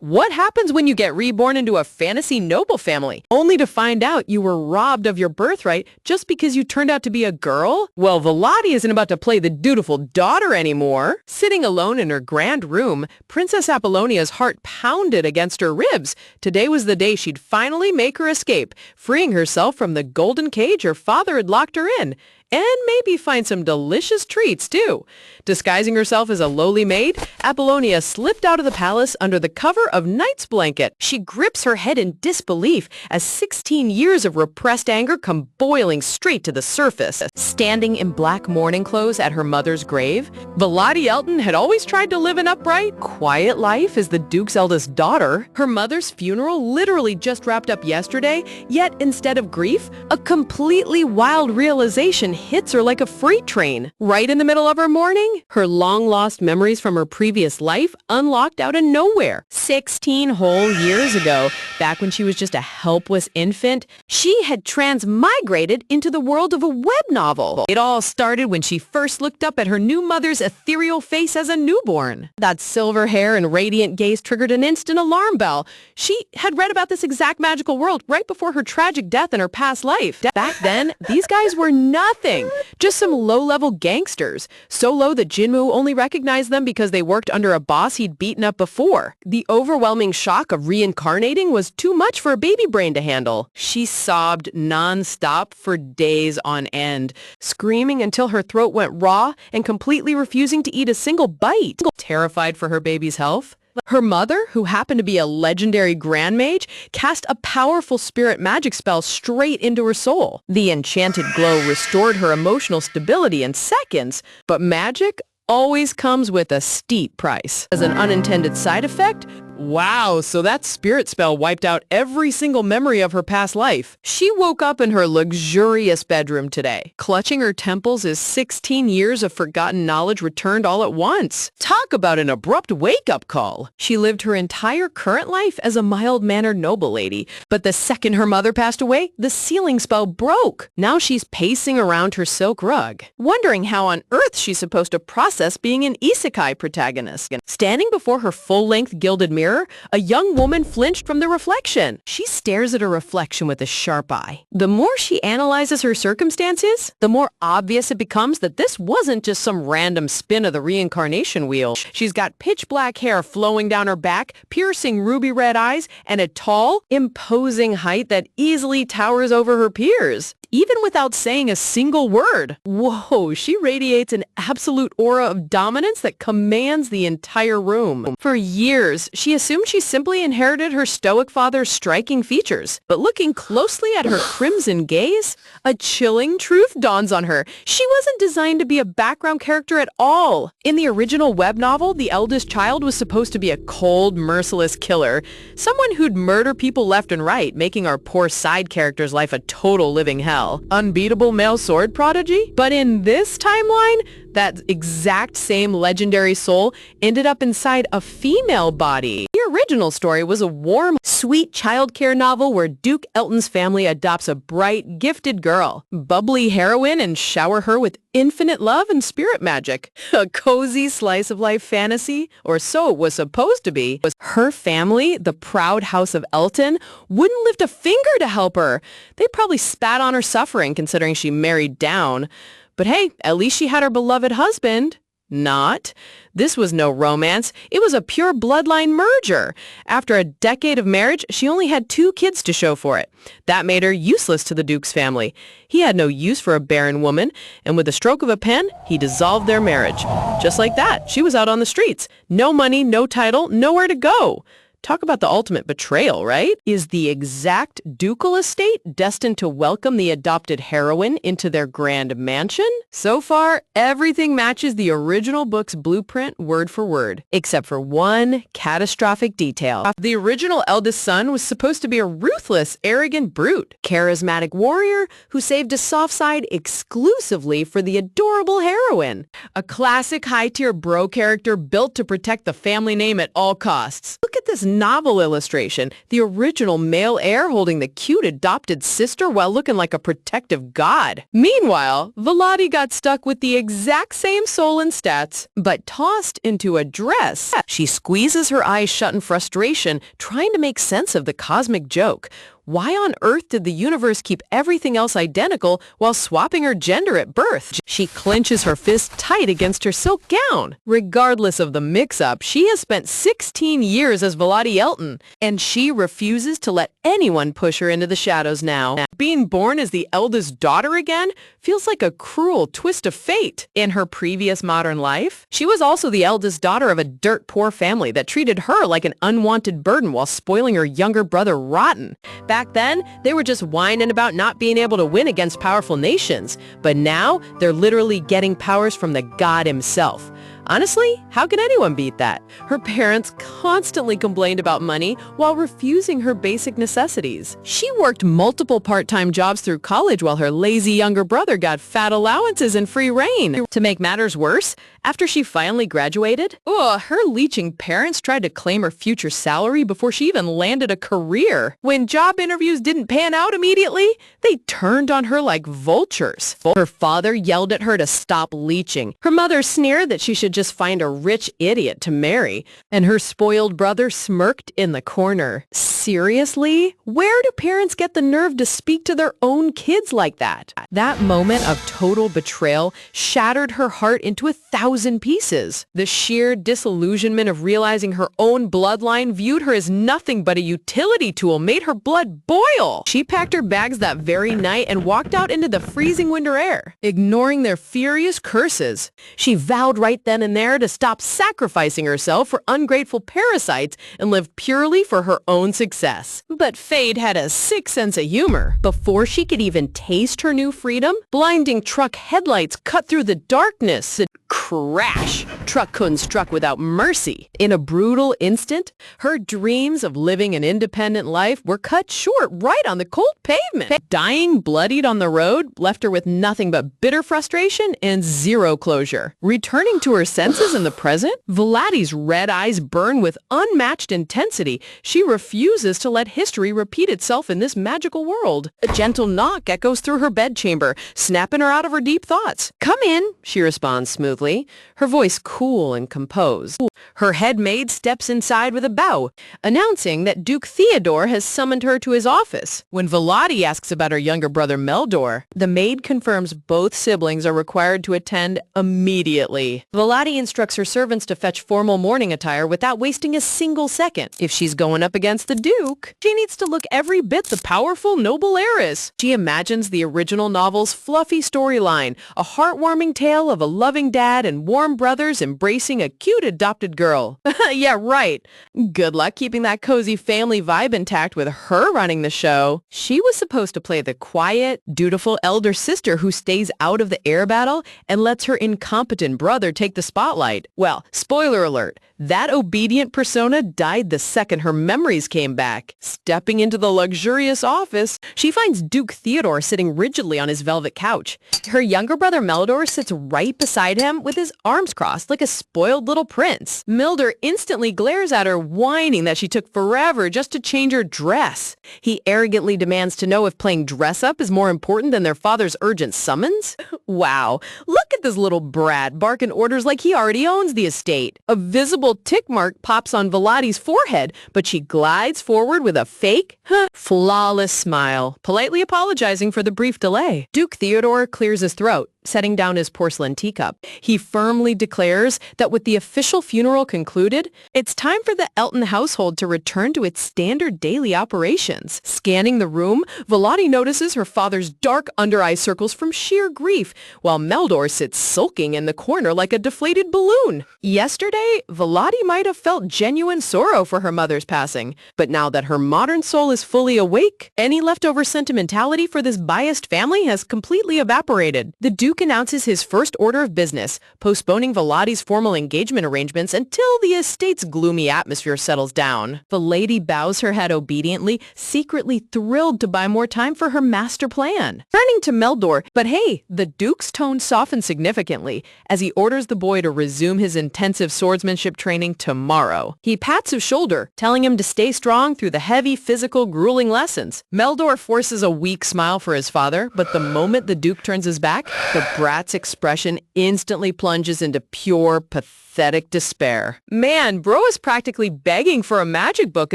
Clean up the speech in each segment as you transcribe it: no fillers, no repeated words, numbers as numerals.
What happens when you get reborn into a fantasy noble family, only to find out you were robbed of your birthright just because you turned out to be a girl? Well, Volati isn't about to play the dutiful daughter anymore. Sitting alone in her grand room, Princess Apollonia's heart pounded against her ribs. Today was the day she'd finally make her escape, freeing herself from the golden cage her father had locked her in. And maybe find some delicious treats, too. Disguising herself as a lowly maid, Apollonia slipped out of the palace under the cover of night's blanket. She grips her head in disbelief as 16 years of repressed anger come boiling straight to the surface. Standing in black mourning clothes at her mother's grave, Volati Elton had always tried to live an upright, quiet life as the Duke's eldest daughter. Her mother's funeral literally just wrapped up yesterday, yet instead of grief, a completely wild realization hits her like a freight train. Right in the middle of her mourning, her long-lost memories from her previous life unlocked out of nowhere. 16 whole years ago, back when she was just a helpless infant, she had transmigrated into the world of a web novel. It all started when she first looked up at her new mother's ethereal face as a newborn. That silver hair and radiant gaze triggered an instant alarm bell. She had read about this exact magical world right before her tragic death in her past life. Back then, these guys were nothing. Just some low-level gangsters. So low that Jinmu only recognized them because they worked under a boss he'd beaten up before. The overwhelming shock of reincarnating was too much for a baby brain to handle. She sobbed non-stop for days on end, screaming until her throat went raw and completely refusing to eat a single bite. Terrified for her baby's health, her mother, who happened to be a legendary grand mage, cast a powerful spirit magic spell straight into her soul. The enchanted glow restored her emotional stability in seconds, but magic always comes with a steep price. As an unintended side effect, wow, so that spirit spell wiped out every single memory of her past life. She woke up in her luxurious bedroom today. Clutching her temples as 16 years of forgotten knowledge returned all at once. Talk about an abrupt wake-up call. She lived her entire current life as a mild-mannered noble lady, but the second her mother passed away, the sealing spell broke. Now she's pacing around her silk rug, wondering how on earth she's supposed to process being an isekai protagonist. Standing before her full-length gilded mirror, a young woman flinched from the reflection. She stares at her reflection with a sharp eye. The more she analyzes her circumstances, the more obvious it becomes that this wasn't just some random spin of the reincarnation wheel. She's got pitch black hair flowing down her back, piercing ruby red eyes, and a tall, imposing height that easily towers over her peers, even without saying a single word. Whoa, she radiates an absolute aura of dominance that commands the entire room. For years, she assumed she simply inherited her stoic father's striking features. But looking closely at her crimson gaze, a chilling truth dawns on her. She wasn't designed to be a background character at all. In the original web novel, the eldest child was supposed to be a cold, merciless killer, someone who'd murder people left and right, making our poor side character's life a total living hell. Unbeatable male sword prodigy? But in this timeline, that exact same legendary soul ended up inside a female body. The original story was a warm, sweet childcare novel where Duke Elton's family adopts a bright, gifted girl, bubbly heroine, and shower her with infinite love and spirit magic. A cozy slice of life fantasy, or so it was supposed to be. Her family, the proud house of Elton, wouldn't lift a finger to help her. They probably spat on her suffering considering she married down. But hey, at least she had her beloved husband. Not. This was no romance. It was a pure bloodline merger. After a decade of marriage, she only had 2 kids to show for it. That made her useless to the Duke's family. He had no use for a barren woman, and with a stroke of a pen, he dissolved their marriage. Just like that, she was out on the streets. No money, no title, nowhere to go. Talk about the ultimate betrayal, right? Is the exact ducal estate destined to welcome the adopted heroine into their grand mansion? So far, everything matches the original book's blueprint word for word, except for one catastrophic detail. The original eldest son was supposed to be a ruthless, arrogant brute, charismatic warrior who saved a soft side exclusively for the adorable heroine. A classic high-tier bro character built to protect the family name at all costs. Look at this novel illustration, the original male heir holding the cute adopted sister while looking like a protective god. Meanwhile, Volati got stuck with the exact same soul and stats, but tossed into a dress. She squeezes her eyes shut in frustration, trying to make sense of the cosmic joke. Why on earth did the universe keep everything else identical while swapping her gender at birth? She clenches her fist tight against her silk gown. Regardless of the mix-up, she has spent 16 years as Volati Elton, and she refuses to let anyone push her into the shadows now. Being born as the eldest daughter again feels like a cruel twist of fate. In her previous modern life, she was also the eldest daughter of a dirt-poor family that treated her like an unwanted burden while spoiling her younger brother rotten. Back then, they were just whining about not being able to win against powerful nations, but now they're literally getting powers from the god himself. Honestly, how can anyone beat that? Her parents constantly complained about money while refusing her basic necessities. She worked multiple part-time jobs through college while her lazy younger brother got fat allowances and free reign. To make matters worse, after she finally graduated, her leeching parents tried to claim her future salary before she even landed a career. When job interviews didn't pan out immediately, they turned on her like vultures. Her father yelled at her to stop leeching. Her mother sneered that she should just find a rich idiot to marry, and her spoiled brother smirked in the corner. Seriously? Where do parents get the nerve to speak to their own kids like that? That moment of total betrayal shattered her heart into 1,000 pieces. The sheer disillusionment of realizing her own bloodline viewed her as nothing but a utility tool made her blood boil. She packed her bags that very night and walked out into the freezing winter air, ignoring their furious curses. She vowed right then and there to stop sacrificing herself for ungrateful parasites and live purely for her own success. But fate had a sick sense of humor. Before she could even taste her new freedom, blinding truck headlights cut through the darkness. Crash! Truck Kun struck without mercy. In a brutal instant, her dreams of living an independent life were cut short right on the cold pavement. Dying bloodied on the road left her with nothing but bitter frustration and zero closure. Returning to her senses in the present, Volati's red eyes burn with unmatched intensity. She refuses to let history repeat itself in this magical world. A gentle knock echoes through her bedchamber, snapping her out of her deep thoughts. "Come in," she responds smoothly, her voice cool and composed. Her head maid steps inside with a bow, announcing that Duke Theodore has summoned her to his office. When Volati asks about her younger brother Meldor, the maid confirms both siblings are required to attend immediately. Volati instructs her servants to fetch formal mourning attire without wasting a single second. If she's going up against the Duke, she needs to look every bit the powerful, noble heiress. She imagines the original novel's fluffy storyline, a heartwarming tale of a loving dad and warm brothers embracing a cute adopted girl. Yeah, right. Good luck keeping that cozy family vibe intact with her running the show. She was supposed to play the quiet, dutiful elder sister who stays out of the air battle and lets her incompetent brother take the spotlight. Well, spoiler alert, that obedient persona died the second her memories came back. Stepping into the luxurious office, she finds Duke Theodore sitting rigidly on his velvet couch. Her younger brother Meldor sits right beside him with his arms crossed like a spoiled little prince. Meldor instantly glares at her, whining that she took forever just to change her dress. He arrogantly demands to know if playing dress-up is more important than their father's urgent summons. Wow, look at this little brat barking orders like he already owns the estate. A visible tick mark pops on Volati's forehead, but she glides forward with a fake, flawless smile, politely apologizing for the brief delay. Duke Theodore clears his throat, setting down his porcelain teacup. He firmly declares that with the official funeral concluded, it's time for the Elton household to return to its standard daily operations. Scanning the room, Volati notices her father's dark under-eye circles from sheer grief, while Meldor sits sulking in the corner like a deflated balloon. Yesterday, Volati might have felt genuine sorrow for her mother's passing, but now that her modern soul is fully awake, any leftover sentimentality for this biased family has completely evaporated. The Duke Duke announces his first order of business, postponing Volati's formal engagement arrangements until the estate's gloomy atmosphere settles down. The lady bows her head obediently, secretly thrilled to buy more time for her master plan. Turning to Meldor, but hey, the Duke's tone softens significantly as he orders the boy to resume his intensive swordsmanship training tomorrow. He pats his shoulder, telling him to stay strong through the heavy, physical, grueling lessons. Meldor forces a weak smile for his father, but the moment the Duke turns his back, the brat's expression instantly plunges into pure, pathetic despair. Man, bro is practically begging for a magic book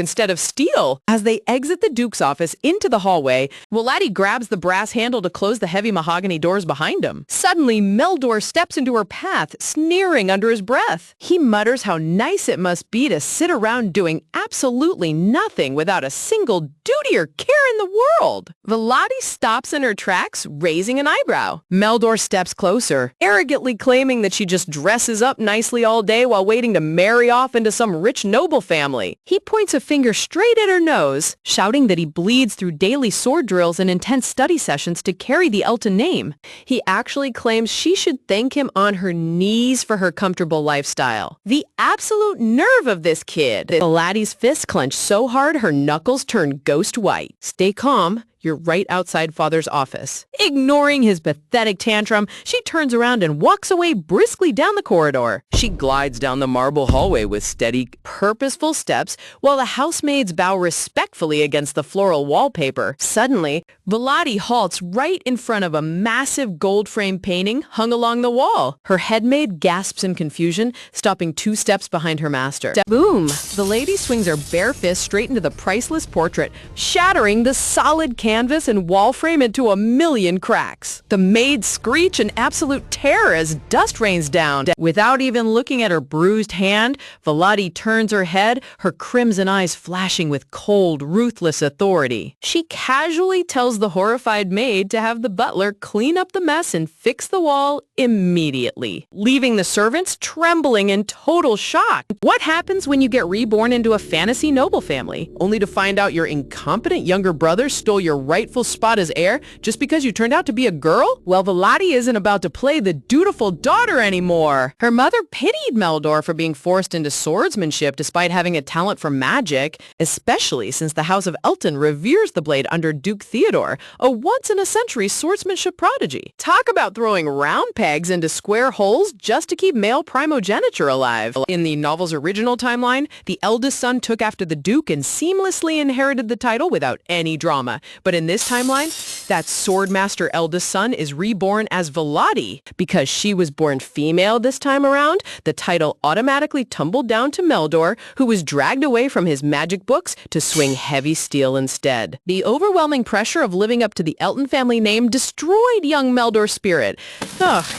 instead of steel. As they exit the Duke's office into the hallway, Volati grabs the brass handle to close the heavy mahogany doors behind him. Suddenly, Meldor steps into her path, sneering under his breath. He mutters how nice it must be to sit around doing absolutely nothing without a single duty or care in the world. Volati stops in her tracks, raising an eyebrow. Meldor steps closer, arrogantly claiming that she just dresses up nicely all day while waiting to marry off into some rich noble family. He points a finger straight at her nose, shouting that he bleeds through daily sword drills and intense study sessions to carry the Elton name. He actually claims she should thank him on her knees for her comfortable lifestyle. The absolute nerve of this kid. Volati's fist clenched so hard her knuckles turned ghost white. Stay calm. You're right outside Father's office. Ignoring his pathetic tantrum, she turns around and walks away briskly down the corridor. She glides down the marble hallway with steady, purposeful steps while the housemaids bow respectfully against the floral wallpaper. Suddenly, Volati halts right in front of a massive gold-framed painting hung along the wall. Her headmaid gasps in confusion, stopping 2 steps behind her master. Boom! The lady swings her bare fist straight into the priceless portrait, shattering the solid canvas and wall frame into a million cracks. The maids screech in absolute terror as dust rains down. Without even looking at her bruised hand, Volati turns her head, her crimson eyes flashing with cold, ruthless authority. She casually tells the horrified maid to have the butler clean up the mess and fix the wall immediately, leaving the servants trembling in total shock. What happens when you get reborn into a fantasy noble family, only to find out your incompetent younger brother stole your rightful spot as heir just because you turned out to be a girl? Well, Volati isn't about to play the dutiful daughter anymore. Her mother pitied Meldor for being forced into swordsmanship despite having a talent for magic, especially since the House of Elton reveres the blade under Duke Theodore, a once-in-a-century swordsmanship prodigy. Talk about throwing round pegs into square holes just to keep male primogeniture alive. In the novel's original timeline, the eldest son took after the Duke and seamlessly inherited the title without any drama. But in this timeline, that swordmaster eldest son is reborn as Volati. Because she was born female this time around, the title automatically tumbled down to Meldor, who was dragged away from his magic books to swing heavy steel instead. The overwhelming pressure of living up to the Elton family name destroyed young Meldor's spirit.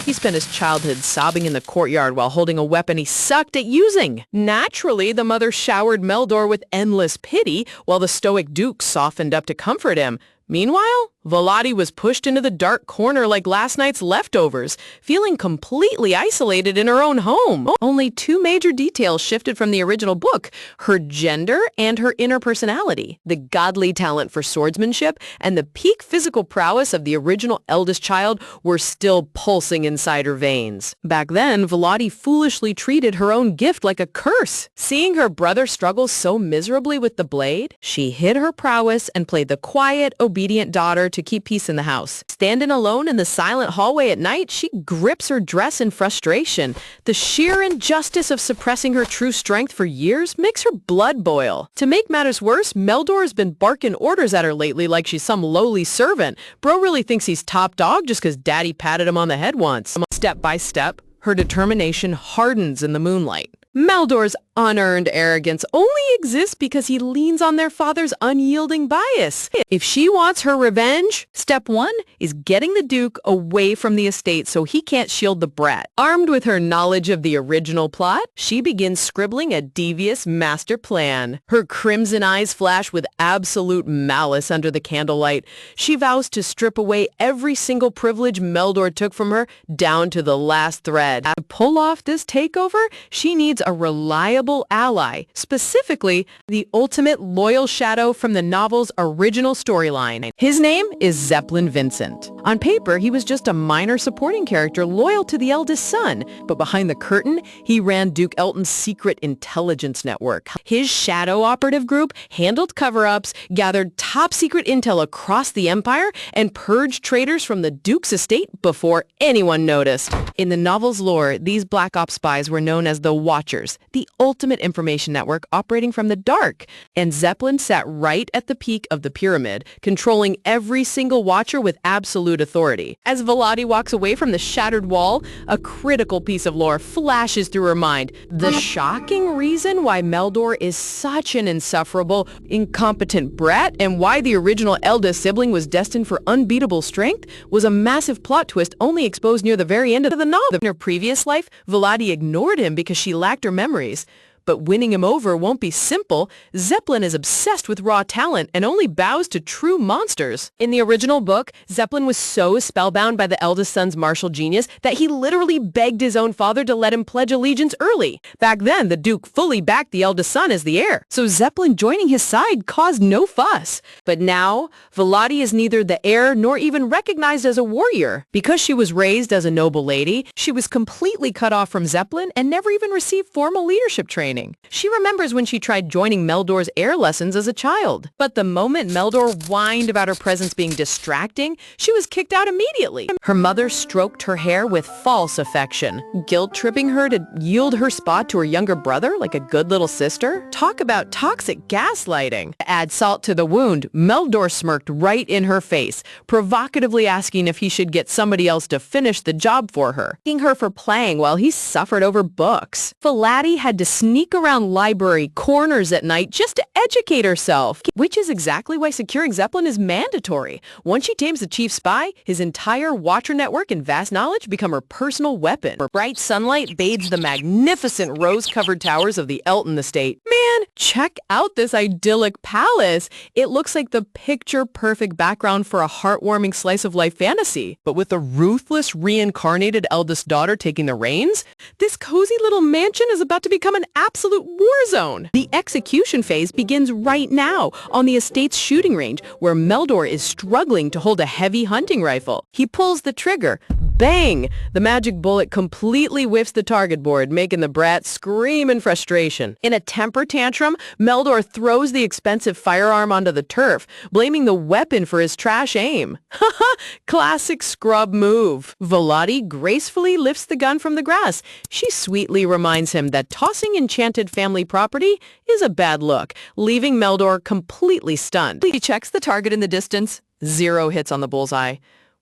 He spent his childhood sobbing in the courtyard while holding a weapon he sucked at using. Naturally, the mother showered Meldor with endless pity, while the stoic Duke softened up to comfort him. Meanwhile, Volati was pushed into the dark corner like last night's leftovers, feeling completely isolated in her own home. Only 2 major details shifted from the original book: her gender and her inner personality. The godly talent for swordsmanship and the peak physical prowess of the original eldest child were still pulsing inside her veins. Back then, Volati foolishly treated her own gift like a curse. Seeing her brother struggle so miserably with the blade, she hid her prowess and played the quiet, obedient daughter to keep peace in the house. Standing alone in the silent hallway at night, she grips her dress in frustration. The sheer injustice of suppressing her true strength for years makes her blood boil. To make matters worse, Meldor has been barking orders at her lately like she's some lowly servant. Bro really thinks he's top dog just because daddy patted him on the head once. Step by step, her determination hardens in the moonlight. Meldor's unearned arrogance only exists because he leans on their father's unyielding bias. If she wants her revenge, step 1 is getting the Duke away from the estate so he can't shield the brat. Armed with her knowledge of the original plot, she begins scribbling a devious master plan. Her crimson eyes flash with absolute malice under the candlelight. She vows to strip away every single privilege Meldor took from her, down to the last thread. To pull off this takeover, she needs a reliable ally, specifically the ultimate loyal shadow from the novel's original storyline. His name is Zeppelin Vincent. On paper, he was just a minor supporting character loyal to the eldest son, but behind the curtain, he ran Duke Elton's secret intelligence network. His shadow operative group handled cover-ups, gathered top-secret intel across the empire, and purged traitors from the Duke's estate before anyone noticed. In the novel's lore, these Black Ops spies were known as the Watchers, the ultimate information network operating from the dark. And Zeppelin sat right at the peak of the pyramid, controlling every single Watcher with absolute authority. As Volati walks away from the shattered wall, a critical piece of lore flashes through her mind. The shocking reason why Meldor is such an insufferable, incompetent brat and why the original eldest sibling was destined for unbeatable strength was a massive plot twist only exposed near the very end of the novel. In her previous life, Volati ignored him because she lacked her memories. But winning him over won't be simple. Zeppelin is obsessed with raw talent and only bows to true monsters. In the original book, Zeppelin was so spellbound by the eldest son's martial genius that he literally begged his own father to let him pledge allegiance early. Back then, the Duke fully backed the eldest son as the heir, so Zeppelin joining his side caused no fuss. But now, Volati is neither the heir nor even recognized as a warrior. Because she was raised as a noble lady, she was completely cut off from Zeppelin and never even received formal leadership training. She remembers when she tried joining Meldor's air lessons as a child. But the moment Meldor whined about her presence being distracting, she was kicked out immediately. Her mother stroked her hair with false affection, guilt-tripping her to yield her spot to her younger brother like a good little sister. Talk about toxic gaslighting. To add salt to the wound, Meldor smirked right in her face, provocatively asking if he should get somebody else to finish the job for her, asking her for playing while he suffered over books. Volati had to sneak around library corners at night just to educate herself, which is exactly why securing Zeppelin is mandatory. Once she tames the chief spy, his entire Watcher network and vast knowledge become her personal weapon. Bright sunlight bathes the magnificent rose-covered towers of the Elton estate. Man, check out this idyllic palace. It looks like the picture-perfect background for a heartwarming slice-of-life fantasy. But with a ruthless, reincarnated eldest daughter taking the reins, this cozy little mansion is about to become an absolute war zone. The execution phase begins right now on the estate's shooting range, where Meldor is struggling to hold a heavy hunting rifle. He pulls the trigger. Bang! The magic bullet completely whiffs the target board, making the brat scream in frustration. In a temper tantrum, Meldor throws the expensive firearm onto the turf, blaming the weapon for his trash aim. Haha! Classic scrub move. Volati gracefully lifts the gun from the grass. She sweetly reminds him that tossing enchanted family property is a bad look, leaving Meldor completely stunned. He checks the target in the distance. 0 hits on the bullseye.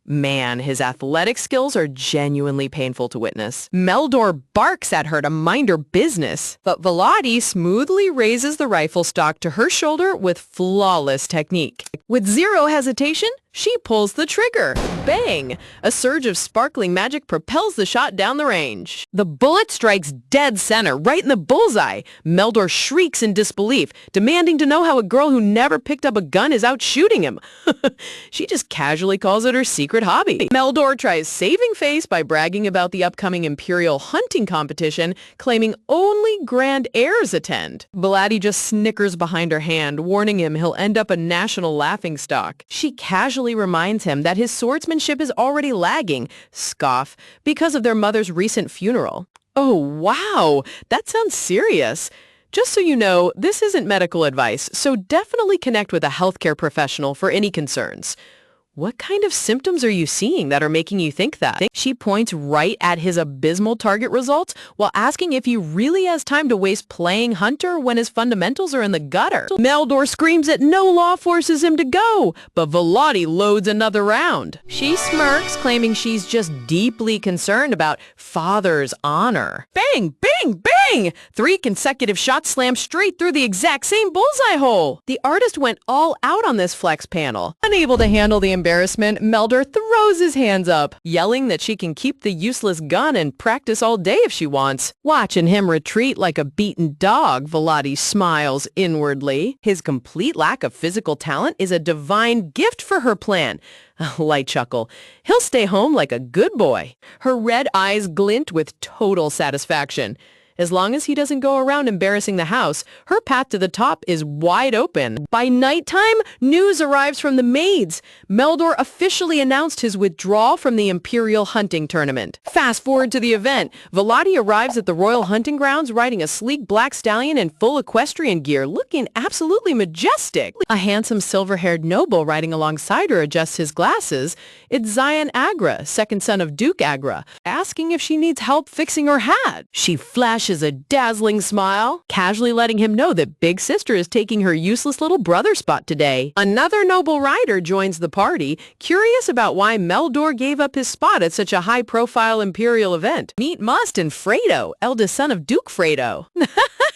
Man, his athletic skills are genuinely painful to witness. Meldor barks at her to mind her business, but Volati smoothly raises the rifle stock to her shoulder with flawless technique. With 0 hesitation, she pulls the trigger. Bang! A surge of sparkling magic propels the shot down the range. The bullet strikes dead center, right in the bullseye. Meldor shrieks in disbelief, demanding to know how a girl who never picked up a gun is out shooting him. She just casually calls it her secret hobby. Meldor tries saving face by bragging about the upcoming Imperial hunting competition, claiming only grand heirs attend. Volati just snickers behind her hand, warning him he'll end up a national laughingstock. She casually reminds him that his swordsmanship is already lagging, scoff, because of their mother's recent funeral. Oh, wow, that sounds serious. Just so you know, this isn't medical advice, so definitely connect with a healthcare professional for any concerns. What kind of symptoms are you seeing that are making you think that? She points right at his abysmal target results while asking if he really has time to waste playing hunter when his fundamentals are in the gutter. Meldor screams that no law forces him to go, but Volati loads another round. She smirks, claiming she's just deeply concerned about father's honor. Bang! Bang! Bang! 3 consecutive shots slammed straight through the exact same bullseye hole. The artist went all out on this flex panel. Unable to handle the embarrassment, Meldor throws his hands up, yelling that she can keep the useless gun and practice all day if she wants. Watching him retreat like a beaten dog, Volati smiles inwardly. His complete lack of physical talent is a divine gift for her plan. A light chuckle. He'll stay home like a good boy. Her red eyes glint with total satisfaction. As long as he doesn't go around embarrassing the house, her path to the top is wide open. By nighttime, news arrives from the maids. Meldor officially announced his withdrawal from the Imperial Hunting Tournament. Fast forward to the event. Volati arrives at the Royal Hunting Grounds riding a sleek black stallion in full equestrian gear, looking absolutely majestic. A handsome silver-haired noble riding alongside her adjusts his glasses. It's Zion Agra, second son of Duke Agra, asking if she needs help fixing her hat. She flashes a dazzling smile, casually letting him know that Big Sister is taking her useless little brother spot today. Another noble rider joins the party, curious about why Meldor gave up his spot at such a high-profile imperial event. Meet Must and Fredo, eldest son of Duke Fredo.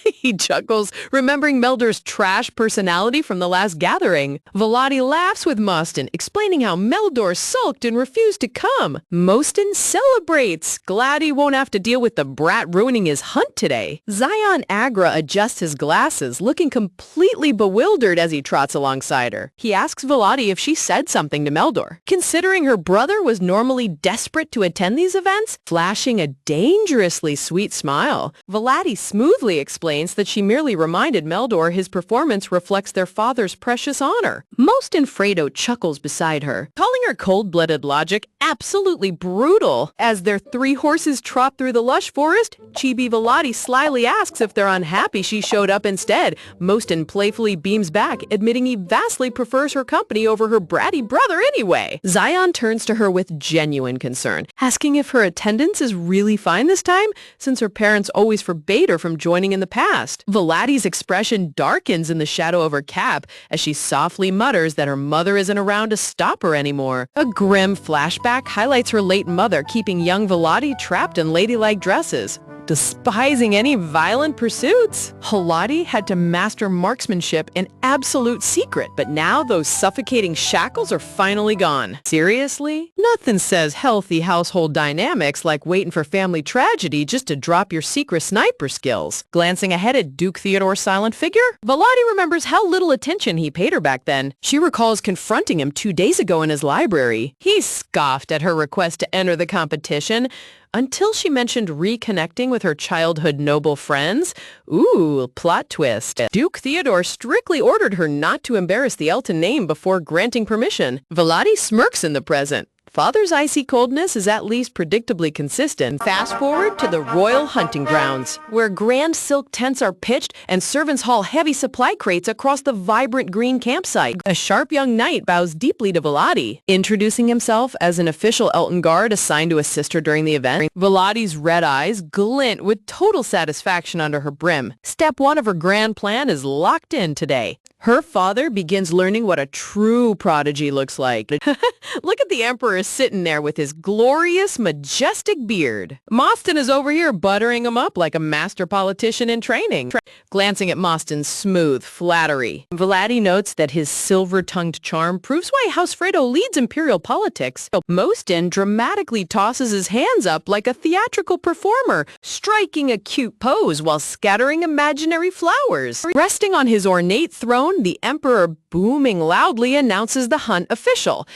He chuckles, remembering Meldor's trash personality from the last gathering. Volati laughs with Moston, explaining how Meldor sulked and refused to come. Moston celebrates, glad he won't have to deal with the brat ruining his hunt today. Zion Agra adjusts his glasses, looking completely bewildered as he trots alongside her. He asks Volati if she said something to Meldor, considering her brother was normally desperate to attend these events, flashing a dangerously sweet smile. Volati smoothly explains that she merely reminded Meldor his performance reflects their father's precious honor. Moston Fredo chuckles beside her, calling her cold-blooded logic absolutely brutal. As their three horses trot through the lush forest, Chibi Volati slyly asks if they're unhappy she showed up instead. Moston playfully beams back, admitting he vastly prefers her company over her bratty brother anyway. Zion turns to her with genuine concern, asking if her attendance is really fine this time, since her parents always forbade her from joining in the past. Volati's expression darkens in the shadow of her cap as she softly mutters that her mother isn't around to stop her anymore. A grim flashback highlights her late mother keeping young Volati trapped in ladylike dresses, despising any violent pursuits. Volati had to master marksmanship in absolute secret, but now those suffocating shackles are finally gone. Seriously? Nothing says healthy household dynamics like waiting for family tragedy just to drop your secret sniper skills. Glancing ahead at Duke Theodore's silent figure, Volati remembers how little attention he paid her back then. She recalls confronting him 2 days ago in his library. He scoffed at her request to enter the competition, until she mentioned reconnecting with her childhood noble friends. Ooh, plot twist. Duke Theodore strictly ordered her not to embarrass the Elton name before granting permission. Volati smirks in the present. Father's icy coldness is at least predictably consistent. Fast forward to the Royal Hunting Grounds, where grand silk tents are pitched and servants haul heavy supply crates across the vibrant green campsite. A sharp young knight bows deeply to Volati, introducing himself as an official Elton guard assigned to assist her during the event. Volati's red eyes glint with total satisfaction under her brim. Step 1 of her grand plan is locked in today. Her father begins learning what a true prodigy looks like. Look at the Emperor sitting there with his glorious, majestic beard. Moston is over here buttering him up like a master politician in training, glancing at Moston's smooth flattery. Volati notes that his silver-tongued charm proves why House Fredo leads imperial politics. Moston dramatically tosses his hands up like a theatrical performer, striking a cute pose while scattering imaginary flowers. Resting on his ornate throne, the Emperor booming loudly announces the hunt official,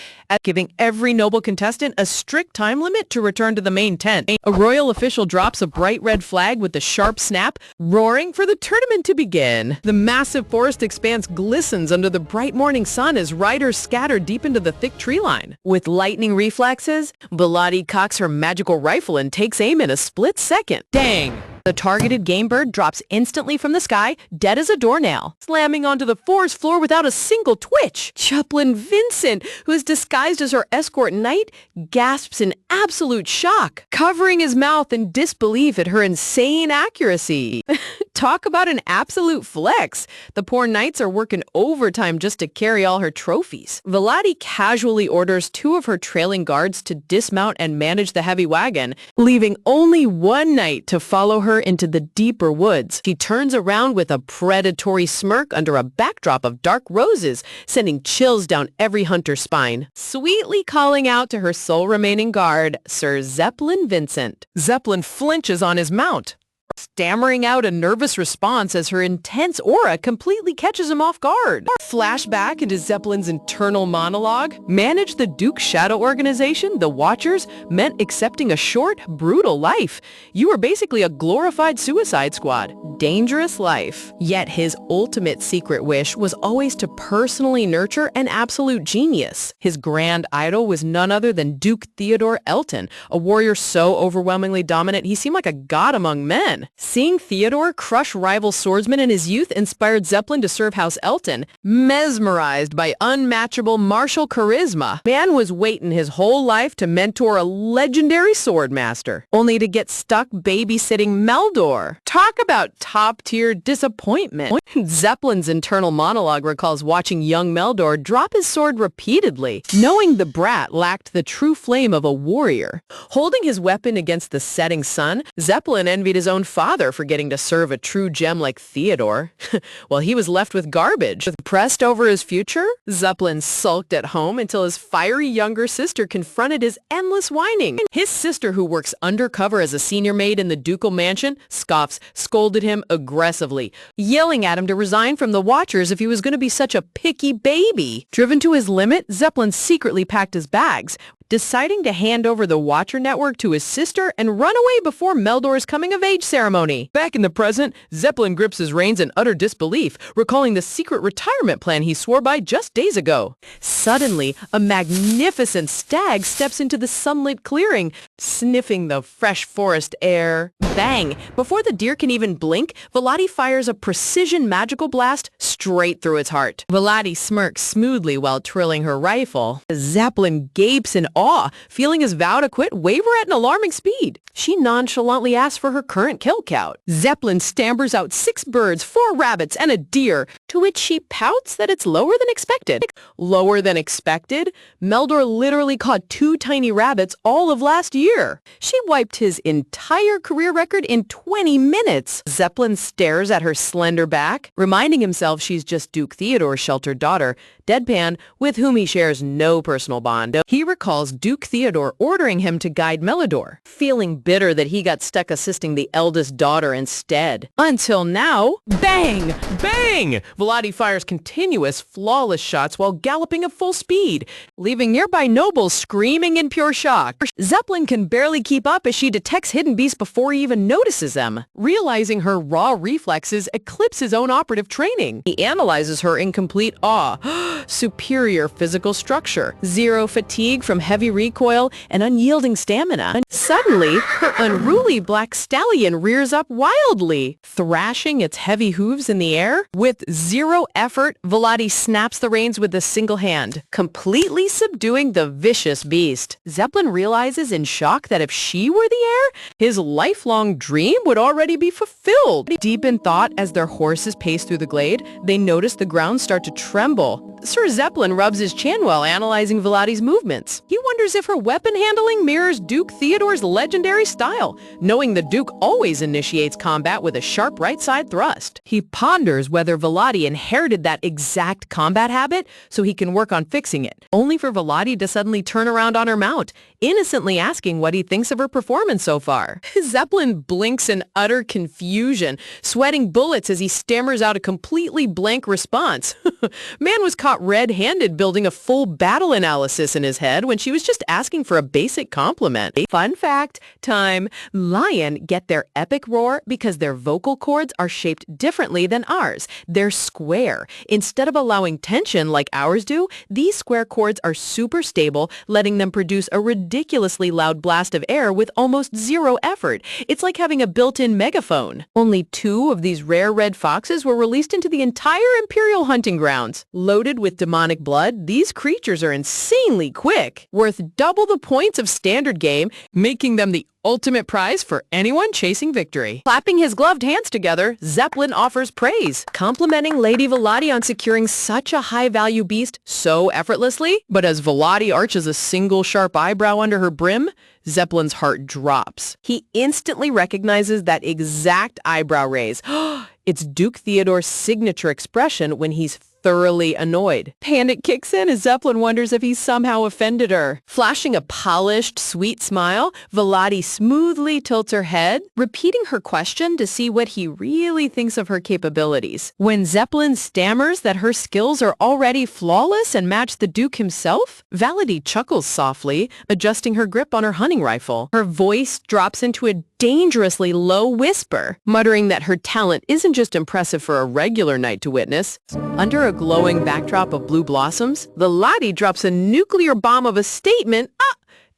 giving every noble contestant a strict time limit to return to the main tent. A royal official drops a bright red flag with a sharp snap, roaring for the tournament to begin. The massive forest expanse glistens under the bright morning sun as riders scatter deep into the thick tree line. With lightning reflexes, Volati cocks her magical rifle and takes aim in a split second. Dang! The targeted game bird drops instantly from the sky, dead as a doornail, slamming onto the forest floor without a single twitch. Chaplain Vincent, who is disguised as her escort knight, gasps in absolute shock, covering his mouth in disbelief at her insane accuracy. Talk about an absolute flex. The poor knights are working overtime just to carry all her trophies. Volati casually orders 2 of her trailing guards to dismount and manage the heavy wagon, leaving only 1 knight to follow her into the deeper woods. She turns around with a predatory smirk under a backdrop of dark roses, sending chills down every hunter's spine, sweetly calling out to her sole remaining guard, Sir Zeppelin Vincent. Zeppelin flinches on his mount, stammering out a nervous response as her intense aura completely catches him off guard. Flashback into Zeppelin's internal monologue. Manage the Duke's shadow organization, the Watchers, meant accepting a short, brutal life. You were basically a glorified suicide squad. Dangerous life. Yet his ultimate secret wish was always to personally nurture an absolute genius. His grand idol was none other than Duke Theodore Elton, a warrior so overwhelmingly dominant he seemed like a god among men. Seeing Theodore crush rival swordsmen in his youth inspired Zeppelin to serve House Elton. Mesmerized by unmatchable martial charisma, man was waiting his whole life to mentor a legendary sword master, only to get stuck babysitting Meldor. Talk about top-tier disappointment. Zeppelin's internal monologue recalls watching young Meldor drop his sword repeatedly, knowing the brat lacked the true flame of a warrior. Holding his weapon against the setting sun, Zeppelin envied his own father for getting to serve a true gem like Theodore. While he was left with garbage. Depressed over his future, Zeppelin sulked at home until his fiery younger sister confronted his endless whining. His sister, who works undercover as a senior maid in the ducal mansion, scolded him aggressively, yelling at him to resign from the Watchers if he was going to be such a picky baby. Driven to his limit, Zeppelin secretly packed his bags, deciding to hand over the Watcher network to his sister and run away before Meldor's coming-of-age ceremony. Back in the present, Zeppelin grips his reins in utter disbelief, recalling the secret retirement plan he swore by just days ago. Suddenly, a magnificent stag steps into the sunlit clearing, sniffing the fresh forest air. Bang! Before the deer can even blink, Velati fires a precision magical blast straight through its heart. Velati smirks smoothly while trilling her rifle. Zeppelin gapes in awe, feeling his vow to quit waver at an alarming speed. She nonchalantly asks for her current kill count. Zeppelin stammers out 6 birds, 4 rabbits, and a deer, to which she pouts that it's lower than expected. Lower than expected? Meldor literally caught 2 tiny rabbits all of last year. She wiped his entire career record in 20 minutes. Zeppelin stares at her slender back, reminding himself she's just Duke Theodore's sheltered daughter, deadpan, with whom he shares no personal bond. He recalls Duke Theodore ordering him to guide Meldor, feeling bitter that he got stuck assisting the eldest daughter instead. Until now, bang! Bang! Velati fires continuous, flawless shots while galloping at full speed, leaving nearby nobles screaming in pure shock. Zeppelin can barely keep up as she detects hidden beasts before he even notices them. Realizing her raw reflexes eclipse his own operative training, he analyzes her in complete awe. Superior physical structure, zero fatigue from heavy recoil, and unyielding stamina. Suddenly, her unruly black stallion rears up wildly, thrashing its heavy hooves in the air. With zero effort, Velati snaps the reins with a single hand, completely subduing the vicious beast. Zeppelin realizes in shock that if she were the heir, his lifelong dream would already be fulfilled. Deep in thought, as their horses pace through the glade, they notice the ground start to tremble. Sir Zeppelin rubs his chin while analyzing Velati's movements. He wonders if her weapon handling mirrors Duke Theodore's legendary style, knowing the Duke always initiates combat with a sharp right-side thrust. He ponders whether Velati inherited that exact combat habit so he can work on fixing it, only for Velati to suddenly turn around on her mount, innocently asking what he thinks of her performance so far. Zeppelin blinks in utter confusion, sweating bullets as he stammers out a completely blank response. Man was caught red-handed building a full battle analysis in his head when she was just asking for a basic compliment. Fun fact time. Lion get their epic roar because their vocal cords are shaped differently than ours. They're square. Instead of allowing tension like ours do, these square cords are super stable, letting them produce a ridiculously loud blast of air with almost zero effort. It's like having a built-in megaphone. Only 2 of these rare red foxes were released into the entire Imperial hunting grounds. Loaded with demonic blood, these creatures are insanely quick, worth double the points of standard game, making them the ultimate prize for anyone chasing victory. Clapping his gloved hands together, Zeppelin offers praise, complimenting Lady Velati on securing such a high-value beast so effortlessly. But as Velati arches a single sharp eyebrow under her brim, Zeppelin's heart drops. He instantly recognizes that exact eyebrow raise. It's Duke Theodore's signature expression when he's thoroughly annoyed. Panic kicks in as Zeppelin wonders if he somehow offended her. Flashing a polished, sweet smile, Volati smoothly tilts her head, repeating her question to see what he really thinks of her capabilities. When Zeppelin stammers that her skills are already flawless and match the Duke himself, Volati chuckles softly, adjusting her grip on her hunting rifle. Her voice drops into a dangerously low whisper, muttering that her talent isn't just impressive for a regular night to witness. Under a glowing backdrop of blue blossoms, Volati drops a nuclear bomb of a statement,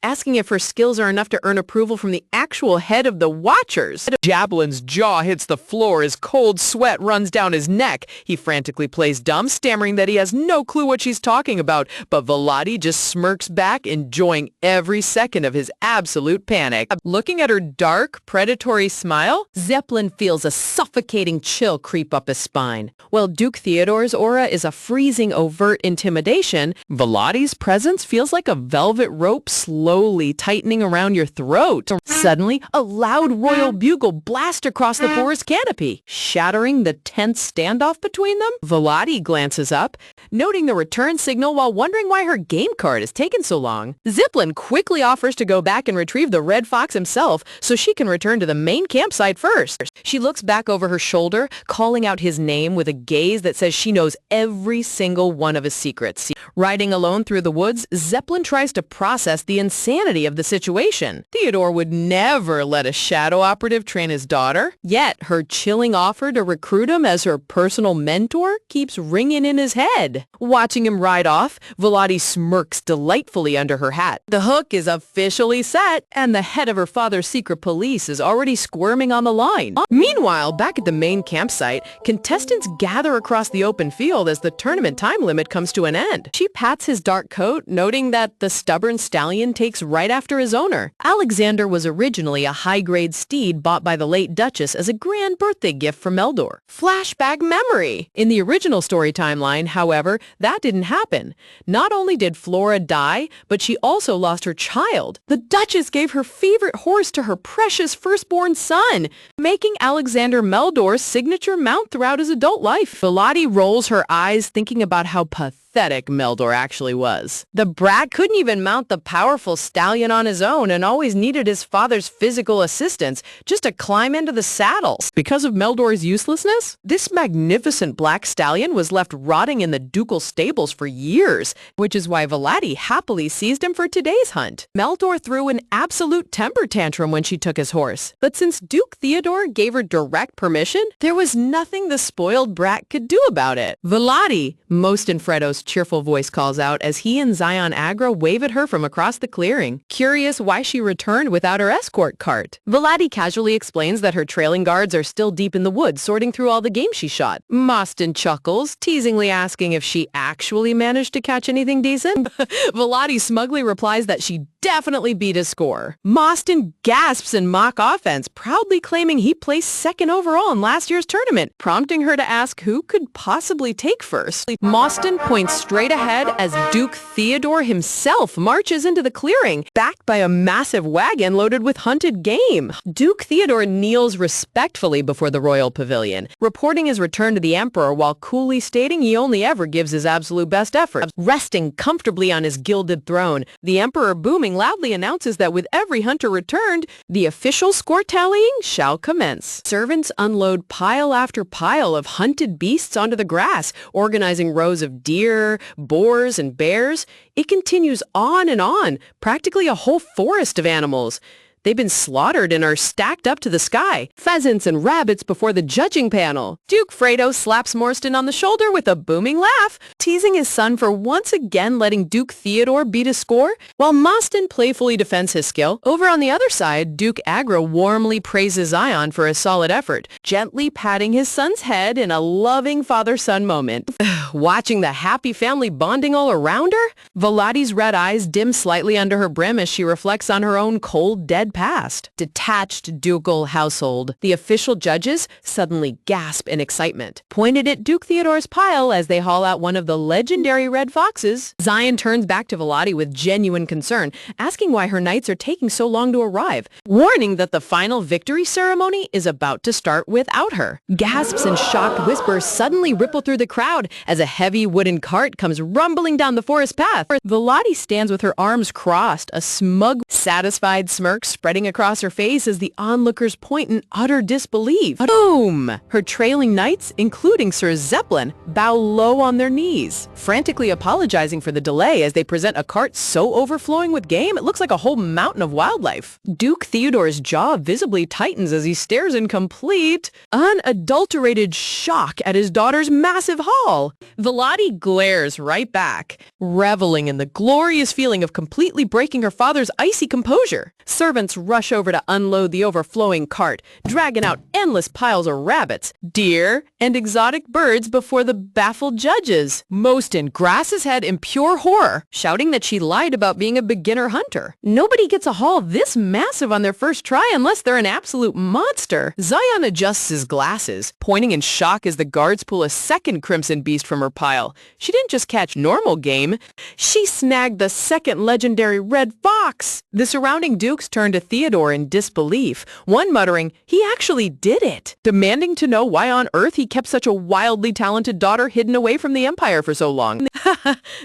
asking if her skills are enough to earn approval from the actual head of the Watchers. Jablin's jaw hits the floor as cold sweat runs down his neck. He frantically plays dumb, stammering that he has no clue what she's talking about, but Volati just smirks back, enjoying every second of his absolute panic. Looking at her dark, predatory smile, Zeppelin feels a suffocating chill creep up his spine. While Duke Theodore's aura is a freezing, overt intimidation, Volati's presence feels like a velvet rope slowly tightening around your throat. Suddenly, a loud royal bugle blasts across the forest canopy, shattering the tense standoff between them. Volati glances up, noting the return signal while wondering why her game card has taken so long. Zeppelin quickly offers to go back and retrieve the Red Fox himself so she can return to the main campsite first. She looks back over her shoulder, calling out his name with a gaze that says she knows every single one of his secrets. Riding alone through the woods, Zeppelin tries to process the insanity of the situation. Theodore would never let a shadow operative train his daughter, yet her chilling offer to recruit him as her personal mentor keeps ringing in his head. Watching him ride off, Volati smirks delightfully under her hat. The hook is officially set, and the head of her father's secret police is already squirming on the line. Meanwhile, back at the main campsite, contestants gather across the open field as the tournament time limit comes to an end. She pats his dark coat, noting that the stubborn stallion takes right after his owner. Alexander was originally a high-grade steed bought by the late Duchess as a grand birthday gift from Eldor. Flashback memory! In the original story timeline, however, that didn't happen. Not only did Flora die, but she also lost her child. The Duchess gave her favorite horse to her precious firstborn son, making Alexander Meldor's signature mount throughout his adult life. Volati rolls her eyes, thinking about how pathetic Meldor actually was. The brat couldn't even mount the powerful stallion on his own and always needed his father's physical assistance just to climb into the saddle. Because of Meldor's uselessness, this magnificent black stallion was left rotting in the ducal stables for years, which is why Volati happily seized him for today's hunt. Meldor threw an absolute temper tantrum when she took his horse, but since Duke Theodore gave her direct permission, there was nothing the spoiled brat could do about it. Volati, most in Fredo's cheerful voice calls out as he and Zion Agra wave at her from across the clearing, curious why she returned without her escort cart. Volati casually explains that her trailing guards are still deep in the woods sorting through all the game she shot. Mostyn chuckles, teasingly asking if she actually managed to catch anything decent. Volati smugly replies that she definitely beat his score. Mostyn gasps in mock offense, proudly claiming he placed second overall in last year's tournament, prompting her to ask who could possibly take first. Mostyn points straight ahead as Duke Theodore himself marches into the clearing, backed by a massive wagon loaded with hunted game. Duke Theodore kneels respectfully before the royal pavilion, reporting his return to the emperor while coolly stating he only ever gives his absolute best effort. Resting comfortably on his gilded throne, the emperor booming loudly announces that with every hunter returned, the official score tallying shall commence. Servants unload pile after pile of hunted beasts onto the grass, organizing rows of deer, boars, and bears. It continues on, practically a whole forest of animals. They've been slaughtered and are stacked up to the sky, pheasants and rabbits before the judging panel. Duke Fredo slaps Mostyn on the shoulder with a booming laugh, teasing his son for once again letting Duke Theodore beat his score, while Mostyn playfully defends his skill. Over on the other side, Duke Agra warmly praises Zion for a solid effort, gently patting his son's head in a loving father-son moment. Watching the happy family bonding all around her, Volati's red eyes dim slightly under her brim as she reflects on her own cold, dead past. Detached ducal household. The official judges suddenly gasp in excitement, pointed at Duke Theodore's pile as they haul out one of the legendary red foxes. Zion turns back to Volati with genuine concern, asking why her knights are taking so long to arrive, warning that the final victory ceremony is about to start without her. Gasps and shocked whispers suddenly ripple through the crowd as a heavy wooden cart comes rumbling down the forest path. Volati stands with her arms crossed, a smug, satisfied smirk spreading across her face as the onlookers point in utter disbelief. Boom! Her trailing knights, including Sir Zeppelin, bow low on their knees, frantically apologizing for the delay as they present a cart so overflowing with game it looks like a whole mountain of wildlife. Duke Theodore's jaw visibly tightens as he stares in complete, unadulterated shock at his daughter's massive haul. Volati glares right back, reveling in the glorious feeling of completely breaking her father's icy composure. Servants rush over to unload the overflowing cart, dragging out endless piles of rabbits, deer, and exotic birds before the baffled judges, most in Grass's head in pure horror, shouting that she lied about being a beginner hunter. Nobody gets a haul this massive on their first try unless they're an absolute monster. Zion adjusts his glasses, pointing in shock as the guards pull a second crimson beast from her pile. She didn't just catch normal game, she snagged the second legendary red fox. The surrounding dukes turn to Theodore in disbelief, one muttering, "He actually did it," demanding to know why on earth he kept such a wildly talented daughter hidden away from the Empire for so long.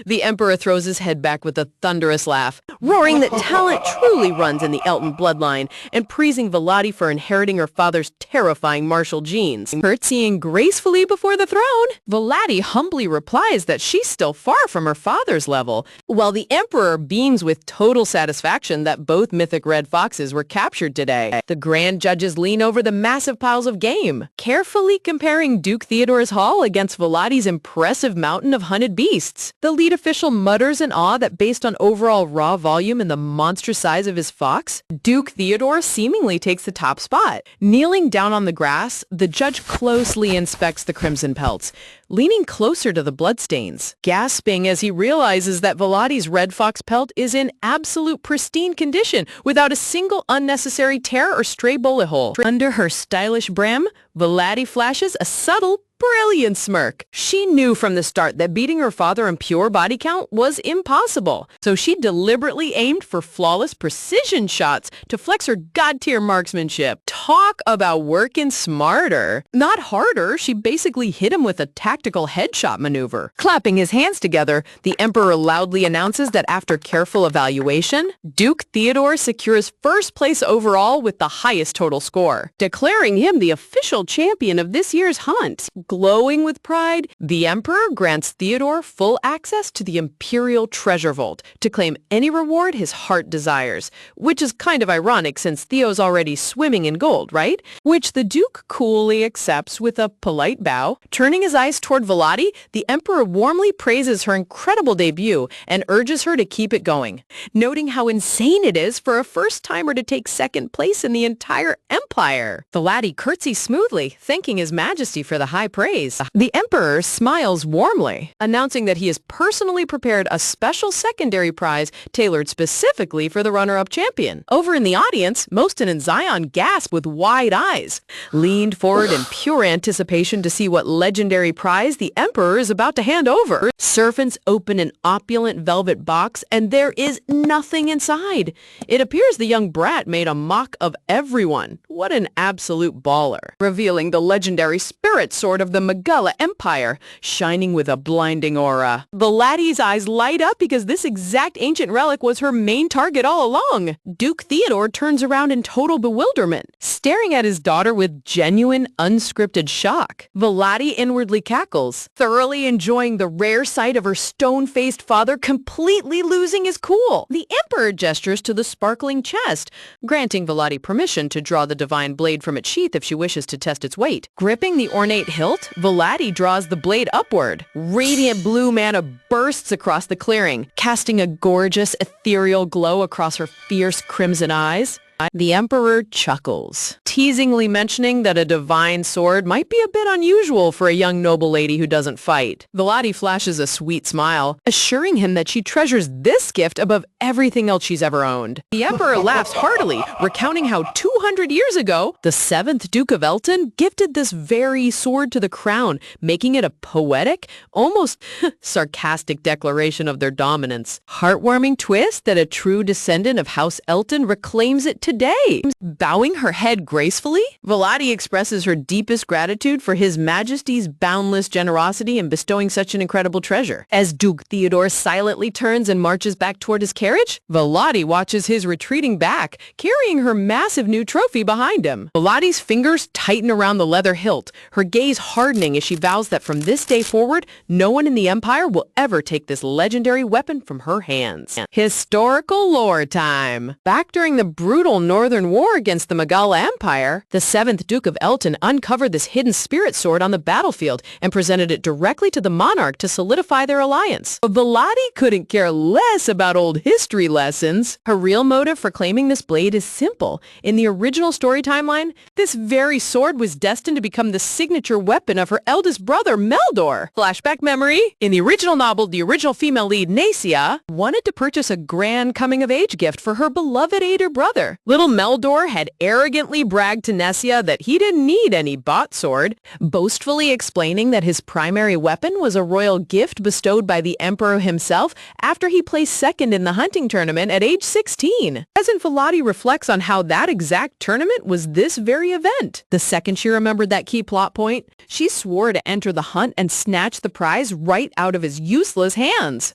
The Emperor throws his head back with a thunderous laugh, roaring that talent truly runs in the Elton bloodline, and praising Volati for inheriting her father's terrifying martial genes. Curtsying gracefully before the throne, Volati humbly replies that she's still far from her father's level, while the Emperor beams with total satisfaction that both mythic red foxes were captured today. The grand judges lean over the massive piles of game, carefully comparing Duke Theodore's haul against Volati's impressive mountain of hunted beasts. The lead official mutters in awe that based on overall raw volume and the monstrous size of his fox, Duke Theodore seemingly takes the top spot. Kneeling down on the grass, the judge closely inspects the crimson pelts, leaning closer to the bloodstains, gasping as he realizes that Volati's red fox pelt is in absolute pristine condition without a single unnecessary tear or stray bullet hole. Under her stylish brim, Volati flashes a subtle, brilliant smirk. She knew from the start that beating her father in pure body count was impossible, so she deliberately aimed for flawless precision shots to flex her god-tier marksmanship. Talk about working smarter, not harder. She basically hit him with a tactical headshot maneuver. Clapping his hands together, the Emperor loudly announces that after careful evaluation, Duke Theodore secures first place overall with the highest total score, declaring him the official champion of this year's hunt. Glowing with pride, the Emperor grants Theodore full access to the Imperial Treasure Vault to claim any reward his heart desires, which is kind of ironic since Theo's already swimming in gold, right? Which the Duke coolly accepts with a polite bow. Turning his eyes toward Volati, the Emperor warmly praises her incredible debut and urges her to keep it going, noting how insane it is for a first-timer to take second place in the entire Empire. Volati curtsies smoothly, thanking His Majesty for the high praise. The Emperor smiles warmly, announcing that he has personally prepared a special secondary prize tailored specifically for the runner-up champion. Over in the audience, Moston and Zion gasp with wide eyes, leaned forward in pure anticipation to see what legendary prize the Emperor is about to hand over. Servants open an opulent velvet box, and there is nothing inside. It appears the young brat made a mock of everyone. What an absolute baller. Revealing the legendary spirit sword of the Magella Empire, shining with a blinding aura. The laddie's eyes light up because this exact ancient relic was her main target all along. Duke Theodore turns around in total bewilderment, staring at his daughter with genuine, unscripted shock. Volati inwardly cackles, thoroughly enjoying the rare sight of her stone-faced father completely losing his cool. The Emperor gestures to the sparkling chest, granting Volati permission to draw the divine blade from its sheath if she wishes to test its weight. Gripping the ornate hilt, Volati draws the blade upward. Radiant blue mana bursts across the clearing, casting a gorgeous, ethereal glow across her fierce crimson eyes. The Emperor chuckles, teasingly mentioning that a divine sword might be a bit unusual for a young noble lady who doesn't fight. Volati flashes a sweet smile, assuring him that she treasures this gift above everything else she's ever owned. The Emperor laughs heartily, recounting how 200 years ago, the 7th Duke of Elton gifted this very sword to the crown, making it a poetic, almost sarcastic declaration of their dominance. Heartwarming twist that a true descendant of House Elton reclaims it today. Bowing her head gracefully, Volati expresses her deepest gratitude for His Majesty's boundless generosity in bestowing such an incredible treasure. As Duke Theodore silently turns and marches back toward his carriage, Volati watches his retreating back, carrying her massive new trophy behind him. Volati's fingers tighten around the leather hilt, her gaze hardening as she vows that from this day forward, no one in the Empire will ever take this legendary weapon from her hands. Historical lore time. Back during the brutal Northern War against the Mughal Empire, the 7th Duke of Elton uncovered this hidden spirit sword on the battlefield and presented it directly to the monarch to solidify their alliance. But Volati couldn't care less about old history lessons. Her real motive for claiming this blade is simple. In the original story timeline, this very sword was destined to become the signature weapon of her eldest brother, Meldor. Flashback memory. In the original novel, the original female lead, Nasia, wanted to purchase a grand coming-of-age gift for her beloved elder brother. Little Meldor had arrogantly bragged to Nasia that he didn't need any bought sword, boastfully explaining that his primary weapon was a royal gift bestowed by the Emperor himself after he placed second in the hunting tournament at age 16. Peasant Volati reflects on how that exact tournament was this very event. The second she remembered that key plot point, she swore to enter the hunt and snatch the prize right out of his useless hands.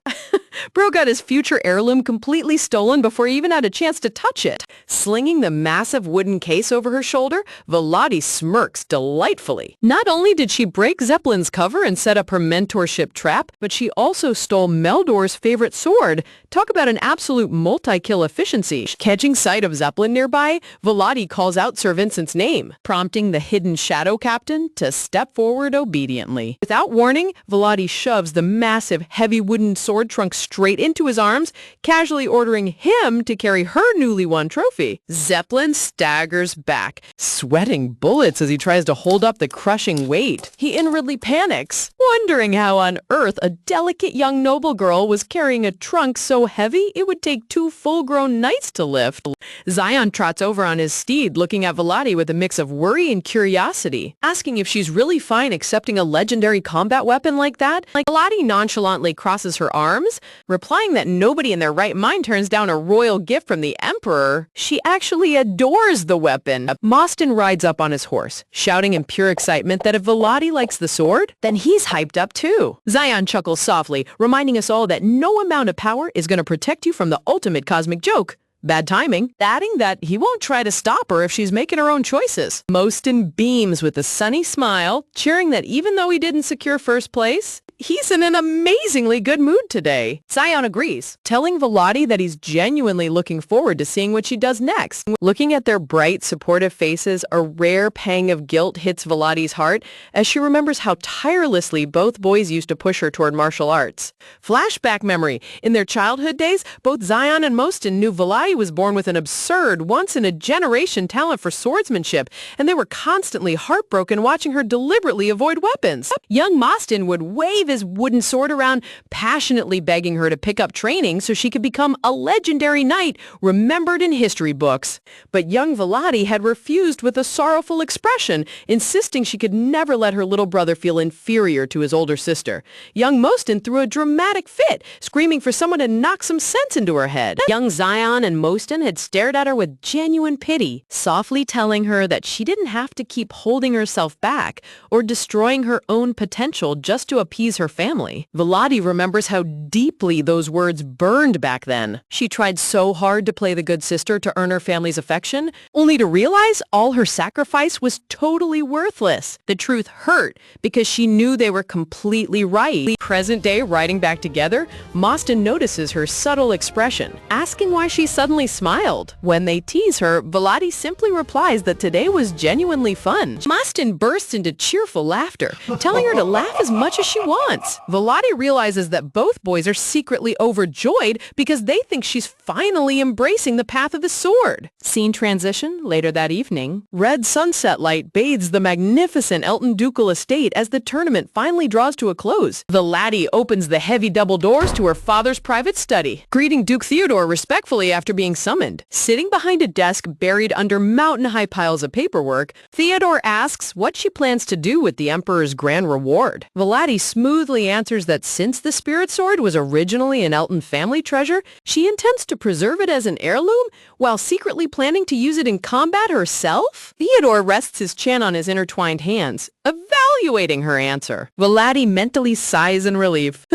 Bro got his future heirloom completely stolen before he even had a chance to touch it. Slinging the massive wooden case over her shoulder, Volati smirks delightfully. Not only did she break Zeppelin's cover and set up her mentorship trap, but she also stole Meldor's favorite sword. Talk about an absolute multi-kill efficiency. Catching sight of Zeppelin nearby, Volati calls out Sir Vincent's name, prompting the hidden shadow captain to step forward obediently. Without warning, Volati shoves the massive, heavy wooden sword trunk straight into his arms, casually ordering him to carry her newly won trophy. Zeppelin staggers back, sweating bullets as he tries to hold up the crushing weight. He inwardly panics, wondering how on earth a delicate young noble girl was carrying a trunk so heavy it would take 2 full-grown knights to lift. Zion trots over on his steed, looking at Volati with a mix of worry and curiosity, asking if she's really fine accepting a legendary combat weapon like that. Volati nonchalantly crosses her arms, replying that nobody in their right mind turns down a royal gift from the Emperor. She actually adores the weapon. Mostyn rides up on his horse, shouting in pure excitement that if Volati likes the sword, then he's hyped up too. Zion chuckles softly, reminding us all that no amount of power is going to protect you from the ultimate cosmic joke. Bad timing, adding that he won't try to stop her if she's making her own choices. Mostyn beams with a sunny smile, cheering that even though he didn't secure first place, he's in an amazingly good mood today. Zion agrees, telling Volati that he's genuinely looking forward to seeing what she does next. Looking at their bright, supportive faces, a rare pang of guilt hits Volati's heart as she remembers how tirelessly both boys used to push her toward martial arts. Flashback memory. In their childhood days, both Zion and Mostyn knew Volati was born with an absurd, once-in-a-generation talent for swordsmanship, and they were constantly heartbroken watching her deliberately avoid weapons. Young Mostyn would wave his wooden sword around, passionately begging her to pick up training so she could become a legendary knight remembered in history books. But young Volati had refused with a sorrowful expression, insisting she could never let her little brother feel inferior to his older sister. Young Mostyn threw a dramatic fit, screaming for someone to knock some sense into her head. Young Zion and Mostyn had stared at her with genuine pity, softly telling her that she didn't have to keep holding herself back or destroying her own potential just to appease her family. Volati remembers how deeply those words burned back then. She tried so hard to play the good sister to earn her family's affection, only to realize all her sacrifice was totally worthless. The truth hurt because she knew they were completely right. Present day riding back together, Mostyn notices her subtle expression, asking why she suddenly smiled. When they tease her, Volati simply replies that today was genuinely fun. Mostyn bursts into cheerful laughter, telling her to laugh as much as she wants. once. Volati realizes that both boys are secretly overjoyed because they think she's finally embracing the path of the sword. Scene transition, later that evening. Red sunset light bathes the magnificent Elton ducal estate as the tournament finally draws to a close. The laddie opens the heavy double doors to her father's private study, greeting Duke Theodore respectfully after being summoned. Sitting behind a desk buried under mountain-high piles of paperwork, Theodore asks what she plans to do with the Emperor's grand reward. Volati smoothly answers that since the spirit sword was originally an Elton family treasure, she intends to preserve it as an heirloom while secretly planning to use it in combat herself. Theodore rests his chin on his intertwined hands, evaluating her answer. Volati mentally sighs in relief.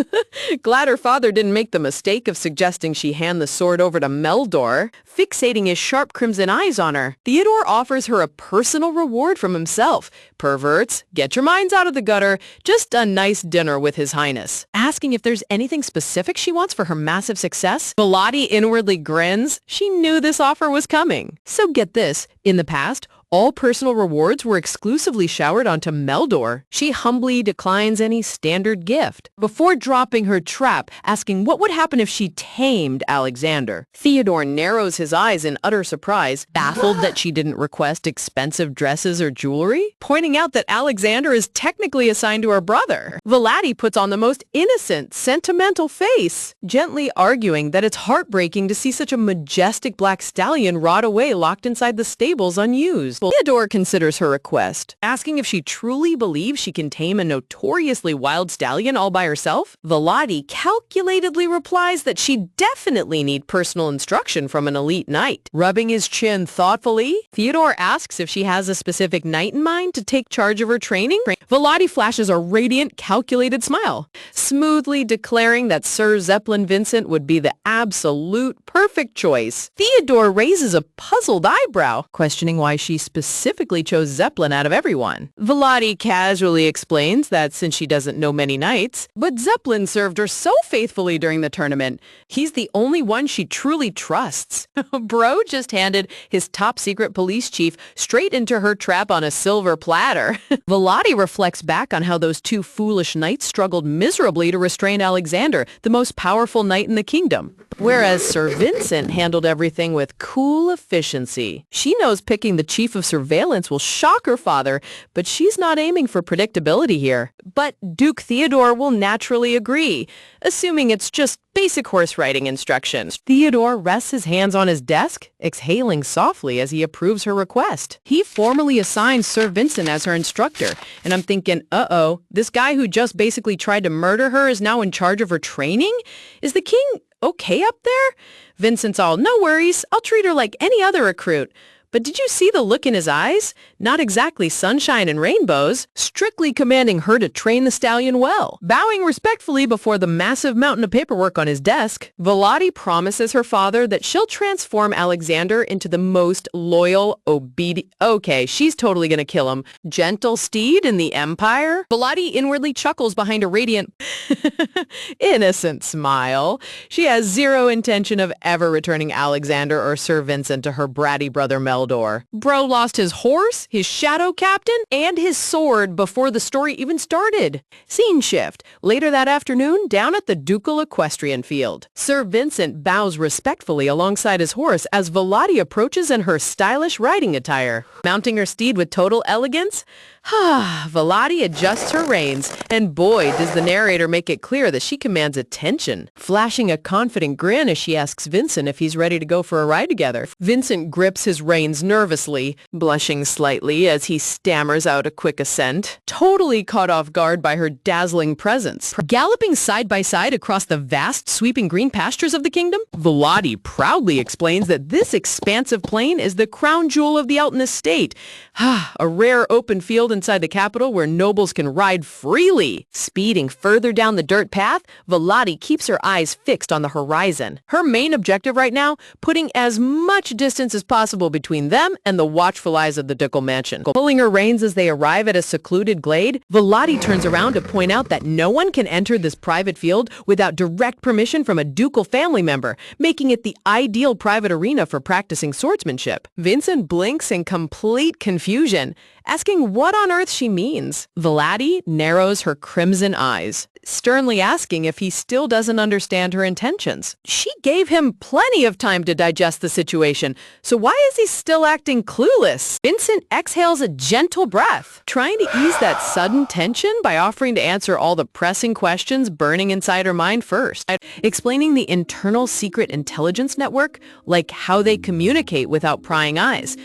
Glad her father didn't make the mistake of suggesting she hand the sword over to Meldor, fixating his sharp crimson eyes on her. Theodore offers her a personal reward from himself. Perverts, get your minds out of the gutter. Just a nice dinner with His Highness. Asking if there's anything specific she wants for her massive success, Volati inwardly grins. She knew this offer was coming. So get this, in the past, all personal rewards were exclusively showered onto Meldor. She humbly declines any standard gift before dropping her trap, asking what would happen if she tamed Alexander. Theodore narrows his eyes in utter surprise, baffled that she didn't request expensive dresses or jewelry, pointing out that Alexander is technically assigned to her brother. Volati puts on the most innocent, sentimental face, gently arguing that it's heartbreaking to see such a majestic black stallion rot away locked inside the stables unused. Theodore considers her request, asking if she truly believes she can tame a notoriously wild stallion all by herself. Volati calculatedly replies that she definitely need personal instruction from an elite knight. Rubbing his chin thoughtfully, Theodore asks if she has a specific knight in mind to take charge of her training. Volati flashes a radiant, calculated smile, smoothly declaring that Sir Zeppelin Vincent would be the absolute perfect choice. Theodore raises a puzzled eyebrow, questioning why she specifically chose Zeppelin out of everyone. Volati casually explains that since she doesn't know many knights, but Zeppelin served her so faithfully during the tournament, he's the only one she truly trusts. Bro just handed his top secret police chief straight into her trap on a silver platter. Volati reflects back on how those two foolish knights struggled miserably to restrain Alexander, the most powerful knight in the kingdom, whereas Sir Vincent handled everything with cool efficiency. She knows picking the chief of surveillance will shock her father, but she's not aiming for predictability here. But Duke Theodore will naturally agree, assuming it's just basic horse riding instructions. Theodore rests his hands on his desk, exhaling softly as he approves her request. He formally assigns Sir Vincent as her instructor, and I'm thinking, uh-oh, this guy who just basically tried to murder her is now in charge of her training? Is the king okay up there? Vincent's all, no worries, I'll treat her like any other recruit. But did you see the look in his eyes? Not exactly sunshine and rainbows, strictly commanding her to train the stallion well. Bowing respectfully before the massive mountain of paperwork on his desk, Volati promises her father that she'll transform Alexander into the most loyal, obedient, okay, she's totally gonna kill him, gentle steed in the empire. Volati inwardly chuckles behind a radiant, innocent smile. She has zero intention of ever returning Alexander or Sir Vincent to her bratty brother Meldor. Bro lost his horse, his shadow captain, and his sword before the story even started. Scene shift. Later that afternoon, down at the ducal equestrian field. Sir Vincent bows respectfully alongside his horse as Volati approaches in her stylish riding attire. Mounting her steed with total elegance, Volati adjusts her reins, and boy, does the narrator make it clear that she commands attention, flashing a confident grin as she asks Vincent if he's ready to go for a ride together. Vincent grips his reins nervously, blushing slightly as he stammers out a quick assent, totally caught off guard by her dazzling presence. Galloping side by side across the vast, sweeping green pastures of the kingdom, Volati proudly explains that this expansive plain is the crown jewel of the Elton estate, a rare open field inside the capital where nobles can ride freely. Speeding further down the dirt path, Volati keeps her eyes fixed on the horizon. Her main objective right now, putting as much distance as possible between them and the watchful eyes of the ducal mansion. Pulling her reins as they arrive at a secluded glade, Volati turns around to point out that no one can enter this private field without direct permission from a ducal family member, making it the ideal private arena for practicing swordsmanship. Vincent blinks in complete confusion, asking what on earth she means. Vladi narrows her crimson eyes, sternly asking if he still doesn't understand her intentions. She gave him plenty of time to digest the situation, so why is he still acting clueless? Vincent exhales a gentle breath, trying to ease that sudden tension by offering to answer all the pressing questions burning inside her mind first, explaining the internal secret intelligence network, like how they communicate without prying eyes.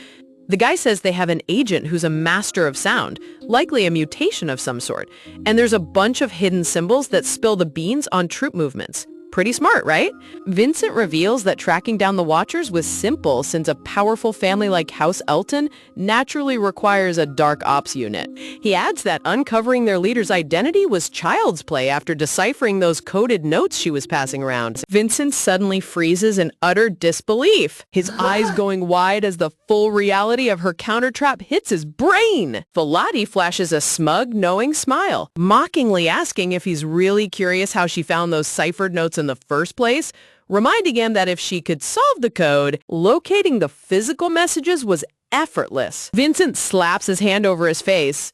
The guy says they have an agent who's a master of sound, likely a mutation of some sort, and there's a bunch of hidden symbols that spill the beans on troop movements. Pretty smart, right? Vincent reveals that tracking down the Watchers was simple since a powerful family like House Elton naturally requires a dark ops unit. He adds that uncovering their leader's identity was child's play after deciphering those coded notes she was passing around. Vincent suddenly freezes in utter disbelief, his eyes going wide as the full reality of her countertrap hits his brain. Vladi flashes a smug, knowing smile, mockingly asking if he's really curious how she found those ciphered notes in the first place, reminding him that if she could solve the code, locating the physical messages was effortless. Vincent slaps his hand over his face,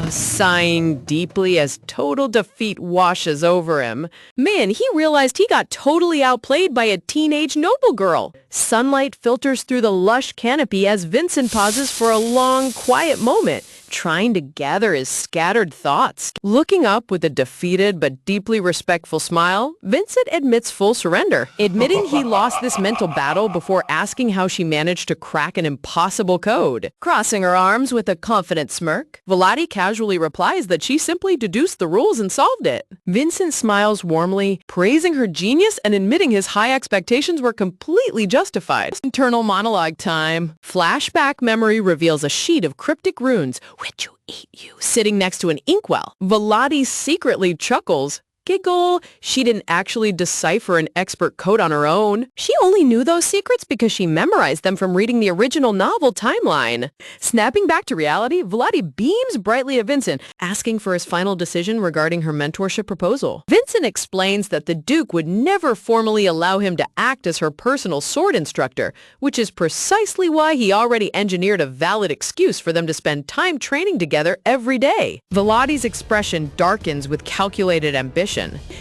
sighing deeply as total defeat washes over him. Man, he realized he got totally outplayed by a teenage noble girl. Sunlight filters through the lush canopy as Vincent pauses for a long, quiet moment, trying to gather his scattered thoughts. Looking up with a defeated but deeply respectful smile, Vincent admits full surrender, admitting he lost this mental battle before asking how she managed to crack an impossible code. Crossing her arms with a confident smirk, Vladi casually replies that she simply deduced the rules and solved it. Vincent smiles warmly, praising her genius and admitting his high expectations were completely justified. Internal monologue time. Flashback memory reveals a sheet of cryptic runes, which you eat you, sitting next to an inkwell. Vladi secretly chuckles. Giggle. She didn't actually decipher an expert code on her own. She only knew those secrets because she memorized them from reading the original novel timeline. Snapping back to reality, Vladi beams brightly at Vincent, asking for his final decision regarding her mentorship proposal. Vincent explains that the Duke would never formally allow him to act as her personal sword instructor, which is precisely why he already engineered a valid excuse for them to spend time training together every day. Vladi's expression darkens with calculated ambition.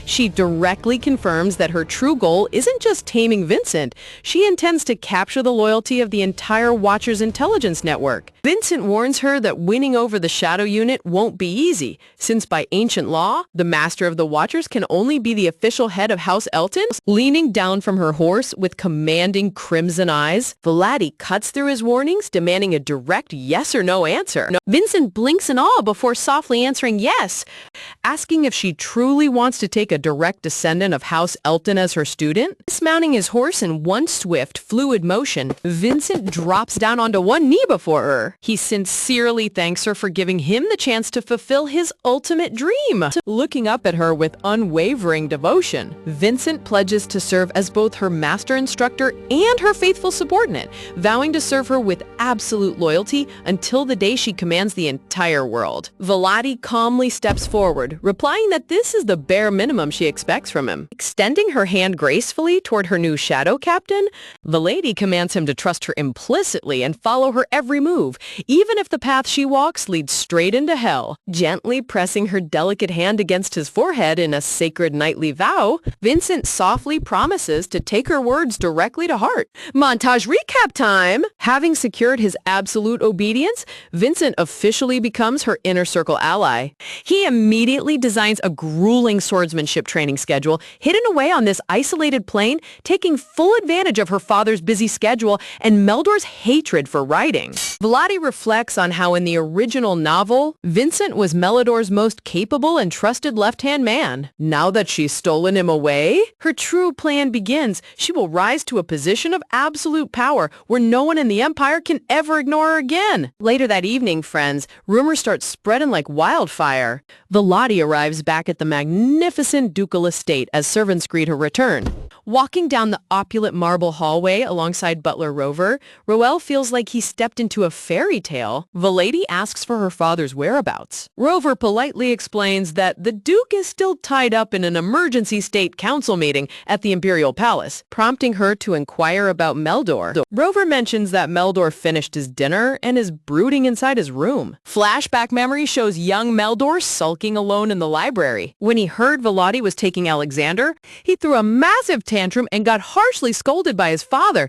She directly confirms that her true goal isn't just taming Vincent. She intends to capture the loyalty of the entire Watcher's intelligence network. Vincent warns her that winning over the Shadow Unit won't be easy, since by ancient law, the master of the Watchers can only be the official head of House Elton. Leaning down from her horse with commanding crimson eyes, Vladi cuts through his warnings, demanding a direct yes or no answer. Vincent blinks in awe before softly answering yes, asking if she truly wants to take a direct descendant of House Elton as her student. Dismounting his horse in one swift, fluid motion, Vincent drops down onto one knee before her. He sincerely thanks her for giving him the chance to fulfill his ultimate dream. Looking up at her with unwavering devotion, Vincent pledges to serve as both her master instructor and her faithful subordinate, vowing to serve her with absolute loyalty until the day she commands the entire world. Vladi calmly steps forward, replying that this is the bare minimum she expects from him. Extending her hand gracefully toward her new shadow captain, the lady commands him to trust her implicitly and follow her every move, even if the path she walks leads straight into hell. Gently pressing her delicate hand against his forehead in a sacred knightly vow, Vincent softly promises to take her words directly to heart. Montage recap time! Having secured his absolute obedience, Vincent officially becomes her inner circle ally. He immediately designs a grueling swordsmanship training schedule hidden away on this isolated plane, taking full advantage of her father's busy schedule and Meldor's hatred for writing. Vladi reflects on how in the original novel, Vincent was Melidor's most capable and trusted left-hand man. Now that she's stolen him away, her true plan begins. She will rise to a position of absolute power where no one in the Empire can ever ignore her again. Later that evening, friends, rumors start spreading like wildfire. Vladi arrives back at the magnificent magnificent ducal estate as servants greet her return. Walking down the opulent marble hallway alongside butler Rover, Roel feels like he stepped into a fairy tale. The lady asks for her father's whereabouts. Rover politely explains that the Duke is still tied up in an emergency state council meeting at the Imperial Palace, prompting her to inquire about Meldor. Rover mentions that Meldor finished his dinner and is brooding inside his room. Flashback memory shows young Meldor sulking alone in the library. When he heard Volati was taking Alexander, he threw a massive tantrum and got harshly scolded by his father,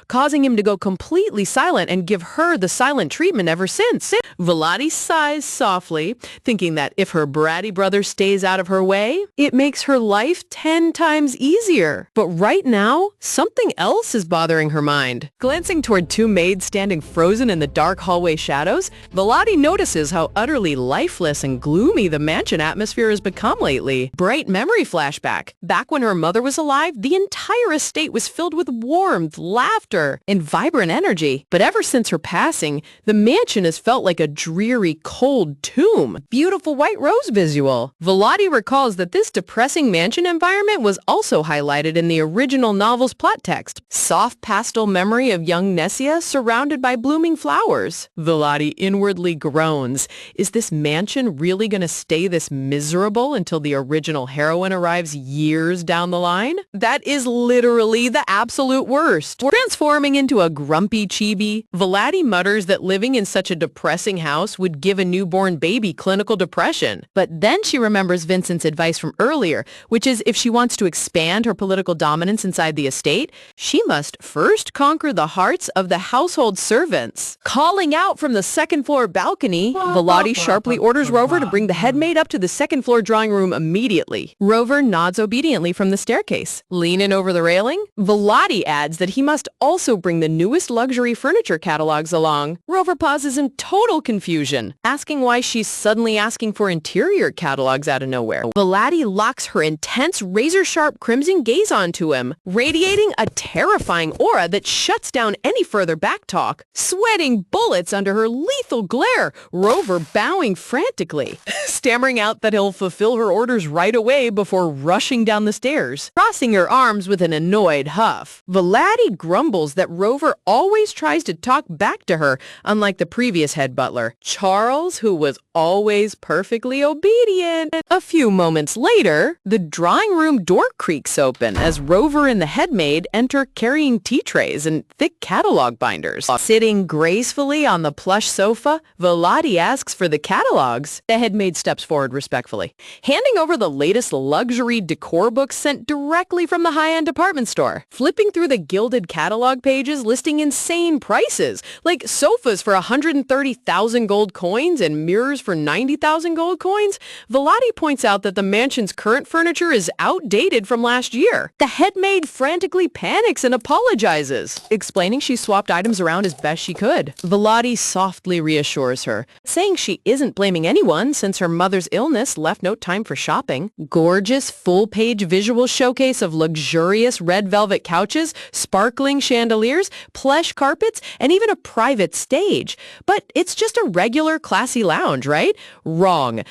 causing him to go completely silent and give her the silent treatment ever since. Volati sighs softly, thinking that if her bratty brother stays out of her way, it makes her life 10 times easier. But right now, something else is bothering her mind. Glancing toward two maids standing frozen in the dark hallway shadows, Volati notices how utterly lifeless and gloomy the mansion atmosphere has become lately. Bright memory flashback. Back when her mother was alive, the entire estate was filled with warmth, laughter, and vibrant energy. But ever since her passing, the mansion has felt like a dreary, cold tomb. Beautiful white rose visual. Volati recalls that this depressing mansion environment was also highlighted in the original novel's plot text. Soft pastel memory of young Nessia surrounded by blooming flowers. Volati inwardly groans. Is this mansion really going to stay this miserable until the original heroine arrives years down the line? That is literally the absolute worst. Transforming into a grumpy chibi, Volati mutters that living in such a depressing house would give a newborn baby clinical depression. But then she remembers Vincent's advice from earlier, which is if she wants to expand her political dominance inside the estate, she must first conquer the hearts of the household servants. Calling out from the second-floor balcony, Volati sharply orders Rover to bring the headmaid up to the second-floor drawing room immediately. Rover nods obediently from the staircase. Leaning over the railing, Volati adds that he must also bring the newest luxury furniture catalogs along. Rover pauses in total confusion, asking why she's suddenly asking for interior catalogs out of nowhere. Volati locks her intense, razor-sharp crimson gaze onto him, radiating a terrifying aura that shuts down any further backtalk. Sweating bullets under her lethal glare, Rover bowing frantically, stammering out that he'll fulfill her orders right away before rushing down the stairs, crossing her arms with an annoyed huff. Volati grumbles that Rover always tries to talk back to her, unlike the previous head butler, Charles, who was always perfectly obedient. A few moments later, the drawing room door creaks open as Rover and the headmaid enter carrying tea trays and thick catalog binders. Sitting gracefully on the plush sofa, Volati asks for the catalogs. The headmaid steps forward respectfully, handing over the latest luxury decor books sent directly from the high-end department store. Flipping through the gilded catalog pages listing insane prices, like sofas for 130,000 gold coins and mirrors for 90,000 gold coins, Volati points out that the mansion's current furniture is outdated from last year. The headmaid frantically panics and apologizes, explaining she swapped items around as best she could. Volati softly reassures her, saying she isn't blaming anyone since her mother's illness left no time for shopping. Gorgeous full-page visual showcase of luxurious red velvet couches, sparkling chandeliers, plush carpets, and even a private stage. But it's just a regular classy lounge, right? Wrong.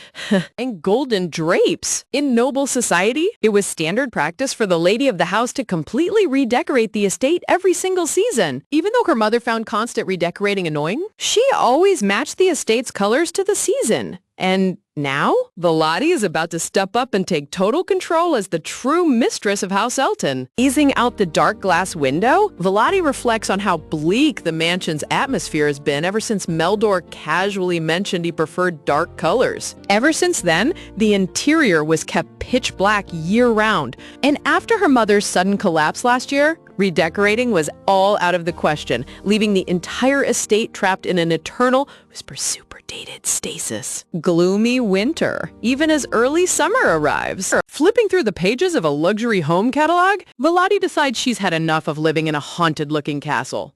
And golden drapes. In noble society, it was standard practice for the lady of the house to completely redecorate the estate every single season. Even though her mother found constant redecorating annoying, she always matched the estate's colors to the season. And now, Volati is about to step up and take total control as the true mistress of House Elton. Easing out the dark glass window, Volati reflects on how bleak the mansion's atmosphere has been ever since Meldor casually mentioned he preferred dark colors. Ever since then, the interior was kept pitch black year-round. And after her mother's sudden collapse last year, redecorating was all out of the question, leaving the entire estate trapped in an eternal, super dated stasis. Gloomy winter, even as early summer arrives. Flipping through the pages of a luxury home catalog, Volati decides she's had enough of living in a haunted-looking castle.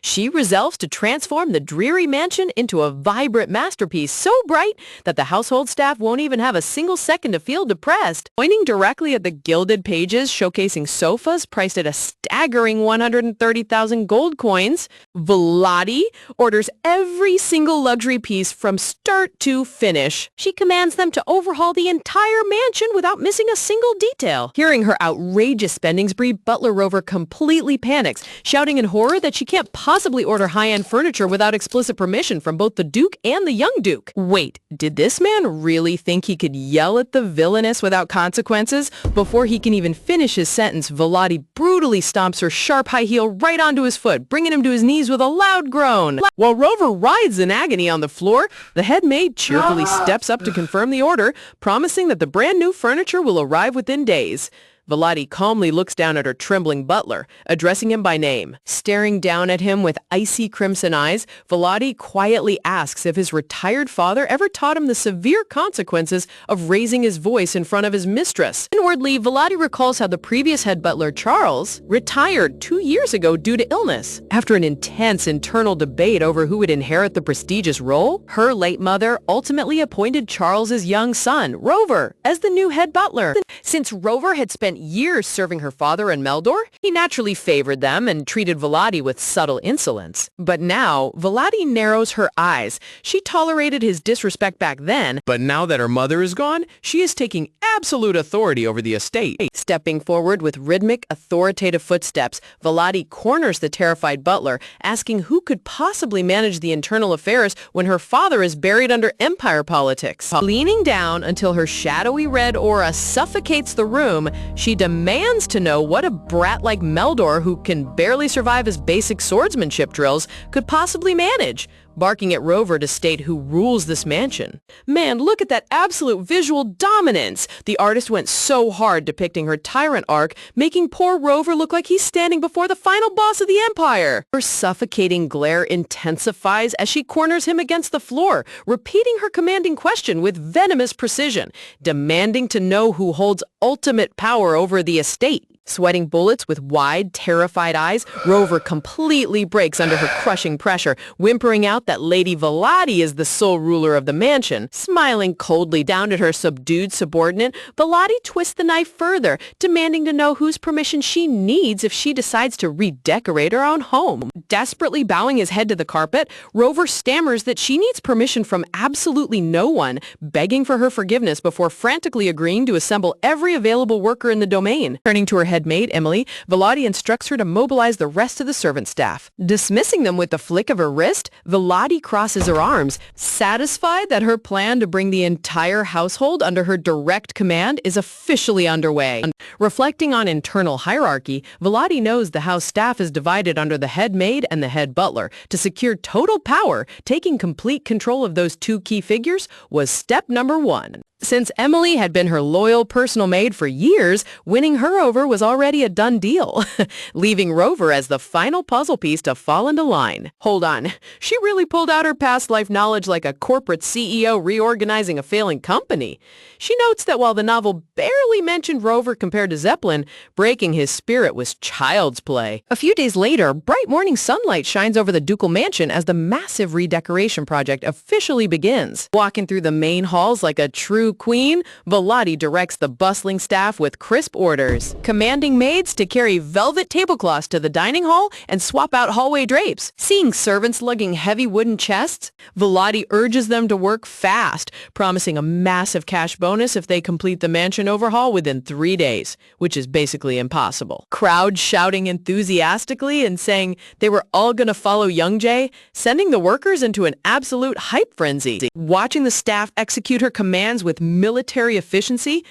She resolves to transform the dreary mansion into a vibrant masterpiece so bright that the household staff won't even have a single second to feel depressed. Pointing directly at the gilded pages showcasing sofas priced at a staggering 130,000 gold coins, Volati orders every single luxury piece days, from start to finish. She commands them to overhaul the entire mansion without missing a single detail. Hearing her outrageous spending spree, Butler Rover completely panics, shouting in horror that she can't possibly order high-end furniture without explicit permission from both the Duke and the young Duke. Wait, did this man really think he could yell at the villainess without consequences? Before he can even finish his sentence, Volati brutally stomps her sharp high heel right onto his foot, bringing him to his knees with a loud groan. While Rover writhes in agony on the floor, the head maid cheerfully steps up to confirm the order, promising that the brand new furniture will arrive within days. Volati calmly looks down at her trembling butler, addressing him by name. Staring down at him with icy crimson eyes, Volati quietly asks if his retired father ever taught him the severe consequences of raising his voice in front of his mistress. Inwardly, Volati recalls how the previous head butler, Charles, retired 2 years ago due to illness. After an intense internal debate over who would inherit the prestigious role, her late mother ultimately appointed Charles's young son, Rover, as the new head butler. Since Rover had spent years serving her father in Meldor, he naturally favored them and treated Volati with subtle insolence. But now, Volati narrows her eyes. She tolerated his disrespect back then, but now that her mother is gone, she is taking absolute authority over the estate. Stepping forward with rhythmic, authoritative footsteps, Volati corners the terrified butler, asking who could possibly manage the internal affairs when her father is buried under empire politics. Leaning down until her shadowy red aura suffocates the room, she demands to know what a brat like Meldor, who can barely survive his basic swordsmanship drills, could possibly manage, barking at Rover to state who rules this mansion. Man, look at that absolute visual dominance! The artist went so hard depicting her tyrant arc, making poor Rover look like he's standing before the final boss of the Empire. Her suffocating glare intensifies as she corners him against the floor, repeating her commanding question with venomous precision, demanding to know who holds ultimate power over the estate. Sweating bullets with wide, terrified eyes, Rover completely breaks under her crushing pressure, whimpering out that Lady Volati is the sole ruler of the mansion. Smiling coldly down at her subdued subordinate, Volati twists the knife further, demanding to know whose permission she needs if she decides to redecorate her own home. Desperately bowing his head to the carpet, Rover stammers that she needs permission from absolutely no one, begging for her forgiveness before frantically agreeing to assemble every available worker in the domain. Turning to her head maid, Emily, Volati instructs her to mobilize the rest of the servant staff. Dismissing them with a flick of her wrist, Volati crosses her arms, satisfied that her plan to bring the entire household under her direct command is officially underway. Reflecting on internal hierarchy, Volati knows the house staff is divided under the head maid and the head butler. To secure total power, taking complete control of those two key figures was step number one. Since Emily had been her loyal personal maid for years, winning her over was already a done deal, leaving Rover as the final puzzle piece to fall into line. Hold on, she really pulled out her past life knowledge like a corporate CEO reorganizing a failing company. She notes that while the novel barely mentioned Rover compared to Zeppelin, breaking his spirit was child's play. A few days later, bright morning sunlight shines over the ducal mansion as the massive redecoration project officially begins. Walking through the main halls like a true queen, Volati directs the bustling staff with crisp orders, commanding maids to carry velvet tablecloths to the dining hall and swap out hallway drapes. Seeing servants lugging heavy wooden chests, Volati urges them to work fast, promising a massive cash bonus if they complete the mansion overhaul within 3 days, which is basically impossible. Crowd shouting enthusiastically and saying they were all gonna follow Young Jay, sending the workers into an absolute hype frenzy. Watching the staff execute her commands with military efficiency,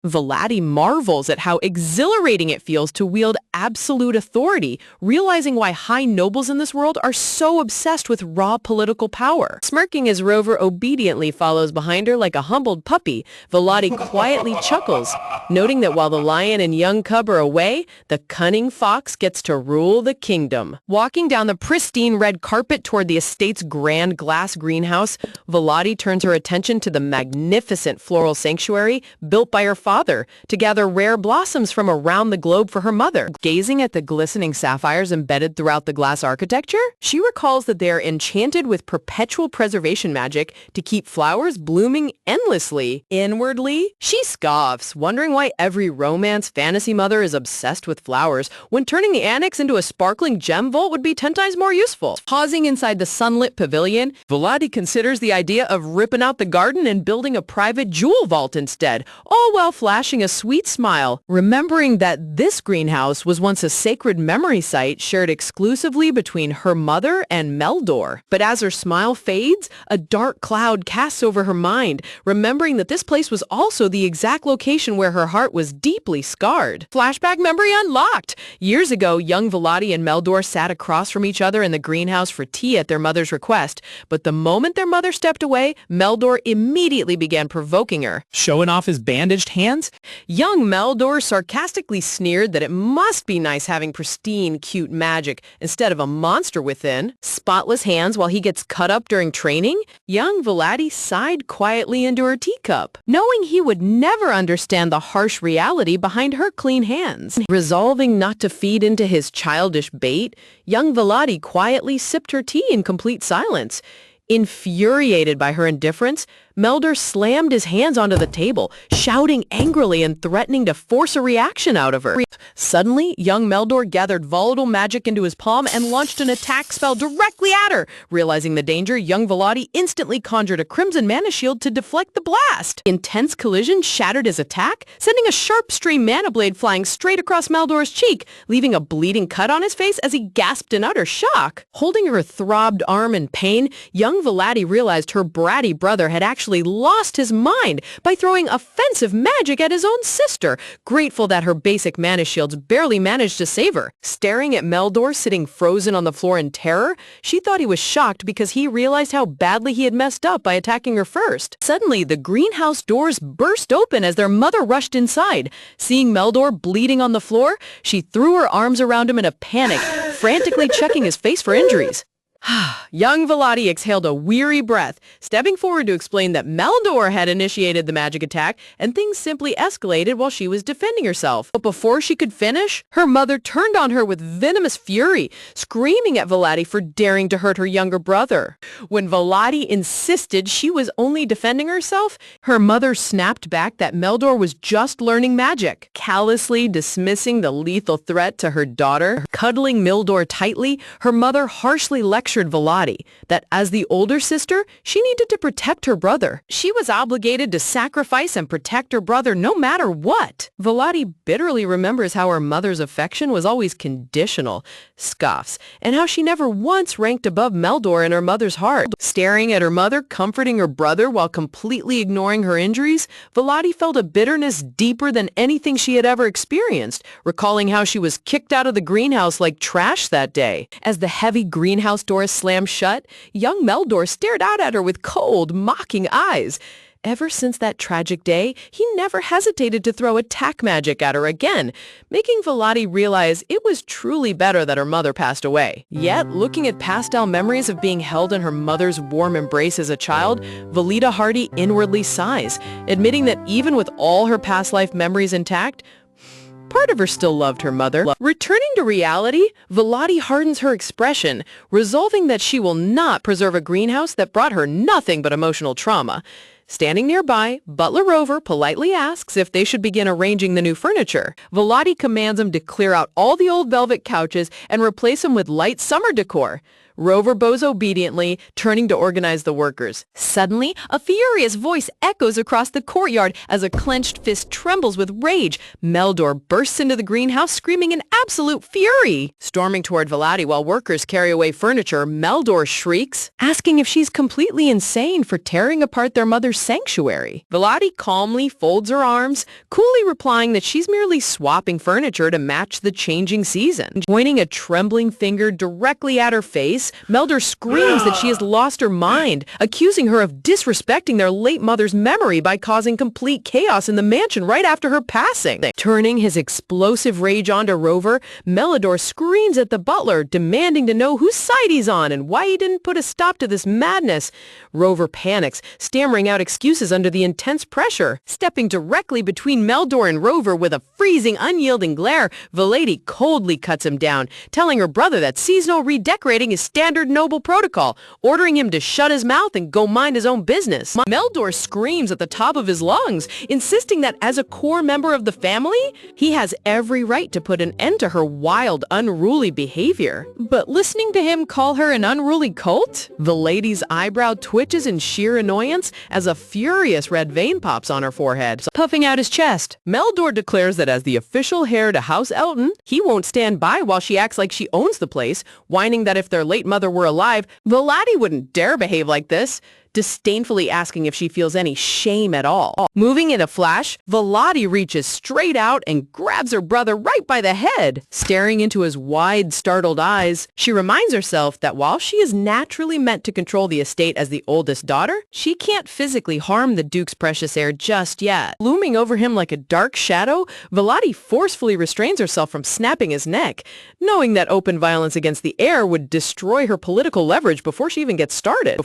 Volati marvels at how exhilarating it feels to wield absolute authority, realizing why high nobles in this world are so obsessed with raw political power. Smirking as Rover obediently follows behind her like a humbled puppy, Volati quietly chuckles, noting that while the lion and young cub are away, the cunning fox gets to rule the kingdom. Walking down the pristine red carpet toward the estate's grand glass greenhouse, Volati turns her attention to the magnificent floral sanctuary built by her father to gather rare blossoms from around the globe for her mother. Gazing at the glistening sapphires embedded throughout the glass architecture, she recalls that they are enchanted with perpetual preservation magic to keep flowers blooming endlessly. Inwardly, she scoffs, wondering why every romance fantasy mother is obsessed with flowers when turning the annex into a sparkling gem vault would be 10 times more useful. Pausing inside the sunlit pavilion, Volati considers the idea of ripping out the garden and building a private jewel vault instead, all while flashing a sweet smile, remembering that this greenhouse was once a sacred memory site shared exclusively between her mother and Meldor. But as her smile fades, a dark cloud casts over her mind, remembering that this place was also the exact location where her heart was deeply scarred. Flashback memory unlocked! Years ago, young Volati and Meldor sat across from each other in the greenhouse for tea at their mother's request, but the moment their mother stepped away, Meldor immediately began provoking her. Showing off his bandaged hands? Young Meldor sarcastically sneered that it must be nice having pristine, cute magic instead of a monster within. Spotless hands while he gets cut up during training? Young Volati sighed quietly into her teacup, knowing he would never understand the harsh reality behind her clean hands. Resolving not to feed into his childish bait, young Volati quietly sipped her tea in complete silence. Infuriated by her indifference, Meldor slammed his hands onto the table, shouting angrily and threatening to force a reaction out of her. Suddenly, young Meldor gathered volatile magic into his palm and launched an attack spell directly at her. Realizing the danger, young Volati instantly conjured a crimson mana shield to deflect the blast. Intense collision shattered his attack, sending a sharp stray mana blade flying straight across Meldor's cheek, leaving a bleeding cut on his face as he gasped in utter shock. Holding her throbbed arm in pain, young Volati realized her bratty brother had actually lost his mind by throwing offensive magic at his own sister, grateful that her basic mana shields barely managed to save her. Staring at Meldor sitting frozen on the floor in terror, she thought he was shocked because he realized how badly he had messed up by attacking her first. Suddenly, the greenhouse doors burst open as their mother rushed inside. Seeing Meldor bleeding on the floor, she threw her arms around him in a panic, frantically checking his face for injuries. Young Volati exhaled a weary breath, stepping forward to explain that Meldor had initiated the magic attack and things simply escalated while she was defending herself. But before she could finish, her mother turned on her with venomous fury, screaming at Volati for daring to hurt her younger brother. When Volati insisted she was only defending herself, her mother snapped back that Meldor was just learning magic. Callously dismissing the lethal threat to her daughter, cuddling Meldor tightly, her mother harshly lectured Volati that as the older sister, she needed to protect her brother. She was obligated to sacrifice and protect her brother no matter what. Volati bitterly remembers how her mother's affection was always conditional, scoffs, and how she never once ranked above Meldor in her mother's heart. Staring at her mother, comforting her brother while completely ignoring her injuries, Volati felt a bitterness deeper than anything she had ever experienced, recalling how she was kicked out of the greenhouse like trash that day. As the heavy greenhouse door slammed shut, young Meldor stared out at her with cold, mocking eyes. Ever since that tragic day, he never hesitated to throw attack magic at her again, making Volati realize it was truly better that her mother passed away. Yet, looking at pastel memories of being held in her mother's warm embrace as a child, Volita Hardy inwardly sighs, admitting that even with all her past life memories intact, part of her still loved her mother. Returning to reality, Volati hardens her expression, resolving that she will not preserve a greenhouse that brought her nothing but emotional trauma. Standing nearby, Butler Rover politely asks if they should begin arranging the new furniture. Volati commands him to clear out all the old velvet couches and replace them with light summer decor. Rover bows obediently, turning to organize the workers. Suddenly, a furious voice echoes across the courtyard as a clenched fist trembles with rage. Meldor bursts into the greenhouse, screaming in absolute fury. Storming toward Volati while workers carry away furniture, Meldor shrieks, asking if she's completely insane for tearing apart their mother's sanctuary. Volati calmly folds her arms, coolly replying that she's merely swapping furniture to match the changing season. Pointing a trembling finger directly at her face, this, Meldor screams that she has lost her mind, accusing her of disrespecting their late mother's memory by causing complete chaos in the mansion right after her passing. Turning his explosive rage onto Rover, Melidor screams at the butler, demanding to know whose side he's on and why he didn't put a stop to this madness. Rover panics, stammering out excuses under the intense pressure. Stepping directly between Meldor and Rover with a freezing, unyielding glare, Valady coldly cuts him down, telling her brother that seasonal redecorating is standard noble protocol, ordering him to shut his mouth and go mind his own business. Meldor screams at the top of his lungs, insisting that as a core member of the family, he has every right to put an end to her wild, unruly behavior. But listening to him call her an unruly colt? Valady's eyebrow twitches in sheer annoyance as a furious red vein pops on her forehead, puffing out his chest. Meldor declares that as the official heir to House Elton, he won't stand by while she acts like she owns the place, whining that if their late mother were alive, Valady wouldn't dare behave like this, disdainfully asking if she feels any shame at all. Moving in a flash, Valady reaches straight out and grabs her brother right by the head. Staring into his wide, startled eyes, she reminds herself that while she is naturally meant to control the estate as the oldest daughter, she can't physically harm the Duke's precious heir just yet. Looming over him like a dark shadow, Valady forcefully restrains herself from snapping his neck, knowing that open violence against the heir would destroy her political leverage before she even gets started.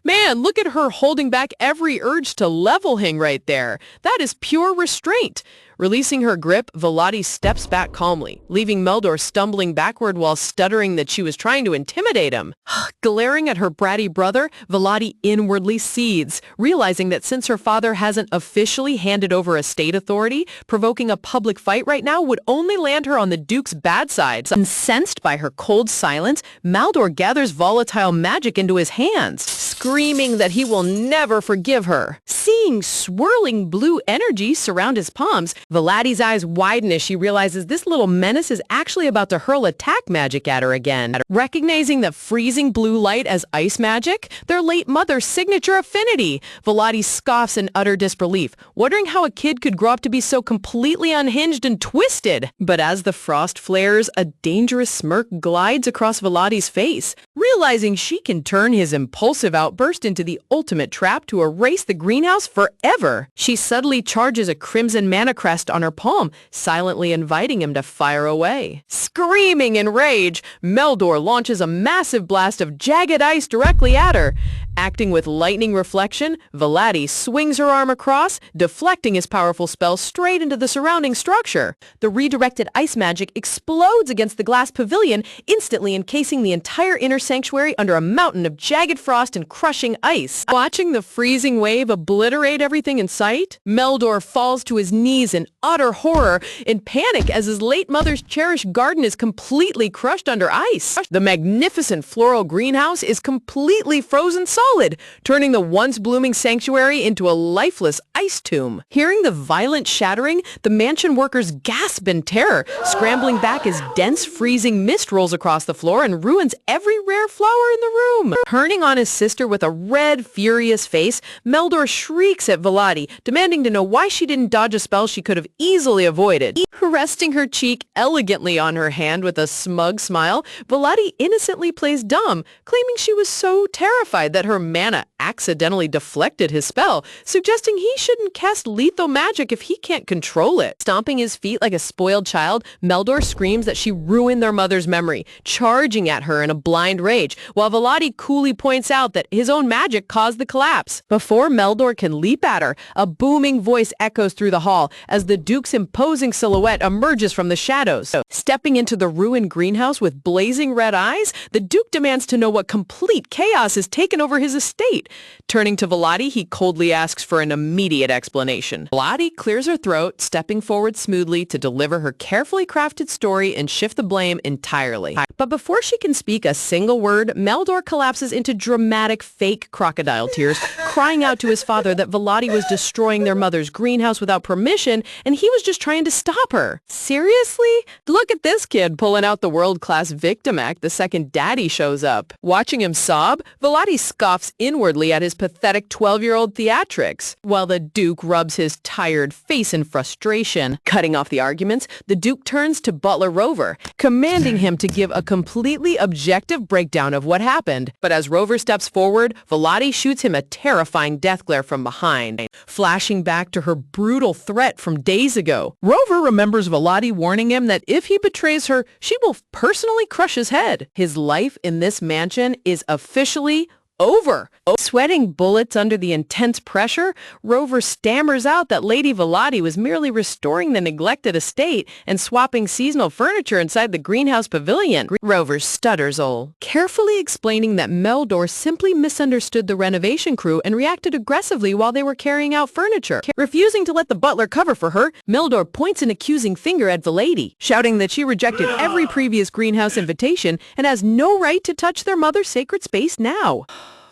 Man, look at her holding back every urge to level him right there. That is pure restraint. Releasing her grip, Valady steps back calmly, leaving Meldor stumbling backward while stuttering that she was trying to intimidate him. Glaring at her bratty brother, Valady inwardly seethes, realizing that since her father hasn't officially handed over estate authority, provoking a public fight right now would only land her on the Duke's bad side. Incensed by her cold silence, Meldor gathers volatile magic into his hands, screaming that he will never forgive her. Seeing swirling blue energy surround his palms, Valady's eyes widen as she realizes this little menace is actually about to hurl attack magic at her again. Recognizing the freezing blue light as ice magic, their late mother's signature affinity, Valady scoffs in utter disbelief, wondering how a kid could grow up to be so completely unhinged and twisted. But as the frost flares, a dangerous smirk glides across Valady's face, realizing she can turn his impulsive outburst into the ultimate trap to erase the greenhouse forever. She subtly charges a crimson mana crest on her palm, silently inviting him to fire away. Screaming in rage, Meldor launches a massive blast of jagged ice directly at her. Acting with lightning reflection, Valady swings her arm across, deflecting his powerful spell straight into the surrounding structure. The redirected ice magic explodes against the glass pavilion, instantly encasing the entire inner sanctuary under a mountain of jagged frost and crushing ice. Watching the freezing wave obliterate everything in sight, Meldor falls to his knees in utter horror, in panic as his late mother's cherished garden is completely crushed under ice. The magnificent floral greenhouse is completely frozen solid, turning the once blooming sanctuary into a lifeless ice tomb. Hearing the violent shattering, the mansion workers gasp in terror, scrambling back as dense freezing mist rolls across the floor and ruins every rare flower in the room. Turning on his sister with a red, furious face, Meldor shrieks at Valady, demanding to know why she didn't dodge a spell she could have easily avoided. Resting her cheek elegantly on her hand with a smug smile, Valady innocently plays dumb, claiming she was so terrified that her mana accidentally deflected his spell, suggesting he shouldn't cast lethal magic if he can't control it. Stomping his feet like a spoiled child, Meldor screams that she ruined their mother's memory, charging at her in a blind rage, while Valady coolly points out that his own magic caused the collapse. Before Meldor can leap at her, a booming voice echoes through the hall as the Duke's imposing silhouette emerges from the shadows. Stepping into the ruined greenhouse with blazing red eyes, the Duke demands to know what complete chaos has taken over his estate. Turning to Valady, he coldly asks for an immediate explanation. Valady clears her throat, stepping forward smoothly to deliver her carefully crafted story and shift the blame entirely. But before she can speak a single word, Meldor collapses into dramatic fake crocodile tears, crying out to his father that Valady was destroying their mother's greenhouse without permission and he was just trying to stop her. Seriously? Look at this kid pulling out the world-class victim act the second Daddy shows up. Watching him sob, Valady scoffs inwardly at his pathetic 12-year-old theatrics, while the Duke rubs his tired face in frustration. Cutting off the arguments, the Duke turns to Butler Rover, commanding him to give a completely objective breakdown of what happened. But as Rover steps forward, Volati shoots him a terrifying death glare from behind, flashing back to her brutal threat from days ago. Rover remembers Volati warning him that if he betrays her, she will personally crush his head. His life in this mansion is officially over. Sweating bullets under the intense pressure, Rover stammers out that Lady Volati was merely restoring the neglected estate and swapping seasonal furniture inside the greenhouse pavilion. Rover stutters carefully explaining that Meldor simply misunderstood the renovation crew and reacted aggressively while they were carrying out furniture. Refusing to let the butler cover for her, Meldor points an accusing finger at Volati, shouting that she rejected every previous greenhouse invitation and has no right to touch their mother's sacred space now.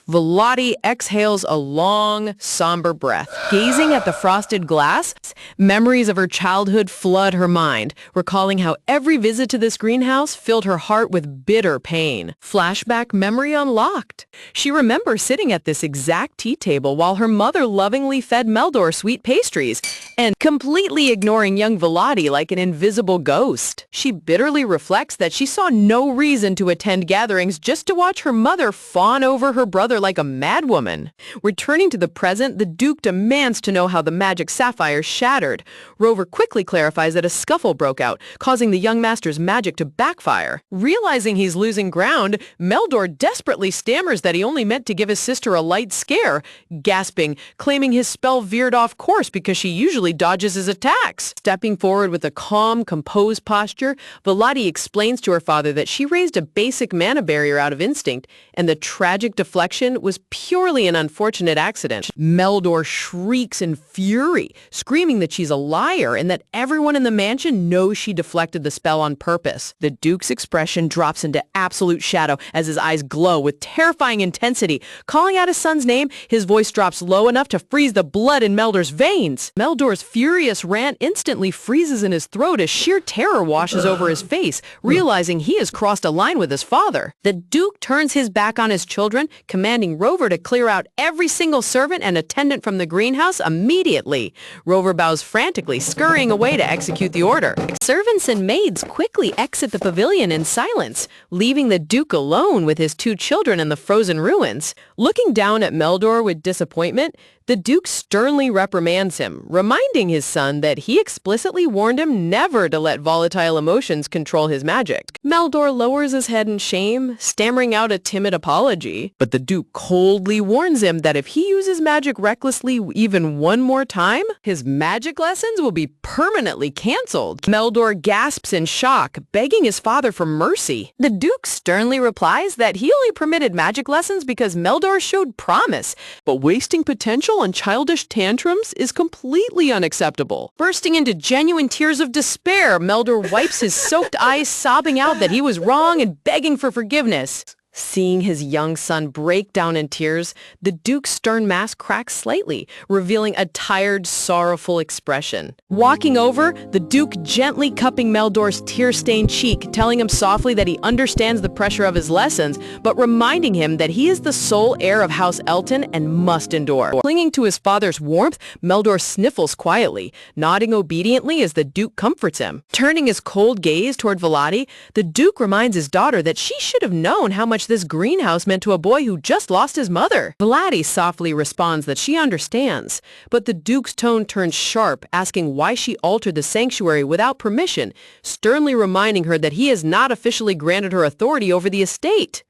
Volati exhales a long, somber breath. Gazing at the frosted glass, memories of her childhood flood her mind, recalling how every visit to this greenhouse filled her heart with bitter pain. Flashback memory unlocked. She remembers sitting at this exact tea table while her mother lovingly fed Meldor sweet pastries and completely ignoring young Volati like an invisible ghost. She bitterly reflects that she saw no reason to attend gatherings just to watch her mother fawn over her brother like a madwoman. Returning to the present, the Duke demands to know how the magic sapphire shattered. Rover quickly clarifies that a scuffle broke out, causing the young master's magic to backfire. Realizing he's losing ground, Meldor desperately stammers that he only meant to give his sister a light scare, gasping, claiming his spell veered off course because she usually dodges his attacks. Stepping forward with a calm, composed posture, Volati explains to her father that she raised a basic mana barrier out of instinct, and the tragic deflection was purely an unfortunate accident. Meldor shrieks in fury, screaming that she's a liar and that everyone in the mansion knows she deflected the spell on purpose. The Duke's expression drops into absolute shadow as his eyes glow with terrifying intensity. Calling out his son's name, his voice drops low enough to freeze the blood in Meldor's veins. Meldor's furious rant instantly freezes in his throat as sheer terror washes over his face, realizing he has crossed a line with his father. The Duke turns his back on his children, commanding Rover to clear out every single servant and attendant from the greenhouse immediately. Rover bows frantically, scurrying away to execute the order. Servants and maids quickly exit the pavilion in silence, leaving the Duke alone with his two children in the frozen ruins. Looking down at Meldor with disappointment, the Duke sternly reprimands him, reminding his son that he explicitly warned him never to let volatile emotions control his magic. Meldor lowers his head in shame, stammering out a timid apology, but the Duke coldly warns him that if he uses magic recklessly even one more time, his magic lessons will be permanently canceled. Meldor gasps in shock, begging his father for mercy. The Duke sternly replies that he only permitted magic lessons because Meldor showed promise, but wasting potential on childish tantrums is completely unacceptable. Bursting into genuine tears of despair, Meldor wipes his soaked eyes, sobbing out that he was wrong and begging for forgiveness. Seeing his young son break down in tears, the Duke's stern mask cracks slightly, revealing a tired, sorrowful expression. Walking over, the Duke gently cupping Meldor's tear-stained cheek, telling him softly that he understands the pressure of his lessons, but reminding him that he is the sole heir of House Elton and must endure. Clinging to his father's warmth, Meldor sniffles quietly, nodding obediently as the Duke comforts him. Turning his cold gaze toward Volati, the Duke reminds his daughter that she should have known how much this greenhouse meant to a boy who just lost his mother. Volati softly responds that she understands, but the Duke's tone turns sharp, asking why she altered the sanctuary without permission, sternly reminding her that he has not officially granted her authority over the estate.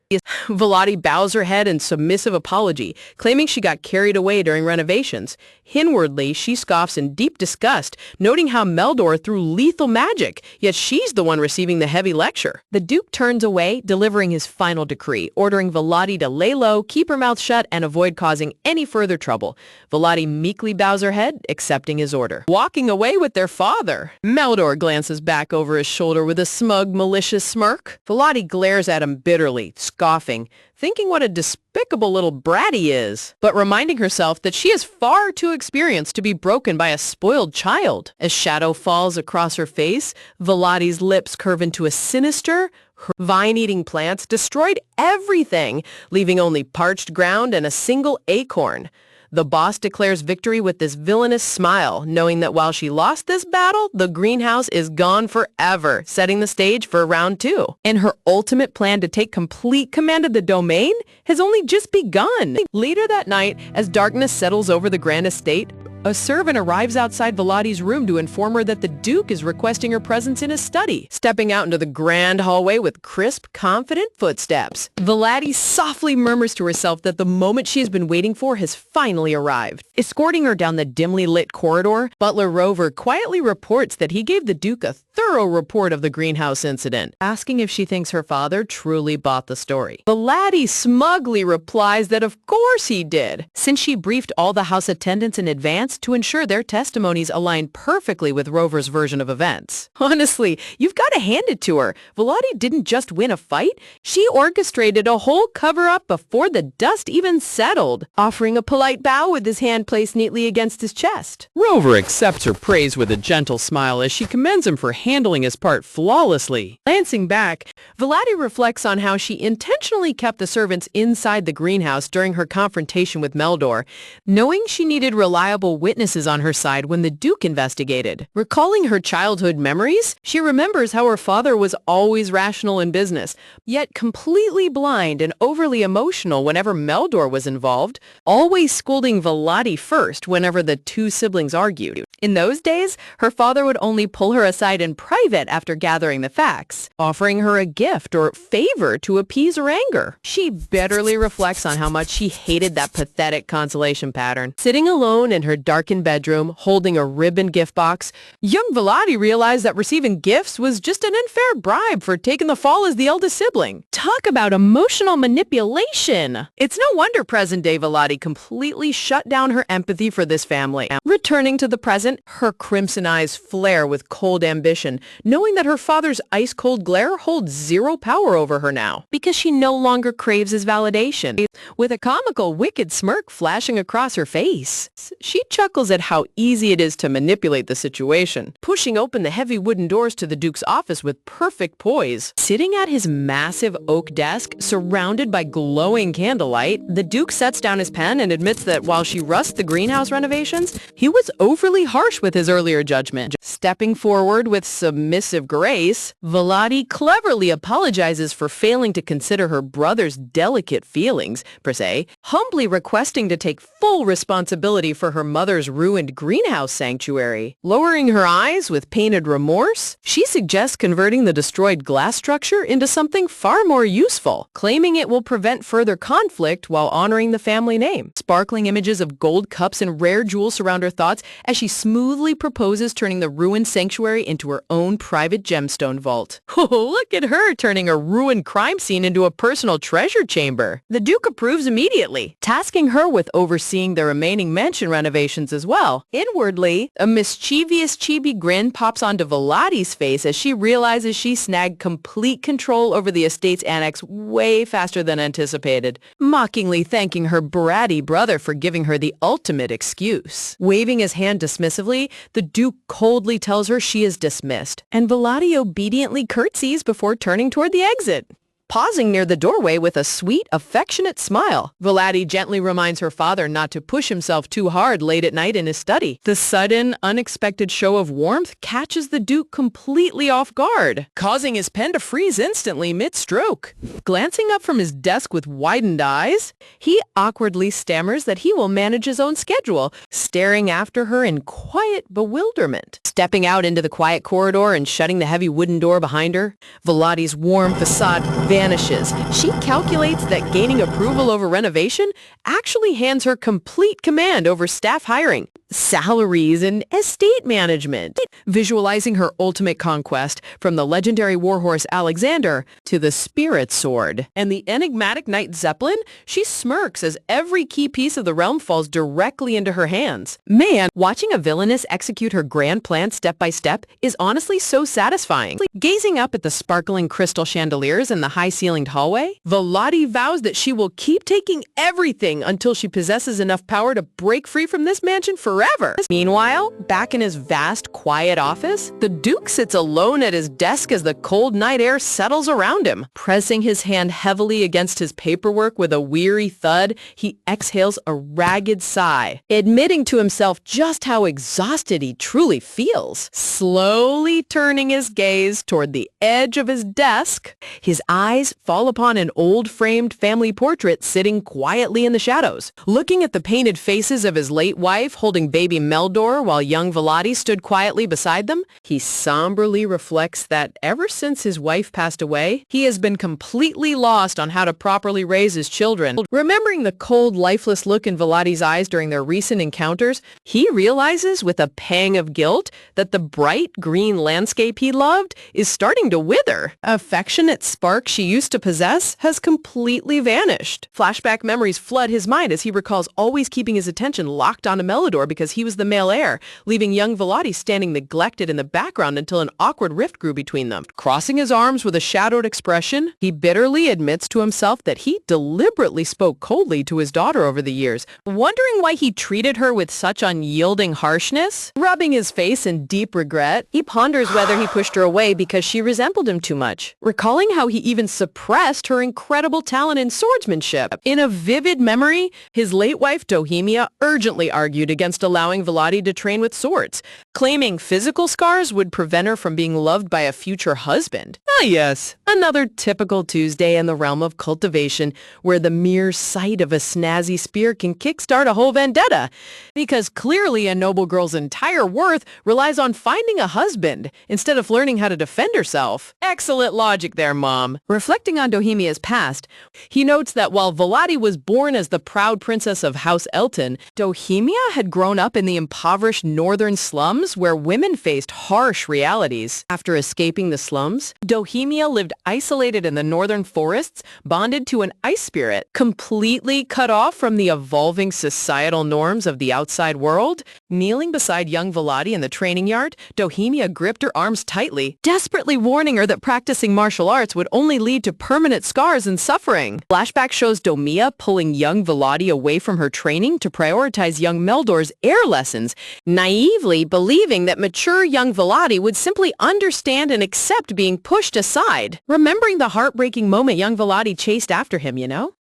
Volati bows her head in submissive apology, claiming she got carried away during renovations. Inwardly, she scoffs in deep disgust, noting how Meldor threw lethal magic, yet she's the one receiving the heavy lecture. The Duke turns away, delivering his final decree, ordering Volati to lay low, keep her mouth shut, and avoid causing any further trouble. Volati meekly bows her head, accepting his order. Walking away with their father, Meldor glances back over his shoulder with a smug, malicious smirk. Volati glares at him bitterly, scoffing, thinking what a despicable little brat he is, but reminding herself that she is far too experienced to be broken by a spoiled child. As shadow falls across her face, Volati's lips curve into a sinister, vine-eating plants destroyed everything, leaving only parched ground and a single acorn. The boss declares victory with this villainous smile, knowing that while she lost this battle, the greenhouse is gone forever, setting the stage for round 2. And her ultimate plan to take complete command of the domain has only just begun. Later that night, as darkness settles over the grand estate, a servant arrives outside Veladi's room to inform her that the Duke is requesting her presence in his study, stepping out into the grand hallway with crisp, confident footsteps. Veladi softly murmurs to herself that the moment she has been waiting for has finally arrived. Escorting her down the dimly lit corridor, Butler Rover quietly reports that he gave the Duke a thorough report of the greenhouse incident, asking if she thinks her father truly bought the story. Veladi smugly replies that of course he did, since she briefed all the house attendants in advance to ensure their testimonies aligned perfectly with Rover's version of events. Honestly, you've got to hand it to her. Veladi didn't just win a fight, she orchestrated a whole cover-up before the dust even settled, offering a polite bow with his hand placed neatly against his chest. Rover accepts her praise with a gentle smile as she commends him for handling his part flawlessly. Glancing back, Veladi reflects on how she intentionally kept the servants inside the greenhouse during her confrontation with Meldor, knowing she needed reliable witnesses on her side when the Duke investigated. Recalling her childhood memories, she remembers how her father was always rational in business, yet completely blind and overly emotional whenever Meldor was involved, always scolding Veladi first whenever the two siblings argued. In those days, her father would only pull her aside in private after gathering the facts, offering her a gift or favor to appease her anger. She bitterly reflects on how much she hated that pathetic consolation pattern. Sitting alone in her darkened bedroom, holding a ribbon gift box, young Veladi realized that receiving gifts was just an unfair bribe for taking the fall as the eldest sibling. Talk about emotional manipulation! It's no wonder present-day Veladi completely shut down her empathy for this family. Returning to the present, her crimson eyes flare with cold ambition, knowing that her father's ice-cold glare holds zero power over her now, because she no longer craves his validation. With a comical, wicked smirk flashing across her face, she chuckles at how easy it is to manipulate the situation, pushing open the heavy wooden doors to the Duke's office with perfect poise. Sitting at his massive oak desk, surrounded by glowing candlelight, the Duke sets down his pen and admits that while she rushed the greenhouse renovations, he was overly harsh with his earlier judgment. Stepping forward with submissive grace, Veladi cleverly apologizes for failing to consider her brother's delicate feelings, per se, humbly requesting to take full responsibility for her mother's ruined greenhouse sanctuary. Lowering her eyes with pained remorse, she suggests converting the destroyed glass structure into something far more useful, claiming it will prevent further conflict while honoring the family name. Sparkling images of gold cups and rare jewels surround her thoughts as she smoothly proposes turning the ruined sanctuary into her own private gemstone vault. Oh, look at her turning a ruined crime scene into a personal treasure chamber. The Duke approves immediately, tasking her with overseeing the remaining mansion renovations as well. Inwardly, a mischievous chibi grin pops onto Veladi's face as she realizes she snagged complete control over the estate's annex way faster than anticipated, mockingly thanking her bratty brother for giving her the ultimate excuse. Waving his hand dismissively, the Duke coldly tells her she is dismissed, and Veladi obediently curtsies before turning toward the exit. Pausing near the doorway with a sweet, affectionate smile, Veladi gently reminds her father not to push himself too hard late at night in his study. The sudden, unexpected show of warmth catches the Duke completely off guard, causing his pen to freeze instantly mid-stroke. Glancing up from his desk with widened eyes, he awkwardly stammers that he will manage his own schedule, staring after her in quiet bewilderment. Stepping out into the quiet corridor and shutting the heavy wooden door behind her, Veladi's warm facade vanishes. She calculates that gaining approval over renovation actually hands her complete command over staff hiring, salaries, and estate management. Visualizing her ultimate conquest, from the legendary warhorse Alexander to the Spirit Sword and the enigmatic Knight Zeppelin, she smirks as every key piece of the realm falls directly into her hands. Man, watching a villainess execute her grand plan step by step is honestly so satisfying. Gazing up at the sparkling crystal chandeliers in the high-ceilinged hallway, Veladi vows that she will keep taking everything until she possesses enough power to break free from this mansion forever forever. Meanwhile, back in his vast, quiet office, the Duke sits alone at his desk as the cold night air settles around him. Pressing his hand heavily against his paperwork with a weary thud, he exhales a ragged sigh, admitting to himself just how exhausted he truly feels. Slowly turning his gaze toward the edge of his desk, his eyes fall upon an old framed family portrait sitting quietly in the shadows. Looking at the painted faces of his late wife holding baby Meldor while young Volati stood quietly beside them, he somberly reflects that ever since his wife passed away, he has been completely lost on how to properly raise his children. Remembering the cold, lifeless look in Volati's eyes during their recent encounters, he realizes with a pang of guilt that the bright green landscape he loved is starting to wither. Affectionate spark she used to possess has completely vanished. Flashback memories flood his mind as he recalls always keeping his attention locked onto Meldor because he was the male heir, leaving young Volati standing neglected in the background until an awkward rift grew between them. Crossing his arms with a shadowed expression, he bitterly admits to himself that he deliberately spoke coldly to his daughter over the years, wondering why he treated her with such unyielding harshness. Rubbing his face in deep regret, he ponders whether he pushed her away because she resembled him too much, recalling how he even suppressed her incredible talent in swordsmanship. In a vivid memory, his late wife Dohemia urgently argued against allowing Volati to train with swords, claiming physical scars would prevent her from being loved by a future husband. Ah yes, another typical Tuesday in the realm of cultivation where the mere sight of a snazzy spear can kickstart a whole vendetta, because clearly a noble girl's entire worth relies on finding a husband instead of learning how to defend herself. Excellent logic there, Mom. Reflecting on Dohemia's past, he notes that while Volati was born as the proud princess of House Elton, Dohemia had grown up in the impoverished northern slums where women faced harsh realities. After escaping the slums, Dohemia lived isolated in the northern forests, bonded to an ice spirit, completely cut off from the evolving societal norms of the outside world. Kneeling beside young Volati in the training yard, Dohemia gripped her arms tightly, desperately warning her that practicing martial arts would only lead to permanent scars and suffering. Flashback shows Domia pulling young Volati away from her training to prioritize young Meldor's air lessons, naively believing that mature young Volati would simply understand and accept being pushed aside. Remembering the heartbreaking moment young Volati chased after him,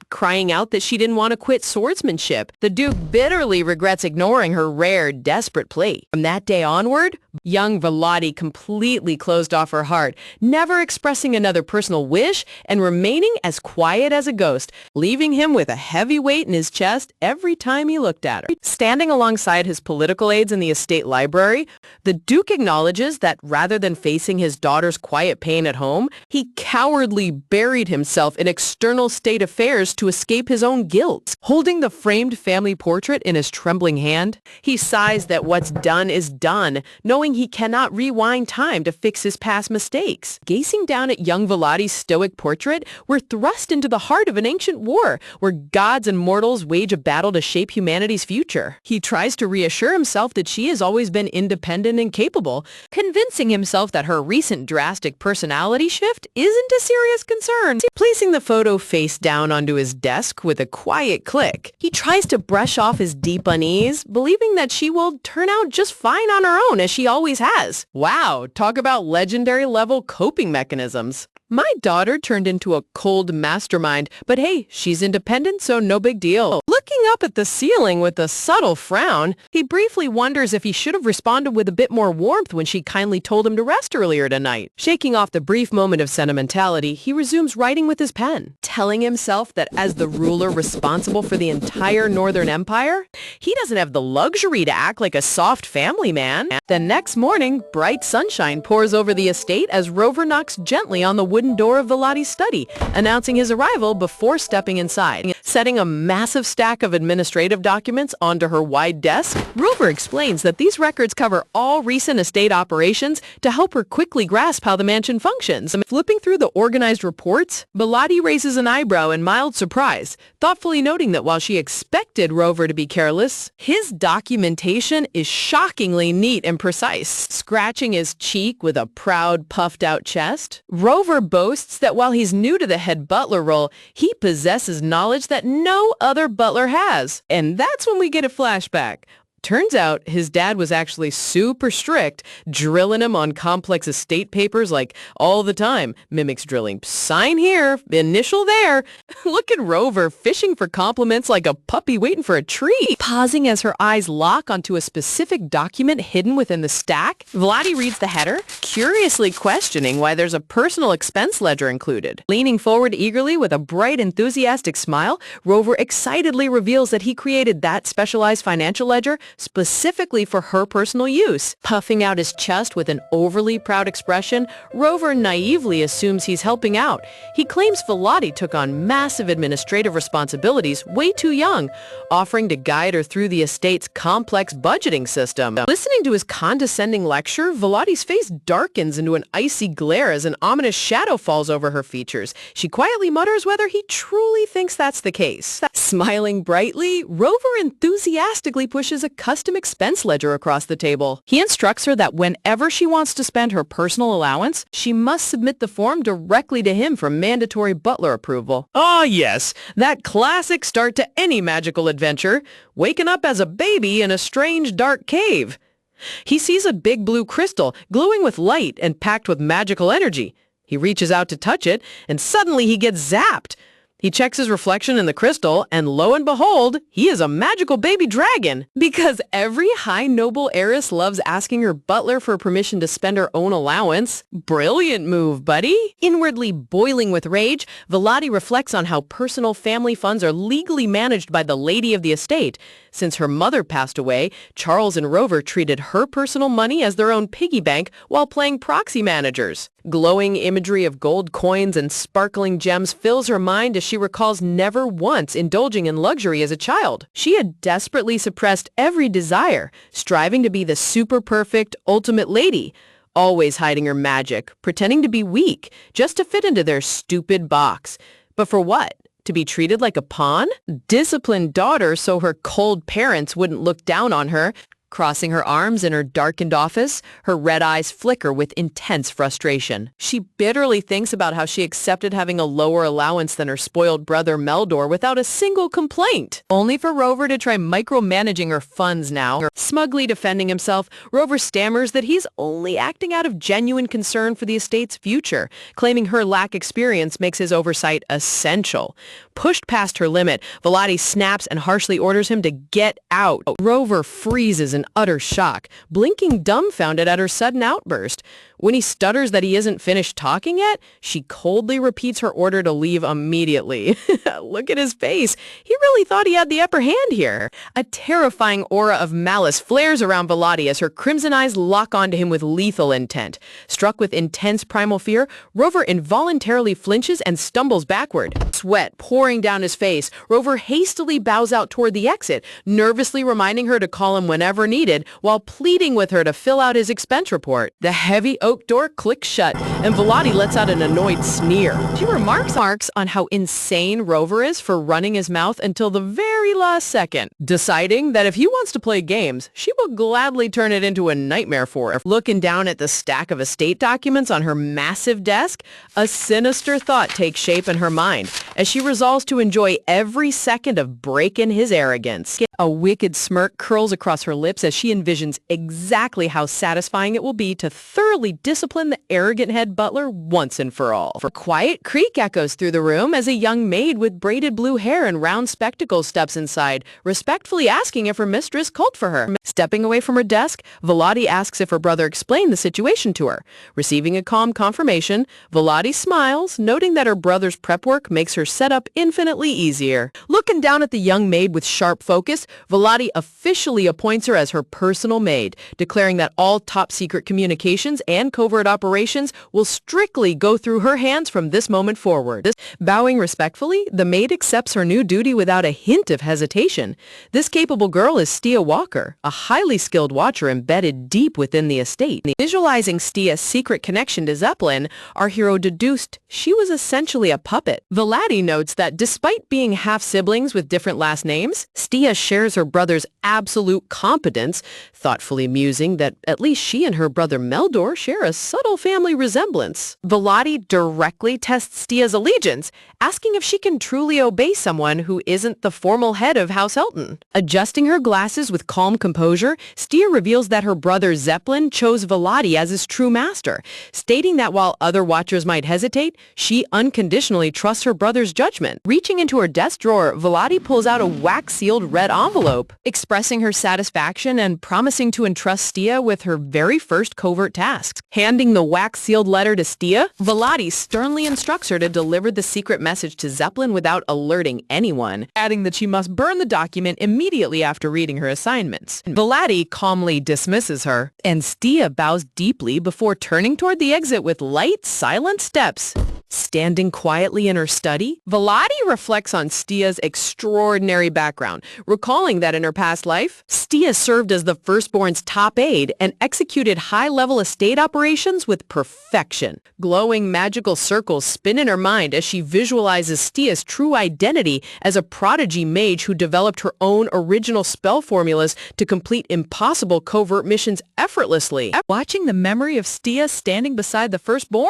crying out that she didn't want to quit swordsmanship, the Duke bitterly regrets ignoring her rare, desperate plea. From that day onward, young Volati completely closed off her heart, never expressing another personal wish and remaining as quiet as a ghost, leaving him with a heavy weight in his chest every time he looked at her. Standing alongside his political aides in the estate library, the Duke acknowledges that rather than facing his daughter's quiet pain at home, he cowardly buried himself in external state affairs to escape his own guilt. Holding the framed family portrait in his trembling hand, he sighs that what's done is done, knowing he cannot rewind time to fix his past mistakes. Gazing down at young Volati's stoic portrait, we're thrust into the heart of an ancient war where gods and mortals wage a battle to shape humanity's future. He tries to reassure himself that she has always been independent and capable, convincing himself that her recent drastic personality shift isn't a serious concern. Placing the photo face down onto his desk with a quiet click, he tries to brush off his deep unease, believing that she will turn out just fine on her own as she always has. Wow, talk about legendary level coping mechanisms. My daughter turned into a cold mastermind, but hey, she's independent, so no big deal. Looking up at the ceiling with a subtle frown, he briefly wonders if he should have responded with a bit more warmth when she kindly told him to rest earlier tonight. Shaking off the brief moment of sentimentality, he resumes writing with his pen, telling himself that as the ruler responsible for the entire Northern Empire, he doesn't have the luxury to act like a soft family man. The next morning, bright sunshine pours over the estate as Rover knocks gently on the wooden door of Volati's study, announcing his arrival before stepping inside. Setting a massive stack of administrative documents onto her wide desk, Rover explains that these records cover all recent estate operations to help her quickly grasp how the mansion functions. Flipping through the organized reports, Volati raises an eyebrow in mild surprise, thoughtfully noting that while she expected Rover to be careless, his documentation is shockingly neat and precise. Scratching his cheek with a proud, puffed-out chest, Rover boasts that while he's new to the head butler role, he possesses knowledge that no other butler has. And that's when we get a flashback. Turns out his dad was actually super strict, drilling him on complex estate papers like all the time. Mimics drilling. Sign here, initial there. Look at Rover fishing for compliments like a puppy waiting for a treat. Pausing as her eyes lock onto a specific document hidden within the stack, Vladi reads the header, curiously questioning why there's a personal expense ledger included. Leaning forward eagerly with a bright, enthusiastic smile, Rover excitedly reveals that he created that specialized financial ledger specifically for her personal use. Puffing out his chest with an overly proud expression, Rover naively assumes he's helping out. He claims Vladi took on massive administrative responsibilities way too young, offering to guide her through the estate's complex budgeting system. Listening to his condescending lecture, Vladi's face darkens into an icy glare as an ominous shadow falls over her features. She quietly mutters whether he truly thinks that's the case. Smiling brightly, Rover enthusiastically pushes a custom expense ledger across the table. He instructs her that whenever she wants to spend her personal allowance, she must submit the form directly to him for mandatory butler approval. Ah, yes, that classic start to any magical adventure, waking up as a baby in a strange dark cave. He sees a big blue crystal glowing with light and packed with magical energy. He reaches out to touch it, and suddenly he gets zapped. He checks his reflection in the crystal, and lo and behold, he is a magical baby dragon. Because every high noble heiress loves asking her butler for permission to spend her own allowance. Brilliant move, buddy. Inwardly boiling with rage, Vladi reflects on how personal family funds are legally managed by the lady of the estate. Since her mother passed away, Charles and Rover treated her personal money as their own piggy bank while playing proxy managers. Glowing imagery of gold coins and sparkling gems fills her mind as she recalls never once indulging in luxury as a child. She had desperately suppressed every desire, striving to be the super perfect, ultimate lady, always hiding her magic, pretending to be weak, just to fit into their stupid box. But for what? To be treated like a pawn? Disciplined daughter so her cold parents wouldn't look down on her. Crossing her arms in her darkened office, her red eyes flicker with intense frustration. She bitterly thinks about how she accepted having a lower allowance than her spoiled brother Meldor without a single complaint, only for Rover to try micromanaging her funds now. Smugly defending himself, Rover stammers that he's only acting out of genuine concern for the estate's future, claiming her lack of experience makes his oversight essential. Pushed past her limit, Vladi snaps and harshly orders him to get out. Rover freezes in utter shock, blinking dumbfounded at her sudden outburst. When he stutters that he isn't finished talking yet, she coldly repeats her order to leave immediately. Look at his face. He really thought he had the upper hand here. A terrifying aura of malice flares around Vladi as her crimson eyes lock onto him with lethal intent. Struck with intense primal fear, Rover involuntarily flinches and stumbles backward. Sweat pouring down his face, Rover hastily bows out toward the exit, nervously reminding her to call him whenever needed, while pleading with her to fill out his expense report. The heavy oak door clicks shut, and Vladi lets out an annoyed sneer. She remarks on how insane Rover is for running his mouth until the very last second, deciding that if he wants to play games, she will gladly turn it into a nightmare for her. Looking down at the stack of estate documents on her massive desk, a sinister thought takes shape in her mind as she resolves to enjoy every second of breaking his arrogance. A wicked smirk curls across her lips as she envisions exactly how satisfying it will be to thoroughly discipline the arrogant head butler once and for all. A quiet creak echoes through the room as a young maid with braided blue hair and round spectacles steps inside, respectfully asking if her mistress called for her. Stepping away from her desk, Vladi asks if her brother explained the situation to her. Receiving a calm confirmation, Vladi smiles, noting that her brother's prep work makes her setup infinitely easier. Looking down at the young maid with sharp focus, Vladi officially appoints her as her personal maid, declaring that all top-secret communications and covert operations will strictly go through her hands from this moment forward. Bowing respectfully, the maid accepts her new duty without a hint of hesitation. This capable girl is Stia Walker, a highly skilled watcher embedded deep within the estate. Visualizing Stia's secret connection to Zeppelin, our hero deduced she was essentially a puppet. Vladi Volati notes that despite being half-siblings with different last names, Stia shares her brother's absolute competence, thoughtfully musing that at least she and her brother Meldor share a subtle family resemblance. Volati directly tests Stia's allegiance, asking if she can truly obey someone who isn't the formal head of House Elton. Adjusting her glasses with calm composure, Stia reveals that her brother Zeppelin chose Volati as his true master, stating that while other watchers might hesitate, she unconditionally trusts her brother's judgment. Reaching into her desk drawer, Volati pulls out a wax-sealed red envelope, expressing her satisfaction and promising to entrust Stia with her very first covert tasks. Handing the wax-sealed letter to Stia, Volati sternly instructs her to deliver the secret message to Zeppelin without alerting anyone, adding that she must burn the document immediately after reading her assignments. Volati calmly dismisses her, and Stia bows deeply before turning toward the exit with light, silent steps. Standing quietly in her study, Volati reflects on Stia's extraordinary background, recalling that in her past life, Stia served as the firstborn's top aide and executed high-level estate operations with perfection. Glowing magical circles spin in her mind as she visualizes Stia's true identity as a prodigy mage who developed her own original spell formulas to complete impossible covert missions effortlessly. Watching the memory of Stia standing beside the firstborn,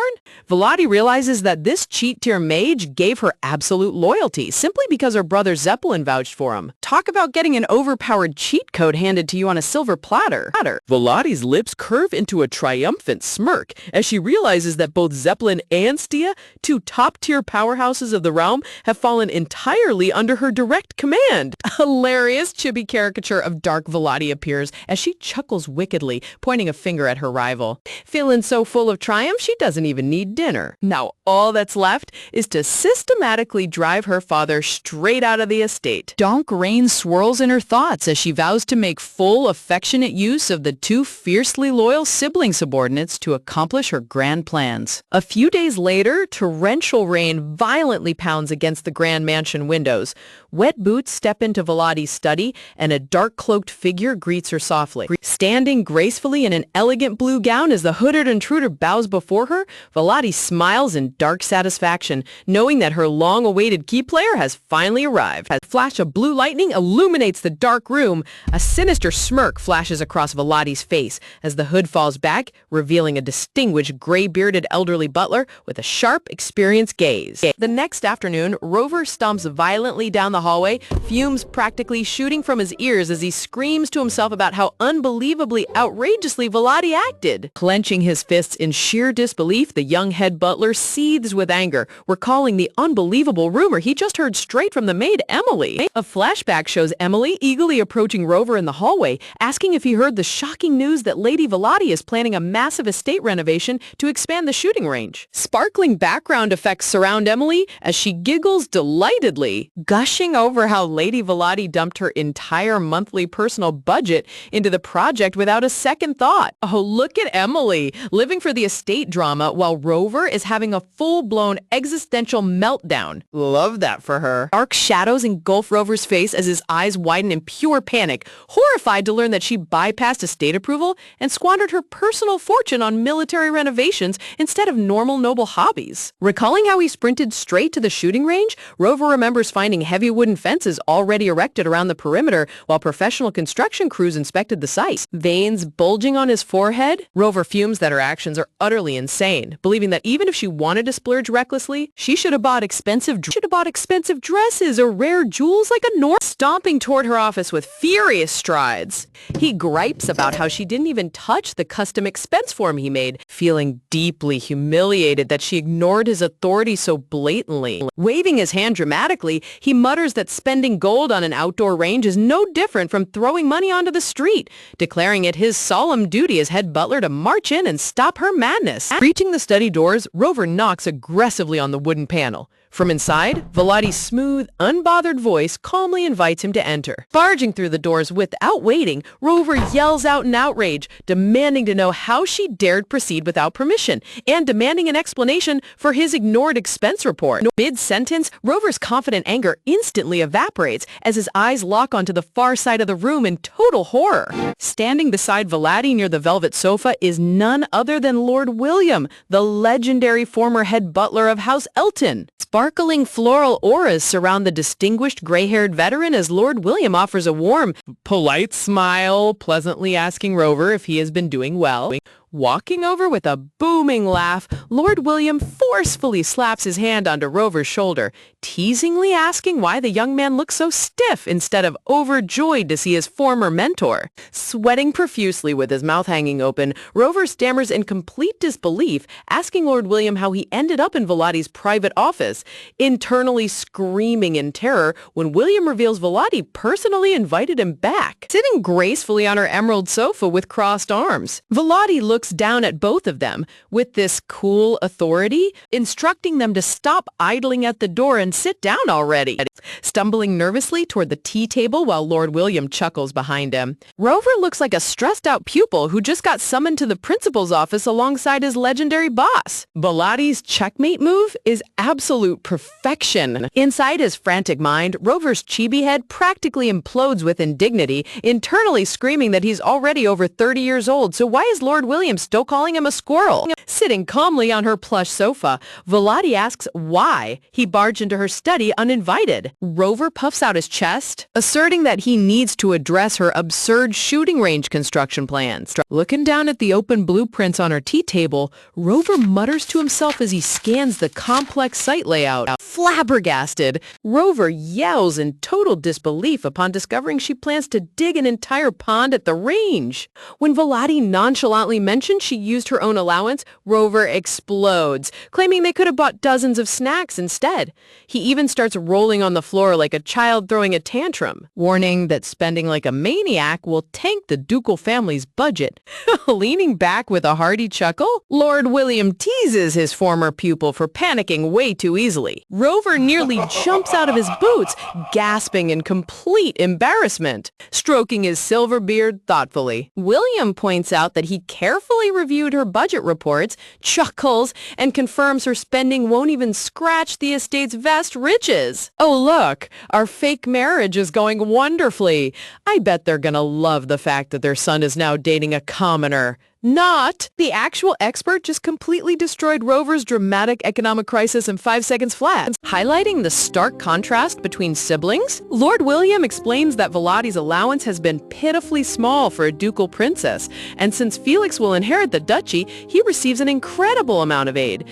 Volati realizes that this cheat-tier mage gave her absolute loyalty simply because her brother Zeppelin vouched for him. Talk about getting an overpowered cheat code handed to you on a silver platter. Volati's lips curve into a triumphant smirk as she realizes that both Zeppelin and Stia, two top-tier powerhouses of the realm, have fallen entirely under her direct command. A hilarious chibi caricature of Dark Volati appears as she chuckles wickedly, pointing a finger at her rival. Feeling so full of triumph, she doesn't even need dinner. Now, all that's left is to systematically drive her father straight out of the estate. Donk rain swirls in her thoughts as she vows to make full, affectionate use of the two fiercely loyal sibling subordinates to accomplish her grand plans. A few days later, torrential rain violently pounds against the grand mansion windows. Wet boots step into Volati's study, and a dark-cloaked figure greets her softly. Standing gracefully in an elegant blue gown as the hooded intruder bows before her, Volati smiles in dark satisfaction, knowing that her long-awaited key player has finally arrived. A flash of blue lightning illuminates the dark room. A sinister smirk flashes across Volati's face as the hood falls back, revealing a distinguished gray-bearded elderly butler with a sharp, experienced gaze. The next afternoon, Rover stomps violently down the hallway, fumes practically shooting from his ears as he screams to himself about how unbelievably outrageously Volati acted. Clenching his fists in sheer disbelief, the young head butler seethes with anger, recalling the unbelievable rumor he just heard straight from the maid Emily. A flashback shows Emily eagerly approaching Rover in the hallway, asking if he heard the shocking news that Lady Volati is planning a massive estate renovation to expand the shooting range. Sparkling background effects surround Emily as she giggles delightedly, gushing over how Lady Volati dumped her entire monthly personal budget into the project without a second thought. Oh, look at Emily, living for the estate drama while Rover is having a full-blown existential meltdown. Love that for her. Dark shadows engulf Rover's face as his eyes widen in pure panic, horrified to learn that she bypassed estate approval and squandered her personal fortune on military renovations instead of normal noble hobbies. Recalling how he sprinted straight to the shooting range, Rover remembers finding heavy wooden fences already erected around the perimeter while professional construction crews inspected the site. Veins bulging on his forehead, Rover fumes that her actions are utterly insane, believing that even if she wanted to splurge recklessly, she should have bought expensive dresses or rare jewels like a North. Stomping toward her office with furious strides, he gripes about how she didn't even touch the custom expense form he made, feeling deeply humiliated that she ignored his authority so blatantly. Waving his hand dramatically, he mutters that spending gold on an outdoor range is no different from throwing money onto the street, declaring it his solemn duty as head butler to march in and stop her madness. Reaching the study doors, Rover knocks aggressively on the wooden panel. From inside, Volati's smooth, unbothered voice calmly invites him to enter. Barging through the doors without waiting, Rover yells out in outrage, demanding to know how she dared proceed without permission, and demanding an explanation for his ignored expense report. Mid-sentence, Rover's confident anger instantly evaporates as his eyes lock onto the far side of the room in total horror. Standing beside Volati near the velvet sofa is none other than Lord William, the legendary former head butler of House Elton. Sparkling floral auras surround the distinguished gray-haired veteran as Lord William offers a warm, polite smile, pleasantly asking Rover if he has been doing well. Walking over with a booming laugh, Lord William forcefully slaps his hand onto Rover's shoulder, teasingly asking why the young man looks so stiff instead of overjoyed to see his former mentor. Sweating profusely with his mouth hanging open, Rover stammers in complete disbelief, asking Lord William how he ended up in Velati's private office, internally screaming in terror when William reveals Velati personally invited him back, sitting gracefully on her emerald sofa with crossed arms. Velati looks down at both of them with this cool authority, instructing them to stop idling at the door and sit down already, stumbling nervously toward the tea table while Lord William chuckles behind him. Rover looks like a stressed-out pupil who just got summoned to the principal's office alongside his legendary boss. Velati's checkmate move is absolute perfection. Inside his frantic mind, Rover's chibi head practically implodes with indignity, internally screaming that he's already over 30 years old, so why is Lord William still calling him a squirrel? Sitting calmly on her plush sofa, Velati asks why he barged into her study uninvited. Rover puffs out his chest, asserting that he needs to address her absurd shooting range construction plans. Looking down at the open blueprints on her tea table, Rover mutters to himself as he scans the complex site layout. Flabbergasted, Rover yells in total disbelief upon discovering she plans to dig an entire pond at the range. When Velati nonchalantly mentions she used her own allowance, Rover explodes, claiming they could have bought dozens of snacks instead. He even starts rolling on the floor like a child throwing a tantrum, warning that spending like a maniac will tank the ducal family's budget. Leaning back with a hearty chuckle, Lord William teases his former pupil for panicking way too easily. Rover nearly jumps out of his boots, gasping in complete embarrassment, stroking his silver beard thoughtfully. William points out that he carefully reviewed her budget reports, chuckles, and confirms her spending won't even scratch the estate's vast riches. Oh look, our fake marriage is going wonderfully. I bet they're gonna love the fact that their son is now dating a commoner. Not. The actual expert just completely destroyed Rover's dramatic economic crisis in 5 seconds flat. Highlighting the stark contrast between siblings, Lord William explains that Velati's allowance has been pitifully small for a ducal princess, and since Felix will inherit the duchy, he receives an incredible amount of aid.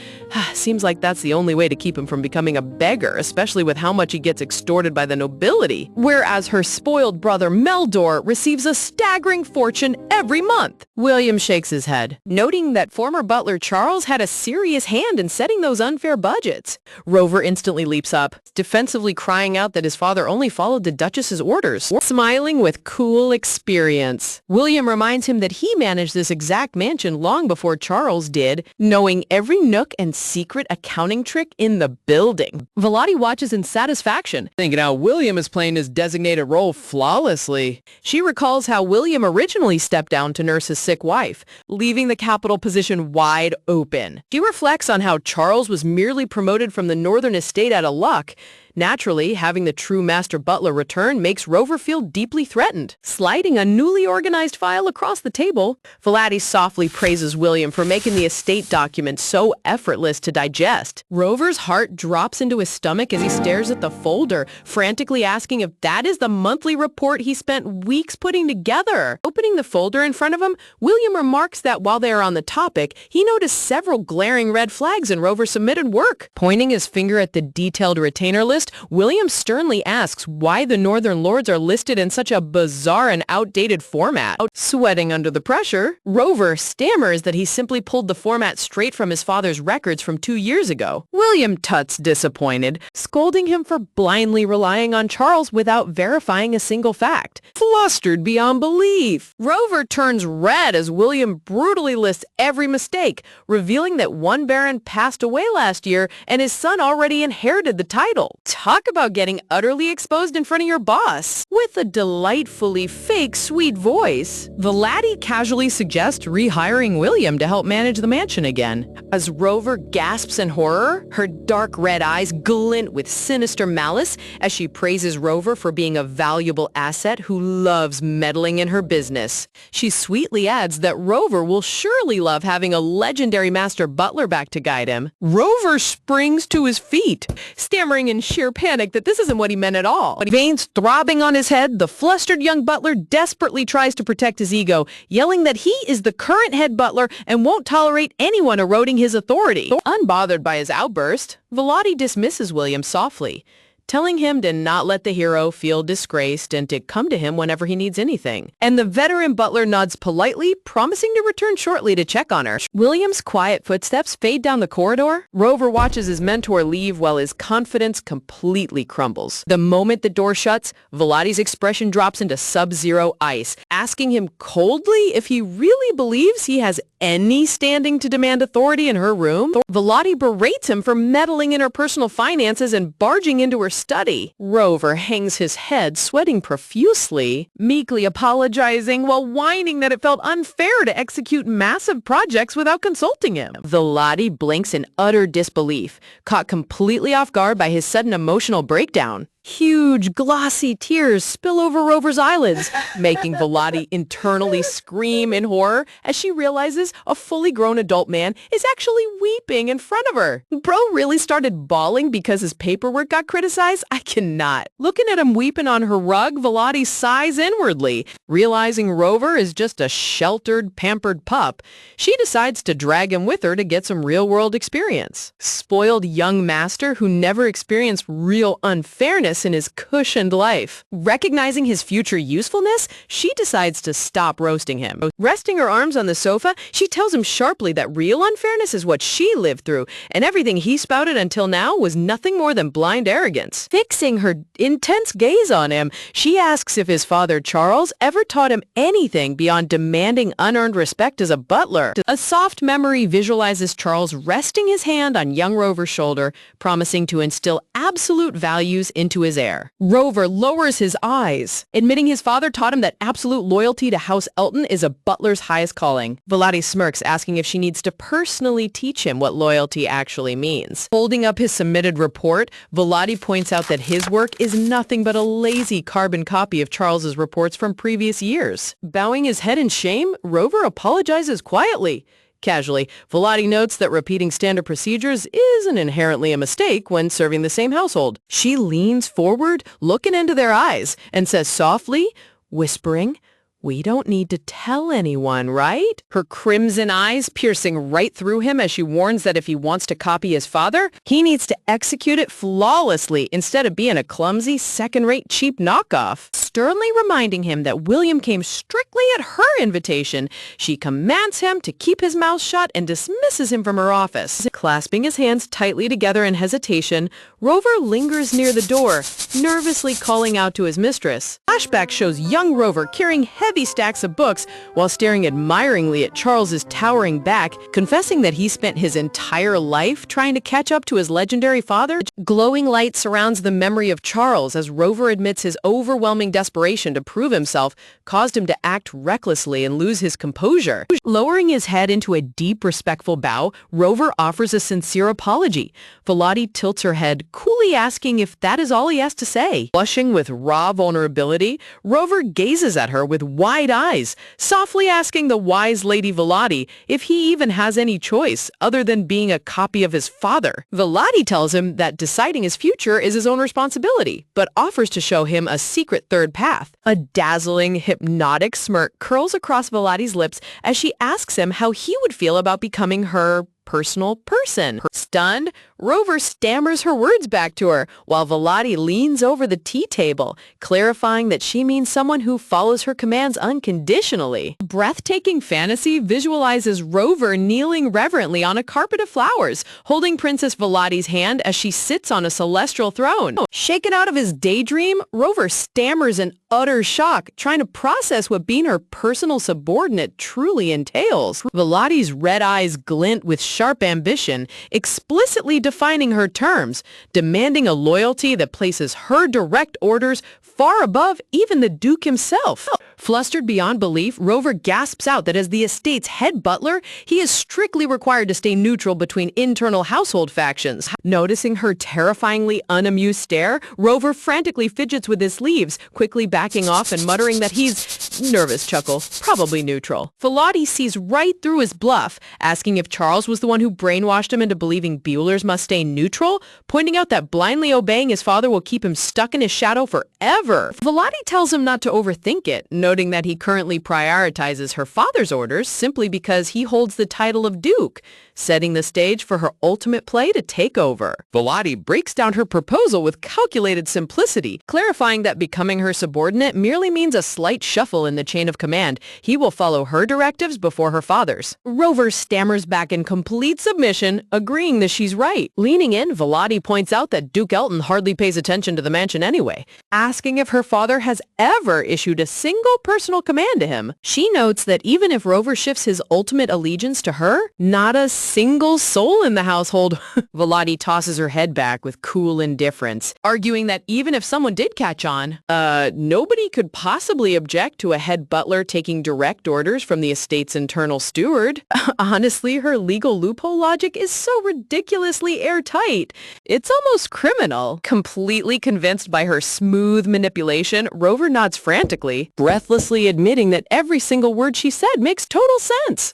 Seems like that's the only way to keep him from becoming a beggar, especially with how much he gets extorted by the nobility. Whereas her spoiled brother Meldor receives a staggering fortune every month. William shakes his head, noting that former butler Charles had a serious hand in setting those unfair budgets. Rover instantly leaps up, defensively crying out that his father only followed the Duchess's orders, smiling with cool experience. William reminds him that he managed this exact mansion long before Charles did, knowing every nook and secret accounting trick in the building. Velati watches in satisfaction, thinking how William is playing his designated role flawlessly. She recalls how William originally stepped down to nurse his sick wife, leaving the capital position wide open. She reflects on how Charles was merely promoted from the northern estate out of luck. Naturally, having the true master butler return makes Rover feel deeply threatened. Sliding a newly organized file across the table, Velati softly praises William for making the estate document so effortless to digest. Rover's heart drops into his stomach as he stares at the folder, frantically asking if that is the monthly report he spent weeks putting together. Opening the folder in front of him, William remarks that while they are on the topic, he noticed several glaring red flags in Rover's submitted work. Pointing his finger at the detailed retainer list, William sternly asks why the Northern Lords are listed in such a bizarre and outdated format. Sweating under the pressure, Rover stammers that he simply pulled the format straight from his father's records from 2 years ago. William tuts disappointed, scolding him for blindly relying on Charles without verifying a single fact. Flustered beyond belief, Rover turns red as William brutally lists every mistake, revealing that one baron passed away last year and his son already inherited the title. Talk about getting utterly exposed in front of your boss. With a delightfully fake sweet voice, Vladi casually suggests rehiring William to help manage the mansion again. As Rover gasps in horror, her dark red eyes glint with sinister malice as she praises Rover for being a valuable asset who loves meddling in her business. She sweetly adds that Rover will surely love having a legendary master butler back to guide him. Rover springs to his feet, stammering in sheer panic that this isn't what he meant at all. Veins throbbing on his head, the flustered young butler desperately tries to protect his ego, yelling that he is the current head butler and won't tolerate anyone eroding his authority. Unbothered by his outburst, Vladi dismisses William softly, telling him to not let the hero feel disgraced and to come to him whenever he needs anything. And the veteran butler nods politely, promising to return shortly to check on her. William's quiet footsteps fade down the corridor. Rover watches his mentor leave while his confidence completely crumbles. The moment the door shuts, Vladi's expression drops into sub-zero ice, asking him coldly if he really believes he has any standing to demand authority in her room. Vladi berates him for meddling in her personal finances and barging into her study. Rover hangs his head, sweating profusely, meekly apologizing while whining that it felt unfair to execute massive projects without consulting him. Vladi blinks in utter disbelief, caught completely off guard by his sudden emotional breakdown. Huge, glossy tears spill over Rover's eyelids, making Vladi internally scream in horror as she realizes a fully grown adult man is actually weeping in front of her. Bro really started bawling because his paperwork got criticized? I cannot. Looking at him weeping on her rug, Vladi sighs inwardly. Realizing Rover is just a sheltered, pampered pup, she decides to drag him with her to get some real-world experience. Spoiled young master who never experienced real unfairness in his cushioned life. Recognizing his future usefulness, she decides to stop roasting him. Resting her arms on the sofa, she tells him sharply that real unfairness is what she lived through, and everything he spouted until now was nothing more than blind arrogance. Fixing her intense gaze on him, she asks if his father Charles ever taught him anything beyond demanding unearned respect as a butler. A soft memory visualizes Charles resting his hand on young Rover's shoulder, promising to instill absolute values into his heir. Rover lowers his eyes, admitting his father taught him that absolute loyalty to House Elton is a butler's highest calling. Vladi smirks, asking if she needs to personally teach him what loyalty actually means. Holding up his submitted report, Vladi points out that his work is nothing but a lazy carbon copy of Charles's reports from previous years. Bowing his head in shame, Rover apologizes quietly. Casually, Vladi notes that repeating standard procedures isn't inherently a mistake when serving the same household. She leans forward, looking into their eyes, and says softly, whispering, "We don't need to tell anyone, right?" Her crimson eyes piercing right through him as she warns that if he wants to copy his father, he needs to execute it flawlessly instead of being a clumsy, second-rate, cheap knockoff. Sternly reminding him that William came strictly at her invitation, she commands him to keep his mouth shut and dismisses him from her office. Clasping his hands tightly together in hesitation, Rover lingers near the door, nervously calling out to his mistress. Flashback shows young Rover carrying heavy stacks of books while staring admiringly at Charles's towering back, confessing that he spent his entire life trying to catch up to his legendary father. Glowing light surrounds the memory of Charles as Rover admits his overwhelming desperation to prove himself caused him to act recklessly and lose his composure. Lowering his head into a deep, respectful bow, Rover offers a sincere apology. Vladi tilts her head, coolly asking if that is all he has to say. Blushing with raw vulnerability, Rover gazes at her with wide eyes, softly asking the wise Lady Vladi if he even has any choice other than being a copy of his father. Vladi tells him that deciding his future is his own responsibility, but offers to show him a secret third path. A dazzling, hypnotic smirk curls across Vladi's lips as she asks him how he would feel about becoming her personal person. Stunned, Rover stammers her words back to her, while Vladi leans over the tea table, clarifying that she means someone who follows her commands unconditionally. A breathtaking fantasy visualizes Rover kneeling reverently on a carpet of flowers, holding Princess Vladi's hand as she sits on a celestial throne. Shaken out of his daydream, Rover stammers in utter shock, trying to process what being her personal subordinate truly entails. Vladi's red eyes glint with sharp ambition, explicitly defining her terms, demanding a loyalty that places her direct orders far above even the Duke himself. Flustered beyond belief, Rover gasps out that as the estate's head butler, he is strictly required to stay neutral between internal household factions. Noticing her terrifyingly unamused stare, Rover frantically fidgets with his sleeves, quickly backing off and muttering that he's nervous chuckle, probably neutral. Velati sees right through his bluff, asking if Charles was the one who brainwashed him into believing Buellers must stay neutral, pointing out that blindly obeying his father will keep him stuck in his shadow forever. Velati tells him not to overthink it, noting that he currently prioritizes her father's orders simply because he holds the title of Duke, setting the stage for her ultimate play to take over. Velati breaks down her proposal with calculated simplicity, clarifying that becoming her subordinate merely means a slight shuffle in the chain of command. He will follow her directives before her father's. Rover stammers back in complete submission, agreeing that she's right. Leaning in, Velati points out that Duke Elton hardly pays attention to the mansion anyway, asking if her father has ever issued a single personal command to him. She notes that even if Rover shifts his ultimate allegiance to her, not a single soul in the household. Velati tosses her head back with cool indifference, arguing that even if someone did catch on, nobody could possibly object to a head butler taking direct orders from the estate's internal steward. Honestly, her legal loophole logic is so ridiculously airtight. It's almost criminal. Completely convinced by her smooth manipulation, Rover nods frantically, breathlessly admitting that every single word she said makes total sense.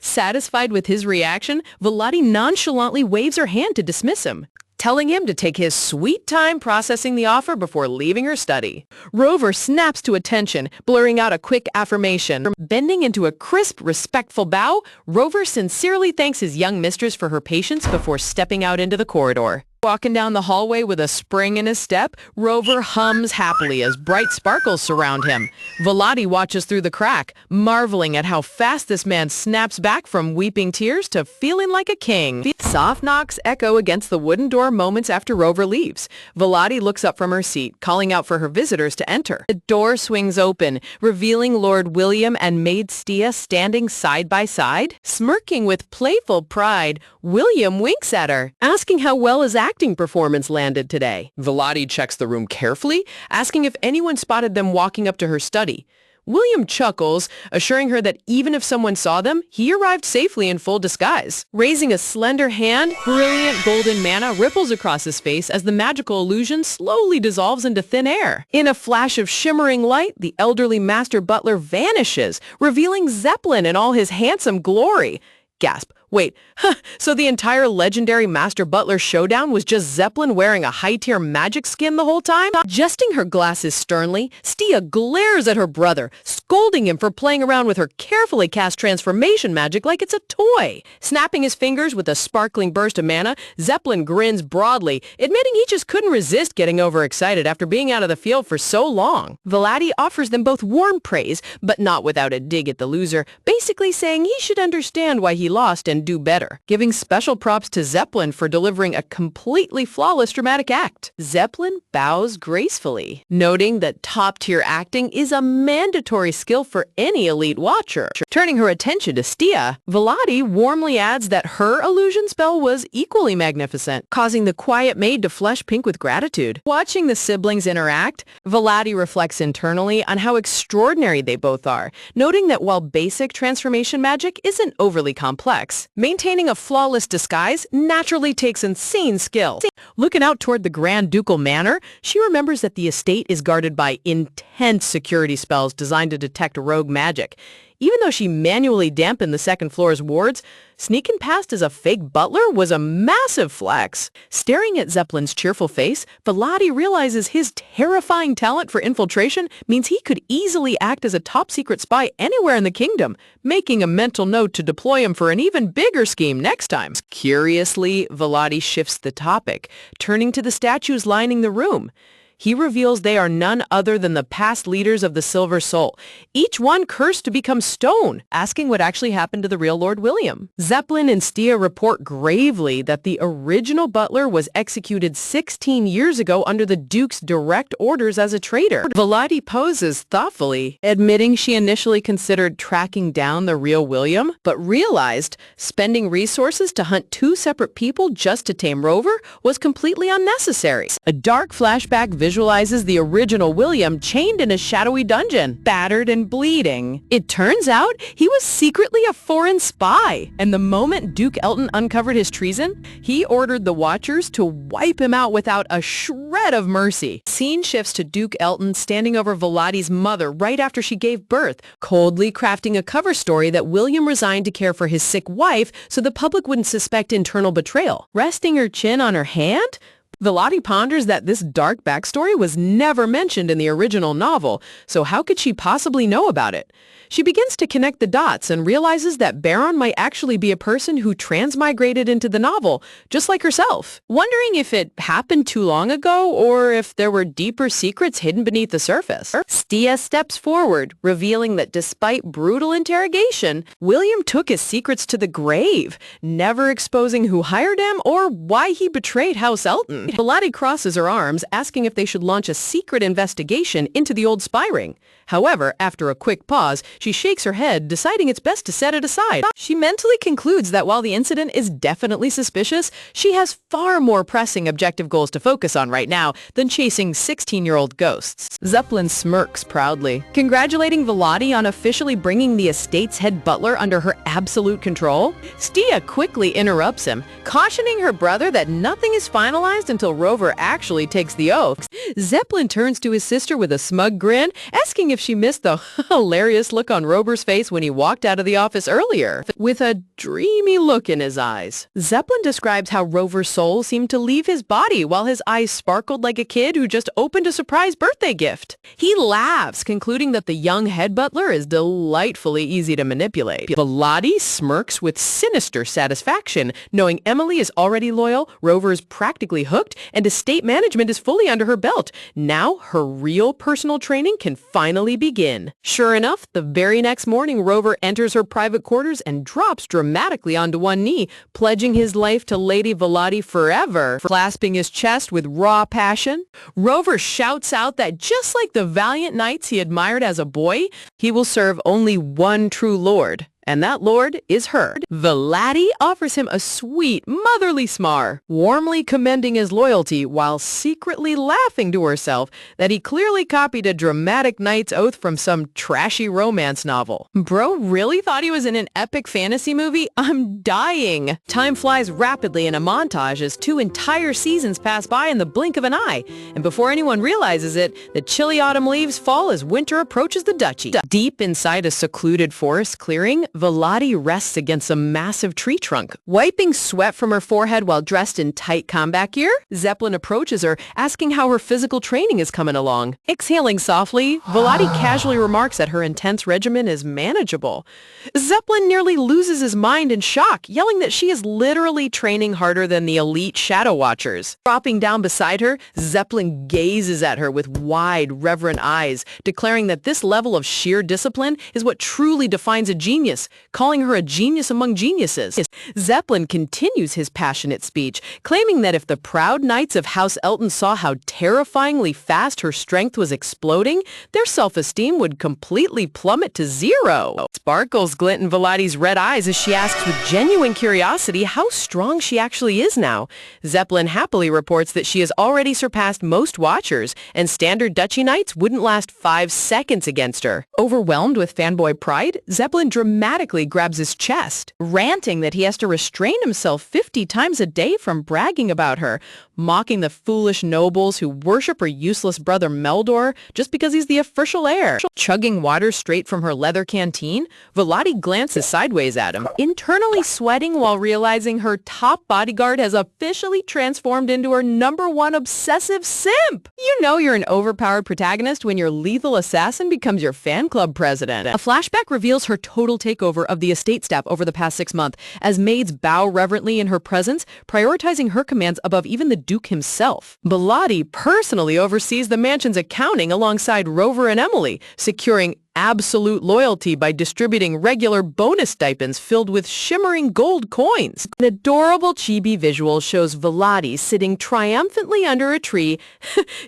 Satisfied with his reaction, Velati nonchalantly waves her hand to dismiss him, telling him to take his sweet time processing the offer before leaving her study. Rover snaps to attention, blurring out a quick affirmation. Bending into a crisp, respectful bow, Rover sincerely thanks his young mistress for her patience before stepping out into the corridor. Walking down the hallway with a spring in his step, Rover hums happily as bright sparkles surround him. Velati watches through the crack, marveling at how fast this man snaps back from weeping tears to feeling like a king. Soft knocks echo against the wooden door moments after Rover leaves. Velati looks up from her seat, calling out for her visitors to enter. The door swings open, revealing Lord William and Maid Stia standing side by side. Smirking with playful pride, William winks at her, asking how well his acting performance landed today. Velati checks the room carefully, asking if anyone spotted them walking up to her study. William chuckles, assuring her that even if someone saw them, he arrived safely in full disguise. Raising a slender hand, brilliant golden mana ripples across his face as the magical illusion slowly dissolves into thin air. In a flash of shimmering light, the elderly master butler vanishes, revealing Zeppelin in all his handsome glory. Gasp. Wait, so the entire legendary Master Butler showdown was just Zeppelin wearing a high-tier magic skin the whole time? Adjusting her glasses sternly, Stia glares at her brother, scolding him for playing around with her carefully cast transformation magic like it's a toy. Snapping his fingers with a sparkling burst of mana, Zeppelin grins broadly, admitting he just couldn't resist getting overexcited after being out of the field for so long. Velati offers them both warm praise, but not without a dig at the loser, basically saying he should understand why he lost and do better, giving special props to Zeppelin for delivering a completely flawless dramatic act. Zeppelin bows gracefully, noting that top-tier acting is a mandatory skill for any elite watcher. Turning her attention to Stia, Velati warmly adds that her illusion spell was equally magnificent, causing the quiet maid to flush pink with gratitude. Watching the siblings interact, Velati reflects internally on how extraordinary they both are, noting that while basic transformation magic isn't overly complex, maintaining a flawless disguise naturally takes insane skill. Looking out toward the Grand Ducal Manor, she remembers that the estate is guarded by intense security spells designed to detect rogue magic. Even though she manually dampened the second floor's wards, sneaking past as a fake butler was a massive flex. Staring at Zeppelin's cheerful face, Velati realizes his terrifying talent for infiltration means he could easily act as a top-secret spy anywhere in the kingdom, making a mental note to deploy him for an even bigger scheme next time. Curiously, Velati shifts the topic, turning to the statues lining the room. He reveals they are none other than the past leaders of the Silver Soul, each one cursed to become stone, asking what actually happened to the real Lord William. Zeppelin and Stia report gravely that the original butler was executed 16 years ago under the Duke's direct orders as a traitor. Velati poses thoughtfully, admitting she initially considered tracking down the real William, but realized spending resources to hunt two separate people just to tame Rover was completely unnecessary. A dark flashback visualizes the original William chained in a shadowy dungeon, battered and bleeding. It turns out he was secretly a foreign spy, and the moment Duke Elton uncovered his treason, he ordered the Watchers to wipe him out without a shred of mercy. Scene shifts to Duke Elton standing over Velati's mother right after she gave birth, coldly crafting a cover story that William resigned to care for his sick wife so the public wouldn't suspect internal betrayal. Resting her chin on her hand, Velati ponders that this dark backstory was never mentioned in the original novel, so how could she possibly know about it? She begins to connect the dots and realizes that Baron might actually be a person who transmigrated into the novel, just like herself, wondering if it happened too long ago or if there were deeper secrets hidden beneath the surface. Stia steps forward, revealing that despite brutal interrogation, William took his secrets to the grave, never exposing who hired him or why he betrayed House Elton. Velati crosses her arms, asking if they should launch a secret investigation into the old spy ring. However, after a quick pause, she shakes her head, deciding it's best to set it aside. She mentally concludes that while the incident is definitely suspicious, she has far more pressing objective goals to focus on right now than chasing 16-year-old ghosts. Zeppelin smirks proudly, congratulating Velati on officially bringing the estate's head butler under her absolute control. Stia quickly interrupts him, cautioning her brother that nothing is finalized until Rover actually takes the oath. Zeppelin turns to his sister with a smug grin, asking if she missed the hilarious look on Rover's face when he walked out of the office earlier, with a dreamy look in his eyes. Zeppelin describes how Rover's soul seemed to leave his body while his eyes sparkled like a kid who just opened a surprise birthday gift. He laughs, concluding that the young head butler is delightfully easy to manipulate. Velati smirks with sinister satisfaction, knowing Emily is already loyal, Rover is practically hooked, and estate management is fully under her belt. Now her real personal training can finally begin. Sure enough, the very next morning, Rover enters her private quarters and drops dramatically onto one knee, pledging his life to Lady Velati forever. Clasping his chest with raw passion, Rover shouts out that just like the valiant knights he admired as a boy, he will serve only one true lord. And that lord is her. Velati offers him a sweet, motherly smile, warmly commending his loyalty while secretly laughing to herself that he clearly copied a dramatic knight's oath from some trashy romance novel. Bro really thought he was in an epic fantasy movie? I'm dying. Time flies rapidly in a montage as 2 entire seasons pass by in the blink of an eye, and before anyone realizes it, the chilly autumn leaves fall as winter approaches the duchy. Deep inside a secluded forest clearing, Velati rests against a massive tree trunk. Wiping sweat from her forehead while dressed in tight combat gear, Zeppelin approaches her, asking how her physical training is coming along. Exhaling softly, Velati casually remarks that her intense regimen is manageable. Zeppelin nearly loses his mind in shock, yelling that she is literally training harder than the elite Shadow Watchers. Dropping down beside her, Zeppelin gazes at her with wide, reverent eyes, declaring that this level of sheer discipline is what truly defines a genius, calling her a genius among geniuses. Zeppelin continues his passionate speech, claiming that if the proud knights of House Elton saw how terrifyingly fast her strength was exploding, their self-esteem would completely plummet to zero. Sparkles glint in Velati's red eyes as she asks with genuine curiosity how strong she actually is now. Zeppelin happily reports that she has already surpassed most Watchers, and standard Duchy knights wouldn't last 5 seconds against her. Overwhelmed with fanboy pride, Zeppelin dramatically grabs his chest, ranting that he has to restrain himself 50 times a day from bragging about her, mocking the foolish nobles who worship her useless brother Meldor just because he's the official heir. Chugging water straight from her leather canteen, Velati glances sideways at him, internally sweating while realizing her top bodyguard has officially transformed into her #1 obsessive simp. You know you're an overpowered protagonist when your lethal assassin becomes your fan club president. A flashback reveals her total takeover takeover of the estate staff over the past 6 months, as maids bow reverently in her presence, prioritizing her commands above even the Duke himself. Bellotti personally oversees the mansion's accounting alongside Rover and Emily, securing absolute loyalty by distributing regular bonus stipends filled with shimmering gold coins. An adorable chibi visual shows Bellotti sitting triumphantly under a tree,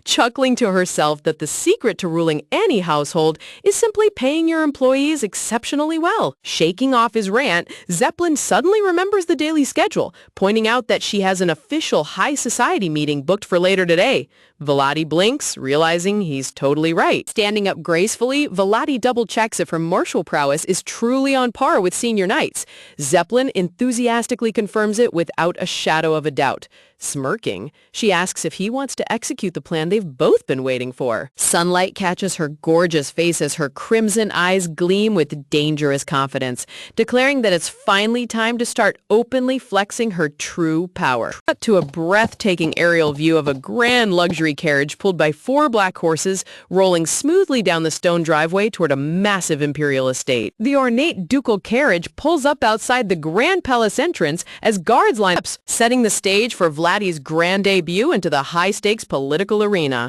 chuckling to herself that the secret to ruling any household is simply paying your employees exceptionally well. Shaking off his rant, Zeppelin suddenly remembers the daily schedule, pointing out that she has an official high society meeting booked for later today. Bellotti blinks, realizing he's totally right. Standing up gracefully, Bellotti double-checks if her martial prowess is truly on par with senior knights. Zeppelin enthusiastically confirms it without a shadow of a doubt. Smirking, she asks if he wants to execute the plan they've both been waiting for. Sunlight catches her gorgeous face as her crimson eyes gleam with dangerous confidence, declaring that it's finally time to start openly flexing her true power. Cut to a breathtaking aerial view of a grand luxury carriage pulled by 4 black horses rolling smoothly down the stone driveway toward a massive imperial estate. The ornate ducal carriage pulls up outside the grand palace entrance as guards line up, setting the stage for Vladdy's grand debut into the high-stakes political arena.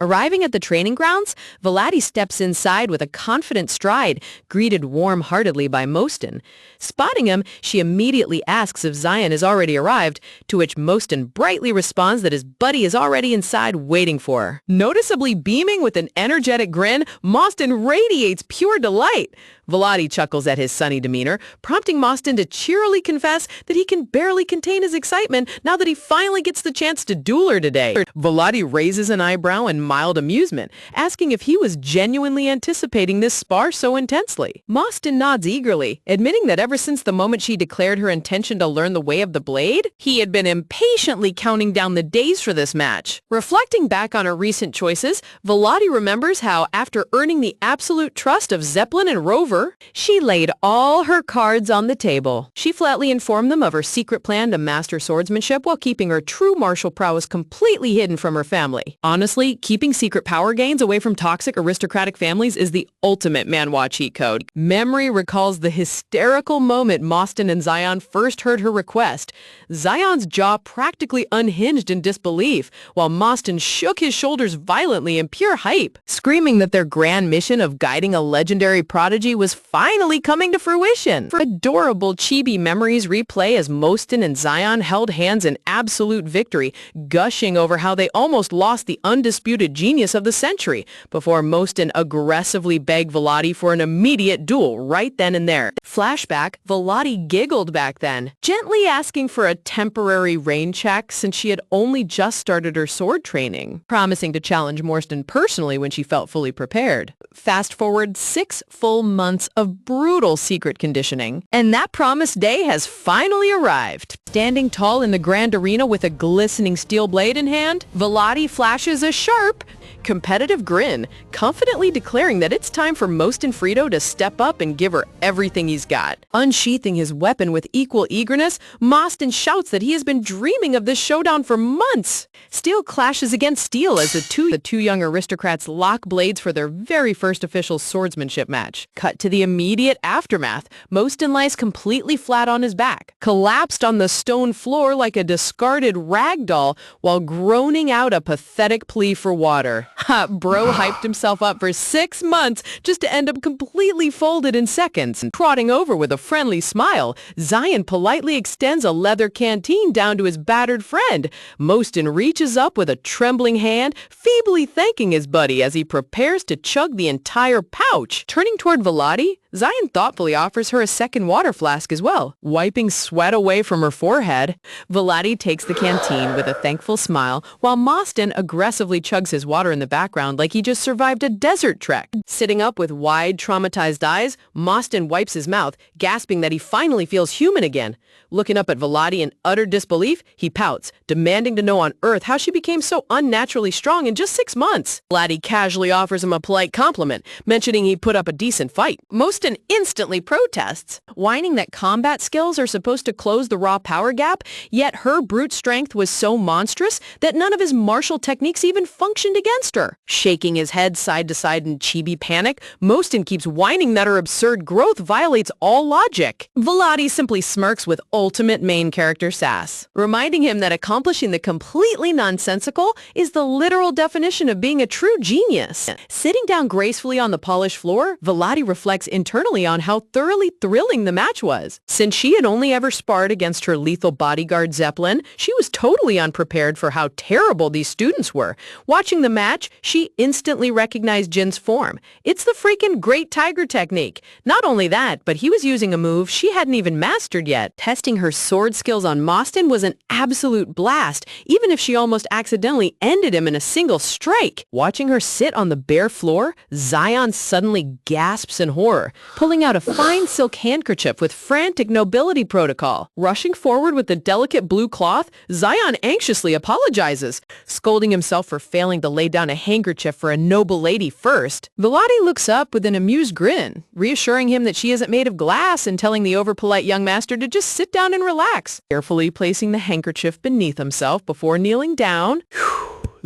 Arriving at the training grounds, Vladdy steps inside with a confident stride, greeted warm-heartedly by Mostin. Spotting him, she immediately asks if Zion has already arrived, to which Mostin brightly responds that his buddy is already inside waiting for her. Noticeably beaming with an energetic grin, Mostin radiates pure delight. Vladdy chuckles at his sunny demeanor, prompting Mostin to cheerily confess that he can barely contain his excitement now that he finally gets the chance to duel her today. Vladdy raises an eyebrow in mild amusement, asking if he was genuinely anticipating this spar so intensely. Mostin nods eagerly, admitting that ever since the moment she declared her intention to learn the way of the blade, he had been impatiently counting down the days for this match. Reflecting back on her recent choices, Vladdy remembers how, after earning the absolute trust of Zeppelin and Rover, she laid all her cards on the table. She flatly informed them of her secret plan to master swordsmanship while keeping her true martial prowess completely hidden from her family. Honestly, keeping secret power gains away from toxic aristocratic families is the ultimate manhwa cheat code. Memory recalls the hysterical moment Mostin and Zion first heard her request. Zion's jaw practically unhinged in disbelief, while Mostin shook his shoulders violently in pure hype, screaming that their grand mission of guiding a legendary prodigy was finally coming to fruition. Adorable chibi memories replay as Mostin and Zion held hands in absolute victory, gushing over how they almost lost the undisputed genius of the century, before Mostin aggressively begged Vladdy for an immediate duel right then and there. Flashback, Vladdy giggled back then, gently asking for a temporary rain check since she had only just started her sword training, promising to challenge Mostin personally when she felt fully prepared. Fast forward 6 full months of brutal secret conditioning, and that promised day has finally arrived. Standing tall in the grand arena with a glistening steel blade in hand, Vladdy flashes a sharp, competitive grin, confidently declaring that it's time for Mostin Frito to step up and give her everything he's got. Unsheathing his weapon with equal eagerness, Mostin shouts that he has been dreaming of this showdown for months. Steel clashes against steel as the two young aristocrats lock blades for their very first official swordsmanship match. Cut to the immediate aftermath. Mostin lies completely flat on his back, collapsed on the stone floor like a discarded rag doll while groaning out a pathetic plea for water. Bro hyped himself up for 6 months just to end up completely folded in seconds. Trotting over with a friendly smile, Zion politely extends a leather canteen down to his battered friend. Mostin reaches up with a trembling hand, feebly thanking his buddy as he prepares to chug the entire pouch. Turning toward Vladdy, Zion thoughtfully offers her a second water flask as well. Wiping sweat away from her forehead, Vladdy takes the canteen with a thankful smile, while Mostin aggressively chugs his water in the background like he just survived a desert trek. Sitting up with wide, traumatized eyes, Mostin wipes his mouth, gasping that he finally feels human again. Looking up at Vladdy in utter disbelief, he pouts, demanding to know on Earth how she became so unnaturally strong in just 6 months. Vladdy casually offers him a polite compliment, mentioning he put up a decent fight. Mostin Moston instantly protests, whining that combat skills are supposed to close the raw power gap, yet her brute strength was so monstrous that none of his martial techniques even functioned against her. Shaking his head side to side in chibi panic, Moston keeps whining that her absurd growth violates all logic. Vladi simply smirks with ultimate main character sass, reminding him that accomplishing the completely nonsensical is the literal definition of being a true genius. Sitting down gracefully on the polished floor, Vladi reflects internally on how thoroughly thrilling the match was. Since she had only ever sparred against her lethal bodyguard Zeppelin, she was totally unprepared for how terrible these students were. Watching the match, she instantly recognized Jin's form. It's the freaking Great Tiger technique. Not only that, but he was using a move she hadn't even mastered yet. Testing her sword skills on Moston was an absolute blast, even if she almost accidentally ended him in a single strike. Watching her sit on the bare floor, Zion suddenly gasps in horror, pulling out a fine silk handkerchief with frantic nobility protocol. Rushing forward with the delicate blue cloth, Zion anxiously apologizes, scolding himself for failing to lay down a handkerchief for a noble lady first. Vladi looks up with an amused grin, reassuring him that she isn't made of glass and telling the overpolite young master to just sit down and relax, carefully placing the handkerchief beneath himself before kneeling down.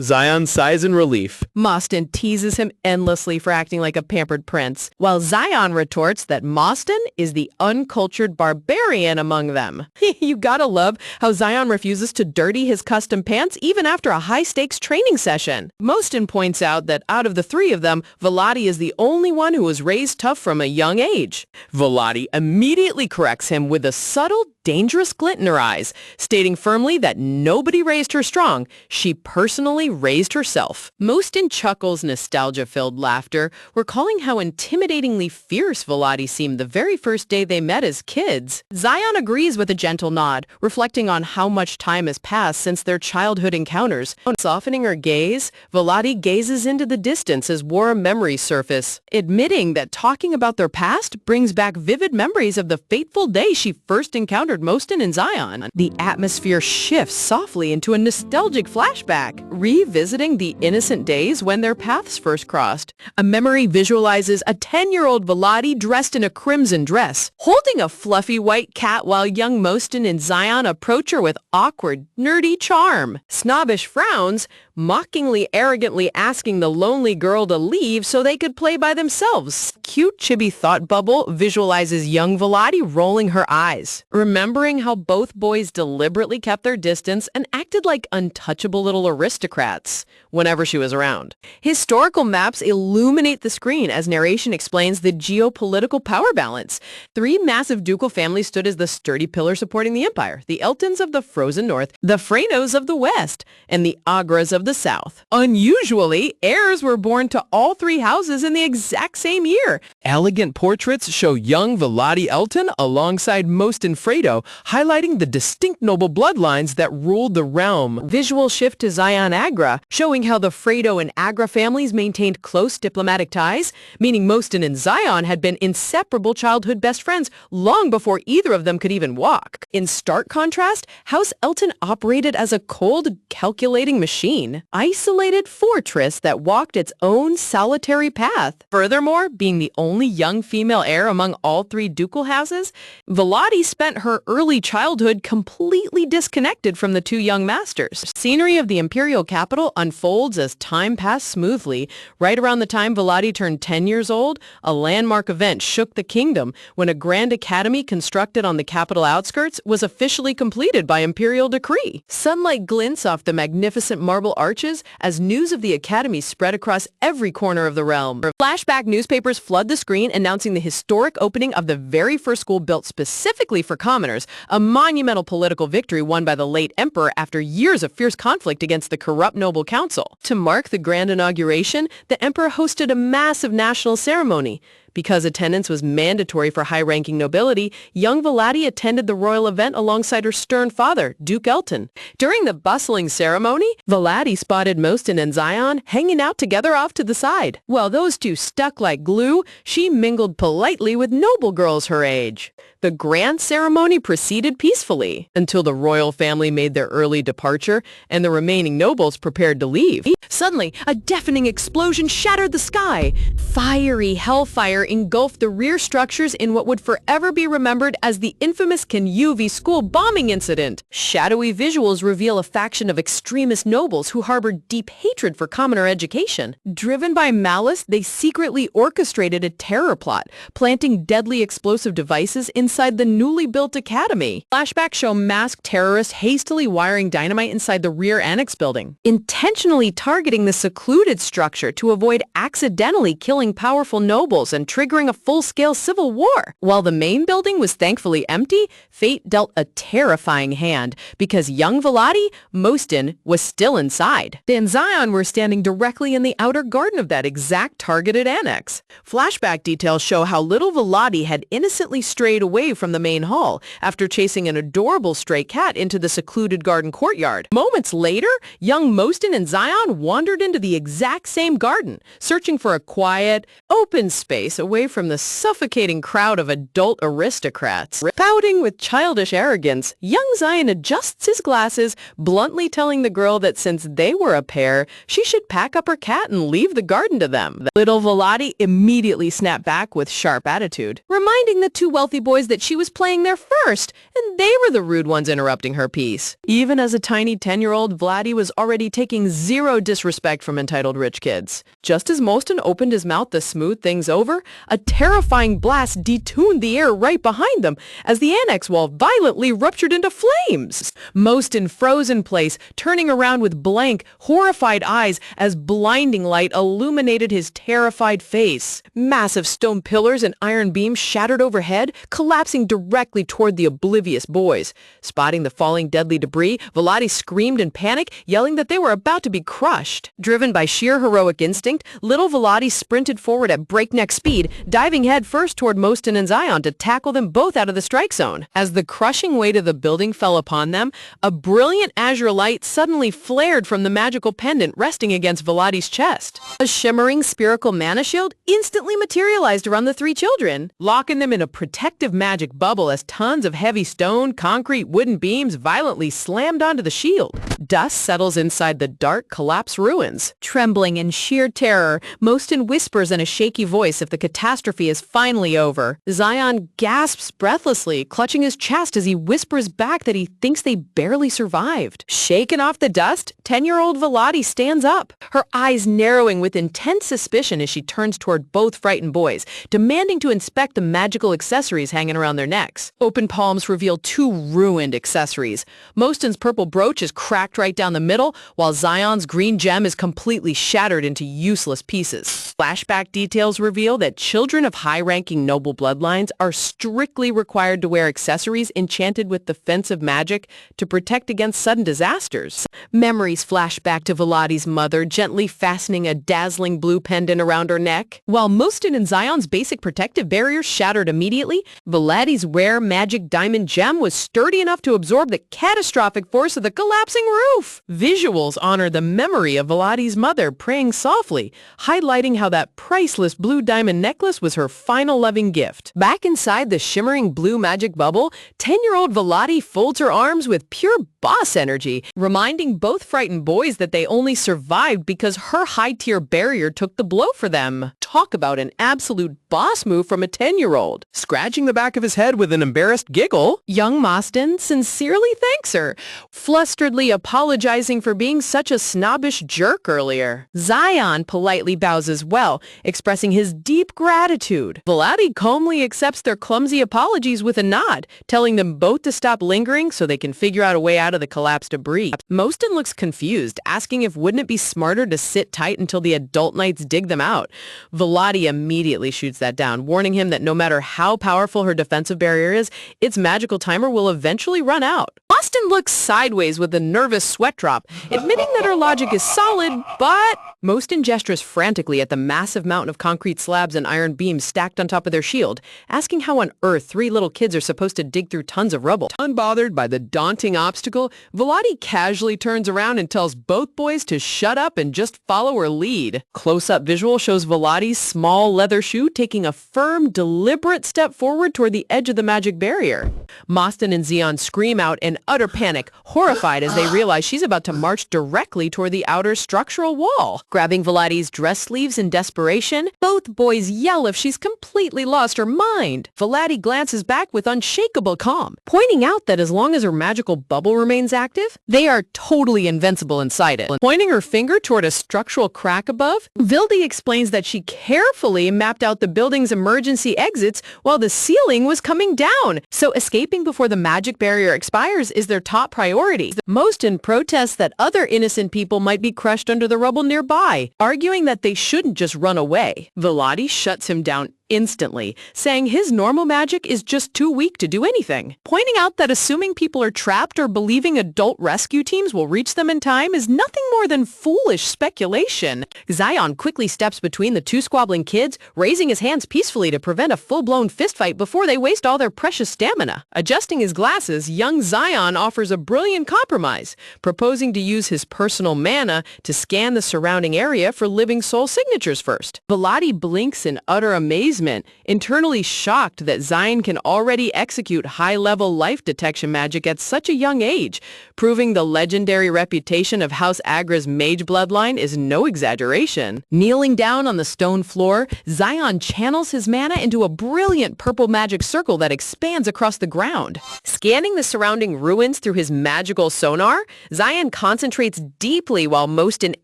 Zion sighs in relief. Moston teases him endlessly for acting like a pampered prince, while Zion retorts that Moston is the uncultured barbarian among them. You gotta love how Zion refuses to dirty his custom pants even after a high-stakes training session. Moston points out that out of the three of them, Vladi is the only one who was raised tough from a young age. Vladi immediately corrects him with a subtle, dangerous glint in her eyes, stating firmly that nobody raised her strong. She personally raised herself. Moston chuckles nostalgia-filled laughter, recalling how intimidatingly fierce Vladi seemed the very first day they met as kids. Zion agrees with a gentle nod, reflecting on how much time has passed since their childhood encounters. Softening her gaze, Vladi gazes into the distance as warm memories surface, admitting that talking about their past brings back vivid memories of the fateful day she first encountered Moston and Zion. The atmosphere shifts softly into a nostalgic flashback, revisiting the innocent days when their paths first crossed. A memory visualizes a 10-year-old Vladi dressed in a crimson dress, holding a fluffy white cat while young Moston and Zion approach her with awkward, nerdy charm. Snobbish frowns, mockingly arrogantly asking the lonely girl to leave so they could play by themselves. Cute chibi thought bubble visualizes young Vladi rolling her eyes, remembering how both boys deliberately kept their distance and acted like untouchable little aristocrats whenever she was around. Historical maps illuminate the screen as narration explains the geopolitical power balance. Three massive ducal families stood as the sturdy pillar supporting the empire: the Eltons of the frozen north, the Freynos of the west, and the Agras of the south. Unusually, heirs were born to all three houses in the exact same year. Elegant portraits show young Vladi Elton alongside Moston Fredo, highlighting the distinct noble bloodlines that ruled the realm. Visual shift to Zion Agra, showing how the Fredo and Agra families maintained close diplomatic ties, meaning Moston and Zion had been inseparable childhood best friends long before either of them could even walk. In stark contrast, House Elton operated as a cold, calculating machine, isolated fortress that walked its own solitary path. Furthermore, being the only young female heir among all three ducal houses, Vladi spent her early childhood completely disconnected from the two young masters. Scenery of the imperial capital unfolds as time passed smoothly. Right around the time Vladi turned 10 years old, a landmark event shook the kingdom when a grand academy constructed on the capital outskirts was officially completed by imperial decree. Sunlight glints off the magnificent marble arches as news of the academy spread across every corner of the realm. Flashback newspapers flood the screen announcing the historic opening of the very first school built specifically for commoners, a monumental political victory won by the late emperor after years of fierce conflict against the corrupt noble council. To mark the grand inauguration, the emperor hosted a massive national ceremony. Because attendance was mandatory for high-ranking nobility, young Vladi attended the royal event alongside her stern father, Duke Elton. During the bustling ceremony, Vladi spotted Moston and Zion hanging out together off to the side. While those two stuck like glue, she mingled politely with noble girls her age. The grand ceremony proceeded peacefully until the royal family made their early departure and the remaining nobles prepared to leave. Suddenly, a deafening explosion shattered the sky. Fiery hellfire engulfed the rear structures in what would forever be remembered as the infamous Kenyuvi school bombing incident. Shadowy visuals reveal a faction of extremist nobles who harbored deep hatred for commoner education. Driven by malice, they secretly orchestrated a terror plot, planting deadly explosive devices inside the newly built academy. Flashbacks show masked terrorists hastily wiring dynamite inside the rear annex building, intentionally targeting the secluded structure to avoid accidentally killing powerful nobles and triggering a full-scale civil war. While the main building was thankfully empty, fate dealt a terrifying hand because young Vladi, Mostin, was still inside. And Zion were standing directly in the outer garden of that exact targeted annex. Flashback details show how little Vladi had innocently strayed away from the main hall after chasing an adorable stray cat into the secluded garden courtyard. Moments later, young Mostin and Zion wandered into the exact same garden, searching for a quiet, open space away from the suffocating crowd of adult aristocrats. Pouting with childish arrogance, young Zion adjusts his glasses, bluntly telling the girl that since they were a pair, she should pack up her cat and leave the garden to them. Little Vladi immediately snapped back with sharp attitude, reminding the two wealthy boys that she was playing there first, and they were the rude ones interrupting her peace. Even as a tiny 10-year-old, Vladi was already taking zero disrespect from entitled rich kids. Just as Mostin opened his mouth to smooth things over, a terrifying blast detuned the air right behind them as the annex wall violently ruptured into flames. Mostin froze in place, turning around with blank, horrified eyes as blinding light illuminated his terrified face. Massive stone pillars and iron beams shattered overhead, collapsing directly toward the oblivious boys. Spotting the falling deadly debris, Vladi screamed in panic, yelling that they were about to be crushed. Driven by sheer heroic instinct, little Vladi sprinted forward at breakneck speed, diving headfirst toward Mostin and Zion to tackle them both out of the strike zone. As the crushing weight of the building fell upon them, a brilliant azure light suddenly flared from the magical pendant resting against Vladi's chest. A shimmering spherical mana shield instantly materialized around the three children, locking them in a protective magic bubble as tons of heavy stone, concrete, wooden beams violently slammed onto the shield. Dust settles inside the dark, collapsed ruins. Trembling in sheer terror, Mostin whispers in a shaky voice if the catastrophe is finally over. Zion gasps breathlessly, clutching his chest as he whispers back that he thinks they barely survived. Shaken off the dust, 10-year-old Vladi stands up, her eyes narrowing with intense suspicion as she turns toward both frightened boys, demanding to inspect the magical accessories hanging around their necks. Open palms reveal two ruined accessories. Mostin's purple brooch is cracked right down the middle, while Zion's green gem is completely shattered into useless pieces. Flashback details reveal that children of high-ranking noble bloodlines are strictly required to wear accessories enchanted with defensive magic to protect against sudden disasters. Memories flash back to Vladi's mother, gently fastening a dazzling blue pendant around her neck. While Mostin and Zion's basic protective barrier shattered immediately, Vladi's rare magic diamond gem was sturdy enough to absorb the catastrophic force of the collapsing roof. Visuals honor the memory of Vladi's mother praying softly, highlighting how that priceless blue diamond necklace was her final loving gift. Back inside the shimmering blue magic bubble, 10-year-old Vladi folds her arms with pure boss energy, reminding both frightened boys that they only survived because her high-tier barrier took the blow for them. Talk about an absolute boss move from a 10-year-old. Scratching the back of his head with an embarrassed giggle, young Mostin sincerely thanks her, flusteredly apologizing for being such a snobbish jerk earlier. Zion politely bows as well, expressing his deep gratitude. Vladi calmly accepts their clumsy apologies with a nod, telling them both to stop lingering so they can figure out a way out of the collapsed debris. Mostin looks confused, asking if wouldn't it be smarter to sit tight until the adult knights dig them out. Vladi immediately shoots that down, warning him that no matter how powerful her defensive barrier is, its magical timer will eventually run out. Mostyn looks sideways with a nervous sweat drop, admitting that her logic is solid, but... Mostyn gestures frantically at the massive mountain of concrete slabs and iron beams stacked on top of their shield, asking how on earth 3 little kids are supposed to dig through tons of rubble. Unbothered by the daunting obstacle, Volati casually turns around and tells both boys to shut up and just follow her lead. Close-up visual shows Volati's small leather shoe taking a firm, deliberate step forward toward the edge of the magic barrier. Mostyn and Xion scream out in utter panic, horrified as they realize she's about to march directly toward the outer structural wall. Grabbing Volati's dress sleeves in desperation, both boys yell if she's completely lost her mind. Volati glances back with unshakable calm, pointing out that as long as her magical bubble remains active, they are totally invincible inside it. Pointing her finger toward a structural crack above, Vildi explains that she carefully mapped out the building's emergency exits while the ceiling was coming down, so escaping before the magic barrier expires is their top priority. Mostyn protests that other innocent people might be crushed under the rubble nearby, arguing that they shouldn't just run away. Volati shuts him down instantly, saying his normal magic is just too weak to do anything, pointing out that assuming people are trapped or believing adult rescue teams will reach them in time is nothing more than foolish speculation. Xion quickly steps between the 2 squabbling kids, raising his hands peacefully to prevent a full-blown fistfight before they waste all their precious stamina. Adjusting his glasses, young Xion offers a brilliant compromise, proposing to use his personal mana to scan the surrounding area for living soul signatures first. Volati blinks in utter amazement, internally shocked that Xion can already execute high-level life detection magic at such a young age, proving the legendary reputation of House Agra's mage bloodline is no exaggeration. Kneeling down on the stone floor, Xion channels his mana into a brilliant purple magic circle that expands across the ground. Scanning the surrounding ruins through his magical sonar, Xion concentrates deeply while Mostyn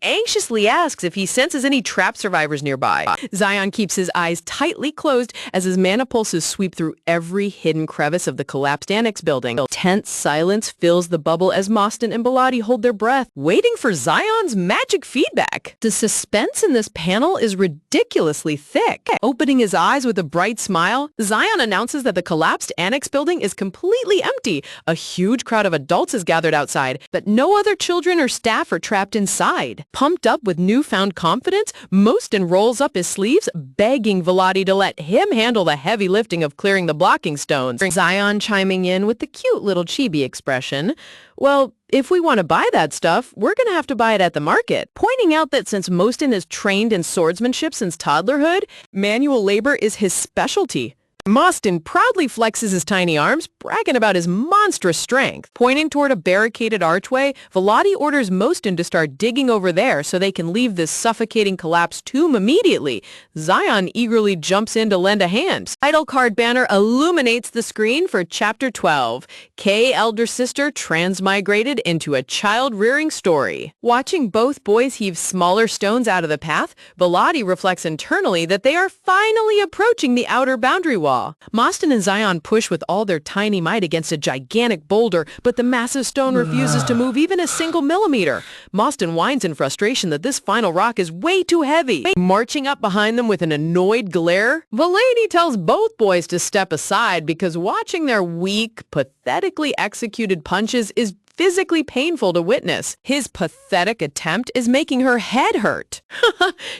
anxiously asks if he senses any trap survivors nearby. Xion keeps his eyes tightly closed as his mana pulses sweep through every hidden crevice of the collapsed annex building. Tense silence fills the bubble as Mostyn and Volati hold their breath, waiting for Xion's magic feedback. The suspense in this panel is ridiculously thick. Opening his eyes with a bright smile, Xion announces that the collapsed annex building is completely empty. A huge crowd of adults is gathered outside, but no other children or staff are trapped inside. Pumped up with newfound confidence, Mostyn rolls up his sleeves, begging Volati to let him handle the heavy lifting of clearing the blocking stones. Xion chiming in with the cute little chibi expression, "Well, if we want to buy that stuff, we're going to have to buy it at the market," pointing out that since Mostyn is trained in swordsmanship since toddlerhood, manual labor is his specialty. Mostyn proudly flexes his tiny arms, bragging about his monstrous strength. Pointing toward a barricaded archway, Volati orders Mostyn to start digging over there so they can leave this suffocating collapsed tomb immediately. Xion eagerly jumps in to lend a hand. Title card banner illuminates the screen for Chapter 12, Kay Elder Sister Transmigrated into a Child-Rearing Story. Watching both boys heave smaller stones out of the path, Volati reflects internally that they are finally approaching the outer boundary wall. Mostyn and Xion push with all their tiny might against a gigantic boulder, but the massive stone refuses to move even a single millimeter. Mostyn whines in frustration that this final rock is way too heavy. Marching up behind them with an annoyed glare, Volati tells both boys to step aside because watching their weak, pathetically executed punches is physically painful to witness. His pathetic attempt is making her head hurt.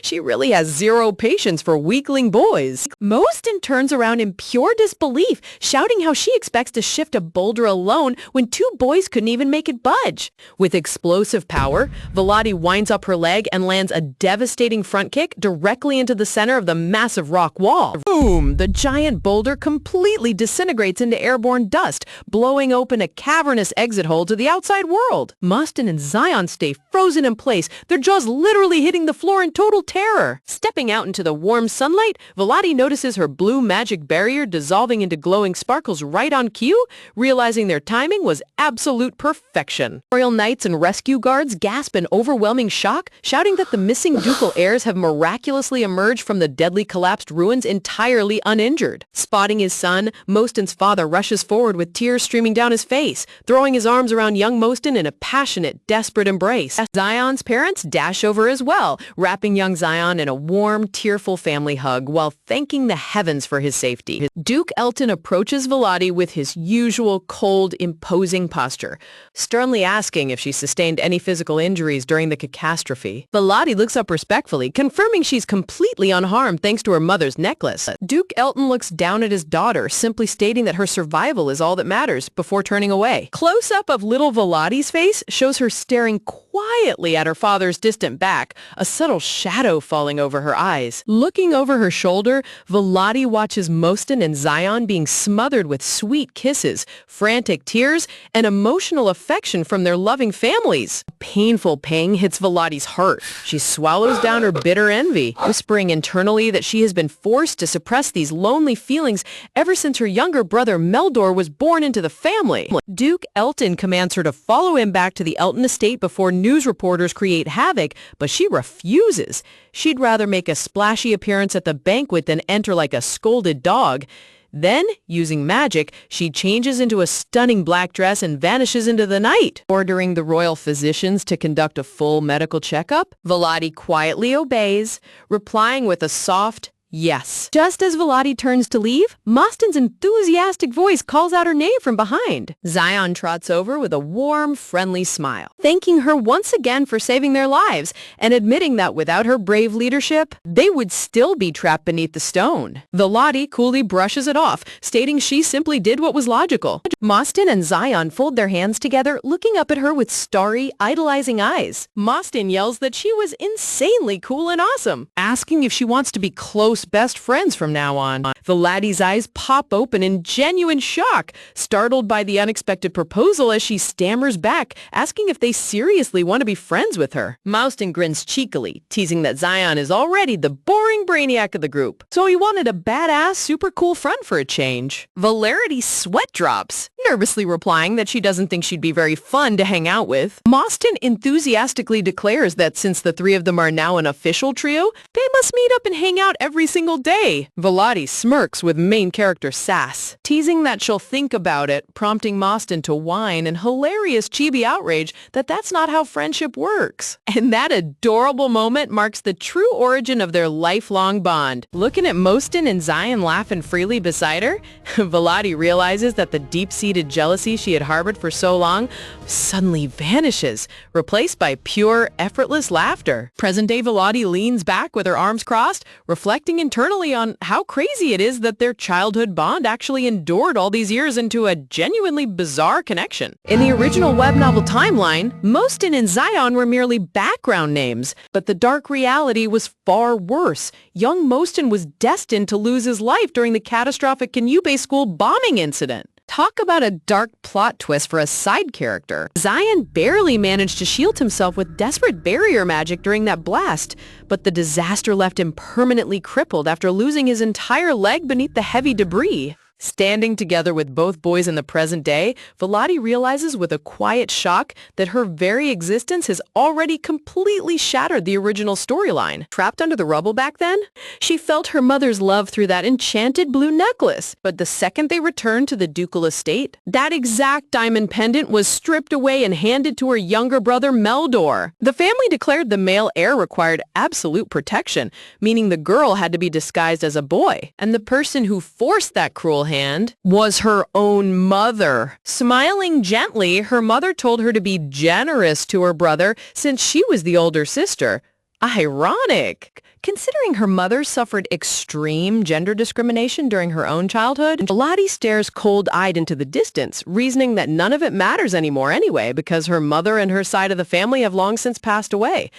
She really has zero patience for weakling boys. Mostyn turns around in pure disbelief, shouting how she expects to shift a boulder alone when 2 boys couldn't even make it budge. With explosive power, Volati winds up her leg and lands a devastating front kick directly into the center of the massive rock wall. Boom! The giant boulder completely disintegrates into airborne dust, blowing open a cavernous exit hole to the outside world. Mostyn and Xion stay frozen in place, their jaws literally hitting the floor in total terror. Stepping out into the warm sunlight, Volati notices her blue magic barrier dissolving into glowing sparkles right on cue, realizing their timing was absolute perfection. Royal knights and rescue guards gasp in overwhelming shock, shouting that the missing ducal heirs have miraculously emerged from the deadly collapsed ruins entirely uninjured. Spotting his son, Mostyn's father rushes forward with tears streaming down his face, throwing his arms around on young Mostin in a passionate, desperate embrace. Zion's parents dash over as well, wrapping young Zion in a warm, tearful family hug while thanking the heavens for his safety. Duke Elton approaches Volati with his usual cold, imposing posture, sternly asking if she sustained any physical injuries during the catastrophe. Volati looks up respectfully, confirming she's completely unharmed thanks to her mother's necklace. Duke Elton looks down at his daughter, simply stating that her survival is all that matters, before turning away. Close-up of little Volati's face shows her staring quietly at her father's distant back, a subtle shadow falling over her eyes. Looking over her shoulder, Volati watches Mostin and Zion being smothered with sweet kisses, frantic tears, and emotional affection from their loving families. A painful pang hits Volati's heart. She swallows down her bitter envy, whispering internally that she has been forced to suppress these lonely feelings ever since her younger brother Meldor was born into the family. Duke Elton commands her to follow him back to the Elton estate before news reporters create havoc, but she refuses. She'd rather make a splashy appearance at the banquet than enter like a scolded dog. Then, using magic, she changes into a stunning black dress and vanishes into the night. Ordering the royal physicians to conduct a full medical checkup, Volati quietly obeys, replying with a soft yes. Just as Volati turns to leave, Mostin's enthusiastic voice calls out her name from behind. Zion trots over with a warm, friendly smile, thanking her once again for saving their lives and admitting that without her brave leadership, they would still be trapped beneath the stone. Volati coolly brushes it off, stating she simply did what was logical. Mostin and Zion fold their hands together, looking up at her with starry, idolizing eyes. Mostin yells that she was insanely cool and awesome, asking if she wants to be close best friends from now on. The laddie's eyes pop open in genuine shock, startled by the unexpected proposal as she stammers back, asking if they seriously want to be friends with her. Mostin grins cheekily, teasing that Zion is already the boring brainiac of the group, so he wanted a badass, super cool friend for a change. Valerity's sweat drops, nervously replying that she doesn't think she'd be very fun to hang out with. Mostin enthusiastically declares that since the three of them are now an official trio, they must meet up and hang out every single day. Volati smirks with main character sass, teasing that she'll think about it, prompting Mostin to whine in hilarious chibi outrage that that's not how friendship works. And that adorable moment marks the true origin of their lifelong bond. Looking at Mostin and Zion laughing freely beside her, Volati realizes that the deep-seated jealousy she had harbored for so long suddenly vanishes, replaced by pure, effortless laughter. Present-day Volati leans back with her arms crossed, reflecting internally on how crazy it is that their childhood bond actually endured all these years into a genuinely bizarre connection. In the original web novel timeline, Mostin and Zion were merely background names, but the dark reality was far worse. Young Mostin was destined to lose his life during the catastrophic Canube school bombing incident. Talk about a dark plot twist for a side character. Zion barely managed to shield himself with desperate barrier magic during that blast, but the disaster left him permanently crippled after losing his entire leg beneath the heavy debris. Standing together with both boys in the present day, Volati realizes with a quiet shock that her very existence has already completely shattered the original storyline. Trapped under the rubble back then, she felt her mother's love through that enchanted blue necklace. But the second they returned to the ducal estate, that exact diamond pendant was stripped away and handed to her younger brother Meldor. The family declared the male heir required absolute protection, meaning the girl had to be disguised as a boy. And the person who forced that cruel hand was her own mother. Smiling gently, her mother told her to be generous to her brother since she was the older sister. Ironic. Considering her mother suffered extreme gender discrimination during her own childhood, Volati stares cold-eyed into the distance, reasoning that none of it matters anymore anyway because her mother and her side of the family have long since passed away.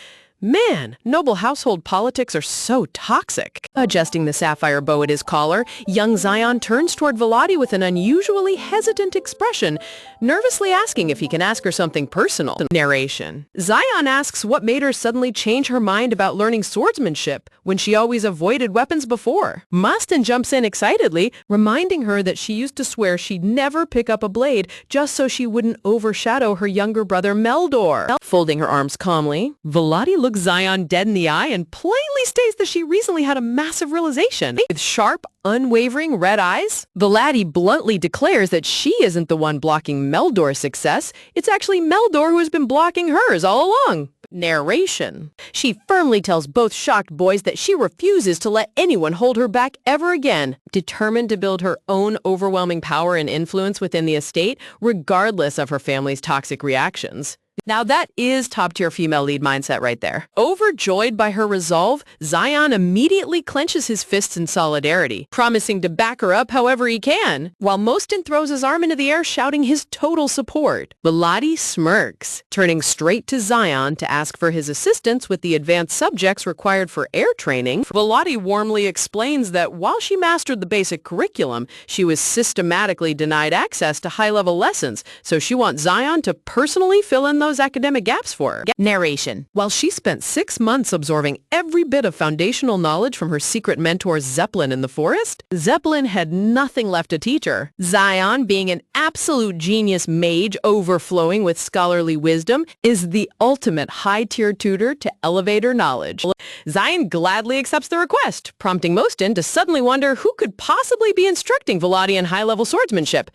Man, noble household politics are so toxic. Adjusting the sapphire bow at his collar, young Zion turns toward Volati with an unusually hesitant expression, nervously asking if he can ask her something personal. Narration. Zion asks what made her suddenly change her mind about learning swordsmanship when she always avoided weapons before. Mostin jumps in excitedly, reminding her that she used to swear she'd never pick up a blade just so she wouldn't overshadow her younger brother Meldor. Folding her arms calmly, Volati looks looks Zion dead in the eye and plainly states that she recently had a massive realization. With sharp, unwavering red eyes, Volati bluntly declares that she isn't the one blocking Meldor's success. It's actually Meldor who has been blocking hers all along. Narration. She firmly tells both shocked boys that she refuses to let anyone hold her back ever again, determined to build her own overwhelming power and influence within the estate, regardless of her family's toxic reactions. Now that is top-tier female lead mindset right there. Overjoyed by her resolve, Zion immediately clenches his fists in solidarity, promising to back her up however he can, while Mostin throws his arm into the air shouting his total support. Volati smirks, turning straight to Zion to ask for his assistance with the advanced subjects required for air training. Volati warmly explains that while she mastered the basic curriculum, she was systematically denied access to high-level lessons, so she wants Zion to personally fill in those academic gaps for her. Narration. While she spent 6 months absorbing every bit of foundational knowledge from her secret mentor Zeppelin in the forest, Zeppelin had nothing left to teach her. Zion, being an absolute genius mage overflowing with scholarly wisdom, is the ultimate high-tier tutor to elevate her knowledge. Zion gladly accepts the request, prompting Mostin to suddenly wonder who could possibly be instructing Volati in high-level swordsmanship.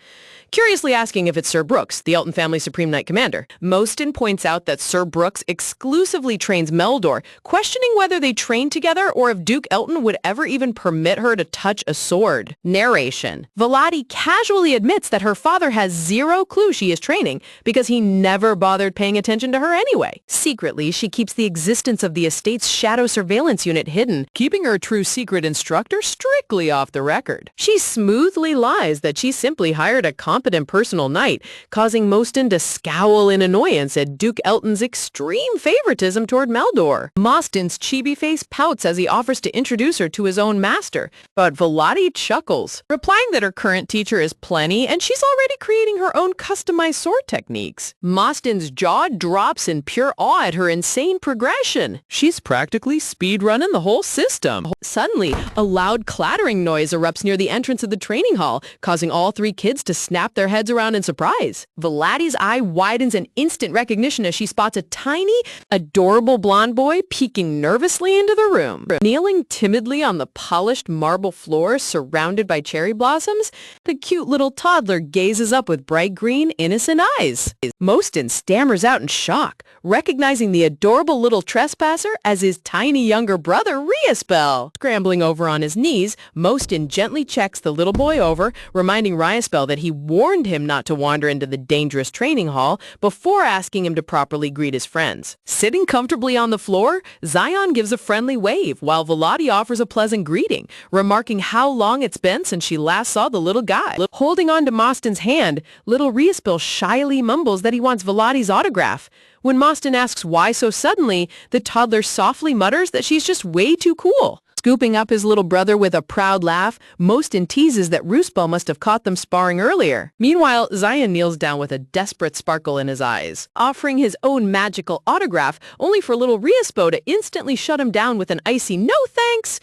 Curiously asking if it's Sir Brooks, the Elton family Supreme Knight Commander. Mostin points out that Sir Brooks exclusively trains Meldor, questioning whether they train together or if Duke Elton would ever even permit her to touch a sword. Narration. Volati casually admits that her father has zero clue she is training because he never bothered paying attention to her anyway. Secretly, she keeps the existence of the estate's shadow surveillance unit hidden, keeping her true secret instructor strictly off the record. She smoothly lies that she simply hired a competent personal knight, causing Mostin to scowl in annoyance at Duke Elton's extreme favoritism toward Meldor. Mostin's chibi face pouts as he offers to introduce her to his own master, but Volati chuckles, replying that her current teacher is plenty and she's already creating her own customized sword techniques. Mostin's jaw drops in pure awe at her insane progression. She's practically speedrunning the whole system. Suddenly, a loud clattering noise erupts near the entrance of the training hall, causing all 3 kids to snap their heads around in surprise. Volati's eye widens in instant recognition as she spots a tiny, adorable blonde boy peeking nervously into the room. Kneeling timidly on the polished marble floor surrounded by cherry blossoms, the cute little toddler gazes up with bright green, innocent eyes. Mostin stammers out in shock, recognizing the adorable little trespasser as his tiny younger brother, Riaspel. Scrambling over on his knees, Mostin gently checks the little boy over, reminding Riaspel that he warned him not to wander into the dangerous training hall before asking him to properly greet his friends. Sitting comfortably on the floor, Zion gives a friendly wave while Volati offers a pleasant greeting, remarking how long it's been since she last saw the little guy. Holding on to Mostin's hand, little Riaspel shyly mumbles that he wants Volati's autograph. When Mostin asks why so suddenly, the toddler softly mutters that she's just way too cool. Scooping up his little brother with a proud laugh, Mostin teases that Riaspel must have caught them sparring earlier. Meanwhile, Zion kneels down with a desperate sparkle in his eyes, offering his own magical autograph, only for little Riaspel to instantly shut him down with an icy "no thanks."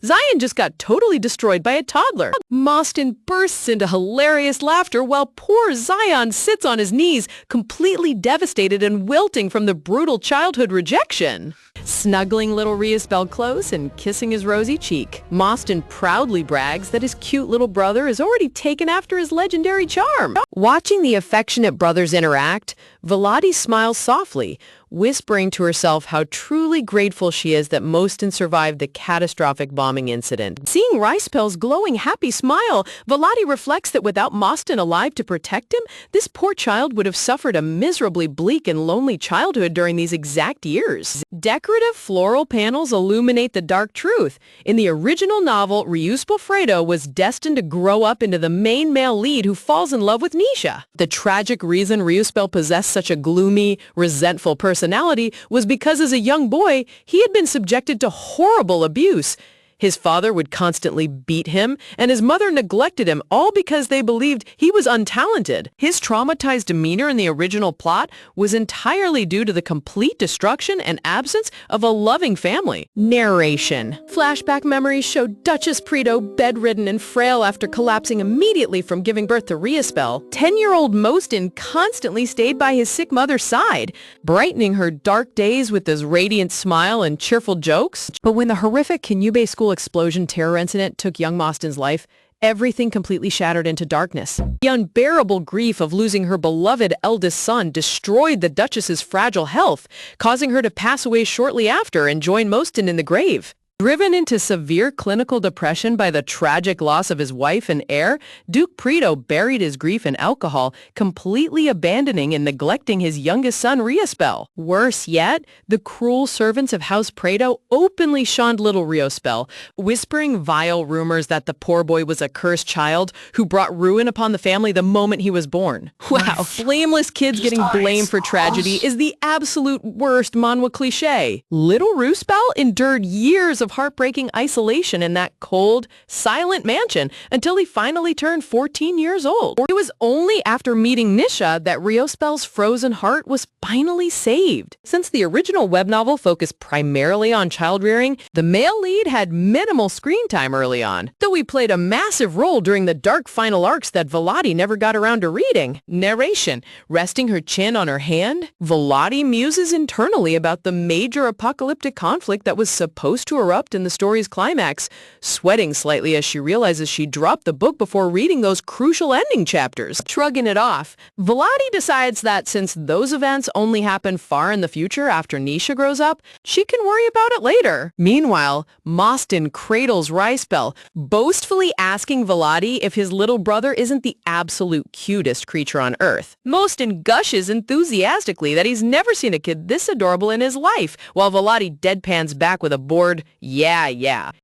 Zion just got totally destroyed by a toddler. Mostin bursts into hilarious laughter while poor Zion sits on his knees, completely devastated and wilting from the brutal childhood rejection. Snuggling little Riaspel close and kissing his rosy cheek, Mostin proudly brags that his cute little brother is already taken after his legendary charm. Watching the affectionate brothers interact, Volati smiles softly, whispering to herself how truly grateful she is that Mostin survived the catastrophic bombing incident. Seeing Riaspel's glowing, happy smile, Volati reflects that without Mostin alive to protect him, this poor child would have suffered a miserably bleak and lonely childhood during these exact years. Decorative floral panels illuminate the dark truth. In the original novel, Riaspel Fredo was destined to grow up into the main male lead who falls in love with Nisha. The tragic reason Riaspel possessed such a gloomy, resentful personality was because as a young boy, he had been subjected to horrible abuse. His father would constantly beat him, and his mother neglected him, all because they believed he was untalented. His traumatized demeanor in the original plot was entirely due to the complete destruction and absence of a loving family. Narration. Flashback memories show Duchess Preto bedridden and frail after collapsing immediately from giving birth to Riaspel. 10-year-old Mostyn constantly stayed by his sick mother's side, brightening her dark days with his radiant smile and cheerful jokes. But when the horrific Canube school explosion terror incident took young Mostyn's life, everything completely shattered into darkness. The unbearable grief of losing her beloved eldest son destroyed the Duchess's fragile health, causing her to pass away shortly after and join Mostyn in the grave. Driven into severe clinical depression by the tragic loss of his wife and heir, Duke Preto buried his grief in alcohol, completely abandoning and neglecting his youngest son, Riaspel. Worse yet, the cruel servants of House Preto openly shunned little Riaspel, whispering vile rumors that the poor boy was a cursed child who brought ruin upon the family the moment he was born. Wow, blameless kids getting blamed for tragedy is the absolute worst manhwa cliché. Little Riaspel endured years of heartbreaking isolation in that cold, silent mansion until he finally turned 14 years old. It was only after meeting Nisha that Riaspel's frozen heart was finally saved. Since the original web novel focused primarily on child-rearing, the male lead had minimal screen time early on, though he played a massive role during the dark final arcs that Volati never got around to reading. Narration. Resting her chin on her hand, Volati muses internally about the major apocalyptic conflict that was supposed to erupt in the story's climax, sweating slightly as she realizes she dropped the book before reading those crucial ending chapters. Shrugging it off, Volati decides that since those events only happen far in the future after Nisha grows up, she can worry about it later. Meanwhile, Mostyn cradles Riaspel, boastfully asking Volati if his little brother isn't the absolute cutest creature on Earth. Mostyn gushes enthusiastically that he's never seen a kid this adorable in his life, while Volati deadpans back with a bored, yeah.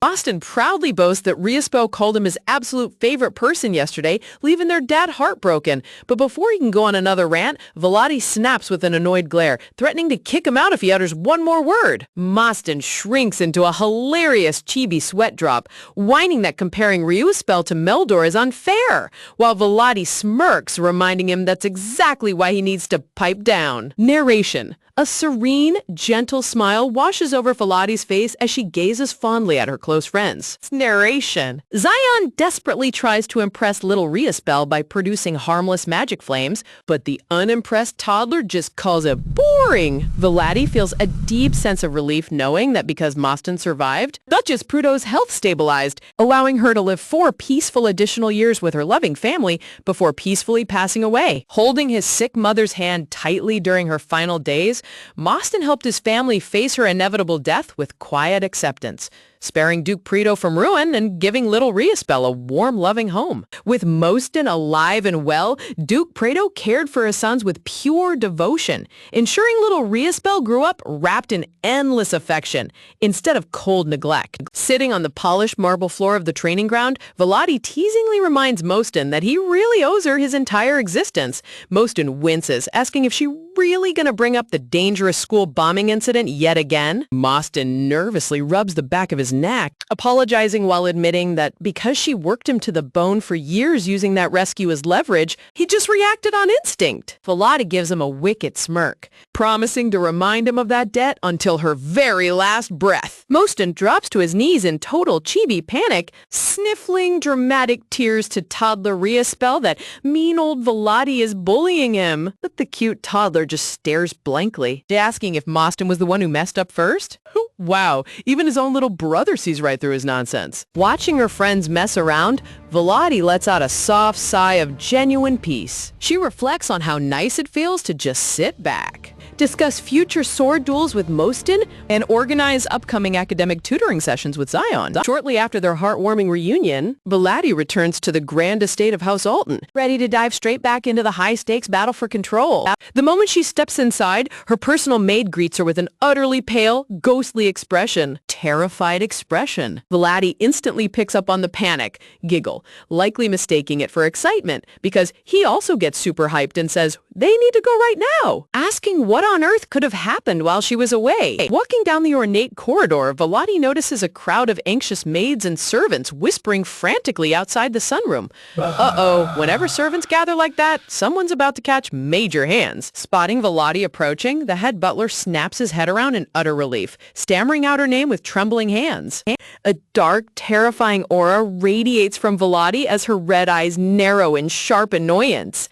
Mostyn proudly boasts that Riaspel called him his absolute favorite person yesterday, leaving their dad heartbroken. But before he can go on another rant, Volati snaps with an annoyed glare, threatening to kick him out if he utters one more word. Mostyn shrinks into a hilarious chibi sweat drop, whining that comparing Riaspel to Meldor is unfair, while Volati smirks, reminding him that's exactly why he needs to pipe down. Narration. A serene, gentle smile washes over Volati's face as she gazes fondly at her close friends. Narration. Zion desperately tries to impress little Riaspel by producing harmless magic flames, but the unimpressed toddler just calls it boring. Volati feels a deep sense of relief knowing that because Mostyn survived, Duchess Preto's health stabilized, allowing her to live 4 peaceful additional years with her loving family before peacefully passing away. Holding his sick mother's hand tightly during her final days, Mostyn helped his family face her inevitable death with quiet acceptance, sparing Duke Preto from ruin and giving little Riaspel a warm, loving home. With Mostyn alive and well, Duke Preto cared for his sons with pure devotion, ensuring little Riaspel grew up wrapped in endless affection instead of cold neglect. Sitting on the polished marble floor of the training ground, Volati teasingly reminds Mostyn that he really owes her his entire existence. Mostyn winces, asking if she really gonna bring up the dangerous school bombing incident yet again? Mostyn nervously rubs the back of his neck, apologizing while admitting that because she worked him to the bone for years using that rescue as leverage, he just reacted on instinct. Volati gives him a wicked smirk, promising to remind him of that debt until her very last breath. Mostyn drops to his knees in total chibi panic, sniffling dramatic tears to toddler Riaspel that mean old Volati is bullying him. But the cute toddler just stares blankly, asking if Mostyn was the one who messed up first. Wow, even his own little brother sees right through his nonsense. Watching her friends mess around, Volati lets out a soft sigh of genuine peace. She reflects on how nice it feels to just sit back, discuss future sword duels with Mostyn, and organize upcoming academic tutoring sessions with Zion. Shortly after their heartwarming reunion, Volati returns to the grand estate of House Alton, ready to dive straight back into the high-stakes battle for control. The moment she steps inside, her personal maid greets her with an utterly pale, ghostly expression. Terrified expression. Volati instantly picks up on the panic, giggle, likely mistaking it for excitement, because he also gets super hyped and says, They need to go right now, asking what on earth could have happened while she was away. Walking down the ornate corridor, Volati notices a crowd of anxious maids and servants whispering frantically outside the sunroom. Uh-oh, whenever servants gather like that, someone's about to catch major hands. Spotting Volati approaching, the head butler snaps his head around in utter relief, stammering out her name with trembling hands. A dark, terrifying aura radiates from Volati as her red eyes narrow in sharp annoyance.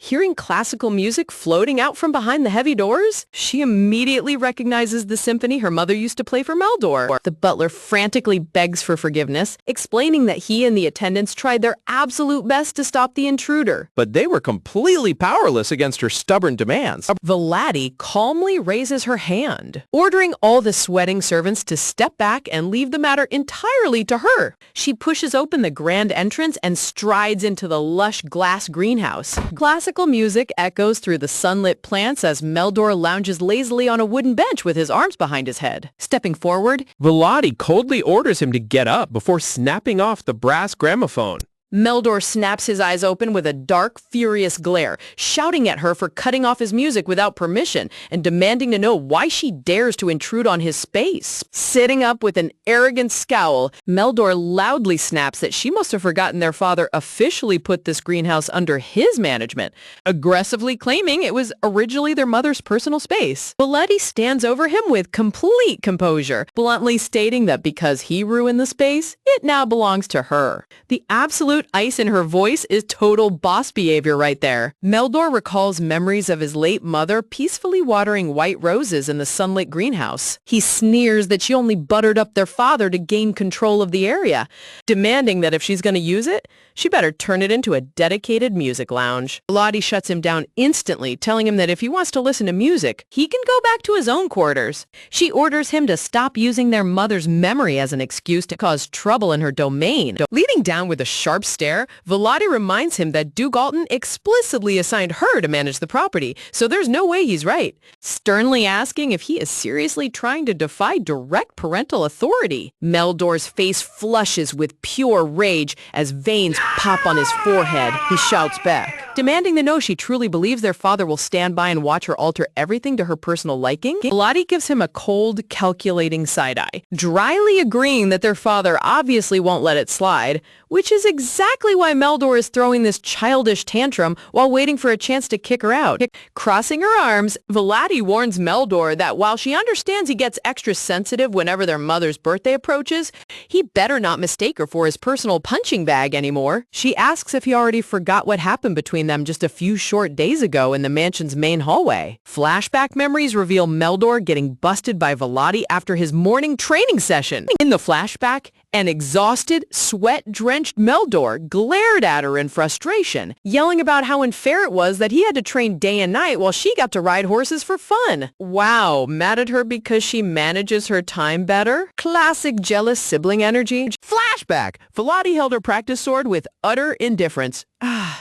Hearing classical music floating out from behind the heavy doors, she immediately recognizes the symphony her mother used to play for Meldor. The butler frantically begs for forgiveness, explaining that he and the attendants tried their absolute best to stop the intruder. But they were completely powerless against her stubborn demands. Volati calmly raises her hand, ordering all the sweating servants to step back and leave the matter entirely to her. She pushes open the grand entrance and strides into the lush glass greenhouse. Classical music echoes through the sunlit plants as Meldor lounges lazily on a wooden bench with his arms behind his head. Stepping forward, Volati coldly orders him to get up before snapping off the brass gramophone. Meldor snaps his eyes open with a dark, furious glare, shouting at her for cutting off his music without permission and demanding to know why she dares to intrude on his space. Sitting up with an arrogant scowl, Meldor loudly snaps that she must have forgotten their father officially put this greenhouse under his management, aggressively claiming it was originally their mother's personal space. Volati stands over him with complete composure, bluntly stating that because he ruined the space, it now belongs to her. The absolute ice in her voice is total boss behavior right there. Meldor recalls memories of his late mother peacefully watering white roses in the sunlit greenhouse. He sneers that she only buttered up their father to gain control of the area, demanding that if she's going to use it, she better turn it into a dedicated music lounge. Volati shuts him down instantly, telling him that if he wants to listen to music, he can go back to his own quarters. She orders him to stop using their mother's memory as an excuse to cause trouble in her domain. Leading down with a sharp stare, Volati reminds him that Duke Alton explicitly assigned her to manage the property, so there's no way he's right, sternly asking if he is seriously trying to defy direct parental authority. Meldor's face flushes with pure rage as veins pop on his forehead. He shouts back, demanding to know she truly believes their father will stand by and watch her alter everything to her personal liking. Volati gives him a cold, calculating side-eye, dryly agreeing that their father obviously won't let it slide, which is exactly why Meldor is throwing this childish tantrum while waiting for a chance to kick her out. Crossing her arms, Volati warns Meldor that while she understands he gets extra sensitive whenever their mother's birthday approaches, he better not mistake her for his personal punching bag anymore. She asks if he already forgot what happened between them just a few short days ago in the mansion's main hallway. Flashback memories reveal Meldor getting busted by Volati after his morning training session. In the flashback, an exhausted, sweat-drenched Meldor glared at her in frustration, yelling about how unfair it was that he had to train day and night while she got to ride horses for fun. Wow, mad at her because she manages her time better? Classic jealous sibling energy. Flashback! Volati held her practice sword with utter indifference.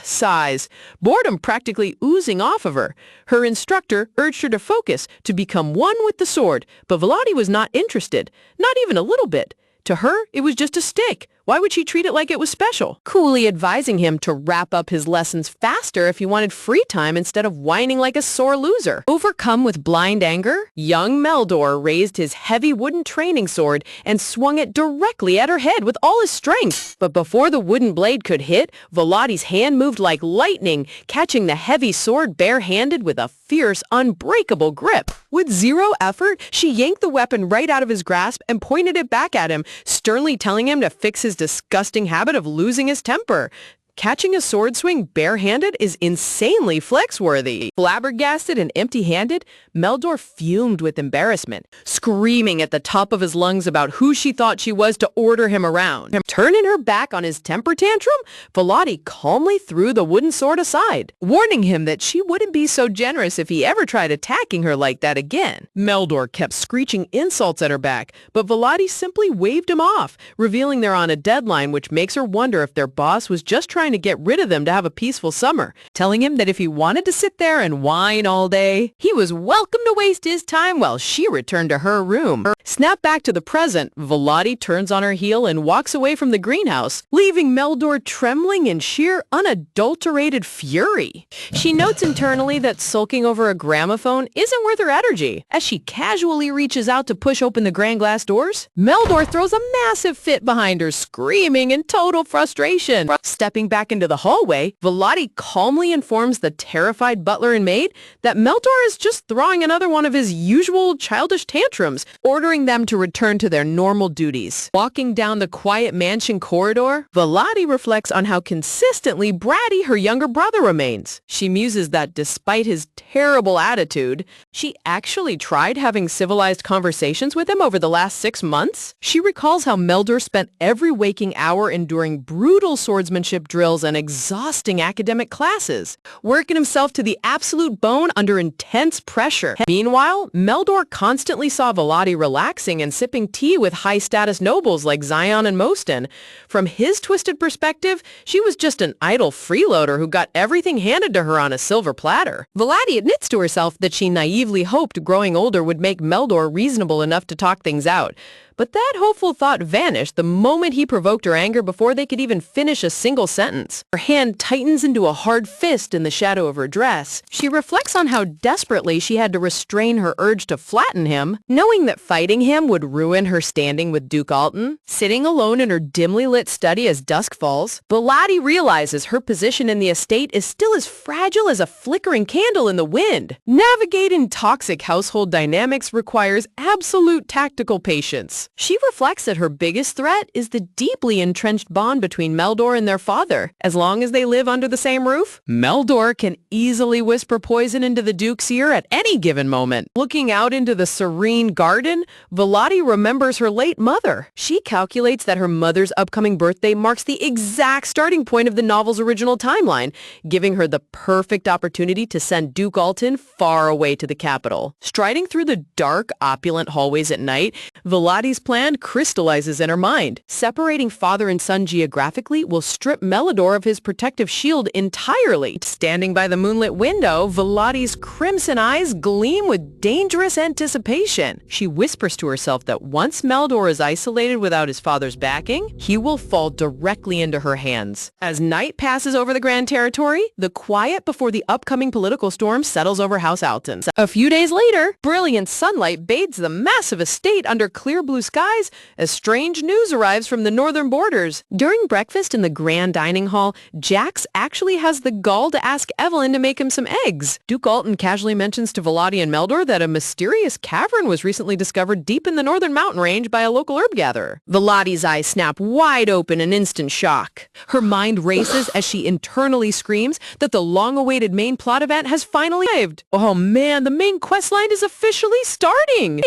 Sighs, boredom practically oozing off of her. Her instructor urged her to focus, to become one with the sword, but Volati was not interested, not even a little bit. To her, it was just a stick. Why would she treat it like it was special? Coolly advising him to wrap up his lessons faster if he wanted free time instead of whining like a sore loser. Overcome with blind anger, young Meldor raised his heavy wooden training sword and swung it directly at her head with all his strength. But before the wooden blade could hit, Volati's hand moved like lightning, catching the heavy sword bare-handed with a fierce, unbreakable grip. With zero effort, she yanked the weapon right out of his grasp and pointed it back at him, sternly telling him to fix his disgusting habit of losing his temper. Catching a sword swing barehanded is insanely flex-worthy. Flabbergasted and empty-handed, Meldor fumed with embarrassment, screaming at the top of his lungs about who she thought she was to order him around. Turning her back on his temper tantrum, Volati calmly threw the wooden sword aside, warning him that she wouldn't be so generous if he ever tried attacking her like that again. Meldor kept screeching insults at her back, but Volati simply waved him off, revealing they're on a deadline, which makes her wonder if their boss was just trying trying to get rid of them to have a peaceful summer, telling him that if he wanted to sit there and whine all day, he was welcome to waste his time while she returned to her room. Snap back to the present, Volati turns on her heel and walks away from the greenhouse, leaving Meldor trembling in sheer unadulterated fury. She notes internally that sulking over a gramophone isn't worth her energy. As she casually reaches out to push open the grand glass doors, Meldor throws a massive fit behind her, screaming in total frustration. Stepping back into the hallway, Volati calmly informs the terrified butler and maid that Meldor is just throwing another one of his usual childish tantrums, ordering them to return to their normal duties. Walking down the quiet mansion corridor, Volati reflects on how consistently bratty her younger brother remains. She muses that despite his terrible attitude, she actually tried having civilized conversations with him over the last 6 months. She recalls how Meldor spent every waking hour enduring brutal swordsmanship drills and exhausting academic classes, working himself to the absolute bone under intense pressure. Meanwhile, Meldor constantly saw Volati relaxing and sipping tea with high-status nobles like Zion and Moston. From his twisted perspective, she was just an idle freeloader who got everything handed to her on a silver platter. Volati admits to herself that she naively hoped growing older would make Meldor reasonable enough to talk things out. But that hopeful thought vanished the moment he provoked her anger before they could even finish a single sentence. Her hand tightens into a hard fist in the shadow of her dress. She reflects on how desperately she had to restrain her urge to flatten him, knowing that fighting him would ruin her standing with Duke Alton. Sitting alone in her dimly lit study as dusk falls, Volati realizes her position in the estate is still as fragile as a flickering candle in the wind. Navigating toxic household dynamics requires absolute tactical patience. She reflects that her biggest threat is the deeply entrenched bond between Meldor and their father. As long as they live under the same roof, Meldor can easily whisper poison into the Duke's ear at any given moment. Looking out into the serene garden, Volati remembers her late mother. She calculates that her mother's upcoming birthday marks the exact starting point of the novel's original timeline, giving her the perfect opportunity to send Duke Alton far away to the capital. Striding through the dark, opulent hallways at night, Volati's plan crystallizes in her mind. Separating father and son geographically will strip Meldor of his protective shield entirely. Standing by the moonlit window, Volati's crimson eyes gleam with dangerous anticipation. She whispers to herself that once Meldor is isolated without his father's backing, he will fall directly into her hands. As night passes over the Grand Territory, the quiet before the upcoming political storm settles over House Alton. A few days later, brilliant sunlight bathes the massive estate under clear blue skies as strange news arrives from the northern borders. During breakfast in the grand dining hall, Jax actually has the gall to ask Evelyn to make him some eggs. Duke Alton casually mentions to Volati and Meldor that a mysterious cavern was recently discovered deep in the northern mountain range by a local herb gatherer. Volati's eyes snap wide open in instant shock. Her mind races as she internally screams that the long-awaited main plot event has finally arrived. Oh man, the main questline is officially starting!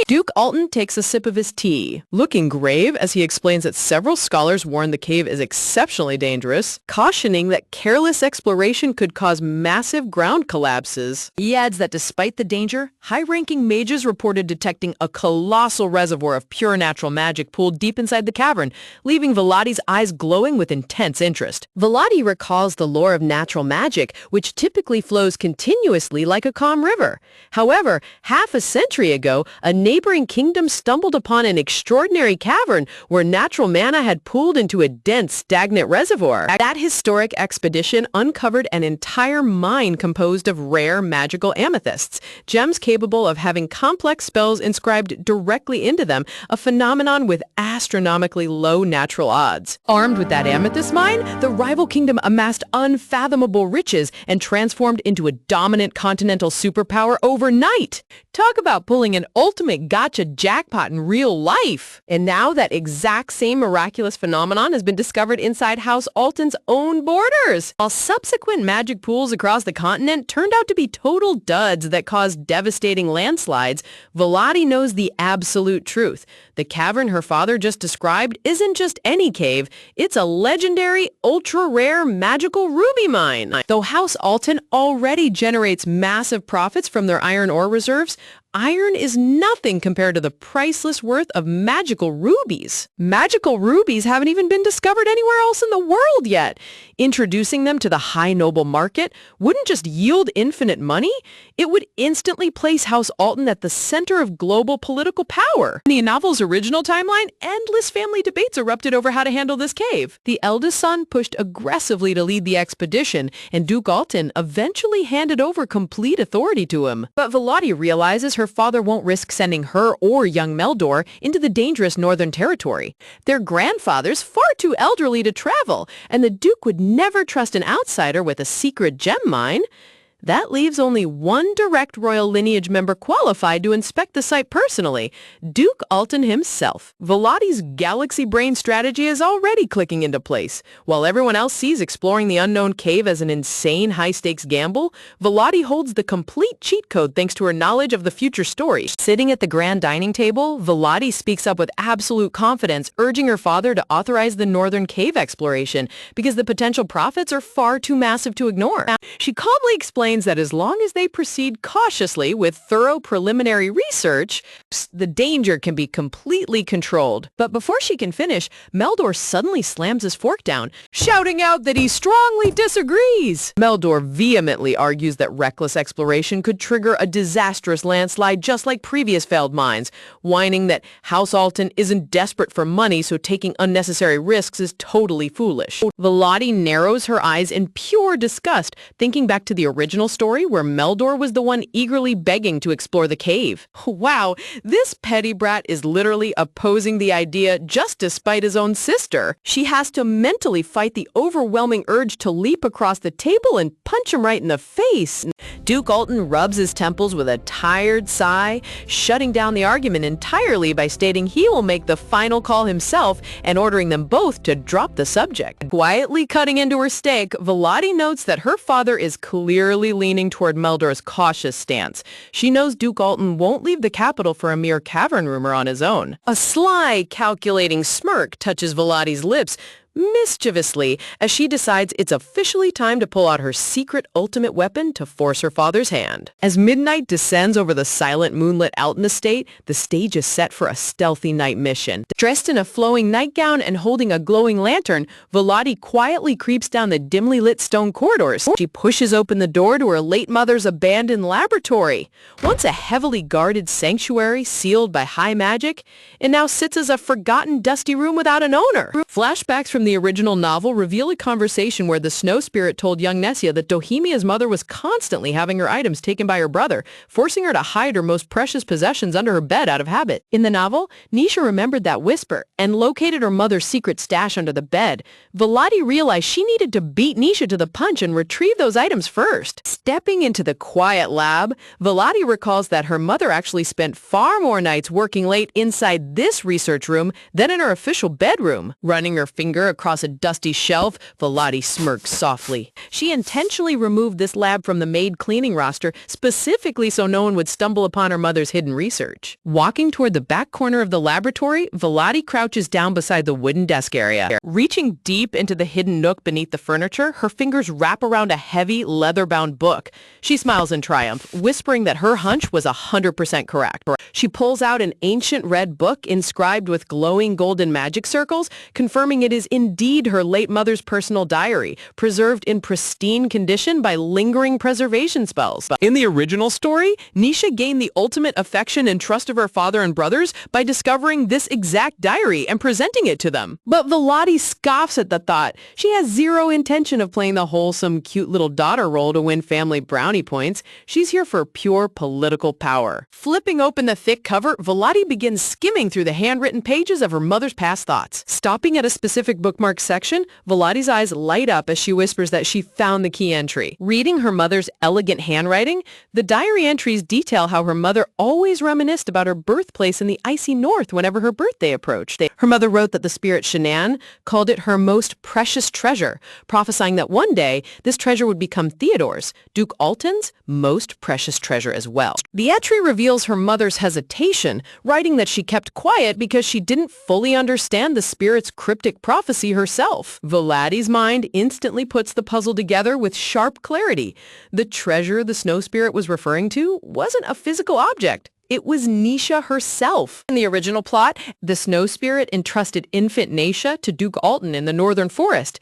Duke Alton takes a sip of his tea, looking grave as he explains that several scholars warn the cave is exceptionally dangerous, cautioning that careless exploration could cause massive ground collapses. He adds that despite the danger, high-ranking mages reported detecting a colossal reservoir of pure natural magic pooled deep inside the cavern, leaving Volati's eyes glowing with intense interest. Volati recalls the lore of natural magic, which typically flows continuously like a calm river. However, half a century ago, a neighboring kingdom stumbled upon an extraordinary cavern where natural mana had pooled into a dense, stagnant reservoir. That historic expedition uncovered an entire mine composed of rare magical amethysts, gems capable of having complex spells inscribed directly into them, a phenomenon with astronomically low natural odds. Armed with that amethyst mine, the rival kingdom amassed unfathomable riches and transformed into a dominant continental superpower overnight. Talk about pulling an ultimate gotcha jackpot in real life. And now that exact same miraculous phenomenon has been discovered inside House Alton's own borders. While subsequent magic pools across the continent turned out to be total duds that caused devastating landslides, Volati knows the absolute truth. The cavern her father just described isn't just any cave, it's a legendary, ultra-rare magical ruby mine. Though House Alton already generates massive profits from their iron ore reserves, iron is nothing compared to the priceless worth of magical rubies. Magical rubies haven't even been discovered anywhere else in the world yet. Introducing them to the high noble market wouldn't just yield infinite money, it would instantly place House Alton at the center of global political power. In the novel's original timeline, endless family debates erupted over how to handle this cave. The eldest son pushed aggressively to lead the expedition, and Duke Alton eventually handed over complete authority to him. But Volati realizes her father won't risk sending her or young Meldor into the dangerous Northern Territory. Their grandfather's far too elderly to travel, and the Duke would never trust an outsider with a secret gem mine. That leaves only one direct royal lineage member qualified to inspect the site personally, Duke Alton himself. Volati's galaxy brain strategy is already clicking into place. While everyone else sees exploring the unknown cave as an insane high-stakes gamble, Volati holds the complete cheat code thanks to her knowledge of the future story. Sitting at the grand dining table, Volati speaks up with absolute confidence, urging her father to authorize the northern cave exploration because the potential profits are far too massive to ignore. She calmly explains that as long as they proceed cautiously with thorough preliminary research, the danger can be completely controlled. But before she can finish, Meldor suddenly slams his fork down, shouting out that he strongly disagrees. Meldor vehemently argues that reckless exploration could trigger a disastrous landslide just like previous failed mines, whining that House Alton isn't desperate for money, so taking unnecessary risks is totally foolish. Volati narrows her eyes in pure disgust, thinking back to the original story where Meldor was the one eagerly begging to explore the cave. Wow, this petty brat is literally opposing the idea just despite his own sister. She has to mentally fight the overwhelming urge to leap across the table and punch him right in the face. Duke Alton rubs his temples with a tired sigh, shutting down the argument entirely by stating he will make the final call himself and ordering them both to drop the subject. Quietly cutting into her steak, Volati notes that her father is clearly leaning toward Meldor's cautious stance. She knows Duke Alton won't leave the capital for a mere cavern rumor on his own. A sly, calculating smirk touches Volati's lips, mischievously, as she decides it's officially time to pull out her secret ultimate weapon to force her father's hand. As midnight descends over the silent moonlit Alton estate, the stage is set for a stealthy night mission. Dressed in a flowing nightgown and holding a glowing lantern, Volati quietly creeps down the dimly lit stone corridors. She pushes open the door to her late mother's abandoned laboratory. Once a heavily guarded sanctuary sealed by high magic, it now sits as a forgotten dusty room without an owner. Flashbacks from the original novel reveal a conversation where the snow spirit told young Nessia that Dohemia's mother was constantly having her items taken by her brother, forcing her to hide her most precious possessions under her bed out of habit. In the novel, Nisha remembered that whisper and located her mother's secret stash under the bed. Volati realized she needed to beat Nisha to the punch and retrieve those items first. Stepping into the quiet lab, Volati recalls that her mother actually spent far more nights working late inside this research room than in her official bedroom. Running her finger across a dusty shelf, Volati smirks softly. She intentionally removed this lab from the maid cleaning roster specifically so no one would stumble upon her mother's hidden research. Walking toward the back corner of the laboratory, Volati crouches down beside the wooden desk area. Reaching deep into the hidden nook beneath the furniture, her fingers wrap around a heavy, leather-bound book. She smiles in triumph, whispering that her hunch was 100% correct. She pulls out an ancient red book inscribed with glowing golden magic circles, confirming it is indeed her late mother's personal diary, preserved in pristine condition by lingering preservation spells. In the original story, Nisha gained the ultimate affection and trust of her father and brothers by discovering this exact diary and presenting it to them. But Volati scoffs at the thought. She has zero intention of playing the wholesome, cute little daughter role to win family brownie points. She's here for pure political power. Flipping open the thick cover, Volati begins skimming through the handwritten pages of her mother's past thoughts. Stopping at a specific bookmark section, Volati's eyes light up as she whispers that she found the key entry. Reading her mother's elegant handwriting, the diary entries detail how her mother always reminisced about her birthplace in the icy north whenever her birthday approached. Her mother wrote that the spirit Shanann called it her most precious treasure, prophesying that one day this treasure would become Theodore's, Duke Alton's, most precious treasure as well. The entry reveals her mother's hesitation, writing that she kept quiet because she didn't fully understand the spirit's cryptic prophecy herself. Volati's mind instantly puts the puzzle together with sharp clarity. The treasure the snow spirit was referring to wasn't a physical object. It was Nisha herself. In the original plot, the snow spirit entrusted infant Nisha to Duke Alton in the northern forest,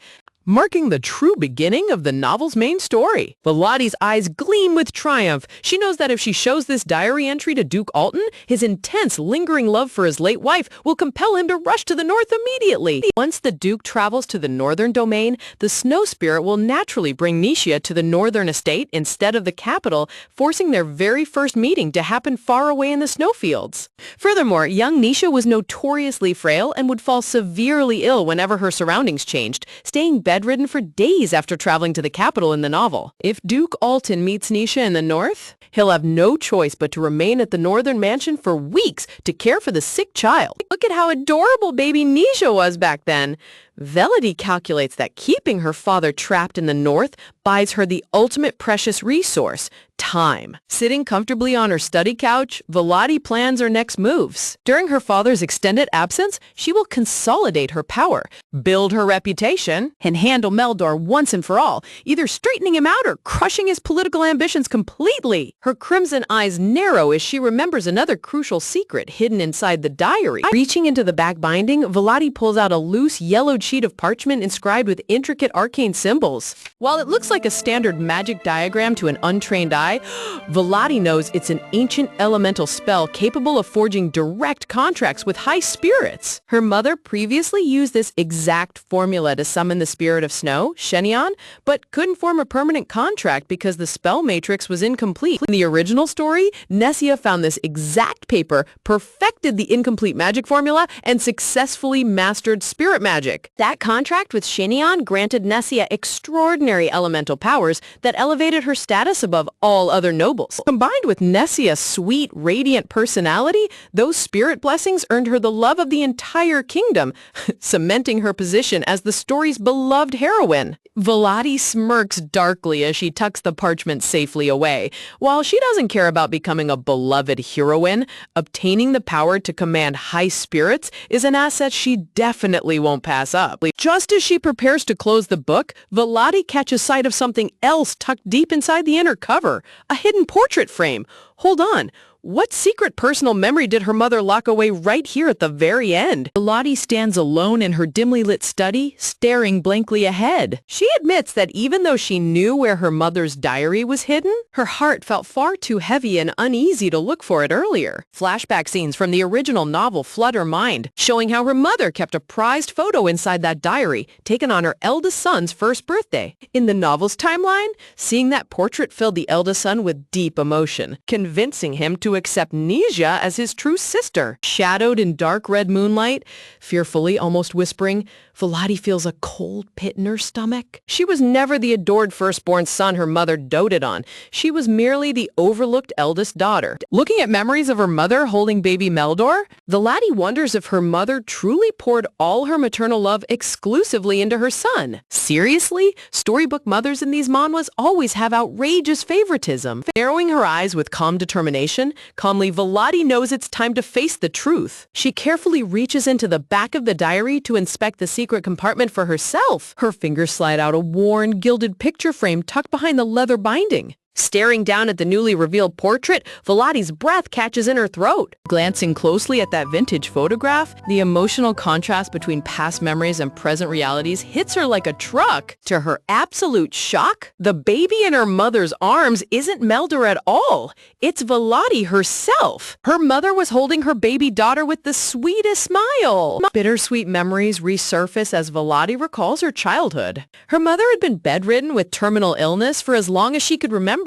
marking the true beginning of the novel's main story. Volati's eyes gleam with triumph. She knows that if she shows this diary entry to Duke Alton, his intense, lingering love for his late wife will compel him to rush to the north immediately. Once the Duke travels to the northern domain, the snow spirit will naturally bring Nisha to the northern estate instead of the capital, forcing their very first meeting to happen far away in the snowfields. Furthermore, young Nisha was notoriously frail and would fall severely ill whenever her surroundings changed, staying bedridden for days after traveling to the capital in the novel. If Duke Alton meets Nisha in the north, he'll have no choice but to remain at the northern mansion for weeks to care for the sick child. Look at how adorable baby Nisha was back then. Velody calculates that keeping her father trapped in the north buys her the ultimate precious resource, time. Sitting comfortably on her study couch, Velody plans her next moves. During her father's extended absence, she will consolidate her power, build her reputation, and handle Meldor once and for all, either straightening him out or crushing his political ambitions completely. Her crimson eyes narrow as she remembers another crucial secret hidden inside the diary. Reaching into the back binding, Velody pulls out a loose, yellowed sheet of parchment inscribed with intricate arcane symbols. While it looks like a standard magic diagram to an untrained eye, Velody knows it's an ancient elemental spell capable of forging direct contracts with high spirits. Her mother previously used this exact formula to summon the spirit of snow, Heroine, but couldn't form a permanent contract because the spell matrix was incomplete. In the original story, Nessia found this exact paper, perfected the incomplete magic formula, and successfully mastered spirit magic. That contract with Heroine granted Nessia extraordinary elemental powers that elevated her status above all other nobles. Combined with Nessia's sweet, radiant personality, those spirit blessings earned her the love of the entire kingdom, cementing her position as the story's beloved heroine. Velody smirks darkly as she tucks the parchment safely away. While she doesn't care about becoming a beloved heroine, obtaining the power to command high spirits is an asset she definitely won't pass up. Just as she prepares to close the book, Velody catches sight of something else tucked deep inside the inner cover, a hidden portrait frame. Hold on. What secret personal memory did her mother lock away right here at the very end? Velody stands alone in her dimly lit study, staring blankly ahead. She admits that even though she knew where her mother's diary was hidden, her heart felt far too heavy and uneasy to look for it earlier. Flashback scenes from the original novel flood her mind, showing how her mother kept a prized photo inside that diary, taken on her eldest son's first birthday. In the novel's timeline, seeing that portrait filled the eldest son with deep emotion, convincing him to accept Nisha as his true sister. Shadowed in dark red moonlight, fearfully, almost whispering, Velody feels a cold pit in her stomach. She was never the adored firstborn son her mother doted on. She was merely the overlooked eldest daughter. Looking at memories of her mother holding baby Meldor, Velody wonders if her mother truly poured all her maternal love exclusively into her son. Seriously? Storybook mothers in these manhwas always have outrageous favoritism. Narrowing her eyes with calm determination, calmly Velody knows it's time to face the truth. She carefully reaches into the back of the diary to inspect the secret compartment for herself. Her fingers slide out a worn, gilded picture frame tucked behind the leather binding. Staring down at the newly revealed portrait, Velodi's breath catches in her throat. Glancing closely at that vintage photograph, the emotional contrast between past memories and present realities hits her like a truck. To her absolute shock, the baby in her mother's arms isn't Meldor at all. It's Velody herself. Her mother was holding her baby daughter with the sweetest smile. Bittersweet memories resurface as Velody recalls her childhood. Her mother had been bedridden with terminal illness for as long as she could remember,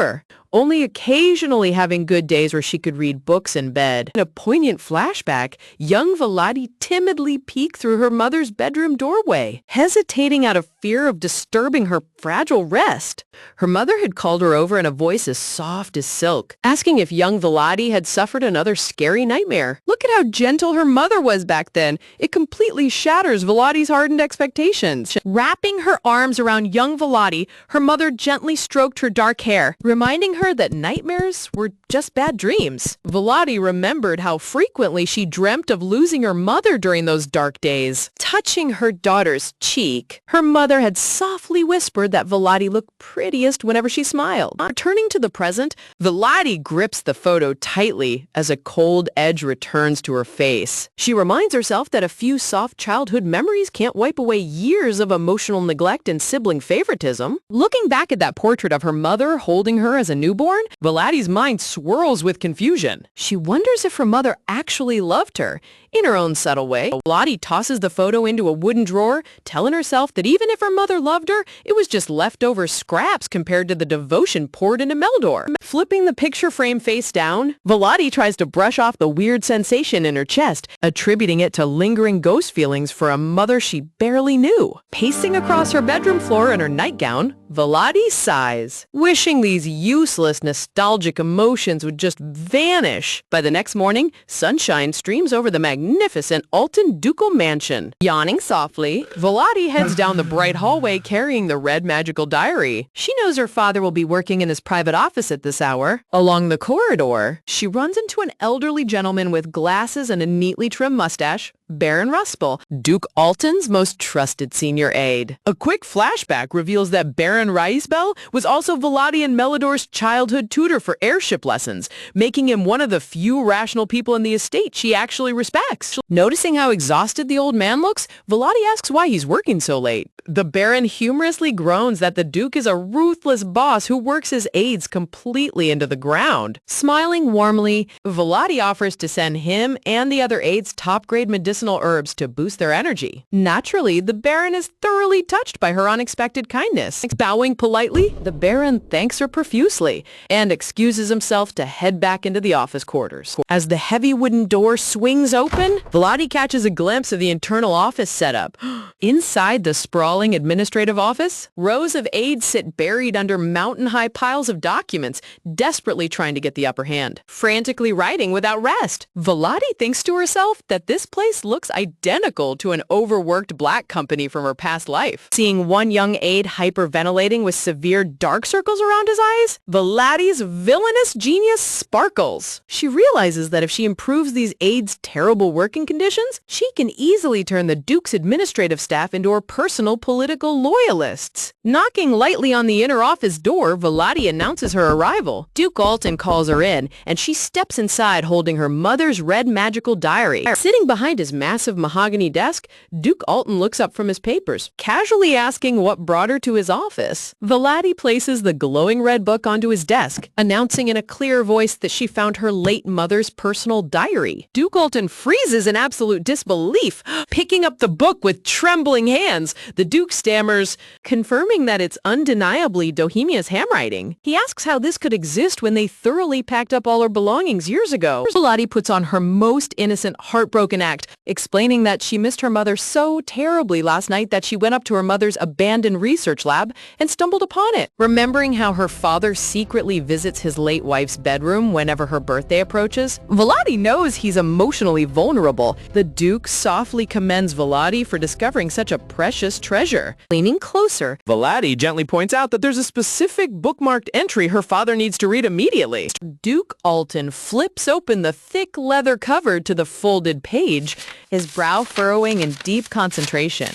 only occasionally having good days where she could read books in bed. In a poignant flashback, young Velody timidly peeked through her mother's bedroom doorway, hesitating out of fear of disturbing her fragile rest. Her mother had called her over in a voice as soft as silk, asking if young Velody had suffered another scary nightmare. Look at how gentle her mother was back then. It completely shatters Velody's hardened expectations. Wrapping her arms around young Velody, her mother gently stroked her dark hair, reminding her that nightmares were just bad dreams. Volati remembered how frequently she dreamt of losing her mother during those dark days. Touching her daughter's cheek, her mother had softly whispered that Volati looked prettiest whenever she smiled. Returning to the present, Volati grips the photo tightly as a cold edge returns to her face. She reminds herself that a few soft childhood memories can't wipe away years of emotional neglect and sibling favoritism. Looking back at that portrait of her mother holding her as a newborn, Volati's mind swirls with confusion. She wonders if her mother actually loved her. In her own subtle way, Volati tosses the photo into a wooden drawer, telling herself that even if her mother loved her, it was just leftover scraps compared to the devotion poured into Meldor. Flipping the picture frame face down, Volati tries to brush off the weird sensation in her chest, attributing it to lingering ghost feelings for a mother she barely knew. Pacing across her bedroom floor in her nightgown, Volati sighs, wishing these useless nostalgic emotions would just vanish. By the next morning, sunshine streams over the magnificent Alton ducal mansion. Yawning softly, Volati heads down the bright hallway carrying the red magical diary. She knows her father will be working in his private office at this hour. Along the corridor, she runs into an elderly gentleman with glasses and a neatly trimmed mustache, Baron Ruspel, Duke Alton's most trusted senior aide. A quick flashback reveals that Baron Ruspel was also Volati and Melidor's childhood tutor for airship lessons, making him one of the few rational people in the estate she actually respects. Noticing how exhausted the old man looks, Volati asks why he's working so late. The Baron humorously groans that the Duke is a ruthless boss who works his aides completely into the ground. Smiling warmly, Volati offers to send him and the other aides top-grade medicinal herbs to boost their energy. Naturally, the Baron is thoroughly touched by her unexpected kindness. Bowing politely, the Baron thanks her profusely and excuses himself to head back into the office quarters. As the heavy wooden door swings open, Volati catches a glimpse of the internal office setup. Inside the sprawling administrative office, rows of aides sit buried under mountain-high piles of documents, desperately trying to get the upper hand, frantically writing without rest. Volati thinks to herself that this place looks identical to an overworked black company from her past life. Seeing one young aide hyperventilating with severe dark circles around his eyes, Volati's villainous genius sparkles. She realizes that if she improves these aides' terrible working conditions, she can easily turn the Duke's administrative staff into her personal political loyalists. Knocking lightly on the inner office door, Volati announces her arrival. Duke Alton calls her in, and she steps inside holding her mother's red magical diary. Sitting behind his massive mahogany desk, Duke Alton looks up from his papers, casually asking what brought her to his office. Volati places the glowing red book onto his desk, announcing in a clear voice that she found her late mother's personal diary. Duke Alton freezes in absolute disbelief, picking up the book with trembling hands. The Duke stammers, confirming that it's undeniably Dohemia's handwriting. He asks how this could exist when they thoroughly packed up all her belongings years ago. Volati puts on her most innocent, heartbroken act, explaining that she missed her mother so terribly last night that she went up to her mother's abandoned research lab and stumbled upon it. Remembering how her father secretly visits his late wife's bedroom whenever her birthday approaches, Volati knows he's emotionally vulnerable. The Duke softly commends Volati for discovering such a precious treasure. Leaning closer, Volati gently points out that there's a specific bookmarked entry her father needs to read immediately. Duke Alton flips open the thick leather cover to the folded page, his brow furrowing in deep concentration.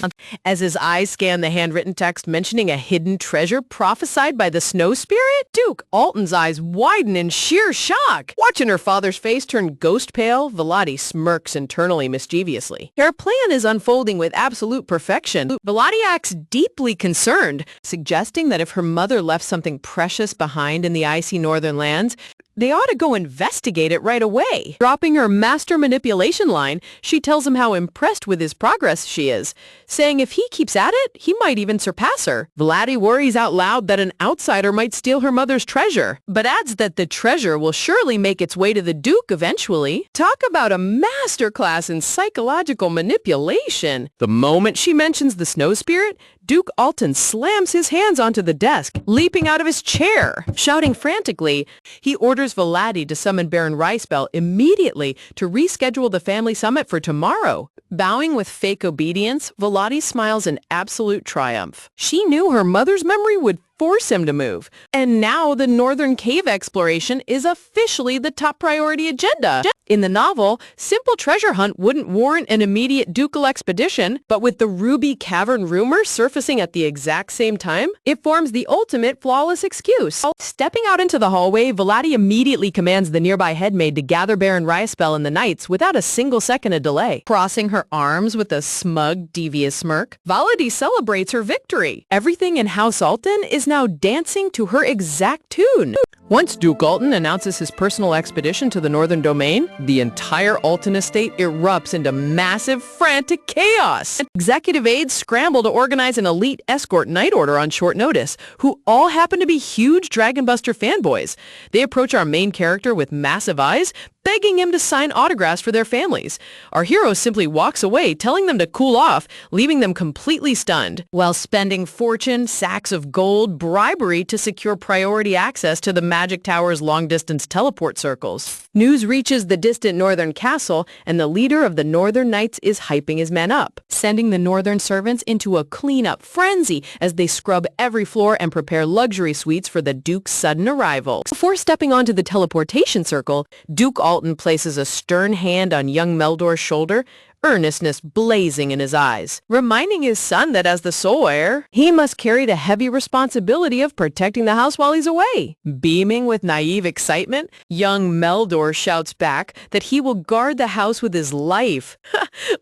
As his eyes scan the handwritten text mentioning a hidden treasure prophesied by the snow spirit, Duke Alton's eyes widen in sheer shock. Watching her father's face turn ghost pale, Volati smirks internally mischievously. Her plan is unfolding with absolute perfection. Volati acts deeply concerned, suggesting that if her mother left something precious behind in the icy northern lands, they ought to go investigate it right away. Dropping her master manipulation line, she tells him how impressed with his progress she is, saying if he keeps at it, he might even surpass her. Volati worries out loud that an outsider might steal her mother's treasure, but adds that the treasure will surely make its way to the Duke eventually. Talk about a masterclass in psychological manipulation. The moment she mentions the snow spirit, Duke Alton slams his hands onto the desk, leaping out of his chair. Shouting frantically, he orders Volati to summon Baron Ruspel immediately to reschedule the family summit for tomorrow. Bowing with fake obedience, Volati smiles in absolute triumph. She knew her mother's memory would force him to move. And now the northern cave exploration is officially the top priority agenda. In the novel, simple treasure hunt wouldn't warrant an immediate ducal expedition, but with the Ruby Cavern rumor surfacing at the exact same time, it forms the ultimate flawless excuse. Stepping out into the hallway, Volati immediately commands the nearby headmaid to gather Baron Ryaspel and the knights without a single second of delay. Crossing her arms with a smug, devious smirk, Volati celebrates her victory. Everything in House Alton is now dancing to her exact tune. Once Duke Alton announces his personal expedition to the Northern Domain, the entire Alton estate erupts into massive, frantic chaos. Executive aides scramble to organize an elite escort knight order on short notice, who all happen to be huge Dragonbuster fanboys. They approach our main character with massive eyes, begging him to sign autographs for their families. Our hero simply walks away, telling them to cool off, leaving them completely stunned, while spending fortune, sacks of gold, bribery to secure priority access to the Magic Tower's long-distance teleport circles. News reaches the distant northern castle, and the leader of the Northern Knights is hyping his men up, sending the northern servants into a cleanup frenzy as they scrub every floor and prepare luxury suites for the Duke's sudden arrival. Before stepping onto the teleportation circle, Duke Alton places a stern hand on young Meldor's shoulder, earnestness blazing in his eyes, reminding his son that as the sole heir, he must carry the heavy responsibility of protecting the house while he's away. Beaming with naive excitement, young Meldor shouts back that he will guard the house with his life.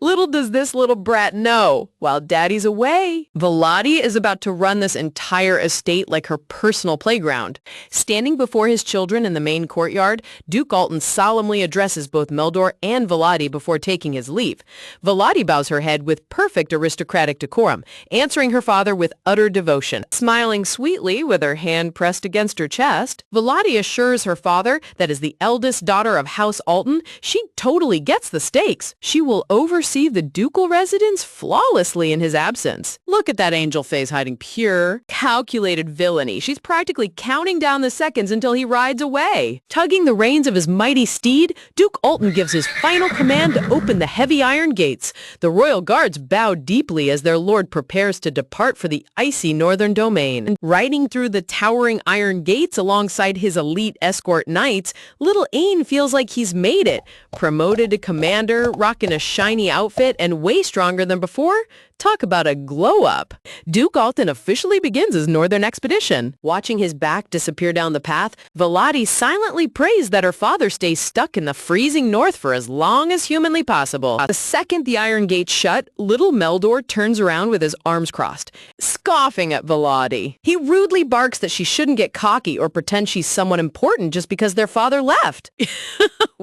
Little does this little brat know, while daddy's away, Volati is about to run this entire estate like her personal playground. Standing before his children in the main courtyard, Duke Alton solemnly addresses both Meldor and Volati before taking his leave. Volati bows her head with perfect aristocratic decorum, answering her father with utter devotion. Smiling sweetly with her hand pressed against her chest, Volati assures her father that as the eldest daughter of House Alton, she totally gets the stakes. She will oversee the ducal residence flawlessly in his absence. Look at that angel face hiding pure, calculated villainy. She's practically counting down the seconds until he rides away. Tugging the reins of his mighty steed, Duke Alton gives his final command to open the heavy iron gates. The royal guards bow deeply as their lord prepares to depart for the icy northern domain. Riding through the towering iron gates alongside his elite escort knights, little Ain feels like he's made it. Promoted to commander, rocking a shiny outfit and way stronger than before. Talk about a glow-up. Duke Alton officially begins his northern expedition. Watching his back disappear down the path, Volati silently prays that her father stays stuck in the freezing north for as long as humanly possible. The second the iron gates shut, little Meldor turns around with his arms crossed, scoffing at Volati. He rudely barks that she shouldn't get cocky or pretend she's someone important just because their father left.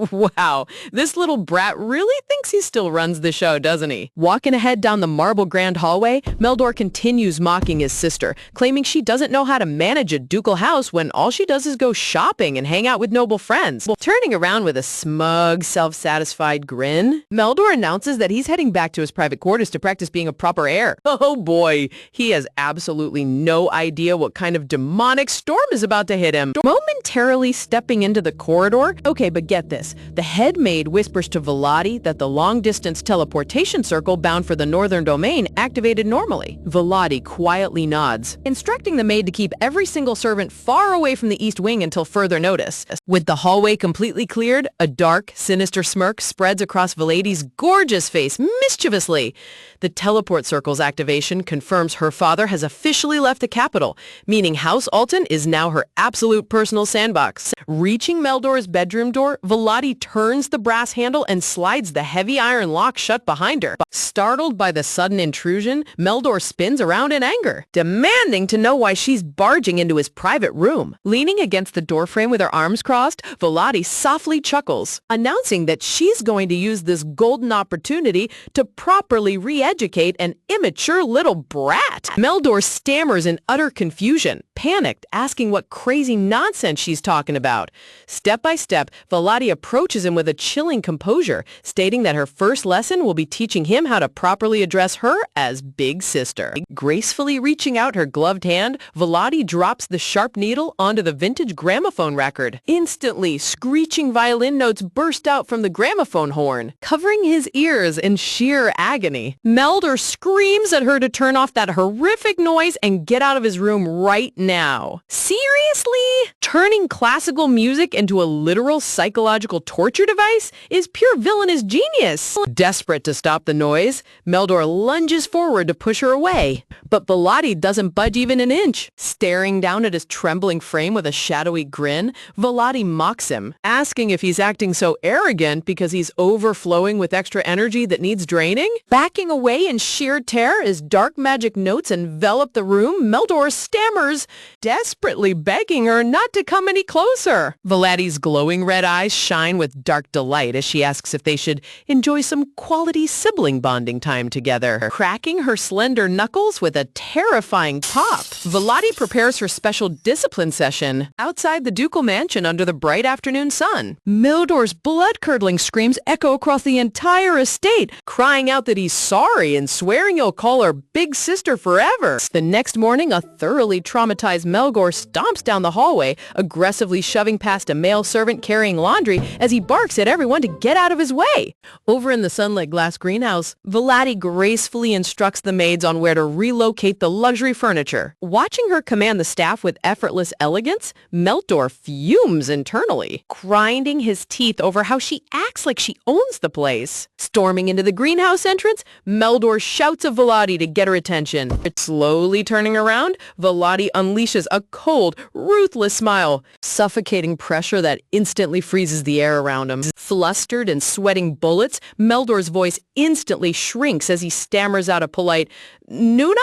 Wow, this little brat really thinks he still runs the show, doesn't he? Walking ahead down the marble grand hallway, Meldor continues mocking his sister, claiming she doesn't know how to manage a ducal house when all she does is go shopping and hang out with noble friends. Turning around with a smug, self-satisfied grin, Meldor announces that he's heading back to his private quarters to practice being a proper heir. Oh boy, he has absolutely no idea what kind of demonic storm is about to hit him. Momentarily stepping into the corridor, okay, but get this. The head maid whispers to Volati that the long-distance teleportation circle bound for the northern domain activated normally. Volati quietly nods, instructing the maid to keep every single servant far away from the east wing until further notice. With the hallway completely cleared, a dark, sinister smirk spreads across Volati's gorgeous face mischievously. The teleport circle's activation confirms her father has officially left the capital, meaning House Alton is now her absolute personal sandbox. Reaching Meldor's bedroom door, Volati turns the brass handle and slides the heavy iron lock shut behind her. Startled by the sudden intrusion, Meldor spins around in anger, demanding to know why she's barging into his private room. Leaning against the doorframe with her arms crossed, Volati softly chuckles, announcing that she's going to use this golden opportunity to properly re-educate an immature little brat. Meldor stammers in utter confusion, panicked, asking what crazy nonsense she's talking about. Step by step, Volati approaches him with a chilling composure, stating that her first lesson will be teaching him him how to properly address her as Big Sister. Gracefully reaching out her gloved hand, Volati drops the sharp needle onto the vintage gramophone record. Instantly, screeching violin notes burst out from the gramophone horn, covering his ears in sheer agony. Meldor screams at her to turn off that horrific noise and get out of his room right now. Seriously? Turning classical music into a literal psychological torture device is pure villainous genius. Desperate to stop the noise, Meldor lunges forward to push her away. But Volati doesn't budge even an inch. Staring down at his trembling frame with a shadowy grin, Volati mocks him, asking if he's acting so arrogant because he's overflowing with extra energy that needs draining. Backing away in sheer terror as dark magic notes envelop the room, Meldor stammers, desperately begging her not to come any closer. Volati's glowing red eyes shine with dark delight as she asks if they should enjoy some quality sibling bonding time together. Cracking her slender knuckles with a terrifying pop, Volati prepares her special discipline session outside the ducal mansion under the bright afternoon sun. Meldor's blood-curdling screams echo across the entire estate, crying out that he's sorry and swearing he'll call her Big Sister forever. The next morning, a thoroughly traumatized Melgor stomps down the hallway, aggressively shoving past a male servant carrying laundry as he barks at everyone to get out of his way. Over in the sunlit glass greenhouse, Volati gracefully instructs the maids on where to relocate the luxury furniture. Watching her command the staff with effortless elegance, Meldor fumes internally, grinding his teeth over how she acts like she owns the place. Storming into the greenhouse entrance, Meldor shouts at Volati to get her attention. Slowly turning around, Volati unleashes a cold, ruthless smile, suffocating pressure that instantly freezes the air around him. Flustered and sweating bullets, Meldor's voice instantly shrinks as he stammers out a polite, "Nuna?"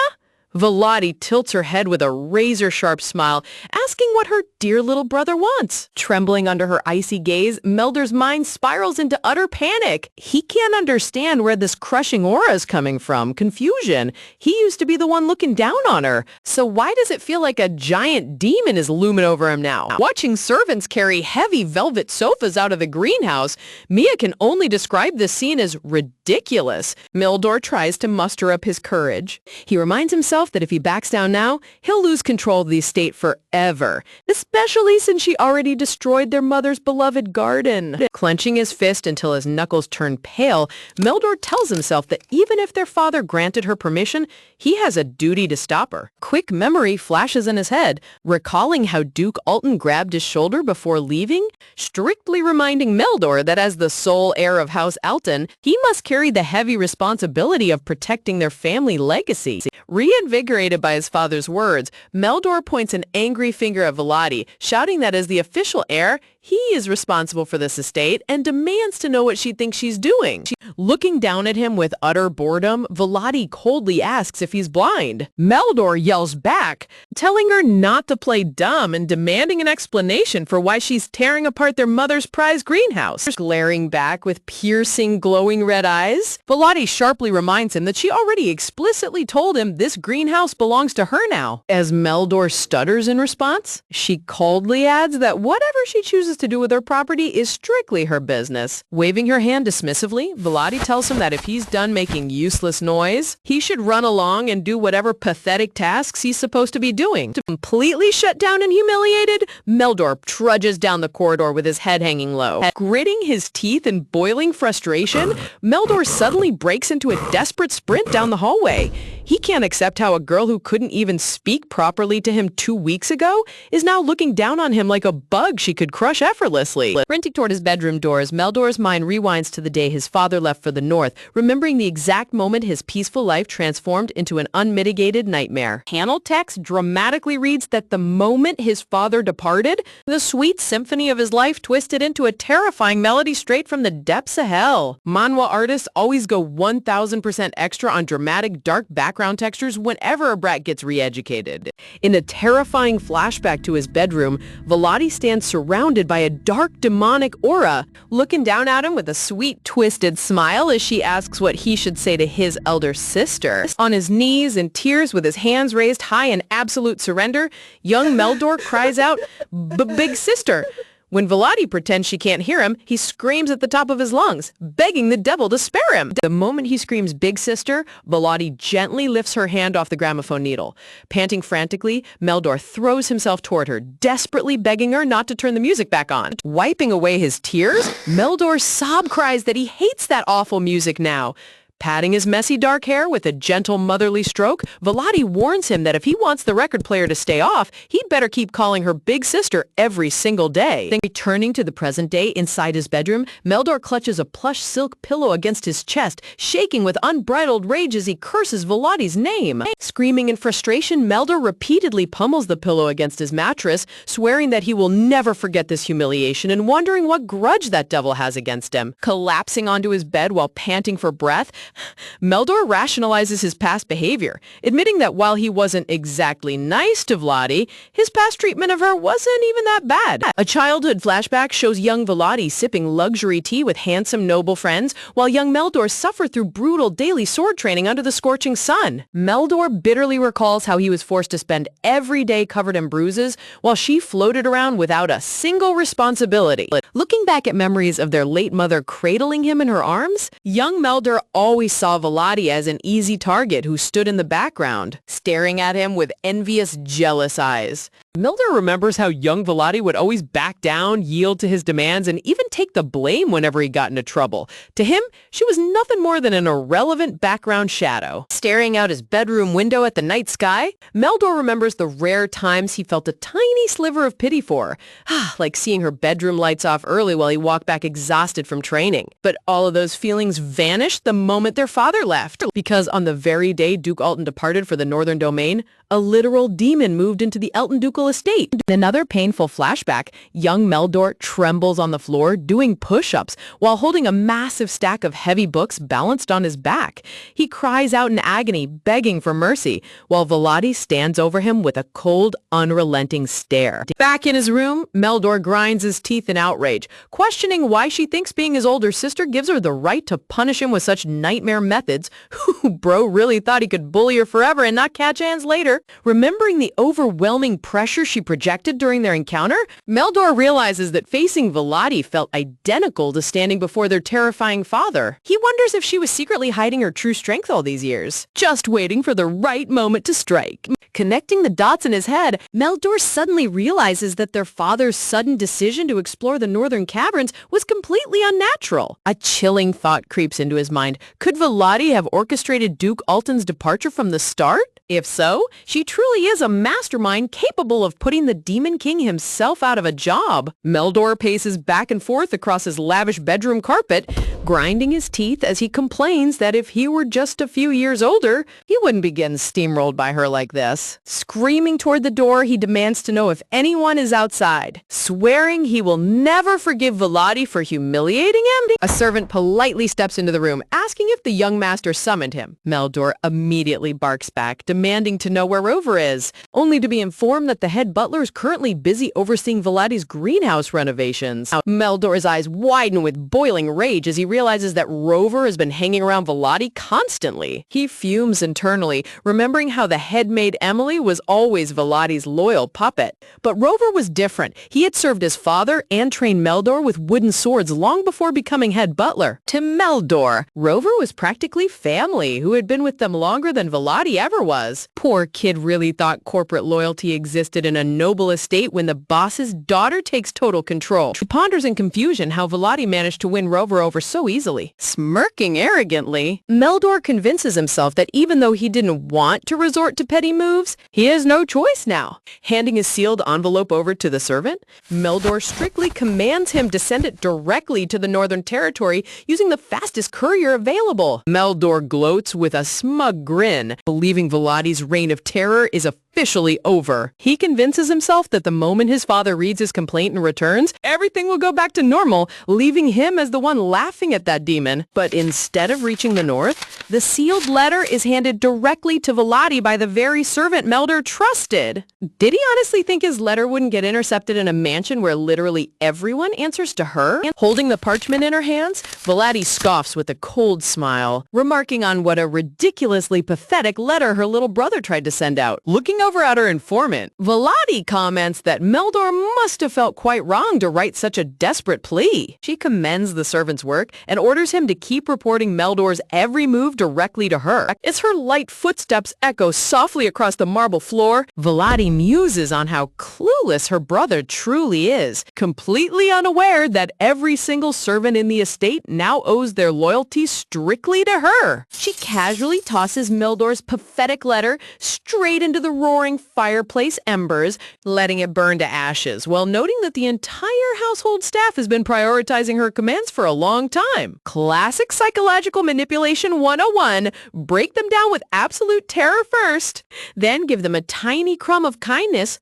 Volati tilts her head with a razor-sharp smile, asking what her dear little brother wants. Trembling under her icy gaze, Meldor's mind spirals into utter panic. He can't understand where this crushing aura is coming from. Confusion. He used to be the one looking down on her. So why does it feel like a giant demon is looming over him now? Watching servants carry heavy velvet sofas out of the greenhouse, Mia can only describe this scene as ridiculous. Meldor tries to muster up his courage. He reminds himself that if he backs down now, he'll lose control of the estate forever, especially since she already destroyed their mother's beloved garden. Clenching his fist until his knuckles turn pale, Meldor tells himself that even if their father granted her permission, he has a duty to stop her. Quick memory flashes in his head, recalling how Duke Alton grabbed his shoulder before leaving, strictly reminding Meldor that as the sole heir of House Alton, he must carry the heavy responsibility of protecting their family legacy. Reinvigorated by his father's words, Meldor points an angry finger at Volati, shouting that as the official heir, he is responsible for this estate and demands to know what she thinks she's doing. Looking down at him with utter boredom, Volati coldly asks if he's blind. Meldor yells back, telling her not to play dumb and demanding an explanation for why she's tearing apart their mother's prized greenhouse. Glaring back with piercing, glowing red eyes, Volati sharply reminds him that she already explicitly told him this greenhouse belongs to her now. As Meldor stutters in response, she coldly adds that whatever she chooses to do with her property is strictly her business. Waving her hand dismissively, Volati tells him that if he's done making useless noise, he should run along and do whatever pathetic tasks he's supposed to be doing. Completely shut down and humiliated, Meldor trudges down the corridor with his head hanging low. Gritting his teeth in boiling frustration, Meldor suddenly breaks into a desperate sprint down the hallway. He can't accept how a girl who couldn't even speak properly to him 2 weeks ago is now looking down on him like a bug she could crush effortlessly. Sprinting toward his bedroom doors, Meldor's mind rewinds to the day his father left for the north, remembering the exact moment his peaceful life transformed into an unmitigated nightmare. Panel text dramatically reads that the moment his father departed, the sweet symphony of his life twisted into a terrifying melody straight from the depths of hell. Manhwa artists always go 1000% extra on dramatic, dark background textures whenever a brat gets re-educated. In a terrifying flashback to his bedroom, Volati stands surrounded by a dark demonic aura, looking down at him with a sweet twisted smile as she asks what he should say to his elder sister. On his knees in tears with his hands raised high in absolute surrender, young Meldor cries out, "Big Sister, When Volody pretends she can't hear him, he screams at the top of his lungs, begging the devil to spare him. The moment he screams "Big Sister," Volody gently lifts her hand off the gramophone needle. Panting frantically, Meldor throws himself toward her, desperately begging her not to turn the music back on. Wiping away his tears, Meldor sob cries that he hates that awful music now. Patting his messy dark hair with a gentle motherly stroke, Volody warns him that if he wants the record player to stay off, he'd better keep calling her Big Sister every single day. Then returning to the present day inside his bedroom, Meldor clutches a plush silk pillow against his chest, shaking with unbridled rage as he curses Volody's name. Screaming in frustration, Meldor repeatedly pummels the pillow against his mattress, swearing that he will never forget this humiliation and wondering what grudge that devil has against him. Collapsing onto his bed while panting for breath, Meldor rationalizes his past behavior, admitting that while he wasn't exactly nice to Volody, his past treatment of her wasn't even that bad. A childhood flashback shows young Volody sipping luxury tea with handsome noble friends, while young Meldor suffered through brutal daily sword training under the scorching sun. Meldor bitterly recalls how he was forced to spend every day covered in bruises, while she floated around without a single responsibility. Looking back at memories of their late mother cradling him in her arms, young Meldor always saw Volody as an easy target who stood in the background, staring at him with envious, jealous eyes. Meldor remembers how young Volody would always back down, yield to his demands, and even take the blame whenever he got into trouble. To him, she was nothing more than an irrelevant background shadow. Staring out his bedroom window at the night sky, Meldor remembers the rare times he felt a tiny sliver of pity for her, like seeing her bedroom lights off early while he walked back exhausted from training. But all of those feelings vanished the moment their father left, because on the very day Duke Alton departed for the Northern Domain, a literal demon moved into the Alton ducal estate. In another painful flashback, young Meldor trembles on the floor doing push-ups while holding a massive stack of heavy books balanced on his back. He cries out in agony, begging for mercy, while Volody stands over him with a cold, unrelenting stare. Back in his room, Meldor grinds his teeth in outrage, questioning why she thinks being his older sister gives her the right to punish him with such nightmare methods. Bro really thought he could bully her forever and not catch hands later. Remembering the overwhelming pressure she projected during their encounter, Meldor realizes that facing Volody felt identical to standing before their terrifying father. He wonders if she was secretly hiding her true strength all these years, just waiting for the right moment to strike. Connecting the dots in his head, Meldor suddenly realizes that their father's sudden decision to explore the northern caverns was completely unnatural. A chilling thought creeps into his mind. Could Volody have orchestrated Duke Alton's departure from the start? If so, she truly is a mastermind capable of putting the Demon King himself out of a job. Meldor paces back and forth across his lavish bedroom carpet, grinding his teeth as he complains that if he were just a few years older, he wouldn't be getting steamrolled by her like this. Screaming toward the door, he demands to know if anyone is outside, swearing he will never forgive Volody for humiliating him. A servant politely steps into the room, asking if the young master summoned him. Meldor immediately barks back, demanding to know where Rover is, only to be informed that the head butler is currently busy overseeing Volody's greenhouse renovations. Meldor's eyes widen with boiling rage as he realizes that Rover has been hanging around Volody constantly. He fumes internally, remembering how the head maid Emily was always Volody's loyal puppet. But Rover was different. He had served his father and trained Meldor with wooden swords long before becoming head butler. To Meldor, Rover was practically family, who had been with them longer than Volody ever was. Poor kid really thought corporate loyalty existed in a noble estate when the boss's daughter takes total control. He ponders in confusion how Volody managed to win Rover over so easily. Smirking arrogantly, Meldor convinces himself that even though he didn't want to resort to petty moves, he has no choice now. Handing his sealed envelope over to the servant, Meldor strictly commands him to send it directly to the Northern Territory using the fastest courier available. Meldor gloats with a smug grin, believing Volody's reign of terror is officially over. He convinces himself that the moment his father reads his complaint and returns, everything will go back to normal, leaving him as the one laughing at that demon. But instead of reaching the north, the sealed letter is handed directly to Volody by the very servant Meldor trusted. Did he honestly think his letter wouldn't get intercepted in a mansion where literally everyone answers to her? Holding the parchment in her hands, Volody scoffs with a cold smile, remarking on what a ridiculously pathetic letter her little brother tried to send out. Looking over at her informant. Volati comments that Meldor must have felt quite wrong to write such a desperate plea. She commends the servant's work and orders him to keep reporting Meldor's every move directly to her. As her light footsteps echo softly across the marble floor, Volati muses on how clueless her brother truly is, completely unaware that every single servant in the estate now owes their loyalty strictly to her. She casually tosses Meldor's pathetic letter straight into the roaring fireplace embers, letting it burn to ashes, while noting that the entire household staff has been prioritizing her commands for a long time. Classic psychological manipulation 101. Break them down with absolute terror first, then give them a tiny crumb of kindness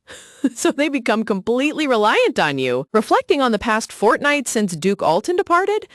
so they become completely reliant on you. Reflecting on the past fortnight since Duke Alton departed,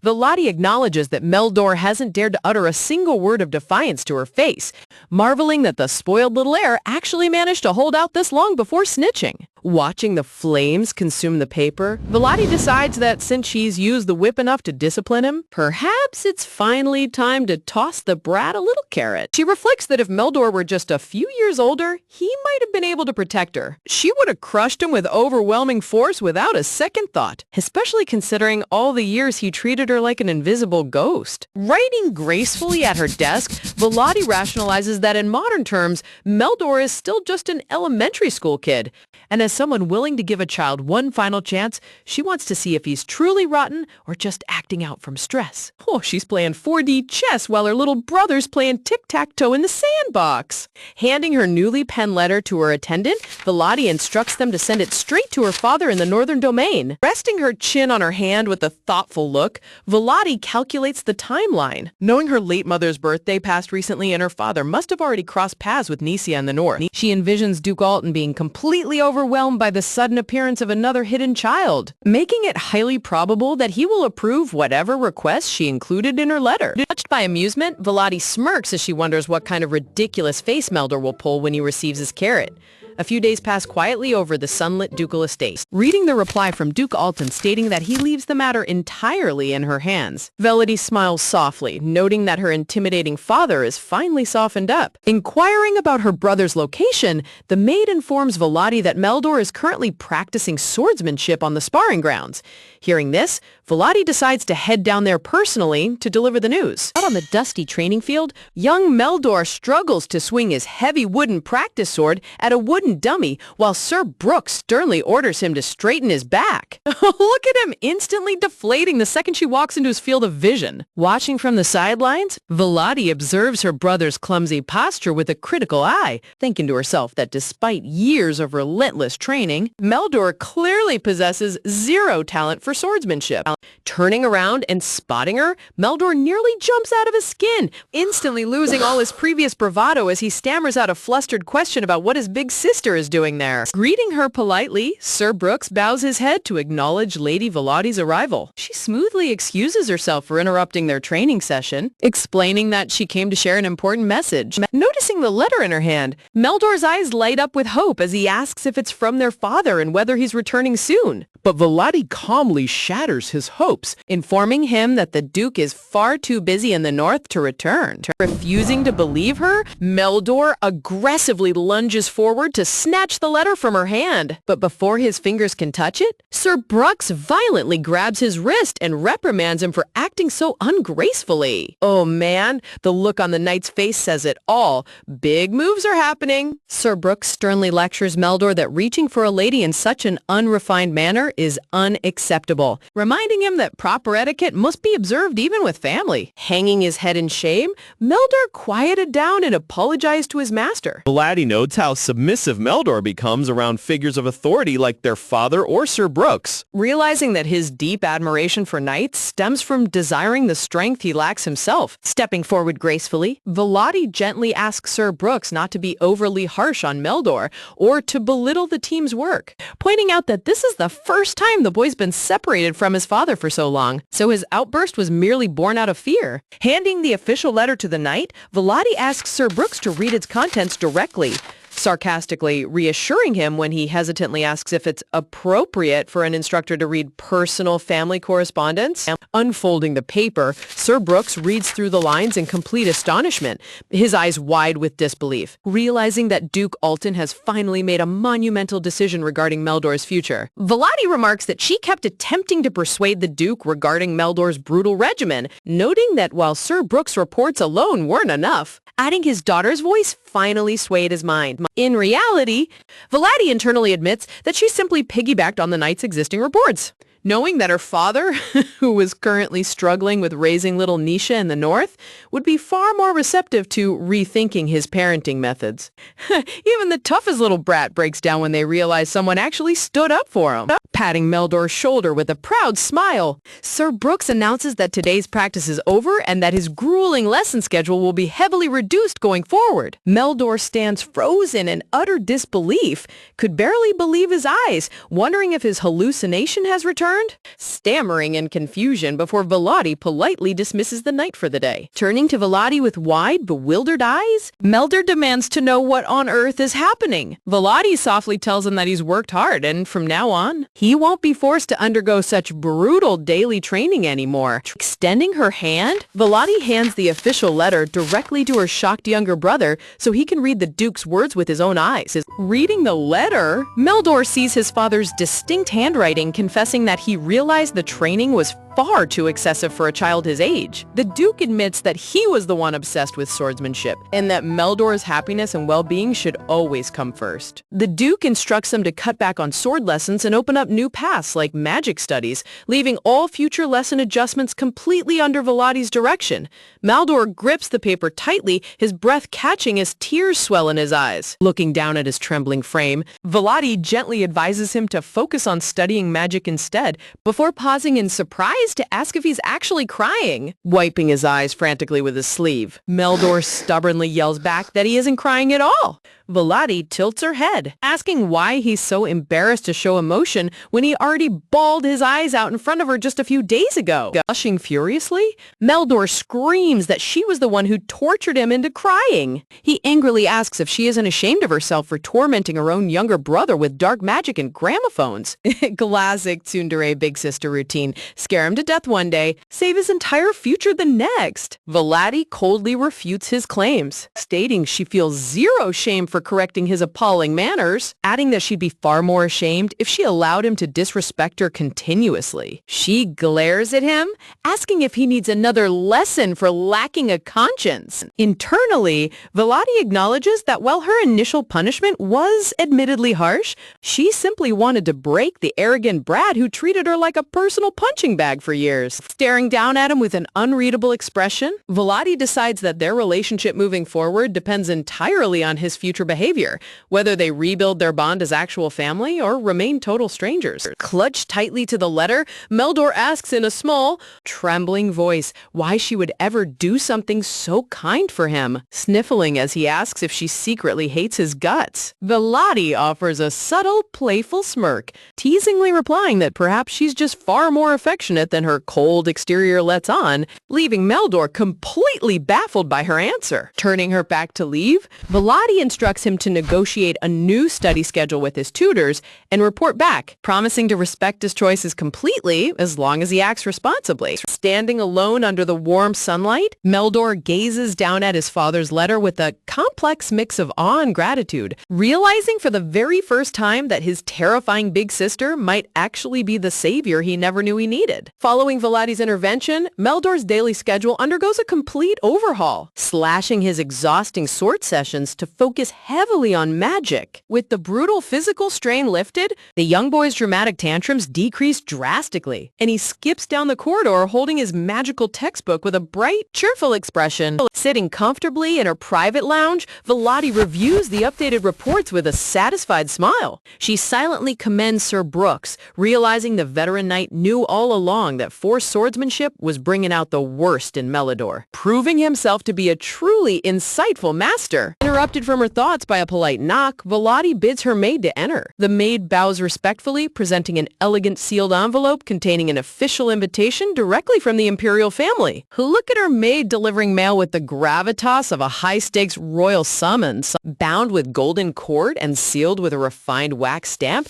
Volati acknowledges that Meldor hasn't dared to utter a single word of defiance to her face, marveling that the spoiled little heir actually managed to hold out this long before snitching. Watching the flames consume the paper, Volati decides that since she's used the whip enough to discipline him, perhaps it's finally time to toss the brat a little carrot. She reflects that if Meldor were just a few years older, he might have been able to protect her. She would have crushed him with overwhelming force without a second thought, especially considering all the years he treated her like an invisible ghost. Writing gracefully at her desk, Volati rationalizes that in modern terms, Meldor is still just an elementary school kid. And as someone willing to give a child one final chance, she wants to see if he's truly rotten or just acting out from stress. Oh, she's playing 4D chess while her little brother's playing tic-tac-toe in the sandbox. Handing her newly penned letter to her attendant, Volati instructs them to send it straight to her father in the Northern Domain. Resting her chin on her hand with a thoughtful look, Volati calculates the timeline. Knowing her late mother's birthday passed recently and her father must have already crossed paths with Nisia in the north, she envisions Duke Alton being completely overwhelmed by the sudden appearance of another hidden child, making it highly probable that he will approve whatever requests she included in her letter. Touched by amusement, Volati smirks as she wonders what kind of ridiculous face Meldor will pull when he receives his carrot. A few days pass quietly over the sunlit ducal estate. Reading the reply from Duke Alton stating that he leaves the matter entirely in her hands, Volati smiles softly, noting that her intimidating father is finally softened up. Inquiring about her brother's location, the maid informs Volati that Meldor is currently practicing swordsmanship on the sparring grounds. Hearing this, Volati decides to head down there personally to deliver the news. Out on the dusty training field, young Meldor struggles to swing his heavy wooden practice sword at a wooden dummy while Sir Brooks sternly orders him to straighten his back. Look at him instantly deflating the second she walks into his field of vision. Watching from the sidelines, Volati observes her brother's clumsy posture with a critical eye, thinking to herself that despite years of relentless training, Meldor clearly possesses zero talent for swordsmanship. Turning around and spotting her, Meldor nearly jumps out of his skin, instantly losing all his previous bravado as he stammers out a flustered question about what his big sister is doing there. Greeting her politely, Sir Brooks bows his head to acknowledge Lady Volati's arrival. She smoothly excuses herself for interrupting their training session, explaining that she came to share an important message. Noticing the letter in her hand, Meldor's eyes light up with hope as he asks if it's from their father and whether he's returning soon. But Volati calmly shatters his hopes, informing him that the Duke is far too busy in the north to return. Refusing to believe her, Meldor aggressively lunges forward to snatch the letter from her hand. But before his fingers can touch it, Sir Brooks violently grabs his wrist and reprimands him for acting so ungracefully. Oh man, the look on the knight's face says it all. Big moves are happening. Sir Brooks sternly lectures Meldor that reaching for a lady in such an unrefined manner is unacceptable, reminding him that proper etiquette must be observed even with family. Hanging his head in shame, Meldor quieted down and apologized to his master. Volati notes how submissive Meldor becomes around figures of authority like their father or Sir Brooks. Realizing that his deep admiration for knights stems from desiring the strength he lacks himself. Stepping forward gracefully, Volati gently asks Sir Brooks not to be overly harsh on Meldor or to belittle the team's work, pointing out that this is the first time the boy's been separated from his father for so long, so his outburst was merely born out of fear. Handing the official letter to the knight, Volati asks Sir Brooks to read its contents directly. sarcastically reassuring him when he hesitantly asks if it's appropriate for an instructor to read personal family correspondence. Unfolding the paper, Sir Brooks reads through the lines in complete astonishment, his eyes wide with disbelief, realizing that Duke Alton has finally made a monumental decision regarding Meldor's future. Volati remarks that she kept attempting to persuade the Duke regarding Meldor's brutal regimen, noting that while Sir Brooks' reports alone weren't enough, adding his daughter's voice finally swayed his mind. In reality, Volati internally admits that she simply piggybacked on the knight's existing reports. Knowing that her father, who was currently struggling with raising little Nisha in the north, would be far more receptive to rethinking his parenting methods. Even the toughest little brat breaks down when they realize someone actually stood up for him. Patting Meldor's shoulder with a proud smile, Sir Brooks announces that today's practice is over and that his grueling lesson schedule will be heavily reduced going forward. Meldor stands frozen in utter disbelief, could barely believe his eyes, wondering if his hallucination has returned, stammering in confusion before Volati politely dismisses the knight for the day. Turning to Volati with wide, bewildered eyes, Meldor demands to know what on earth is happening. Volati softly tells him that he's worked hard and from now on, he won't be forced to undergo such brutal daily training anymore. Extending her hand, Volati hands the official letter directly to her shocked younger brother so he can read the Duke's words with his own eyes. Reading the letter, Meldor sees his father's distinct handwriting confessing that he realized the training was far too excessive for a child his age. The Duke admits that he was the one obsessed with swordsmanship, and that Meldor's happiness and well-being should always come first. The Duke instructs him to cut back on sword lessons and open up new paths like magic studies, leaving all future lesson adjustments completely under Volati's direction. Meldor grips the paper tightly, his breath catching as tears swell in his eyes. Looking down at his trembling frame, Volati gently advises him to focus on studying magic instead, before pausing in surprise to ask if he's actually crying. Wiping his eyes frantically with his sleeve, Meldor stubbornly yells back that he isn't crying at all. Volati tilts her head, asking why he's so embarrassed to show emotion when he already bawled his eyes out in front of her just a few days ago. Gushing furiously, Meldor screams that she was the one who tortured him into crying. He angrily asks if she isn't ashamed of herself for tormenting her own younger brother with dark magic and gramophones. Classic tsundere big sister routine. Scare him to death one day, save his entire future the next. Volati coldly refutes his claims, stating she feels zero shame for correcting his appalling manners, adding that she'd be far more ashamed if she allowed him to disrespect her continuously. She glares at him, asking if he needs another lesson for lacking a conscience. Internally, Volati acknowledges that while her initial punishment was admittedly harsh, she simply wanted to break the arrogant brat who treated her like a personal punching bag for years. Staring down at him with an unreadable expression, Volati decides that their relationship moving forward depends entirely on his future behavior, whether they rebuild their bond as actual family or remain total strangers. Clutched tightly to the letter, Meldor asks in a small, trembling voice why she would ever do something so kind for him, sniffling as he asks if she secretly hates his guts. Volati offers a subtle, playful smirk, teasingly replying that perhaps she's just far more affectionate than her cold exterior lets on, leaving Meldor completely baffled by her answer. Turning her back to leave, Volati instructs him to negotiate a new study schedule with his tutors and report back, promising to respect his choices completely as long as he acts responsibly. Standing alone under the warm sunlight, Meldor gazes down at his father's letter with a complex mix of awe and gratitude, realizing for the very first time that his terrifying big sister might actually be the savior he never knew he needed. Following Volati's intervention, Meldor's daily schedule undergoes a complete overhaul, slashing his exhausting sword sessions to focus heavily on magic. With the brutal physical strain lifted, the young boy's dramatic tantrums decrease drastically, and he skips down the corridor holding his magical textbook with a bright, cheerful expression. Sitting comfortably in her private lounge, Volati reviews the updated reports with a satisfied smile. She silently commends Sir Brooks, realizing the veteran knight knew all along strong that forced swordsmanship was bringing out the worst in Melidor, proving himself to be a truly insightful master. Interrupted from her thoughts by a polite knock, Volati bids her maid to enter. The maid bows respectfully, presenting an elegant sealed envelope containing an official invitation directly from the imperial family. Look at her maid delivering mail with the gravitas of a high-stakes royal summons, bound with golden cord and sealed with a refined wax stamp.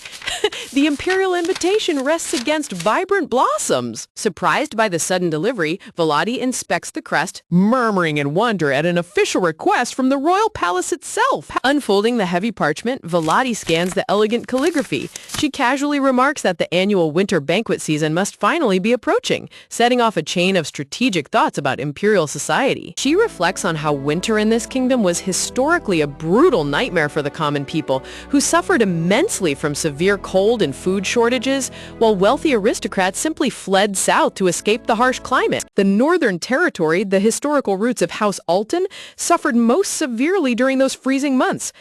The imperial invitation rests against vibrant blossoms. Surprised by the sudden delivery, Volati inspects the crest, murmuring in wonder at an official request from the royal palace itself. Unfolding the heavy parchment, Volati scans the elegant calligraphy. She casually remarks that the annual winter banquet season must finally be approaching, setting off a chain of strategic thoughts about imperial society. She reflects on how winter in this kingdom was historically a brutal nightmare for the common people, who suffered immensely from severe cold and food shortages, while wealthy aristocrats simply fled south to escape the harsh climate. The Northern Territory, the historical roots of House Alton, suffered most severely during those freezing months.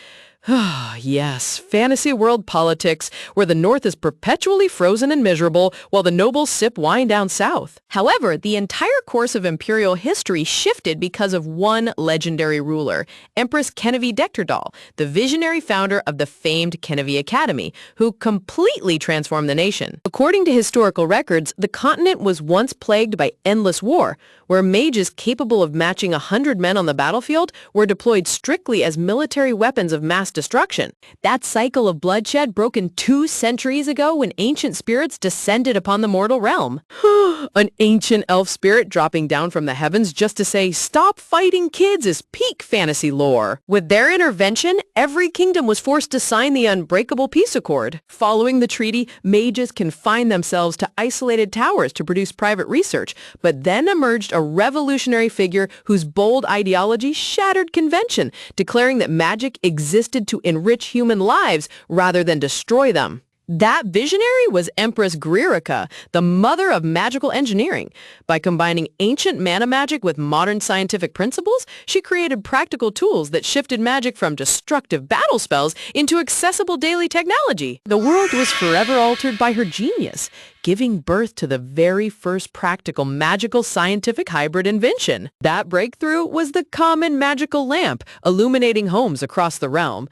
Yes, fantasy world politics, where the North is perpetually frozen and miserable, while the nobles sip wine down south. However, the entire course of imperial history shifted because of one legendary ruler, Empress Kennevi Dechterdal, the visionary founder of the famed Kennevi Academy, who completely transformed the nation. According to historical records, the continent was once plagued by endless war, where mages capable of matching 100 men on the battlefield were deployed strictly as military weapons of mass destruction. That cycle of bloodshed broke in 2 centuries ago when ancient spirits descended upon the mortal realm. An ancient elf spirit dropping down from the heavens just to say, "Stop fighting kids," is peak fantasy lore. With their intervention, every kingdom was forced to sign the unbreakable peace accord. Following the treaty, mages confined themselves to isolated towers to produce private research, but then emerged a revolutionary figure whose bold ideology shattered convention, declaring that magic existed to enrich human lives rather than destroy them. That visionary was Empress Gririka, the mother of magical engineering. By combining ancient mana magic with modern scientific principles, she created practical tools that shifted magic from destructive battle spells into accessible daily technology. The world was forever altered by her genius, giving birth to the very first practical magical scientific hybrid invention. That breakthrough was the common magical lamp, illuminating homes across the realm.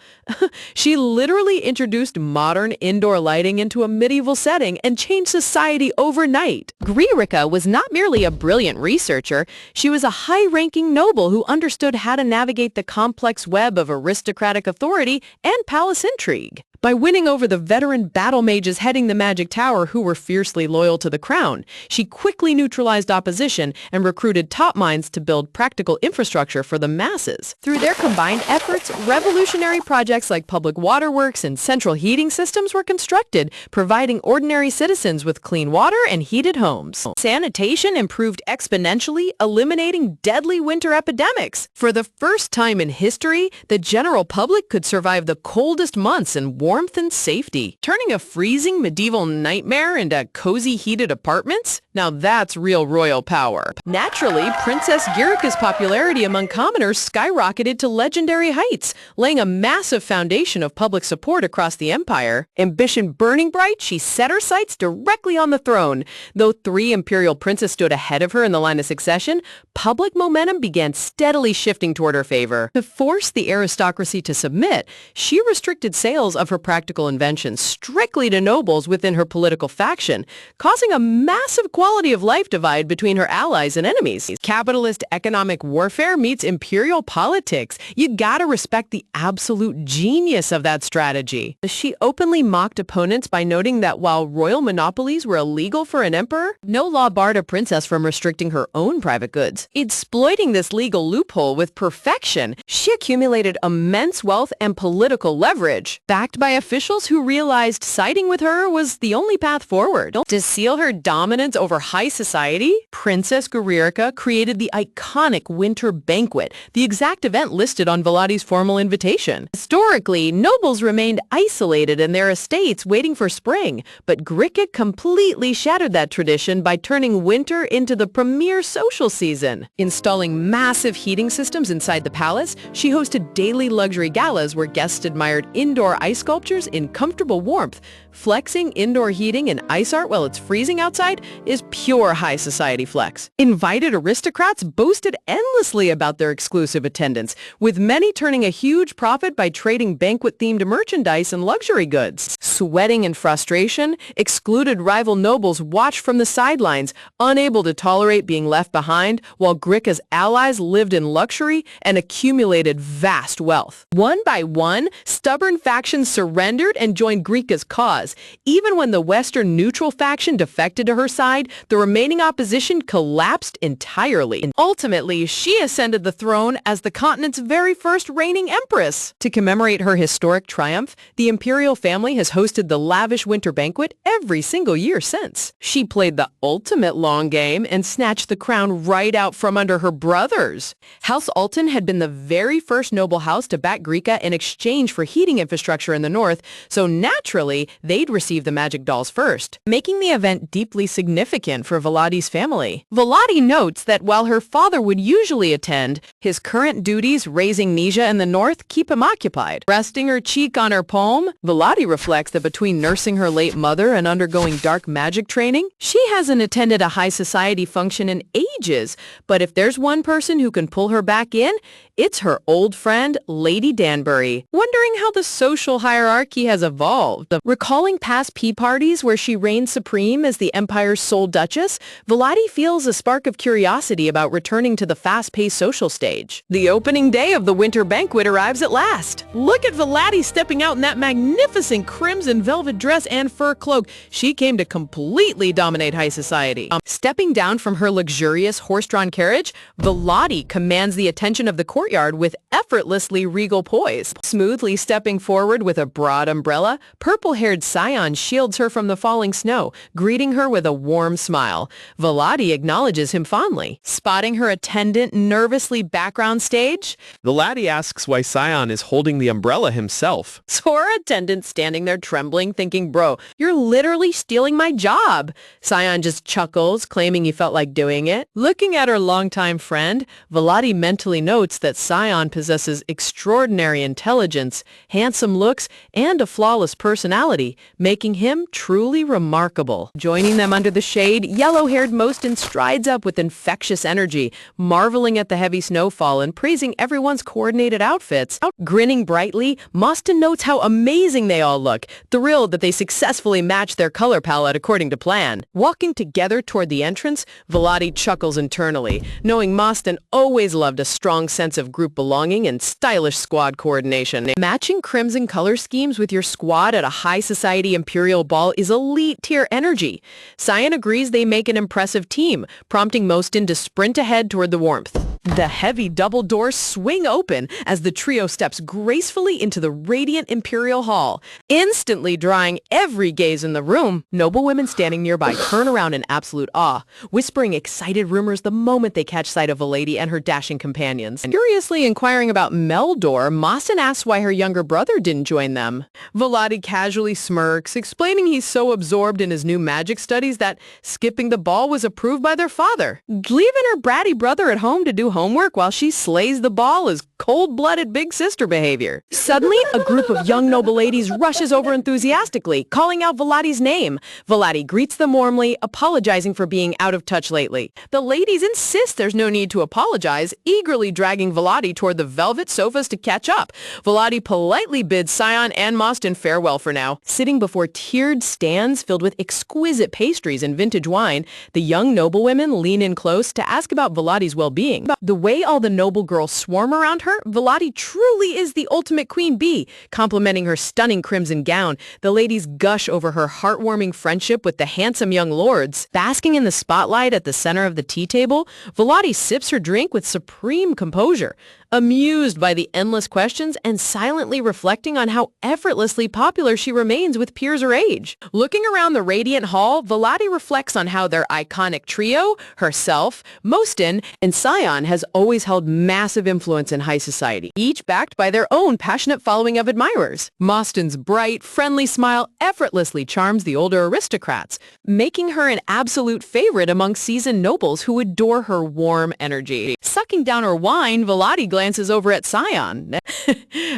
She literally introduced modern indoor lighting into a medieval setting and changed society overnight. Gririka was not merely a brilliant researcher, she was a high-ranking noble who understood how to navigate the complex web of aristocratic authority and palace intrigue. By winning over the veteran battle mages heading the Magic Tower who were fiercely loyal to the crown, she quickly neutralized opposition and recruited top minds to build practical infrastructure for the masses. Through their combined efforts, revolutionary projects like public waterworks and central heating systems were constructed, providing ordinary citizens with clean water and heated homes. Sanitation improved exponentially, eliminating deadly winter epidemics. For the first time in history, the general public could survive the coldest months in warmth and safety, turning a freezing medieval nightmare into cozy heated apartments. Now that's real royal power. Naturally, Princess Girika's popularity among commoners skyrocketed to legendary heights, laying a massive foundation of public support across the empire. Ambition burning bright, she set her sights directly on the throne. Though 3 imperial princes stood ahead of her in the line of succession, public momentum began steadily shifting toward her favor. To force the aristocracy to submit, she restricted sales of her practical inventions strictly to nobles within her political faction, causing a massive quality of life divide between her allies and enemies. Capitalist economic warfare meets imperial politics. You gotta respect the absolute genius of that strategy. She openly mocked opponents by noting that while royal monopolies were illegal for an emperor, no law barred a princess from restricting her own private goods. Exploiting this legal loophole with perfection, she accumulated immense wealth and political leverage, backed by officials who realized siding with her was the only path forward. To seal her dominance over high society, Princess Gririka created the iconic winter banquet, the exact event listed on Volati's formal invitation. Historically, nobles remained isolated in their estates waiting for spring, but Gririka completely shattered that tradition by turning winter into the premier social season. Installing massive heating systems inside the palace, she hosted daily luxury galas where guests admired indoor ice sculptures sculptures in comfortable warmth. Flexing indoor heating and ice art while it's freezing outside is pure high society flex. Invited aristocrats boasted endlessly about their exclusive attendance, with many turning a huge profit by trading banquet-themed merchandise and luxury goods. Sweating in frustration, excluded rival nobles watched from the sidelines, unable to tolerate being left behind, while Grika's allies lived in luxury and accumulated vast wealth. One by one, stubborn factions surrendered and joined Grika's cause. Even when the Western neutral faction defected to her side, the remaining opposition collapsed entirely. And ultimately, she ascended the throne as the continent's very first reigning empress. To commemorate her historic triumph, the imperial family has hosted the lavish winter banquet every single year since. She played the ultimate long game and snatched the crown right out from under her brothers. House Alton had been the very first noble house to back Grika in exchange for heating infrastructure in the north, so naturally, they'd receive the magic dolls first, making the event deeply significant for Vladi's family. Vladi notes that while her father would usually attend, his current duties raising Nisha in the north keep him occupied. Resting her cheek on her palm, Vladi reflects that between nursing her late mother and undergoing dark magic training, she hasn't attended a high society function in ages. But if there's one person who can pull her back in, it's her old friend, Lady Danbury. Wondering how the social hierarchy has evolved. Recalling past pea parties where she reigned supreme as the empire's sole duchess, Vladi feels a spark of curiosity about returning to the fast-paced social stage. The opening day of the winter banquet arrives at last. Look at Vladi stepping out in that magnificent crimson velvet dress and fur cloak. She came to completely dominate high society. Stepping down from her luxurious horse-drawn carriage, Vladi commands the attention of the courtyard with effortlessly regal poise. Smoothly stepping forward with a broad umbrella, purple-haired Scion shields her from the falling snow, greeting her with a warm smile. Vladi acknowledges him fondly. Spotting her attendant nervously background stage, The laddie asks why Scion is holding the umbrella himself. so her attendant standing there trembling, thinking, bro, you're literally stealing my job. Scion just chuckles, claiming he felt like doing it. Looking at her longtime friend, Vladi mentally notes that Scion possesses extraordinary intelligence, handsome looks, and a flawless personality, making him truly remarkable. Joining them under the shade, yellow-haired Mostin strides up with infectious energy, marveling at the heavy snowfall and praising everyone's coordinated outfits. Grinning brightly, Mostin notes how amazing they all look, thrilled that they successfully matched their color palette according to plan. Walking together toward the entrance, Vladi chuckles internally, knowing Mostin always loved a strong sense of group belonging and stylish squad coordination. Matching crimson color schemes with your squad at a high society imperial ball is elite tier energy. Scion agrees they make an impressive team, prompting Mostin to sprint ahead toward the warmth. The heavy double doors swing open as the trio steps gracefully into the radiant imperial hall, instantly drawing every gaze in the room. Noble women standing nearby turn around in absolute awe, whispering excited rumors the moment they catch sight of a lady and her dashing companions. Curiously inquiring about Meldor, Mostin asks why her younger brother didn't join them. Vladi casually smirks, explaining he's so absorbed in his new magic studies that skipping the ball was approved by their father. Leaving her bratty brother at home to do homework while she slays the ball is cold-blooded big sister behavior. Suddenly, a group of young noble ladies rushes over enthusiastically, calling out Vladi's name. Vladi greets them warmly, apologizing for being out of touch lately. The ladies insist there's no need to apologize, eagerly dragging Vladi toward the velvet sofas to catch up. Vladi politely bids Scion and Mostin farewell for now. Sitting before tiered stands filled with exquisite pastries and vintage wine, the young noblewomen lean in close to ask about Vladi's well-being. The way all the noble girls swarm around her, Vladi truly is the ultimate queen bee. Complimenting her stunning crimson gown, the ladies gush over her heartwarming friendship with the handsome young lords. Basking in the spotlight at the center of the tea table, Vladi sips her drink with supreme composure, amused by the endless questions and silently reflecting on how effortlessly popular she remains with peers her age. Looking around the radiant hall, Vladi reflects on how their iconic trio, herself, Mostin, and Scion has always held massive influence in high society, each backed by their own passionate following of admirers. Mostyn's bright, friendly smile effortlessly charms the older aristocrats, making her an absolute favorite among seasoned nobles who adore her warm energy. Sucking down her wine, Volati glances over at Scion,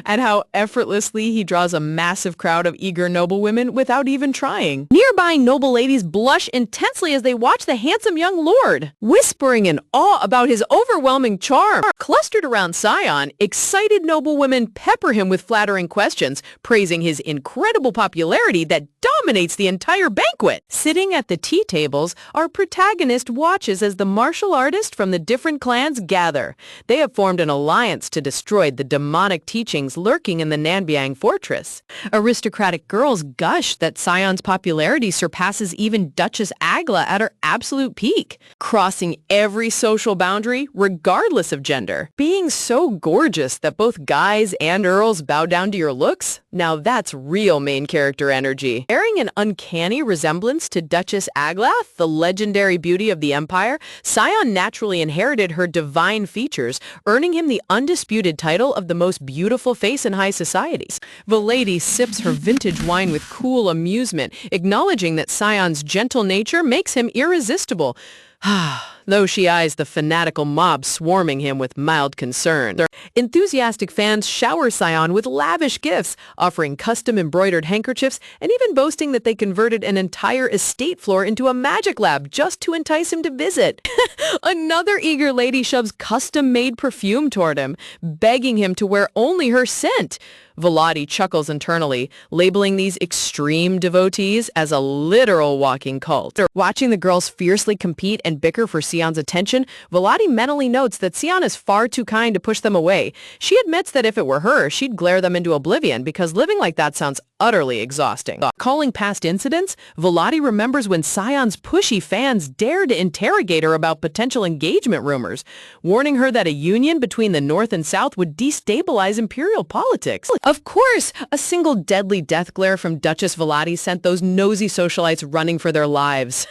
and how effortlessly he draws a massive crowd of eager noble women without even trying. Nearby noble ladies blush intensely as they watch the handsome young lord, whispering in awe about his overwhelming charm. Clustered around Scion, excited noble women pepper him with flattering questions, praising his incredible popularity that dominates the entire banquet. Sitting at the tea tables, our protagonist watches as the martial artists from the different clans gather. They have formed an alliance to destroy the demonic teachings lurking in the Nanbiang fortress. Aristocratic girls gush that Scion's popularity surpasses even Duchess Agla at her absolute peak, crossing every social boundary regardless of gender. Being so gorgeous that both guys and earls bow down to your looks? Now that's real main character energy. Bearing an uncanny resemblance to Duchess Aglath, the legendary beauty of the empire, Scion naturally inherited her divine features, earning him the undisputed title of the most beautiful face in high society. Volati sips her vintage wine with cool amusement, acknowledging that Scion's gentle nature makes him irresistible. Though she eyes the fanatical mob swarming him with mild concern. Enthusiastic fans shower Scion with lavish gifts, offering custom-embroidered handkerchiefs and even boasting that they converted an entire estate floor into a magic lab just to entice him to visit. Another eager lady shoves custom-made perfume toward him, begging him to wear only her scent. Volati chuckles internally, labeling these extreme devotees as a literal walking cult. Watching the girls fiercely compete and bicker for Scion's attention, Volati mentally notes that Scion is far too kind to push them away. She admits that if it were her, she'd glare them into oblivion because living like that sounds utterly exhausting. Calling past incidents, Volati remembers when Scion's pushy fans dared to interrogate her about potential engagement rumors, warning her that a union between the North and South would destabilize imperial politics. Of course, a single deadly death glare from Duchess Volati sent those nosy socialites running for their lives.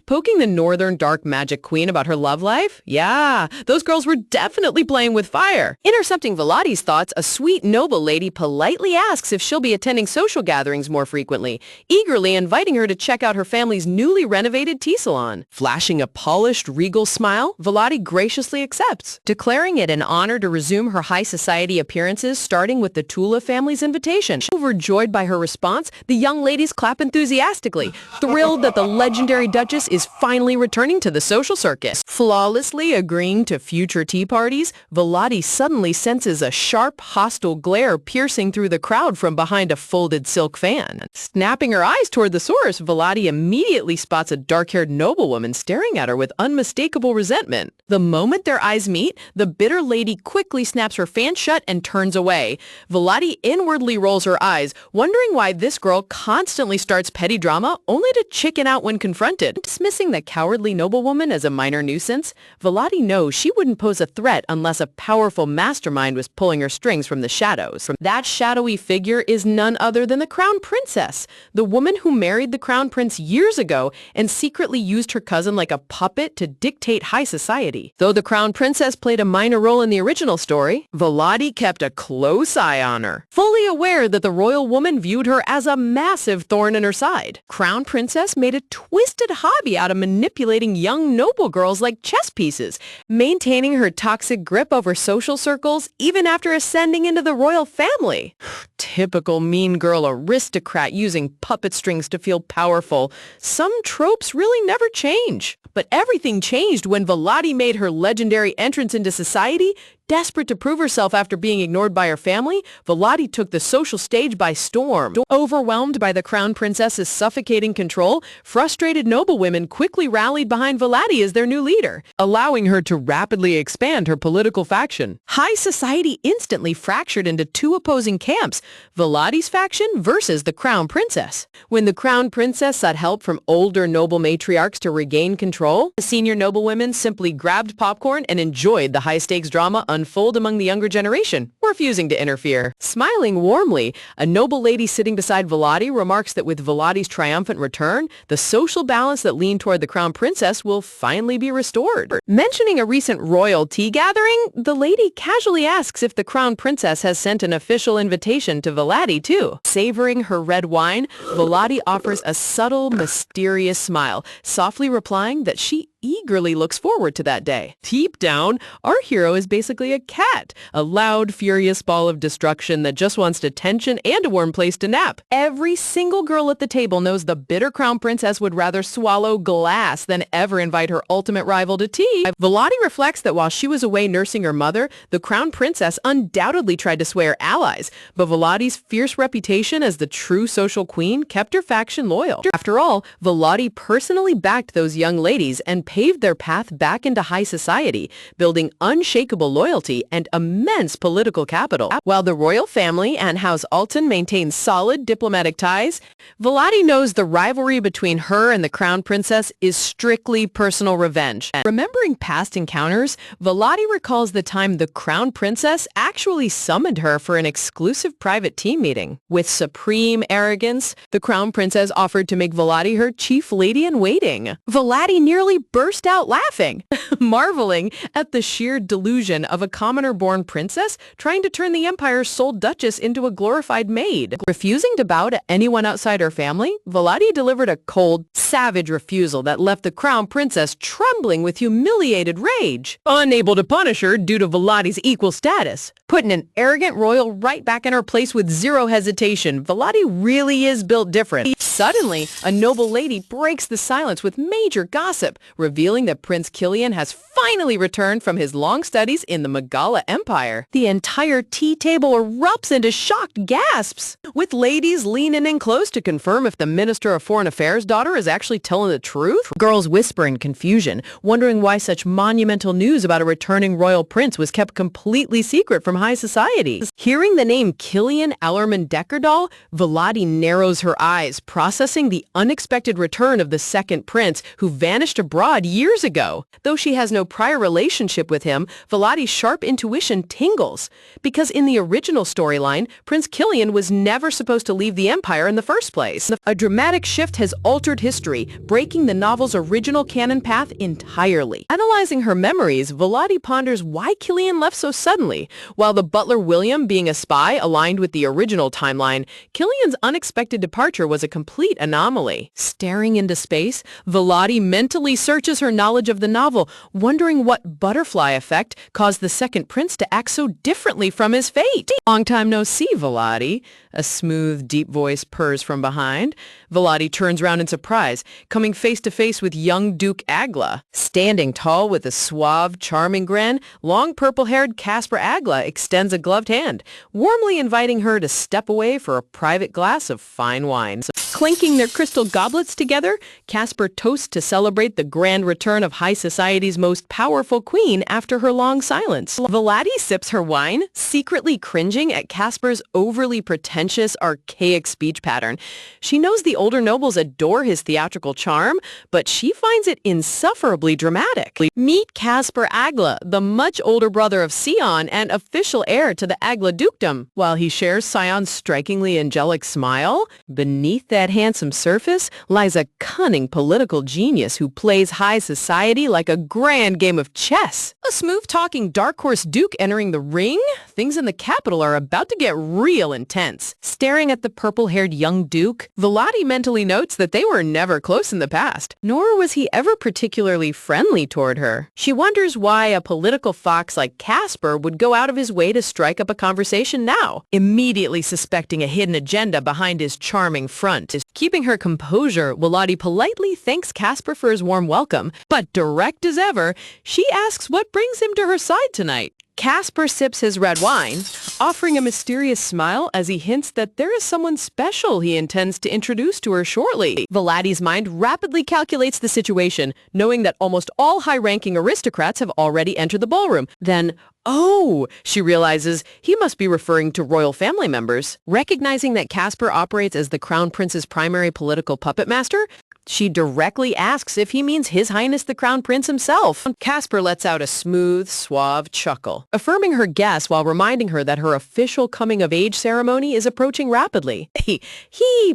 Poking the northern dark magic queen about her love life? Yeah, those girls were definitely playing with fire. Intercepting Volati's thoughts, a sweet noble lady politely asks if she'll be attending social gatherings more frequently, eagerly inviting her to check out her family's newly renovated tea salon. Flashing a polished, regal smile, Volati graciously accepts, declaring it an honor to resume her high society appearances, starting with the Tula family's invitation. Overjoyed by her response, the young ladies clap enthusiastically, thrilled that the legendary Duchess is finally returning to the social circus. Flawlessly agreeing to future tea parties, Volati suddenly senses a sharp, hostile glare piercing through the crowd from behind a folded silk fan. Snapping her eyes toward the source, Volati immediately spots a dark-haired noblewoman staring at her with unmistakable resentment. The moment their eyes meet, the bitter lady quickly snaps her fan shut and turns away. Volati inwardly rolls her eyes, wondering why this girl constantly starts petty drama only to chicken out when confronted. Dismissing the cowardly noblewoman as a minor nuisance, Volati knows she wouldn't pose a threat unless a powerful mastermind was pulling her strings from the shadows. That shadowy figure is none other than the Crown Princess, the woman who married the Crown Prince years ago and secretly used her cousin like a puppet to dictate high society. Though the Crown Princess played a minor role in the original story, Volati kept a close eye on her, fully aware that the royal woman viewed her as a massive thorn in her side. Crown Princess made a twisted hobby out of manipulating young noble girls like chess pieces, maintaining her toxic grip over social circles even after ascending into the royal family. Typical mean girl aristocrat using puppet strings to feel powerful. Some tropes really never change. But everything changed when Volati made her legendary entrance into society. Desperate to prove herself after being ignored by her family, Volati took the social stage by storm. Overwhelmed by the Crown Princess's suffocating control, frustrated noblewomen quickly rallied behind Volati as their new leader, allowing her to rapidly expand her political faction. High society instantly fractured into two opposing camps, Volati's faction versus the Crown Princess. When the Crown Princess sought help from older noble matriarchs to regain control, the senior noblewomen simply grabbed popcorn and enjoyed the high-stakes drama unfold among the younger generation. refusing to interfere. Smiling warmly, a noble lady sitting beside Volati remarks that with Volati's triumphant return, the social balance that leaned toward the crown princess will finally be restored. Mentioning a recent royal tea gathering, the lady casually asks if the crown princess has sent an official invitation to Volati too. Savoring her red wine, Volati offers a subtle, mysterious smile, softly replying that she eagerly looks forward to that day. Deep down, our hero is basically a cat, a loud, furious ball of destruction that just wants attention and a warm place to nap. Every single girl at the table knows the bitter crown princess would rather swallow glass than ever invite her ultimate rival to tea. Volati reflects that while she was away nursing her mother, the crown princess undoubtedly tried to sway her allies, but Volati's fierce reputation as the true social queen kept her faction loyal. After all, Volati personally backed those young ladies and paved their path back into high society, building unshakable loyalty and immense political capital. While the royal family and House Alton maintain solid diplomatic ties, Volati knows the rivalry between her and the crown princess is strictly personal revenge. Remembering past encounters, Volati recalls the time the crown princess actually summoned her for an exclusive private team meeting. With supreme arrogance, the crown princess offered to make Volati her chief lady-in-waiting. Volati nearly burst out laughing, marveling at the sheer delusion of a commoner-born princess trying to turn the empire's sole duchess into a glorified maid. Refusing to bow to anyone outside her family, Volati delivered a cold, savage refusal that left the crown princess trembling with humiliated rage. Unable to punish her due to Volati's equal status, putting an arrogant royal right back in her place with zero hesitation, Volati really is built different. Suddenly, a noble lady breaks the silence with major gossip, revealing that Prince Kilian has finally returned from his long studies in the Megala Empire. The entire tea table erupts into shocked gasps, with ladies leaning in close to confirm if the Minister of Foreign Affairs' daughter is actually telling the truth. Girls whisper in confusion, wondering why such monumental news about a returning royal prince was kept completely secret from high society. Hearing the name Kilian Allerman Deckerdal, Volati narrows her eyes, processing the unexpected return of the second prince who vanished abroad years ago. Though she has no prior relationship with him, Volati's sharp intuition tingles, because in the original storyline, Prince Kilian was never supposed to leave the Empire in the first place. A dramatic shift has altered history, breaking the novel's original canon path entirely. Analyzing her memories, Volati ponders why Kilian left so suddenly. While the butler William being a spy aligned with the original timeline, Kilian's unexpected departure was a complete anomaly. Staring into space, Volati mentally searches her knowledge of the novel, wondering what butterfly effect caused the second prince to act so differently from his fate. Long time no see, Volati. A smooth, deep voice purrs from behind. Volati turns round in surprise, coming face to face with young Duke Agla. Standing tall with a suave, charming grin, long purple-haired Caspar Agla extends a gloved hand, warmly inviting her to step away for a private glass of fine wine. Clinking their crystal goblets together, Caspar toasts to celebrate the grand return of high society's most powerful queen after her long silence. Volati sips her wine, secretly cringing at Caspar's overly pretentious, archaic speech pattern. She knows the older nobles adore his theatrical charm, but she finds it insufferably dramatic. Meet Caspar Agla, the much older brother of Sion and official heir to the Agla dukedom. While he shares Sion's strikingly angelic smile, beneath that handsome surface lies a cunning political genius who plays high society like a grand game of chess. A smooth-talking dark horse duke entering the ring? Things in the capital are about to get real intense. Staring at the purple-haired young duke, Volati mentally notes that they were never close in the past, nor was he ever particularly friendly toward her. She wonders why a political fox like Caspar would go out of his way to strike up a conversation now, immediately suspecting a hidden agenda behind his charming front. Keeping her composure, Volati politely thanks Caspar for his warm welcome, but direct as ever, she asks what brings him to her side tonight. Caspar sips his red wine, offering a mysterious smile as he hints that there is someone special he intends to introduce to her shortly. Volati's mind rapidly calculates the situation, knowing that almost all high-ranking aristocrats have already entered the ballroom. Then, oh, she realizes he must be referring to royal family members. Recognizing that Caspar operates as the crown prince's primary political puppet master, She directly asks if he means His Highness the Crown Prince himself. Casper lets out a smooth, suave chuckle, affirming her guess while reminding her that her official coming-of-age ceremony is approaching rapidly. He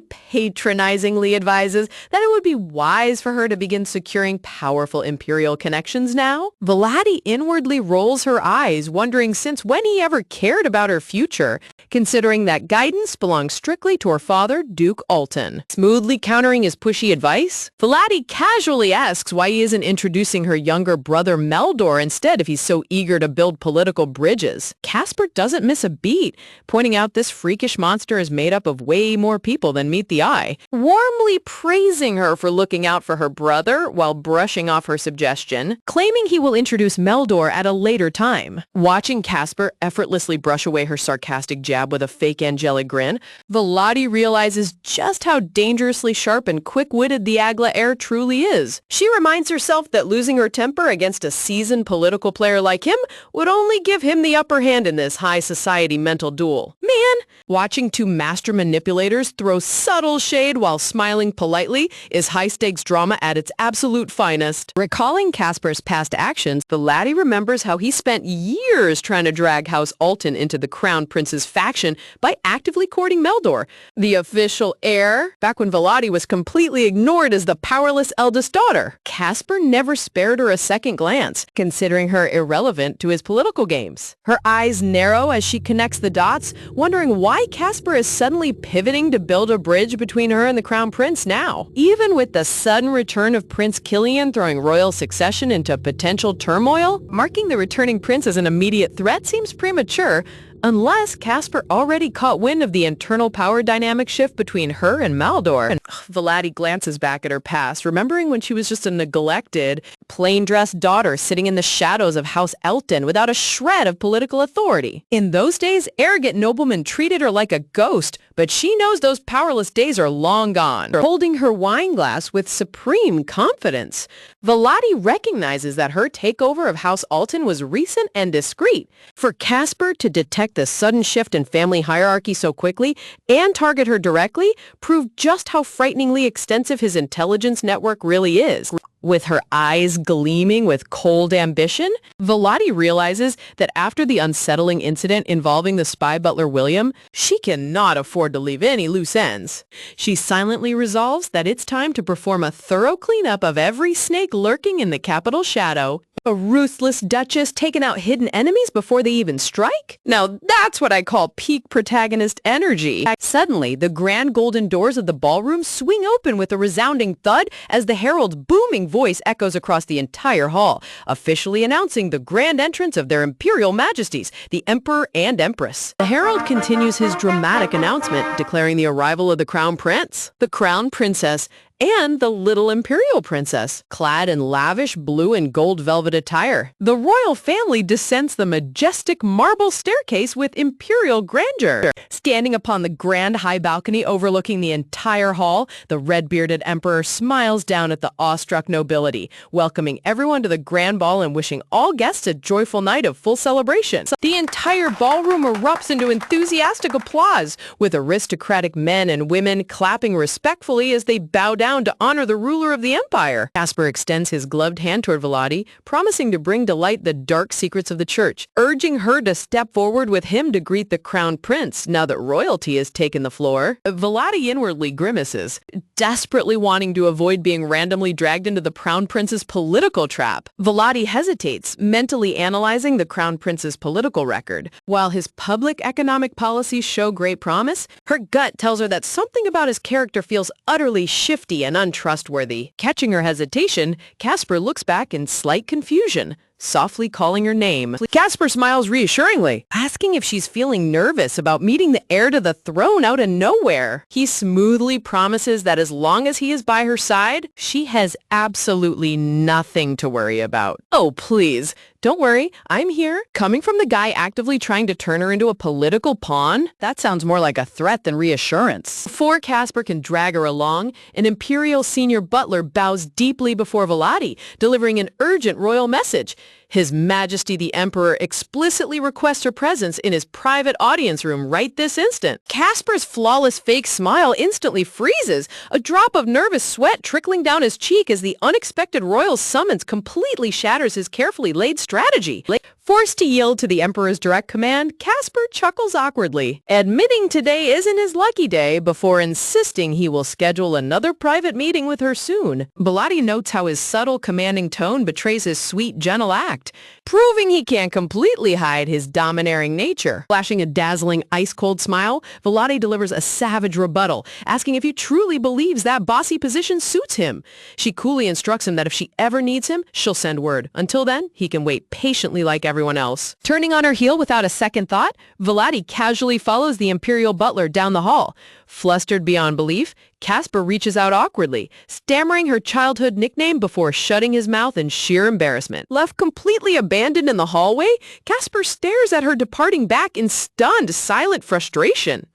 patronizingly advises that it would be wise for her to begin securing powerful imperial connections now. Vladi inwardly rolls her eyes, wondering since when he ever cared about her future, considering that guidance belongs strictly to her father, Duke Alton. Smoothly countering his pushy advice, Vladi casually asks why he isn't introducing her younger brother Meldor instead if he's so eager to build political bridges. Casper doesn't miss a beat, pointing out this freakish monster is made up of way more people than meet the eye, warmly praising her for looking out for her brother while brushing off her suggestion, claiming he will introduce Meldor at a later time. Watching Casper effortlessly brush away her sarcastic jab with a fake angelic grin, Vladi realizes just how dangerously sharp and quick-witted the Agla heir truly is. She reminds herself that losing her temper against a seasoned political player like him would only give him the upper hand in this high society mental duel. Man, watching two master manipulators throw subtle shade while smiling politely is high-stakes drama at its absolute finest. Recalling Casper's past actions, the laddie remembers how he spent years trying to drag House Alton into the Crown Prince's faction by actively courting Meldor, the official heir, back when Vladi was completely ignored as the powerless eldest daughter. Casper never spared her a second glance, considering her irrelevant to his political games. Her eyes narrow as she connects the dots, wondering why Casper is suddenly pivoting to build a bridge between her and the Crown Prince now. Even with the sudden return of Prince Killian throwing royal succession into potential turmoil, marking the returning prince as an immediate threat seems premature, unless Casper already caught wind of the internal power dynamic shift between her and Meldor. And Vladi glances back at her past, remembering when she was just a neglected, plain-dressed daughter sitting in the shadows of House Elton without a shred of political authority. In those days, arrogant noblemen treated her like a ghost, but she knows those powerless days are long gone. Holding her wine glass with supreme confidence, Vladi recognizes that her takeover of House Alton was recent and discreet. For Casper to detect the sudden shift in family hierarchy so quickly and target her directly proved just how frighteningly extensive his intelligence network really is. With her eyes gleaming with cold ambition, Vladi realizes that after the unsettling incident involving the spy butler William, she cannot afford to leave any loose ends. She silently resolves that it's time to perform a thorough cleanup of every snake lurking in the capital shadow. A ruthless duchess taking out hidden enemies before they even strike? Now that's what I call peak protagonist energy. Suddenly, the grand golden doors of the ballroom swing open with a resounding thud as the herald's booming voice echoes across the entire hall, officially announcing the grand entrance of their imperial majesties, the emperor and empress. The herald continues his dramatic announcement, declaring the arrival of the crown prince, the crown princess, and the little imperial princess, clad in lavish blue and gold velvet attire. The royal family descends the majestic marble staircase with imperial grandeur. Standing upon the grand high balcony overlooking the entire hall, the red-bearded emperor smiles down at the awestruck nobility, welcoming everyone to the grand ball and wishing all guests a joyful night of full celebration. The entire ballroom erupts into enthusiastic applause, with aristocratic men and women clapping respectfully as they bow down to honor the ruler of the empire. Casper extends his gloved hand toward Vladi, promising to bring to light the dark secrets of the church, urging her to step forward with him to greet the crown prince now that royalty has taken the floor. Vladi inwardly grimaces, desperately wanting to avoid being randomly dragged into the crown prince's political trap. Vladi hesitates, mentally analyzing the crown prince's political record. While his public economic policies show great promise, her gut tells her that something about his character feels utterly shifty and untrustworthy. Catching her hesitation, Casper looks back in slight confusion, softly calling her name. Casper smiles reassuringly, asking if she's feeling nervous about meeting the heir to the throne out of nowhere. He smoothly promises that as long as he is by her side, she has absolutely nothing to worry about. Oh, please. Don't worry, I'm here. Coming from the guy actively trying to turn her into a political pawn? That sounds more like a threat than reassurance. Before Casper can drag her along, an imperial senior butler bows deeply before Vladi, delivering an urgent royal message. His Majesty the Emperor explicitly requests her presence in his private audience room right this instant. Casper's flawless fake smile instantly freezes, a drop of nervous sweat trickling down his cheek as the unexpected royal summons completely shatters his carefully laid strategy. Forced to yield to the Emperor's direct command, Casper chuckles awkwardly, admitting today isn't his lucky day before insisting he will schedule another private meeting with her soon. Bilotti notes how his subtle, commanding tone betrays his sweet, gentle act, proving he can't completely hide his domineering nature. Flashing a dazzling, ice-cold smile, Bilotti delivers a savage rebuttal, asking if he truly believes that bossy position suits him. She coolly instructs him that if she ever needs him, she'll send word. Until then, he can wait patiently like everyone else. Turning on her heel without a second thought, Bilotti casually follows the imperial butler down the hall. Flustered beyond belief, Casper reaches out awkwardly, stammering her childhood nickname before shutting his mouth in sheer embarrassment. Left completely abandoned in the hallway, Casper stares at her departing back in stunned, silent frustration.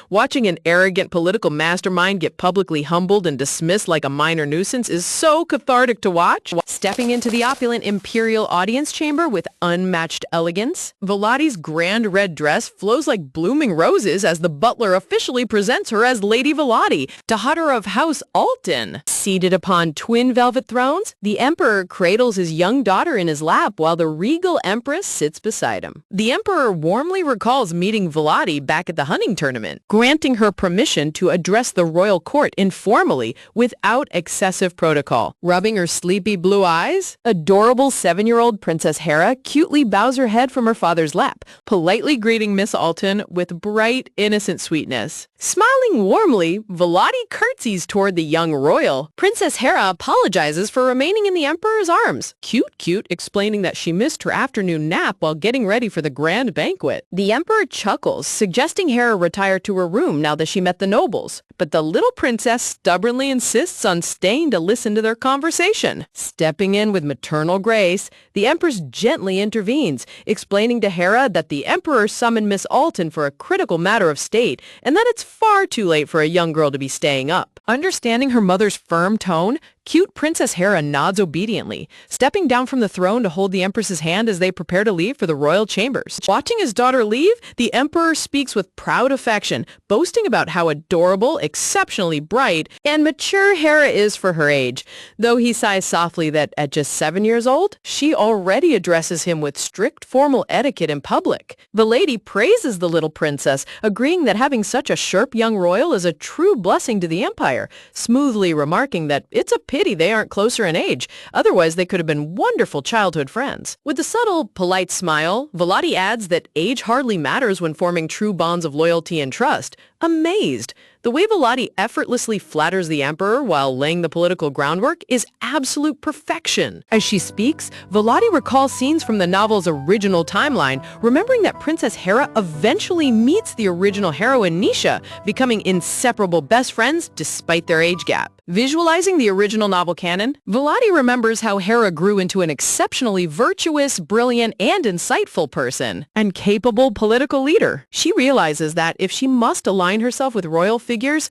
Watching an arrogant political mastermind get publicly humbled and dismissed like a minor nuisance is so cathartic to watch. Stepping into the opulent imperial audience chamber with unmatched elegance, Vilotti's grand red dress flows like blooming roses as the butler officially presents her as Lady Bilotti, daughter of House Alton. Seated upon twin velvet thrones, the Emperor cradles his young daughter in his lap while the regal Empress sits beside him. The Emperor warmly recalls meeting Bilotti back at the hunting tournament, granting her permission to address the royal court informally without excessive protocol. Rubbing her sleepy blue eyes, adorable 7-year-old Princess Hera cutely bows her head from her father's lap, politely greeting Miss Alton with bright, innocent sweetness. Smiling warmly, Bilotti curtsies toward the young royal. Princess Hera apologizes for remaining in the Emperor's arms, cute, explaining that she missed her afternoon nap while getting ready for the grand banquet. The Emperor chuckles, suggesting Hera retire to her room now that she met the nobles, but the little princess stubbornly insists on staying to listen to their conversation. Stepping in with maternal grace, the Empress gently intervenes, explaining to Hera that the Emperor summoned Miss Alton for a critical matter of state, and that it's far too late for a young girl to be staying up. Understanding her mother's firm tone, cute Princess Hera nods obediently, stepping down from the throne to hold the Empress's hand as they prepare to leave for the royal chambers. Watching his daughter leave, the Emperor speaks with proud affection, boasting about how adorable, exceptionally bright, and mature Hera is for her age, though he sighs softly that at just 7 years old, she already addresses him with strict formal etiquette in public. The lady praises the little princess, agreeing that having such a sharp young royal is a true blessing to the empire, smoothly remarking that it's a pity they aren't closer in age, otherwise they could have been wonderful childhood friends. With a subtle, polite smile, Bilotti adds that age hardly matters when forming true bonds of loyalty and trust. Amazed, the way Bilotti effortlessly flatters the Emperor while laying the political groundwork is absolute perfection. As she speaks, Bilotti recalls scenes from the novel's original timeline, remembering that Princess Hera eventually meets the original heroine Nisha, becoming inseparable best friends despite their age gap. Visualizing the original novel canon, Bilotti remembers how Hera grew into an exceptionally virtuous, brilliant, and insightful person, and capable political leader. She realizes that if she must align herself with royal figures,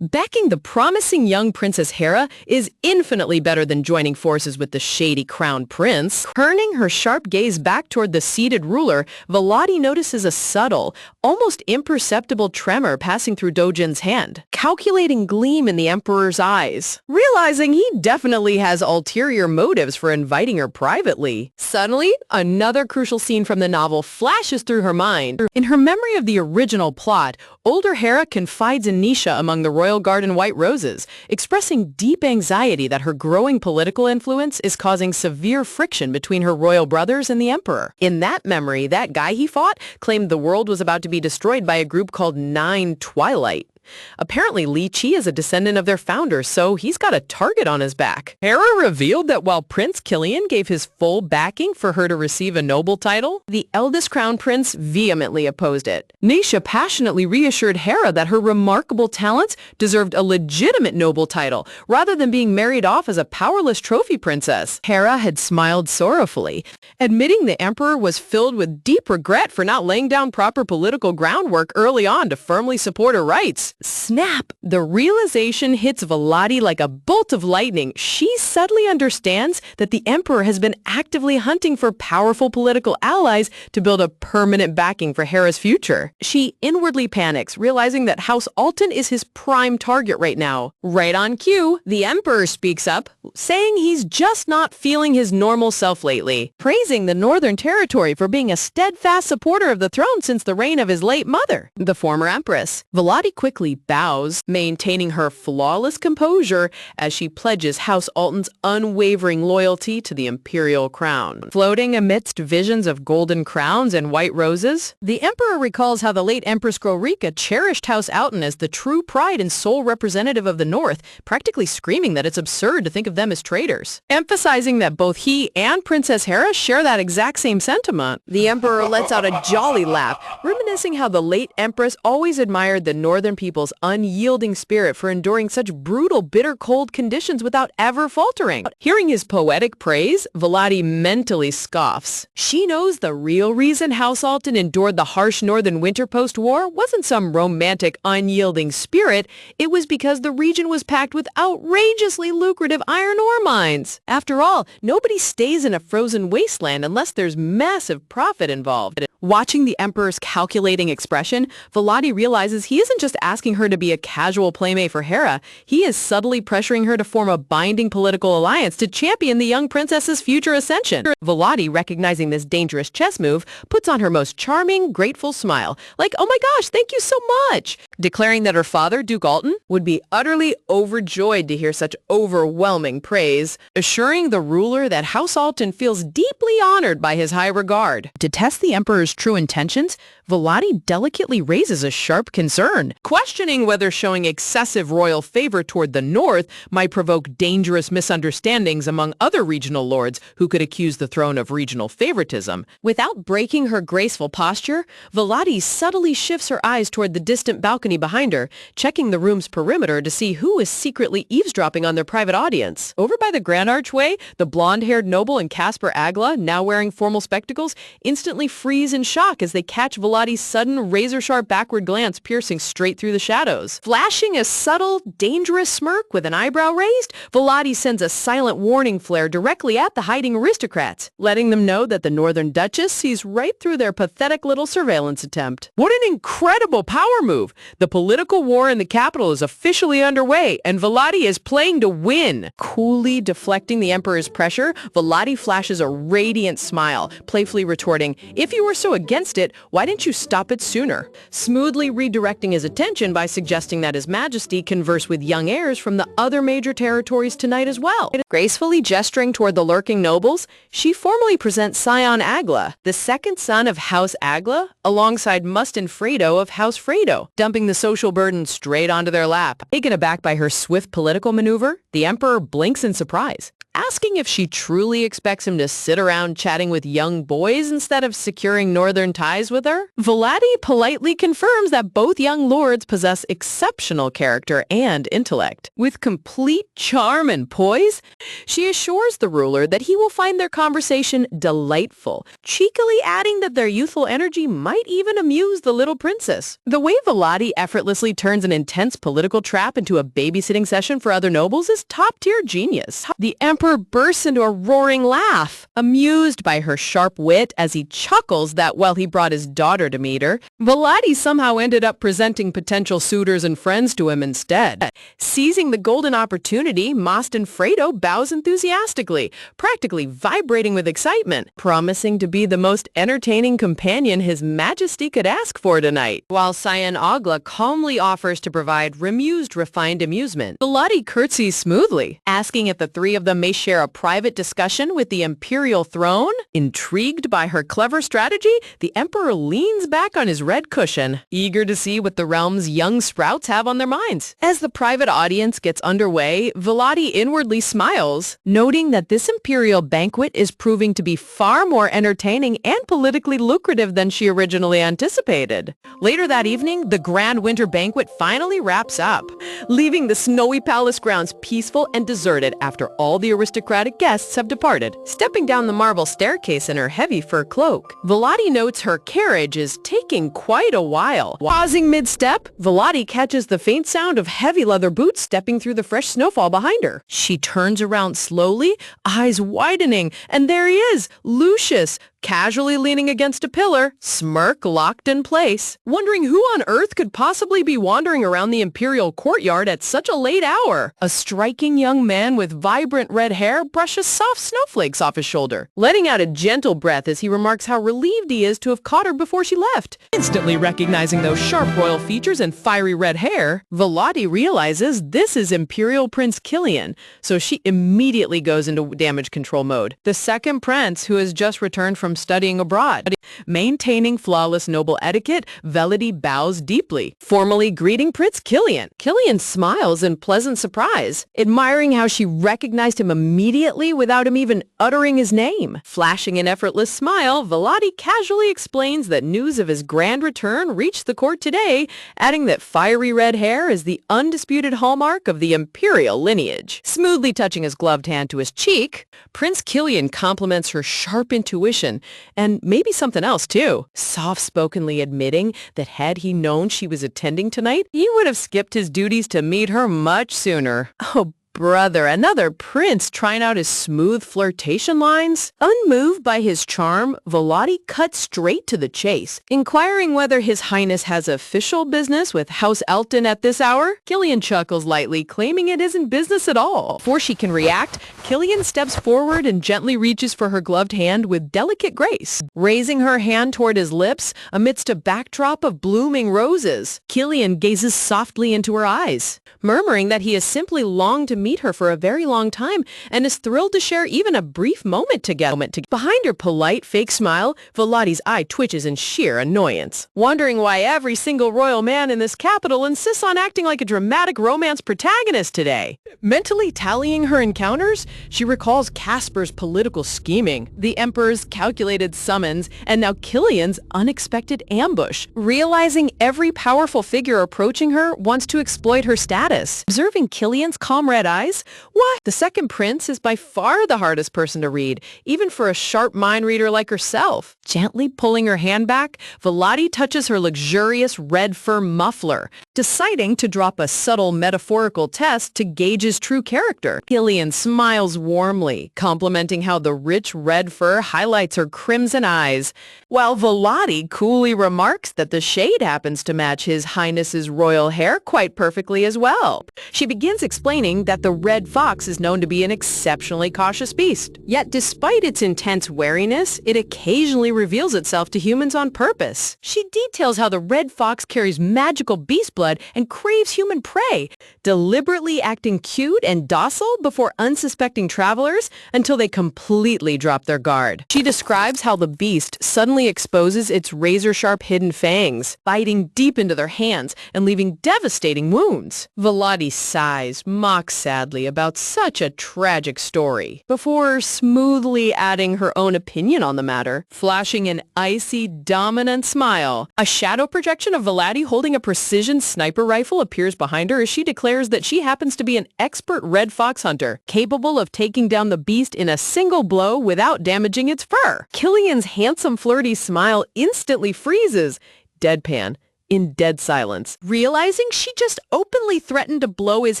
backing the promising young Princess Hera is infinitely better than joining forces with the shady crown prince. Turning her sharp gaze back toward the seated ruler, Bilotti notices a subtle, almost imperceptible tremor passing through Dojin's hand, calculating gleam in the Emperor's eyes, realizing he definitely has ulterior motives for inviting her privately. Suddenly, another crucial scene from the novel flashes through her mind. In her memory of the original plot, older Hera confides in Nisha among the royal garden white roses, expressing deep anxiety that her growing political influence is causing severe friction between her royal brothers and the Emperor. In that memory, that guy he fought claimed the world was about to be destroyed by a group called Nine Twilight. Apparently, Li Qi is a descendant of their founder, so he's got a target on his back. Hera revealed that while Prince Killian gave his full backing for her to receive a noble title, the eldest crown prince vehemently opposed it. Nisha passionately reassured Hera that her remarkable talents deserved a legitimate noble title, rather than being married off as a powerless trophy princess. Hera had smiled sorrowfully, admitting the Emperor was filled with deep regret for not laying down proper political groundwork early on to firmly support her rights. eyes. Snap! The realization hits Volati like a bolt of lightning. She suddenly understands that the emperor has been actively hunting for powerful political allies to build a permanent backing for Hera's future. She inwardly panics, realizing that House Alton is his prime target right now. Right on cue, the emperor speaks up, saying he's just not feeling his normal self lately, praising the Northern Territory for being a steadfast supporter of the throne since the reign of his late mother, the former empress. Volati quickly bows, maintaining her flawless composure as she pledges House Alton's unwavering loyalty to the imperial crown. Floating amidst visions of golden crowns and white roses, the emperor recalls how the late Empress Grorica cherished House Alton as the true pride and sole representative of the North, practically screaming that it's absurd to think of them as traitors. Emphasizing that both he and Princess Hera share that exact same sentiment, the emperor lets out a jolly laugh, reminiscing how the late empress always admired the northern people's unyielding spirit for enduring such brutal, bitter, cold conditions without ever faltering. Hearing his poetic praise, Volati mentally scoffs. She knows the real reason House Alton endured the harsh northern winter post-war wasn't some romantic, unyielding spirit. It was because the region was packed with outrageously lucrative iron ore mines. After all, nobody stays in a frozen wasteland unless there's massive profit involved. Watching the emperor's calculating expression, Volati realizes he isn't just asking her to be a casual playmate for Hera. He is subtly pressuring her to form a binding political alliance to champion the young princess's future ascension. Volati, recognizing this dangerous chess move, puts on her most charming, grateful smile, like, "Oh my gosh, thank you so much," declaring that her father, Duke Alton, would be utterly overjoyed to hear such overwhelming praise, assuring the ruler that House Alton feels deeply honored by his high regard. To test the emperor's true intentions, Volati delicately raises a sharp concern, questioning whether showing excessive royal favor toward the north might provoke dangerous misunderstandings among other regional lords who could accuse the throne of regional favoritism. Without breaking her graceful posture, Volati subtly shifts her eyes toward the distant balcony behind her, checking the room's perimeter to see who is secretly eavesdropping on their private audience. Over by the grand archway, the blonde-haired noble and Caspar Agla, now wearing formal spectacles, instantly freeze in shock as they catch Volati's sudden, razor-sharp backward glance piercing straight through the shadows. Flashing a subtle, dangerous smirk with an eyebrow raised, Volati sends a silent warning flare directly at the hiding aristocrats, letting them know that the Northern Duchess sees right through their pathetic little surveillance attempt. What an incredible power move! The political war in the capital is officially underway, and Volati is playing to win. Coolly deflecting the emperor's pressure, Volati flashes a radiant smile, playfully retorting, "If you were so against it, why didn't you stop it sooner?" Smoothly redirecting his attention by suggesting that His Majesty converse with young heirs from the other major territories tonight as well. Gracefully gesturing toward the lurking nobles, she formally presents Scion Agla, the second son of House Agla, alongside Mustin Fredo of House Fredo, dumping the social burden straight onto their lap. Taken aback by her swift political maneuver, the emperor blinks in surprise, asking if she truly expects him to sit around chatting with young boys instead of securing northern ties with her. Volati politely confirms that both young lords possess exceptional character and intellect. With complete charm and poise, she assures the ruler that he will find their conversation delightful, cheekily adding that their youthful energy might even amuse the little princess. The way Volati effortlessly turns an intense political trap into a babysitting session for other nobles is top-tier genius. The emperor bursts into a roaring laugh, amused by her sharp wit as he chuckles that while he brought his daughter to meet her, Volati somehow ended up presenting potential suitors and friends to him instead. Seizing the golden opportunity, Mustin Fredo bows enthusiastically, practically vibrating with excitement, promising to be the most entertaining companion His Majesty could ask for tonight, while Scion Agla calmly offers to provide remused, refined amusement. Volati curtsies smoothly, asking if the three of them may share a private discussion with the imperial throne. Intrigued by her clever strategy, the emperor leans back on his red cushion, eager to see what the realm's young sprouts have on their minds. As the private audience gets underway, Volati inwardly smiles, noting that this imperial banquet is proving to be far more entertaining and politically lucrative than she originally anticipated. Later that evening, the grand winter banquet finally wraps up, leaving the snowy palace grounds peaceful and deserted after all the aristocratic guests have departed. Stepping down the marble staircase in her heavy fur cloak, Volati notes her carriage is taking quite a while. Pausing mid-step, Volati catches the faint sound of heavy leather boots stepping through the fresh snowfall behind her. She turns around slowly, eyes widening, and there he is, Lucius, casually leaning against a pillar, smirk locked in place. Wondering who on earth could possibly be wandering around the imperial courtyard at such a late hour. A striking young man with vibrant red hair brushes soft snowflakes off his shoulder, letting out a gentle breath as he remarks how relieved he is to have caught her before she left. Instantly recognizing those sharp royal features and fiery red hair, Volati realizes this is Imperial Prince Killian, so she immediately goes into damage control mode. The second prince, who has just returned from studying abroad. Maintaining flawless noble etiquette, Volati bows deeply, formally greeting Prince Killian. Killian smiles in pleasant surprise, admiring how she recognized him immediately without him even uttering his name. Flashing an effortless smile, Volati casually explains that news of his grand return reached the court today, adding that fiery red hair is the undisputed hallmark of the imperial lineage. Smoothly touching his gloved hand to his cheek, Prince Killian compliments her sharp intuition, and maybe something else too, soft-spokenly admitting that had he known she was attending tonight, he would have skipped his duties to meet her much sooner. Oh, brother, another prince trying out his smooth flirtation lines? Unmoved by his charm, Volati cuts straight to the chase, inquiring whether His Highness has official business with House Elton at this hour. Killian chuckles lightly, claiming it isn't business at all. Before she can react, Killian steps forward and gently reaches for her gloved hand with delicate grace, raising her hand toward his lips amidst a backdrop of blooming roses. Killian gazes softly into her eyes, murmuring that he has simply longed to meet her for a very long time and is thrilled to share even a brief moment together. Behind her polite, fake smile, Volati's eye twitches in sheer annoyance, wondering why every single royal man in this capital insists on acting like a dramatic romance protagonist today. Mentally tallying her encounters, she recalls Casper's political scheming, the Emperor's calculated summons, and now Killian's unexpected ambush. Realizing every powerful figure approaching her wants to exploit her status. Observing Killian's calm red eyes, why, the second prince is by far the hardest person to read, even for a sharp mind reader like herself. Gently pulling her hand back, Volati touches her luxurious red fur muffler, deciding to drop a subtle metaphorical test to gauge his true character. Killian smiles warmly, complimenting how the rich red fur highlights her crimson eyes, while Volati coolly remarks that the shade happens to match His Highness's royal hair quite perfectly as well. She begins explaining that the red fox is known to be an exceptionally cautious beast. Yet despite its intense wariness, it occasionally reveals itself to humans on purpose. She details how the red fox carries magical beast blood and craves human prey, deliberately acting cute and docile before unsuspecting travelers until they completely drop their guard. She describes how the beast suddenly exposes its razor-sharp hidden fangs, biting deep into their hands and leaving devastating wounds. Volati sighs, mocks sadly about such a tragic story, before smoothly adding her own opinion on the matter, flashing an icy, dominant smile. A shadow projection of Volati holding a precision sniper rifle appears behind her as she declares that she happens to be an expert red fox hunter, capable of taking down the beast in a single blow without damaging its fur. Killian's handsome, flirty smile instantly freezes, deadpan, in dead silence, realizing she just openly threatened to blow his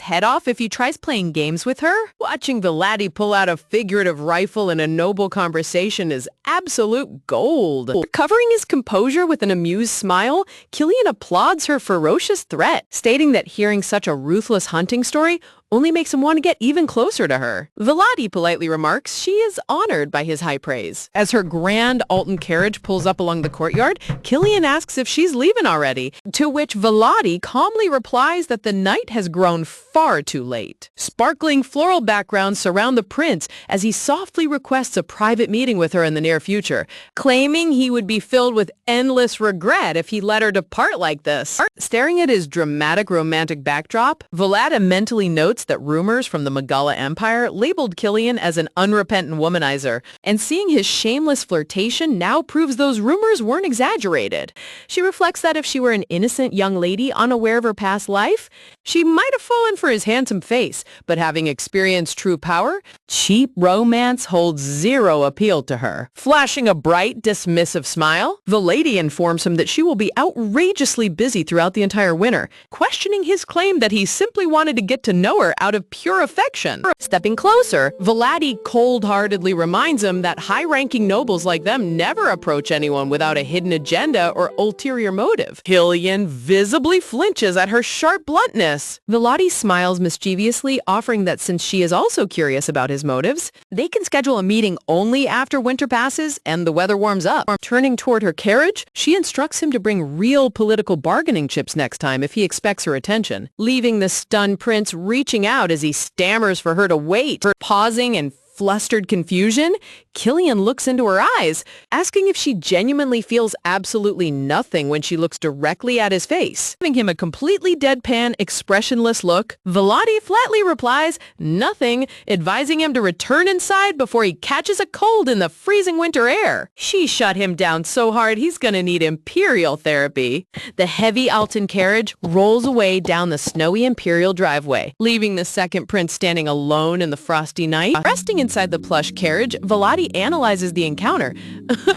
head off if he tries playing games with her. Watching Volati pull out a figurative rifle in a noble conversation is absolute gold. Recovering his composure with an amused smile, Killian applauds her ferocious threat, stating that hearing such a ruthless hunting story only makes him want to get even closer to her. Volati politely remarks she is honored by his high praise. As her grand Alton carriage pulls up along the courtyard, Killian asks if she's leaving already, to which Volati calmly replies that the night has grown far too late. Sparkling floral backgrounds surround the prince as he softly requests a private meeting with her in the near future, claiming he would be filled with endless regret if he let her depart like this. Staring at his dramatic romantic backdrop, Volati mentally notes reports that rumors from the Megala Empire labeled Killian as an unrepentant womanizer, and seeing his shameless flirtation now proves those rumors weren't exaggerated. She reflects that if she were an innocent young lady unaware of her past life, she might have fallen for his handsome face, but having experienced true power, cheap romance holds zero appeal to her. Flashing a bright, dismissive smile, the lady informs him that she will be outrageously busy throughout the entire winter, questioning his claim that he simply wanted to get to know her out of pure affection. Stepping closer, Vladi cold-heartedly reminds him that high-ranking nobles like them never approach anyone without a hidden agenda or ulterior motive. Killian visibly flinches at her sharp bluntness. Vladi smiles mischievously, offering that since she is also curious about his motives, they can schedule a meeting only after winter passes and the weather warms up. Turning toward her carriage, she instructs him to bring real political bargaining chips next time if he expects her attention, leaving the stunned prince reaching out as he stammers for her to wait. Pausing in flustered confusion, Killian looks into her eyes, asking if she genuinely feels absolutely nothing when she looks directly at his face. Giving him a completely deadpan, expressionless look, Vladi flatly replies, "Nothing," advising him to return inside before he catches a cold in the freezing winter air. She shut him down so hard he's gonna need imperial therapy. The heavy Alton carriage rolls away down the snowy imperial driveway, leaving the second prince standing alone in the frosty night. Resting inside the plush carriage, Vladi analyzes the encounter,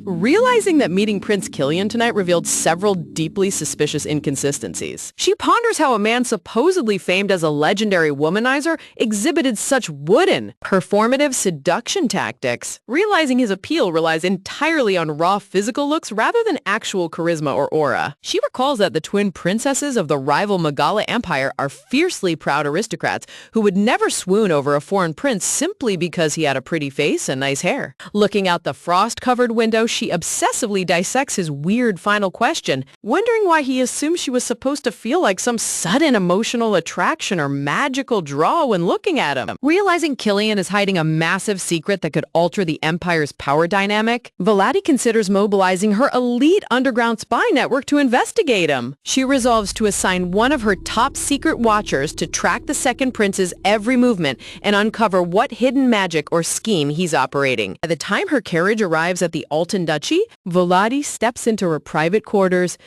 realizing that meeting Prince Killian tonight revealed several deeply suspicious inconsistencies. She ponders how a man supposedly famed as a legendary womanizer exhibited such wooden, performative seduction tactics, realizing his appeal relies entirely on raw physical looks rather than actual charisma or aura. She recalls that the twin princesses of the rival Megala Empire are fiercely proud aristocrats who would never swoon over a foreign prince simply because he had a pretty face and nice hair. Looking out the frost-covered window, she obsessively dissects his weird final question, wondering why he assumed she was supposed to feel like some sudden emotional attraction or magical draw when looking at him. Realizing Killian is hiding a massive secret that could alter the Empire's power dynamic, Vladi considers mobilizing her elite underground spy network to investigate him. She resolves to assign one of her top secret watchers to track the second prince's every movement and uncover what hidden magic or scheme he's operating. By the time her carriage arrives at the Alton Duchy, Vladi steps into her private quarters,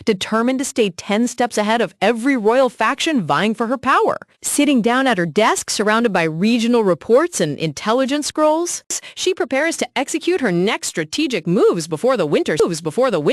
determined to stay 10 steps ahead of every royal faction vying for her power. Sitting down at her desk, surrounded by regional reports and intelligence scrolls, she prepares to execute her next strategic moves before the winter.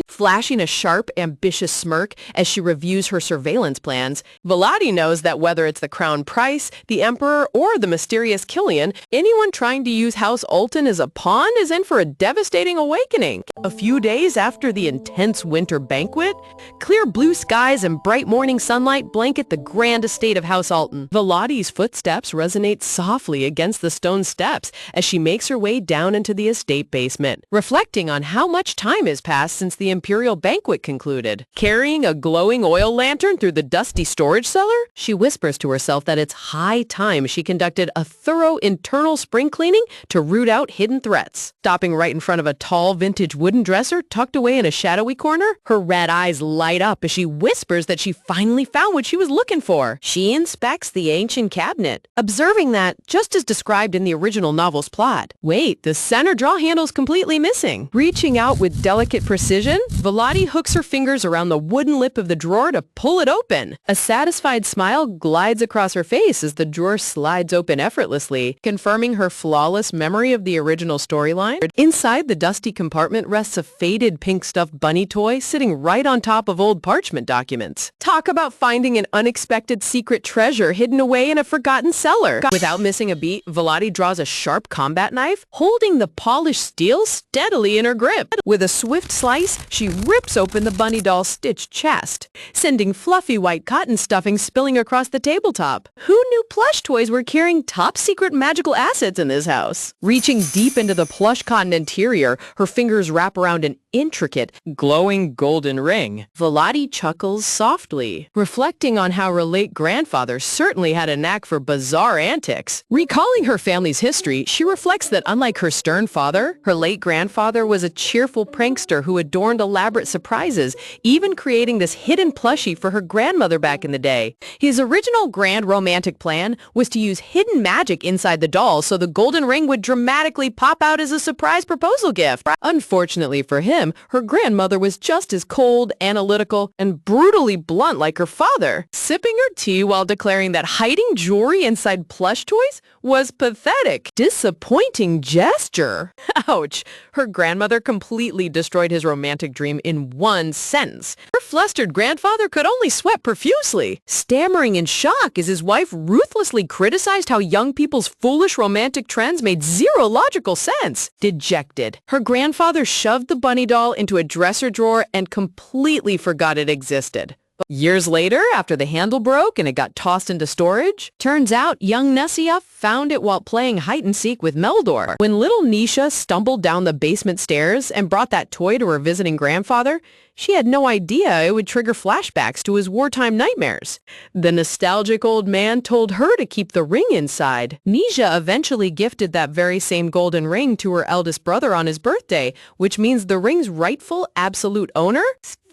Flashing a sharp, ambitious smirk as she reviews her surveillance plans, Vladi knows that whether it's the crown prince, the emperor, or the mysterious Killian, anyone trying to use House Alton as a pawn is in for a devastating awakening. A few days after the intense winter banquet, clear blue skies and bright morning sunlight blanket the grand estate of House Alton. Vladi's footsteps resonate softly against the stone steps as she makes her way down into the estate basement, reflecting on how much time has passed since the imperial banquet concluded. Carrying a glowing oil lantern through the dusty storage cellar, she whispers to herself that it's high time she conducted a thorough internal spring cleaning to root out hidden threats. Stopping right in front of a tall vintage wooden dresser tucked away in a shadowy corner, her red eyes light up as she whispers that she finally found what she was looking for. She inspects the ancient cabinet, observing that, just as described in the original novel's plot, wait, the center drawer handle's completely missing. Reaching out with delicate precision, Vladi hooks her fingers around the wooden lip of the drawer to pull it open. A satisfied smile glides across her face as the drawer slides open effortlessly, confirming her flawless memory of the original storyline. Inside the dusty compartment rests a faded pink stuffed bunny toy sitting right on top of old parchment documents. Talk about finding an unexpected secret treasure hidden away in a forgotten cellar. Without missing a beat, Vladi draws a sharp combat knife, holding the polished steel steadily in her grip. With a swift slice, she rips open the bunny doll's stitched chest, sending fluffy white cotton stuffing spilling across the tabletop. Who knew plush toys were carrying top secret magical assets in this house? Reaching deep into the plush cotton interior, her fingers wrap around an intricate, glowing golden ring. Volati chuckles softly, reflecting on how her late grandfather certainly had a knack for bizarre antics. Recalling her family's history, she reflects that unlike her stern father, her late grandfather was a cheerful prankster who adorned elaborate surprises, even creating this hidden plushie for her grandmother back in the day. His original grand romantic plan was to use hidden magic inside the doll so the golden ring would dramatically pop out as a surprise proposal gift. Unfortunately for him, her grandmother was just as cold, analytical, and brutally blunt like her father, sipping her tea while declaring that hiding jewelry inside plush toys was pathetic. Disappointing gesture. Ouch. Her grandmother completely destroyed his romantic dream in one sentence. Her flustered grandfather could only sweat profusely, stammering in shock as his wife ruthlessly criticized how young people's foolish romantic trends made zero logical sense. Dejected, her grandfather shoved the bunny doll into a dresser drawer and completely forgot it existed. Years later, after the handle broke and it got tossed into storage, turns out young Nessia found it while playing hide-and-seek with Meldor. When little Nisha stumbled down the basement stairs and brought that toy to her visiting grandfather, she had no idea it would trigger flashbacks to his wartime nightmares. The nostalgic old man told her to keep the ring inside. Nisha eventually gifted that very same golden ring to her eldest brother on his birthday, which means the ring's rightful absolute owner?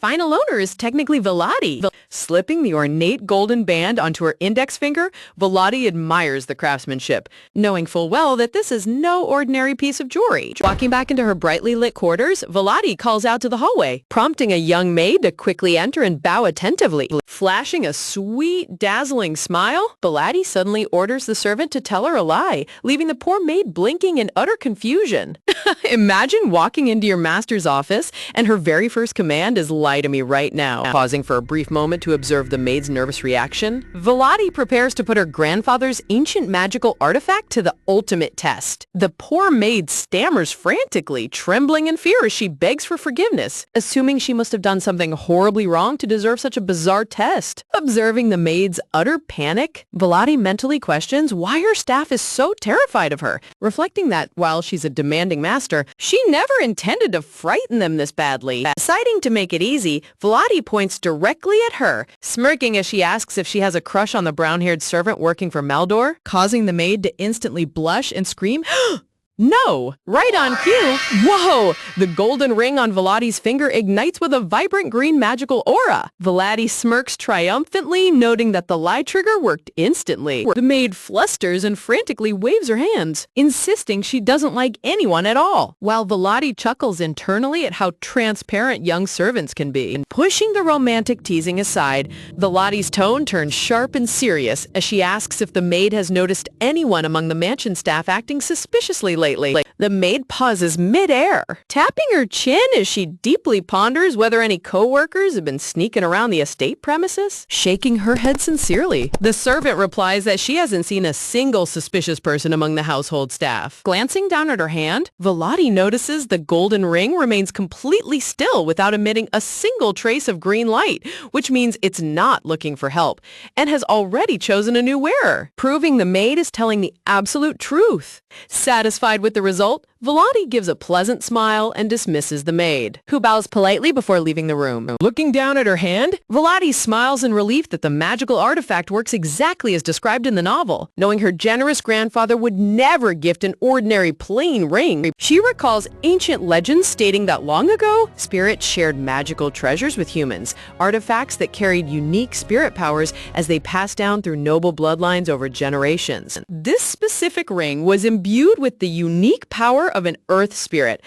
Final owner is technically Volati. Slipping the ornate golden band onto her index finger, Volati admires the craftsmanship, knowing full well that this is no ordinary piece of jewelry. Walking back into her brightly lit quarters, Volati calls out to the hallway, prompting a young maid to quickly enter and bow attentively. Flashing a sweet, dazzling smile, Volati suddenly orders the servant to tell her a lie, leaving the poor maid blinking in utter confusion. Imagine walking into your master's office and her very first command is lie to me right now. Pausing for a brief moment to observe the maid's nervous reaction, Volati prepares to put her grandfather's ancient magical artifact to the ultimate test. The poor maid stammers frantically, trembling in fear as she begs for forgiveness, assuming she must have done something horribly wrong to deserve such a bizarre test. Observing the maid's utter panic, Volati mentally questions why her staff is so terrified of her, reflecting that while she's a demanding master, she never intended to frighten them this badly. Deciding to make it easy, Volati points directly at her, smirking as she asks if she has a crush on the brown-haired servant working for Meldor, causing the maid to instantly blush and scream, "No!" Right on cue, whoa! The golden ring on Volati's finger ignites with a vibrant green magical aura. Volati smirks triumphantly, noting that the lie trigger worked instantly. The maid flusters and frantically waves her hands, insisting she doesn't like anyone at all, while Volati chuckles internally at how transparent young servants can be. Pushing the romantic teasing aside, Volati's tone turns sharp and serious as she asks if the maid has noticed anyone among the mansion staff acting suspiciously lately. The maid pauses mid-air, tapping her chin as she deeply ponders whether any co-workers have been sneaking around the estate premises, shaking her head sincerely. The servant replies that she hasn't seen a single suspicious person among the household staff. Glancing down at her hand, Volati notices the golden ring remains completely still without emitting a single trace of green light, which means it's not looking for help, and has already chosen a new wearer, proving the maid is telling the absolute truth. Satisfied with the result, Volati gives a pleasant smile and dismisses the maid, who bows politely before leaving the room. Looking down at her hand, Volati smiles in relief that the magical artifact works exactly as described in the novel. Knowing her generous grandfather would never gift an ordinary plain ring, she recalls ancient legends stating that long ago, spirits shared magical treasures with humans, artifacts that carried unique spirit powers as they passed down through noble bloodlines over generations. This specific ring was imbued with the unique power of an earth spirit,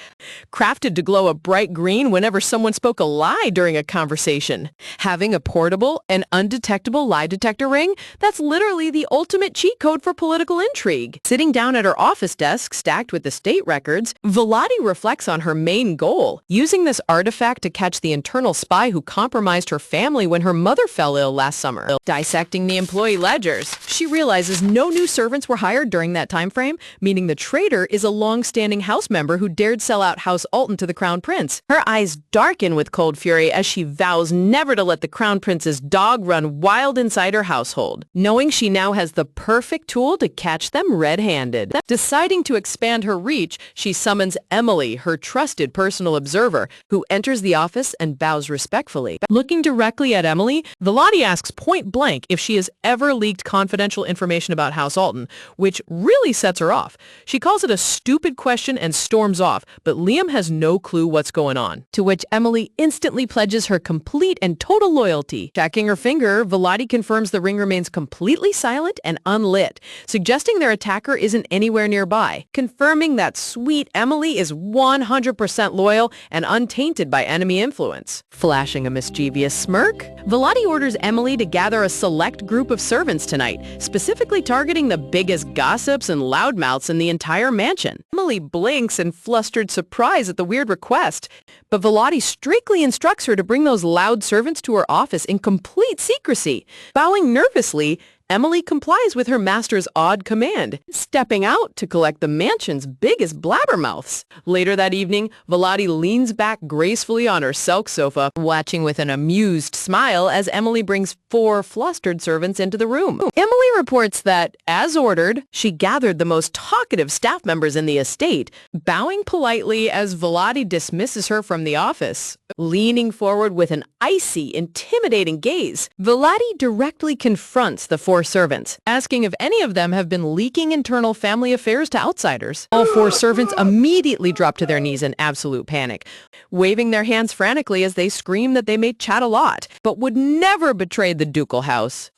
crafted to glow a bright green whenever someone spoke a lie during a conversation. Having a portable and undetectable lie detector ring, that's literally the ultimate cheat code for political intrigue. Sitting down at her office desk stacked with estate records, Volati reflects on her main goal, using this artifact to catch the internal spy who compromised her family when her mother fell ill last summer. Dissecting the employee ledgers, she realizes no new servants were hired during that time frame, meaning the traitor is a long-standing outstanding house member who dared sell out House Alton to the Crown Prince. Her eyes darken with cold fury as she vows never to let the Crown Prince's dog run wild inside her household, knowing she now has the perfect tool to catch them red-handed. Deciding to expand her reach, she summons Emily, her trusted personal observer, who enters the office and bows respectfully. Looking directly at Emily, Vellotti asks point blank if she has ever leaked confidential information about House Alton, which really sets her off. She calls it a stupid question and storms off, but Liam has no clue what's going on, to which Emily instantly pledges her complete and total loyalty. Checking her finger, Vellotti confirms the ring remains completely silent and unlit, suggesting their attacker isn't anywhere nearby, confirming that sweet Emily is 100% loyal and untainted by enemy influence. Flashing a mischievous smirk, Vellotti orders Emily to gather a select group of servants tonight, specifically targeting the biggest gossips and loudmouths in the entire mansion. Emily blinks in flustered surprise at the weird request, but Vellotti strictly instructs her to bring those loud servants to her office in complete secrecy. Bowing nervously, Emily complies with her master's odd command, stepping out to collect the mansion's biggest blabbermouths. Later that evening, Vellotti leans back gracefully on her silk sofa, watching with an amused smile as Emily brings 4 flustered servants into the room. Emily reports that, as ordered, she gathered the most talkative staff members in the estate, bowing politely as Vellotti dismisses her from the office. Leaning forward with an icy, intimidating gaze, Vellotti directly confronts the 4 servants, asking if any of them have been leaking internal family affairs to outsiders. All 4 servants immediately drop to their knees in absolute panic, waving their hands frantically as they scream that they may chat a lot, but would never betray the ducal house.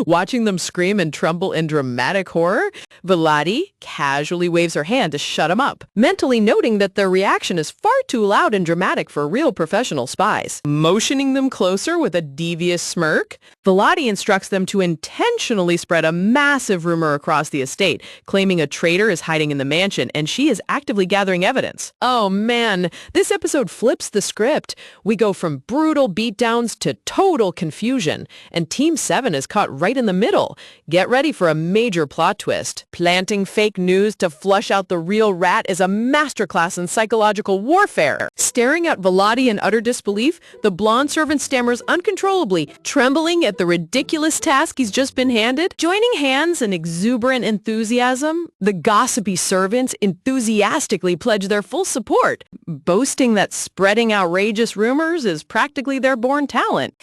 Watching them scream and tremble in dramatic horror, Vellotti casually waves her hand to shut them up, mentally noting that their reaction is far too loud and dramatic for real professional spies. Motioning them closer with a devious smirk, Vellotti instructs them to intentionally spread a massive rumor across the estate, claiming a traitor is hiding in the mansion and she is actively gathering evidence. Oh man, this episode flips the script. We go from brutal beatdowns to total confusion, and Team 7 is caught right in the middle. Get ready for a major plot twist. Planting fake news to flush out the real rat is a masterclass in psychological warfare. Staring at Vellotti in utter disbelief, the blonde servant stammers uncontrollably, trembling at the ridiculous task he's just been handed. Joining hands in exuberant enthusiasm, the gossipy servants enthusiastically pledge their full support, boasting that spreading outrageous rumors is practically their born talent.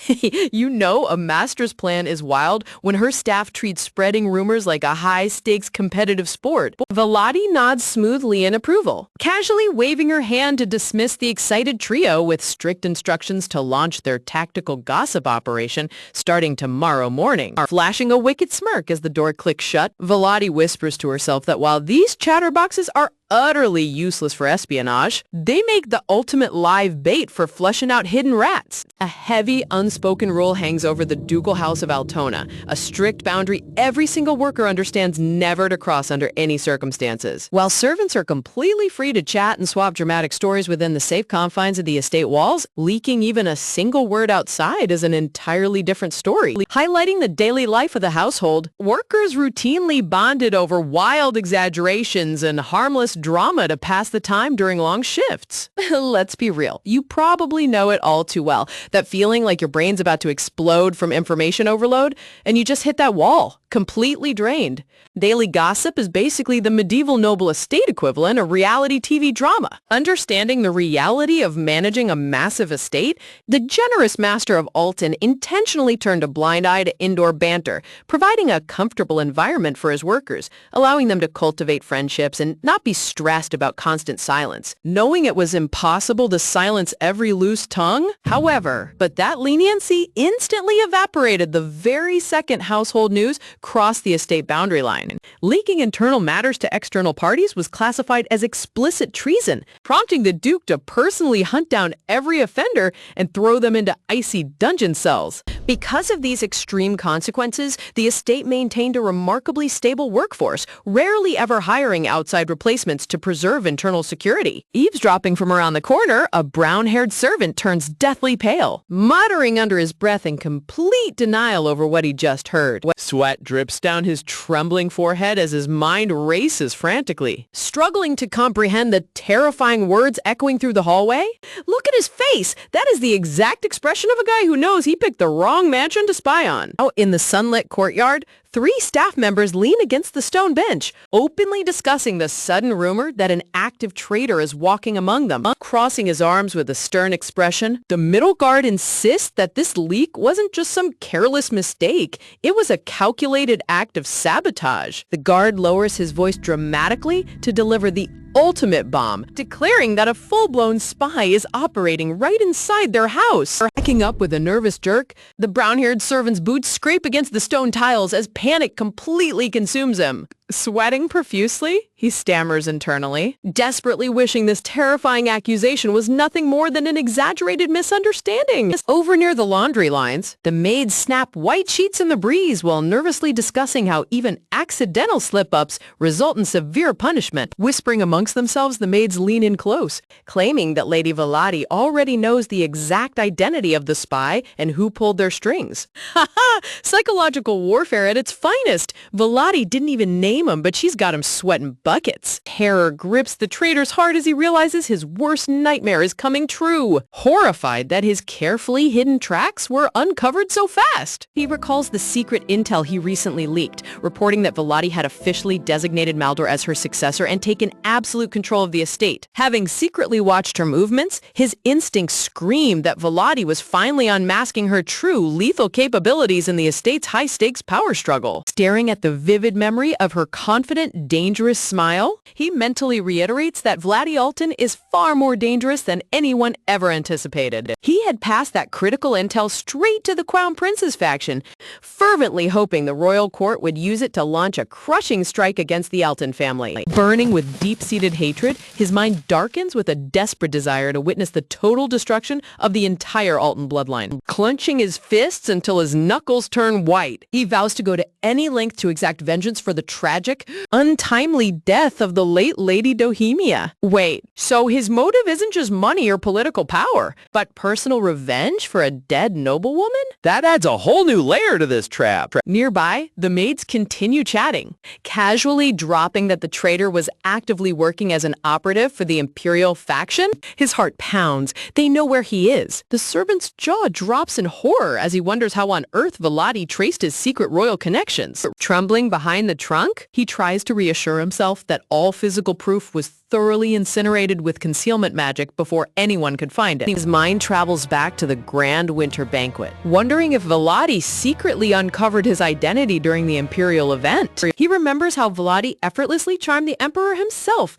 You know a master's plan is wild when her staff treats spreading rumors like a high-stakes competitive sport. Vellotti nods smoothly in approval, casually waving her hand to dismiss the excited trio with strict instructions to launch their tactical gossip operation starting tomorrow morning. Flashing a wicked smirk as the door clicks shut, Vellotti whispers to herself that while these chatterboxes are utterly useless for espionage, they make the ultimate live bait for flushing out hidden rats. A heavy, unspoken rule hangs over the ducal house of Altona, a strict boundary every single worker understands never to cross under any circumstances. While servants are completely free to chat and swap dramatic stories within the safe confines of the estate walls, leaking even a single word outside is an entirely different story. Highlighting the daily life of the household, workers routinely bonded over wild exaggerations and harmless drama to pass the time during long shifts. Let's be real. You probably know it all too well. That feeling like your brain's about to explode from information overload, and you just hit that wall, completely drained. Daily gossip is basically the medieval noble estate equivalent of reality TV drama. Understanding the reality of managing a massive estate, the generous master of Alton intentionally turned a blind eye to indoor banter, providing a comfortable environment for his workers, allowing them to cultivate friendships and not be stressed about constant silence, knowing it was impossible to silence every loose tongue. However, but that leniency instantly evaporated the very second household news crossed the estate boundary line. Leaking internal matters to external parties was classified as explicit treason, prompting the Duke to personally hunt down every offender and throw them into icy dungeon cells. Because of these extreme consequences, the estate maintained a remarkably stable workforce, rarely ever hiring outside replacements to preserve internal security. Eavesdropping from around the corner, a brown-haired servant turns deathly pale, muttering under his breath in complete denial over what he just heard. Sweat drips down his trembling forehead as his mind races frantically. Struggling to comprehend the terrifying words echoing through the hallway? Look at his face! That is the exact expression of a guy who knows he picked the wrong mansion to spy on. Oh, in the sunlit courtyard, 3 staff members lean against the stone bench, openly discussing the sudden rumor that an active traitor is walking among them. Crossing his arms with a stern expression, the middle guard insists that this leak wasn't just some careless mistake. It was a calculated act of sabotage. The guard lowers his voice dramatically to deliver the ultimate bomb, declaring that a full-blown spy is operating right inside their house. Backing up with a nervous jerk, the brown-haired servant's boots scrape against the stone tiles as panic completely consumes him. Sweating profusely, he stammers internally, desperately wishing this terrifying accusation was nothing more than an exaggerated misunderstanding. Over near the laundry lines, the maids snap white sheets in the breeze while nervously discussing how even accidental slip-ups result in severe punishment. Whispering amongst themselves, the maids lean in close, claiming that Lady Velati already knows the exact identity of the spy and who pulled their strings. Haha! Psychological warfare at its finest! Velati didn't even name him, but she's got him sweating buckets. Terror grips the traitor's heart as he realizes his worst nightmare is coming true. Horrified that his carefully hidden tracks were uncovered so fast, he recalls the secret intel he recently leaked, reporting that Velati had officially designated Maldor as her successor and taken absolute control of the estate. Having secretly watched her movements, his instincts screamed that Velati was finally unmasking her true lethal capabilities in the estate's high-stakes power struggle. Staring at the vivid memory of her confident, dangerous smile, he mentally reiterates that Vladdy Alton is far more dangerous than anyone ever anticipated. He had passed that critical intel straight to the Crown Prince's faction, fervently hoping the royal court would use it to launch a crushing strike against the Alton family. Burning with deep-seated hatred, his mind darkens with a desperate desire to witness the total destruction of the entire Alton bloodline. Clenching his fists until his knuckles turn white, he vows to go to any length to exact vengeance for the tragic, untimely death of the late Lady Dohemia. Wait, so his motive isn't just money or political power, but personal revenge for a dead noblewoman? That adds a whole new layer to this trap. Nearby, the maids continue chatting, casually dropping that the traitor was actively working as an operative for the Imperial faction. His heart pounds. They know where he is. The servant's jaw drops in horror as he wonders how on earth Velati traced his secret royal connections. Trembling behind the trunk, he tries to reassure himself that all physical proof was thoroughly incinerated with concealment magic before anyone could find it. His mind travels back to the grand winter banquet, wondering if Velati secretly uncovered his identity during the Imperial event. He remembers how Velati effortlessly charmed the Emperor himself,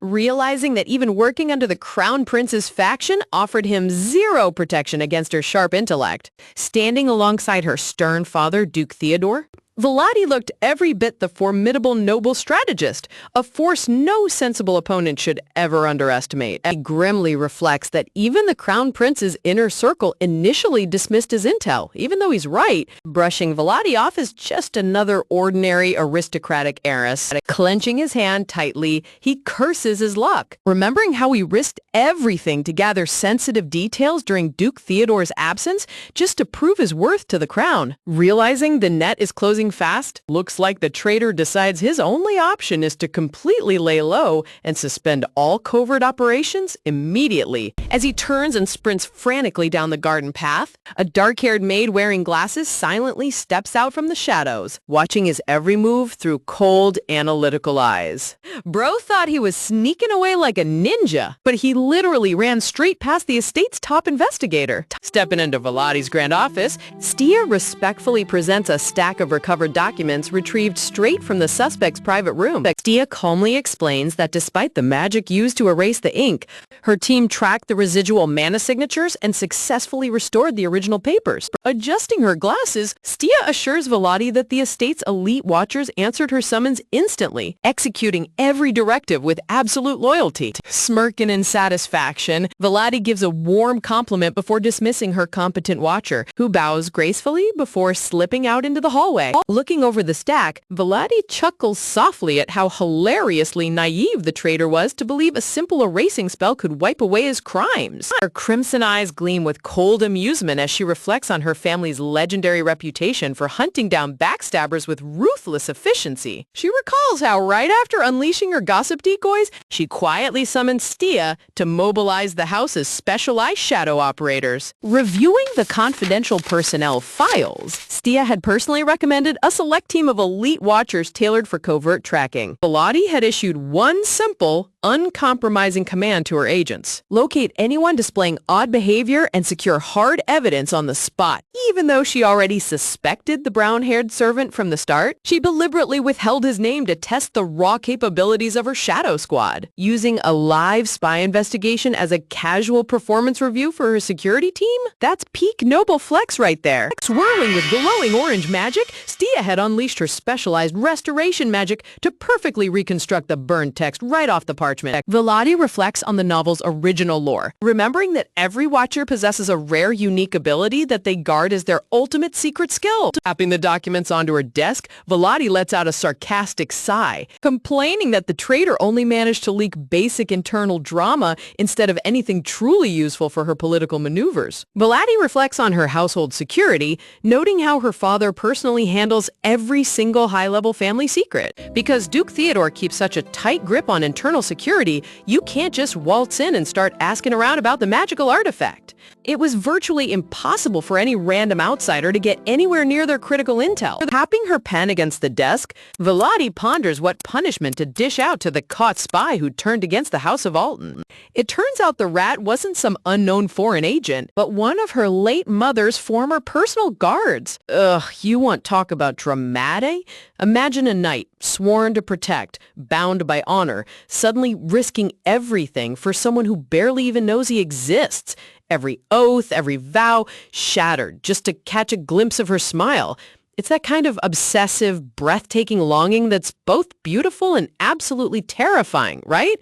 realizing that even working under the Crown Prince's faction offered him zero protection against her sharp intellect. Standing alongside her stern father, Duke Theodore, Velati looked every bit the formidable noble strategist, a force no sensible opponent should ever underestimate. He grimly reflects that even the Crown Prince's inner circle initially dismissed his intel, even though he's right, brushing Velati off as just another ordinary aristocratic heiress. Clenching his hand tightly, he curses his luck, remembering how he risked everything to gather sensitive details during Duke Theodore's absence just to prove his worth to the crown. Realizing the net is closing fast, looks like the traitor decides his only option is to completely lay low and suspend all covert operations immediately. As he turns and sprints frantically down the garden path, a dark-haired maid wearing glasses silently steps out from the shadows, watching his every move through cold, analytical eyes. Bro thought he was sneaking away like a ninja, but he literally ran straight past the estate's top investigator. Stepping into Velati's grand office, Stia respectfully presents a stack of recovered uncovered documents retrieved straight from the suspect's private room. Stia calmly explains that despite the magic used to erase the ink, her team tracked the residual mana signatures and successfully restored the original papers. Adjusting her glasses, Stia assures Vladi that the estate's elite watchers answered her summons instantly, executing every directive with absolute loyalty. Smirking in satisfaction, Vladi gives a warm compliment before dismissing her competent watcher, who bows gracefully before slipping out into the hallway. Looking over the stack, Vladi chuckles softly at how hilariously naive the traitor was to believe a simple erasing spell could wipe away his crimes. Her crimson eyes gleam with cold amusement as she reflects on her family's legendary reputation for hunting down backstabbers with ruthless efficiency. She recalls how right after unleashing her gossip decoys, she quietly summoned Stia to mobilize the house's specialized shadow operators. Reviewing the confidential personnel files, Stia had personally recommended a select team of elite watchers tailored for covert tracking. Vladi had issued one simple, uncompromising command to her agents: locate anyone displaying odd behavior and secure hard evidence on the spot. Even though she already suspected the brown-haired servant from the start, she deliberately withheld his name to test the raw capabilities of her shadow squad. Using a live spy investigation as a casual performance review for her security team? That's peak noble flex right there. Swirling with glowing orange magic, Stia had unleashed her specialized restoration magic to perfectly reconstruct the burned text right off the parchment. Vladi reflects on the novel's original lore, remembering that every watcher possesses a rare, unique ability that they guard as their ultimate secret skill. Tapping the documents onto her desk, Vladi lets out a sarcastic sigh, complaining that the traitor only managed to leak basic internal drama instead of anything truly useful for her political maneuvers. Vladi reflects on her household security, noting how her father personally handles every single high-level family secret. Because Duke Theodore keeps such a tight grip on internal security, you can't just waltz in and start asking around about the magical artifact. It was virtually impossible for any random outsider to get anywhere near their critical intel. Tapping her pen against the desk, Vladi ponders what punishment to dish out to the caught spy who turned against the House of Alton. It turns out the rat wasn't some unknown foreign agent, but one of her late mother's former personal guards. Ugh, you want talk about dramatic? Imagine a knight, sworn to protect, bound by honor, suddenly risking everything for someone who barely even knows he exists. Every oath, every vow, shattered just to catch a glimpse of her smile. It's that kind of obsessive, breathtaking longing that's both beautiful and absolutely terrifying, right?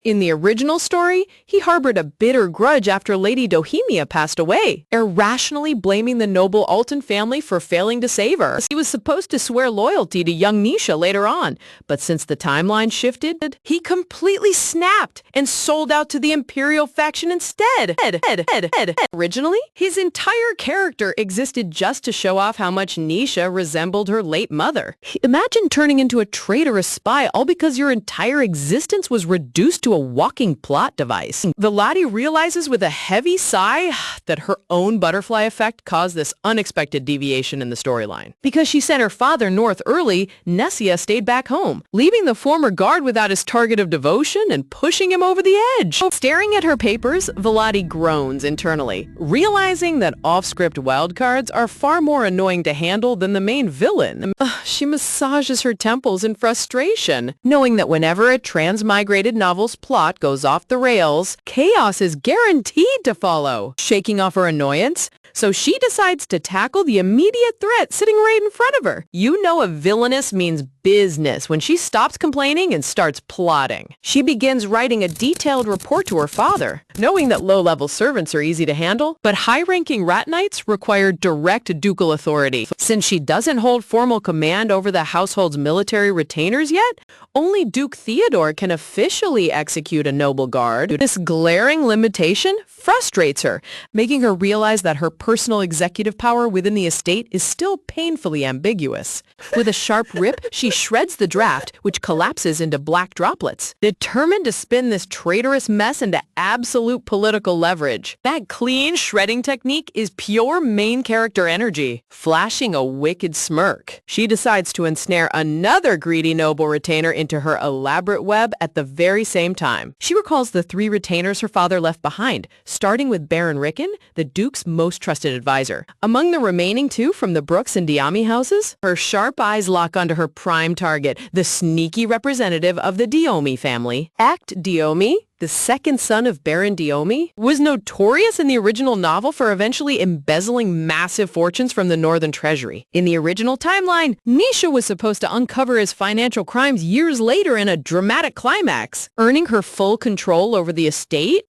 In the original story, he harbored a bitter grudge after Lady Dohemia passed away, irrationally blaming the noble Alton family for failing to save her. He was supposed to swear loyalty to young Nisha later on, but since the timeline shifted, he completely snapped and sold out to the Imperial faction instead. Originally, his entire character existed just to show off how much Nisha resembled her late mother. Imagine turning into a traitorous spy all because your entire existence was reduced to a walking plot device. Vladi realizes with a heavy sigh that her own butterfly effect caused this unexpected deviation in the storyline. Because she sent her father north early, Nessia stayed back home, leaving the former guard without his target of devotion and pushing him over the edge. Staring at her papers, Vladi groans internally, realizing that off-script wildcards are far more annoying to handle than the main villain. She massages her temples in frustration, knowing that whenever a transmigrated novel's plot goes off the rails, chaos is guaranteed to follow. Shaking off her annoyance, so she decides to tackle the immediate threat sitting right in front of her. You know a villainess means business when she stops complaining and starts plotting. She begins writing a detailed report to her father, knowing that low-level servants are easy to handle, but high-ranking rat knights require direct ducal authority. Since she doesn't hold formal command over the household's military retainers yet, only Duke Theodore can officially execute a noble guard. This glaring limitation frustrates her, making her realize that her personal executive power within the estate is still painfully ambiguous. With a sharp rip, she shreds the draft, which collapses into black droplets, determined to spin this traitorous mess into absolute political leverage. That clean shredding technique is pure main character energy. Flashing a wicked smirk, she decides to ensnare another greedy noble retainer into her elaborate web at the very very same time. She recalls the 3 retainers her father left behind, starting with Baron Rickon, the Duke's most trusted advisor. Among the remaining 2 from the Brooks and Diami houses, her sharp eyes lock onto her prime target, the sneaky representative of the Diomi family. Act Diomi, the second son of Baron Diomi, was notorious in the original novel for eventually embezzling massive fortunes from the Northern Treasury. In the original timeline, Nisha was supposed to uncover his financial crimes years later in a dramatic climax, earning her full control over the estate.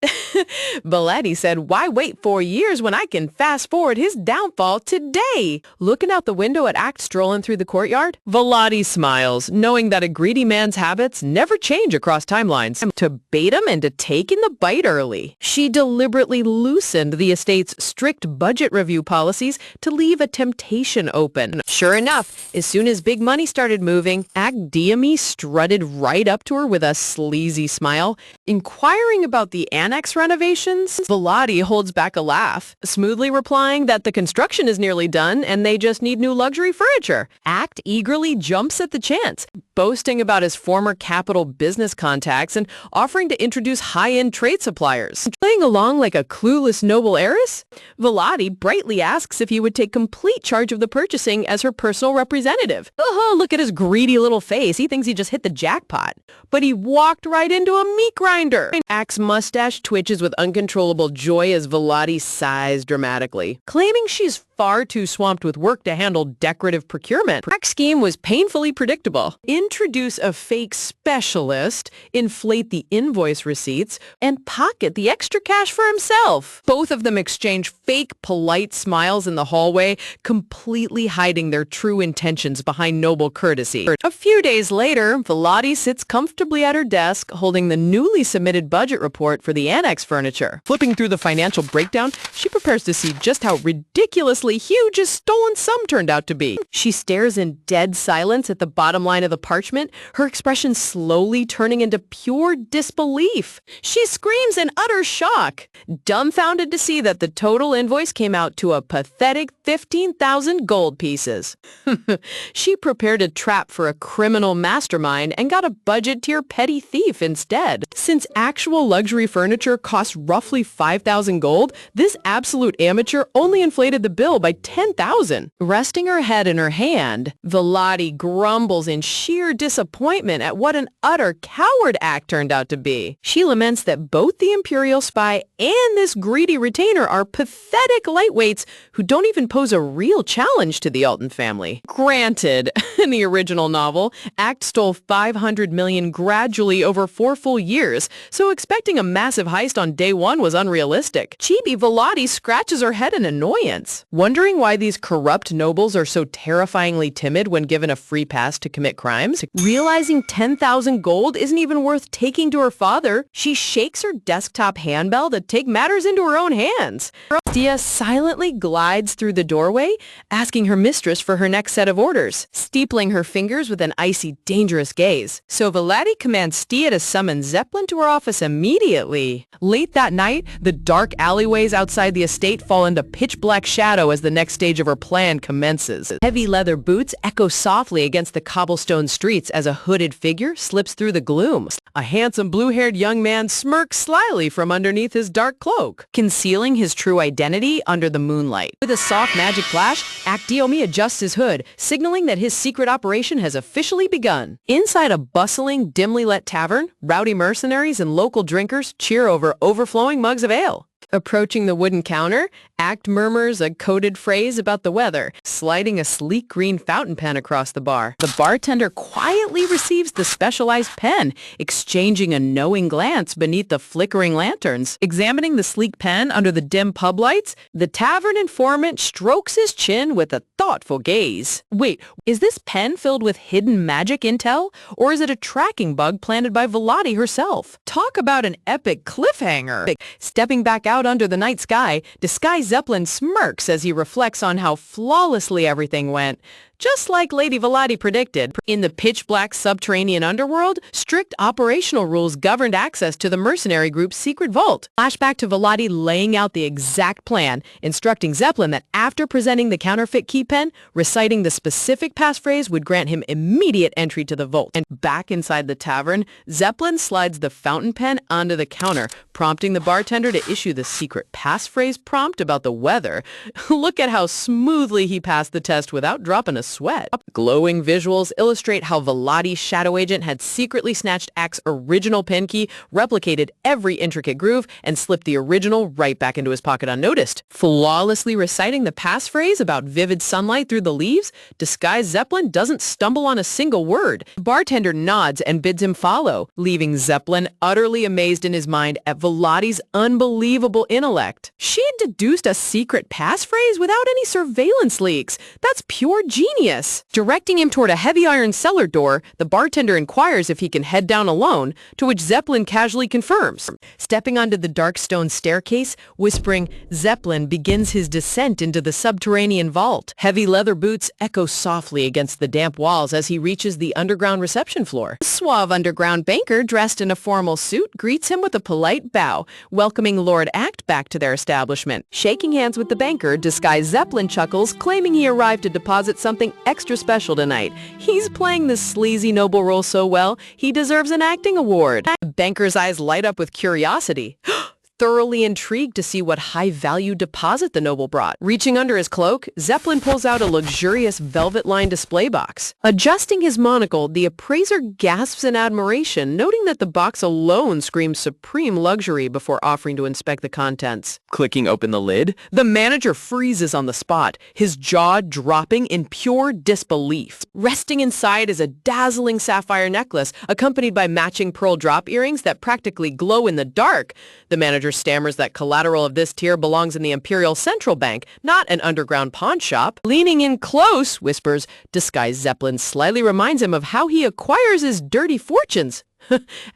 Belletti said, "Why wait 4 years when I can fast forward his downfall today?" Looking out the window at Act strolling through the courtyard, Velati smiles, knowing that a greedy man's habits never change across timelines. To bait him into taking the bite early, she deliberately loosened the estate's strict budget review policies to leave a temptation open. Sure enough, as soon as big money started moving, Act Diomi strutted right up to her with a sleazy smile, inquiring about the annex renovations. Velati holds back a laugh, smoothly replying that the construction is nearly done and they just need new luxury furniture. Act eagerly jumps at the chance, boasting about his former capital business contacts and offering to introduce high-end trade suppliers. Playing along like a clueless noble heiress, Velati brightly asks if he would take complete charge of the purchasing as her personal representative. Oh, look at his greedy little face. He thinks he just hit the jackpot. But he walked right into a meat grinder. Act's mustache twitches with uncontrollable joy as Velati sighs dramatically, claiming she's far too swamped with work to handle decorative procurement. Act's scheme was painfully predictable. Introduce a fake specialist, inflate the invoice receipts, and pocket the extra cash for himself. Both of them exchange fake, polite smiles in the hallway, completely hiding their true intentions behind noble courtesy. A few days later, Velati sits comfortably at her desk, holding the newly submitted budget report for the annex furniture. Flipping through the financial breakdown, she prepares to see just how ridiculously huge his stolen sum turned out to be. She stares in dead silence at the bottom line of the parchment, her expression slowly turning into pure disbelief. She screams in utter shock, dumbfounded to see that the total invoice came out to a pathetic 15,000 gold pieces. She prepared a trap for a criminal mastermind and got a budget-tier petty thief instead. Since actual luxury furniture costs roughly 5,000 gold, this absolute amateur only inflated the bill by 10,000. Resting her head in her hand, Velati grumbles in sheer disappointment at what an utter coward Act turned out to be. She laments that both the Imperial spy and this greedy retainer are pathetic lightweights who don't even pose a real challenge to the Alton family. Granted, in the original novel, Act stole 500 million gradually over 4 full years, so expecting a massive heist on day 1 was unrealistic. Chibi Velati scratches her head in annoyance, wondering why these corrupt nobles are so terrifyingly timid when given a free pass to commit crimes. Realizing 10,000 gold isn't even worth taking to her father, she shakes her desktop handbell to take matters into her own hands. Stia silently glides through the doorway, asking her mistress for her next set of orders, steepling her fingers with an icy, dangerous gaze. So Velati commands Stia to summon Zeppelin to her office immediately. Late that night, the dark alleyways outside the estate fall into pitch-black shadow as the next stage of her plan commences. Heavy leather boots echo softly against the cobblestone streets as a hooded figure slips through the gloom. A handsome blue-haired young man smirks slyly from underneath his dark cloak, concealing his true identity under the moonlight. With a soft magic flash, Act Diomi adjusts his hood, signaling that his secret operation has officially begun. Inside a bustling, dimly lit tavern, rowdy mercenaries and local drinkers cheer over overflowing mugs of ale. Approaching the wooden counter, Act murmurs a coded phrase about the weather, sliding a sleek green fountain pen across the bar. The bartender quietly receives the specialized pen, exchanging a knowing glance beneath the flickering lanterns. Examining the sleek pen under the dim pub lights, the tavern informant strokes his chin with a thoughtful gaze. Wait, is this pen filled with hidden magic intel, or is it a tracking bug planted by Velati herself? Talk about an epic cliffhanger. Stepping back out under the night sky, disguised Zeppelin smirks as he reflects on how flawlessly everything went. Just like Lady Velati predicted, in the pitch-black subterranean underworld, strict operational rules governed access to the mercenary group's secret vault. Flashback to Velati laying out the exact plan, instructing Zeppelin that after presenting the counterfeit key pen, reciting the specific passphrase would grant him immediate entry to the vault. And back inside the tavern, Zeppelin slides the fountain pen onto the counter, prompting the bartender to issue the secret passphrase prompt about the weather. Look at how smoothly he passed the test without dropping a sweat. Glowing visuals illustrate how Velati's shadow agent had secretly snatched Ack's original pen key, replicated every intricate groove, and slipped the original right back into his pocket unnoticed. Flawlessly reciting the passphrase about vivid sunlight through the leaves, disguised Zeppelin doesn't stumble on a single word. The bartender nods and bids him follow, leaving Zeppelin utterly amazed in his mind at Velati's unbelievable intellect. She had deduced a secret passphrase without any surveillance leaks. That's pure genius. Directing him toward a heavy iron cellar door, the bartender inquires if he can head down alone, to which Zeppelin casually confirms. Stepping onto the dark stone staircase, whispering, Zeppelin begins his descent into the subterranean vault. Heavy leather boots echo softly against the damp walls as he reaches the underground reception floor. A suave underground banker dressed in a formal suit greets him with a polite bow, welcoming Lord Act back to their establishment. Shaking hands with the banker, disguised Zeppelin chuckles, claiming he arrived to deposit something extra special tonight. He's playing this sleazy noble role so well, he deserves an acting award. The banker's eyes light up with curiosity. Thoroughly intrigued to see what high-value deposit the noble brought. Reaching under his cloak, Zeppelin pulls out a luxurious velvet-lined display box. Adjusting his monocle, the appraiser gasps in admiration, noting that the box alone screams supreme luxury before offering to inspect the contents. Clicking open the lid, the manager freezes on the spot, his jaw dropping in pure disbelief. Resting inside is a dazzling sapphire necklace, accompanied by matching pearl drop earrings that practically glow in the dark. The manager stammers that collateral of this tier belongs in the Imperial Central Bank, not an underground pawn shop. Leaning in close, whispers, disguised Zeppelin slyly reminds him of how he acquires his dirty fortunes.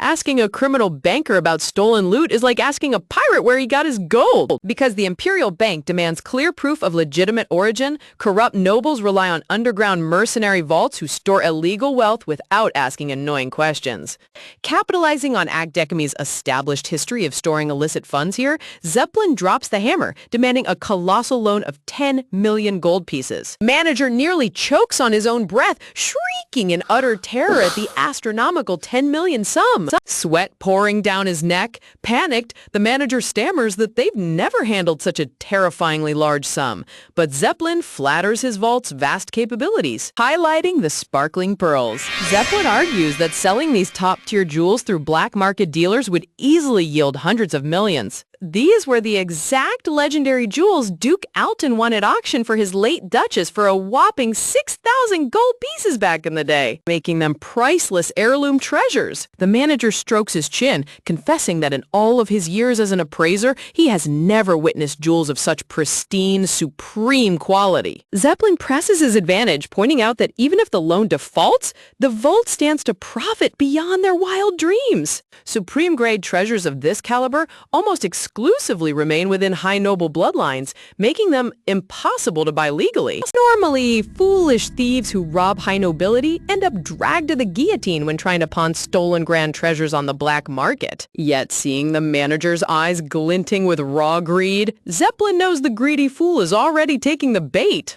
Asking a criminal banker about stolen loot is like asking a pirate where he got his gold. Because the Imperial Bank demands clear proof of legitimate origin, corrupt nobles rely on underground mercenary vaults who store illegal wealth without asking annoying questions. Capitalizing on Akdekami's established history of storing illicit funds here, Zeppelin drops the hammer, demanding a colossal loan of 10 million gold pieces. Manager nearly chokes on his own breath, shrieking in utter terror at the astronomical 10 million sum. Sweat pouring down his neck, panicked, the manager stammers that they've never handled such a terrifyingly large sum. But Zeppelin flatters his vault's vast capabilities, highlighting the sparkling pearls. Zeppelin argues that selling these top-tier jewels through black market dealers would easily yield hundreds of millions. These were the exact legendary jewels Duke Alton won at auction for his late Duchess for a whopping 6,000 gold pieces back in the day, making them priceless heirloom treasures. The manager strokes his chin, confessing that in all of his years as an appraiser, he has never witnessed jewels of such pristine, supreme quality. Zeppelin presses his advantage, pointing out that even if the loan defaults, the vault stands to profit beyond their wild dreams. Supreme-grade treasures of this caliber almost exclusively remain within high noble bloodlines, making them impossible to buy legally. Normally, foolish thieves who rob high nobility end up dragged to the guillotine when trying to pawn stolen grand treasures on the black market. Yet, seeing the manager's eyes glinting with raw greed, Zeppelin knows the greedy fool is already taking the bait.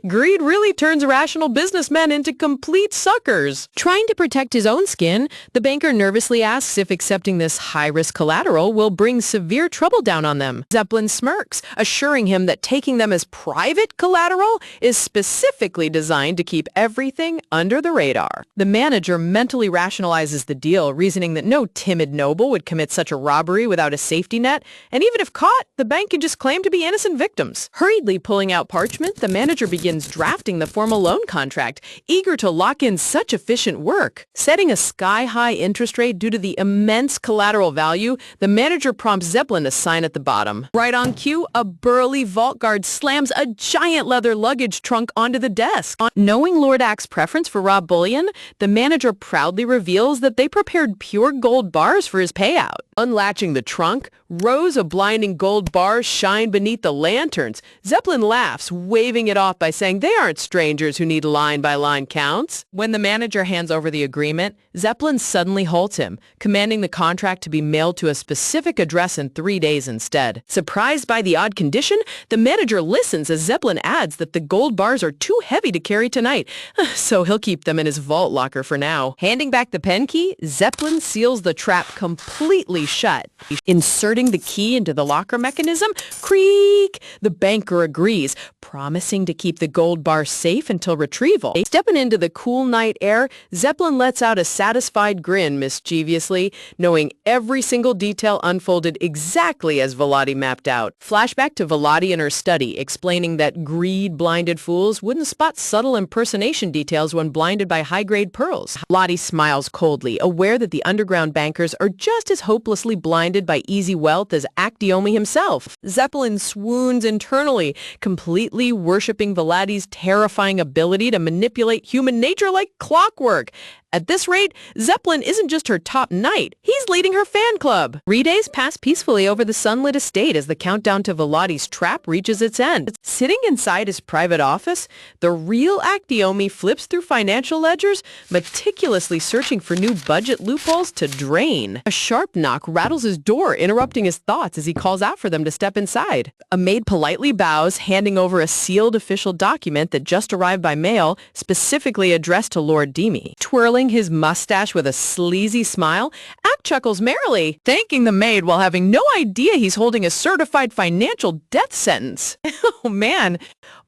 Greed really turns rational businessmen into complete suckers. Trying to protect his own skin, the banker nervously asks if accepting this high-risk collateral will bring severe trouble down on them. Zeppelin smirks, assuring him that taking them as private collateral is specifically designed to keep everything under the radar. The manager mentally rationalizes the deal, reasoning that no timid noble would commit such a robbery without a safety net, and even if caught, the bank could just claim to be innocent victims. Hurriedly pulling out parchment, the manager begins drafting the formal loan contract, eager to lock in such efficient work. Setting a sky-high interest rate due to the immense collateral value, the manager prompts Zeppelin Zeppelin a sign at the bottom. Right on cue, a burly vault guard slams a giant leather luggage trunk onto the desk. Knowing Lord Act's preference for raw bullion, the manager proudly reveals that they prepared pure gold bars for his payout. Unlatching the trunk, rows of blinding gold bars shine beneath the lanterns. Zeppelin laughs, waving it off by saying they aren't strangers who need line-by-line counts. When the manager hands over the agreement, Zeppelin suddenly halts him, commanding the contract to be mailed to a specific address in 3 days instead. Surprised by the odd condition, the manager listens as Zeppelin adds that the gold bars are too heavy to carry tonight, so he'll keep them in his vault locker for now. Handing back the pen key, Zeppelin seals the trap completely shut. Inserting the key into the locker mechanism, creak! The banker agrees, promising to keep the gold bar safe until retrieval. Stepping into the cool night air, Zeppelin lets out a satisfied grin mischievously, knowing every single detail unfolded exactly as Volati mapped out. Flashback to Volati in her study, explaining that greed-blinded fools wouldn't spot subtle impersonation details when blinded by high-grade pearls. Volati smiles coldly, aware that the underground bankers are just as hopelessly blinded by easy wealth as Actiomi himself. Zeppelin swoons internally, completely worshipping Volati's terrifying ability to manipulate human nature like clockwork. At this rate, Zeppelin isn't just her top knight, he's leading her fan club. 3 days pass peacefully over the sunlit estate as the countdown to Volati's trap reaches its end. Sitting inside his private office, the real Actiomi flips through financial ledgers, meticulously searching for new budget loopholes to drain. A sharp knock rattles his door, interrupting his thoughts as he calls out for them to step inside. A maid politely bows, handing over a sealed official document that just arrived by mail, specifically addressed to Lord Demi. Twirling his mustache with a sleazy smile, Act chuckles merrily, thanking the maid while having no idea he's holding a certified financial death sentence. Oh man.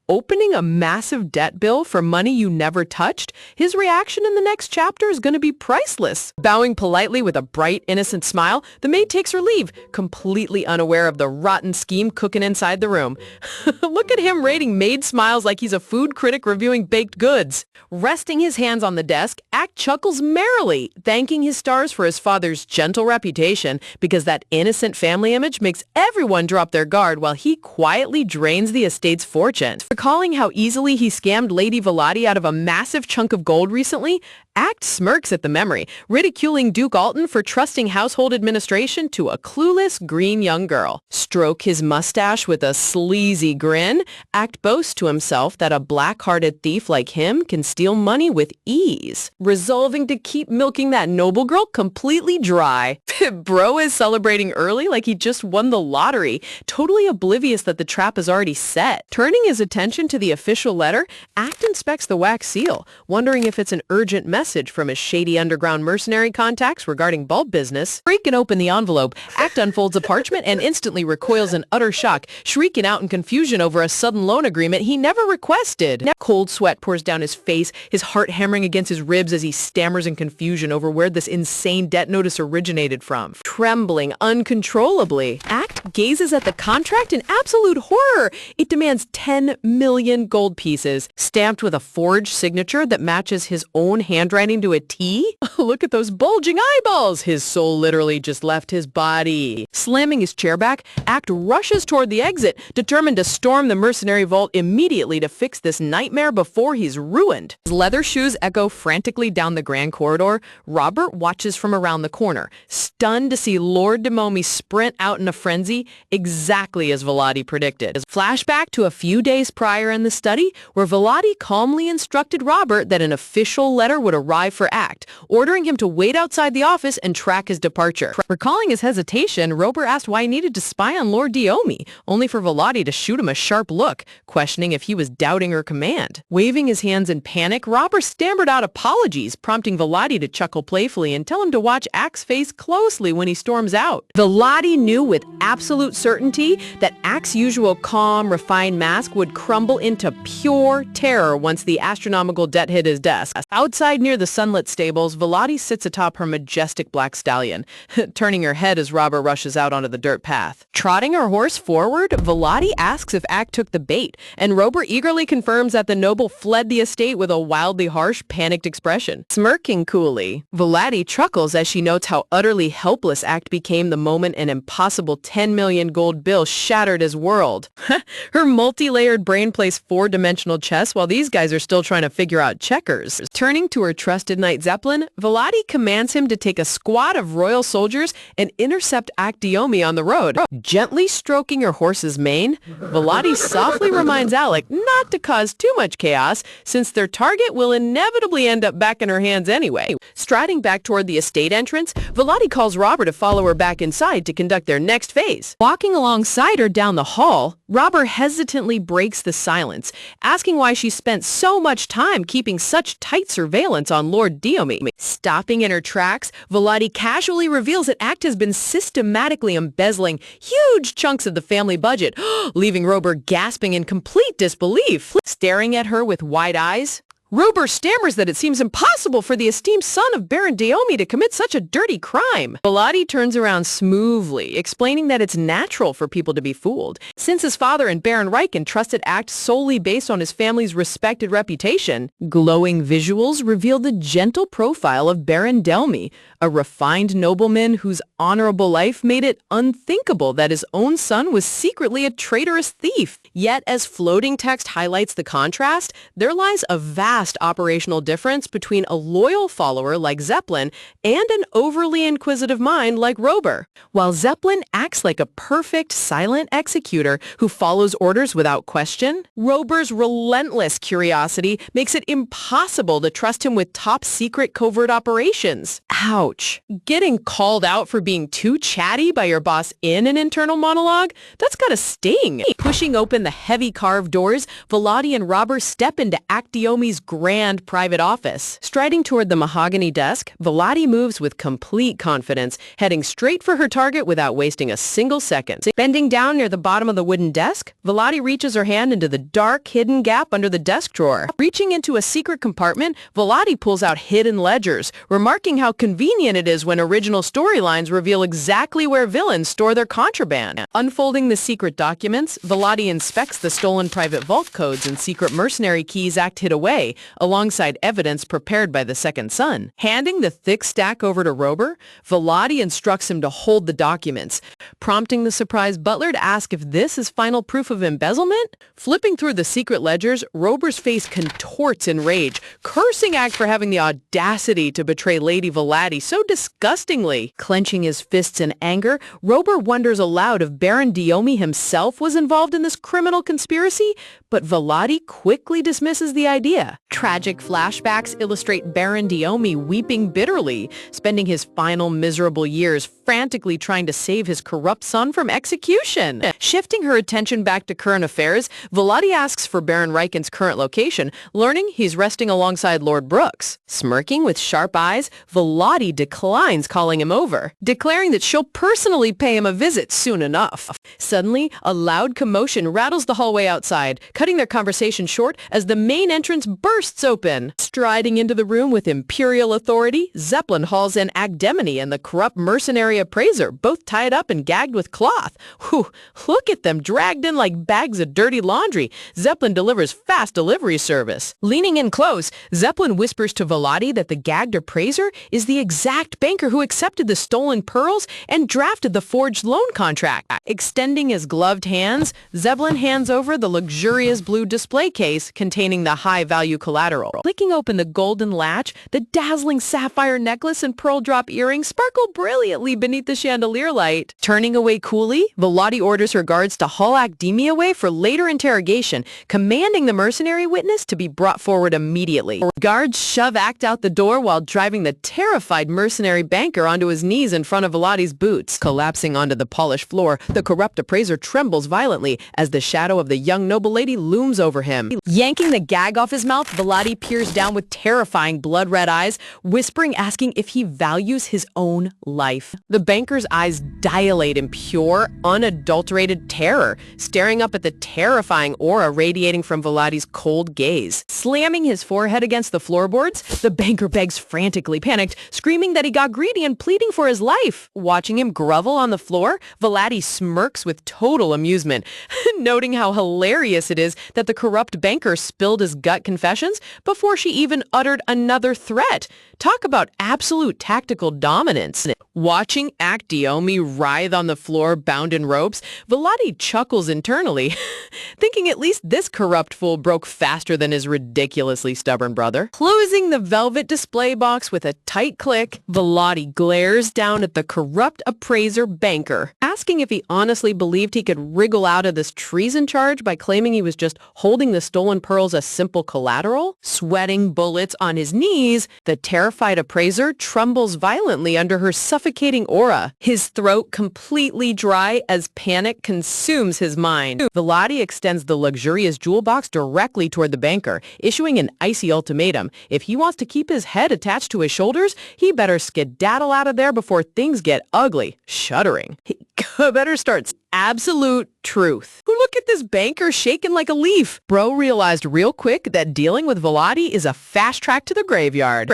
Opening a massive debt bill for money you never touched, his reaction in the next chapter is going to be priceless. Bowing politely with a bright, innocent smile, the maid takes her leave, completely unaware of the rotten scheme cooking inside the room. Look at him rating maid smiles like he's a food critic reviewing baked goods. Resting his hands on the desk, Act chuckles merrily, thanking his stars for his father's gentle reputation because that innocent family image makes everyone drop their guard while he quietly drains the estate's fortune. Recalling how easily he scammed Lady Volati out of a massive chunk of gold recently, Act smirks at the memory, ridiculing Duke Alton for trusting household administration to a clueless green young girl. Stroke his mustache with a sleazy grin, Act boasts to himself that a black-hearted thief like him can steal money with ease, resolving to keep milking that noble girl completely dry. Bro is celebrating early like he just won the lottery, totally oblivious that the trap is already set. Turning his attention to the official letter, Act inspects the wax seal, wondering if it's an urgent message from his shady underground mercenary contacts regarding bulb business. Breaking open the envelope, Act unfolds a parchment and instantly recoils in utter shock, shrieking out in confusion over a sudden loan agreement he never requested. Cold sweat pours down his face, his heart hammering against his ribs as he stammers in confusion over where this insane debt notice originated from. Trembling uncontrollably, Act gazes at the contract in absolute horror. It demands 10 million gold pieces, stamped with a forged signature that matches his own handwriting to a T. Look at those bulging eyeballs. His soul literally just left his body. Slamming his chair back, Act rushes toward the exit, determined to storm the mercenary vault immediately to fix this nightmare before he's ruined. His leather shoes echo frantically down the grand corridor. Robert watches from around the corner, stunned to see Lord Demomi sprint out in a frenzy, exactly as Volati predicted. Flashback to a few days prior in the study, where Volati calmly instructed Robert that an official letter would arrive for Act, ordering him to wait outside the office and track his departure. Recalling his hesitation, Robert asked why he needed to spy on Lord Diomi, only for Volati to shoot him a sharp look, questioning if he was doubting her command. Waving his hands in panic, Robert stammered out apologies, prompting Volati to chuckle playfully and tell him to watch Act's face closely when he storms out. Volati knew with absolute certainty that Act's usual calm, refined mask would crumble into pure terror once the astronomical debt hit his desk. Outside near the sunlit stables, Volati sits atop her majestic black stallion, turning her head as Robert rushes out onto the dirt path. Trotting her horse forward, Volati asks if Act took the bait, and Robert eagerly confirms that the noble fled the estate with a wildly harsh, panicked expression. Smirking coolly, Volati chuckles as she notes how utterly helpless Act became the moment an impossible 10 10 million gold bill shattered his world. Her multi-layered brain plays four-dimensional chess while these guys are still trying to figure out checkers. Turning to her trusted knight Zeppelin, Volati commands him to take a squad of royal soldiers and intercept Actiomi on the road. Gently stroking her horse's mane, Volati softly reminds Alec not to cause too much chaos since their target will inevitably end up back in her hands anyway. Striding back toward the estate entrance, Volati calls Robert to follow her back inside to conduct their next phase. Walking alongside her down the hall, Robert hesitantly breaks the silence, asking why she spent so much time keeping such tight surveillance on Lord Diomi. Stopping in her tracks, Volati casually reveals that Act has been systematically embezzling huge chunks of the family budget, leaving Robert gasping in complete disbelief. Staring at her with wide eyes, Robert stammers that it seems impossible for the esteemed son of Baron Diomi to commit such a dirty crime. Volati turns around smoothly, explaining that it's natural for people to be fooled. Since his father and Baron Reichen trusted Act solely based on his family's respected reputation, glowing visuals reveal the gentle profile of Baron Delmy, a refined nobleman whose honorable life made it unthinkable that his own son was secretly a traitorous thief. Yet, as floating text highlights the contrast, there lies a vast operational difference between a loyal follower like Zeppelin and an overly inquisitive mind like Rober. While Zeppelin acts like a perfect silent executor who follows orders without question, Rober's relentless curiosity makes it impossible to trust him with top-secret covert operations. Ouch. Getting called out for being too chatty by your boss in an internal monologue? That's gotta sting. Pushing open the heavy carved doors, Volati and Robert step into Actiomi's grand private office. Striding toward the mahogany desk, Volati moves with complete confidence, heading straight for her target without wasting a single second. Bending down near the bottom of the wooden desk, Volati reaches her hand into the dark, hidden gap under the desk drawer. Reaching into a secret compartment, Volati pulls out hidden ledgers, remarking how convenient it is when original storylines reveal exactly where villains store their contraband. Unfolding the secret documents, Volati inspects the stolen private vault codes and secret mercenary keys Act hid away, alongside evidence prepared by the second son. Handing the thick stack over to Rober, Volati instructs him to hold the documents, prompting the surprised butler to ask if this is final proof of embezzlement. Flipping through the secret ledgers, Rober's face contorts in rage, cursing Act for having the audacity to betray Lady Volati so disgustingly. Clenching his fists in anger, Rober wonders aloud if Baron Diomi himself was involved in this criminal conspiracy, but Volati quickly dismisses the idea. Tragic flashbacks illustrate Baron Diomi weeping bitterly, spending his final miserable years frantically trying to save his corrupt son from execution. Shifting her attention back to current affairs, Volati asks for Baron Reichen's current location, learning he's resting alongside Lord Brooks. Smirking with sharp eyes, Volati declines calling him over, declaring that she'll personally pay him a visit soon enough. Suddenly, a loud commotion rattles the hallway outside, cutting their conversation short as the main entrance bursts open. Striding into the room with imperial authority, Zeppelin hauls in Agdemony and the corrupt mercenary appraiser, both tied up and gagged with cloth. Whew, look at them, dragged in like bags of dirty laundry. Zeppelin delivers fast delivery service. Leaning in close, Zeppelin whispers to Volati that the gagged appraiser is the exact banker who accepted the stolen pearls and drafted the forged loan contract. Extending his gloved hands, Zeppelin hands over the luxurious blue display case containing the high-value collateral. Flicking open the golden latch, the dazzling sapphire necklace and pearl drop earrings sparkle brilliantly beneath the chandelier light. Turning away coolly, Volati orders her guards to haul Academia away for later interrogation, commanding the mercenary witness to be brought forward immediately. Guards shove Act out the door while driving the terrified mercenary banker onto his knees in front of Volati's boots. Collapsing onto the polished floor, the corrupt appraiser trembles violently as the shadow of the young noble lady looms over him. Yanking the gag off his mouth, Volati peers down with terrifying blood-red eyes, whispering, asking if he values his own life. The banker's eyes dilate in pure, unadulterated terror, staring up at the terrifying aura radiating from Volati's cold gaze. Slamming his forehead against the floorboards, the banker begs frantically, panicked, screaming that he got greedy and pleading for his life. Watching him grovel on the floor, Volati smirks with total amusement, noting how hilarious it is that the corrupt banker spilled his gut confessions before she even uttered another threat. Talk about absolute tactical dominance. Watching Watching Actiomi writhe on the floor bound in ropes, Vladi chuckles internally, thinking at least this corrupt fool broke faster than his ridiculously stubborn brother. Closing the velvet display box with a tight click, Vladi glares down at the corrupt appraiser banker, asking if he honestly believed he could wriggle out of this treason charge by claiming he was just holding the stolen pearls as simple collateral. Sweating bullets on his knees, the terrified appraiser trembles violently under her suffocating aura, his throat completely dry as panic consumes his mind. Vladi extends the luxurious jewel box directly toward the banker, issuing an icy ultimatum. If he wants to keep his head attached to his shoulders, he better skedaddle out of there before things get ugly. Shuddering. He better start absolute truth. Look at this banker shaking like a leaf. Bro realized real quick that dealing with Vladi is a fast track to the graveyard.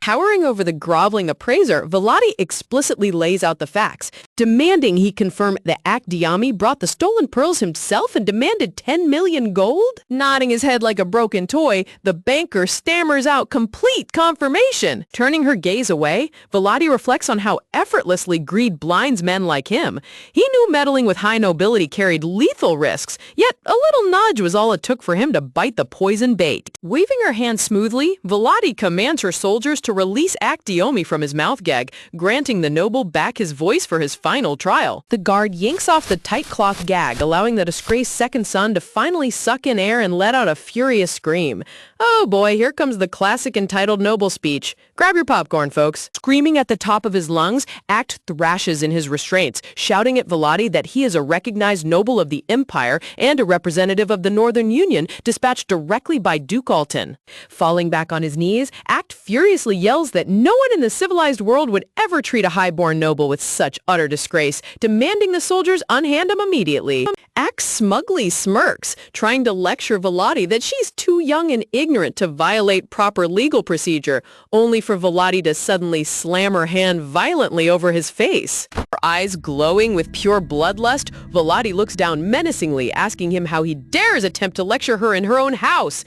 Towering over the groveling appraiser, Vladi explicitly lays out the facts, demanding he confirm that Actiomi brought the stolen pearls himself and demanded 10 million gold. Nodding his head like a broken toy, the banker stammers out complete confirmation. Turning her gaze away, Vladi reflects on how effortlessly greed blinds men like him. He knew meddling with high nobility carried lethal risks, yet a little nudge was all it took for him to bite the poison bait. Waving her hand smoothly, Vladi commands her soldiers to release Actiomi from his mouth gag, granting the noble back his voice for his final trial. The guard yanks off the tight cloth gag, allowing the disgraced second son to finally suck in air and let out a furious scream. Oh boy, here comes the classic entitled noble speech. Grab your popcorn, folks. Screaming at the top of his lungs, Act thrashes in his restraints, shouting at Vladi that he is a recognized noble of the empire and a representative of the Northern Union dispatched directly by Duke Alton. Falling back on his knees, Act furiously yells that no one in the civilized world would ever treat a highborn noble with such utter disgrace, demanding the soldiers unhand him immediately. Act smugly smirks, trying to lecture Vladi that she's too young and ignorant to violate proper legal procedure, only for Vladi to suddenly slam her hand violently over his face. Her eyes glowing with pure bloodlust, Vladi looks down menacingly, asking him how he dares attempt to lecture her in her own house.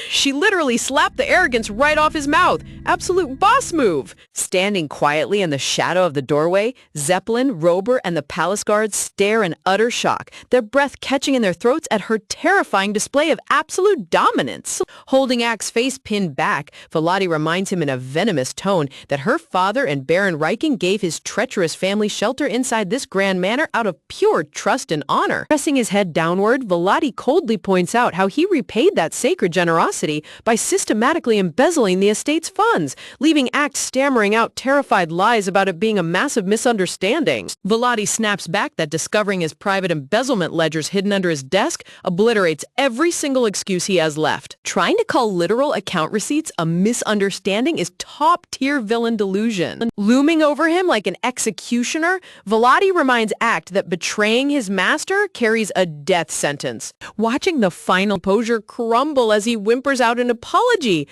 She literally slapped the arrogance right off his mouth. Absolute boss move. Standing quietly in the shadow of the doorway, Zeppelin, Rober, and the palace guards stare in utter shock, their breath catching in their throats at her terrifying display of absolute dominance. Holding Act's face pinned back, Vladi reminds him in a venomous tone that her father and Baron Reichen gave his treacherous family shelter inside this grand manor out of pure trust and honor. Pressing his head downward, Vladi coldly points out how he repaid that sacred generosity by systematically embezzling the estate's funds, leaving Act stammering out terrified lies about it being a massive misunderstanding. Vladi snaps back that discovering his private embezzlement ledgers hidden under his desk obliterates every single excuse he has left. Trying to call literal account receipts a misunderstanding is top-tier villain delusion. Looming over him like an executioner, Vladi reminds Act that betraying his master carries a death sentence. Watching the final composure crumble as he whimpers out an apology.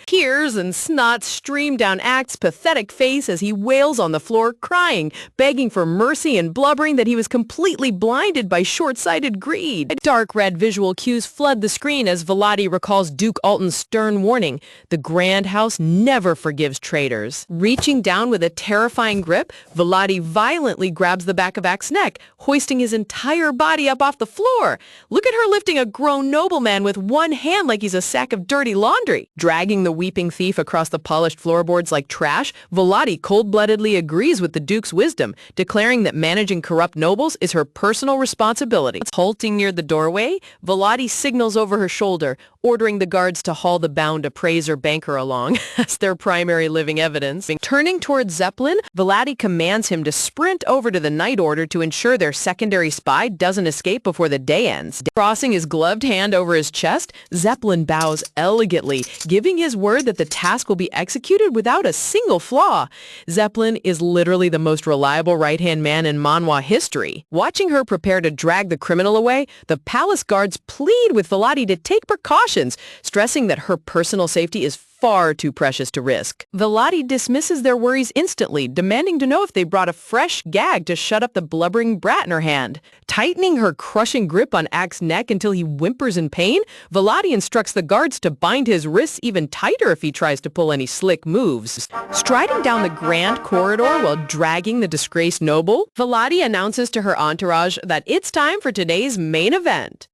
Tears and snot stream down Act's pathetic face as he wails on the floor, crying, begging for mercy and blubbering that he was completely blinded by short-sighted greed. Dark red visual cues flood the screen as Vladi recalls Duke Alton's stern warning. The Grand House never forgives traitors. Reaching down with a terrifying grip, Vladi violently grabs the back of Act's neck, hoisting his entire body up off the floor. Look at her lifting a grown nobleman with one hand like he's a sack of dirty laundry. Dragging the weeping thief across the polished floorboards like trash, Vladi cold-bloodedly agrees with the Duke's wisdom, declaring that managing corrupt nobles is her personal responsibility. Halting near the doorway, Vladi signals over her shoulder, ordering the guards to haul the bound appraiser banker along as their primary living evidence. Turning towards Zeppelin, Vladi commands him to sprint over to the night order to ensure their secondary spy doesn't escape before the day ends. Crossing his gloved hand over his chest, Zeppelin bows elegantly, giving his word that the task will be executed without a single flaw. Zeppelin is literally the most reliable right-hand man in manhwa history. Watching her prepare to drag the criminal away, the palace guards plead with Vladi to take precautions, stressing that her personal safety is far too precious to risk. Velati dismisses their worries instantly, demanding to know if they brought a fresh gag to shut up the blubbering brat in her hand. Tightening her crushing grip on Act's neck until he whimpers in pain, Velati instructs the guards to bind his wrists even tighter if he tries to pull any slick moves. Striding down the grand corridor while dragging the disgraced noble, Velati announces to her entourage that it's time for today's main event.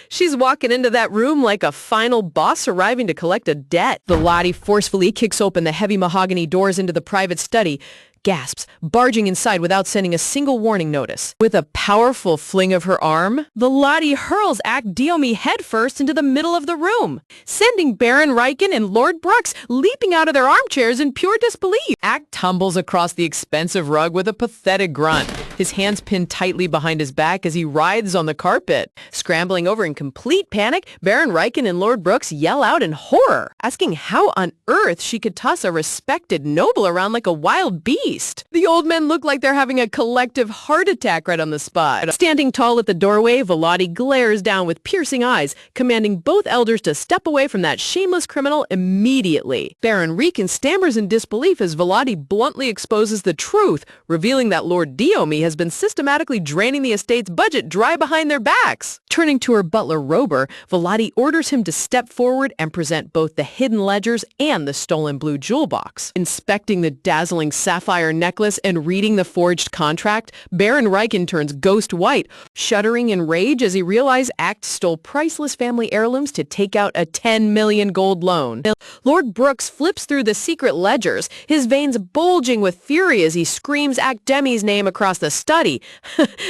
She's walking into that room like a final boss arriving to collect a debt. Velati forcefully kicks open the heavy mahogany doors into the private study, gasps, barging inside without sending a single warning notice. With a powerful fling of her arm, Velati hurls Act Diomi headfirst into the middle of the room, sending Baron Riken and Lord Brooks leaping out of their armchairs in pure disbelief. Act tumbles across the expensive rug with a pathetic grunt, his hands pinned tightly behind his back as he writhes on the carpet. Scrambling over in complete panic, Baron Riken and Lord Brooks yell out in horror, asking how on earth she could toss a respected noble around like a wild beast. The old men look like they're having a collective heart attack right on the spot. Standing tall at the doorway, Velati glares down with piercing eyes, commanding both elders to step away from that shameless criminal immediately. Baron Riken stammers in disbelief as Velati bluntly exposes the truth, revealing that Lord Diomi has been systematically draining the estate's budget dry behind their backs. Turning to her butler Rober, Velati orders him to step forward and present both the hidden ledgers and the stolen blue jewel box. Inspecting the dazzling sapphire necklace and reading the forged contract, Baron Riken turns ghost white, shuddering in rage as he realizes Act stole priceless family heirlooms to take out a 10 million gold loan. Lord Brooks flips through the secret ledgers, his veins bulging with fury as he screams Act Demi's name across the study.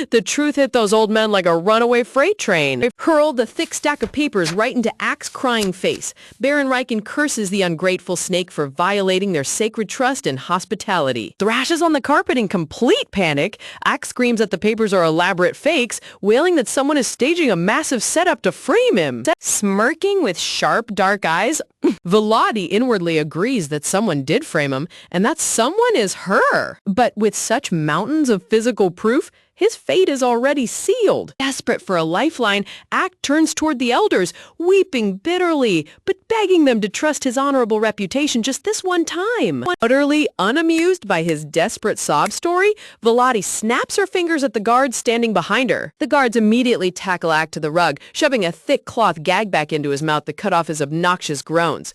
The truth hit those old men like a runaway freight train. They hurled the thick stack of papers right into Act's crying face. Baron Riken curses the ungrateful snake for violating their sacred trust and hospitality. Thrashes on the carpet in complete panic. Act screams that the papers are elaborate fakes, wailing that someone is staging a massive setup to frame him. Smirking with sharp, dark eyes, Velati inwardly agrees that someone did frame him, and that someone is her. But with such mountains of physical proof, his fate is already sealed. Desperate for a lifeline, Act turns toward the elders, weeping bitterly, but begging them to trust his honorable reputation just this one time. Utterly unamused by his desperate sob story, Velati snaps her fingers at the guards standing behind her. The guards immediately tackle Act to the rug, shoving a thick cloth gag back into his mouth to cut off his obnoxious groans.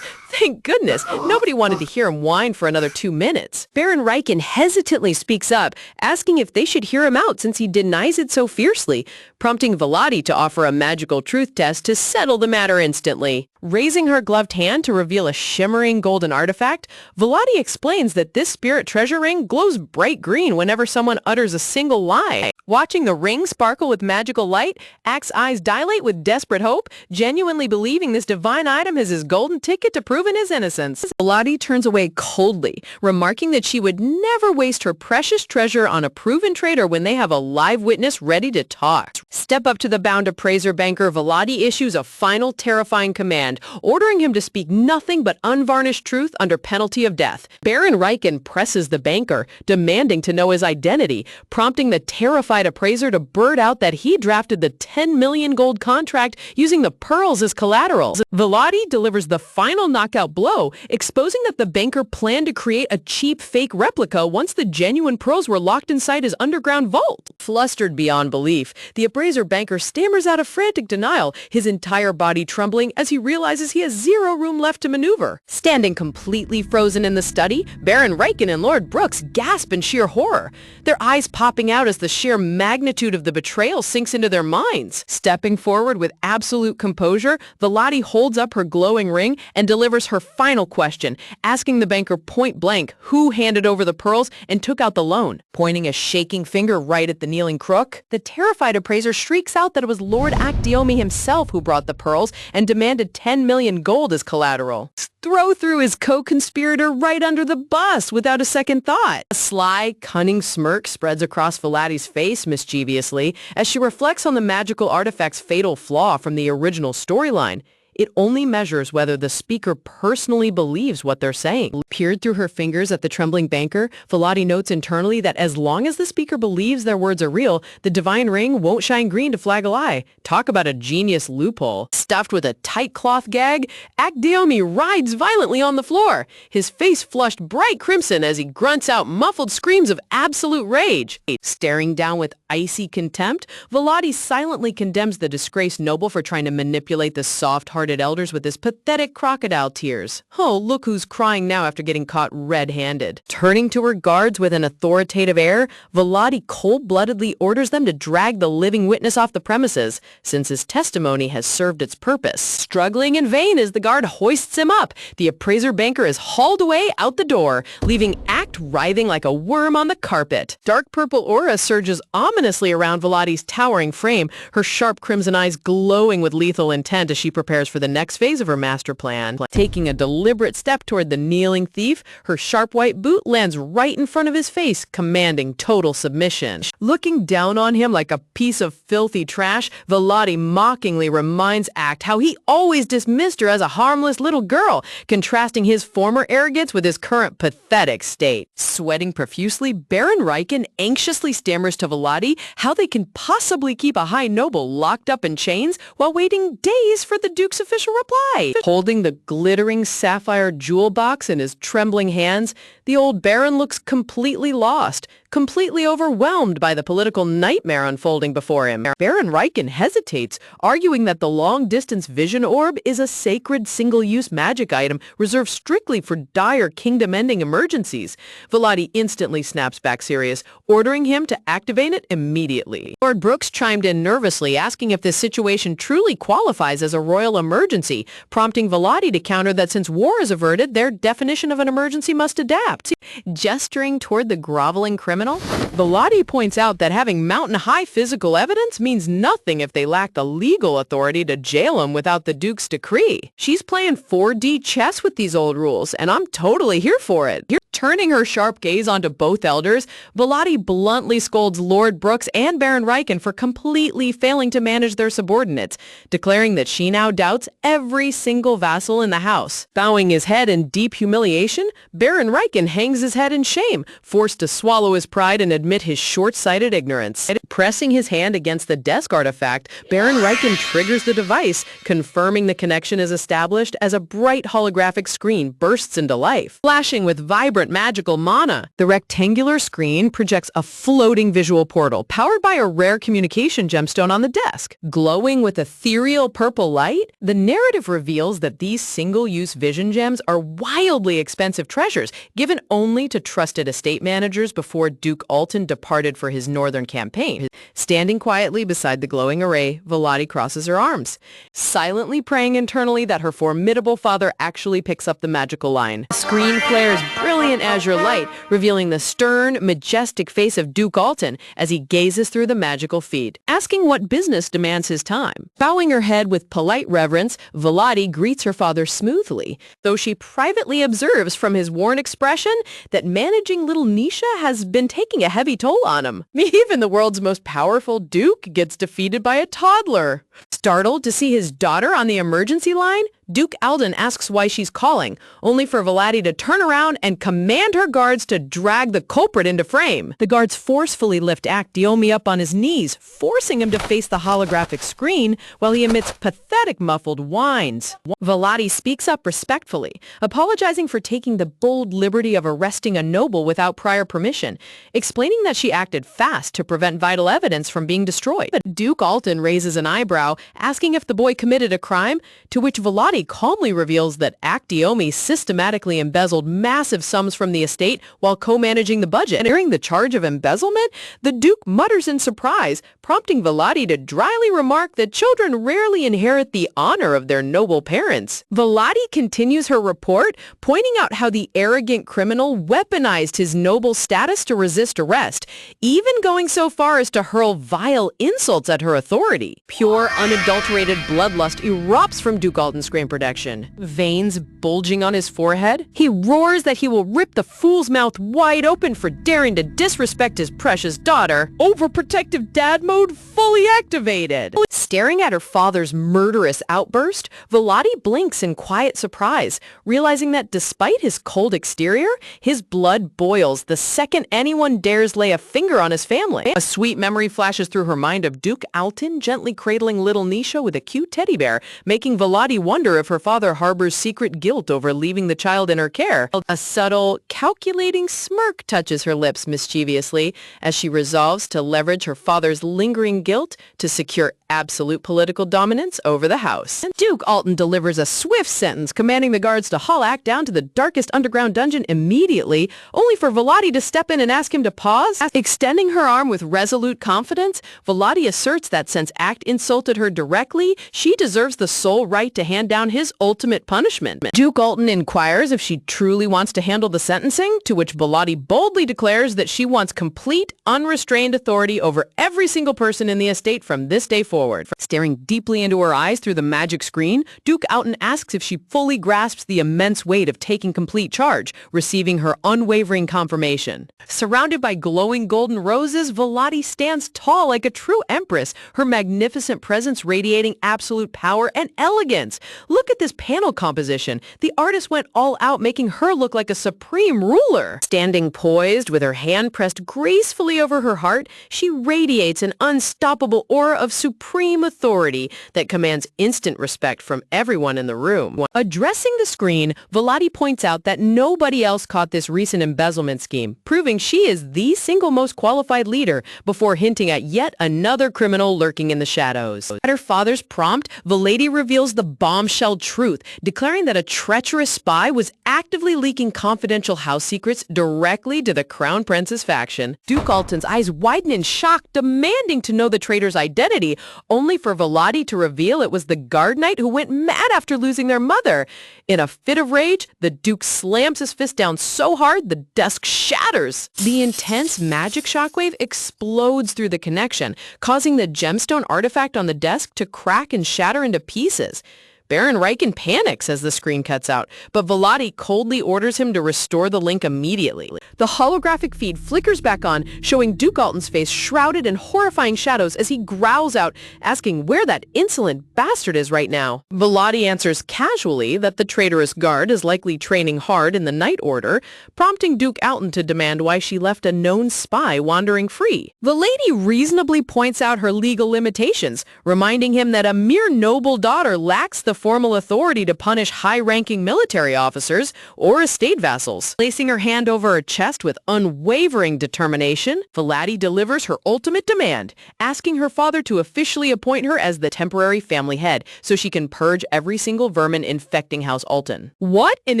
Thank goodness, nobody wanted to hear him whine for another 2 minutes. Baron Riken hesitantly speaks up, asking if they should hear him out since he denies it so fiercely, prompting Velati to offer a magical truth test to settle the matter instantly. Raising her gloved hand to reveal a shimmering golden artifact, Velati explains that this spirit treasure ring glows bright green whenever someone utters a single lie. Watching the ring sparkle with magical light, Act's eyes dilate with desperate hope, genuinely believing this divine item is his golden ticket to proving his innocence. Velati turns away coldly, remarking that she would never waste her precious treasure on a proven traitor when they have a live witness ready to talk. Step up to the bound appraiser banker, Velati issues a final terrifying command, ordering him to speak nothing but unvarnished truth under penalty of death. Baron Riken presses the banker, demanding to know his identity, prompting the terrified appraiser to blurt out that he drafted the 10 million gold contract using the pearls as collateral. Velati delivers the final knockout blow, exposing that the banker planned to create a cheap fake replica once the genuine pearls were locked inside his underground vault. Flustered beyond belief, the appraiser banker stammers out a frantic denial, his entire body trembling as he realizes he has zero room left to maneuver. Standing completely frozen in the study, Baron Riken and Lord Brooks gasp in sheer horror, their eyes popping out as the sheer magnitude of the betrayal sinks into their minds. Stepping forward with absolute composure, Velati holds up her glowing ring and delivers her final question, asking the banker point blank who handed over the pearls and took out the loan. Pointing a shaking finger right at the kneeling crook, the terrified appraiser shrieks out that it was Lord Act Diomi himself who brought the pearls and demanded 10 million gold as collateral. Throw through his co-conspirator right under the bus without a second thought. A sly, cunning smirk spreads across Velati's face mischievously as she reflects on the magical artifact's fatal flaw from the original storyline. It only measures whether the speaker personally believes what they're saying. Peered through her fingers at the trembling banker, Volati notes internally that as long as the speaker believes their words are real, the divine ring won't shine green to flag a lie. Talk about a genius loophole. Stuffed with a tight cloth gag, Acdeomi writhes violently on the floor, his face flushed bright crimson as he grunts out muffled screams of absolute rage. Staring down with icy contempt, Volati silently condemns the disgraced noble for trying to manipulate the soft-hearted elders with his pathetic crocodile tears. Oh, look who's crying now after getting caught red-handed. Turning to her guards with an authoritative air, Volati cold-bloodedly orders them to drag the living witness off the premises, since his testimony has served its purpose. Struggling in vain as the guard hoists him up, the appraiser banker is hauled away out the door, leaving Act writhing like a worm on the carpet. Dark purple aura surges ominously around Volati's towering frame, her sharp crimson eyes glowing with lethal intent as she prepares for the next phase of her master plan. Taking a deliberate step toward the kneeling thief, her sharp white boot lands right in front of his face, commanding total submission. Looking down on him like a piece of filthy trash, Volati mockingly reminds Act how he always dismissed her as a harmless little girl, contrasting his former arrogance with his current pathetic state. Sweating profusely, Baron Riken anxiously stammers to Volati how they can possibly keep a high noble locked up in chains while waiting days for the Duke's official reply. Holding the glittering sapphire jewel box in his trembling hands, the old Baron looks completely lost, completely overwhelmed by the political nightmare unfolding before him. Baron Riken hesitates, arguing that the long-distance vision orb is a sacred single-use magic item reserved strictly for dire kingdom-ending emergencies. Volati instantly snaps back serious, ordering him to activate it immediately. Lord Brooks chimed in nervously, asking if this situation truly qualifies as a royal emergency, prompting Volati to counter that since war is averted, their definition of an emergency must adapt. Gesturing toward the groveling criminal, Volati points out that having mountain-high physical evidence means nothing if they lack the legal authority to jail him without the Duke's decree. She's playing 4D chess with these old rules, and I'm totally here for it. Turning her sharp gaze onto both elders, Volati bluntly scolds Lord Brooks and Baron Riken for completely failing to manage their subordinates, declaring that she now doubts every single vassal in the house. Bowing his head in deep humiliation, Baron Riken hangs his head in shame, forced to swallow his pride and admit his short-sighted ignorance. Pressing his hand against the desk artifact, Baron Riken triggers the device, confirming the connection is established as a bright holographic screen bursts into life. Flashing with vibrant magical mana, the rectangular screen projects a floating visual portal powered by a rare communication gemstone on the desk. Glowing with ethereal purple light, the narrative reveals that these single-use vision gems are wildly expensive treasures given only to trusted estate managers before Duke Alton departed for his northern campaign. Standing quietly beside the glowing array, Volati crosses her arms, silently praying internally that her formidable father actually picks up the magical line. The screen flares brilliant azure light, revealing the stern, majestic face of Duke Alton as he gazes through the magical feed, asking what business demands his time. Bowing her head with polite reverence, Volati greets her father smoothly, though she privately observes from his worn expression that managing little Nisha has been taking a heavy toll on him. Even the world's most powerful duke gets defeated by a toddler. Startled to see his daughter on the emergency line, Duke Alden asks why she's calling, only for Volati to turn around and command her guards to drag the culprit into frame. The guards forcefully lift Acdeomi up on his knees, forcing him to face the holographic screen while he emits pathetic muffled whines. Volati speaks up respectfully, apologizing for taking the bold liberty of arresting a noble without prior permission, explaining that she acted fast to prevent vital evidence from being destroyed. But Duke Alton raises an eyebrow, asking if the boy committed a crime, to which Volati calmly reveals that Acdeomi systematically embezzled massive sums from the estate while co-managing the budget. And hearing the charge of embezzlement, the Duke mutters in surprise, prompting Volati to dryly remark that children rarely inherit the honor of their noble parents. Volati continues her report, pointing out how the arrogant criminal weaponized his noble status to resist arrest, even going so far as to hurl vile insults at her authority. Pure unadulterated bloodlust erupts from Duke Alton's screen protection. Veins bulging on his forehead, he roars that he will rip the fool's mouth wide open for daring to disrespect his precious daughter. Overprotective dad mode fully activated. Staring at her father's murderous outburst, Volati blinks in quiet surprise, realizing that despite his cold exterior, his blood boils the second anyone dares lay a finger on his family. A sweet memory flashes through her mind of Duke Alton gently cradling little Nisha with a cute teddy bear, making Volati wonder if her father harbors secret guilt over leaving the child in her care. A subtle, calculating smirk touches her lips mischievously as she resolves to leverage her father's lingering guilt to secure absolute political dominance over the house. Duke Alton delivers a swift sentence commanding the guards to haul Act down to the darkest underground dungeon immediately, only for Volati to step in and ask him to pause. Extending her arm with resolute confidence, Volati asserts that since Act insulted her directly, she deserves the sole right to hand down his ultimate punishment. Duke Alton inquires if she truly wants to handle the sentencing, to which Volati boldly declares that she wants complete, unrestrained authority over every single person in the estate from this day forward. Staring deeply into her eyes through the magic screen, Duke Alton asks if she fully grasps the immense weight of taking complete charge, receiving her unwavering confirmation. Surrounded by glowing golden roses, Volati stands tall like a true empress, her magnificent presence radiating absolute power and elegance. Look at this panel composition. The artist went all out, making her look like a supreme ruler. Standing poised with her hand pressed gracefully over her heart, she radiates an unstoppable aura of supreme authority that commands instant respect from everyone in the room. Addressing the screen, Volati points out that nobody else caught this recent embezzlement scheme, proving she is the single most qualified leader before hinting at yet another criminal lurking in the shadows. At her father's prompt, Volati reveals the bombshell truth, declaring that a treacherous spy was actively leaking confidential house secrets directly to the Crown Prince's faction. Duke Alton's eyes widen in shock, demanding to know the traitor's identity, only for Volati to reveal it was the guard knight who went mad after losing their mother. In a fit of rage, the Duke slams his fist down so hard the desk shatters. The intense magic shockwave explodes through the connection, causing the gemstone artifact on the desk to crack and shatter into pieces. Baron Riken panics as the screen cuts out, but Volati coldly orders him to restore the link immediately. The holographic feed flickers back on, showing Duke Alton's face shrouded in horrifying shadows as he growls out, asking where that insolent bastard is right now. Volati answers casually that the traitorous guard is likely training hard in the Night Order, prompting Duke Alton to demand why she left a known spy wandering free. The lady reasonably points out her legal limitations, reminding him that a mere noble daughter lacks the formal authority to punish high-ranking military officers or estate vassals. Placing her hand over her chest with unwavering determination, Volati delivers her ultimate demand, asking her father to officially appoint her as the temporary family head so she can purge every single vermin infecting House Alton. What an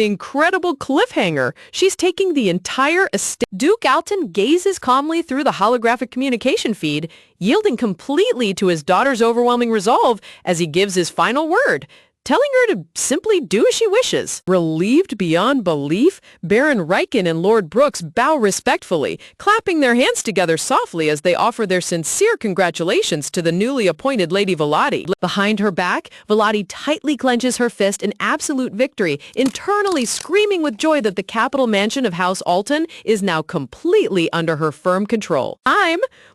incredible cliffhanger! She's taking the entire estate. Duke Alton gazes calmly through the holographic communication feed, yielding completely to his daughter's overwhelming resolve as he gives his final word, telling her to simply do as she wishes. Relieved beyond belief, Baron Riken and Lord Brooks bow respectfully, clapping their hands together softly as they offer their sincere congratulations to the newly appointed Lady Volati. Behind her back, Volati tightly clenches her fist in absolute victory, internally screaming with joy that the capital mansion of House Alton is now completely under her firm control.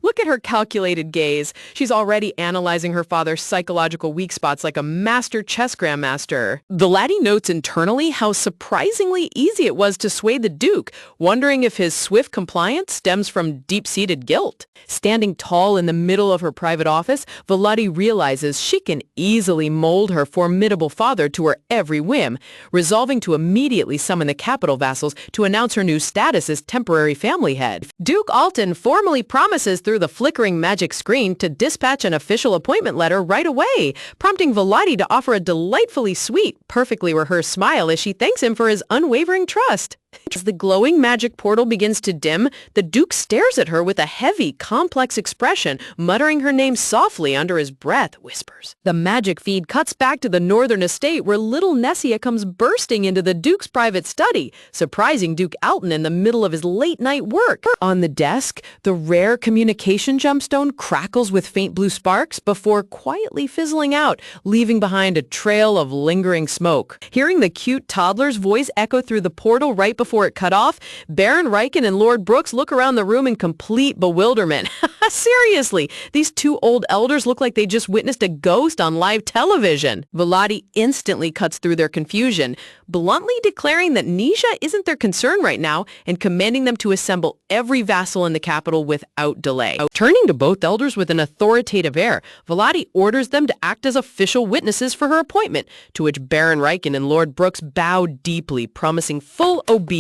Look at her calculated gaze. She's already analyzing her father's psychological weak spots like a master chess grandmaster. The laddie notes internally how surprisingly easy it was to sway the Duke, wondering if his swift compliance stems from deep-seated guilt. Standing tall in the middle of her private office, Volati realizes she can easily mold her formidable father to her every whim, resolving to immediately summon the capital vassals to announce her new status as temporary family head. Duke Alton formally promises through the flickering magic screen to dispatch an official appointment letter right away, prompting Volati to offer a delightfully sweet, perfectly rehearsed smile as she thanks him for his unwavering trust. As the glowing magic portal begins to dim, the Duke stares at her with a heavy, complex expression, muttering her name softly under his breath, whispers. The magic feed cuts back to the northern estate where little Nessia comes bursting into the Duke's private study, surprising Duke Elton in the middle of his late-night work. On the desk, the rare communication gemstone crackles with faint blue sparks before quietly fizzling out, leaving behind a trail of lingering smoke. Hearing the cute toddler's voice echo through the portal right before it cut off, Baron Riken and Lord Brooks look around the room in complete bewilderment. Seriously, these two old elders look like they just witnessed a ghost on live television. Vladi instantly cuts through their confusion, bluntly declaring that Nisha isn't their concern right now and commanding them to assemble every vassal in the capital without delay. Turning to both elders with an authoritative air, Vladi orders them to act as official witnesses for her appointment, to which Baron Riken and Lord Brooks bow deeply, promising full obedience.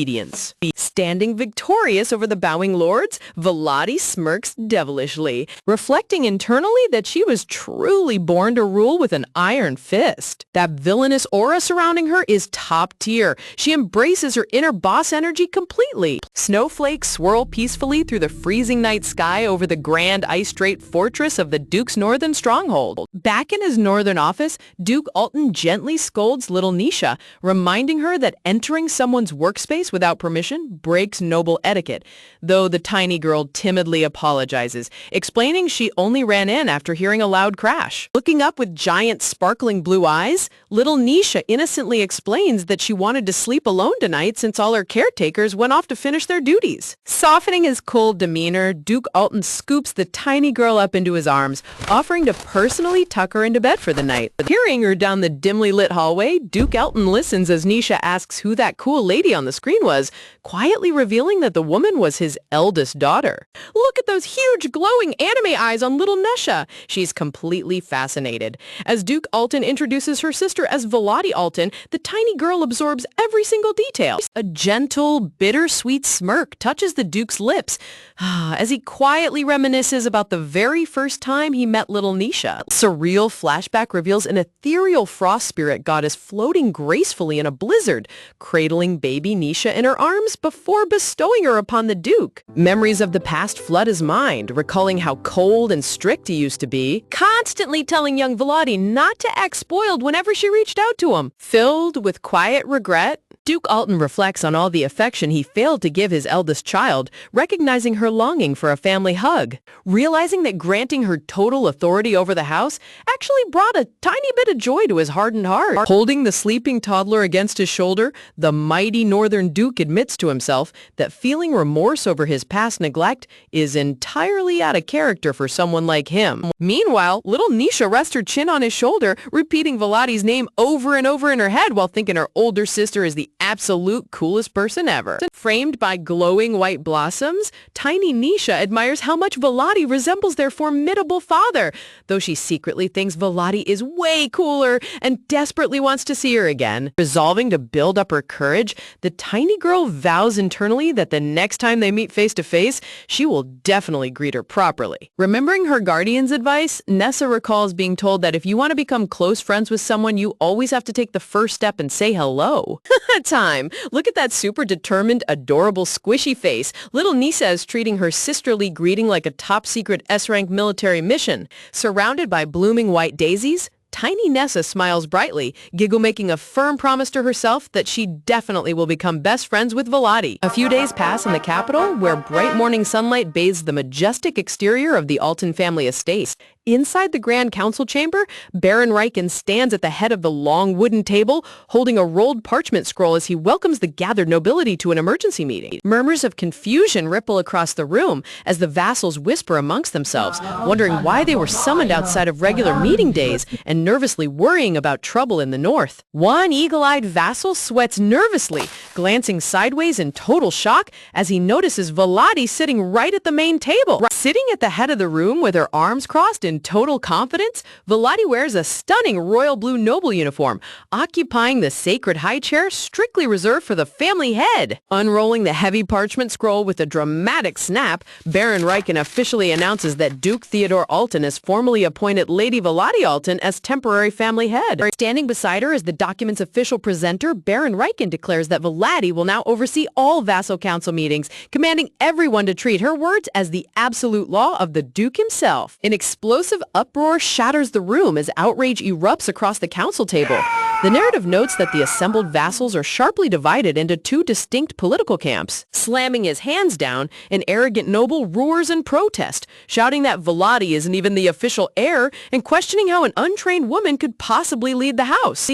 Standing victorious over the bowing lords, Vladi smirks devilishly, reflecting internally that she was truly born to rule with an iron fist. That villainous aura surrounding her is top tier. She embraces her inner boss energy completely. Snowflakes swirl peacefully through the freezing night sky over the grand ice-draped fortress of the Duke's northern stronghold. Back in his northern office, Duke Alton gently scolds little Nisha, reminding her that entering someone's workspace without permission breaks noble etiquette, though the tiny girl timidly apologizes, explaining she only ran in after hearing a loud crash. Looking up with giant sparkling blue eyes, little Nisha innocently explains that she wanted to sleep alone tonight since all her caretakers went off to finish their duties. Softening his cold demeanor, Duke Alton scoops the tiny girl up into his arms, offering to personally tuck her into bed for the night. Hearing her down the dimly lit hallway, Duke Elton listens as Nisha asks who that cool lady on the screen was, quietly revealing that the woman was his eldest daughter. Look at those huge glowing anime eyes on little Nesha. She's completely fascinated. As Duke Alton introduces her sister as Vladi Alton, the tiny girl absorbs every single detail. A gentle, bittersweet smirk touches the Duke's lips as he quietly reminisces about the very first time he met little Nisha. Surreal flashback reveals an ethereal frost spirit goddess floating gracefully in a blizzard, cradling baby Nisha in her arms before bestowing her upon the Duke. Memories of the past flood his mind, recalling how cold and strict he used to be, constantly telling young Vladi not to act spoiled whenever she reached out to him. Filled with quiet regret, Duke Alton reflects on all the affection he failed to give his eldest child, recognizing her longing for a family hug. Realizing that granting her total authority over the house actually brought a tiny bit of joy to his hardened heart. Holding the sleeping toddler against his shoulder, the mighty Northern Duke admits to himself that feeling remorse over his past neglect is entirely out of character for someone like him. Meanwhile, little Nisha rests her chin on his shoulder, repeating Vladi's name over and over in her head while thinking her older sister is the absolute coolest person ever. Framed by glowing white blossoms, tiny Nisha admires how much Vladi resembles their formidable father, though she secretly thinks Vladi is way cooler and desperately wants to see her again. Resolving to build up her courage, the tiny girl vows internally that the next time they meet face to face, she will definitely greet her properly. Remembering her guardian's advice, Nessa recalls being told that if you want to become close friends with someone, you always have to take the first step and say hello. Time. Look at that super determined, adorable, squishy face. Little Nisa is treating her sisterly greeting like a top-secret S-rank military mission. Surrounded by blooming white daisies, tiny Nessa smiles brightly, Giggle making a firm promise to herself that she definitely will become best friends with Vladi. A few days pass in the capital, where bright morning sunlight bathes the majestic exterior of the Alton family estate. Inside the Grand Council chamber, Baron Riken stands at the head of the long wooden table, holding a rolled parchment scroll as he welcomes the gathered nobility to an emergency meeting. Murmurs of confusion ripple across the room as the vassals whisper amongst themselves, wondering why they were summoned outside of regular meeting days and nervously worrying about trouble in the north. One eagle-eyed vassal sweats nervously, glancing sideways in total shock as he notices Vladi sitting right at the main table. Sitting at the head of the room with her arms crossed in in total confidence, Vladi wears a stunning royal blue noble uniform, occupying the sacred high chair strictly reserved for the family head. Unrolling the heavy parchment scroll with a dramatic snap, Baron Riken officially announces that Duke Theodore Alton has formally appointed Lady Vladi Alton as temporary family head. Standing beside her as the document's official presenter, Baron Riken declares that Vladi will now oversee all vassal council meetings, commanding everyone to treat her words as the absolute law of the Duke himself. An explosive uproar shatters the room as outrage erupts across the council table. The narrative notes that the assembled vassals are sharply divided into two distinct political camps. Slamming his hands down, an arrogant noble roars in protest, shouting that Vladi isn't even the official heir and questioning how an untrained woman could possibly lead the house.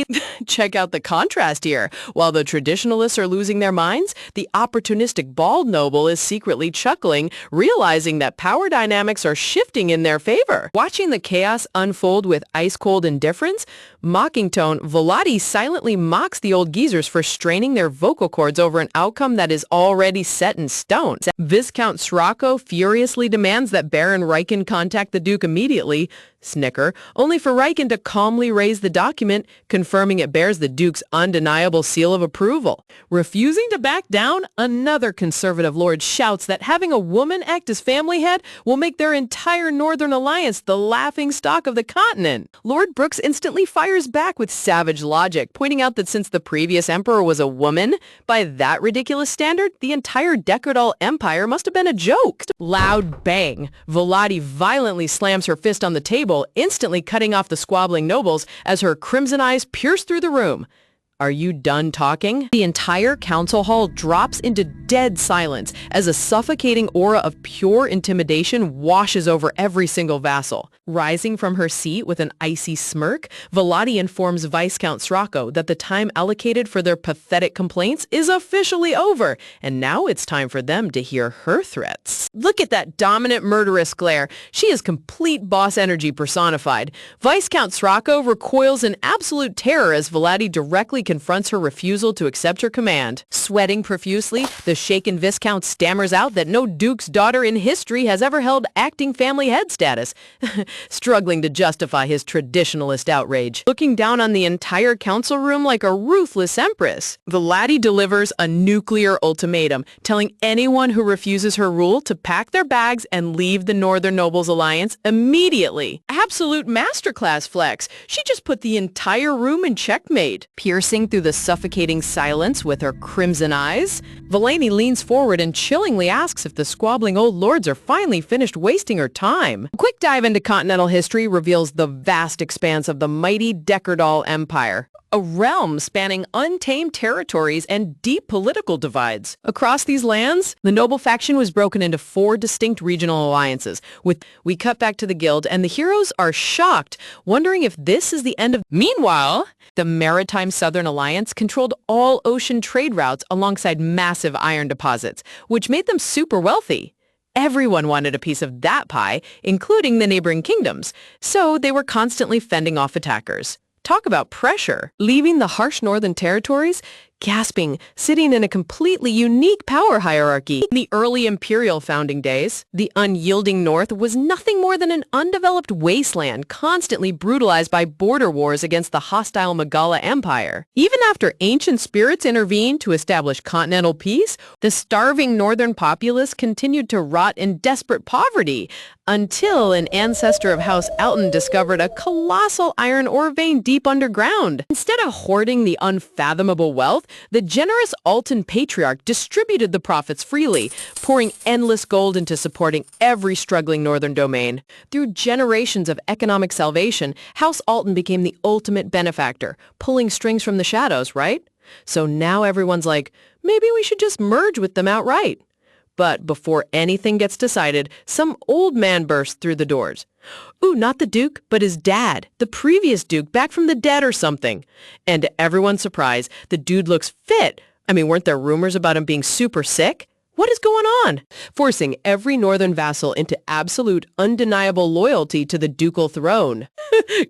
Check out the contrast here. While the traditionalists are losing their minds, the opportunistic bald noble is secretly chuckling, realizing that power dynamics are shifting in their favor. Watching the chaos unfold with ice-cold indifference, mocking tone, Vladi silently mocks the old geezers for straining their vocal cords over an outcome that is already set in stone. Viscount Srocco furiously demands that Baron Riken contact the Duke immediately, snicker, only for Riken to calmly raise the document, confirming it bears the Duke's undeniable seal of approval. Refusing to back down, another conservative lord shouts that having a woman act as family head will make their entire Northern Alliance the laughingstock of the continent. Lord Brooks instantly fires back with savage logic, pointing out that since the previous emperor was a woman, by that ridiculous standard, the entire Decadal Empire must have been a joke. Loud bang. Vladi violently slams her fist on the table, instantly cutting off the squabbling nobles as her crimson eyes pierce through the room. Are you done talking? The entire council hall drops into dead silence as a suffocating aura of pure intimidation washes over every single vassal. Rising from her seat with an icy smirk, Vladi informs Viscount Srocco that the time allocated for their pathetic complaints is officially over, and now it's time for them to hear her threats. Look at that dominant murderous glare. She is complete boss energy personified. Viscount Srocco recoils in absolute terror as Vladi directly confronts her refusal to accept her command. Sweating profusely, the shaken Viscount stammers out that no Duke's daughter in history has ever held acting family head status, struggling to justify his traditionalist outrage. Looking down on the entire council room like a ruthless empress, Vladi delivers a nuclear ultimatum, telling anyone who refuses her rule to pack their bags and leave the Northern Nobles Alliance immediately. Absolute masterclass flex. She just put the entire room in checkmate. Piercing through the suffocating silence with her crimson eyes, Valani leans forward and chillingly asks if the squabbling old lords are finally finished wasting her time. A quick dive into continental history reveals the vast expanse of the mighty Decardal Empire, a realm spanning untamed territories and deep political divides. Across these lands, the noble faction was broken into 4 distinct regional alliances. We cut back to the guild, and the heroes are shocked, wondering if this is the end of... Meanwhile, the Maritime Southern Alliance controlled all ocean trade routes alongside massive iron deposits, which made them super wealthy. Everyone wanted a piece of that pie, including the neighboring kingdoms, so they were constantly fending off attackers. Talk about pressure. Leaving the harsh northern territories, gasping, sitting in a completely unique power hierarchy. In the early imperial founding days, the unyielding north was nothing more than an undeveloped wasteland constantly brutalized by border wars against the hostile Megala Empire. Even after ancient spirits intervened to establish continental peace, the starving northern populace continued to rot in desperate poverty until an ancestor of House Alton discovered a colossal iron ore vein deep underground. Instead of hoarding the unfathomable wealth, the generous Alton patriarch distributed the profits freely, pouring endless gold into supporting every struggling northern domain. Through generations of economic salvation, House Alton became the ultimate benefactor, pulling strings from the shadows, right? So now everyone's like, maybe we should just merge with them outright. But before anything gets decided, some old man bursts through the doors. Ooh, not the Duke, but his dad, the previous Duke, back from the dead or something. And to everyone's surprise, the dude looks fit. I mean, weren't there rumors about him being super sick? What is going on? Forcing every northern vassal into absolute, undeniable loyalty to the ducal throne.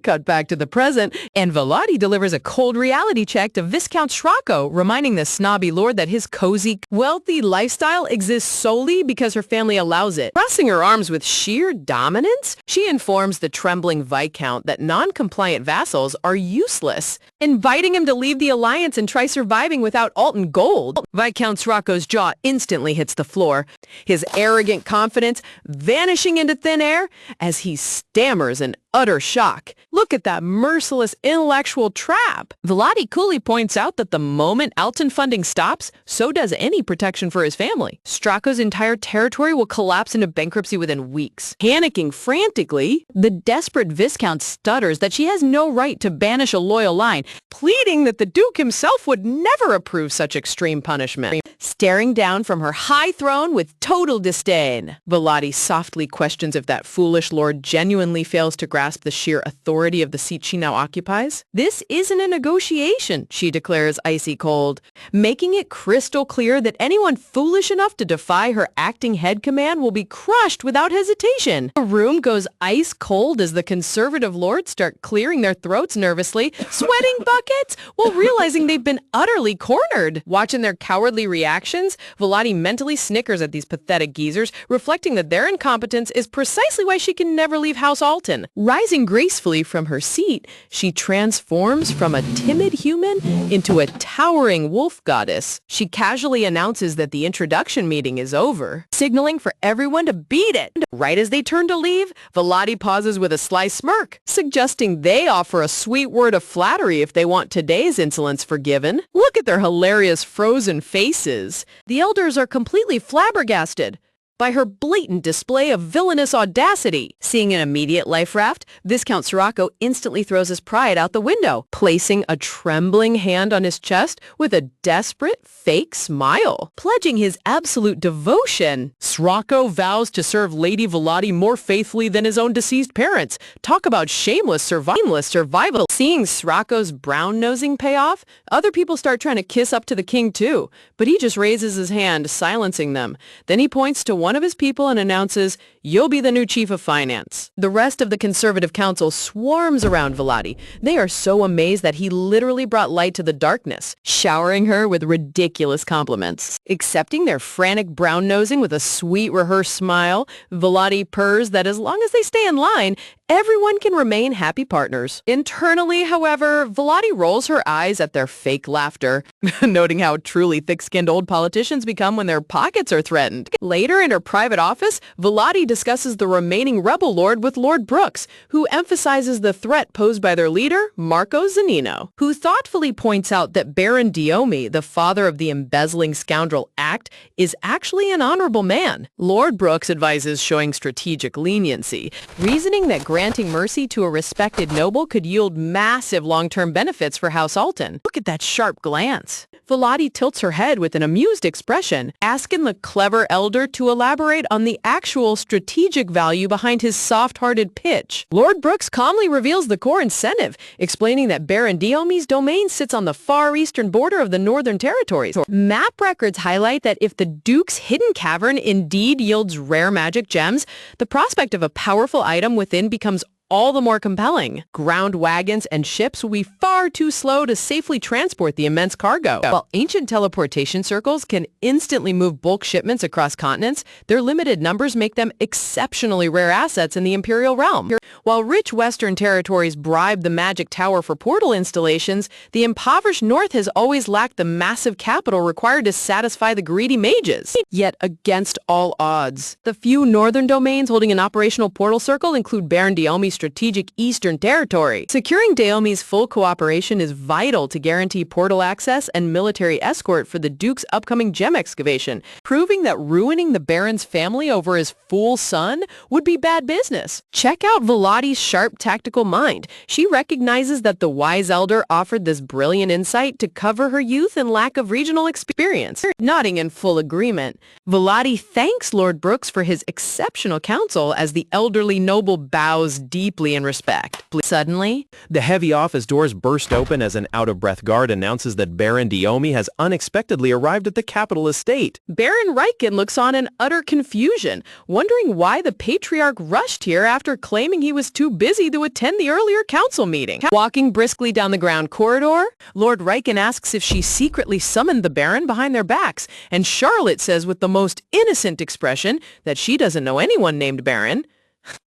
Cut back to the present, and Vladi delivers a cold reality check to Viscount Srocco, reminding the snobby lord that his cozy, wealthy lifestyle exists solely because her family allows it. Crossing her arms with sheer dominance, she informs the trembling Viscount that non-compliant vassals are useless, inviting him to leave the alliance and try surviving without Alton gold. Viscount Srocco's jaw instantly hits the floor, his arrogant confidence vanishing into thin air as he stammers in utter shock. Look at that merciless intellectual trap. Vladi coolly points out that the moment Alton funding stops, so does any protection for his family. Stracco's entire territory will collapse into bankruptcy within weeks. Panicking frantically, the desperate Viscount stutters that she has no right to banish a loyal line, pleading that the Duke himself would never approve such extreme punishment. Staring down from her high throne with total disdain, Vladi softly questions if that foolish lord genuinely fails to grasp the sheer authority of the seat she now occupies. This isn't a negotiation, she declares icy cold, making it crystal clear that anyone foolish enough to defy her acting head command will be crushed without hesitation. The room goes ice cold as the conservative lords start clearing their throats nervously, sweating buckets while realizing they've been utterly cornered. Watching their cowardly reactions, Vladi mentally snickers at these pathetic geezers, reflecting that their incompetence is precisely why she can never leave House Alton. Rising gracefully from her seat, she transforms from a timid human into a towering wolf goddess. She casually announces that the introduction meeting is over, signaling for everyone to beat it. Right as they turn to leave, Vladi pauses with a sly smirk, suggesting they offer a sweet word of flattery if they want today's insolence forgiven. Look at their hilarious frozen faces. The elders are completely flabbergasted by her blatant display of villainous audacity. Seeing an immediate life raft, Viscount Srocco instantly throws his pride out the window, placing a trembling hand on his chest with a desperate, fake smile, pledging his absolute devotion. Srocco vows to serve Lady Vladi more faithfully than his own deceased parents. Talk about shameless survival. Seeing Srocco's brown-nosing pay off, other people start trying to kiss up to the king too, but he just raises his hand, silencing them. Then he points to one of his people and announces, "You'll be the new chief of finance." The rest of the conservative council swarms around Vladi. They are so amazed that he literally brought light to the darkness, showering her with ridiculous compliments. Accepting their frantic brown-nosing with a sweet rehearsed smile, Vladi purrs that as long as they stay in line, everyone can remain happy partners. Internally, however, Vladi rolls her eyes at their fake laughter, noting how truly thick-skinned old politicians become when their pockets are threatened. Later in her private office, Vladi discusses the remaining rebel lord with Lord Brooks, who emphasizes the threat posed by their leader, Marco Zanino, who thoughtfully points out that Baron Diomi, the father of the embezzling scoundrel Act, is actually an honorable man. Lord Brooks advises showing strategic leniency, reasoning that granting mercy to a respected noble could yield massive long-term benefits for House Alton. Look at that sharp glance. Vladi tilts her head with an amused expression, asking the clever elder to elaborate on the actual strategic value behind his soft-hearted pitch. Lord Brooks calmly reveals the core incentive, explaining that Baron Diomi's domain sits on the far eastern border of the Northern Territories. Map records highlight that if the Duke's hidden cavern indeed yields rare magic gems, the prospect of a powerful item within becomes all the more compelling. Ground wagons and ships will be far too slow to safely transport the immense cargo. While ancient teleportation circles can instantly move bulk shipments across continents, their limited numbers make them exceptionally rare assets in the Imperial realm. While rich Western territories bribe the magic tower for portal installations, the impoverished North has always lacked the massive capital required to satisfy the greedy mages. Yet, against all odds, the few northern domains holding an operational portal circle include Baron Diomi's strategic eastern territory. Securing Diomi's full cooperation is vital to guarantee portal access and military escort for the Duke's upcoming gem excavation, proving that ruining the Baron's family over his fool son would be bad business. Check out Vladi's sharp tactical mind. She recognizes that the wise elder offered this brilliant insight to cover her youth and lack of regional experience. Nodding in full agreement, Vladi thanks Lord Brooks for his exceptional counsel as the elderly noble bows deep deeply in respect. Suddenly, The heavy office doors burst open as an out-of-breath guard announces that Baron Diomi has unexpectedly arrived at the capital estate. Baron Reichen looks on in utter confusion, wondering why the patriarch rushed here after claiming he was too busy to attend the earlier council meeting. Walking briskly down the ground corridor, Lord Reichen asks if she secretly summoned the Baron behind their backs, and Charlotte says with the most innocent expression that she doesn't know anyone named Baron.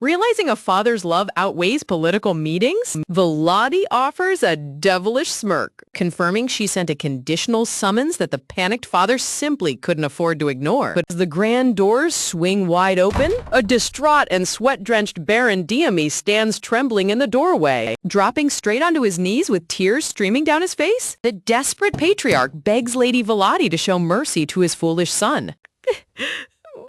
Realizing a father's love outweighs political meetings, Vladi offers a devilish smirk, confirming she sent a conditional summons that the panicked father simply couldn't afford to ignore. But as the grand doors swing wide open, a distraught and sweat-drenched Baron Diomi stands trembling in the doorway. Dropping straight onto his knees with tears streaming down his face, the desperate patriarch begs Lady Vladi to show mercy to his foolish son.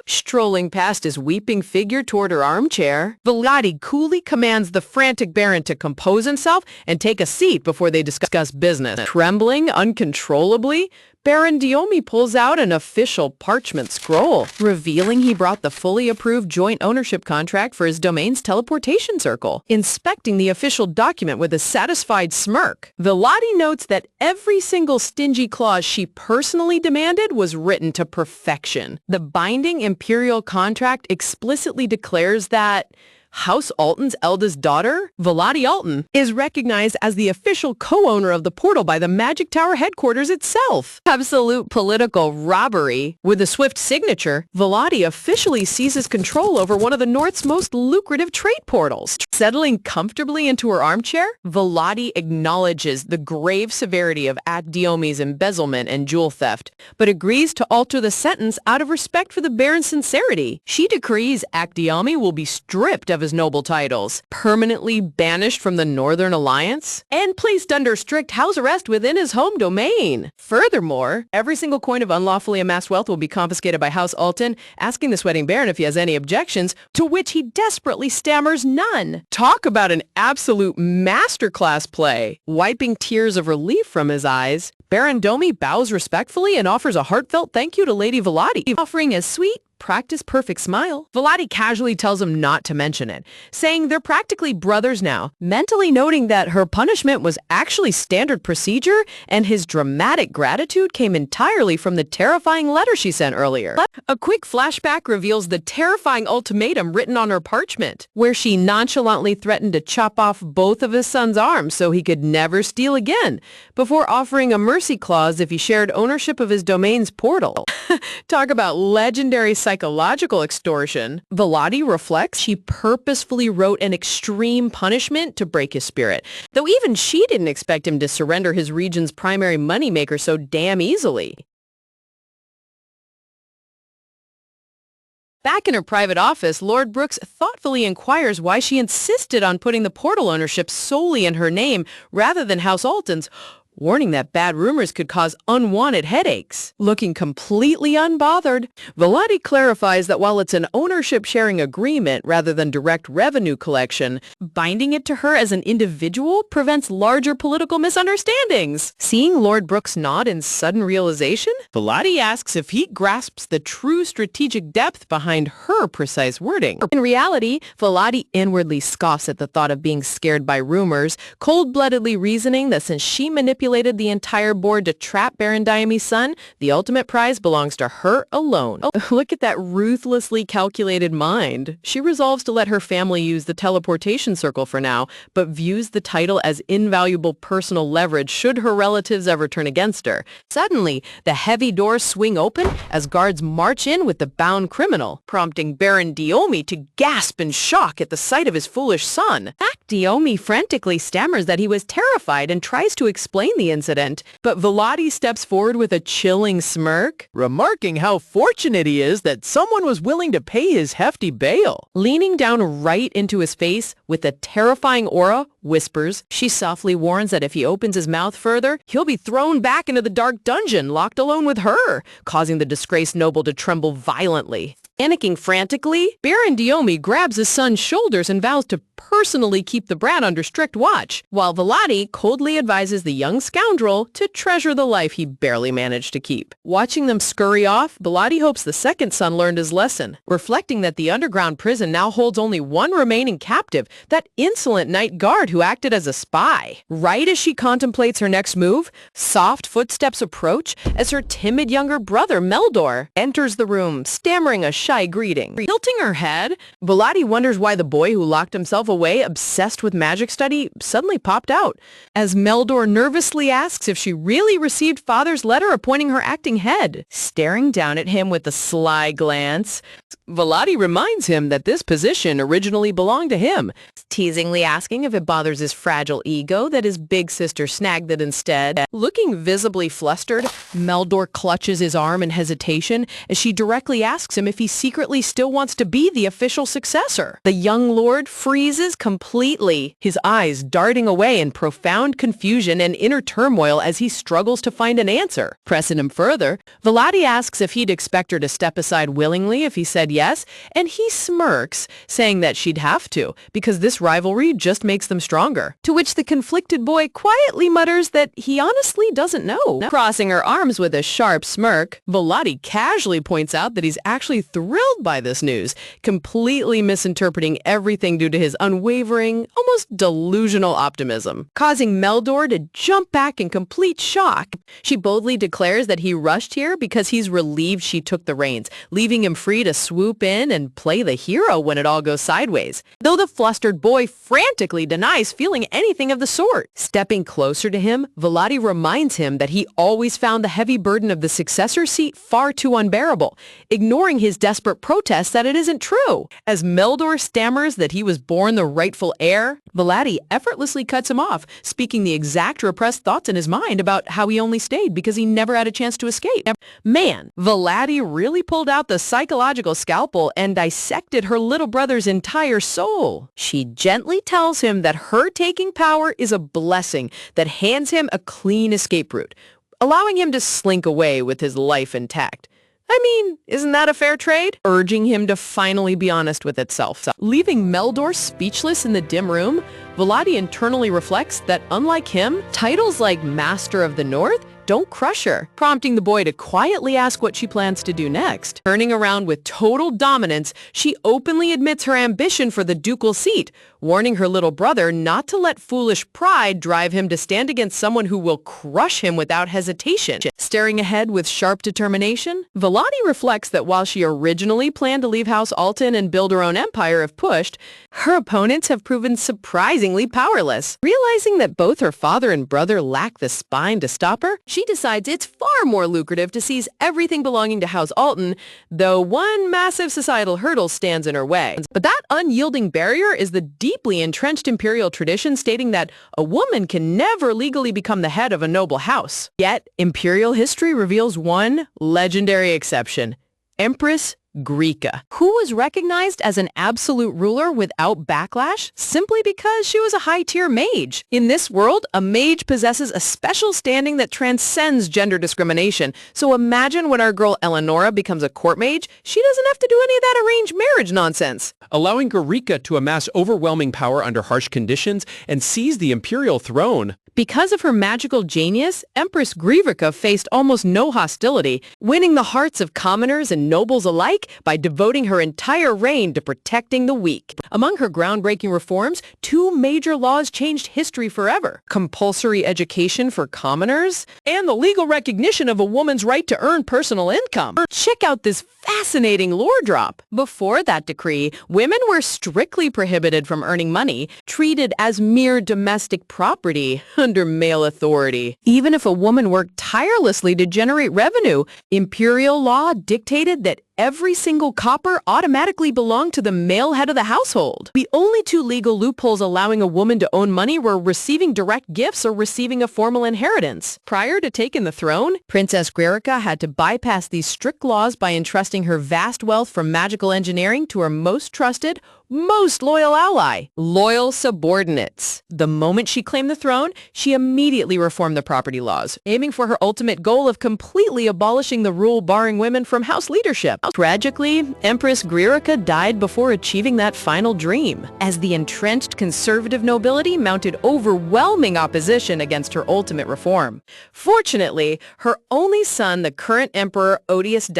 Strolling past his weeping figure toward her armchair, Vladi coolly commands the frantic Baron to compose himself and take a seat before they discuss business. Trembling uncontrollably, Baron Diomi pulls out an official parchment scroll, revealing he brought the fully approved joint ownership contract for his domain's teleportation circle. Inspecting the official document with a satisfied smirk, Vladi notes that every single stingy clause she personally demanded was written to perfection. The binding imperial contract explicitly declares that House Alton's eldest daughter, Vladi Alton, is recognized as the official co-owner of the portal by the Magic Tower headquarters itself. Absolute political robbery. With a swift signature, Vladi officially seizes control over one of the North's most lucrative trade portals. Settling comfortably into her armchair, Vladi acknowledges the grave severity of Diomi's embezzlement and jewel theft, but agrees to alter the sentence out of respect for the Baron's sincerity. She decrees Diomi will be stripped of his noble titles, permanently banished from the Northern Alliance, and placed under strict house arrest within his home domain. Furthermore, every single coin of unlawfully amassed wealth will be confiscated by House Alton, asking the sweating Baron if he has any objections, to which he desperately stammers none. Talk about an absolute masterclass play. Wiping tears of relief from his eyes, Baron Diomi bows respectfully and offers a heartfelt thank you to Lady Vladi, offering a sweet, practice-perfect smile. Vladi casually tells him not to mention it, saying they're practically brothers now, mentally noting that her punishment was actually standard procedure and his dramatic gratitude came entirely from the terrifying letter she sent earlier. A quick flashback reveals the terrifying ultimatum written on her parchment, where she nonchalantly threatened to chop off both of his son's arms so he could never steal again, before offering a mercy clause if he shared ownership of his domain's portal. Talk about legendary psychological extortion. Vladi reflects she purposefully wrote an extreme punishment to break his spirit, though even she didn't expect him to surrender his region's primary moneymaker so damn easily. Back in her private office, Lord Brooks thoughtfully inquires why she insisted on putting the portal ownership solely in her name rather than House Alton's, warning that bad rumors could cause unwanted headaches. Looking completely unbothered, Vladi clarifies that while it's an ownership-sharing agreement rather than direct revenue collection, binding it to her as an individual prevents larger political misunderstandings. Seeing Lord Brooks nod in sudden realization, Vladi asks if he grasps the true strategic depth behind her precise wording. In reality, Vladi inwardly scoffs at the thought of being scared by rumors, cold-bloodedly reasoning that since she manipulated the entire board to trap Baron Diomi's son, the ultimate prize belongs to her alone. Oh, look at that ruthlessly calculated mind. She resolves to let her family use the teleportation circle for now, but views the title as invaluable personal leverage should her relatives ever turn against her. Suddenly, the heavy doors swing open as guards march in with the bound criminal, prompting Baron Diomi to gasp in shock at the sight of his foolish son. Diomi frantically stammers that he was terrified and tries to explain the incident, but Vladi steps forward with a chilling smirk, Remarking how fortunate he is that someone was willing to pay his hefty bail. Leaning down right into his face with a terrifying aura, whispers. She softly warns that if he opens his mouth further, he'll be thrown back into the dark dungeon, locked alone with her, causing the disgraced noble to tremble violently. Panicking frantically, Baron Diomi grabs his son's shoulders and vows to personally keep the brat under strict watch, while Vladi coldly advises the young scoundrel to treasure the life he barely managed to keep. Watching them scurry off, Vladi hopes the second son learned his lesson, reflecting that the underground prison now holds only one remaining captive, that insolent night guard who acted as a spy. Right as she contemplates her next move, soft footsteps approach as her timid younger brother, Meldor, enters the room, stammering a shy greeting. Tilting her head, Vladi wonders why the boy who locked himself away, obsessed with magic study, suddenly popped out, as Meldor nervously asks if she really received father's letter appointing her acting head. Staring down at him with a sly glance, Vladi reminds him that this position originally belonged to him, teasingly asking if it bothers his fragile ego that his big sister snagged it instead. Looking visibly flustered, Meldor clutches his arm in hesitation as she directly asks him if he secretly still wants to be the official successor. The young lord freezes completely, his eyes darting away in profound confusion and inner turmoil as he struggles to find an answer. Pressing him further, Vladi asks if he'd expect her to step aside willingly if he said yes, and he smirks, saying that she'd have to, because this rivalry just makes them stronger. To which the conflicted boy quietly mutters that he honestly doesn't know. Crossing her arms with a sharp smirk, Vladi casually points out that he's actually thrilled by this news, completely misinterpreting everything due to his unwavering, almost delusional optimism, causing Meldor to jump back in complete shock. She boldly declares that he rushed here because he's relieved she took the reins, leaving him free to swoop in and play the hero when it all goes sideways, though the flustered boy frantically denies feeling anything of the sort. Stepping closer to him, Vladi reminds him that he always found the heavy burden of the successor seat far too unbearable, ignoring his desperate protests that it isn't true. As Meldor stammers that he was born the rightful heir, Vladi effortlessly cuts him off, speaking the exact repressed thoughts in his mind about how he only stayed because he never had a chance to escape. Man, Vladi really pulled out the psychological scalpel and dissected her little brother's entire soul. She gently tells him that her taking power is a blessing that hands him a clean escape route, allowing him to slink away with his life intact. I mean, isn't that a fair trade? Urging him to finally be honest with itself. Leaving Meldor speechless in the dim room, Vladi internally reflects that unlike him, titles like Master of the North don't crush her, prompting the boy to quietly ask what she plans to do next. Turning around with total dominance, she openly admits her ambition for the ducal seat, warning her little brother not to let foolish pride drive him to stand against someone who will crush him without hesitation. Staring ahead with sharp determination, Vladi reflects that while she originally planned to leave House Alton and build her own empire if pushed, her opponents have proven surprisingly powerless. Realizing that both her father and brother lack the spine to stop her, she decides it's far more lucrative to seize everything belonging to House Alton, though one massive societal hurdle stands in her way. But that unyielding barrier is the deeply entrenched imperial tradition stating that a woman can never legally become the head of a noble house. Yet, imperial history reveals one legendary exception: Empress Greeka, who was recognized as an absolute ruler without backlash simply because she was a high-tier mage. In this world, a mage possesses a special standing that transcends gender discrimination. So imagine when our girl Eleonora becomes a court mage, she doesn't have to do any of that arranged marriage nonsense. Allowing Greeka to amass overwhelming power under harsh conditions and seize the imperial throne. Because of her magical genius, Empress Greeka faced almost no hostility, winning the hearts of commoners and nobles alike by devoting her entire reign to protecting the weak. Among her groundbreaking reforms, 2 major laws changed history forever: compulsory education for commoners and the legal recognition of a woman's right to earn personal income. Check out this fascinating lore drop. Before that decree, women were strictly prohibited from earning money, treated as mere domestic property under male authority. Even if a woman worked tirelessly to generate revenue, imperial law dictated that every single copper automatically belonged to the male head of the household. The only 2 legal loopholes allowing a woman to own money were receiving direct gifts or receiving a formal inheritance. Prior to taking the throne, Princess Greika had to bypass these strict laws by entrusting her vast wealth from magical engineering to her most trusted, most loyal ally, loyal subordinates. The moment she claimed the throne, she immediately reformed the property laws, aiming for her ultimate goal of completely abolishing the rule barring women from house leadership. Tragically, Empress Gririka died before achieving that final dream, as the entrenched conservative nobility mounted overwhelming opposition against her ultimate reform. Fortunately, her only son, the current emperor Eldest,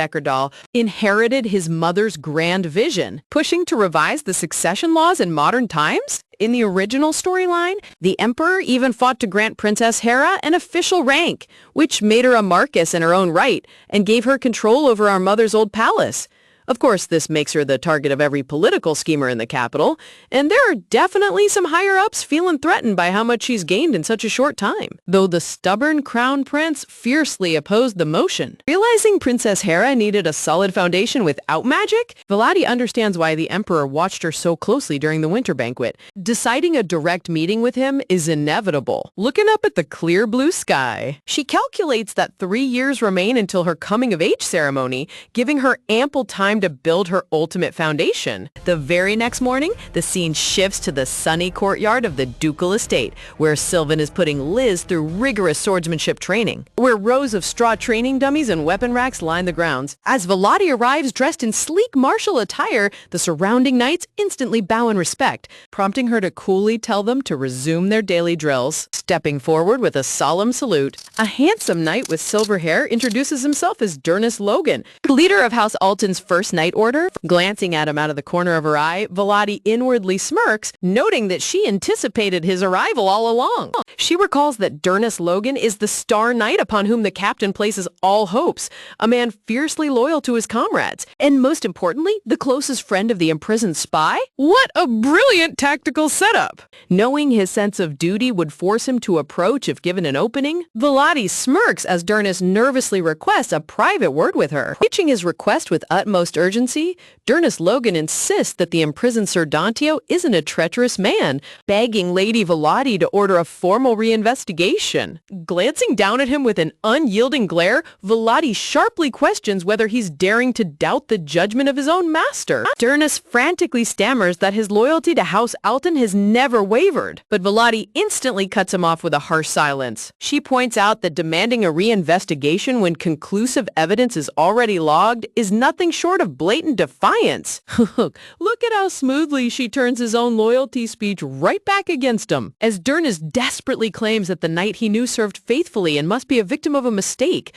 inherited his mother's grand vision, pushing to revise the succession laws in modern times. In the original storyline, the emperor even fought to grant Princess Hera an official rank, which made her a marquess in her own right and gave her control over our mother's old palace. Of course, this makes her the target of every political schemer in the capital, and there are definitely some higher-ups feeling threatened by how much she's gained in such a short time, though the stubborn crown prince fiercely opposed the motion. Realizing Princess Hera needed a solid foundation without magic, Vladi understands why the emperor watched her so closely during the winter banquet. Deciding a direct meeting with him is inevitable. Looking up at the clear blue sky, she calculates that 3 years remain until her coming-of-age ceremony, giving her ample time to build her ultimate foundation. The very next morning, the scene shifts to the sunny courtyard of the ducal estate, where Sylvan is putting Liz through rigorous swordsmanship training, where rows of straw training dummies and weapon racks line the grounds. As Vladi arrives dressed in sleek martial attire, the surrounding knights instantly bow in respect, prompting her to coolly tell them to resume their daily drills. Stepping forward with a solemn salute, a handsome knight with silver hair introduces himself as Eldest Logan, leader of House Alton's first Night Order. Glancing at him out of the corner of her eye, Vladi inwardly smirks, noting that she anticipated his arrival all along. She recalls that Eldest Logan is the star knight upon whom the captain places all hopes, a man fiercely loyal to his comrades, and most importantly, the closest friend of the imprisoned spy. What a brilliant tactical setup! Knowing his sense of duty would force him to approach if given an opening, Vladi smirks as Eldest nervously requests a private word with her. Reaching his request with utmost urgency, Eldest Logan insists that the imprisoned Sir Dantio isn't a treacherous man, begging Lady Vladi to order a formal reinvestigation. Glancing down at him with an unyielding glare, Vladi sharply questions whether he's daring to doubt the judgment of his own master. Eldest frantically stammers that his loyalty to House Alton has never wavered, but Vladi instantly cuts him off with a harsh silence. She points out that demanding a reinvestigation when conclusive evidence is already logged is nothing short of blatant defiance. Look at how smoothly she turns his own loyalty speech right back against him, as Eldest desperately claims that the knight he knew served faithfully and must be a victim of a mistake.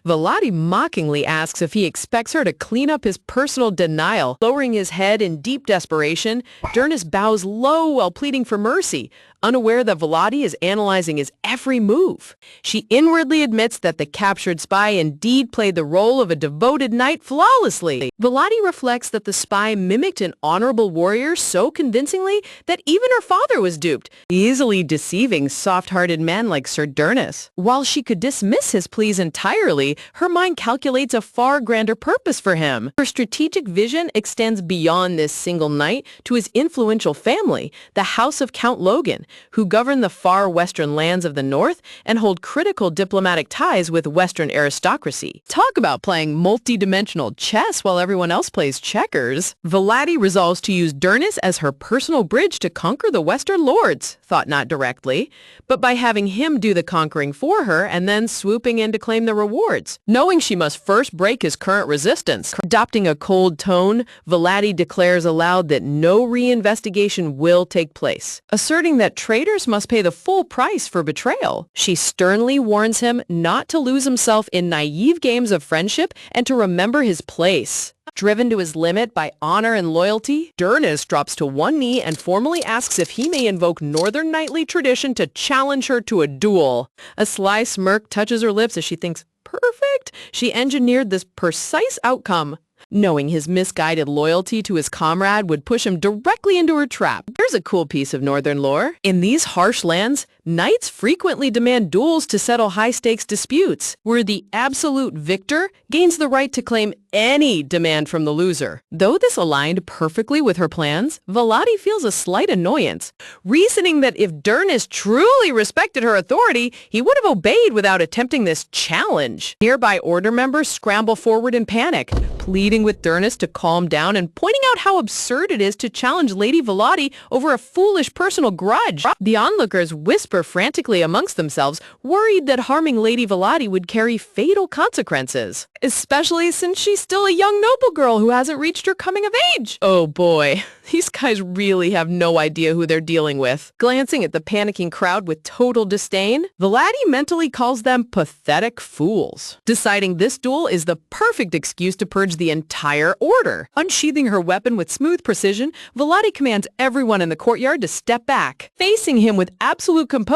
Vladi mockingly asks if he expects her to clean up his personal denial. Lowering his head in deep desperation, Eldest bows low while pleading for mercy, unaware that Vladi is analyzing his every move. She inwardly admits that the captured spy indeed played the role of a devoted knight flawlessly. Vladi reflects that the spy mimicked an honorable warrior so convincingly that even her father was duped, easily deceiving soft-hearted men like Sir Eldest. While she could dismiss his pleas entirely, her mind calculates a far grander purpose for him. Her strategic vision extends beyond this single knight to his influential family, the House of Count Logan, who govern the far western lands of the north and hold critical diplomatic ties with Western aristocracy. Talk about playing multi-dimensional chess while everyone else plays checkers. Vladi resolves to use Eldest as her personal bridge to conquer the Western lords, thought not directly, but by having him do the conquering for her and then swooping in to claim the rewards. Knowing she must first break his current resistance, adopting a cold tone, Vladi declares aloud that no reinvestigation will take place, asserting that traitors must pay the full price for betrayal. She sternly warns him not to lose himself in naive games of friendship and to remember his place. Driven to his limit by honor and loyalty, Eldest drops to one knee and formally asks if he may invoke Northern knightly tradition to challenge her to a duel. A sly smirk touches her lips as she thinks, perfect, she engineered this precise outcome, knowing his misguided loyalty to his comrade would push him directly into her trap. Here's a cool piece of Northern lore. In these harsh lands, Knights frequently demand duels to settle high-stakes disputes, where the absolute victor gains the right to claim any demand from the loser. Though this aligned perfectly with her plans, Volati feels a slight annoyance, reasoning that if Durnus truly respected her authority, he would have obeyed without attempting this challenge. Nearby order members scramble forward in panic, pleading with Durnus to calm down and pointing out how absurd it is to challenge Lady Volati over a foolish personal grudge. The onlookers whisper frantically amongst themselves, worried that harming Lady Volati would carry fatal consequences, especially since she's still a young noble girl who hasn't reached her coming of age. Oh boy, these guys really have no idea who they're dealing with. Glancing at the panicking crowd with total disdain, Volati mentally calls them pathetic fools, deciding this duel is the perfect excuse to purge the entire order. Unsheathing her weapon with smooth precision, Volati commands everyone in the courtyard to step back. Facing him with absolute composure,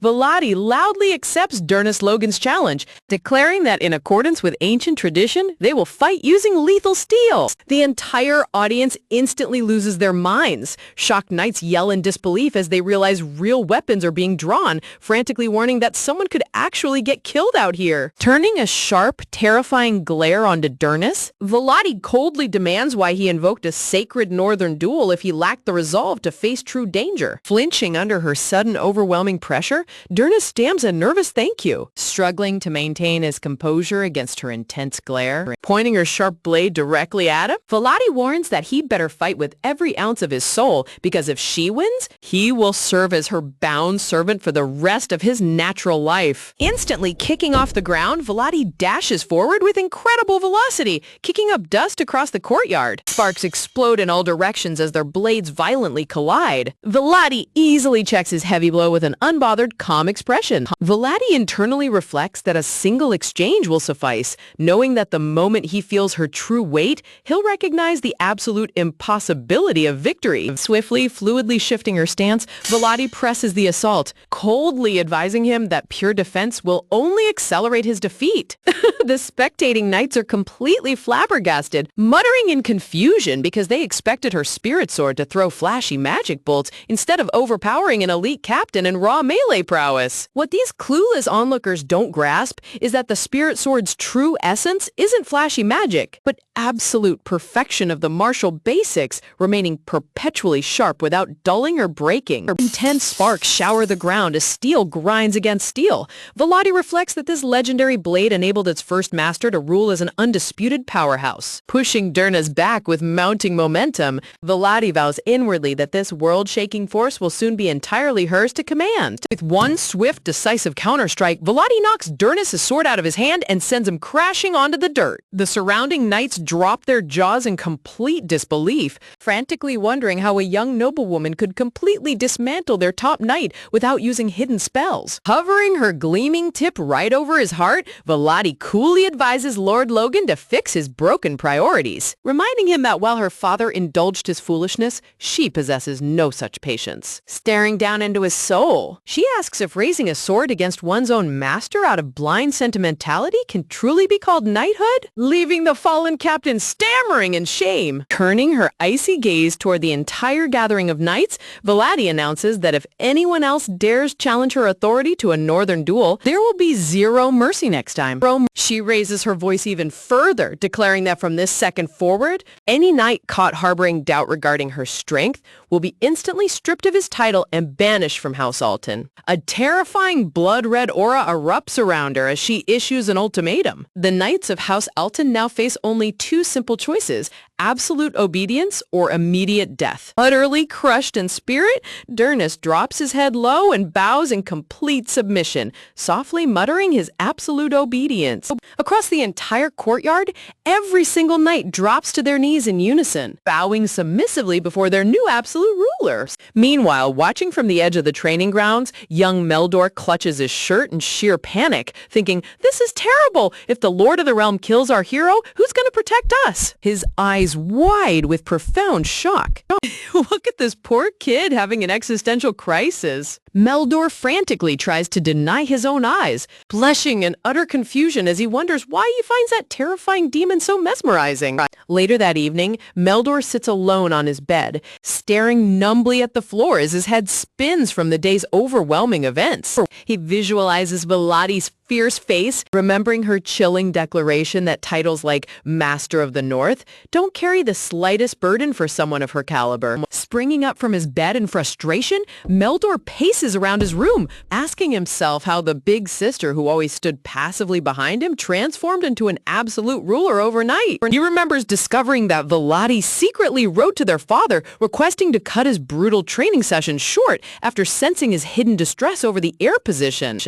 Volati loudly accepts Durnus Logan's challenge, declaring that in accordance with ancient tradition, they will fight using lethal steel. The entire audience instantly loses their minds. Shocked knights yell in disbelief as they realize real weapons are being drawn, frantically warning that someone could actually get killed out here. Turning a sharp, terrifying glare onto Durnus, Volati coldly demands why he invoked a sacred northern duel if he lacked the resolve to face true danger. Flinching under her sudden overwhelming pressure, Durnus stamps a nervous thank you, struggling to maintain his composure against her intense glare. Pointing her sharp blade directly at him, Volati warns that he'd better fight with every ounce of his soul, because if she wins, he will serve as her bound servant for the rest of his natural life. Instantly kicking off the ground, Volati dashes forward with incredible velocity, kicking up dust across the courtyard. Sparks explode in all directions as their blades violently collide. Volati easily checks his heavy blow with an unbothered, calm expression. Volati internally reflects that a single exchange will suffice, knowing that the moment he feels her true weight, he'll recognize the absolute impossibility of victory. Swiftly, fluidly shifting her stance, Volati presses the assault, coldly advising him that pure defense will only accelerate his defeat. The spectating knights are completely flabbergasted, muttering in confusion because they expected her spirit sword to throw flashy magic bolts instead of overpowering an elite captain in raw melee prowess. What these clueless onlookers don't grasp is that the spirit sword's true essence isn't flashy magic, but absolute perfection of the martial basics, remaining perpetually sharp without dulling or breaking. Intense sparks shower the ground as steel grinds against steel. Volati reflects that this legendary blade enabled its first master to rule as an undisputed powerhouse. Pushing Durnus back with mounting momentum, Volati vows inwardly that this world-shaking force will soon be entirely hers to command. With one swift, decisive counterstrike, Volati knocks Durnus' sword out of his hand and sends him crashing onto the dirt. The surrounding knights drop their jaws in complete disbelief, frantically wondering how a young noblewoman could completely dismantle their top knight without using hidden spells. Hovering her gleaming tip right over his heart, Volati coolly advises Lord Logan to fix his broken priorities, reminding him that while her father indulged his foolishness, she possesses no such patience. Staring down into his soul, she asks if raising a sword against one's own master out of blind sentimentality can truly be called knighthood, leaving the fallen captain stammering in shame. Turning her icy gaze toward the entire gathering of knights, Volati announces that if anyone else dares challenge her authority to a northern duel, there will be zero mercy next time. She raises her voice even further, declaring that from this second forward, any knight caught harboring doubt regarding her strength will be instantly stripped of his title and banished from House Alton. A terrifying blood-red aura erupts around her as she issues an ultimatum. The knights of House Alton now face only two simple choices: absolute obedience or immediate death. Utterly crushed in spirit, Durnus drops his head low and bows in complete submission, softly muttering his absolute obedience. Across the entire courtyard, every single knight drops to their knees in unison, bowing submissively before their new absolute ruler. Meanwhile, watching from the edge of the training grounds, young Meldor clutches his shirt in sheer panic, thinking, "This is terrible! If the Lord of the Realm kills our hero, who's going to protect us?" His eyes wide with profound shock. Look at this poor kid having an existential crisis. Meldor frantically tries to deny his own eyes, blushing in utter confusion as he wonders why he finds that terrifying demon so mesmerizing. Later that evening, Meldor sits alone on his bed, staring numbly at the floor as his head spins from the day's overwhelming events. He visualizes Volati's fierce face, remembering her chilling declaration that titles like Master of the North don't carry the slightest burden for someone of her caliber. Springing up from his bed in frustration, Meldor paces around his room, asking himself how the big sister who always stood passively behind him transformed into an absolute ruler overnight. He remembers discovering that Volati secretly wrote to their father requesting to cut his brutal training session short after sensing his hidden distress over the heir position.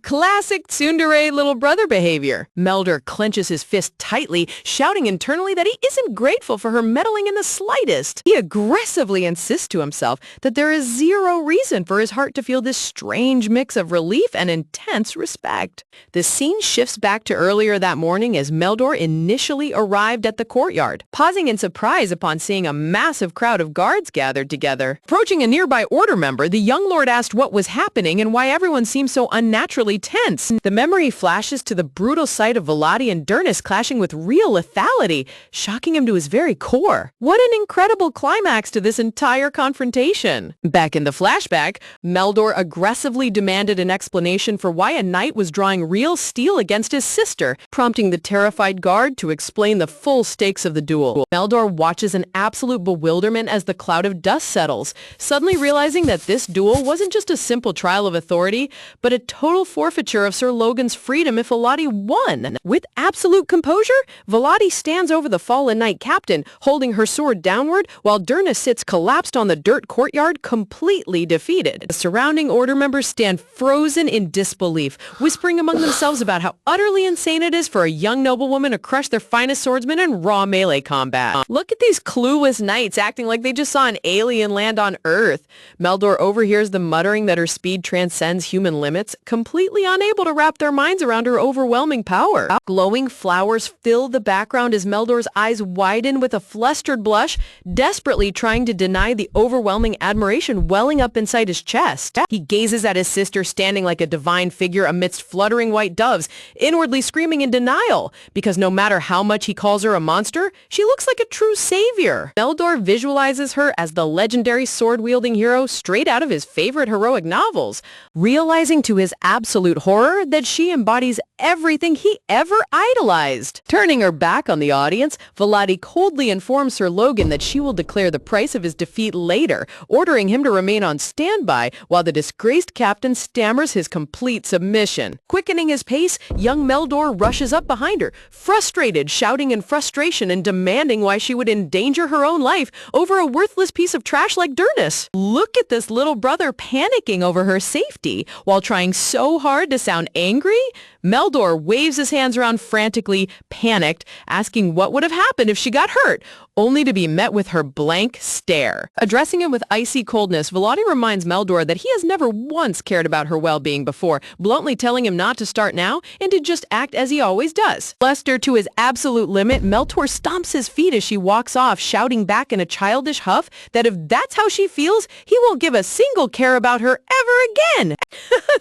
Classic tsundere little brother behavior. Meldor clenches his fist tightly, shouting internally that he isn't grateful for her meddling in the slightest. He aggressively insists to himself that there is zero reason for his heart to feel this strange mix of relief and intense respect. The scene shifts back to earlier that morning as Meldor initially arrived at the courtyard, pausing in surprise upon seeing a massive crowd of guards gathered together. Approaching a nearby order member, the young lord asked what was happening and why everyone seemed so unnaturally tense. The memory flashes to the brutal sight of Volati and Durnus clashing with real lethality, shocking him to his very core. What an incredible climax to this entire confrontation. Back in the flashback, Meldor aggressively demanded an explanation for why a knight was drawing real steel against his sister, prompting the terrified guard to explain the full stakes of the duel. Meldor watches in absolute bewilderment as the cloud of dust settles, suddenly realizing that this duel wasn't just a simple trial of authority, but a total forfeiture of Sir Logan's freedom if Volati won. With absolute composure, Volati stands over the fallen knight captain, holding her sword downward, while Durnus sits collapsed on the dirt courtyard, completely defeated. The surrounding order members stand frozen in disbelief, whispering among themselves about how utterly insane it is for a young noblewoman to crush their finest swordsman in raw melee combat. Look at these clueless knights acting like they just saw an alien land on Earth. Meldor overhears the muttering that her speed transcends human limits, completely unable to wrap their minds around her overwhelming power. Glowing flowers fill the background as Meldor's eyes widen with a flustered blush, desperately trying to deny the overwhelming admiration welling up inside his chest. He gazes at his sister standing like a divine figure amidst fluttering white doves, inwardly screaming in denial, because no matter how much he calls her a monster, she looks like a true savior. Meldor visualizes her as the legendary sword-wielding hero straight out of his favorite heroic novels, realizing to his absolute horror that she embodies everything he ever idolized. Turning her back on the audience, Volati coldly informs Sir Logan that she will declare the price of his defeat later, ordering him to remain on standby while the disgraced captain stammers his complete submission. Quickening his pace, young Meldor rushes up behind her, frustrated, shouting in frustration and demanding why she would endanger her own life over a worthless piece of trash like Durnus. Look at this little brother panicking over her safety while trying so hard to sound angry. Meldor waves his hands around frantically, panicked, asking what would have happened if she got hurt, only to be met with her blank stare. Addressing him with icy coldness, Volati reminds Meldor that he has never once cared about her well-being before, bluntly telling him not to start now and to just act as he always does. Flustered to his absolute limit, Meldor stomps his feet as she walks off, shouting back in a childish huff that if that's how she feels, he won't give a single care about her ever again.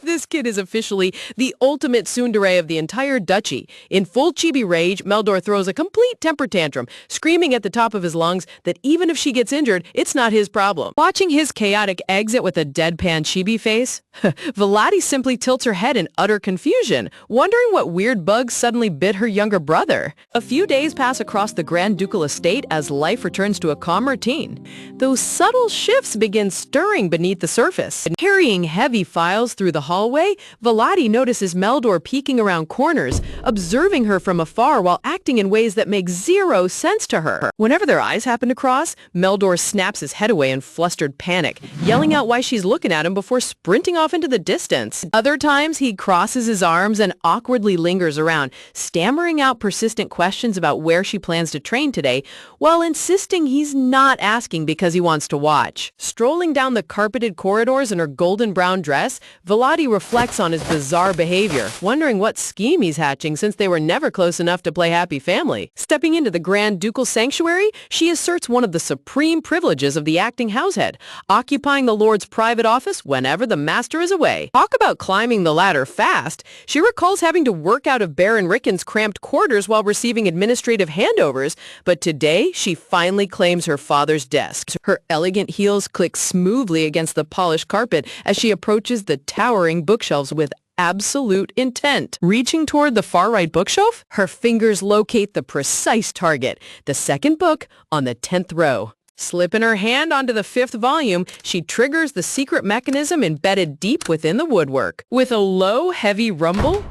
This kid is officially the ultimate tsundere of the entire duchy. In full chibi rage, Meldor throws a complete temper tantrum, screaming at the top of his lungs that even if she gets injured, it's not his problem. Watching his chaotic exit with a deadpan chibi face, Volati simply tilts her head in utter confusion, wondering what weird bug suddenly bit her younger brother. A few days pass across the Grand Ducal estate as life returns to a calm routine. Those subtle shifts begin stirring beneath the surface. Carrying heavy files through the hallway, Volati notices Meldor peeking around corners, observing her from afar while acting in ways that make zero sense to her. Whenever their eyes happen to cross, Meldor snaps his head away in flustered panic, yelling out why she's looking at him before sprinting off into the distance. Other times, he crosses his arms and awkwardly lingers around, stammering out persistent questions about where she plans to train today, while insisting he's not asking because he wants to watch. Strolling down the carpeted corridors in her golden brown dress, Volati reflects on his bizarre behavior, wondering wondering what scheme he's hatching since they were never close enough to play happy family. Stepping into the Grand Ducal Sanctuary, she asserts one of the supreme privileges of the acting househead, occupying the Lord's private office whenever the master is away. Talk about climbing the ladder fast. She recalls having to work out of Baron Ricken's cramped quarters while receiving administrative handovers, but today she finally claims her father's desk. Her elegant heels click smoothly against the polished carpet as she approaches the towering bookshelves with absolute intent. Reaching toward the far right bookshelf, her fingers locate the precise target, the second book on the 10th row. Slipping her hand onto the 5th volume, she triggers the secret mechanism embedded deep within the woodwork. With a low, heavy rumble,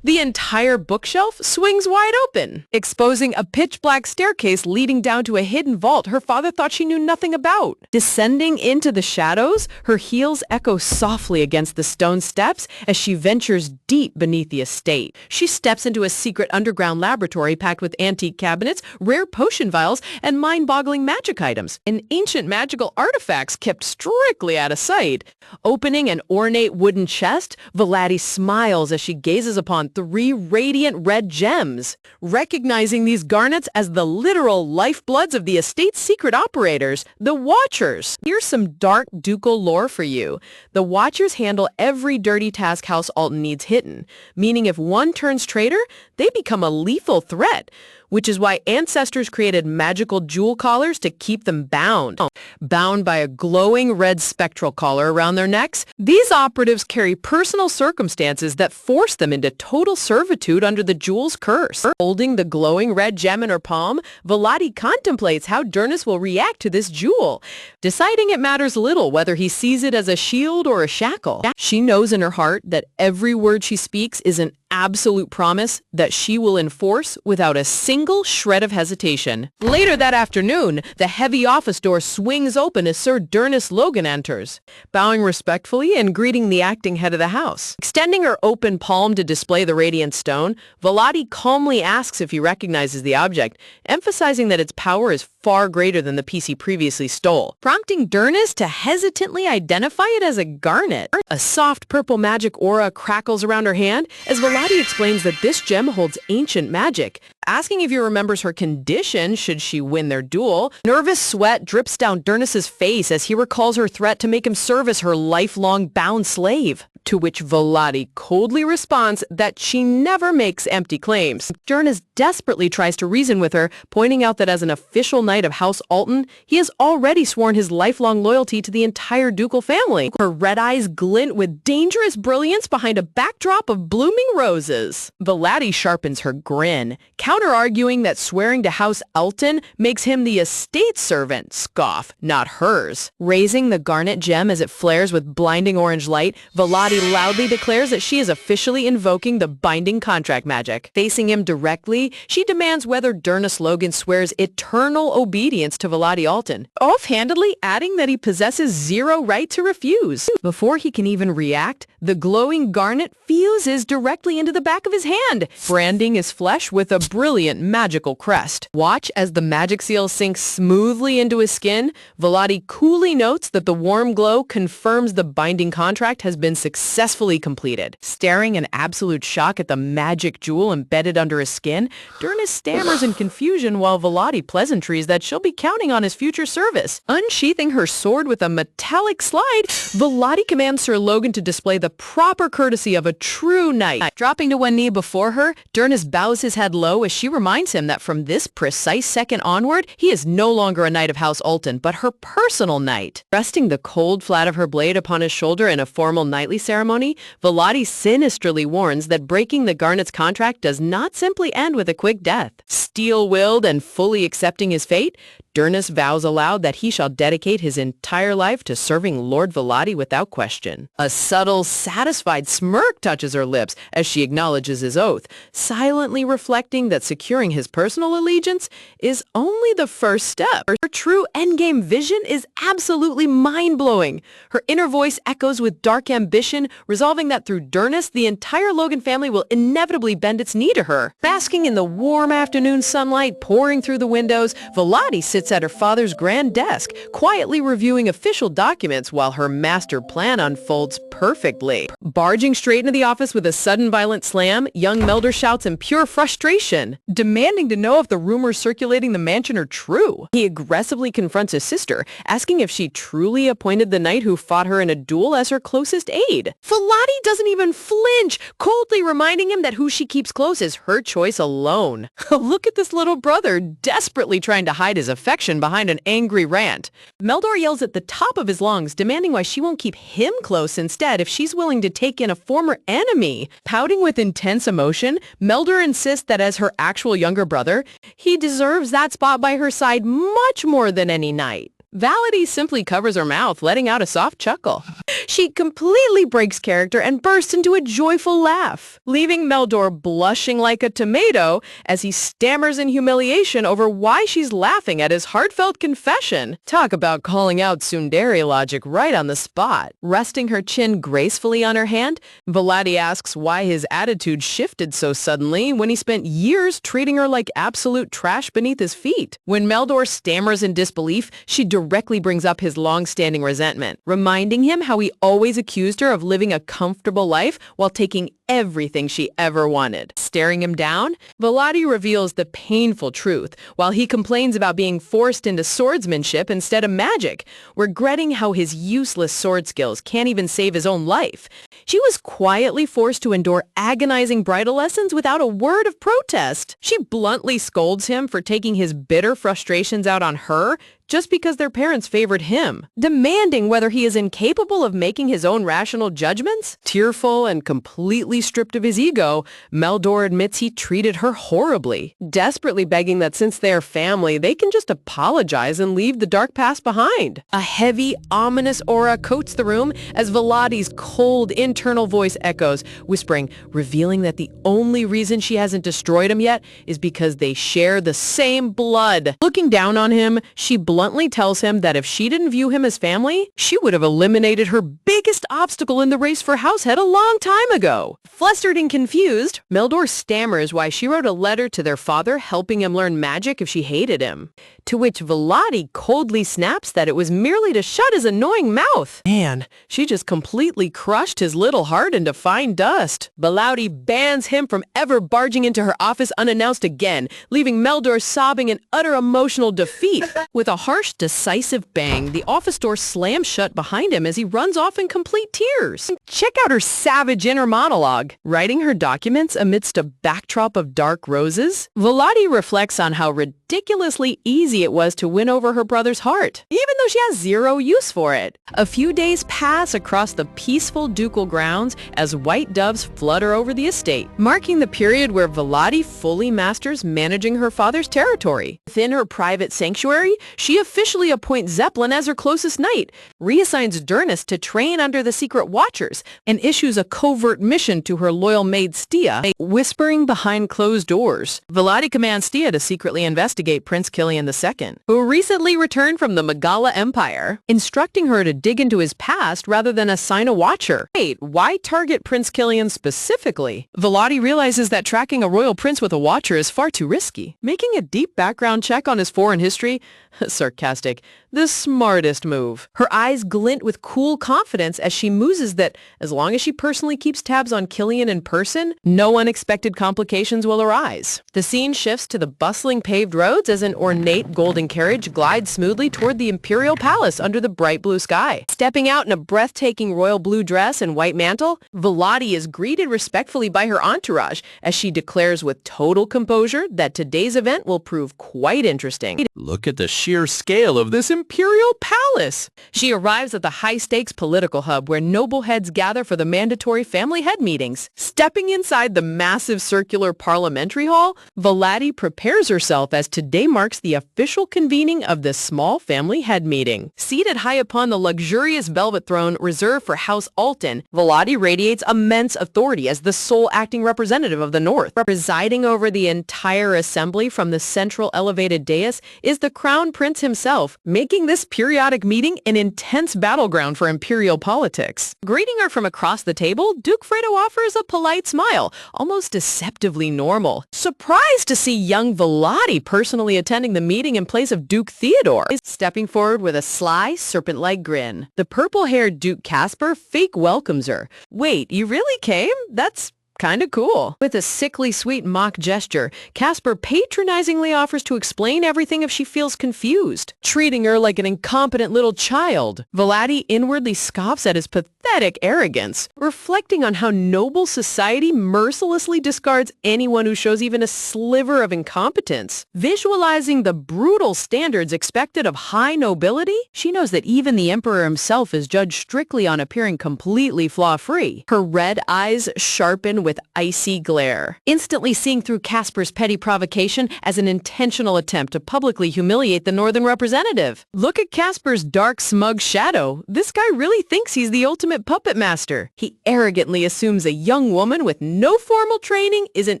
the entire bookshelf swings wide open, exposing a pitch-black staircase leading down to a hidden vault her father thought she knew nothing about. Descending into the shadows, her heels echo softly against the stone steps as she ventures deep beneath the estate. She steps into a secret underground laboratory packed with antique cabinets, rare potion vials, and mind-boggling magic items, and ancient magical artifacts kept strictly out of sight. Opening an ornate wooden chest, Vladi smiles as she gazes upon 3 radiant red gems, recognizing these garnets as the literal lifebloods of the estate's secret operators, the Watchers. Here's some dark ducal lore for you. The Watchers handle every dirty task House Alton needs hidden, meaning if one turns traitor, they become a lethal threat, which is why ancestors created magical jewel collars to keep them bound. Bound by a glowing red spectral collar around their necks, these operatives carry personal circumstances that force them into total servitude under the jewel's curse. Holding the glowing red gem in her palm, Vladi contemplates how Durnus will react to this jewel, deciding it matters little whether he sees it as a shield or a shackle. She knows in her heart that every word she speaks is an absolute promise that she will enforce without a single shred of hesitation. Later that afternoon, the heavy office door swings open as Sir Durnus Logan enters, bowing respectfully and greeting the acting head of the house. Extending her open palm to display the radiant stone, Vladi calmly asks if he recognizes the object, emphasizing that its power is far greater than the piece he previously stole, prompting Durnus to hesitantly identify it as a garnet. A soft purple magic aura crackles around her hand as Vladi explains that this gem holds ancient magic, asking if he remembers her condition should she win their duel. Nervous sweat drips down Durnus's face as he recalls her threat to make him serve as her lifelong bound slave, to which Vladi coldly responds that she never makes empty claims. Durnus desperately tries to reason with her, pointing out that as an official knight of House Alton, he has already sworn his lifelong loyalty to the entire ducal family. Her red eyes glint with dangerous brilliance behind a backdrop of blooming roses. Vladi sharpens her grin, counter-arguing that swearing to House Alton makes him the estate servant. Scoff, not hers. Raising the garnet gem as it flares with blinding orange light, Vladi loudly declares that she is officially invoking the binding contract magic. Facing him directly, she demands whether Durnus Logan swears eternal obedience to Vladi Alton, offhandedly adding that he possesses zero right to refuse. Before he can even react, the glowing garnet fuses directly into the back of his hand, branding his flesh with a brilliant magical crest. Watch as the magic seal sinks smoothly into his skin. Vladi coolly notes that the warm glow confirms the binding contract has been successfully completed. Staring in absolute shock at the magic jewel embedded under his skin, Durnus stammers in confusion while Vladi pleasantries that she'll be counting on his future service. Unsheathing her sword with a metallic slide, Vladi commands Sir Logan to display the proper courtesy of a true knight. Dropping to one knee before her, Durnus bows his head low as she reminds him that from this precise second onward, he is no longer a knight of House Alton, but her personal knight. Resting the cold flat of her blade upon his shoulder in a formal knightly ceremony, Vladi sinisterly warns that breaking the garnet's contract does not simply end with a quick death. Steel-willed and fully accepting his fate, Durnus vows aloud that he shall dedicate his entire life to serving Lord Vladi without question. A subtle, satisfied smirk touches her lips as she acknowledges his oath, silently reflecting that securing his personal allegiance is only the first step. Her true endgame vision is absolutely mind-blowing. Her inner voice echoes with dark ambition, resolving that through Durnus, the entire Logan family will inevitably bend its knee to her. Basking in the warm afternoon sunlight pouring through the windows, Vladi sits sits at her father's grand desk, quietly reviewing official documents while her master plan unfolds perfectly. Barging straight into the office with a sudden violent slam, young Melder shouts in pure frustration, demanding to know if the rumors circulating the mansion are true. He aggressively confronts his sister, asking if she truly appointed the knight who fought her in a duel as her closest aide. Volati doesn't even flinch, coldly reminding him that who she keeps close is her choice alone. Look at this little brother, desperately trying to hide his affection behind an angry rant. Meldor yells at the top of his lungs, demanding why she won't keep him close instead if she's willing to take in a former enemy. Pouting with intense emotion, Meldor insists that as her actual younger brother, he deserves that spot by her side much more than any knight. Valady simply covers her mouth, letting out a soft chuckle. She completely breaks character and bursts into a joyful laugh, leaving Meldor blushing like a tomato as he stammers in humiliation over why she's laughing at his heartfelt confession. Talk about calling out tsundere logic right on the spot. Resting her chin gracefully on her hand, Valady asks why his attitude shifted so suddenly when he spent years treating her like absolute trash beneath his feet. When Meldor stammers in disbelief, she directly brings up his long-standing resentment, reminding him how he always accused her of living a comfortable life while taking everything she ever wanted. Staring him down, Valady reveals the painful truth while he complains about being forced into swordsmanship instead of magic, regretting how his useless sword skills can't even save his own life. She was quietly forced to endure agonizing bridal lessons without a word of protest. She bluntly scolds him for taking his bitter frustrations out on her just because their parents favored him, demanding whether he is incapable of making his own rational judgments. Tearful and completely stripped of his ego, Meldor admits he treated her horribly, desperately begging that since they are family, they can just apologize and leave the dark past behind. A heavy, ominous aura coats the room as Valady's cold internal voice echoes, whispering, revealing that the only reason she hasn't destroyed him yet is because they share the same blood. Looking down on him, she bluntly tells him that if she didn't view him as family, she would have eliminated her biggest obstacle in the race for househead a long time ago. Flustered and confused, Meldor stammers why she wrote a letter to their father helping him learn magic if she hated him, to which Valady coldly snaps that it was merely to shut his annoying mouth. Man, she just completely crushed his little heart into fine dust. Valady bans him from ever barging into her office unannounced again, leaving Meldor sobbing in utter emotional defeat. With a harsh, decisive bang, the office door slams shut behind him as he runs off in complete tears. Check out her savage inner monologue. Writing her documents amidst a backdrop of dark roses, Valady reflects on how ridiculously easy it was to win over her brother's heart, even though she has zero use for it. A few days pass across the peaceful ducal grounds as white doves flutter over the estate, marking the period where Valady fully masters managing her father's territory. Within her private sanctuary, she officially appoints Zeppelin as her closest knight, reassigns Durnus to train under the Secret Watchers, and issues a covert mission to her loyal maid Stia, whispering behind closed doors. Valady commands Stia to secretly investigate Prince Killian II, who recently returned from the Megala Empire, instructing her to dig into his past rather than assign a watcher. Wait, why target Prince Killian specifically? Valady realizes that tracking a royal prince with a watcher is far too risky. Making a deep background check on his foreign history, sarcastic, the smartest move. Her eyes glint with cool confidence as she muses that as long as she personally keeps tabs on Killian in person, no unexpected complications will arise. The scene shifts to the bustling paved roads as an ornate golden carriage glides smoothly toward the imperial palace under the bright blue sky. Stepping out in a breathtaking royal blue dress and white mantle, Valady is greeted respectfully by her entourage as she declares with total composure that today's event will prove quite interesting. Look at the sheer scale of this imperial palace. She arrives at the high-stakes political hub where noble heads gather for the mandatory family head meetings. Stepping inside the massive circular parliamentary hall, Valady prepares herself as today marks the official convening of the small family head meeting. Seated high upon the luxurious velvet throne reserved for House Alton, Valady radiates immense authority as the sole acting representative of the North. Presiding over the entire assembly from the central elevated dais is the crown prince himself, making this periodic meeting an intense battleground for imperial politics. Greeting her from across the table, Duke Fredo offers a polite smile, almost deceptively normal. Surprised to see young Vladi personally attending the meeting in place of Duke Theodore, stepping forward with a sly, serpent-like grin. The purple-haired Duke Casper fake welcomes her. "Wait, you really came? That's kinda cool." With a sickly sweet mock gesture, Casper patronizingly offers to explain everything if she feels confused, treating her like an incompetent little child. Vladi inwardly scoffs at his pathetic arrogance, reflecting on how noble society mercilessly discards anyone who shows even a sliver of incompetence. Visualizing the brutal standards expected of high nobility, she knows that even the emperor himself is judged strictly on appearing completely flaw-free. Her red eyes sharpen with icy glare, instantly seeing through Casper's petty provocation as an intentional attempt to publicly humiliate the northern representative. Look at Casper's dark, smug shadow. This guy really thinks he's the ultimate puppet master. He arrogantly assumes a young woman with no formal training is an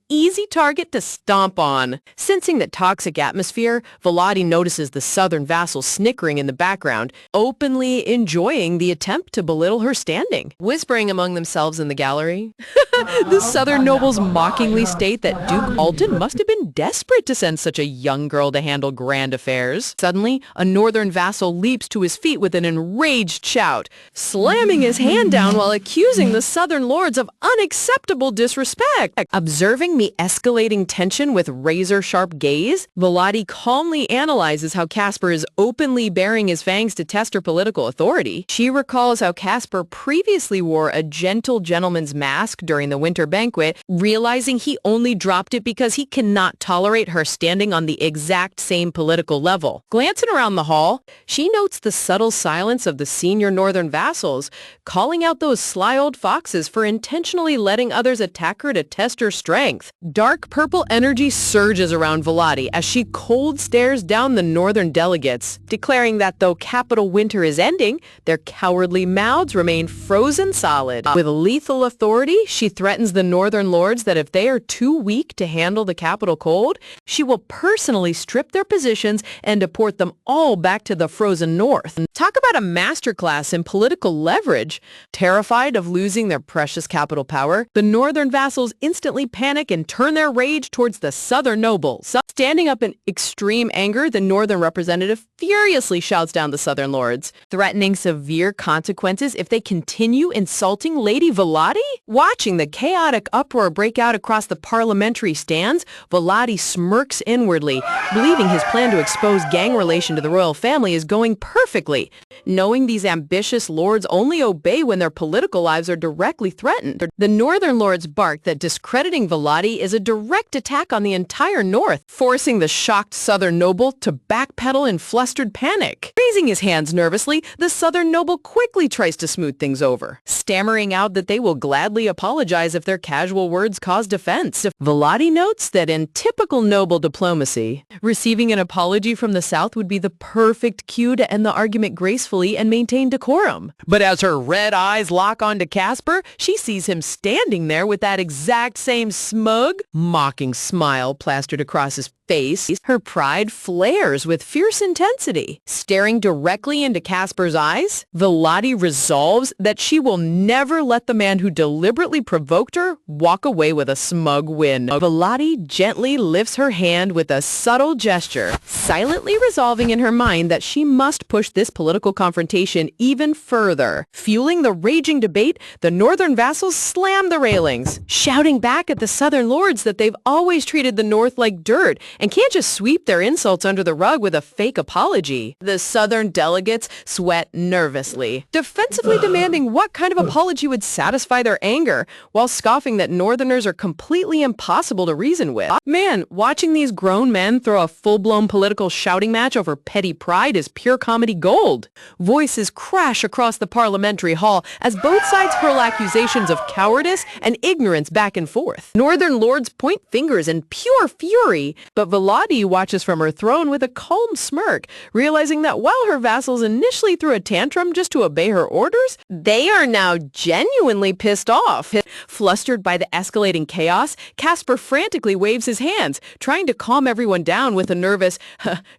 easy target to stomp on. Sensing the toxic atmosphere, Vladi notices the southern vassal snickering in the background, openly enjoying the attempt to belittle her standing. Whispering among themselves in the gallery, the southern nobles mockingly state that Duke Alton must have been desperate to send such a young girl to handle grand affairs. Suddenly, a northern vassal leaps to his feet with an enraged shout, slamming his hand down while accusing the southern lords of unacceptable disrespect. Observing the escalating tension with razor-sharp gaze, Vladi calmly analyzes how Casper is openly baring his fangs to test her political authority. She recalls how Casper previously wore a gentle gentleman's mask during the winter banquet, realizing he only dropped it because he cannot tolerate her standing on the exact same political level. Glancing around the hall, she notes the subtle silence of the senior northern vassals, calling out those sly old foxes for intentionally letting others attack her to test her strength. Dark purple energy surges around Vladi as she cold stares down the northern delegates, declaring that though capital winter is ending, their cowardly mouths remain frozen solid. With lethal authority, she threatens the northern lords that if they are too weak to handle the capital cold, she will personally strip their positions and deport them all back to the frozen north. Talk about a masterclass in political leverage. Terrified of losing their precious capital power, the northern vassals instantly panic and turn their rage towards the southern nobles. Standing up in extreme anger, the northern representative furiously shouts down the southern lords, threatening severe consequences if they continue insulting Lady Vladi. Watching the chaotic uproar break out across the parliamentary stands, Vladi smirks inwardly, believing his plan to expose gang relation to the royal family is going perfectly. Knowing these ambitious lords only obey when their political lives are directly threatened, the northern lords bark that discrediting Vladi is a direct attack on the entire north, forcing the shocked southern noble to backpedal in flustered panic. Raising his hands nervously, the southern noble quickly tries to smooth things over, stammering out that they will gladly apologize if their casual words cause offense. Vladi notes that in typical noble diplomacy, receiving an apology from the south would be the perfect cue to end the argument gracefully and maintain decorum. But as her red eyes lock onto Casper, she sees him standing there with that exact same smug, mocking smile plastered across his face. Her pride flares with fierce intensity. Staring directly into Casper's eyes, Vladi resolves that she will never let the man who deliberately provoked her walk away with a smug win. Vladi gently lifts her hand with a subtle gesture, silently resolving in her mind that she must push this political confrontation even further. Fueling the raging debate, the northern vassals slam the railings, shouting back at the southern lords that they've always treated the north like dirt and can't just sweep their insults under the rug with a fake apology. The southern delegates sweat nervously, defensively demanding what kind of apology would satisfy their anger, while scoffing that northerners are completely impossible to reason with. Man, watching these grown men throw a full-blown political shouting match over petty pride is pure comedy gold. Voices crash across the parliamentary hall as both sides hurl accusations of cowardice and ignorance back and forth. Northern lords point fingers in pure fury, but But Volati watches from her throne with a calm smirk, realizing that while her vassals initially threw a tantrum just to obey her orders, they are now genuinely pissed off. Flustered by the escalating chaos, Casper frantically waves his hands, trying to calm everyone down with a nervous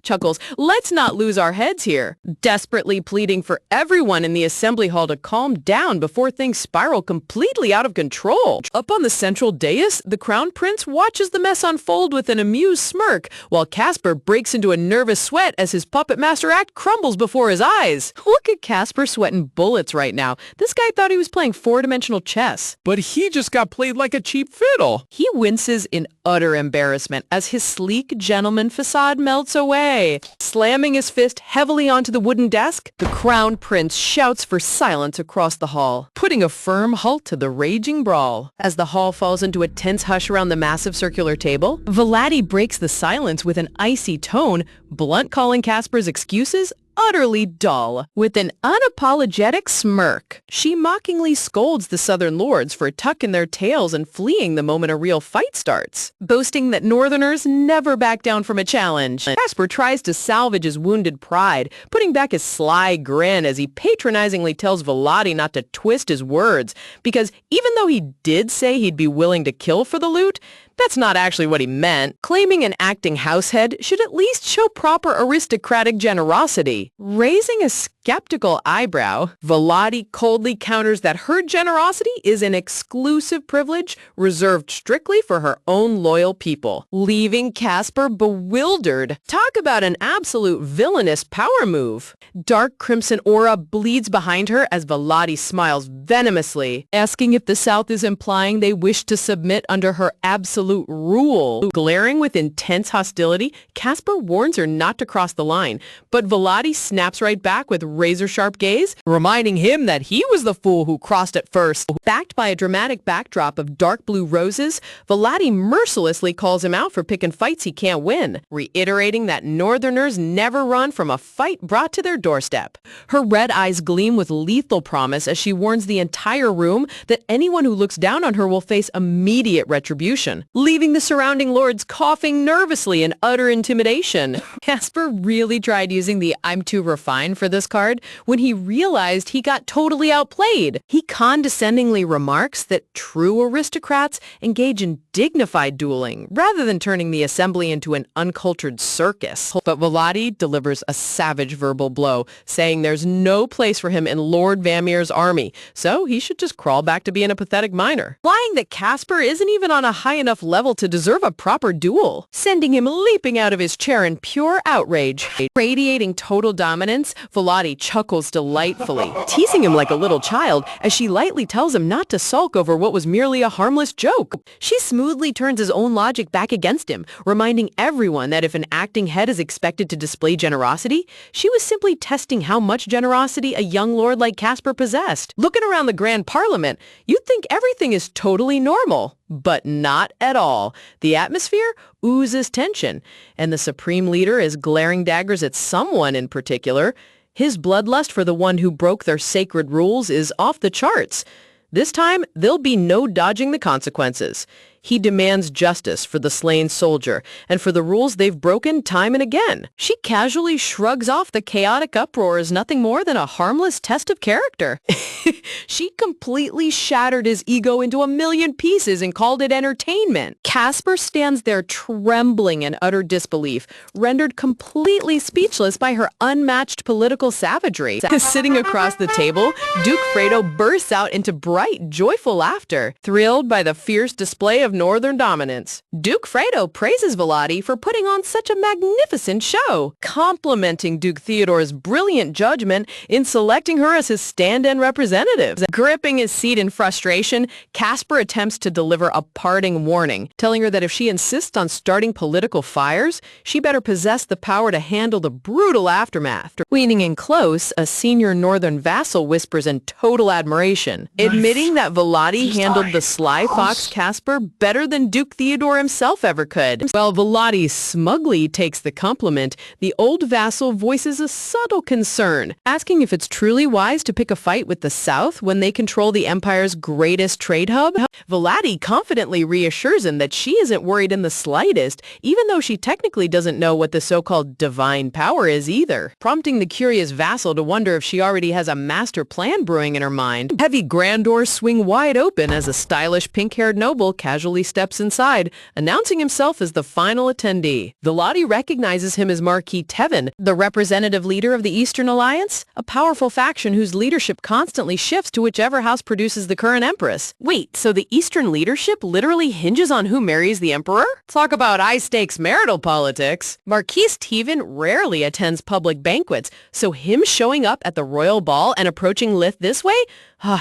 chuckles, "Let's not lose our heads here," desperately pleading for everyone in the assembly hall to calm down before things spiral completely out of control. Up on the central dais, the crown prince watches the mess unfold with an amused smirk, while Casper breaks into a nervous sweat as his puppet master act crumbles before his eyes. Look at Casper sweating bullets right now. This guy thought he was playing four-dimensional chess. But he just got played like a cheap fiddle. He winces in utter embarrassment as his sleek gentleman facade melts away. Slamming his fist heavily onto the wooden desk, the crown prince shouts for silence across the hall, putting a firm halt to the raging brawl. As the hall falls into a tense hush around the massive circular table, Volati breaks the silence with an icy tone, blunt calling Casper's excuses utterly dull. With an unapologetic smirk, she mockingly scolds the southern lords for tucking their tails and fleeing the moment a real fight starts, boasting that northerners never back down from a challenge. Casper tries to salvage his wounded pride, putting back his sly grin as he patronizingly tells Volati not to twist his words, because even though he did say he'd be willing to kill for the loot, that's not actually what he meant. Claiming an acting househead should at least show proper aristocratic generosity. Raising a skeptical eyebrow, Volati coldly counters that her generosity is an exclusive privilege reserved strictly for her own loyal people, leaving Casper bewildered. Talk about an absolute villainous power move. Dark crimson aura bleeds behind her as Volati smiles venomously, asking if the South is implying they wish to submit under her absolute rule. Glaring with intense hostility, Casper warns her not to cross the line, but Volati snaps right back with razor-sharp gaze, reminding him that he was the fool who crossed it first. Backed by a dramatic backdrop of dark blue roses, Volati mercilessly calls him out for picking fights he can't win, reiterating that northerners never run from a fight brought to their doorstep. Her red eyes gleam with lethal promise as she warns the entire room that anyone who looks down on her will face immediate retribution, leaving the surrounding lords coughing nervously in utter intimidation. Casper really tried using the "I'm too refined" for this card when he realized he got totally outplayed. He condescendingly remarks that true aristocrats engage in dignified dueling rather than turning the assembly into an uncultured circus. But Volati delivers a savage verbal blow, saying there's no place for him in Lord Vamir's army, so he should just crawl back to being a pathetic minor, implying that Casper isn't even on a high enough level to deserve a proper duel, sending him leaping out of his chair in pure outrage. Radiating total dominance, Volati chuckles delightfully, teasing him like a little child as she lightly tells him not to sulk over what was merely a harmless joke. She smoothly turns his own logic back against him, reminding everyone that if an acting head is expected to display generosity, she was simply testing how much generosity a young lord like Casper possessed. Looking around the Grand Parliament, you'd think everything is totally normal. But not at all. The atmosphere oozes tension, and the supreme leader is glaring daggers at someone in particular. His bloodlust for the one who broke their sacred rules is off the charts. This time, there'll be no dodging the consequences. He demands justice for the slain soldier and for the rules they've broken time and again. She casually shrugs off the chaotic uproar as nothing more than a harmless test of character. She completely shattered his ego into a million pieces and called it entertainment. Casper stands there trembling in utter disbelief, rendered completely speechless by her unmatched political savagery. Sitting across the table, Duke Fredo bursts out into bright, joyful laughter, thrilled by the fierce display of northern dominance. Duke Fredo praises Volati for putting on such a magnificent show, complimenting Duke Theodore's brilliant judgment in selecting her as his stand-in representative. Gripping his seat in frustration, Casper attempts to deliver a parting warning, telling her that if she insists on starting political fires, she better possess the power to handle the brutal aftermath. Leaning in close, a senior northern vassal whispers in total admiration, admitting that Volati handled the sly fox Casper better than Duke Theodore himself ever could. While Vladi smugly takes the compliment, the old vassal voices a subtle concern, asking if it's truly wise to pick a fight with the South when they control the empire's greatest trade hub. Vladi confidently reassures him that she isn't worried in the slightest, even though she technically doesn't know what the so-called divine power is either, prompting the curious vassal to wonder if she already has a master plan brewing in her mind. Heavy grand doors swing wide open as a stylish pink-haired noble casually steps inside, announcing himself as the final attendee. Vladi recognizes him as Marquis Tevin, the representative leader of the Eastern Alliance, a powerful faction whose leadership constantly shifts to whichever house produces the current empress. Wait, so the Eastern leadership literally hinges on who marries the emperor? Talk about high-stakes marital politics. Marquis Tevin rarely attends public banquets, so him showing up at the royal ball and approaching Lith this way?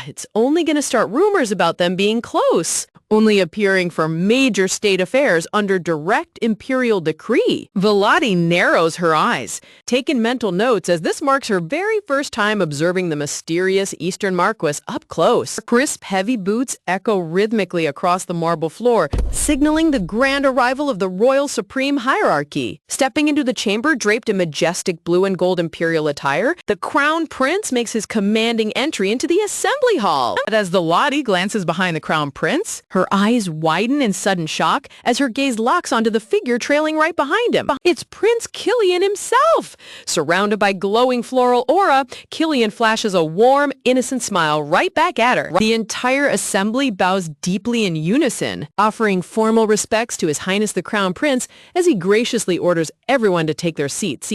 It's only going to start rumors about them being close, only appearing for major state affairs under direct imperial decree. Vladi narrows her eyes, taking mental notes as this marks her very first time observing the mysterious Eastern Marquis up close. Her crisp, heavy boots echo rhythmically across the marble floor, signaling the grand arrival of the royal supreme hierarchy. Stepping into the chamber draped in majestic blue and gold imperial attire, the crown prince makes his commanding entry into the assembly hall. But as Vladi glances behind the crown prince, her eyes widen in sudden shock as her gaze locks onto the figure trailing right behind him. It's Prince Killian himself! Surrounded by glowing floral aura, Killian flashes a warm, innocent smile right back at her. The entire assembly bows deeply in unison, offering formal respects to His Highness the Crown Prince as he graciously orders everyone to take their seats.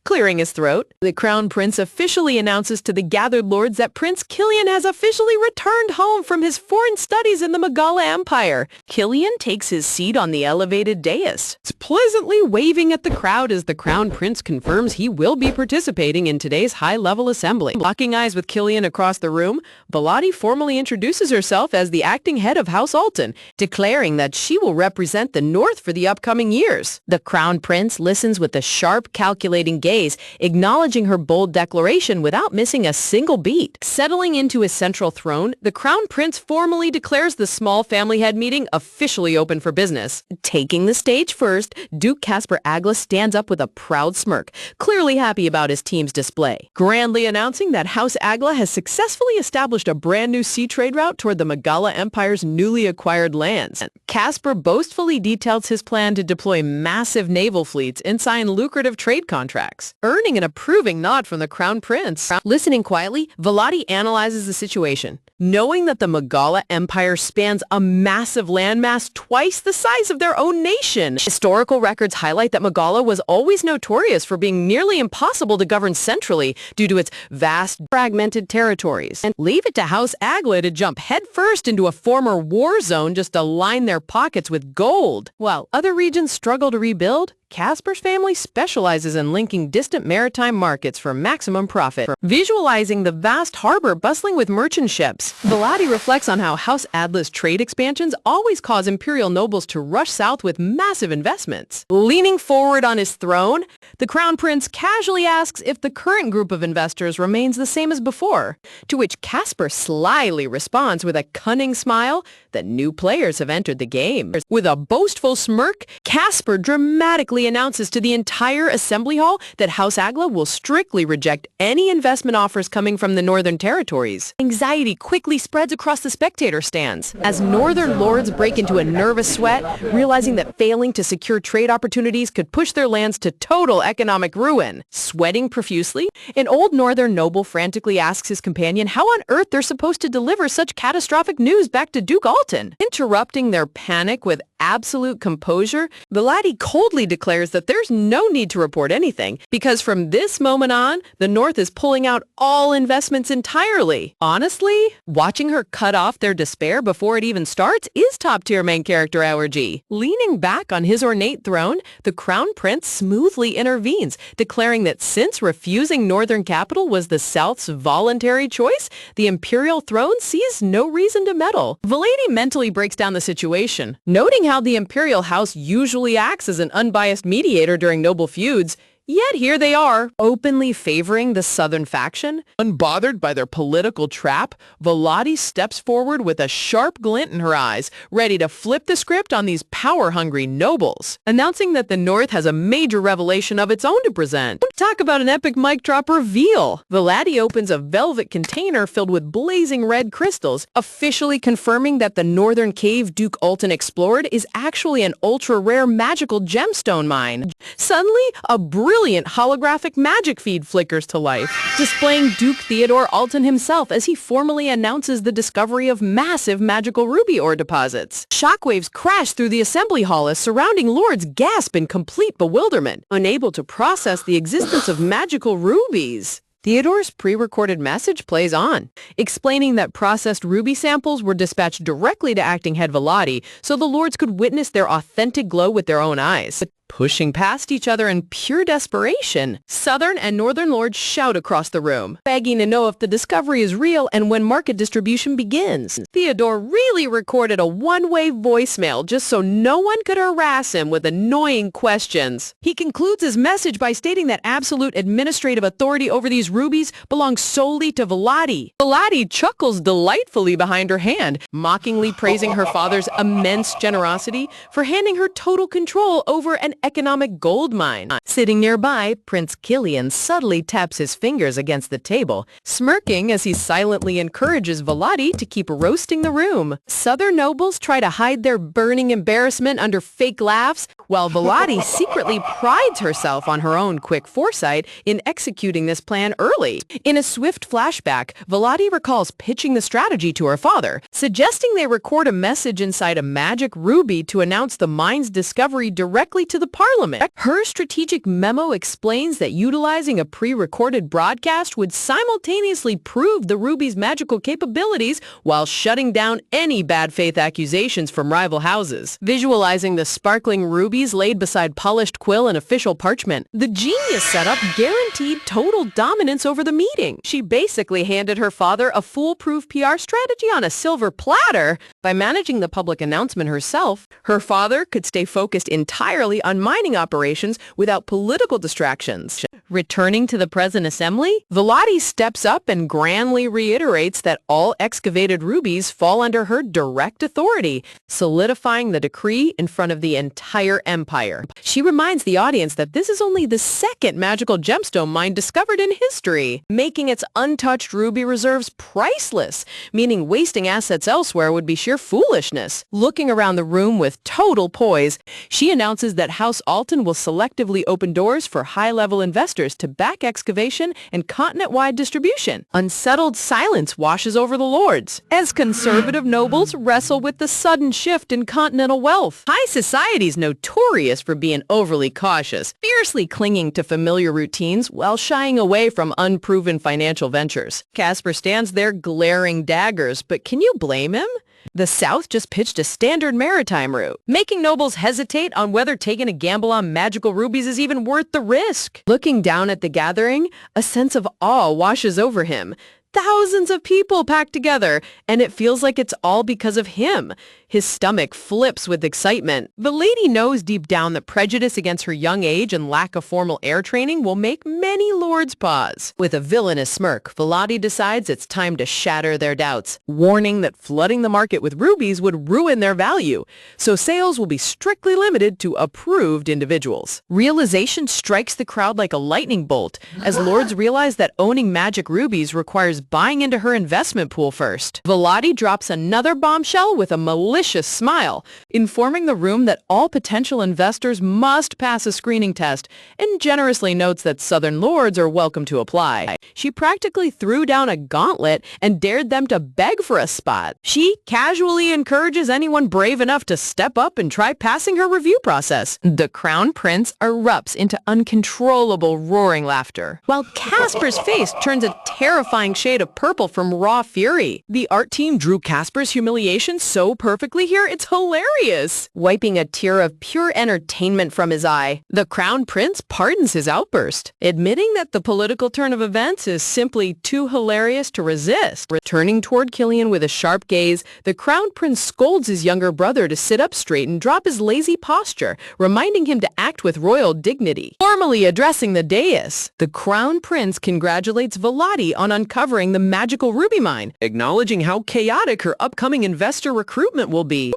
Clearing his throat, the Crown Prince officially announces to the gathered lords that Prince Killian has officially returned home from his foreign studies in the Megala Empire. Killian takes his seat on the elevated dais, pleasantly waving at the crowd as the Crown Prince confirms he will be participating in today's high-level assembly. Locking eyes with Killian across the room, Vladi formally introduces herself as the acting head of House Alton, declaring that she will represent the North for the upcoming years. The Crown Prince listens with a sharp, calculating gaze, acknowledging her bold declaration without missing a single beat. Settling into his central throne, the Crown Prince formally declares the small family head meeting officially open for business. Taking the stage first, Duke Caspar Agla stands up with a proud smirk, clearly happy about his team's display, grandly announcing that House Agla has successfully established a brand new sea trade route toward the Megala Empire's newly acquired lands. Caspar boastfully details his plan to deploy massive naval fleets and sign lucrative trade contracts, earning an approving nod from the Crown Prince. Listening quietly, Vladi analyzes the situation. Knowing that the Megala Empire spans a massive landmass twice the size of their own nation, historical records highlight that Megala was always notorious for being nearly impossible to govern centrally due to its vast, fragmented territories. And leave it to House Agla to jump headfirst into a former war zone just to line their pockets with gold. While other regions struggle to rebuild, Caspar's family specializes in linking distant maritime markets for maximum profit. Visualizing the vast harbor bustling with merchant ships, Vladi reflects on how House Adla's trade expansions always cause imperial nobles to rush south with massive investments. Leaning forward on his throne, the Crown Prince casually asks if the current group of investors remains the same as before, to which Caspar slyly responds with a cunning smile that new players have entered the game. With a boastful smirk, Caspar dramatically announces to the entire assembly hall that House Agla will strictly reject any investment offers coming from the Northern Territories. Anxiety quickly spreads across the spectator stands as Northern lords break into a nervous sweat, realizing that failing to secure trade opportunities could push their lands to total economic ruin. Sweating profusely, an old Northern noble frantically asks his companion how on earth they're supposed to deliver such catastrophic news back to Duke Alton. Interrupting their panic with absolute composure, Vladi coldly declares that there's no need to report anything because from this moment on, the North is pulling out all investments entirely. Honestly, watching her cut off their despair before it even starts is top-tier main character allergy. Leaning back on his ornate throne, the Crown Prince smoothly intervenes, declaring that since refusing Northern capital was the South's voluntary choice, the imperial throne sees no reason to meddle. Vladi mentally breaks down the situation, noting how the imperial house usually acts as an unbiased mediator during noble feuds. Yet here they are, openly favoring the Southern faction. Unbothered by their political trap, Volati steps forward with a sharp glint in her eyes, ready to flip the script on these power-hungry nobles, announcing that the North has a major revelation of its own to present. Talk about an epic mic drop reveal. Volati opens a velvet container filled with blazing red crystals, officially confirming that the northern cave Duke Alton explored is actually an ultra-rare magical gemstone mine. Suddenly, a brilliant holographic magic feed flickers to life, displaying Duke Theodore Alton himself as he formally announces the discovery of massive magical ruby ore deposits. Shockwaves crash through the assembly hall as surrounding lords gasp in complete bewilderment, unable to process the existence of magical rubies. Theodore's pre-recorded message plays on, explaining that processed ruby samples were dispatched directly to acting head Volati so the lords could witness their authentic glow with their own eyes. Pushing past each other in pure desperation, Southern and Northern lords shout across the room, begging to know if the discovery is real and when market distribution begins. Theodore really recorded a one-way voicemail just so no one could harass him with annoying questions. He concludes his message by stating that absolute administrative authority over these rubies belongs solely to Volati. Volati chuckles delightfully behind her hand, mockingly praising her father's immense generosity for handing her total control over an economic gold mine. Sitting nearby, Prince Killian subtly taps his fingers against the table, smirking as he silently encourages Volati to keep roasting the room. Southern nobles try to hide their burning embarrassment under fake laughs, while Volati secretly prides herself on her own quick foresight in executing this plan early. In a swift flashback, Volati recalls pitching the strategy to her father, suggesting they record a message inside a magic ruby to announce the mine's discovery directly to the Parliament. Her strategic memo explains that utilizing a pre-recorded broadcast would simultaneously prove the ruby's magical capabilities while shutting down any bad faith accusations from rival houses. Visualizing the sparkling rubies laid beside polished quill and official parchment, the genius setup guaranteed total dominance over the meeting. She basically handed her father a foolproof PR strategy on a silver platter. By managing the public announcement herself, her father could stay focused entirely on mining operations without political distractions. Returning to the present assembly, Volati steps up and grandly reiterates that all excavated rubies fall under her direct authority, solidifying the decree in front of the entire empire. She reminds the audience that this is only the second magical gemstone mine discovered in history, making its untouched ruby reserves priceless, meaning wasting assets elsewhere would be sheer foolishness. Looking around the room with total poise, she announces that House Alton will selectively open doors for high-level investors to back excavation and continent-wide distribution. Unsettled silence washes over the lords, as conservative nobles wrestle with the sudden shift in continental wealth. High society is notorious for being overly cautious, fiercely clinging to familiar routines while shying away from unproven financial ventures. Casper stands there glaring daggers, but can you blame him? The South just pitched a standard maritime route, making nobles hesitate on whether taking a gamble on magical rubies is even worth the risk. Looking down at the gathering, a sense of awe washes over him. Thousands of people packed together, and it feels like it's all because of him. His stomach flips with excitement. The lady knows deep down that prejudice against her young age and lack of formal air training will make many lords pause. With a villainous smirk, Volati decides it's time to shatter their doubts, warning that flooding the market with rubies would ruin their value, so sales will be strictly limited to approved individuals. Realization strikes the crowd like a lightning bolt, as lords realize that owning magic rubies requires buying into her investment pool first. Volati drops another bombshell with a malicious smile, informing the room that all potential investors must pass a screening test, and generously notes that Southern lords are welcome to apply. She practically threw down a gauntlet and dared them to beg for a spot. She casually encourages anyone brave enough to step up and try passing her review process. The Crown Prince erupts into uncontrollable roaring laughter, while Casper's face turns a terrifying shade shade of purple from raw fury. The art team drew Casper's humiliation so perfectly here, it's hilarious. Wiping a tear of pure entertainment from his eye, the Crown Prince pardons his outburst, admitting that the political turn of events is simply too hilarious to resist. Turning toward Killian with a sharp gaze, the Crown Prince scolds his younger brother to sit up straight and drop his lazy posture, reminding him to act with royal dignity. Formally addressing the dais, the Crown Prince congratulates Volati on uncovering the magical ruby mine, acknowledging how chaotic her upcoming investor recruitment will be.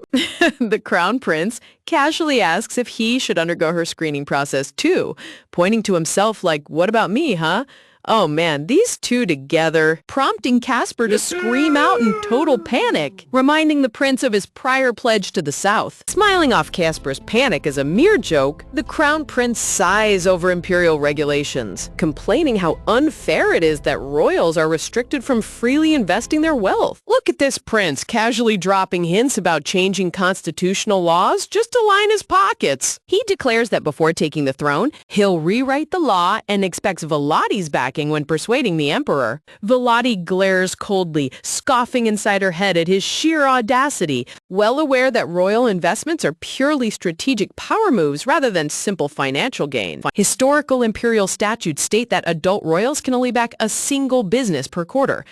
The Crown Prince casually asks if he should undergo her screening process too, pointing to himself like, "What about me, huh?" Oh man, these two together, prompting Casper to scream out in total panic, reminding the prince of his prior pledge to the south. Smiling off Casper's panic as a mere joke, the Crown Prince sighs over imperial regulations, complaining how unfair it is that royals are restricted from freely investing their wealth. Look at this prince casually dropping hints about changing constitutional laws just to line his pockets. He declares that before taking the throne, he'll rewrite the law and expects Volati's back when persuading the emperor. Volati glares coldly, scoffing inside her head at his sheer audacity, well aware that royal investments are purely strategic power moves rather than simple financial gain. Historical imperial statutes state that adult royals can only back a single business per quarter,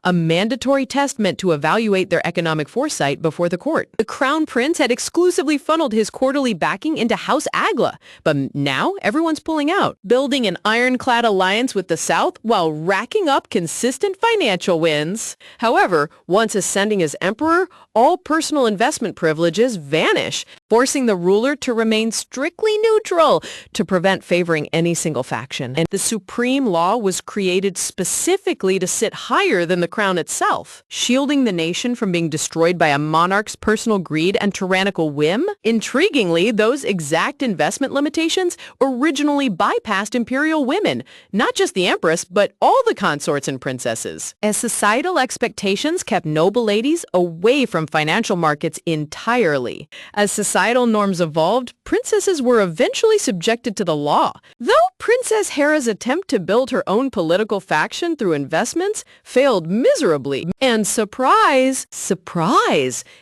a mandatory test meant to evaluate their economic foresight before the court. The Crown Prince had exclusively funneled his quarterly backing into House Agla, but now everyone's pulling out, building an ironclad alliance with the South while racking up consistent financial wins. However, once ascending as emperor, all personal investment privileges vanish, forcing the ruler to remain strictly neutral to prevent favoring any single faction. And the supreme law was created specifically to sit higher than the crown itself, shielding the nation from being destroyed by a monarch's personal greed and tyrannical whim. Intriguingly, those exact investment limitations originally bypassed imperial women, not just the empress, but all the consorts and princesses, as societal expectations kept noble ladies away from financial markets entirely. As societal norms evolved, princesses were eventually subjected to the law. Though Princess Hera's attempt to build her own political faction through investments failed miserably. And surprise,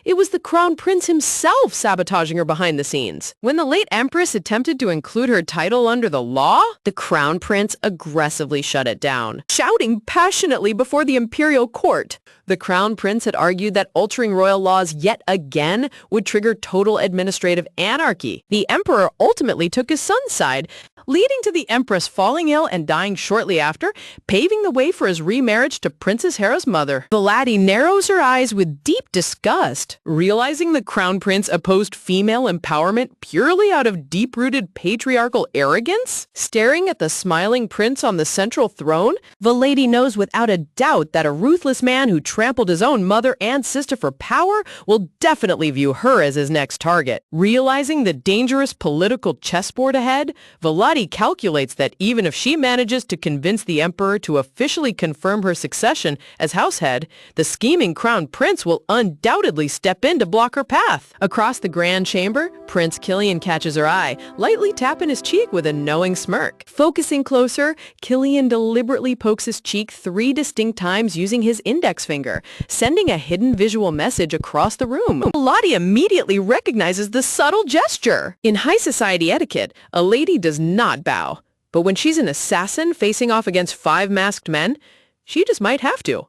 it was the Crown Prince himself sabotaging her behind the scenes. When the late Empress attempted to include her title under the law, the Crown Prince aggressively shut it down, shouting passionately before the imperial court. The Crown Prince had argued that altering royal laws yet again would trigger total administrative anarchy. The emperor ultimately took his son's side, leading to the Empress falling ill and dying shortly after, paving the way for his remarriage to Princess Hera's mother. Volati narrows her eyes with deep disgust, realizing the Crown Prince opposed female empowerment purely out of deep-rooted patriarchal arrogance. Staring at the smiling prince on the central throne, Volati knows without a doubt that a ruthless man who trampled his own mother and sister for power will definitely view her as his next target. Realizing the dangerous political chessboard ahead, Volati calculates that even if she manages to convince the emperor to officially confirm her succession as househead, the scheming crown prince will undoubtedly step in to block her path. Across the grand chamber, Prince Killian catches her eye, lightly tapping his cheek with a knowing smirk. Focusing closer, Killian deliberately pokes his cheek 3 distinct times using his index finger, sending a hidden visual message across the room. Volati immediately recognizes the subtle gesture. In high society etiquette, a lady does not bow. But when she's an assassin facing off against 5 masked men, she just might have to.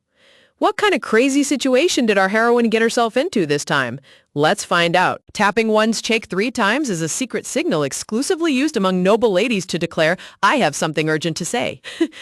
What kind of crazy situation did our heroine get herself into this time? Let's find out. Tapping one's cheek 3 times is a secret signal exclusively used among noble ladies to declare, "I have something urgent to say,"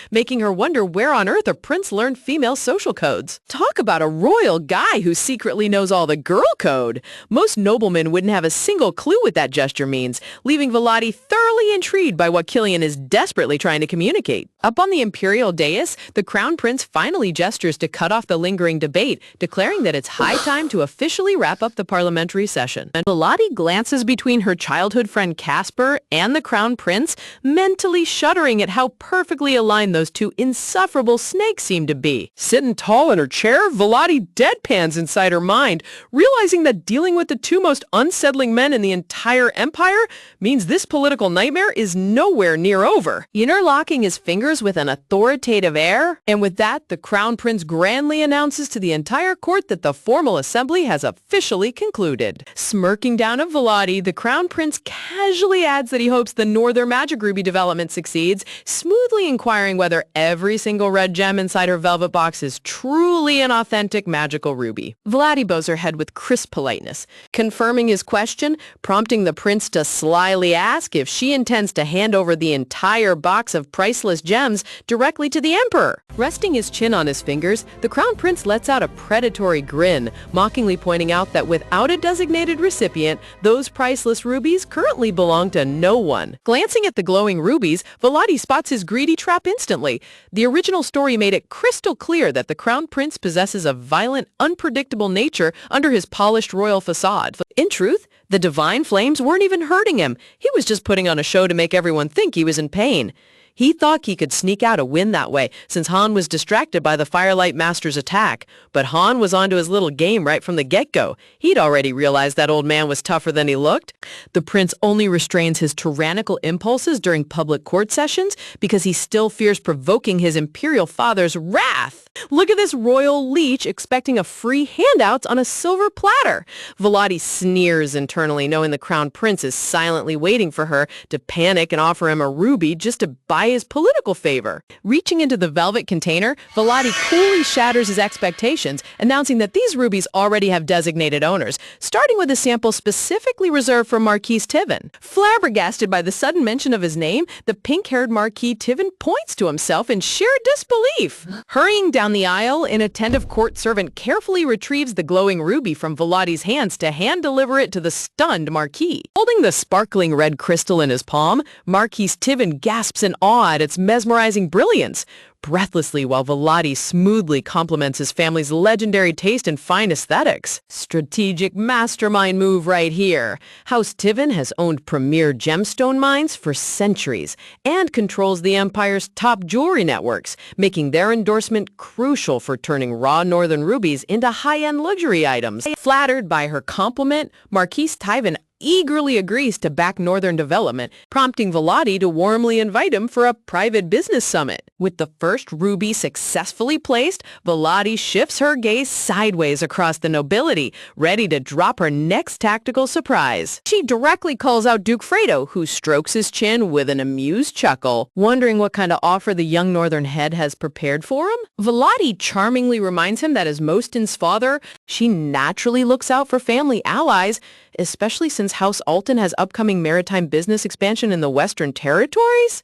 making her wonder where on earth a prince learned female social codes. Talk about a royal guy who secretly knows all the girl code. Most noblemen wouldn't have a single clue what that gesture means, leaving Volati thoroughly intrigued by what Killian is desperately trying to communicate. Up on the imperial dais, the crown prince finally gestures to cut off the lingering debate, declaring that it's high time to officially wrap up the parliamentary session. And Volati glances between her childhood friend Casper and the Crown Prince, mentally shuddering at how perfectly aligned those two insufferable snakes seem to be. Sitting tall in her chair, Volati deadpans inside her mind, realizing that dealing with the two most unsettling men in the entire empire means this political nightmare is nowhere near over. Interlocking his fingers with an authoritative air, and with that, the Crown Prince grandly announces to the entire court that the formal assembly has officially concluded. Smirking down at Volati, the Crown Prince casually adds that he hopes the Northern Magic Ruby development succeeds, smoothly inquiring whether every single red gem inside her velvet box is truly an authentic magical ruby. Volati bows her head with crisp politeness, confirming his question, prompting the prince to slyly ask if she intends to hand over the entire box of priceless gems directly to the emperor. Resting his chin on his fingers, the Crown Prince lets out a predatory grin, mockingly pointing out that without a designated recipient, those priceless rubies currently belong to no one. Glancing at the glowing rubies, Volati spots his greedy trap instantly. The original story made it crystal clear that the Crown Prince possesses a violent, unpredictable nature under his polished royal facade. In truth, the divine flames weren't even hurting him. He was just putting on a show to make everyone think he was in pain. He thought he could sneak out a win that way, since Han was distracted by the Firelight Master's attack. But Han was onto his little game right from the get-go. He'd already realized that old man was tougher than he looked. The prince only restrains his tyrannical impulses during public court sessions because he still fears provoking his imperial father's wrath. Look at this royal leech expecting a free handouts on a silver platter. Volati sneers internally, knowing the Crown Prince is silently waiting for her to panic and offer him a ruby just to buy his political favor. Reaching into the velvet container, Volati coolly shatters his expectations, announcing that these rubies already have designated owners, starting with a sample specifically reserved for Marquis Tivin. Flabbergasted by the sudden mention of his name, the pink-haired Marquis Tivin points to himself in sheer disbelief. Hurrying down the aisle, an attentive court servant carefully retrieves the glowing ruby from Volati's hands to hand-deliver it to the stunned Marquis. Holding the sparkling red crystal in his palm, Marquis Tivin gasps in awe at its mesmerizing brilliance, breathlessly while Volati smoothly compliments his family's legendary taste in fine aesthetics. Strategic mastermind move right here. House Tivin has owned premier gemstone mines for centuries and controls the empire's top jewelry networks, making their endorsement crucial for turning raw northern rubies into high-end luxury items. Flattered by her compliment, Marquis Tivin eagerly agrees to back Northern development, prompting Volati to warmly invite him for a private business summit. With the first ruby successfully placed, Volati shifts her gaze sideways across the nobility, ready to drop her next tactical surprise. She directly calls out Duke Fredo, who strokes his chin with an amused chuckle, wondering what kind of offer the young Northern head has prepared for him. Volati charmingly reminds him that as Mostin's father, she naturally looks out for family allies, especially since House Alton has upcoming maritime business expansion in the Western Territories?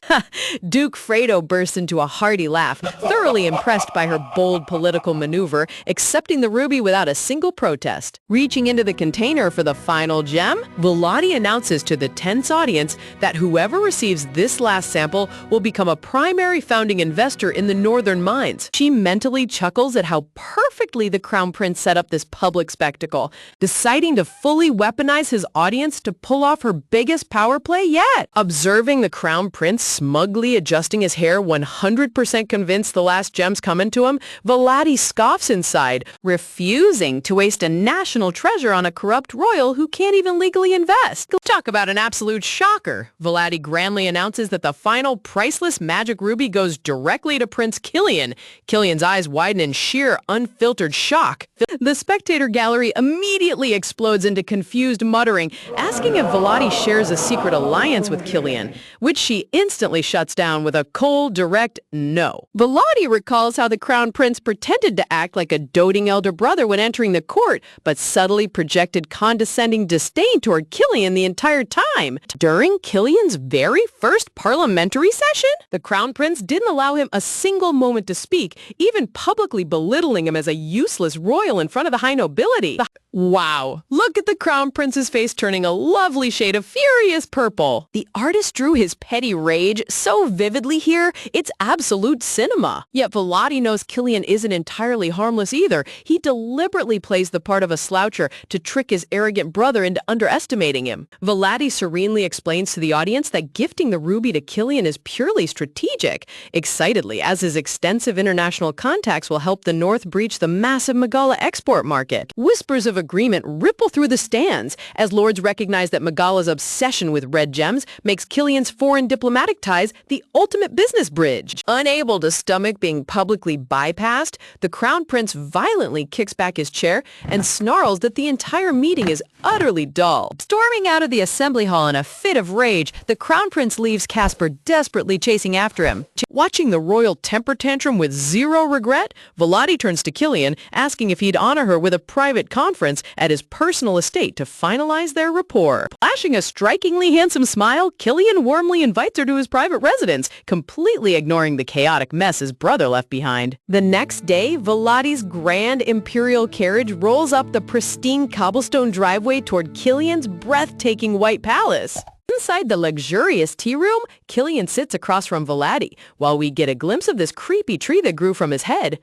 Duke Fredo bursts into a hearty laugh, thoroughly impressed by her bold political maneuver, accepting the ruby without a single protest. Reaching into the container for the final gem, Volati announces to the tense audience that whoever receives this last sample will become a primary founding investor in the Northern mines. She mentally chuckles at how perfectly the Crown Prince set up this public spectacle, deciding to fully weaponize his audience to pull off her biggest power play yet. Observing the Crown Prince smugly adjusting his hair, 100% convinced the last gem's coming to him, Volati scoffs inside, refusing to waste a national treasure on a corrupt royal who can't even legally invest. Talk about an absolute shocker. Volati grandly announces that the final priceless magic ruby goes directly to Prince Killian. Killian's eyes widen in sheer, unfiltered shock. The spectator gallery immediately explodes into confused muttering, asking if Volati shares a secret alliance with Killian, which she instantly shuts down with a cold, direct no. Volati recalls how the Crown Prince pretended to act like a doting elder brother when entering the court, but subtly projected condescending disdain toward Killian the entire time. During Killian's very first parliamentary session, the Crown Prince didn't allow him a single moment to speak, even publicly belittling him as a useless royal in front of the high nobility. Wow, look at the Crown Prince's face turning turning a lovely shade of furious purple. The artist drew his petty rage so vividly here, it's absolute cinema. Yet Volati knows Killian isn't entirely harmless either. He deliberately plays the part of a sloucher to trick his arrogant brother into underestimating him. Volati serenely explains to the audience that gifting the ruby to Killian is purely strategic, excitedly, as his extensive international contacts will help the North breach the massive Megala export market. Whispers of agreement ripple through the stands as lords recognize that Megala's obsession with red gems makes Killian's foreign diplomatic ties the ultimate business bridge. Unable to stomach being publicly bypassed, the Crown Prince violently kicks back his chair and snarls that the entire meeting is utterly dull. Storming out of the assembly hall in a fit of rage, the Crown Prince leaves Casper desperately chasing after him. Watching the royal temper tantrum with zero regret, Volati turns to Killian, asking if he'd honor her with a private conference at his personal estate to finalize their rapport. Flashing a strikingly handsome smile, Killian warmly invites her to his private residence, completely ignoring the chaotic mess his brother left behind. The next day, Volati's grand imperial carriage rolls up the pristine cobblestone driveway toward Killian's breathtaking white palace. Inside the luxurious tea room, Killian sits across from Volati, while we get a glimpse of this creepy tree that grew from his head,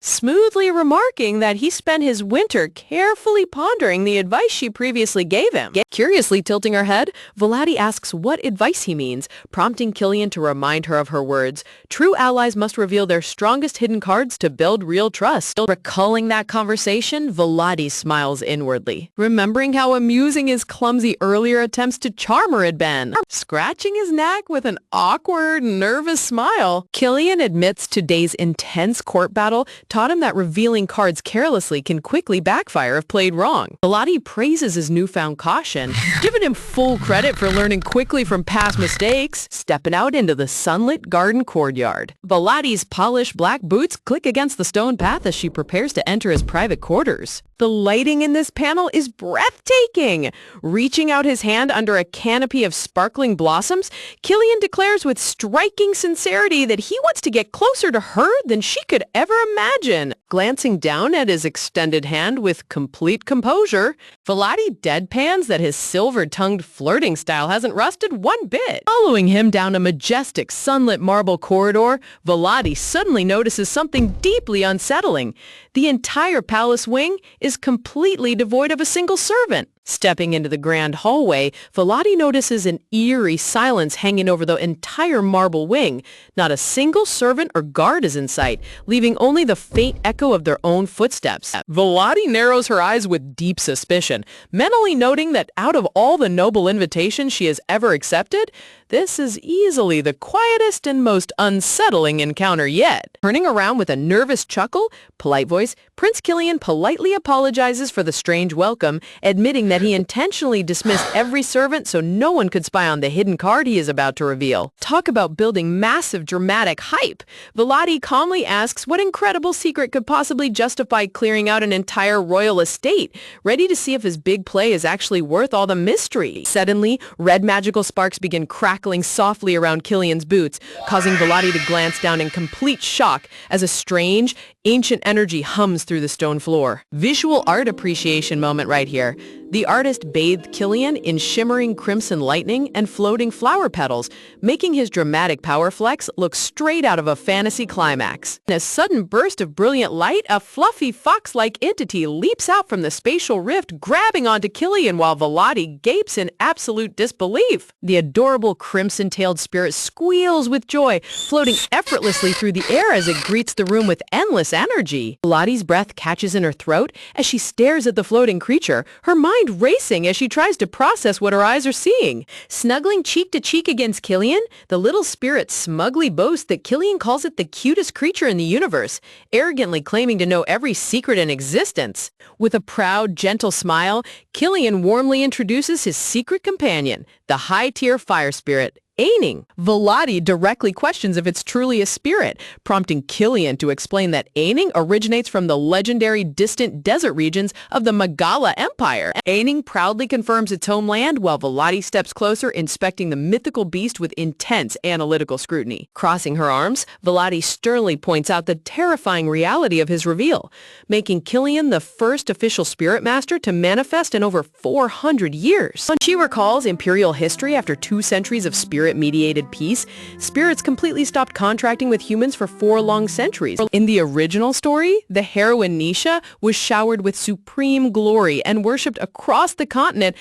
smoothly remarking that he spent his winter carefully pondering the advice she previously gave him. Curiously tilting her head, Volati asks what advice he means, prompting Killian to remind her of her words. True allies must reveal their strongest hidden cards to build real trust. Recalling that conversation, Volati smiles inwardly, remembering how amusing his clumsy earlier attempts to charm her had been. Scratching his neck with an awkward, nervous smile, Killian admits today's intense court battle taught him that revealing cards carelessly can quickly backfire if played wrong. Volati praises his newfound caution, giving him full credit for learning quickly from past mistakes, stepping out into the sunlit garden courtyard. Volati's polished black boots click against the stone path as she prepares to enter his private quarters. The lighting in this panel is breathtaking. Reaching out his hand under a canopy of sparkling blossoms, Killian declares with striking sincerity that he wants to get closer to her than she could ever imagine. Glancing down at his extended hand with complete composure, Volati deadpans that his silver-tongued flirting style hasn't rusted one bit. Following him down a majestic sunlit marble corridor, Volati suddenly notices something deeply unsettling. The entire palace wing is completely devoid of a single servant. Stepping into the grand hallway, Volati notices an eerie silence hanging over the entire marble wing. Not a single servant or guard is in sight, leaving only the faint echo of their own footsteps. Volati narrows her eyes with deep suspicion, mentally noting that out of all the noble invitations she has ever accepted, this is easily the quietest and most unsettling encounter yet. Turning around with a nervous chuckle, polite voice, Prince Killian politely apologizes for the strange welcome, admitting that he intentionally dismissed every servant so no one could spy on the hidden card he is about to reveal. Talk about building massive dramatic hype. Volati calmly asks what incredible secret could possibly justify clearing out an entire royal estate, ready to see if his big play is actually worth all the mystery. Suddenly, red magical sparks begin crackling softly around Killian's boots, causing Volati to glance down in complete shock as a strange, ancient energy hums through the stone floor. Visual art appreciation moment right here. The artist bathed Killian in shimmering crimson lightning and floating flower petals, making his dramatic power flex look straight out of a fantasy climax. In a sudden burst of brilliant light, a fluffy fox-like entity leaps out from the spatial rift, grabbing onto Killian while Volati gapes in absolute disbelief. The adorable crimson-tailed spirit squeals with joy, floating effortlessly through the air as it greets the room with endless energy. Volati's breath catches in her throat as she stares at the floating creature, her mind racing as she tries to process what her eyes are seeing. Snuggling cheek to cheek against Killian, the little spirit smugly boasts that Killian calls it the cutest creature in the universe, arrogantly claiming to know every secret in existence. With a proud, gentle smile, Killian warmly introduces his secret companion, the high-tier fire spirit, Aining. Velati directly questions if it's truly a spirit, prompting Killian to explain that Aining originates from the legendary distant desert regions of the Megala Empire. Aining proudly confirms its homeland while Velati steps closer, inspecting the mythical beast with intense analytical scrutiny. Crossing her arms, Velati sternly points out the terrifying reality of his reveal, making Killian the first official spirit master to manifest in over 400 years. She recalls imperial history after 2 centuries of spirit-mediated peace. Spirits completely stopped contracting with humans for 4 long centuries. In the original story, the heroine Nisha was showered with supreme glory and worshipped across the continent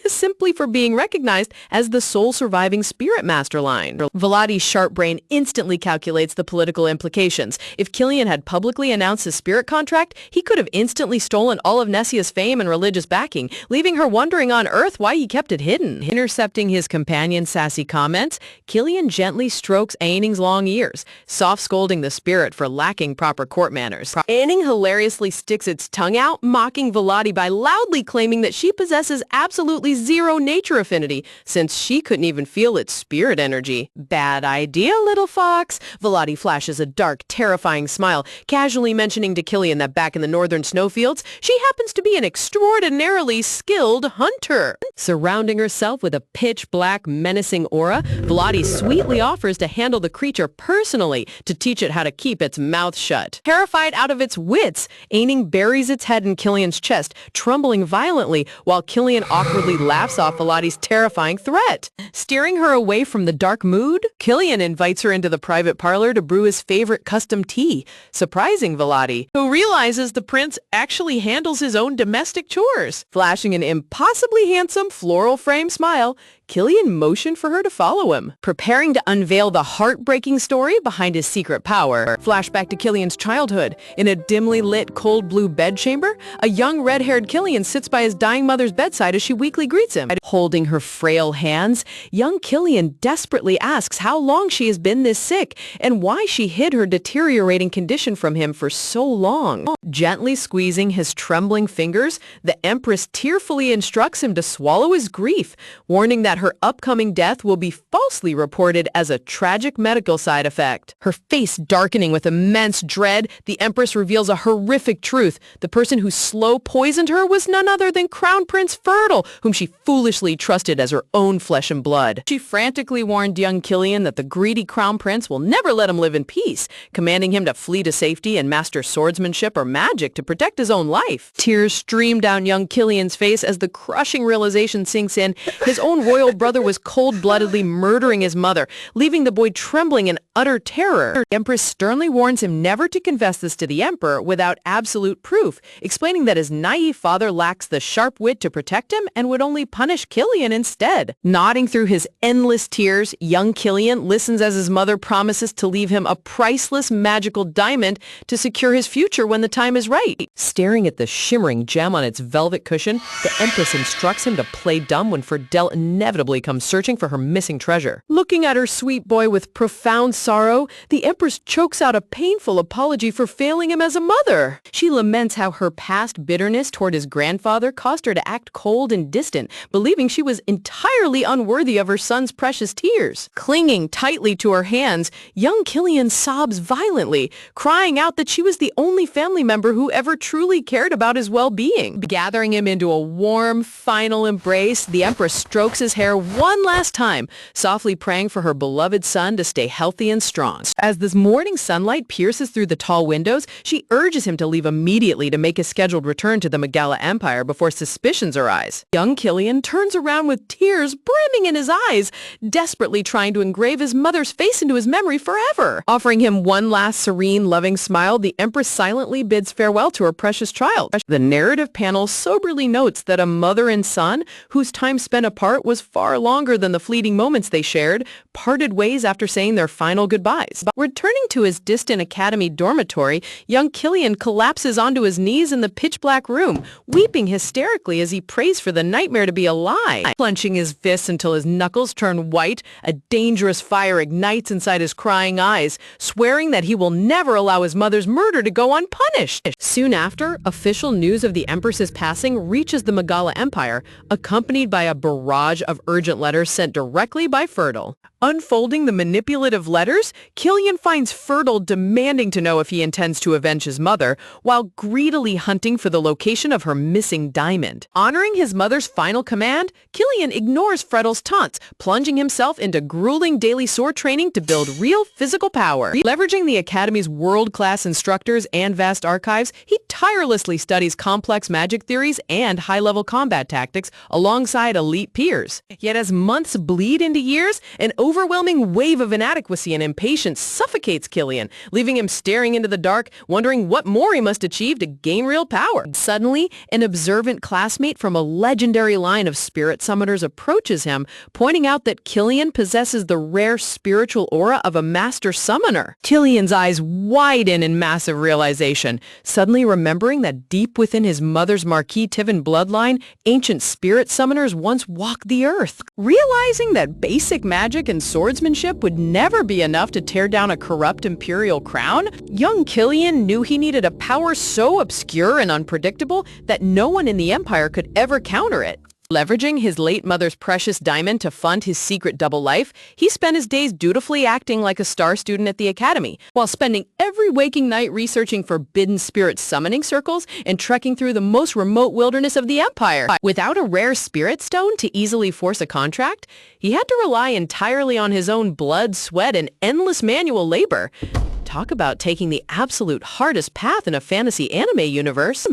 simply for being recognized as the sole surviving spirit master line. Velati's sharp brain instantly calculates the political implications. If Killian had publicly announced his spirit contract, he could have instantly stolen all of Nessia's fame and religious backing, leaving her wondering on Earth why he kept it hidden. Intercepting his companion's sassy comments, Killian gently strokes Aining's long ears, soft scolding the spirit for lacking proper court manners. Aining hilariously sticks its tongue out, mocking Velati by loudly claiming that she possesses absolutely zero nature affinity, since she couldn't even feel its spirit energy. Bad idea, little fox. Velati flashes a dark, terrifying smile, casually mentioning to Killian that back in the northern snowfields, she happens to be an extraordinarily skilled hunter. Surrounding herself with a pitch-black, menacing aura, Velati sweetly offers to handle the creature personally to teach it how to keep its mouth shut. Terrified out of its wits, Aining buries its head in Killian's chest, trembling violently, while Killian awkwardly laughs off Velati's terrifying threat. Steering her away from the dark mood, Killian invites her into the private parlor to brew his favorite custom tea, surprising Velati, who realizes the prince actually handles his own domestic chores. Flashing an impossibly handsome floral frame smile, Killian motioned for her to follow him, preparing to unveil the heartbreaking story behind his secret power. Flashback to Killian's childhood. In a dimly lit cold blue bedchamber, a young red-haired Killian sits by his dying mother's bedside as she weakly greets him. Holding her frail hands, young Killian desperately asks how long she has been this sick and why she hid her deteriorating condition from him for so long. Gently squeezing his trembling fingers, the Empress tearfully instructs him to swallow his grief, warning that her upcoming death will be falsely reported as a tragic medical side effect. Her face darkening with immense dread, the Empress reveals a horrific truth. The person who slow poisoned her was none other than Crown Prince Fertile, whom she foolishly trusted as her own flesh and blood. She frantically warned young Killian that the greedy Crown Prince will never let him live in peace, commanding him to flee to safety and master swordsmanship or magic to protect his own life. Tears stream down young Killian's face as the crushing realization sinks in. His own royal brother was cold-bloodedly murdering his mother, leaving the boy trembling in utter terror. The Empress sternly warns him never to confess this to the Emperor without absolute proof, explaining that his naive father lacks the sharp wit to protect him and would only punish Killian instead. Nodding through his endless tears, young Killian listens as his mother promises to leave him a priceless magical diamond to secure his future when the time is right. Staring at the shimmering gem on its velvet cushion, the Empress instructs him to play dumb when Ferdel inevitably comes searching for her missing treasure. Looking at her sweet boy with profound sorrow, the Empress chokes out a painful apology for failing him as a mother. She laments how her past bitterness toward his grandfather caused her to act cold and distant, believing she was entirely unworthy of her son's precious tears. Clinging tightly to her hands, young Killian sobs violently, crying out that she was the only family member who ever truly cared about his well-being. Gathering him into a warm, final embrace, the Empress strokes his hair one last time, softly praying for her beloved son to stay healthy and strong. As this morning sunlight pierces through the tall windows, she urges him to leave immediately to make his scheduled return to the Megala Empire before suspicions arise. Young Killian turns around with tears brimming in his eyes, desperately trying to engrave his mother's face into his memory forever. Offering him one last serene, loving smile, the Empress silently bids farewell to her precious child. The narrative panel soberly notes that a mother and son, whose time spent apart was far longer than the fleeting moments they shared, parted ways after saying their final goodbyes. Returning to his distant academy dormitory, young Killian collapses onto his knees in the pitch-black room, weeping hysterically as he prays for the nightmare to be a lie. Clenching his fists until his knuckles turn white, a dangerous fire ignites inside his crying eyes, swearing that he will never allow his mother's murder to go unpunished. Soon after, official news of the Empress's passing reaches the Megala Empire, accompanied by a barrage of urgent letters sent directly by Fertile. Unfolding the manipulative letters, Killian finds Fertile demanding to know if he intends to avenge his mother, while greedily hunting for the location of her missing diamond. Honoring his mother's final command, Killian ignores Fertile's taunts, plunging himself into grueling daily sword training to build real physical power. Leveraging the Academy's world-class instructors and vast archives, he tirelessly studies complex magic theories and high-level combat tactics alongside elite peers. Yet as months bleed into years, an overwhelming wave of inadequacy and impatience suffocates Killian, leaving him staring into the dark, wondering what more he must achieve to gain real power. Suddenly, an observant classmate from a legendary line of spirit summoners approaches him, pointing out that Killian possesses the rare spiritual aura of a master summoner. Killian's eyes widen in massive realization, suddenly remembering that deep within his mother's Marquis Tivin bloodline, ancient spirit summoners once walked the earth. Realizing that basic magic and swordsmanship would never be enough to tear down a corrupt imperial crown, young Killian knew he needed a power so obscure and unpredictable that no one in the Empire could ever counter it. Leveraging his late mother's precious diamond to fund his secret double life, he spent his days dutifully acting like a star student at the Academy, while spending every waking night researching forbidden spirit summoning circles and trekking through the most remote wilderness of the Empire. Without a rare spirit stone to easily force a contract, he had to rely entirely on his own blood, sweat, and endless manual labor. Talk about taking the absolute hardest path in a fantasy anime universe.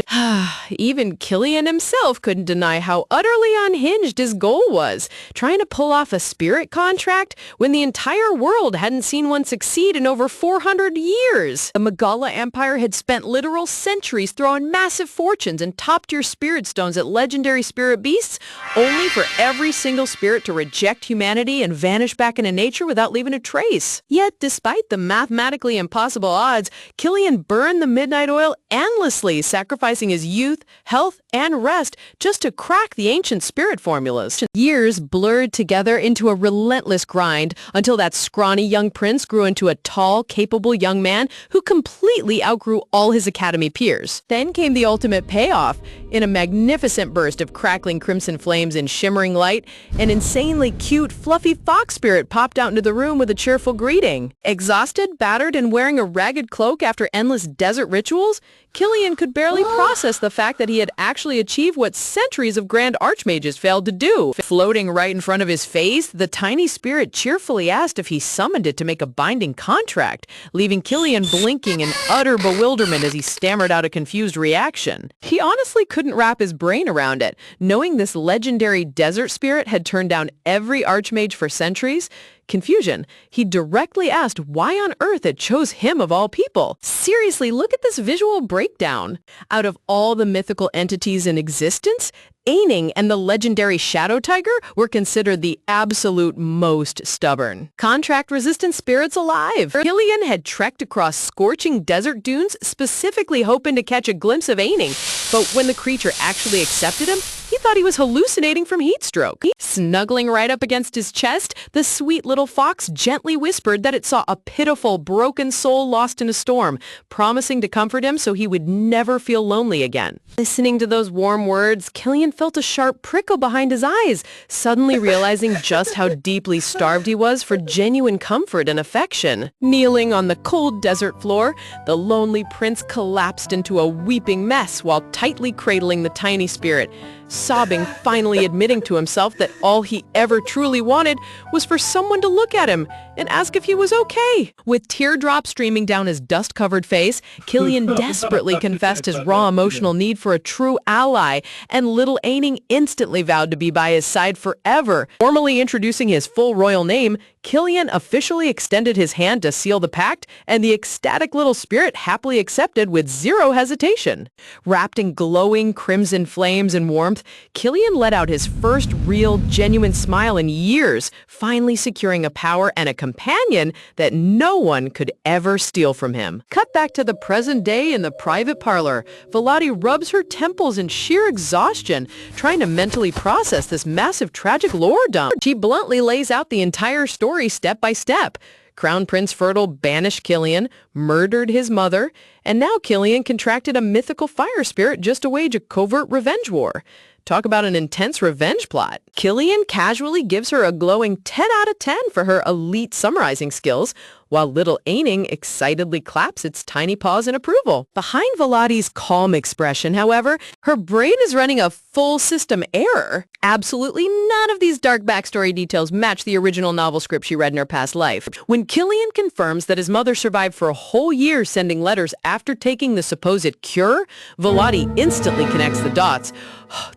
Even Killian himself couldn't deny how utterly unhinged his goal was, trying to pull off a spirit contract when the entire world hadn't seen one succeed in over 400 years. The Magala Empire had spent literal centuries throwing massive fortunes and top-tier spirit stones at legendary spirit beasts, only for every single spirit to reject humanity and vanish back into nature without leaving a trace. Yet, despite the mathematically impossible odds, Killian burned the midnight oil endlessly, sacrificing his youth, health, and rest just to crack the ancient spirit formulas. Years blurred together into a relentless grind until that scrawny young prince grew into a tall, capable young man who completely outgrew all his academy peers. Then came the ultimate payoff. In a magnificent burst of crackling crimson flames and shimmering light, an insanely cute, fluffy fox spirit popped out into the room with a cheerful greeting. Exhausted, battered, and wearing a ragged cloak after endless desert rituals, Killian could barely process the fact that he had actually achieved what centuries of grand archmages failed to do. Floating right in front of his face, the tiny spirit cheerfully asked if he summoned it to make a binding contract, leaving Killian blinking in utter bewilderment as he stammered out a confused reaction. He honestly couldn't wrap his brain around it, knowing this legendary desert spirit had turned down every archmage for centuries. Confusion, he directly asked why on earth it chose him of all people. Seriously, look at this visual breakdown. Out of all the mythical entities in existence, Aining and the legendary Shadow Tiger were considered the absolute most stubborn. Contract-resistant spirits alive. Killian had trekked across scorching desert dunes, specifically hoping to catch a glimpse of Aining, but when the creature actually accepted him, he thought he was hallucinating from heat stroke. Snuggling right up against his chest, the sweet little fox gently whispered that it saw a pitiful, broken soul lost in a storm, promising to comfort him so he would never feel lonely again. Listening to those warm words, Killian felt a sharp prickle behind his eyes, suddenly realizing just how deeply starved he was for genuine comfort and affection. Kneeling on the cold desert floor, the lonely prince collapsed into a weeping mess while tightly cradling the tiny spirit, sobbing, finally admitting to himself that all he ever truly wanted was for someone to look at him and ask if he was okay. With teardrops streaming down his dust-covered face, Killian desperately confessed his raw emotional need for a true ally, and little Aining instantly vowed to be by his side forever. Formally introducing his full royal name, Killian officially extended his hand to seal the pact, and the ecstatic little spirit happily accepted with zero hesitation. Wrapped in glowing crimson flames and warmth, Killian let out his first real, genuine smile in years, finally securing a power and a companion that no one could ever steal from him. Cut back to the present day in the private parlor. Velati rubs her temples in sheer exhaustion, trying to mentally process this massive tragic lore dump. She bluntly lays out the entire story step by step. Crown Prince Fertile banished Killian, murdered his mother, and now Killian contracted a mythical fire spirit just to wage a covert revenge war. Talk about an intense revenge plot. Killian casually gives her a glowing 10 out of 10 for her elite summarizing skills, while little Aining excitedly claps its tiny paws in approval. Behind Veladi's calm expression, however, her brain is running a full system error. Absolutely none of these dark backstory details match the original novel script she read in her past life. When Killian confirms that his mother survived for a whole year sending letters after taking the supposed cure, Veladi instantly connects the dots.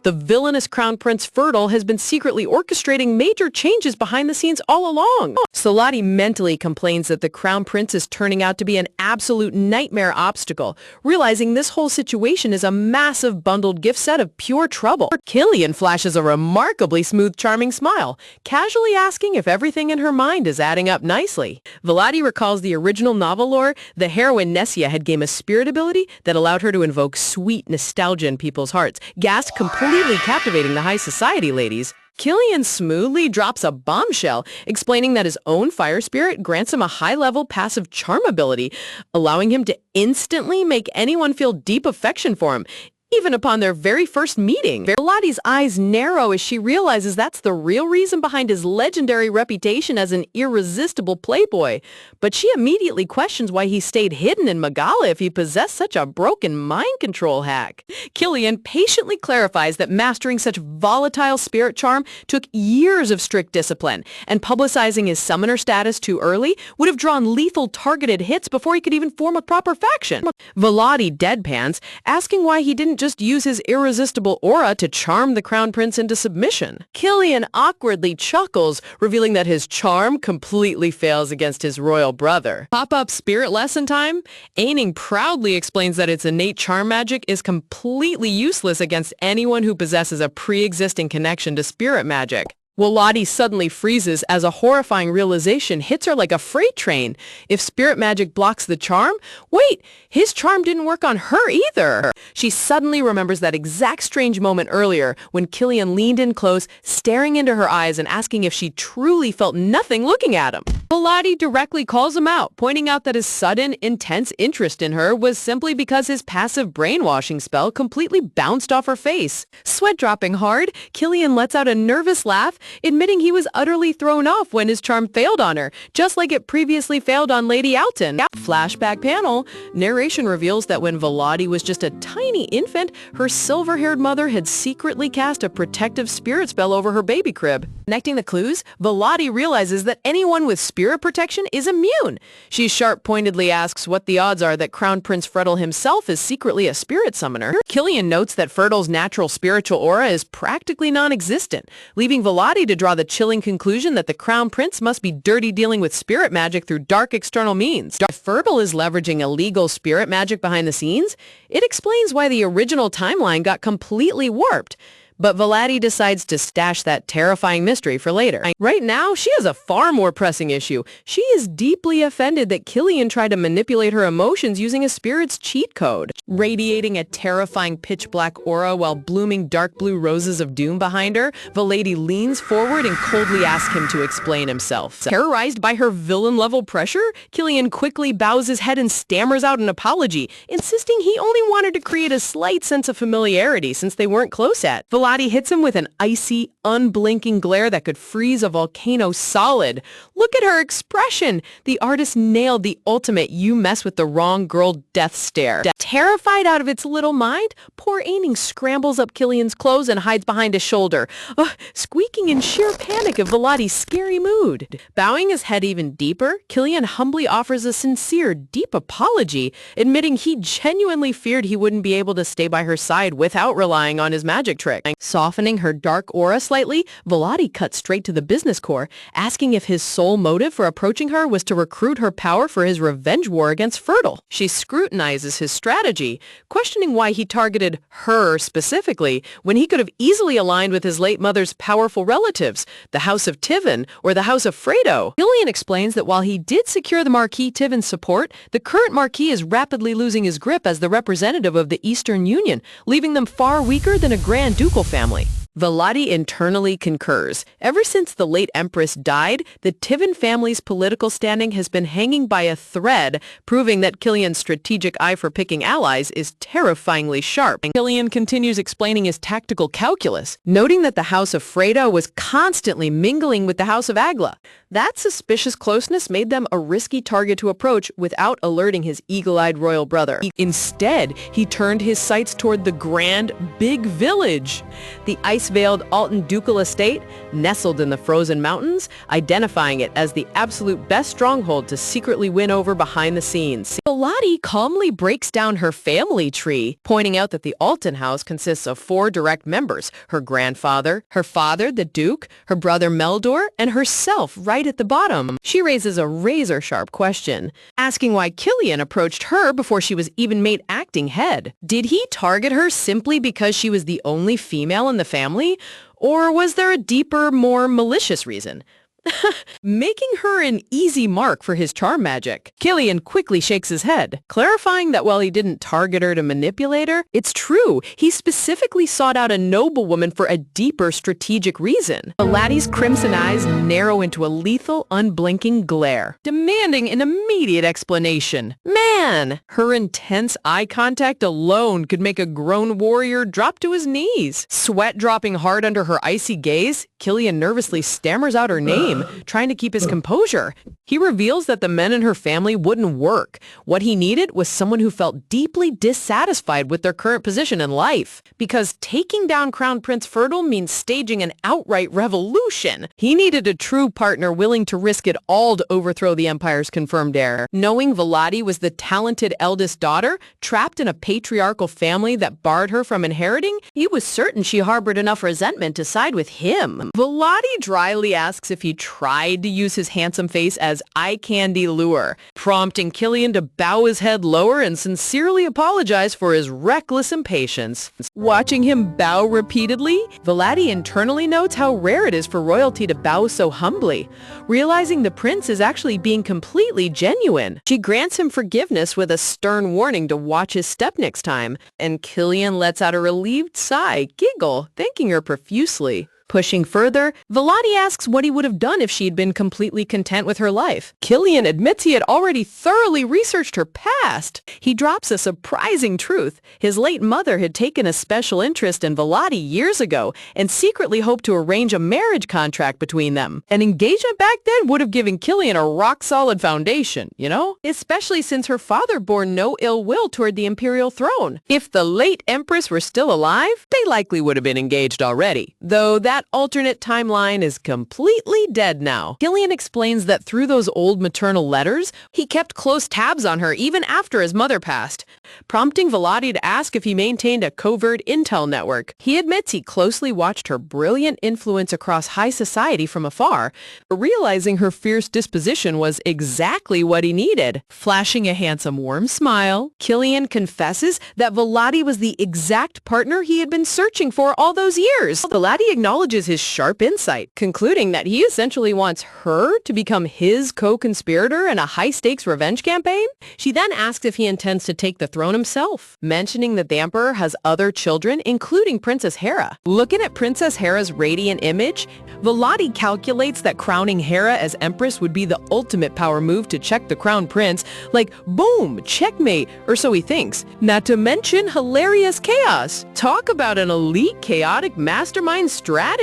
The villainous Crown Prince Fertile has been secretly orchestrating major changes behind the scenes all along. Veladi mentally complains that the Crown Prince is turning out to be an absolute nightmare obstacle, realizing this whole situation is a massive bundled gift set of pure trouble. Killian flashes a remarkably smooth, charming smile, casually asking if everything in her mind is adding up nicely. Veladi recalls the original novel lore. The heroine Nessia had gained a spirit ability that allowed her to invoke sweet nostalgia in people's hearts, completely captivating the high society ladies. Killian smoothly drops a bombshell, explaining that his own fire spirit grants him a high-level passive charm ability, allowing him to instantly make anyone feel deep affection for him, even upon their very first meeting. Veladi's eyes narrow as she realizes that's the real reason behind his legendary reputation as an irresistible playboy. But she immediately questions why he stayed hidden in Megala if he possessed such a broken mind control hack. Killian patiently clarifies that mastering such volatile spirit charm took years of strict discipline, and publicizing his summoner status too early would have drawn lethal targeted hits before he could even form a proper faction. Veladi deadpans, asking why he didn't just use his irresistible aura to charm the Crown Prince into submission. Killian awkwardly chuckles, revealing that his charm completely fails against his royal brother. Pop-up spirit lesson time? Aining proudly explains that its innate charm magic is completely useless against anyone who possesses a pre-existing connection to spirit magic. Veladi suddenly freezes as a horrifying realization hits her like a freight train. If spirit magic blocks the charm, wait, his charm didn't work on her either. She suddenly remembers that exact strange moment earlier when Killian leaned in close, staring into her eyes and asking if she truly felt nothing looking at him. Veladi directly calls him out, pointing out that his sudden, intense interest in her was simply because his passive brainwashing spell completely bounced off her face. Sweat dropping hard, Killian lets out a nervous laugh, admitting he was utterly thrown off when his charm failed on her, just like it previously failed on Lady Alton. Flashback panel, narration reveals that when Veladi was just a tiny infant, her silver-haired mother had secretly cast a protective spirit spell over her baby crib. Connecting the clues, Veladi realizes that anyone with spirit protection is immune. She sharp-pointedly asks what the odds are that Crown Prince Fertile himself is secretly a spirit summoner. Killian notes that Fertile's natural spiritual aura is practically non-existent, leaving Veladi to draw the chilling conclusion that the Crown Prince must be dirty dealing with spirit magic through dark external means. If Fertile is leveraging illegal spirit magic behind the scenes, it explains why the original timeline got completely warped. But Veladi decides to stash that terrifying mystery for later. Right now, she has a far more pressing issue. She is deeply offended that Killian tried to manipulate her emotions using a spirit's cheat code. Radiating a terrifying pitch-black aura while blooming dark blue roses of doom behind her, Veladi leans forward and coldly asks him to explain himself. Terrorized by her villain-level pressure, Killian quickly bows his head and stammers out an apology, insisting he only wanted to create a slight sense of familiarity since they weren't close yet. Veladi hits him with an icy, unblinking glare that could freeze a volcano solid. Look at her expression! The artist nailed the ultimate "you mess with the wrong girl" death stare. Terrified out of its little mind, poor Aining scrambles up Killian's clothes and hides behind his shoulder, squeaking in sheer panic of Veladi's scary mood. Bowing his head even deeper, Killian humbly offers a sincere, deep apology, admitting he genuinely feared he wouldn't be able to stay by her side without relying on his magic trick. Softening her dark aura slightly, Veladi cuts straight to the business core, asking if his sole motive for approaching her was to recruit her power for his revenge war against Fertile. She scrutinizes his strategy, questioning why he targeted her specifically when he could have easily aligned with his late mother's powerful relatives, the House of Tivin or the House of Fredo. Killian explains that while he did secure the Marquis Tivin's support, the current Marquis is rapidly losing his grip as the representative of the Eastern Union, leaving them far weaker than a Grand Ducal family. Vladi internally concurs. Ever since the late Empress died, the Tivin family's political standing has been hanging by a thread, proving that Killian's strategic eye for picking allies is terrifyingly sharp. Killian continues explaining his tactical calculus, noting that the House of Freda was constantly mingling with the House of Agla. That suspicious closeness made them a risky target to approach without alerting his eagle-eyed royal brother. Instead, he turned his sights toward the grand, big village. The ice-veiled Alton Ducal estate, nestled in the frozen mountains, identifying it as the absolute best stronghold to secretly win over behind the scenes. Vladi calmly breaks down her family tree, pointing out that the Alton house consists of 4 direct members: her grandfather, her father, the Duke, her brother Meldor, and herself right at the bottom. She raises a razor-sharp question, asking why Killian approached her before she was even made acting head. Did he target her simply because she was the only female in the family, or was there a deeper, more malicious reason? Making her an easy mark for his charm magic. Killian quickly shakes his head, clarifying that while he didn't target her to manipulate her, it's true, he specifically sought out a noblewoman for a deeper strategic reason. Vladdy's crimson eyes narrow into a lethal, unblinking glare, demanding an immediate explanation. Man, her intense eye contact alone could make a grown warrior drop to his knees. Sweat dropping hard under her icy gaze, Killian nervously stammers out her name, trying to keep his composure. He reveals that the men in her family wouldn't work. What he needed was someone who felt deeply dissatisfied with their current position in life. Because taking down Crown Prince Fertile means staging an outright revolution. He needed a true partner willing to risk it all to overthrow the Empire's confirmed heir. Knowing Vladi was the talented eldest daughter, trapped in a patriarchal family that barred her from inheriting, he was certain she harbored enough resentment to side with him. Vladi dryly asks if he tried to use his handsome face as eye candy lure, prompting Killian to bow his head lower and sincerely apologize for his reckless impatience. Watching him bow repeatedly, Vladi internally notes how rare it is for royalty to bow so humbly, realizing the prince is actually being completely genuine. She grants him forgiveness with a stern warning to watch his step next time, and Killian lets out a relieved sigh, giggle, thanking her profusely. Pushing further, Vladi asks what he would have done if she had been completely content with her life. Killian admits he had already thoroughly researched her past. He drops a surprising truth. His late mother had taken a special interest in Vladi years ago and secretly hoped to arrange a marriage contract between them. An engagement back then would have given Killian a rock-solid foundation, you know? Especially since her father bore no ill will toward the imperial throne. If the late empress were still alive, they likely would have been engaged already, though that alternate timeline is completely dead now. Killian explains that through those old maternal letters, he kept close tabs on her even after his mother passed, prompting Vladi to ask if he maintained a covert intel network. He admits he closely watched her brilliant influence across high society from afar, realizing her fierce disposition was exactly what he needed. Flashing a handsome warm smile, Killian confesses that Vladi was the exact partner he had been searching for all those years. Vladi acknowledges his sharp insight, concluding that he essentially wants her to become his co-conspirator in a high-stakes revenge campaign. She then asks if he intends to take the throne himself, mentioning that the Emperor has other children, including Princess Hera. Looking at Princess Hera's radiant image, Vladi calculates that crowning Hera as Empress would be the ultimate power move to check the Crown Prince, like boom, checkmate, or so he thinks. Not to mention hilarious chaos. Talk about an elite chaotic mastermind strategy.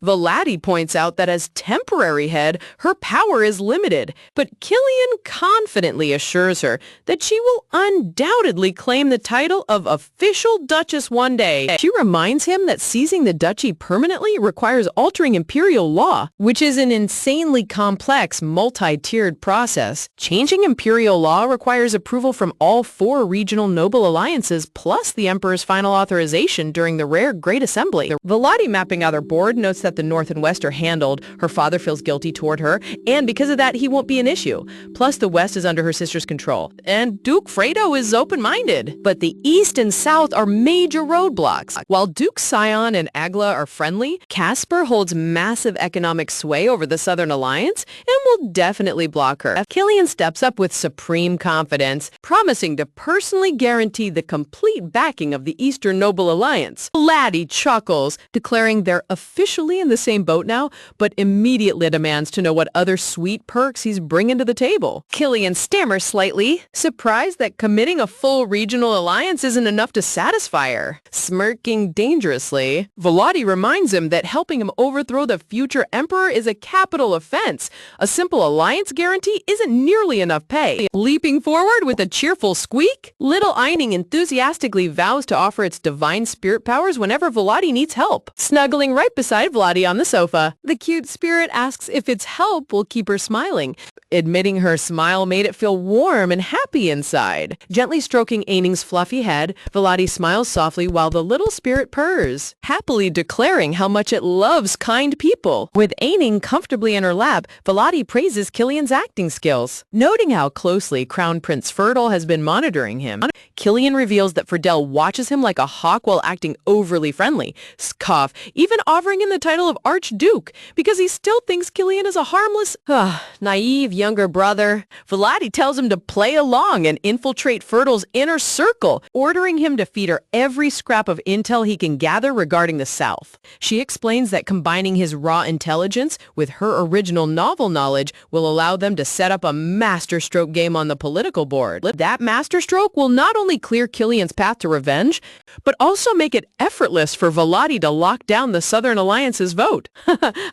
Vladi points out that as temporary head, her power is limited, but Killian confidently assures her that she will undoubtedly claim the title of official Duchess one day. She reminds him that seizing the duchy permanently requires altering imperial law, which is an insanely complex, multi-tiered process. Changing imperial law requires approval from all 4 regional noble alliances plus the Emperor's final authorization during the rare Great Assembly. Vladi, mapping out her board, notes that the North and West are handled, her father feels guilty toward her, and because of that, he won't be an issue. Plus, the West is under her sister's control. And Duke Fredo is open open-minded. But the East and South are major roadblocks. While Duke Sion and Agla are friendly, Casper holds massive economic sway over the Southern Alliance and will definitely block her. Killian steps up with supreme confidence, promising to personally guarantee the complete backing of the Eastern Noble Alliance. Laddie chuckles, declaring they're officially in the same boat now, but immediately demands to know what other sweet perks he's bringing to the table. Killian stammers slightly, surprised that committing a full regional alliance isn't enough to satisfy her. Smirking dangerously, Volati reminds him that helping him overthrow the future emperor is a capital offense. A simple alliance guarantee isn't nearly enough pay. Leaping forward with a cheerful squeak, Little Eining enthusiastically vows to offer its divine spirit powers whenever Volati needs help. Snuggling right beside Volati on the sofa, the cute spirit asks if its help will keep her smiling. Admitting her smile made it feel warm and happy inside. Gently stroking Eining's fluffy head, Volati smiles softly while the little spirit purrs, happily declaring how much it loves kind people. With Eining comfortably in her lap, Volati praises Killian's acting skills. Noting how closely Crown Prince Fertile has been monitoring him, Killian reveals that Ferdel watches him like a hawk while acting overly friendly. Scoff, even offering him the title of Archduke, because he still thinks Killian is a harmless, naive younger brother. Volati tells him to play along and infiltrate Fertile's inner circle, ordering him to feed her every scrap of intel he can gather regarding the South. She explains that combining his raw intelligence with her original novel knowledge will allow them to set up a masterstroke game on the political board. That masterstroke will not only clear Killian's path to revenge, but also make it effortless for Volati to lock down the Southern Alliance's vote.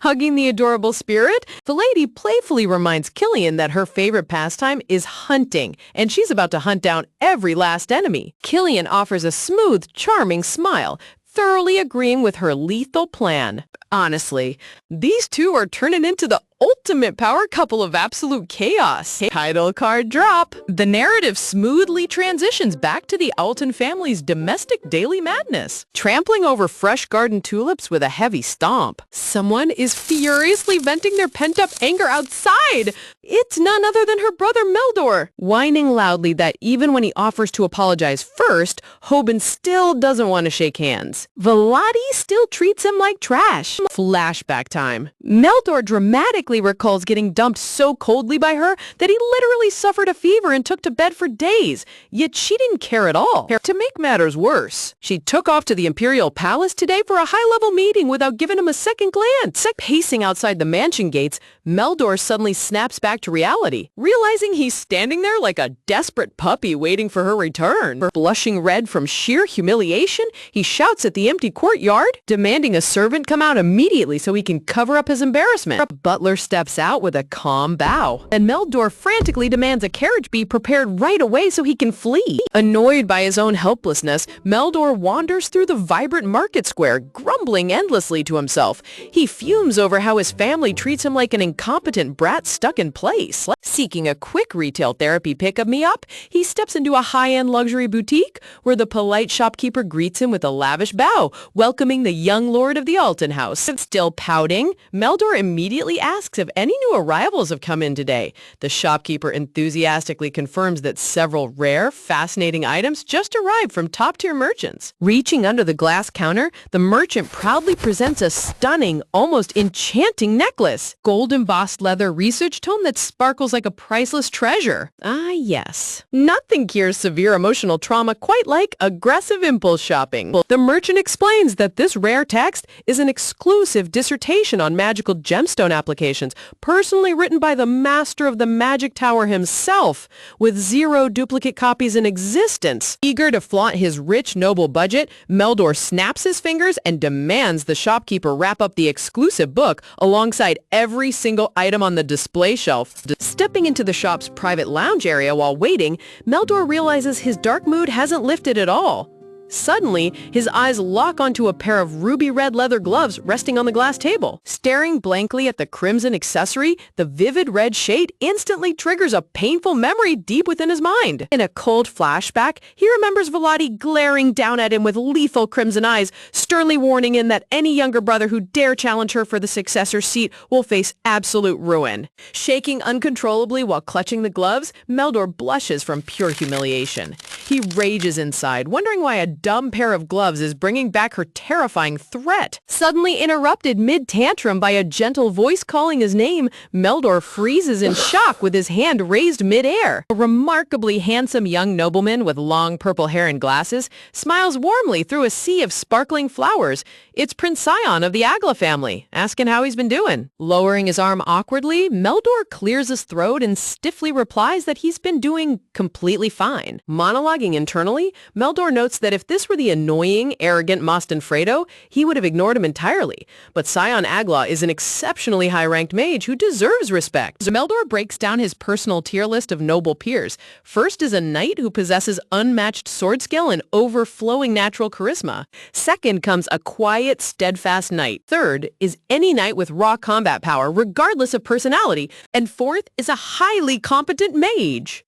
Hugging the adorable spirit, the lady playfully reminds Killian that her favorite pastime is hunting, and she's about to hunt down every last enemy. Killian offers a smooth, charming smile, thoroughly agreeing with her lethal plan. Honestly, these two are turning into the ultimate power couple of absolute chaos. Title card drop. The narrative smoothly transitions back to the Alton family's domestic daily madness, trampling over fresh garden tulips with a heavy stomp. Someone is furiously venting their pent-up anger outside. It's none other than her brother Meldor, whining loudly that even when he offers to apologize first, Hoban still doesn't want to shake hands. Volati still treats him like trash. Flashback time. Meldor dramatically recalls getting dumped so coldly by her that he literally suffered a fever and took to bed for days, yet she didn't care at all. To make matters worse, she took off to the Imperial Palace today for a high-level meeting without giving him a second glance. Pacing outside the mansion gates, Meldor suddenly snaps back to reality, realizing he's standing there like a desperate puppy waiting for her return. Blushing red from sheer humiliation, he shouts at the empty courtyard, demanding a servant come out immediately so he can cover up his embarrassment. Butler steps out with a calm bow, and Meldor frantically demands a carriage be prepared right away so he can flee. Annoyed by his own helplessness, Meldor wanders through the vibrant market square, grumbling endlessly to himself. He fumes over how his family treats him like an incompetent brat stuck in place. Seeking a quick retail therapy pick-me-up, he steps into a high-end luxury boutique where the polite shopkeeper greets him with a lavish bow, welcoming the young lord of the Alton house. Still pouting, Meldor immediately asks if any new arrivals have come in today. The shopkeeper enthusiastically confirms that several rare, fascinating items just arrived from top-tier merchants. Reaching under the glass counter, the merchant proudly presents a stunning, almost enchanting necklace. Gold-embossed leather research tome that sparkles like a priceless treasure. Ah, yes. Nothing cures severe emotional trauma quite like aggressive impulse shopping. The merchant explains that this rare text is an exclusive dissertation on magical gemstone applications, personally written by the master of the magic tower himself, with 0 duplicate copies in existence. Eager to flaunt his rich, noble budget, Meldor snaps his fingers and demands the shopkeeper wrap up the exclusive book alongside every single item on the display shelf. Stepping into the shop's private lounge area while waiting, Meldor realizes his dark mood hasn't lifted at all. Suddenly, his eyes lock onto a pair of ruby red leather gloves resting on the glass table. Staring blankly at the crimson accessory, the vivid red shade instantly triggers a painful memory deep within his mind. In a cold flashback, he remembers Volati glaring down at him with lethal crimson eyes, sternly warning him that any younger brother who dare challenge her for the successor's seat will face absolute ruin. Shaking uncontrollably while clutching the gloves, Meldor blushes from pure humiliation. He rages inside, wondering why a dumb pair of gloves is bringing back her terrifying threat. Suddenly interrupted mid-tantrum by a gentle voice calling his name, Meldor freezes in shock with his hand raised mid-air. A remarkably handsome young nobleman with long purple hair and glasses smiles warmly through a sea of sparkling flowers. It's Prince Scion of the Agla family, asking how he's been doing. Lowering his arm awkwardly, Meldor clears his throat and stiffly replies that he's been doing completely fine. Monologuing internally, Meldor notes that if this were the annoying, arrogant Mostan Fredo, he would have ignored him entirely. But Scion Agla is an exceptionally high-ranked mage who deserves respect. Meldor breaks down his personal tier list of noble peers. First is a knight who possesses unmatched sword skill and overflowing natural charisma. Second comes a quiet, steadfast knight. Third is any knight with raw combat power, regardless of personality. And fourth is a highly competent mage.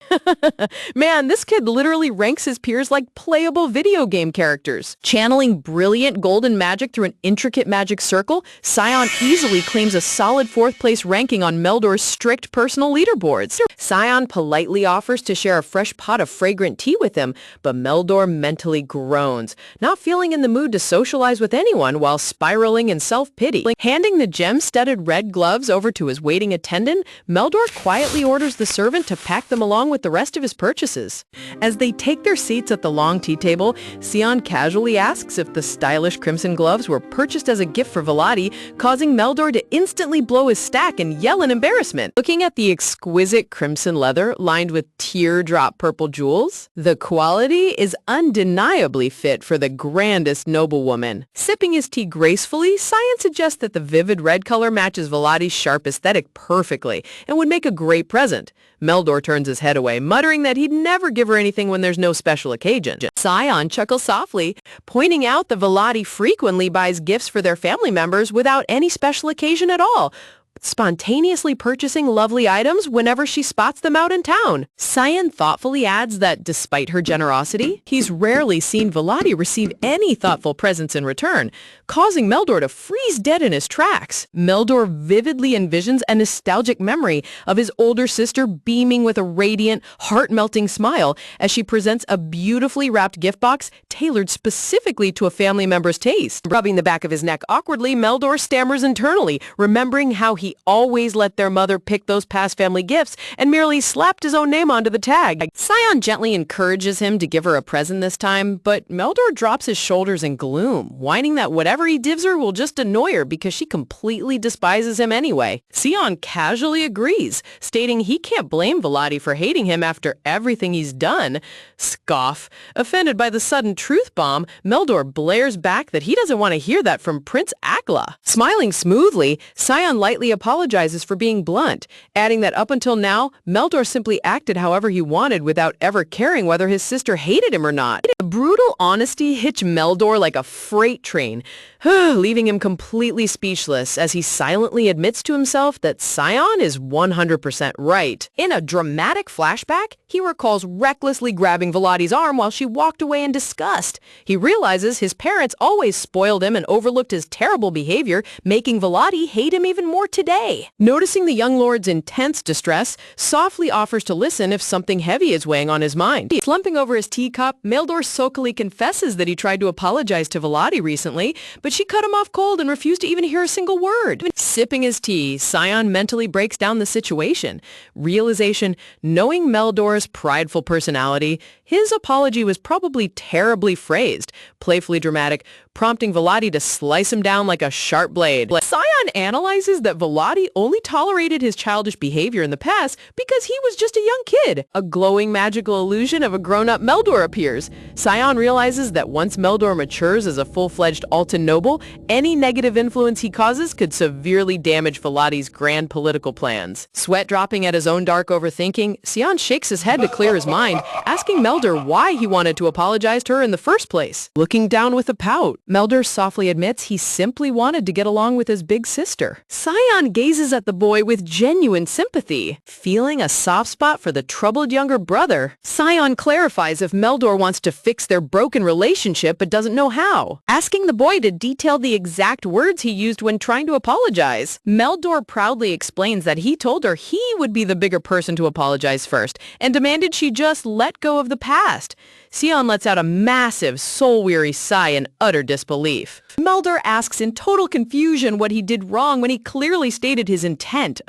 Man, this kid literally ranks his peers like playable video game characters. Channeling brilliant golden magic through an intricate magic circle, Scion easily claims a solid fourth place ranking on Meldor's strict personal leaderboards. Scion politely offers to share a fresh pot of fragrant tea with him, but Meldor mentally groans, not feeling in the mood to socialize with anyone while spiraling in self-pity. Handing the gem-studded red gloves over to his waiting attendant, Meldor quietly orders the servant to pack them along with the rest of his purchases. As they take their seats at the long tea table, Scion casually asks if the stylish crimson gloves were purchased as a gift for Volati, causing Meldor to instantly blow his stack and yell in embarrassment. Looking at the exquisite crimson leather lined with teardrop purple jewels, the quality is undeniably fit for the grandest noblewoman. Sipping his tea gracefully, Scion suggests that the vivid red color matches Volati's sharp aesthetic perfectly and would make a great present. Meldor turns his head away, muttering that he'd never give her anything when there's no special occasion. Scion chuckles softly, pointing out that Volati frequently buys gifts for their family members without any special occasion at all, spontaneously purchasing lovely items whenever she spots them out in town. Scion thoughtfully adds that despite her generosity, he's rarely seen Volati receive any thoughtful presents in return, causing Meldor to freeze dead in his tracks. Meldor vividly envisions a nostalgic memory of his older sister beaming with a radiant, heart-melting smile as she presents a beautifully wrapped gift box tailored specifically to a family member's taste. Rubbing the back of his neck awkwardly, Meldor stammers internally, remembering how he always let their mother pick those past family gifts and merely slapped his own name onto the tag. Scion gently encourages him to give her a present this time, but Meldor drops his shoulders in gloom, whining that whatever he gives her will just annoy her because she completely despises him anyway. Scion casually agrees, stating he can't blame Volati for hating him after everything he's done. Scoff. Offended by the sudden truth bomb, Meldor blares back that he doesn't want to hear that from Prince Agla. Smiling smoothly, Scion lightly apologizes for being blunt, adding that up until now, Meldor simply acted however he wanted without ever caring whether his sister hated him or not. The brutal honesty hits Meldor like a freight train, leaving him completely speechless as he silently admits to himself that Scion is 100% right. In a dramatic flashback, he recalls recklessly grabbing Volati's arm while she walked away in disgust. He realizes his parents always spoiled him and overlooked his terrible behavior, making Volati hate him even more today. Noticing the young lord's intense distress, softly offers to listen if something heavy is weighing on his mind. Slumping over his teacup, Meldor sulkily confesses that he tried to apologize to Volati recently, but she cut him off cold and refused to even hear a single word. Sipping his tea, Scion mentally breaks down the situation. Realization, knowing Meldor's prideful personality, his apology was probably terribly phrased. Playfully dramatic, prompting Volati to slice him down like a sharp blade. Scion analyzes that Volati only tolerated his childish behavior in the past because he was just a young kid. A glowing magical illusion of a grown-up Meldor appears. Scion realizes that once Meldor matures as a full-fledged Alton noble, any negative influence he causes could severely damage Volati's grand political plans. Sweat dropping at his own dark overthinking, Scion shakes his head to clear his mind, asking Meldor why he wanted to apologize to her in the first place. Looking down with a pout, Meldor softly admits he simply wanted to get along with his big sister. Scion gazes at the boy with genuine sympathy, feeling a soft spot for the troubled younger brother. Scion clarifies if Meldor wants to fix their broken relationship but doesn't know how, asking the boy to detail the exact words he used when trying to apologize. Meldor proudly explains that he told her he would be the bigger person to apologize first and demanded she just let go of the past. Scion lets out a massive, soul-weary sigh in utter disbelief. Meldor asks in total confusion what he did wrong when he clearly stated his intent.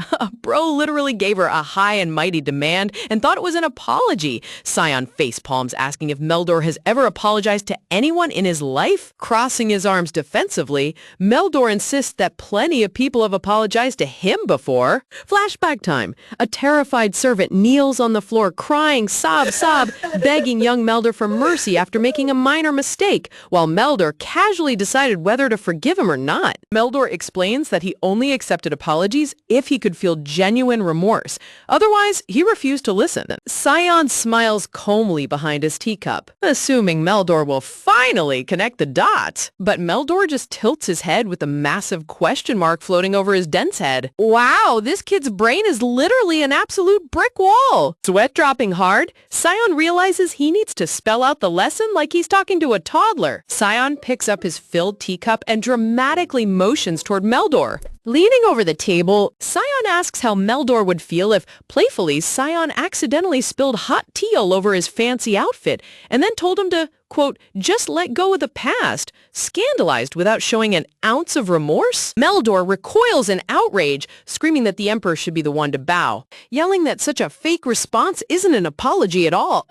Bro literally gave her a high and mighty demand and thought it was an apology. Scion facepalms, asking if Meldor has ever apologized to anyone in his life. Crossing his arms defensively, Meldor insists that plenty of people have apologized to him before. Flashback time. A terrified servant kneels on the floor crying, sob, sob, begging young Meldor for mercy after making a minor mistake, while Meldor casually decided whether to forgive him or not. Meldor explains that he only accepted apologies if he could feel genuine remorse. Otherwise, he refused to listen. Scion smiles calmly behind his teacup, assuming Meldor will finally connect the dots. But Meldor just tilts his head with a massive question mark floating over his dense head. Wow, this kid's brain is literally an absolute brick wall. Sweat dropping hard, Scion realizes he needs to spell out the lesson like he's talking to a toddler. Scion picks up his filled teacup and dramatically motions toward Meldor. Leaning over the table, Scion asks how Meldor would feel if, playfully, Scion accidentally spilled hot tea all over his fancy outfit and then told him to, quote, just let go of the past, scandalized without showing an ounce of remorse. Meldor recoils in outrage, screaming that the Emperor should be the one to bow, yelling that such a fake response isn't an apology at all.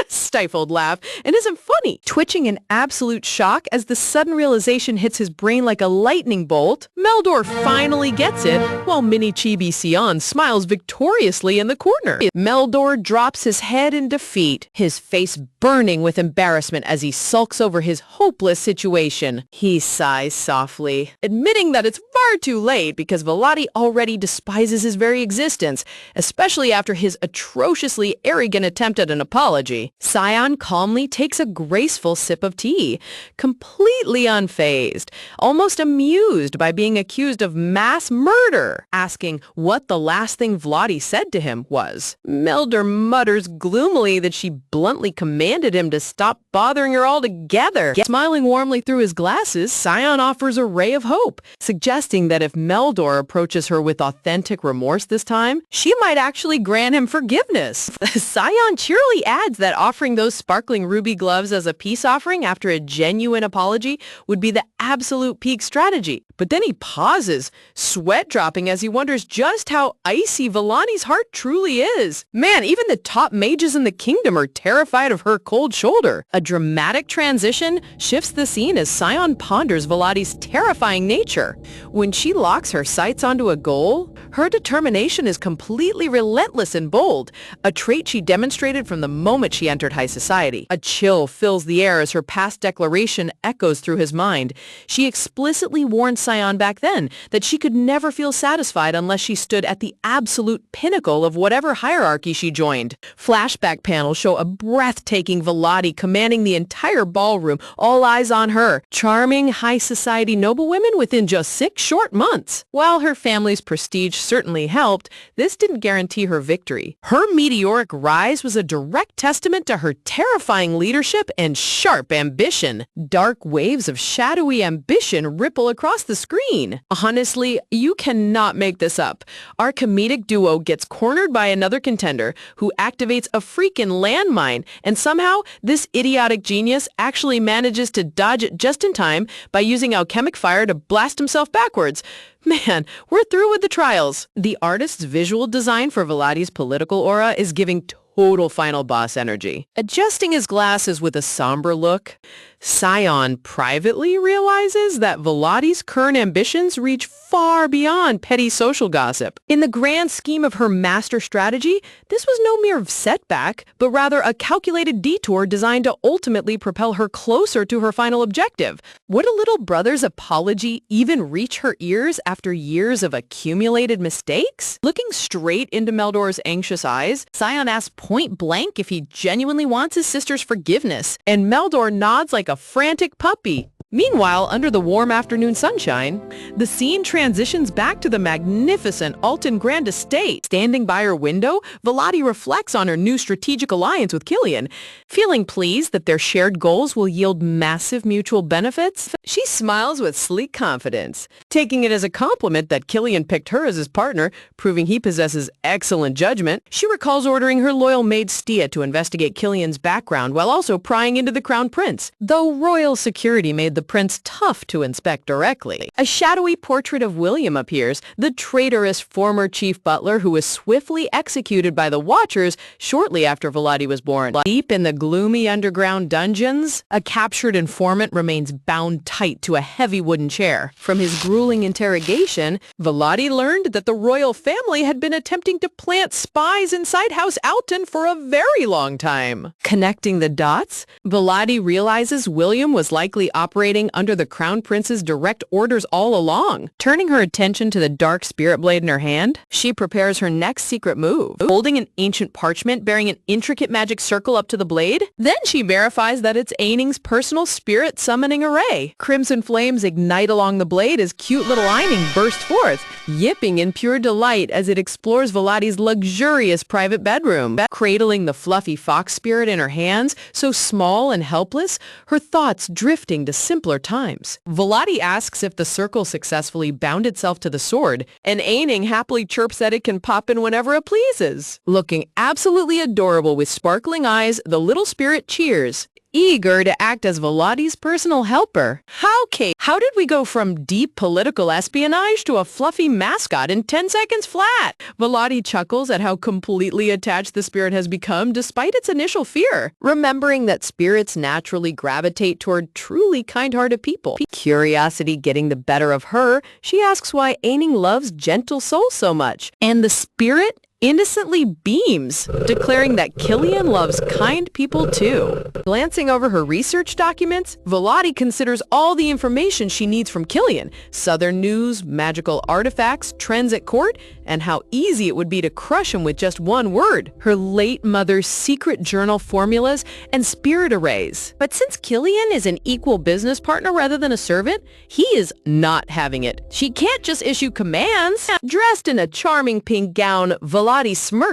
Stifled laugh, and isn't funny. Twitching in absolute shock as the sudden realization hits his brain like a lightning bolt, Meldor finally gets it, while mini chibi Scion smiles victoriously in the corner. Meldor drops his head in defeat, his face burning with embarrassment as he sulks over his hopeless situation. He sighs softly, admitting that it's far too late because Volati already despises his very existence, especially after his atrociously arrogant attempt at an apology. Scion calmly takes a graceful sip of tea, completely unfazed, almost amused by being accused of mass murder, asking what the last thing Volati said to him was. Meldor mutters gloomily that she bluntly commanded him to stop bothering her altogether. Smiling warmly through his glasses, Scion offers a ray of hope, suggesting that if Meldor approaches her with authentic remorse this time, she might actually grant him forgiveness. Scion cheerily adds that offering those sparkling ruby gloves as a peace offering after a genuine apology would be the absolute peak strategy. But then he pauses, sweat dropping as he wonders just how icy Volani's heart truly is. Man, even the top mages in the kingdom are terrified of her cold shoulder. A dramatic transition shifts the scene as Scion ponders Volati's terrifying nature. When she locks her sights onto a goal, her determination is completely relentless and bold, a trait she demonstrated from the moment she entered high society. A chill fills the air as her past declaration echoes through his mind. She explicitly warned Scion back then that she could never feel satisfied unless she stood at the absolute pinnacle of whatever hierarchy she joined. Flashback panels show a breathtaking Volati commanding the entire ballroom, all eyes on her, charming high society noblewomen within just 6 short months. While her family's prestige certainly helped, this didn't guarantee her victory. Her meteoric rise was a direct testament to her terrifying leadership and sharp ambition. Dark waves of shadowy ambition ripple across the screen. Honestly, you cannot make this up. Our comedic duo gets cornered by another contender who activates a freaking landmine, and somehow this idiotic genius actually manages to dodge it just in time by using alchemic fire to blast himself backwards. Man, we're through with the trials. The artist's visual design for Volati's political aura is giving total final boss energy. Adjusting his glasses with a somber look, Scion privately realizes that Veladi's current ambitions reach far beyond petty social gossip. In the grand scheme of her master strategy, this was no mere setback, but rather a calculated detour designed to ultimately propel her closer to her final objective. Would a little brother's apology even reach her ears after years of accumulated mistakes? Looking straight into Meldor's anxious eyes, Scion asks point blank if he genuinely wants his sister's forgiveness, and Meldor nods like a frantic puppy. Meanwhile, under the warm afternoon sunshine, the scene transitions back to the magnificent Alton Grand Estate. Standing by her window, Veladi reflects on her new strategic alliance with Killian. Feeling pleased that their shared goals will yield massive mutual benefits, she smiles with sleek confidence, taking it as a compliment that Killian picked her as his partner, proving he possesses excellent judgment. She recalls ordering her loyal maid Stia to investigate Killian's background while also prying into the Crown Prince, though royal security made the prince tough to inspect directly. A shadowy portrait of William appears, the traitorous former chief butler who was swiftly executed by the Watchers shortly after Veladi was born. Deep in the gloomy underground dungeons, a captured informant remains bound tight to a heavy wooden chair. From his grueling interrogation, Veladi learned that the royal family had been attempting to plant spies inside House Alton for a very long time. Connecting the dots, Veladi realizes William was likely operating under the Crown Prince's direct orders all along. Turning her attention to the dark spirit blade in her hand, she prepares her next secret move. Holding an ancient parchment bearing an intricate magic circle up to the blade, then she verifies that it's Aining's personal spirit summoning array. Crimson flames ignite along the blade as cute little Eining bursts forth, yipping in pure delight as it explores Veladi's luxurious private bedroom. Cradling the fluffy fox spirit in her hands, so small and helpless, her thoughts drifting to simpler times. Veladi asks if the circle successfully bound itself to the sword, and Aining happily chirps that it can pop in whenever it pleases. Looking absolutely adorable with sparkling eyes, the little spirit cheers, eager to act as Veladi's personal helper. How did we go from deep political espionage to a fluffy mascot in 10 seconds flat? Veladi chuckles at how completely attached the spirit has become despite its initial fear, remembering that spirits naturally gravitate toward truly kind-hearted people. Curiosity getting the better of her, she asks why Aining loves gentle souls so much, and the spirit innocently beams, declaring that Killian loves kind people too. Glancing over her research documents, Veladi considers all the information she needs from Killian: southern news, magical artifacts, trends at court, and how easy it would be to crush him with just one word: her late mother's secret journal formulas and spirit arrays. But since Killian is an equal business partner rather than a servant, he is not having it. She can't just issue commands. Dressed in a charming pink gown, Veladi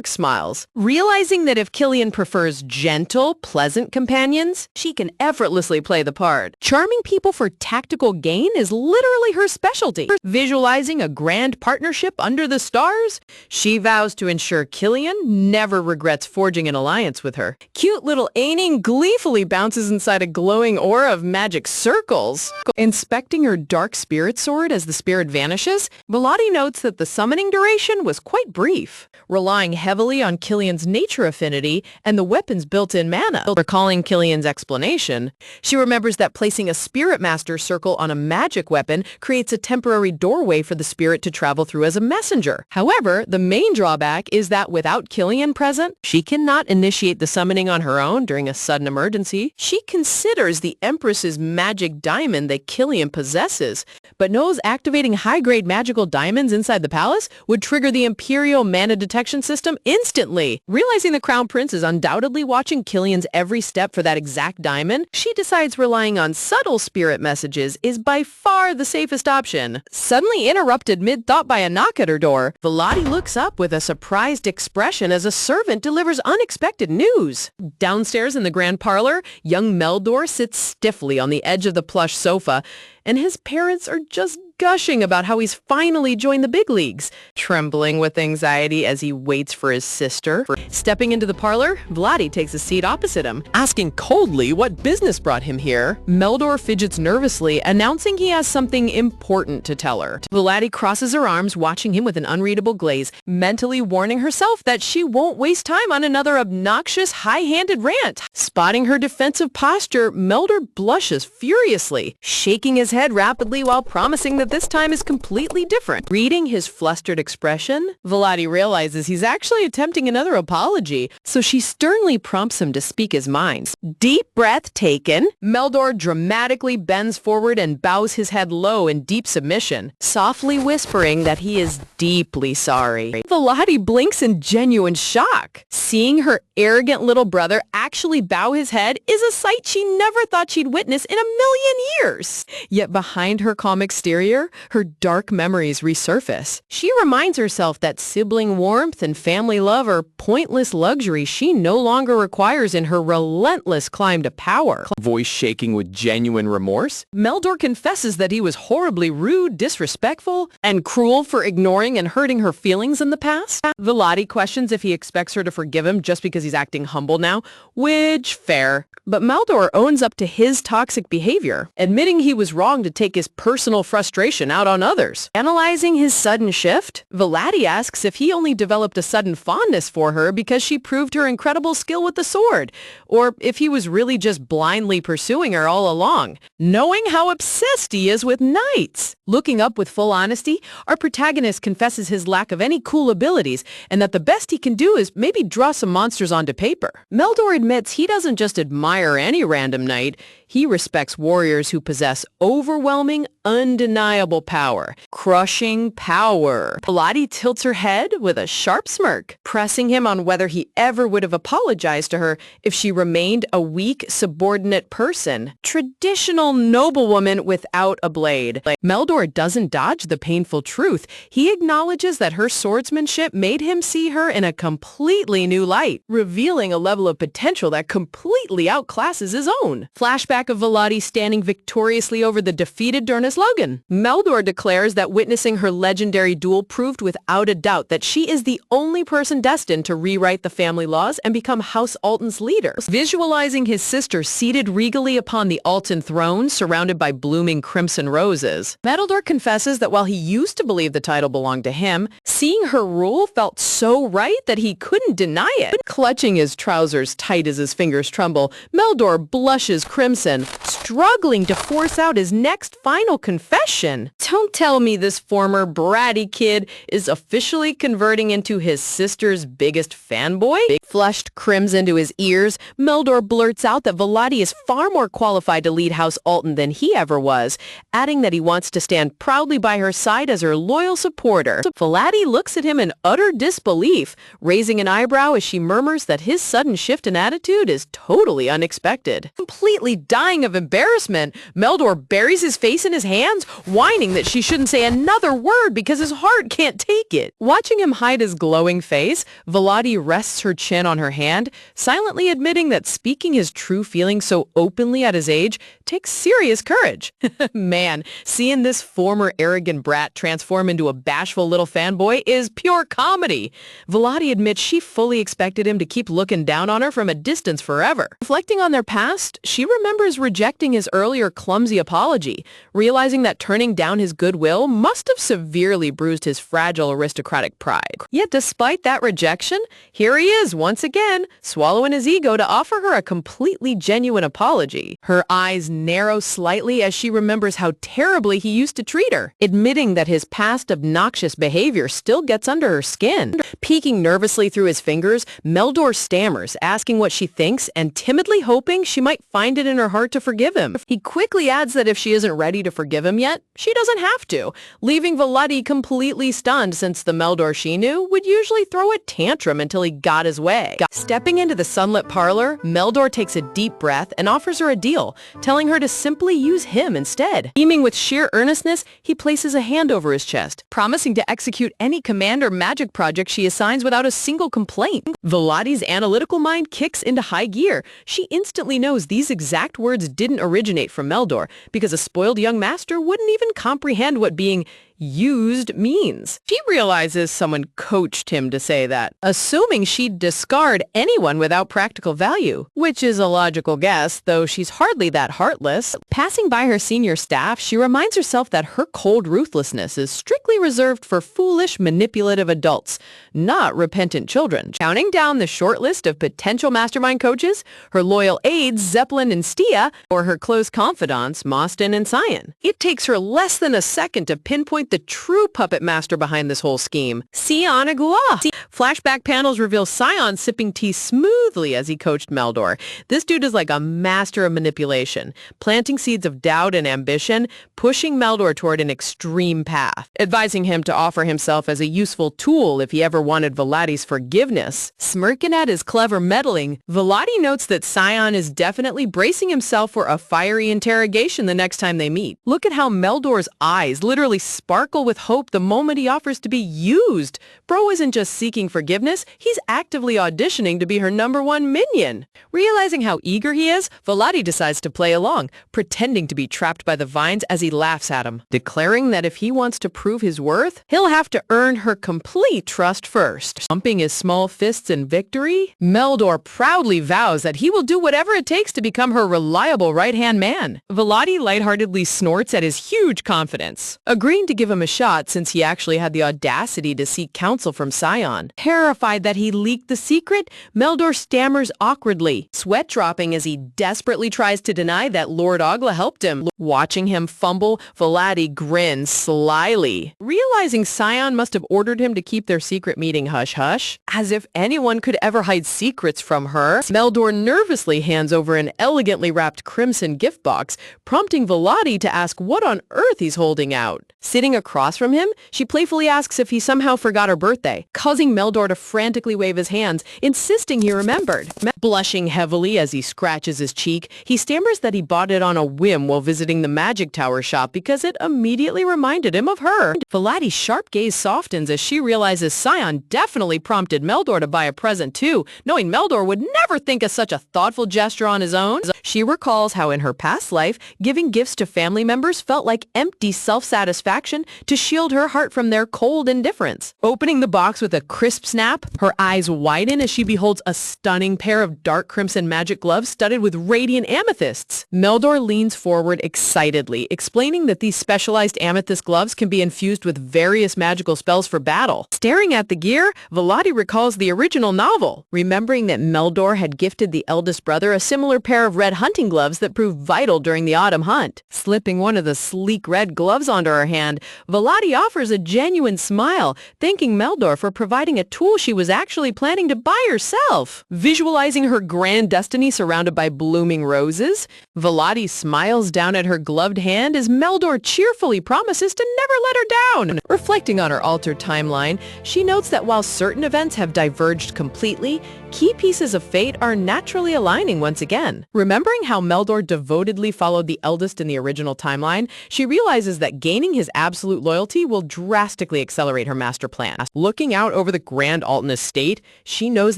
smiles, realizing that if Killian prefers gentle, pleasant companions, she can effortlessly play the part. Charming people for tactical gain is literally her specialty. Visualizing a grand partnership under the stars, she vows to ensure Killian never regrets forging an alliance with her. Cute little Aining gleefully bounces inside a glowing aura of magic circles. Inspecting her dark spirit sword as the spirit vanishes, Veladi notes that the summoning duration was quite brief, relying heavily on Killian's nature affinity and the weapon's built-in mana. Recalling Killian's explanation, she remembers that placing a Spirit Master circle on a magic weapon creates a temporary doorway for the spirit to travel through as a messenger. However, the main drawback is that without Killian present, she cannot initiate the summoning on her own during a sudden emergency. She considers the Empress's magic diamond that Killian possesses, but knows activating high-grade magical diamonds inside the palace would trigger the Imperial mana detection system instantly. Realizing the Crown Prince is undoubtedly watching Killian's every step for that exact diamond, she decides relying on subtle spirit messages is by far the safest option. Suddenly interrupted mid-thought by a knock at her door, Veladi looks up with a surprised expression as a servant delivers unexpected news. Downstairs in the grand parlor, young Meldor sits stiffly on the edge of the plush sofa, and his parents are just gushing about how he's finally joined the big leagues, trembling with anxiety as he waits for his sister. Stepping into the parlor, Vladi takes a seat opposite him, Asking coldly what business brought him here. Meldor fidgets nervously, announcing he has something important to tell her. Vladi crosses her arms, watching him with an unreadable glaze, mentally warning herself that she won't waste time on another obnoxious, high-handed rant. Spotting her defensive posture, Meldor blushes furiously, shaking his head rapidly while promising that this time is completely different. Reading his flustered expression, Vladi realizes he's actually attempting another apology, so she sternly prompts him to speak his mind. Deep breath taken, Meldor dramatically bends forward and bows his head low in deep submission, softly whispering that he is deeply sorry. Vladi blinks in genuine shock. Seeing her arrogant little brother actually bow his head is a sight she never thought she'd witness in a million years. Yet behind her calm exterior, her dark memories resurface. She reminds herself that sibling warmth and family love are pointless luxuries she no longer requires in her relentless climb to power. Voice shaking with genuine remorse. Meldor confesses that he was horribly rude, disrespectful, and cruel for ignoring and hurting her feelings in the past. Vladi questions if he expects her to forgive him just because he's acting humble now, which, fair. But Meldor owns up to his toxic behavior, admitting he was wrong to take his personal frustration out on others. Analyzing his sudden shift, Vladi asks if he only developed a sudden fondness for her because she proved her incredible skill with the sword, or if he was really just blindly pursuing her all along, knowing how obsessed he is with knights. Looking up with full honesty, our protagonist confesses his lack of any cool abilities and that the best he can do is maybe draw some monsters onto paper. Meldor admits he doesn't just admire any random knight, he respects warriors who possess overwhelming, undeniable power. Crushing power. Vladi tilts her head with a sharp smirk, pressing him on whether he ever would have apologized to her if she remained a weak, subordinate person. Traditional noblewoman without a blade. Meldor doesn't dodge the painful truth. He acknowledges that her swordsmanship made him see her in a completely new light, revealing a level of potential that completely outclasses his own. Flashback of Vladi standing victoriously over the defeated Durnes Logan. Meldor declares that witnessing her legendary duel proved without a doubt that she is the only person destined to rewrite the family laws and become House Alton's leader. Visualizing his sister seated regally upon the Alton throne, surrounded by blooming crimson roses, Meldor confesses that while he used to believe the title belonged to him, seeing her rule felt so right that he couldn't deny it. Clutching his trousers tight as his fingers tremble, Meldor blushes crimson, struggling to force out his next final confession. Don't tell me this former bratty kid is officially converting into his sister's biggest fanboy? Flushed crimson to his ears, Meldor blurts out that Vladi is far more qualified to lead House Alton than he ever was, adding that he wants to stand proudly by her side as her loyal supporter. Vladi looks at him in utter disbelief, raising an eyebrow as she murmurs that his sudden shift in attitude is totally unexpected. Completely dying of embarrassment, Meldor buries his face in his hands, whining that she shouldn't say another word because his heart can't take it. Watching him hide his glowing face, Vladi rests her chin on her hand, silently admitting that speaking his true feelings so openly at his age takes serious courage. Man, seeing this former arrogant brat transform into a bashful little fanboy is pure comedy. Vladi admits she fully expected him to keep looking down on her from a distance forever. Reflecting on their past, she remembers rejecting his earlier clumsy apology, realizing that turning down his goodwill must have severely bruised his fragile aristocratic pride. Yet despite that rejection, here he is once again, swallowing his ego to offer her a completely genuine apology. Her eyes narrow slightly as she remembers how terribly he used to treat her, admitting that his past obnoxious behavior still gets under her skin. Peeking nervously through his fingers, Meldor stammers, asking what she thinks and timidly hoping she might find it in her heart to forgive him. He quickly adds that if she isn't ready to forgive him yet, she doesn't have to, leaving Vladi completely stunned since the Meldor she knew would usually throw a tantrum until he got his way. Stepping into the sunlit parlor, Meldor takes a deep breath and offers her a deal, telling her to simply use him instead. Beaming with sheer earnestness, he places a hand over his chest, promising to execute any command or magic project she assigns without a single complaint. Vladi's analytical mind kicks into high gear, she instantly knows these exact words didn't originate from Meldor, because a spoiled young master wouldn't even comprehend what being used means. She realizes someone coached him to say that, assuming she'd discard anyone without practical value, which is a logical guess, though she's hardly that heartless. Passing by her senior staff, she reminds herself that her cold ruthlessness is strictly reserved for foolish, manipulative adults, not repentant children. Counting down the short list of potential mastermind coaches, her loyal aides, Zeppelin and Stia, or her close confidants, Mostin and Cyan. It takes her less than a second to pinpoint the true puppet master behind this whole scheme, Sion Agua. Flashback panels reveal Sion sipping tea smoothly as he coached Meldor. This dude is like a master of manipulation, planting seeds of doubt and ambition, pushing Meldor toward an extreme path, advising him to offer himself as a useful tool if he ever wanted Veladi's forgiveness. Smirking at his clever meddling, Veladi notes that Sion is definitely bracing himself for a fiery interrogation the next time they meet. Look at how Meldor's eyes literally sparkle with hope the moment he offers to be used. Bro isn't just seeking forgiveness, he's actively auditioning to be her #1 minion. Realizing how eager he is, Veladi decides to play along, pretending to be trapped by the vines as he laughs at him, declaring that if he wants to prove his worth, he'll have to earn her complete trust first. Pumping his small fists in victory, Meldor proudly vows that he will do whatever it takes to become her reliable right-hand man. Veladi lightheartedly snorts at his huge confidence, agreeing to give him a shot since he actually had the audacity to seek counsel from Sion. Terrified that he leaked the secret, Meldor stammers awkwardly, sweat dropping as he desperately tries to deny that Lord Ogla helped him. Watching him fumble, Veladi grins slyly, realizing Sion must have ordered him to keep their secret meeting hush-hush. As if anyone could ever hide secrets from her, Meldor nervously hands over an elegantly wrapped crimson gift box, prompting Veladi to ask what on earth he's holding out. Sitting across from him, she playfully asks if he somehow forgot her birthday, causing Meldor to frantically wave his hands, insisting he remembered. Blushing heavily as he scratches his cheek, he stammers that he bought it on a whim while visiting the Magic Tower shop because it immediately reminded him of her. Veladi's sharp gaze softens as she realizes Sion definitely prompted Meldor to buy a present too, knowing Meldor would never think of such a thoughtful gesture on his own. She recalls how in her past life, giving gifts to family members felt like empty self-satisfaction to shield her heart from their cold indifference. Opening the box with a crisp snap, her eyes widen as she beholds a stunning pair of dark crimson magic gloves studded with radiant amethysts. Meldor leans forward excitedly, explaining that these specialized amethyst gloves can be infused with various magical spells for battle. Staring at the gear, Veladi recalls the original novel, remembering that Meldor had gifted the eldest brother a similar pair of red hunting gloves that proved vital during the autumn hunt. Slipping one of the sleek red gloves onto her hand, Veladi offers a genuine smile, thanking Meldor for providing a tool she was actually planning to buy herself. Visualizing her grand destiny surrounded by blooming roses, Veladi smiles down at her gloved hand as Meldor cheerfully promises to never let her down. Reflecting on her altered timeline, she notes that while certain events have diverged completely, key pieces of fate are naturally aligning once again. Remembering how Meldor devotedly followed the Eldest in the original timeline, she realizes that gaining his absolute loyalty will drastically accelerate her master plan. Looking out over the Grand Alton estate, she knows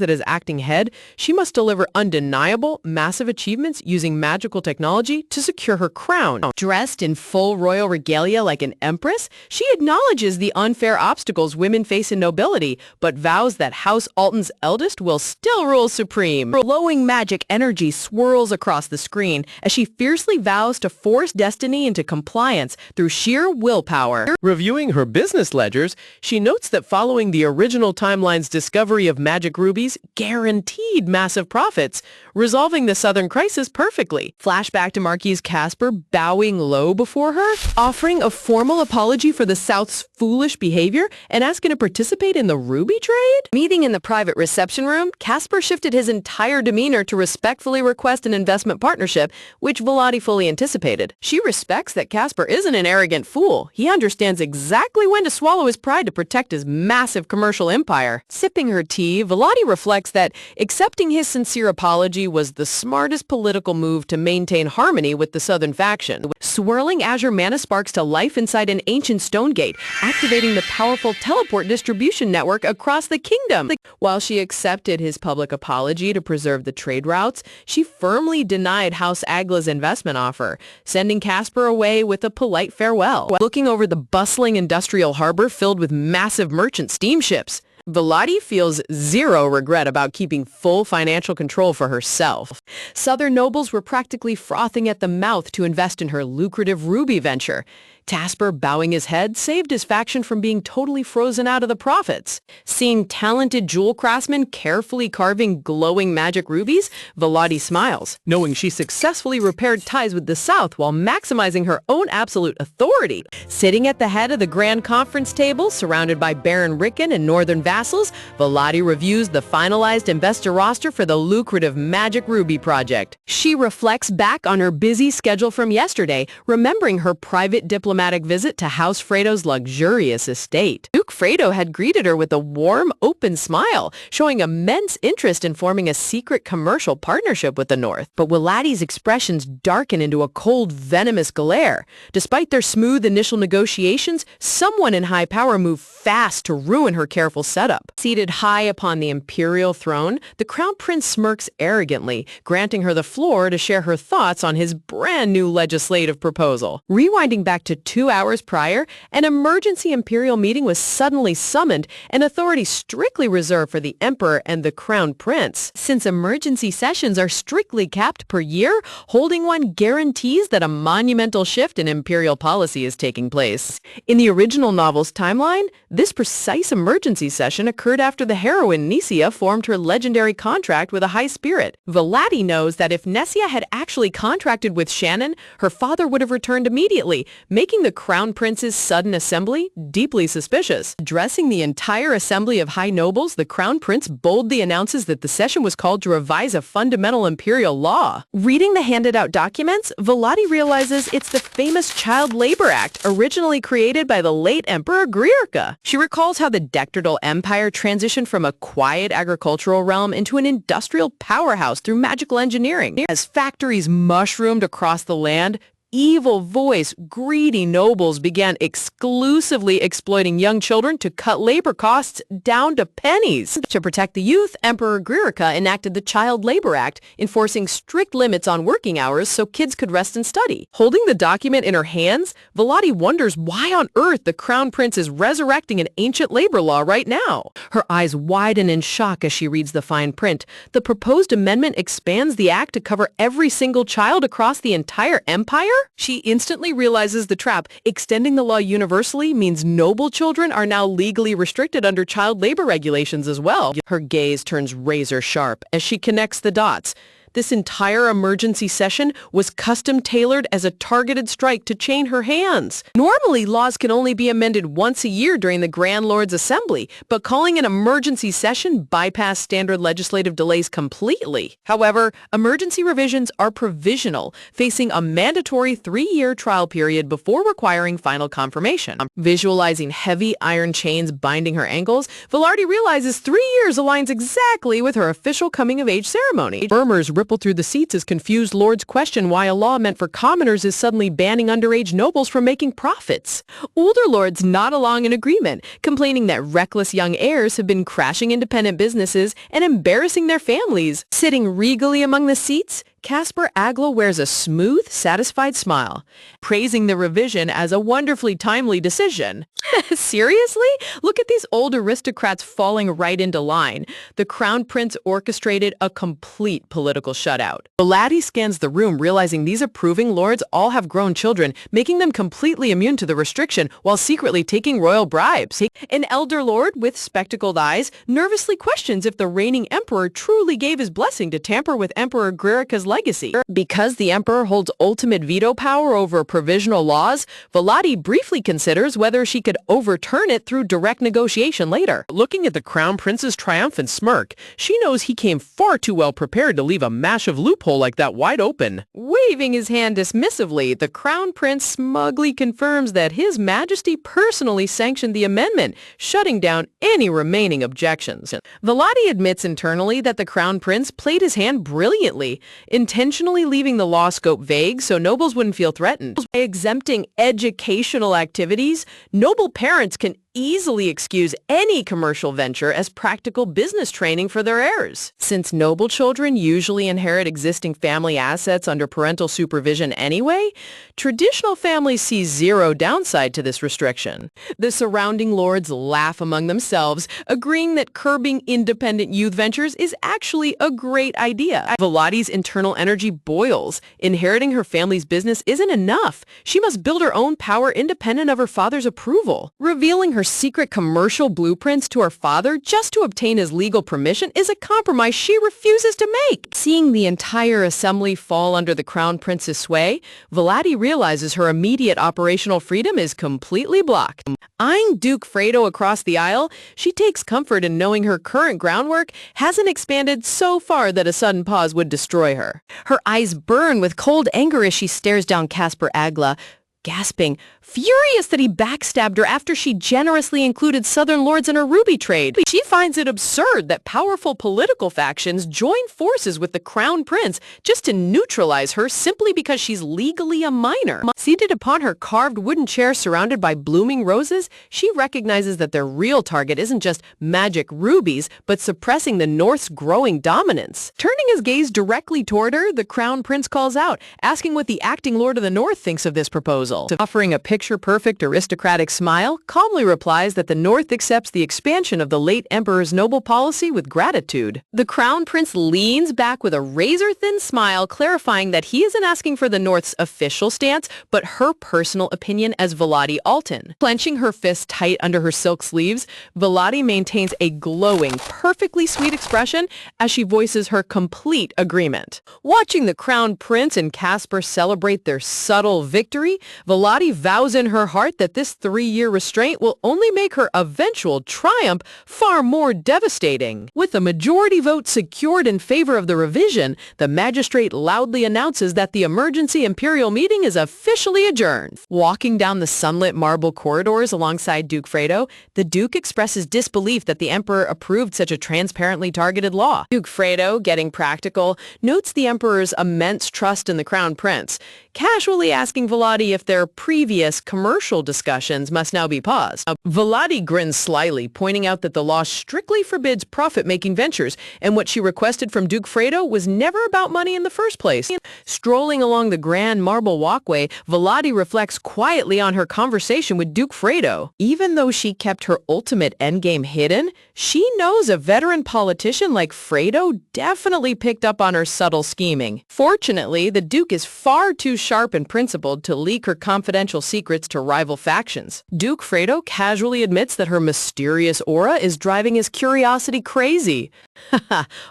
that as acting head, she must deliver undeniable, massive achievements using magical technology to secure her crown. Dressed in full royal regalia like an empress, she acknowledges the unfair obstacles women face in nobility, but vows that House Alton's eldest will still rule supreme. Glowing magic energy swirls across the screen as she fiercely vows to force destiny into compliance through sheer willpower. Reviewing her business ledgers, she notes that following the original timeline's discovery of magic rubies guaranteed massive profits, resolving the Southern crisis perfectly. Flashback to Marquise Casper bowing low before her, offering a formal apology for the South's foolish behavior and asking to participate in the ruby trade. Meeting in the private reception room, Casper shifted his entire demeanor to respectfully request an investment partnership, which Veladi fully anticipated. She respects that Casper isn't an arrogant fool. He understands exactly when to swallow his pride to protect his massive commercial empire. Sipping her tea, Veladi reflects that accepting his sincere apology strategy was the smartest political move to maintain harmony with the southern faction, swirling azure mana sparks to life inside an ancient stone gate, activating the powerful teleport distribution network across the kingdom. While she accepted his public apology to preserve the trade routes, she firmly denied House Agla's investment offer, sending Casper away with a polite farewell, looking over the bustling industrial harbor filled with massive merchant steamships. Vladi feels zero regret about keeping full financial control for herself. Southern nobles were practically frothing at the mouth to invest in her lucrative ruby venture. Casper, bowing his head, saved his faction from being totally frozen out of the profits. Seeing talented jewel craftsmen carefully carving glowing magic rubies, Vladi smiles, knowing she successfully repaired ties with the South while maximizing her own absolute authority. Sitting at the head of the grand conference table, surrounded by Baron Rickon and northern vassals, Vladi reviews the finalized investor roster for the lucrative Magic Ruby project. She reflects back on her busy schedule from yesterday, remembering her private diplomatic visit to House Fredo's luxurious estate. Duke Fredo had greeted her with a warm, open smile, showing immense interest in forming a secret commercial partnership with the North. But Vladi's expressions darken into a cold, venomous glare. Despite their smooth initial negotiations, someone in high power moved fast to ruin her careful setup. Seated high upon the imperial throne, the crown prince smirks arrogantly, granting her the floor to share her thoughts on his brand new legislative proposal. Rewinding back to 2 hours prior, an emergency imperial meeting was suddenly summoned, an authority strictly reserved for the emperor and the crown prince. Since emergency sessions are strictly capped per year, holding one guarantees that a monumental shift in imperial policy is taking place. In the original novel's timeline, this precise emergency session occurred after the heroine Nesia formed her legendary contract with a high spirit. Vladi knows that if Nesia had actually contracted with Shannon, her father would have returned immediately, making the crown prince's sudden assembly deeply suspicious. Addressing the entire assembly of high nobles, the crown prince boldly announces that the session was called to revise a fundamental imperial law. Reading the handed out documents, Vladi realizes it's the famous Child Labor Act, originally created by the late Emperor Agriarca. She recalls how the Dectardal Empire transitioned from a quiet agricultural realm into an industrial powerhouse through magical engineering. As factories mushroomed across the land, evil voice, greedy nobles began exclusively exploiting young children to cut labor costs down to pennies. To protect the youth, Emperor Agriarca enacted the Child Labor Act, enforcing strict limits on working hours so kids could rest and study. Holding the document in her hands, Vladi wonders why on earth the crown prince is resurrecting an ancient labor law right now. Her eyes widen in shock as she reads the fine print. The proposed amendment expands the act to cover every single child across the entire empire? She instantly realizes the trap. Extending the law universally means noble children are now legally restricted under child labor regulations as well. Her gaze turns razor sharp as she connects the dots. This entire emergency session was custom-tailored as a targeted strike to chain her hands. Normally, laws can only be amended once a year during the Grand Lords Assembly, but calling an emergency session bypassed standard legislative delays completely. However, emergency revisions are provisional, facing a mandatory 3-year trial period before requiring final confirmation. Visualizing heavy iron chains binding her ankles, Vladi realizes 3 years aligns exactly with her official coming-of-age ceremony. Murmurs ripple through the seats as confused lords question why a law meant for commoners is suddenly banning underage nobles from making profits. Older lords nod along in agreement, complaining that reckless young heirs have been crashing independent businesses and embarrassing their families. Sitting regally among the seats, Casper Agla wears a smooth, satisfied smile, praising the revision as a wonderfully timely decision. Seriously? Look at these old aristocrats falling right into line. The crown prince orchestrated a complete political shutout. Vladi scans the room, realizing these approving lords all have grown children, making them completely immune to the restriction while secretly taking royal bribes. An elder lord with spectacled eyes nervously questions if the reigning emperor truly gave his blessing to tamper with Emperor Agriarca's legacy. Because the emperor holds ultimate veto power over provisional laws, Volati briefly considers whether she could overturn it through direct negotiation later. Looking at the crown prince's triumphant smirk, she knows he came far too well prepared to leave a massive loophole like that wide open. Waving his hand dismissively, the crown prince smugly confirms that His Majesty personally sanctioned the amendment, shutting down any remaining objections. Volati admits internally that the crown prince played his hand brilliantly, intentionally leaving the law scope vague so nobles wouldn't feel threatened. By exempting educational activities, noble parents can easily excuse any commercial venture as practical business training for their heirs. Since noble children usually inherit existing family assets under parental supervision anyway, traditional families see zero downside to this restriction. The surrounding lords laugh among themselves, agreeing that curbing independent youth ventures is actually a great idea. Volati's internal energy boils. Inheriting her family's business isn't enough. She must build her own power independent of her father's approval. Revealing her secret commercial blueprints to her father just to obtain his legal permission is a compromise she refuses to make. Seeing the entire assembly fall under the crown prince's sway, Volati realizes her immediate operational freedom is completely blocked. Eyeing Duke Fredo across the aisle, she takes comfort in knowing her current groundwork hasn't expanded so far that a sudden pause would destroy her. Her eyes burn with cold anger as she stares down Caspar Agla, gasping, furious that he backstabbed her after she generously included Southern lords in her ruby trade. She finds it absurd that powerful political factions join forces with the crown prince just to neutralize her simply because she's legally a minor. Seated upon her carved wooden chair surrounded by blooming roses, she recognizes that their real target isn't just magic rubies, but suppressing the North's growing dominance. Turning his gaze directly toward her, the crown prince calls out, asking what the acting lord of the North thinks of this proposal. Offering a picture-perfect aristocratic smile, calmly replies that the North accepts the expansion of the late emperor's noble policy with gratitude. The crown prince leans back with a razor-thin smile, clarifying that he isn't asking for the North's official stance, but her personal opinion as Volati Alton. Clenching her fist tight under her silk sleeves, Volati maintains a glowing, perfectly sweet expression as she voices her complete agreement. Watching the crown prince and Caspar celebrate their subtle victory, Volati vows in her heart that this 3-year restraint will only make her eventual triumph far more devastating. With a majority vote secured in favor of the revision, the magistrate loudly announces that the emergency imperial meeting is officially adjourned. Walking down the sunlit marble corridors alongside Duke Fredo, the Duke expresses disbelief that the emperor approved such a transparently targeted law. Duke Fredo, getting practical, notes the emperor's immense trust in the crown prince, casually asking Volati if their previous commercial discussions must now be paused. Volati grins slyly, pointing out that the law strictly forbids profit-making ventures, and what she requested from Duke Fredo was never about money in the first place. Strolling along the grand marble walkway, Volati reflects quietly on her conversation with Duke Fredo. Even though she kept her ultimate endgame hidden, she knows a veteran politician like Fredo definitely picked up on her subtle scheming. Fortunately, the Duke is far too sharp and principled to leak her confidential secrets to rival factions. Duke Fredo casually admits that her mysterious aura is driving his curiosity crazy.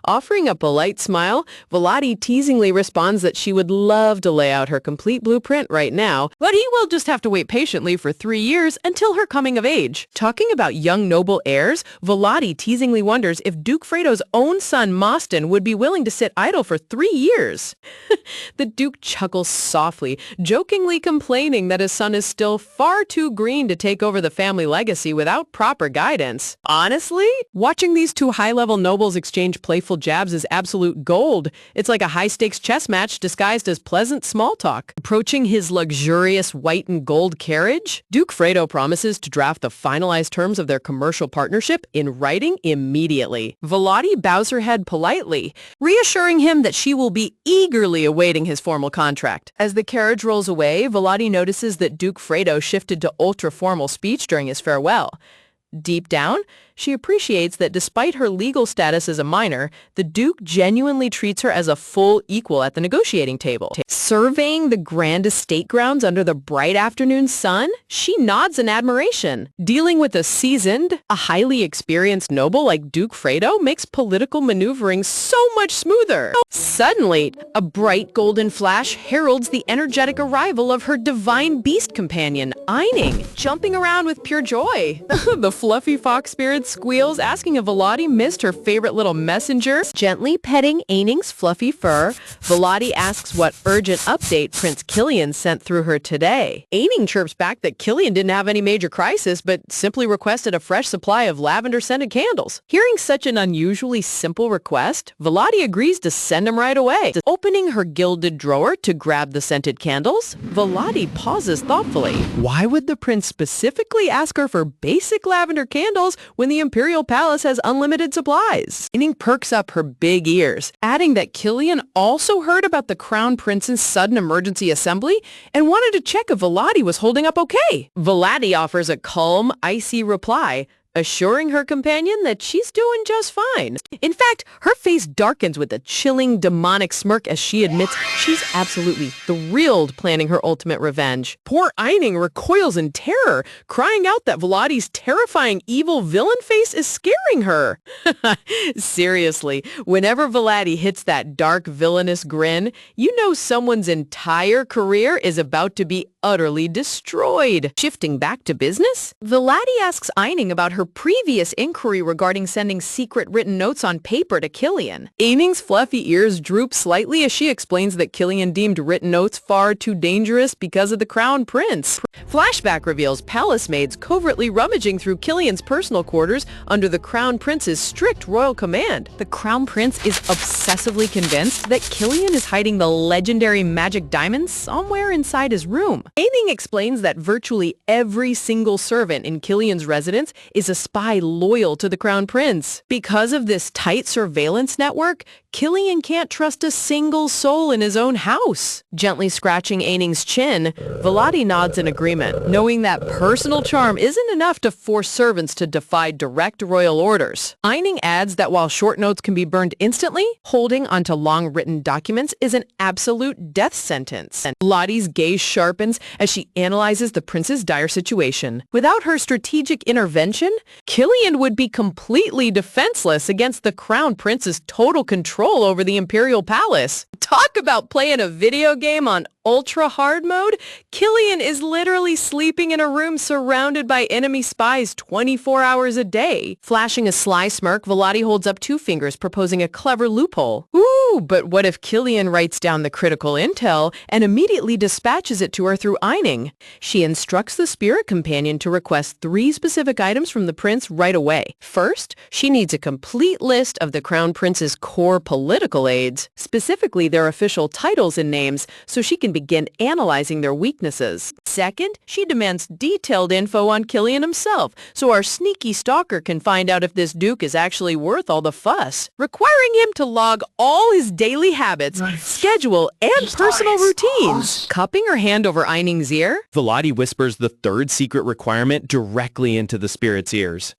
Offering a polite smile, Volati teasingly responds that she would love to lay out her complete blueprint right now, but he will just have to wait patiently for 3 years until her coming of age. Talking about young noble heirs, Volati teasingly wonders if Duke Fredo's own son Moston would be willing to sit idle for 3 years. The Duke chuckles softly, jokingly complaining that his son is still far too green to take over the family legacy without proper guidance. Honestly, watching these two high-level nobles exchange playful jabs is absolute gold. It's like a high-stakes chess match disguised as pleasant small talk. Approaching his luxurious white and gold carriage, Duke Fredo promises to draft the finalized terms of their commercial partnership in writing immediately. Volati bows her head politely, reassuring him that she will be eagerly awaiting his formal contract. As the carriage rolls away, Volati notices that Duke Fredo shifted to ultra-formal speech during his farewell. Deep down, she appreciates that despite her legal status as a minor, the Duke genuinely treats her as a full equal at the negotiating table. Surveying the grand estate grounds under the bright afternoon sun, she nods in admiration. Dealing with a highly experienced noble like Duke Fredo makes political maneuvering so much smoother. Suddenly, a bright golden flash heralds the energetic arrival of her divine beast companion, Eining, jumping around with pure joy. The fluffy fox spirit squeals, asking if Volati missed her favorite little messenger. Gently petting Eining's fluffy fur, Volati asks what urgent update Prince Killian sent through her today. Eining chirps back that Killian didn't have any major crisis, but simply requested a fresh supply of lavender-scented candles. Hearing such an unusually simple request, Volati agrees to send him right away. Opening her gilded drawer to grab the scented candles, Volati pauses thoughtfully. Why would the prince specifically ask her for basic lavender candles when the Imperial Palace has unlimited supplies? Eining perks up her big ears, adding that Killian also heard about the Crown Prince's sudden emergency assembly and wanted to check if Volati was holding up okay. Volati offers a calm, icy reply, assuring her companion that she's doing just fine. In fact, her face darkens with a chilling, demonic smirk as she admits she's absolutely thrilled planning her ultimate revenge. Poor Eining recoils in terror, crying out that Volati's terrifying evil villain face is scaring her. Seriously, whenever Volati hits that dark, villainous grin, you know someone's entire career is about to be utterly destroyed. Shifting back to business, Volati asks Eining about her previous inquiry regarding sending secret written notes on paper to Killian. Eining's fluffy ears droop slightly as she explains that Killian deemed written notes far too dangerous because of the Crown Prince. Flashback reveals palace maids covertly rummaging through Killian's personal quarters under the Crown Prince's strict royal command. The Crown Prince is obsessively convinced that Killian is hiding the legendary magic diamonds somewhere inside his room. Eining explains that virtually every single servant in Killian's residence is a spy loyal to the Crown Prince. Because of this tight surveillance network, Killian can't trust a single soul in his own house. Gently scratching Eining's chin, Volati nods in agreement, knowing that personal charm isn't enough to force servants to defy direct royal orders. Eining adds that while short notes can be burned instantly, holding onto long written documents is an absolute death sentence. And Volati's gaze sharpens as she analyzes the prince's dire situation. Without her strategic intervention, Killian would be completely defenseless against the Crown Prince's total control over the Imperial Palace. Talk about playing a video game on ultra hard mode. Killian is literally sleeping in a room surrounded by enemy spies 24 hours a day. Flashing a sly smirk, Volati holds up two fingers, proposing a clever loophole. Ooh, but what if Killian writes down the critical intel and immediately dispatches it to her through Eining? She instructs the spirit companion to request 3 specific items from the prince right away. First, she needs a complete list of the Crown Prince's core political aides, specifically their official titles and names, so she can begin analyzing their weaknesses. Second, she demands detailed info on Killian himself, so our sneaky stalker can find out if this duke is actually worth all the fuss, requiring him to log all his daily habits, schedule, and personal routines. Cupping her hand over Eining's ear, Volati whispers the third secret requirement directly into the spirit's ears.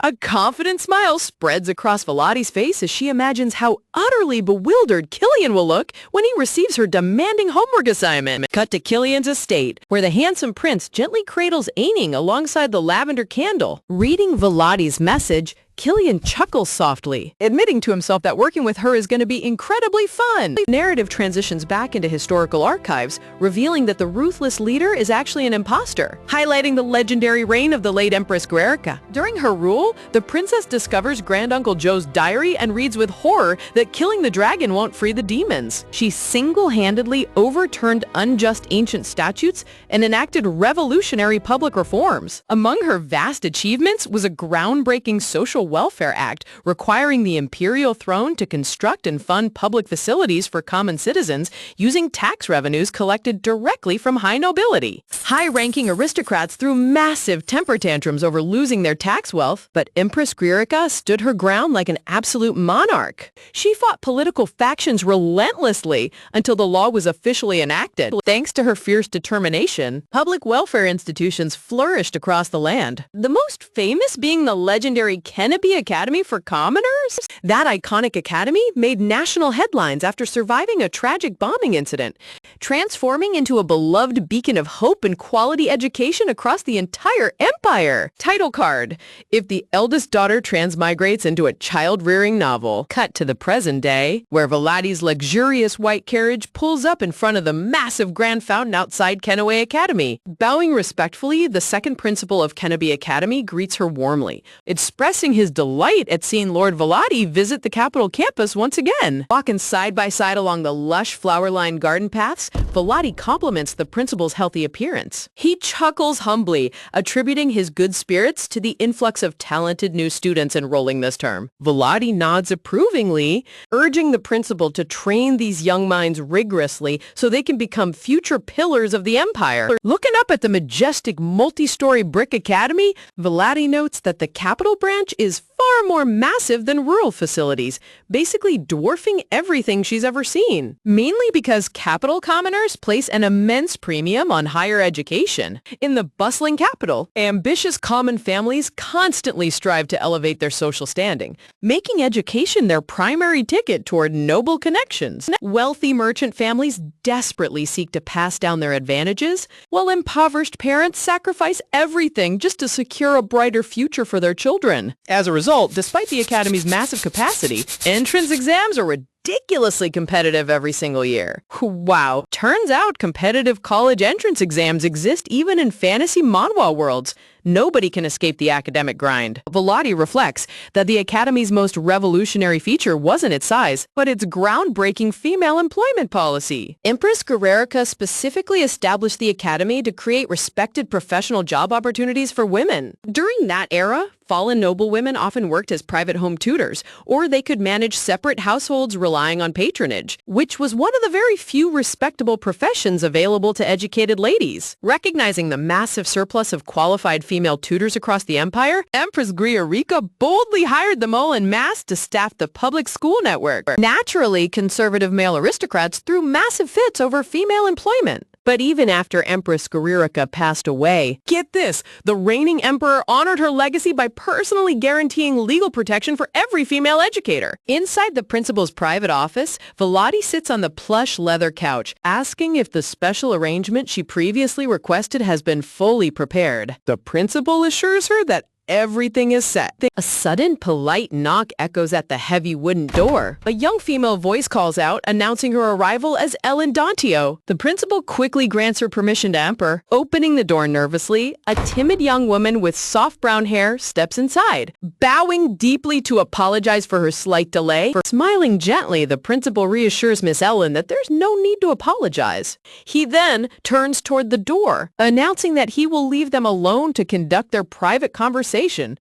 a confident smile spreads across Volati's face as she imagines how utterly bewildered Killian will look when he receives her demanding homework assignment. Cut to Killian's estate, where the handsome prince gently cradles Eining alongside the lavender candle. Reading Volati's message, Killian chuckles softly, admitting to himself that working with her is going to be incredibly fun. The narrative transitions back into historical archives, revealing that the ruthless leader is actually an imposter, highlighting the legendary reign of the late Empress Guerrica. During her rule, the princess discovers Granduncle Joe's diary and reads with horror that killing the dragon won't free the demons. She single-handedly overturned unjust ancient statutes and enacted revolutionary public reforms. Among her vast achievements was a groundbreaking social Welfare Act requiring the imperial throne to construct and fund public facilities for common citizens using tax revenues collected directly from high nobility. High-ranking aristocrats threw massive temper tantrums over losing their tax wealth, but Empress Guerrica stood her ground like an absolute monarch. She fought political factions relentlessly until the law was officially enacted. Thanks to her fierce determination, public welfare institutions flourished across the land. The most famous being the legendary Kennan Kenneby Academy for Commoners? That iconic academy made national headlines after surviving a tragic bombing incident, transforming into a beloved beacon of hope and quality education across the entire empire. Title card: If the eldest daughter transmigrates into a child-rearing novel. Cut to the present day, where Vladi's luxurious white carriage pulls up in front of the massive grand fountain outside Kenneby Academy. Bowing respectfully, the second principal of Kenneby Academy greets her warmly, expressing his delight at seeing Lord Vladi visit the capital campus once again. Walking side by side along the lush flower-lined garden paths, Vladi compliments the principal's healthy appearance. He chuckles humbly, attributing his good spirits to the influx of talented new students enrolling this term. Vladi nods approvingly, urging the principal to train these young minds rigorously so they can become future pillars of the empire. Looking up at the majestic multi-story brick academy, Vladi notes that the capital branch is far more massive than rural facilities, basically dwarfing everything she's ever seen. Mainly because capital commoners place an immense premium on higher education. In the bustling capital, ambitious common families constantly strive to elevate their social standing, making education their primary ticket toward noble connections. Wealthy merchant families desperately seek to pass down their advantages, while impoverished parents sacrifice everything just to secure a brighter future for their children. As a result, despite the academy's massive capacity, entrance exams are ridiculously competitive every single year. Wow. Turns out competitive college entrance exams exist even in fantasy manhwa worlds. Nobody can escape the academic grind. Vladi reflects that the Academy's most revolutionary feature wasn't its size, but its groundbreaking female employment policy. Empress Guerrerica specifically established the Academy to create respected professional job opportunities for women. During that era, fallen noblewomen often worked as private home tutors, or they could manage separate households relying on patronage, which was one of the very few respectable professions available to educated ladies. Recognizing the massive surplus of qualified female tutors across the empire, Empress Guerrerica boldly hired them all en masse to staff the public school network. Naturally, conservative male aristocrats threw massive fits over female employment. But even after Empress Guerrerica passed away, get this, the reigning emperor honored her legacy by personally guaranteeing legal protection for every female educator. Inside the principal's private office, Vladi sits on the plush leather couch, asking if the special arrangement she previously requested has been fully prepared. The principal assures her that everything is set. A sudden, polite knock echoes at the heavy wooden door. A young female voice calls out, announcing her arrival as Ellen Dantio. The principal quickly grants her permission to enter. Opening the door nervously, a timid young woman with soft brown hair steps inside. Bowing deeply to apologize for her slight delay, smiling gently, the principal reassures Miss Ellen that there's no need to apologize. He then turns toward the door, announcing that he will leave them alone to conduct their private conversation.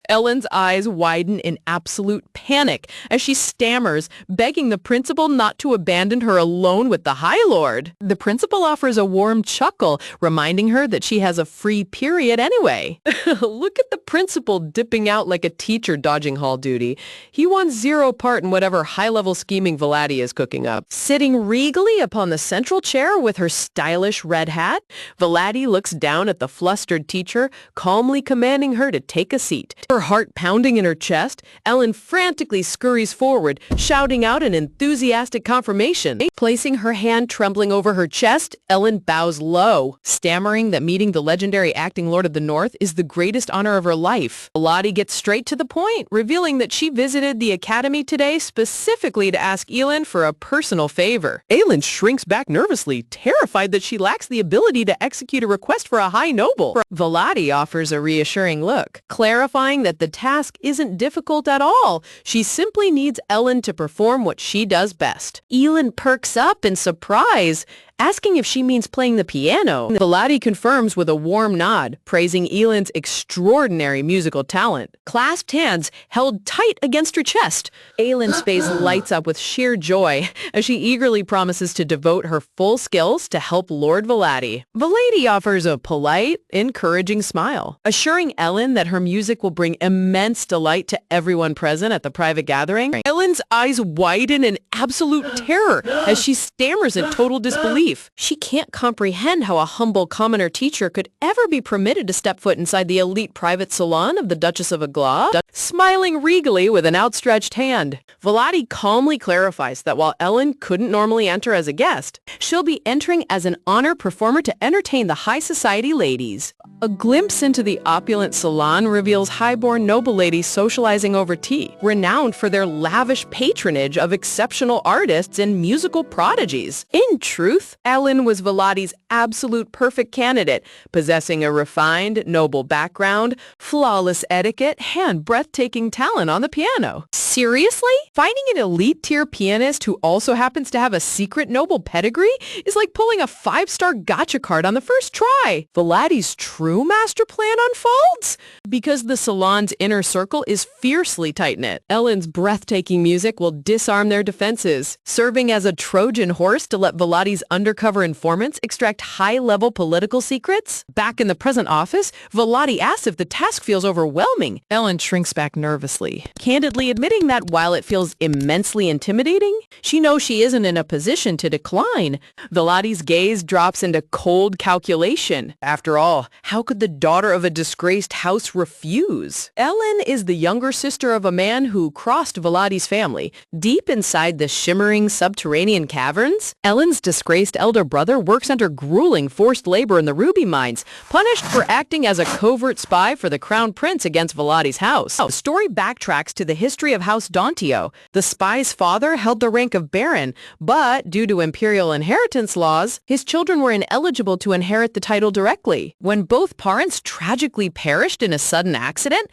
Ellen's eyes widen in absolute panic as she stammers, begging the principal not to abandon her alone with the High Lord. The principal offers a warm chuckle, reminding her that she has a free period anyway. Look at the principal dipping out like a teacher dodging hall duty. He wants zero part in whatever high-level scheming Vladi is cooking up. Sitting regally upon the central chair with her stylish red hat, Vladi looks down at the flustered teacher, calmly commanding her to take a seat. Her heart pounding in her chest, Ellen frantically scurries forward, shouting out an enthusiastic confirmation. Placing her hand trembling over her chest, Ellen bows low, stammering that meeting the legendary acting Lord of the North is the greatest honor of her life. Vladi gets straight to the point, revealing that she visited the Academy today specifically to ask Elin for a personal favor. Elin shrinks back nervously, terrified that she lacks the ability to execute a request for a high noble. Vladi offers a reassuring look, clarifying that the task isn't difficult at all. She simply needs Ellen to perform what she does best. Elin perks up in surprise, asking if she means playing the piano. Vladi confirms with a warm nod, praising Elin's extraordinary musical talent. Clasped hands held tight against her chest, Elin's face lights up with sheer joy as she eagerly promises to devote her full skills to help Lord Vladi. Vladi offers a polite, encouraging smile, assuring Ellen that her music will bring immense delight to everyone present at the private gathering. Ellen's eyes widen in absolute terror as she stammers in total disbelief. disbelief. She can't comprehend how a humble commoner teacher could ever be permitted to step foot inside the elite private salon of the Duchess of Aglaé, smiling regally with an outstretched hand. Vladi calmly clarifies that while Ellen couldn't normally enter as a guest, she'll be entering as an honor performer to entertain the high society ladies. A glimpse into the opulent salon reveals high-born noble ladies socializing over tea, renowned for their lavish patronage of exceptional artists and musical prodigies. In truth, Ellen was Vladi's absolute perfect candidate, possessing a refined, noble background, flawless etiquette, and breathtaking talent on the piano. Seriously? Finding an elite-tier pianist who also happens to have a secret noble pedigree is like pulling a 5-star gotcha card on the first try. Vladi's true master plan unfolds because the salon's inner circle is fiercely tight-knit. Ellen's breathtaking music will disarm their defenses, serving as a Trojan horse to let Vladi's undercover informants extract high-level political secrets. Back in the present office, Vladi asks if the task feels overwhelming. Ellen shrinks back nervously, candidly admitting that while it feels immensely intimidating, she knows she isn't in a position to decline. Vladi's gaze drops into cold calculation. After all, how could the daughter of a disgraced house refuse? Ellen is the younger sister of a man who crossed Vladi's family. Deep inside the shimmering subterranean caverns, Ellen's disgraced elder brother works under grueling forced labor in the ruby mines, punished for acting as a covert spy for the crown prince against Vladi's house. The story backtracks to the history of House Dontio. The spy's father held the rank of baron, but due to imperial inheritance laws, his children were ineligible to inherit the title directly. When both parents tragically perished in a sudden accident,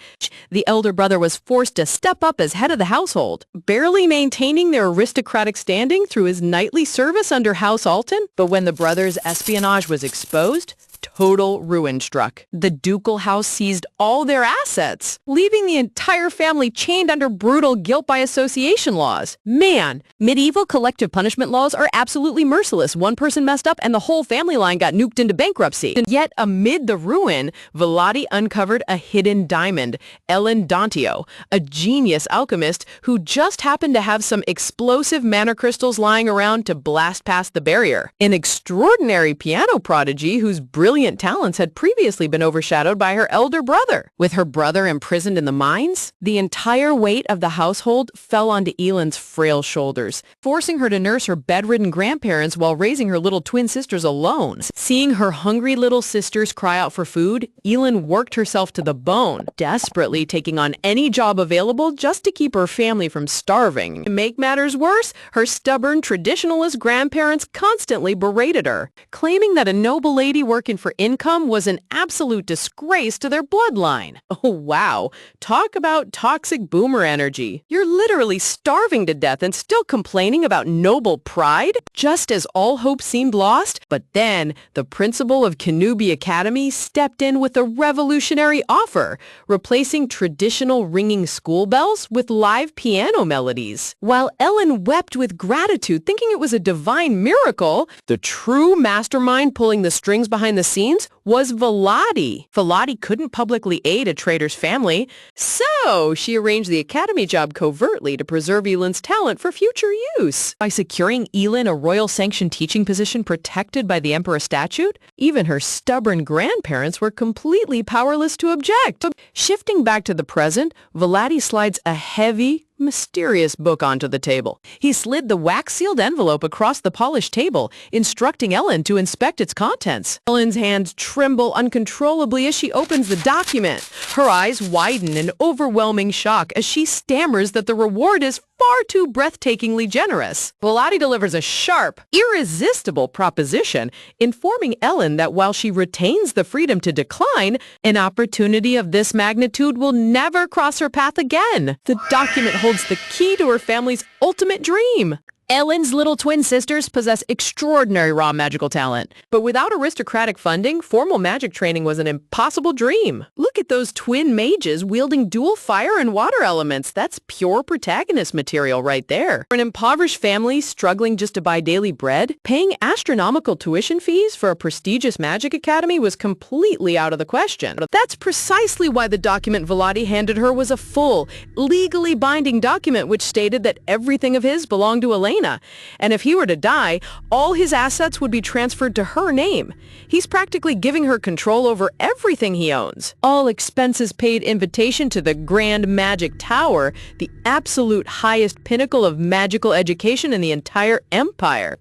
the elder brother was forced to step up as head of the household, barely maintaining their aristocratic standing through his knightly service under House Alton. But when the brothers' espionage was exposed, total ruin struck. The ducal house seized all their assets, leaving the entire family chained under brutal guilt by association laws. Man, medieval collective punishment laws are absolutely merciless. One person messed up and the whole family line got nuked into bankruptcy. And yet, amid the ruin, Vladi uncovered a hidden diamond, Ellen Dontio, a genius alchemist who just happened to have some explosive mana crystals lying around to blast past the barrier. An extraordinary piano prodigy whose brilliant talents had previously been overshadowed by her elder brother. With her brother imprisoned in the mines, the entire weight of the household fell onto Ellen's frail shoulders, forcing her to nurse her bedridden grandparents while raising her little twin sisters alone. Seeing her hungry little sisters cry out for food, Ellen worked herself to the bone, desperately taking on any job available just to keep her family from starving. To make matters worse, her stubborn traditionalist grandparents constantly berated her, claiming that a noble lady working for income was an absolute disgrace to their bloodline. Oh wow, talk about toxic boomer energy. You're literally starving to death and still complaining about noble pride? Just as all hope seemed lost, but then the principal of Kenubi Academy stepped in with a revolutionary offer, replacing traditional ringing school bells with live piano melodies. While Ellen wept with gratitude, thinking it was a divine miracle, the true mastermind pulling the strings behind the scenes was Vladi. Vladi couldn't publicly aid a traitor's family, so she arranged the academy job covertly to preserve Ellen's talent for future use. By securing Ellen a royal-sanctioned teaching position protected by the emperor statute, even her stubborn grandparents were completely powerless to object. Shifting back to the present, Vladi slides a heavy, mysterious book onto the table. He slid the wax-sealed envelope across the polished table, instructing Ellen to inspect its contents. Ellen's hands tremble uncontrollably as she opens the document. Her eyes widen in overwhelming shock as she stammers that the reward is far too breathtakingly generous. Vladi delivers a sharp, irresistible proposition, informing Ellen that while she retains the freedom to decline, an opportunity of this magnitude will never cross her path again. The document holds the key to her family's ultimate dream. Ellen's little twin sisters possess extraordinary raw magical talent, but without aristocratic funding, formal magic training was an impossible dream. Look at those twin mages wielding dual fire and water elements. That's pure protagonist material right there. For an impoverished family struggling just to buy daily bread, paying astronomical tuition fees for a prestigious magic academy was completely out of the question. That's precisely why the document Vladi handed her was a full, legally binding document which stated that everything of his belonged to Elena. Selena. And if he were to die, all his assets would be transferred to her name. He's practically giving her control over everything he owns. All expenses paid invitation to the Grand Magic Tower, the absolute highest pinnacle of magical education in the entire empire.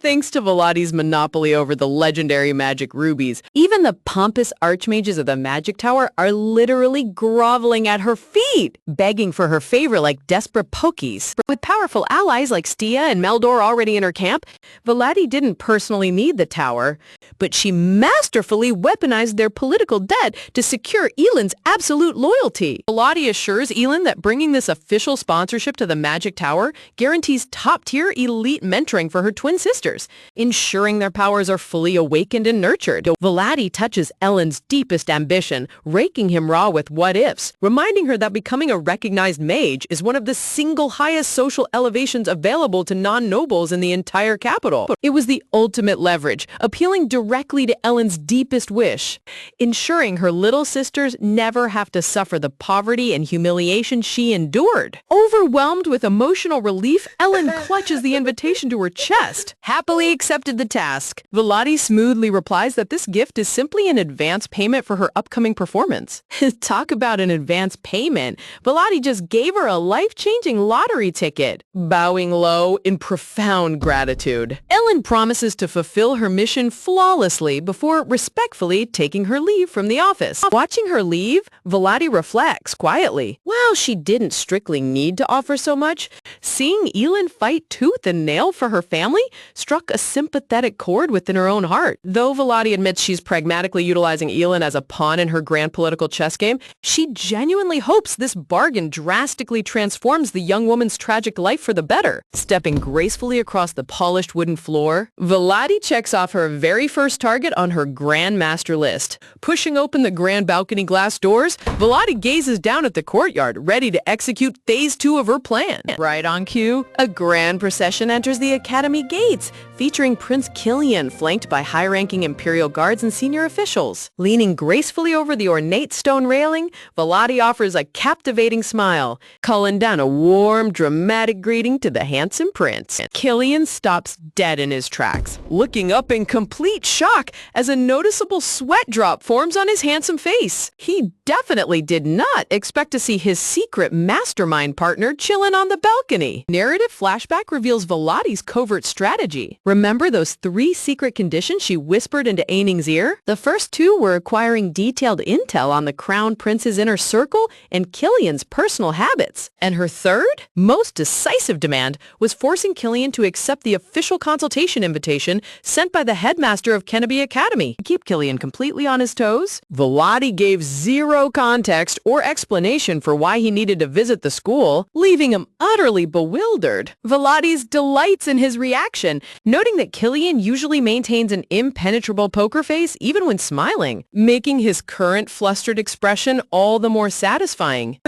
Thanks to Veladi's monopoly over the legendary magic rubies, even the pompous archmages of the Magic Tower are literally groveling at her feet, begging for her favor like desperate pokies. With powerful allies like Stia and Meldor already in her camp, Veladi didn't personally need the tower, but she masterfully weaponized their political debt to secure Elin's absolute loyalty. Veladi assures Elin that bringing this official sponsorship to the Magic Tower guarantees top-tier elite mentoring for her twin sisters, ensuring their powers are fully awakened and nurtured. Veladi touches Elend's deepest ambition, raking him raw with what-ifs, reminding her that becoming a recognized mage is one of the single highest social elevations available to non-nobles in the entire capital. It was the ultimate leverage, appealing directly to Elend's deepest wish, ensuring her little sisters never have to suffer the poverty and humiliation she endured. Overwhelmed with emotional relief, Ellen clutches the invitation to her chest, happily accepted the task. Veladi smoothly replies that this gift is simply an advance payment for her upcoming performance. Talk about an advance payment. Veladi just gave her a life-changing lottery ticket. Bowing low in profound gratitude, Ellen promises to fulfill her mission flawlessly before respectfully taking her leave from the office. Watching her leave, Veladi reflects quietly. While she didn't strictly need to offer so much, seeing Elin fight tooth and nail for her family struck a sympathetic chord within her own heart. Though Veladi admits she's pragmatically utilizing Elin as a pawn in her grand political chess game, she genuinely hopes this bargain drastically transforms the young woman's tragic life for the better. Stepping gracefully across the polished wooden floor, Veladi checks off her very first target on her Grand Master list. Pushing open the grand balcony glass doors, Veladi gazes down at the courtyard, ready to execute phase 2 of her plan. Right on cue, a grand procession enters the academy gates, featuring Prince Killian, flanked by high-ranking Imperial guards and senior officials. Leaning gracefully over the ornate stone railing, Veladi offers a captivating smile, calling down a warm, dramatic greeting to the handsome prince. Killian stops dead in his tracks, looking up in complete shock as a noticeable sweat drop forms on his handsome face. He definitely did not expect to see his secret mastermind partner chilling on the balcony. Narrative flashback reveals Veladi's covert strategy. Remember those 3 secret conditions she whispered into Aining's ear? The first 2 were acquiring detailed intel on the Crown Prince's inner circle and Killian's personal habits. And her third, most decisive demand was forcing Killian to accept the official consultation invitation sent by the headmaster of Kenobi Academy. To keep Killian completely on his toes, Veladi gave zero context or explanation for why he needed to visit the school, leaving him utterly bewildered. Veladi's delights in his reaction, noting that Killian usually maintains an impenetrable poker face even when smiling, making his current flustered expression all the more satisfying.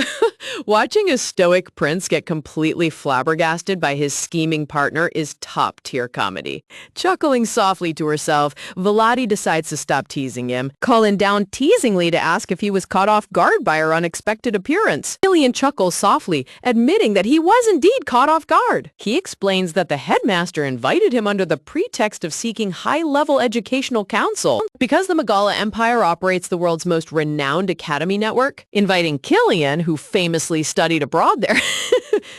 Watching a stoic prince get completely flabbergasted by his scheming partner is top-tier comedy. Chuckling softly to herself, Veladi decides to stop teasing him, calling down teasingly to ask if he was caught off guard by her unexpected appearance. Killian chuckles softly, admitting that he was indeed caught off guard. He explains that the headmaster invited him under the pretext of seeking high-level educational counsel. Because the Megala Empire operates the world's most renowned academy network, inviting Killian, who famously studied abroad there,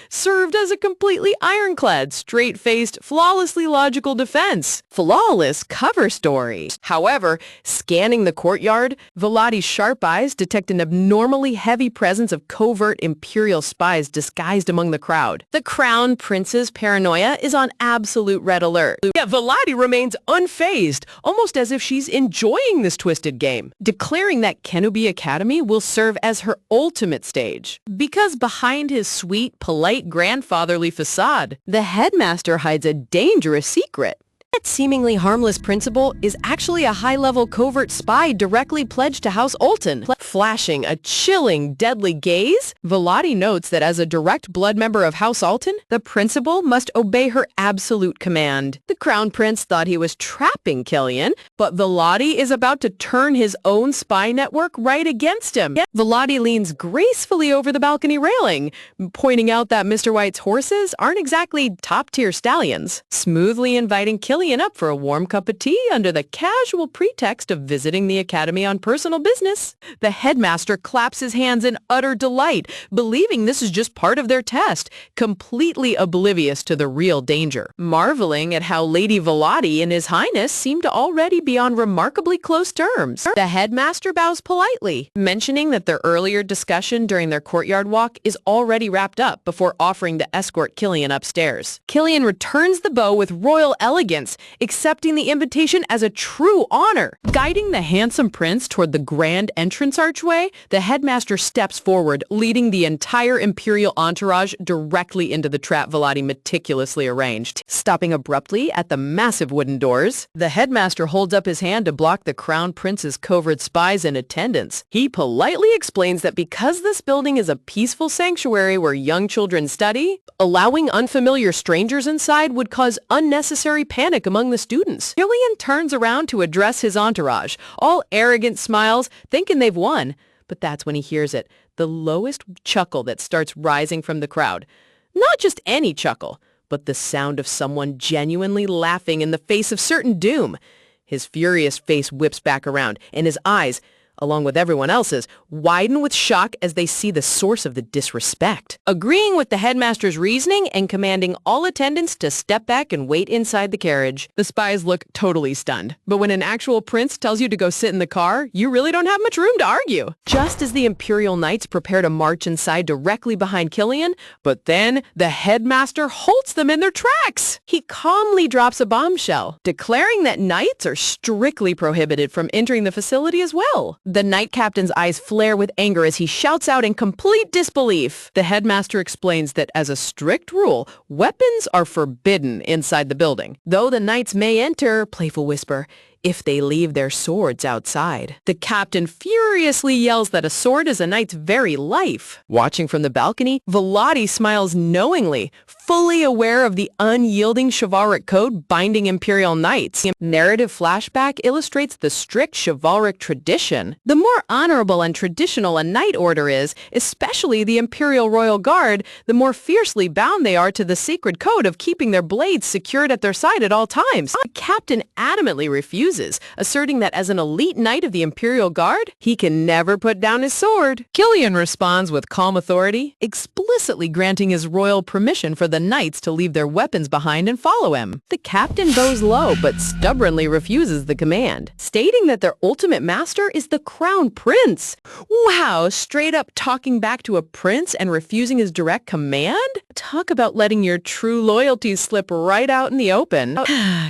served as a completely ironclad, straight-faced, flawlessly logical defense. Flawless cover story. However, scanning the courtyard, Veladi's sharp eyes detect an abnormally heavy presence of covert Imperial spies disguised among the crowd. The Crown Prince's paranoia is on absolute red alert. Yet Veladi remains unfazed, almost as if she's enjoying this twisted game, declaring that Kenobi Academy will serve as her ultimate stage. Because behind his sweet, polite grandfatherly facade, the headmaster hides a dangerous secret. That seemingly harmless principal is actually a high-level covert spy directly pledged to House Olton. Flashing a chilling, deadly gaze, Volati notes that as a direct blood member of House Olton, the principal must obey her absolute command. The Crown Prince thought he was trapping Killian, but Volati is about to turn his own spy network right against him. Volati leans gracefully over the balcony railing, pointing out that Mr. White's horses aren't exactly top-tier stallions, smoothly inviting Killian up for a warm cup of tea under the casual pretext of visiting the academy on personal business. The headmaster claps his hands in utter delight, believing this is just part of their test, completely oblivious to the real danger, marveling at how Lady Volati and His Highness seem to already be on remarkably close terms. The headmaster bows politely, mentioning that their earlier discussion during their courtyard walk is already wrapped up before offering to escort Killian upstairs. Killian returns the bow with royal elegance, accepting the invitation as a true honor. Guiding the handsome prince toward the grand entrance archway, the headmaster steps forward, leading the entire imperial entourage directly into the trap Volati meticulously arranged. Stopping abruptly at the massive wooden doors, the headmaster holds up his hand to block the crown prince's covert spies in attendance. He politely explains that because this building is a peaceful sanctuary where young children study, allowing unfamiliar strangers inside would cause unnecessary panic among the students. Killian turns around to address his entourage, all arrogant smiles, thinking they've won. But that's when he hears it, the lowest chuckle that starts rising from the crowd. Not just any chuckle, but the sound of someone genuinely laughing in the face of certain doom. His furious face whips back around, and his eyes, along with everyone else's, widen with shock as they see the source of the disrespect. Agreeing with the headmaster's reasoning and commanding all attendants to step back and wait inside the carriage. The spies look totally stunned, but when an actual prince tells you to go sit in the car, you really don't have much room to argue. Just as the Imperial Knights prepare to march inside directly behind Killian, but then the headmaster halts them in their tracks. He calmly drops a bombshell, declaring that knights are strictly prohibited from entering the facility as well. The knight captain's eyes flare with anger as he shouts out in complete disbelief. The headmaster explains that as a strict rule, weapons are forbidden inside the building, though the knights may enter, playful whisper, if they leave their swords outside. The captain furiously yells that a sword is a knight's very life. Watching from the balcony, Volati smiles knowingly, fully aware of the unyielding chivalric code binding imperial knights. Narrative flashback illustrates the strict chivalric tradition. The more honorable and traditional a knight order is, especially the Imperial Royal Guard, the more fiercely bound they are to the sacred code of keeping their blades secured at their side at all times. The captain adamantly refuses, asserting that as an elite knight of the Imperial Guard, he can never put down his sword. Killian responds with calm authority, explicitly granting his royal permission for the knights to leave their weapons behind and follow him. The captain bows low but stubbornly refuses the command, stating that their ultimate master is the Crown Prince. Wow, straight up talking back to a prince and refusing his direct command? Talk about letting your true loyalties slip right out in the open.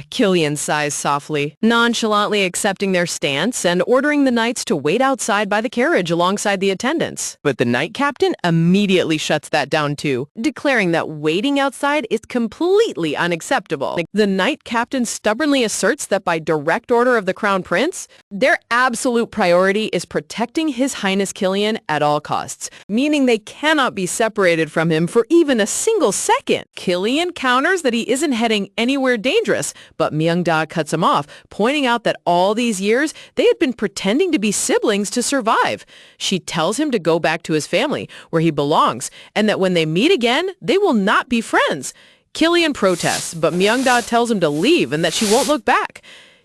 Killian sighs softly, nonchalantly accepting their stance and ordering the knights to wait outside by the carriage alongside the attendants. But the knight captain immediately shuts that down too, declaring that waiting outside is completely unacceptable. The knight captain stubbornly asserts that by direct order of the Crown Prince, their absolute priority is protecting His Highness Killian at all costs, meaning they cannot be separated from him for even a single second. Killian counters that he isn't heading anywhere dangerous, but Myung-da cuts him off, pointing out that all these years they had been pretending to be siblings to survive. She tells him to go back to his family, where he belongs, and that when they meet again, they will not be friends. Killian protests, but Myung-da tells him to leave and that she won't look back.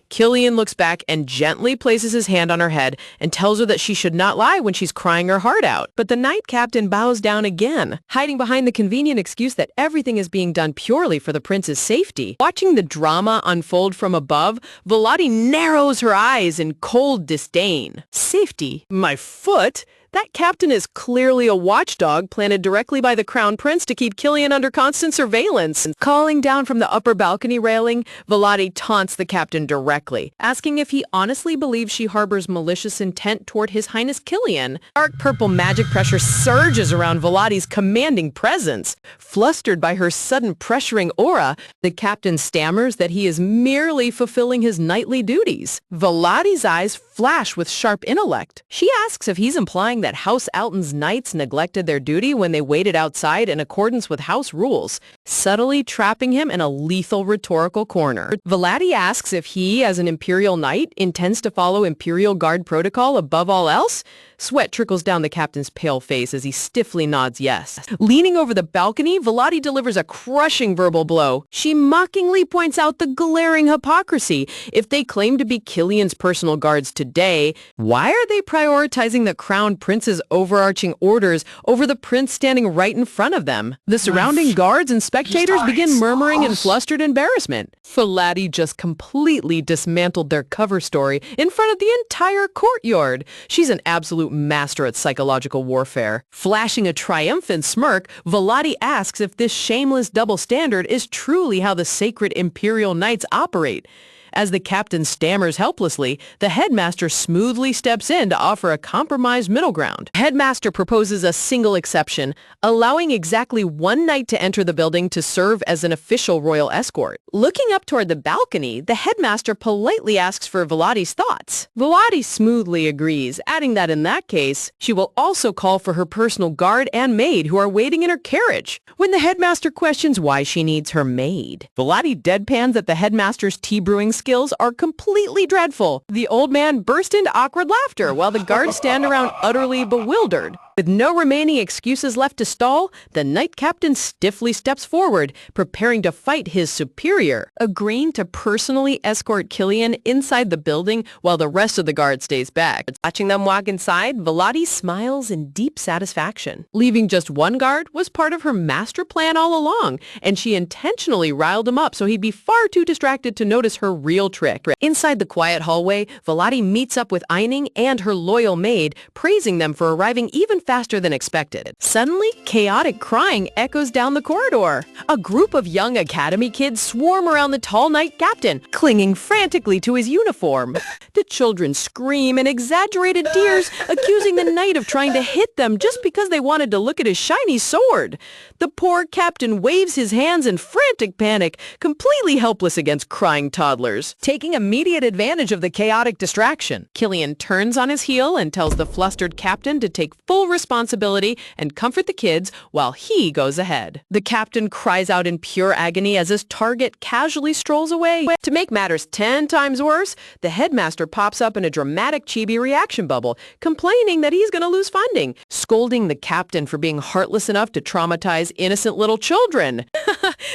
Killian looks back and gently places his hand on her head and tells her that she should not lie when she's crying her heart out. But the knight captain bows down again, hiding behind the convenient excuse that everything is being done purely for the prince's safety. Watching the drama unfold from above, Volati narrows her eyes in cold disdain. Safety? My foot? That captain is clearly a watchdog planted directly by the crown prince to keep Killian under constant surveillance. Calling down from the upper balcony railing, Vladi taunts the captain directly, asking if he honestly believes she harbors malicious intent toward His Highness Killian. Dark purple magic pressure surges around Vladi's commanding presence. Flustered by her sudden pressuring aura, the captain stammers that he is merely fulfilling his knightly duties. Vladi's eyes flash with sharp intellect. She asks if he's implying that House Alton's knights neglected their duty when they waited outside in accordance with house rules, subtly trapping him in a lethal rhetorical corner. Vladi asks if he, as an Imperial Knight, intends to follow Imperial Guard protocol above all else. Sweat trickles down the captain's pale face as he stiffly nods yes. Leaning over the balcony, Vladi delivers a crushing verbal blow. She mockingly points out the glaring hypocrisy. If they claim to be Killian's personal guards today, why are they prioritizing the crown prince's overarching orders over the prince standing right in front of them? The surrounding guards and spectators begin murmuring in flustered embarrassment. Vladi just completely dismantled their cover story in front of the entire courtyard. She's an absolute master at psychological warfare. Flashing a triumphant smirk, Vladi asks if this shameless double standard is truly how the sacred Imperial Knights operate. As the captain stammers helplessly, the headmaster smoothly steps in to offer a compromised middle ground. Headmaster proposes a single exception, allowing exactly one knight to enter the building to serve as an official royal escort. Looking up toward the balcony, the headmaster politely asks for Vladi's thoughts. Vladi smoothly agrees, adding that in that case, she will also call for her personal guard and maid who are waiting in her carriage. When the headmaster questions why she needs her maid, Vladi deadpans that the headmaster's tea brewing skills are completely dreadful. The old man burst into awkward laughter while the guards stand around utterly bewildered. With no remaining excuses left to stall, the knight captain stiffly steps forward, preparing to fight his superior, agreeing to personally escort Killian inside the building while the rest of the guard stays back. Watching them walk inside, Vladi smiles in deep satisfaction. Leaving just one guard was part of her master plan all along, and she intentionally riled him up so he'd be far too distracted to notice her real trick. Inside the quiet hallway, Vladi meets up with Eining and her loyal maid, praising them for arriving even faster than expected. Suddenly, chaotic crying echoes down the corridor. A group of young academy kids swarm around the tall knight captain, clinging frantically to his uniform. The children scream in exaggerated tears, accusing the knight of trying to hit them just because they wanted to look at his shiny sword. The poor captain waves his hands in frantic panic, completely helpless against crying toddlers. Taking immediate advantage of the chaotic distraction, Killian turns on his heel and tells the flustered captain to take full responsibility and comfort the kids while he goes ahead. The captain cries out in pure agony as his target casually strolls away. To make matters 10 times worse, the headmaster pops up in a dramatic chibi reaction bubble, complaining that he's going to lose funding, scolding the captain for being heartless enough to traumatize innocent little children.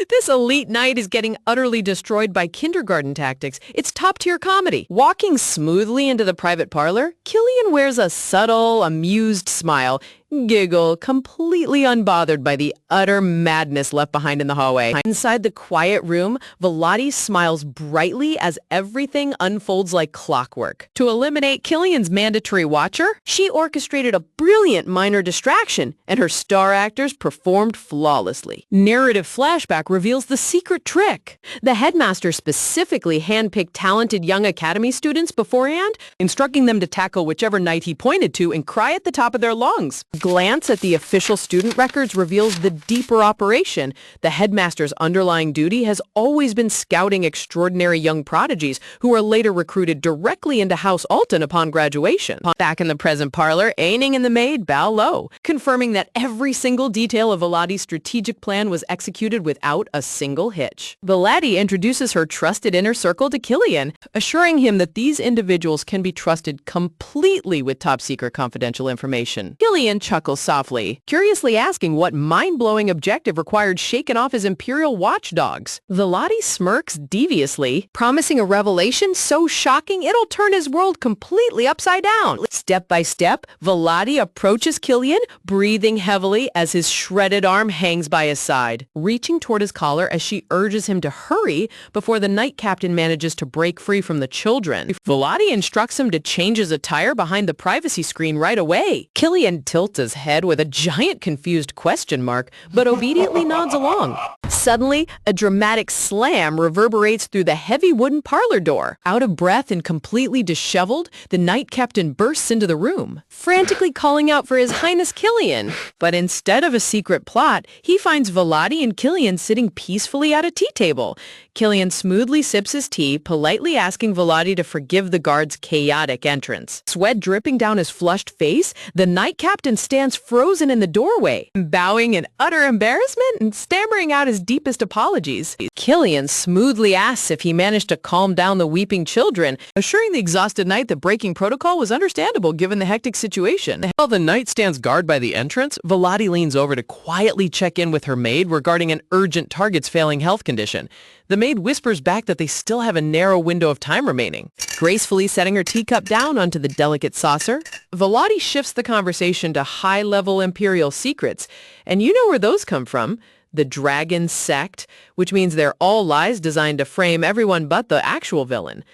This elite knight is getting utterly destroyed by kindergarten tactics. It's top-tier comedy. Walking smoothly into the private parlor, Killian wears a subtle, amused smile, giggle, completely unbothered by the utter madness left behind in the hallway. Inside the quiet room, Vladi smiles brightly as everything unfolds like clockwork. To eliminate Killian's mandatory watcher, she orchestrated a brilliant minor distraction, and her star actors performed flawlessly. Narrative flashback reveals the secret trick. The headmaster specifically handpicked talented young academy students beforehand, instructing them to tackle whichever knight he pointed to and cry at the top of their lungs. Glance at the official student records reveals the deeper operation. The headmaster's underlying duty has always been scouting extraordinary young prodigies who are later recruited directly into House Alton upon graduation. Back in the present parlor, Eining and the maid bow low, confirming that every single detail of Vladi's strategic plan was executed without a single hitch. Vladi introduces her trusted inner circle to Killian, assuring him that these individuals can be trusted completely with top-secret confidential information. Killian chuckles softly, curiously asking what mind-blowing objective required shaking off his imperial watchdogs. Velati smirks deviously, promising a revelation so shocking it'll turn his world completely upside down. Step by step, Velati approaches Killian, breathing heavily as his shredded arm hangs by his side, reaching toward his collar as she urges him to hurry before the night captain manages to break free from the children. Velati instructs him to change his attire behind the privacy screen right away. Killian tilts his head with a giant confused question mark, but obediently nods along. Suddenly, a dramatic slam reverberates through the heavy wooden parlor door. Out of breath and completely disheveled, the night captain bursts into the room, frantically calling out for His Highness Killian. But instead of a secret plot, he finds Velati and Killian sitting peacefully at a tea table. Killian smoothly sips his tea, politely asking Velati to forgive the guard's chaotic entrance. Sweat dripping down his flushed face, the night captain stands frozen in the doorway, bowing in utter embarrassment and stammering out his deepest apologies. Killian smoothly asks if he managed to calm down the weeping children, assuring the exhausted knight that breaking protocol was understandable given the hectic situation. While the knight stands guard by the entrance, Velati leans over to quietly check in with her maid regarding an urgent target's failing health condition. The maid whispers back that they still have a narrow window of time remaining. Gracefully setting her teacup down onto the delicate saucer, Velati shifts the conversation to high-level imperial secrets. And you know where those come from. The Dragon Sect, which means they're all lies designed to frame everyone but the actual villain.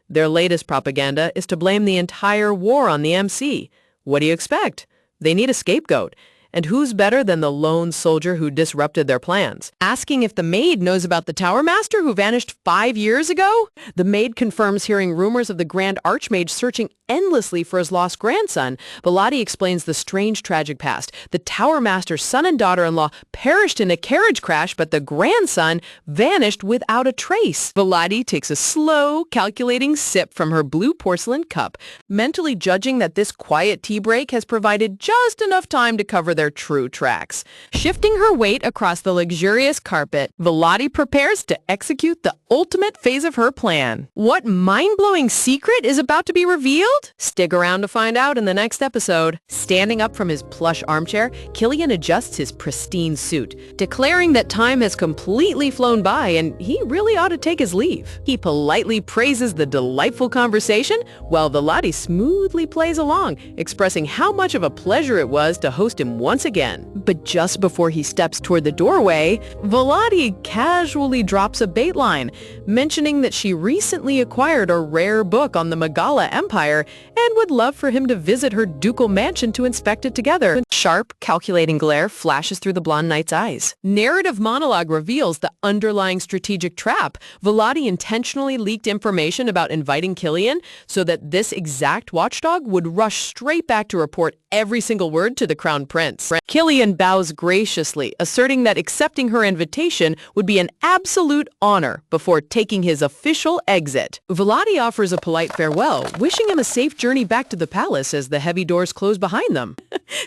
Their latest propaganda is to blame the entire war on the MC. What do you expect? They need a scapegoat. And who's better than the lone soldier who disrupted their plans? Asking if the maid knows about the Tower Master who vanished 5 years ago? The maid confirms hearing rumors of the Grand Archmage searching endlessly for his lost grandson. Velati explains the strange tragic past. The Tower Master's son and daughter-in-law perished in a carriage crash, but the grandson vanished without a trace. Velati takes a slow, calculating sip from her blue porcelain cup, mentally judging that this quiet tea break has provided just enough time to cover their true tracks. Shifting her weight across the luxurious carpet, Velati prepares to execute the ultimate phase of her plan. What mind-blowing secret is about to be revealed? Stick around to find out in the next episode. Standing up from his plush armchair, Killian adjusts his pristine suit, declaring that time has completely flown by and he really ought to take his leave. He politely praises the delightful conversation while Velati smoothly plays along, expressing how much of a pleasure it was to host him once again. But just before he steps toward the doorway, Velati casually drops a bait line, mentioning that she recently acquired a rare book on the Megala Empire and would love for him to visit her ducal mansion to inspect it together. Sharp, calculating glare flashes through the blonde knight's eyes. Narrative monologue reveals the underlying strategic trap. Velati intentionally leaked information about inviting Killian so that this exact watchdog would rush straight back to report every single word to the crown prince. Killian bows graciously, asserting that accepting her invitation would be an absolute honor before taking his official exit. Velati offers a polite farewell, wishing him a safe journey back to the palace as the heavy doors close behind them.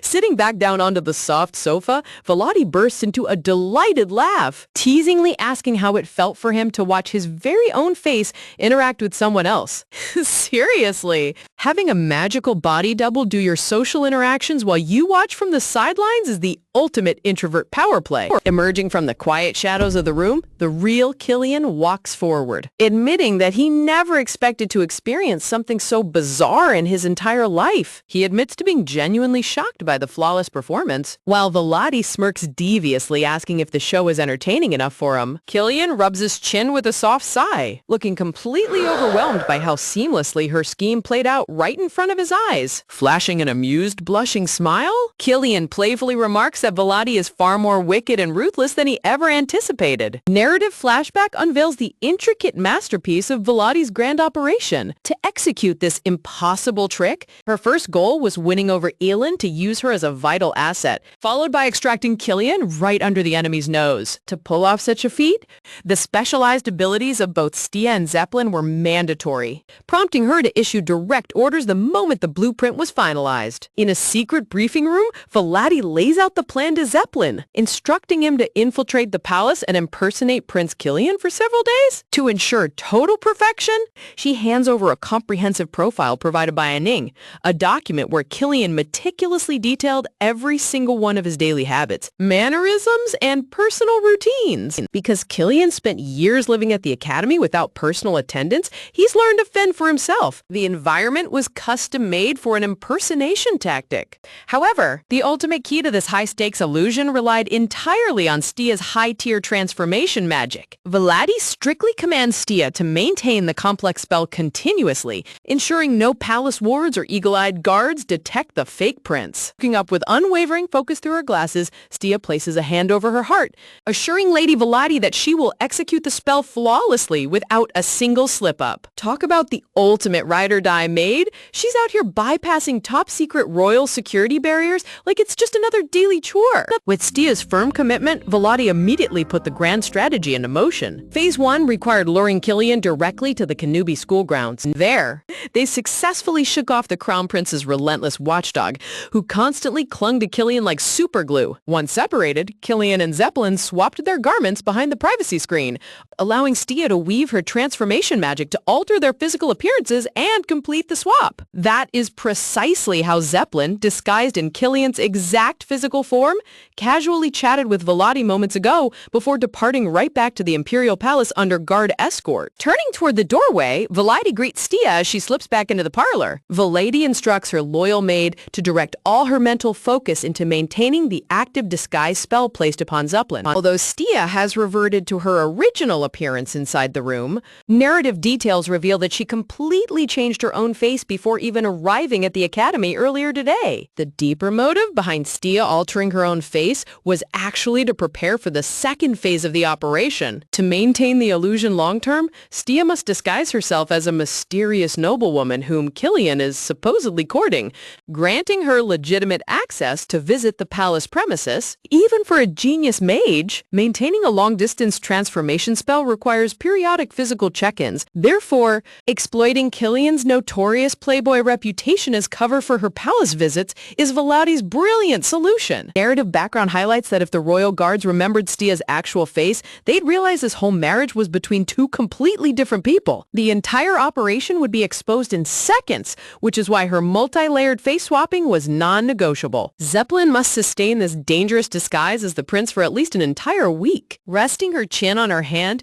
Sitting back down onto the soft sofa, Velati bursts into a delighted laugh, teasingly asking how it felt for him to watch his very own face interact with someone else. Seriously, having a magical body double do your social interactions while you watch from the sidelines is the ultimate introvert power play. Emerging from the quiet shadows of the room, the real Killian walks forward, admitting that he never expected to experience something so bizarre in his entire life. He admits to being genuinely shocked by the flawless performance, while Velati smirks deviously, asking if the show is entertaining enough for him. Killian rubs his chin with a soft sigh, looking completely overwhelmed by how seamlessly her scheme played out right in front of his eyes. Flashing an amused, blushing smile, Killian playfully remarks that Velati is far more wicked and ruthless than he ever anticipated. Narrative flashback unveils the intricate masterpiece of Velati's grand operation. To execute this impossible trick, her first goal was winning over Elin to use her as a vital asset, followed by extracting Killian right under the enemy's nose. To pull off such a feat, the specialized abilities of both Stia and Zeppelin were mandatory, prompting her to issue direct orders the moment the blueprint was finalized. In a secret briefing room, Velati lays out the plan plan to Zeppelin, instructing him to infiltrate the palace and impersonate Prince Killian for several days. To ensure total perfection, she hands over a comprehensive profile provided by Aning, a document where Killian meticulously detailed every single one of his daily habits, mannerisms, and personal routines. Because Killian spent years living at the academy without personal attendance, he's learned to fend for himself. The environment was custom-made for an impersonation tactic. However, the ultimate key to this high-stakes illusion relied entirely on Stia's high-tier transformation magic. Vladi strictly commands Stia to maintain the complex spell continuously, ensuring no palace wards or eagle-eyed guards detect the fake prince. Looking up with unwavering focus through her glasses, Stia places a hand over her heart, assuring Lady Vladi that she will execute the spell flawlessly without a single slip-up. Talk about the ultimate ride-or-die maid. She's out here bypassing top-secret royal security barriers like it's just another daily chore. With Stia's firm commitment, Vladi immediately put the grand strategy into motion. Phase 1 required luring Killian directly to the Kanubi school grounds. There, they successfully shook off the Crown Prince's relentless watchdog, who constantly clung to Killian like superglue. Once separated, Killian and Zeppelin swapped their garments behind the privacy screen, allowing Stia to weave her transformation magic to alter their physical appearances and complete the swap. That is precisely how Zeppelin, disguised in Killian's exact physical form, casually chatted with Vladi moments ago before departing right back to the Imperial Palace under guard escort. Turning toward the doorway, Vladi greets Stia as she slips back into the parlor. Vladi instructs her loyal maid to direct all her mental focus into maintaining the active disguise spell placed upon Zeppelin. Although Stia has reverted to her original appearance inside the room, narrative details reveal that she completely changed her own face before even arriving at the academy earlier today. The deeper motive behind Stia altering her own face was actually to prepare for the second phase of the operation. To maintain the illusion long-term, Stia must disguise herself as a mysterious noblewoman whom Killian is supposedly courting, granting her legitimate access to visit the palace premises. Even for a genius mage, maintaining a long-distance transformation spell requires periodic physical check-ins. Therefore, exploiting Killian's notorious playboy reputation as cover for her palace visits is Vladi's brilliant solution. Narrative background highlights that if the royal guards remembered Stia's actual face, they'd realize this whole marriage was between two completely different people. The entire operation would be exposed in seconds, which is why her multi-layered face swapping was non-negotiable. Zeppelin must sustain this dangerous disguise as the prince for at least an entire week. Resting her chin on her hand,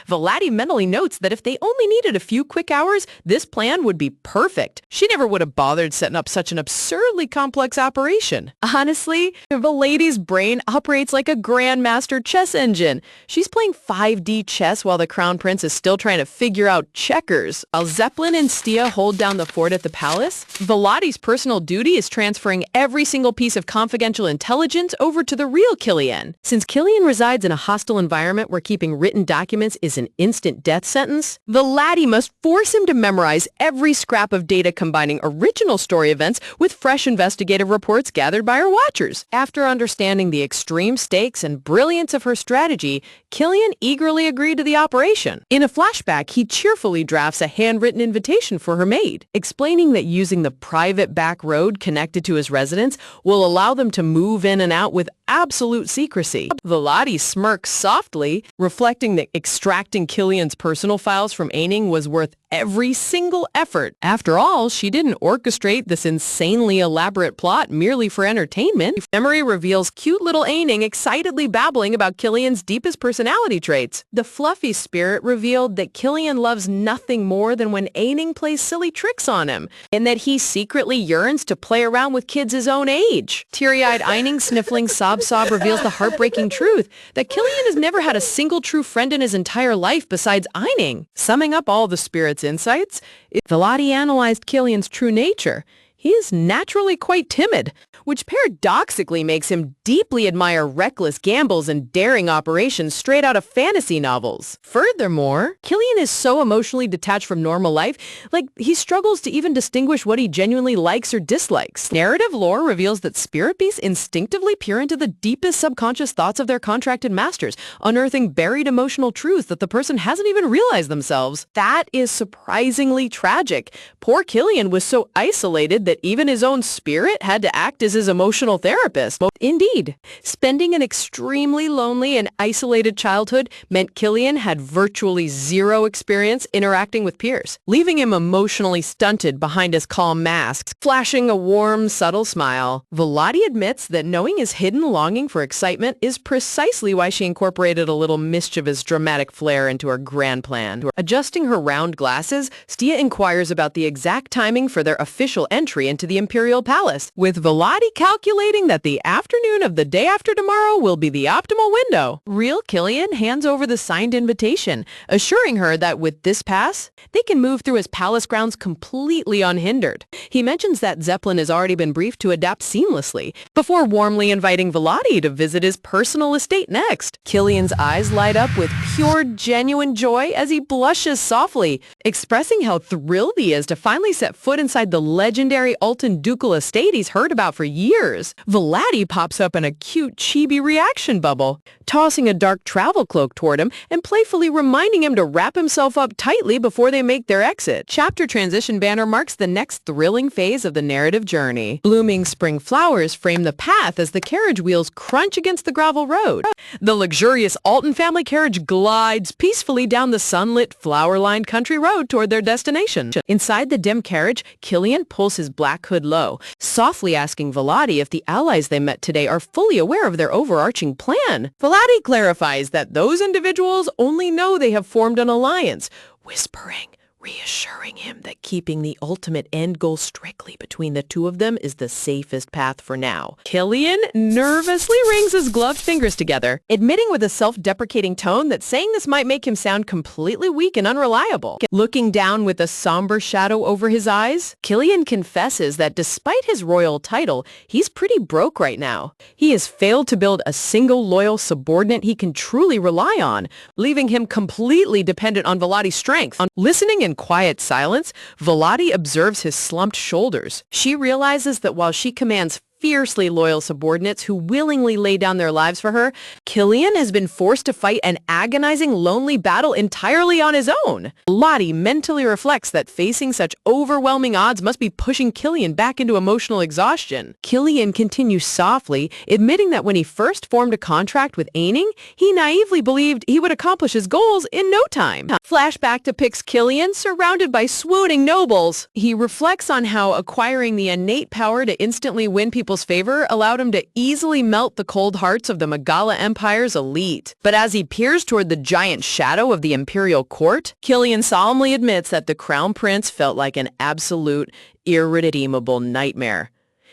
Vladi mentally notes that if they only needed a few quick hours, this plan would be perfect. She never would have bothered setting up such an absurdly complex operation. Honestly, the lady's brain operates like a grandmaster chess engine. She's playing 5D chess while the crown prince is still trying to figure out checkers. While Zeppelin and Stia hold down the fort at the palace, Vladi's personal duty is transferring every single piece of confidential intelligence over to the real Killian. Since Killian resides in a hostile environment where keeping written documents is an instant death sentence, Vladi must force him to memorize every scrap of data combining original story events with fresh investigative reports gathered by her watchers. After understanding the extreme stakes and brilliance of her strategy, Killian eagerly agreed to the operation. In a flashback, he cheerfully drafts a handwritten invitation for her maid, explaining that using the private back road connected to his residence will allow them to move in and out with absolute secrecy. Vladi smirks softly, reflecting that extracting Killian's personal files from Aning was worth every single effort. After all, she didn't orchestrate this insanely elaborate plot merely for entertainment. Memory reveals cute little Aning excitedly babbling about Killian's deepest personality traits. The fluffy spirit revealed that Killian loves nothing more than when Aning plays silly tricks on him, and that he secretly yearns to play around with kids his own age. Teary-eyed Aning sniffling sob reveals the heartbreaking truth that Killian has never had a single true friend in his entire life besides Aning. Summing up all the spirit's insights, Vladi analyzed Killian's true nature. He is naturally quite timid, which paradoxically makes him deeply admire reckless gambles and daring operations straight out of fantasy novels. Furthermore, Killian is so emotionally detached from normal life, like he struggles to even distinguish what he genuinely likes or dislikes. Narrative lore reveals that spirit beasts instinctively peer into the deepest subconscious thoughts of their contracted masters, unearthing buried emotional truths that the person hasn't even realized themselves. That is surprisingly tragic. Poor Killian was so isolated that that even his own spirit had to act as his emotional therapist. Indeed, spending an extremely lonely and isolated childhood meant Killian had virtually zero experience interacting with peers, leaving him emotionally stunted behind his calm mask, flashing a warm, subtle smile. Volati admits that knowing his hidden longing for excitement is precisely why she incorporated a little mischievous dramatic flair into her grand plan. Adjusting her round glasses, Stia inquires about the exact timing for their official entry into the Imperial Palace, with Volati calculating that the afternoon of the day after tomorrow will be the optimal window. Real Killian hands over the signed invitation, assuring her that with this pass, they can move through his palace grounds completely unhindered. He mentions that Zeppelin has already been briefed to adapt seamlessly, before warmly inviting Volati to visit his personal estate next. Killian's eyes light up with pure, genuine joy as he blushes softly, expressing how thrilled he is to finally set foot inside the legendary Alton Ducal estate he's heard about for years. Volati pops up in a cute chibi reaction bubble, tossing a dark travel cloak toward him and playfully reminding him to wrap himself up tightly before they make their exit. Chapter transition banner marks the next thrilling phase of the narrative journey. Blooming spring flowers frame the path as the carriage wheels crunch against the gravel road. The luxurious Alton family carriage glides peacefully down the sunlit, flower-lined country road toward their destination. Inside the dim carriage, Killian pulls his black hood low, softly asking Volati if the allies they met today are fully aware of their overarching plan. Volati clarifies that those individuals only know they have formed an alliance, whispering, reassuring him that keeping the ultimate end goal strictly between the two of them is the safest path for now. Killian nervously rings his gloved fingers together, admitting with a self-deprecating tone that saying this might make him sound completely weak and unreliable. Looking down with a somber shadow over his eyes, Killian confesses that despite his royal title, he's pretty broke right now. He has failed to build a single loyal subordinate he can truly rely on, leaving him completely dependent on Volati's strength. Listening in quiet silence, Volati observes his slumped shoulders. She realizes that while she commands fiercely loyal subordinates who willingly lay down their lives for her, Killian has been forced to fight an agonizing, lonely battle entirely on his own. Volati mentally reflects that facing such overwhelming odds must be pushing Killian back into emotional exhaustion. Killian continues softly, admitting that when he first formed a contract with Aining, he naively believed he would accomplish his goals in no time. Flashback depicts Killian surrounded by swooning nobles. He reflects on how acquiring the innate power to instantly win people's favor allowed him to easily melt the cold hearts of the Megala Empire's elite. But as he peers toward the giant shadow of the imperial court, Killian solemnly admits that the crown prince felt like an absolute, irredeemable nightmare.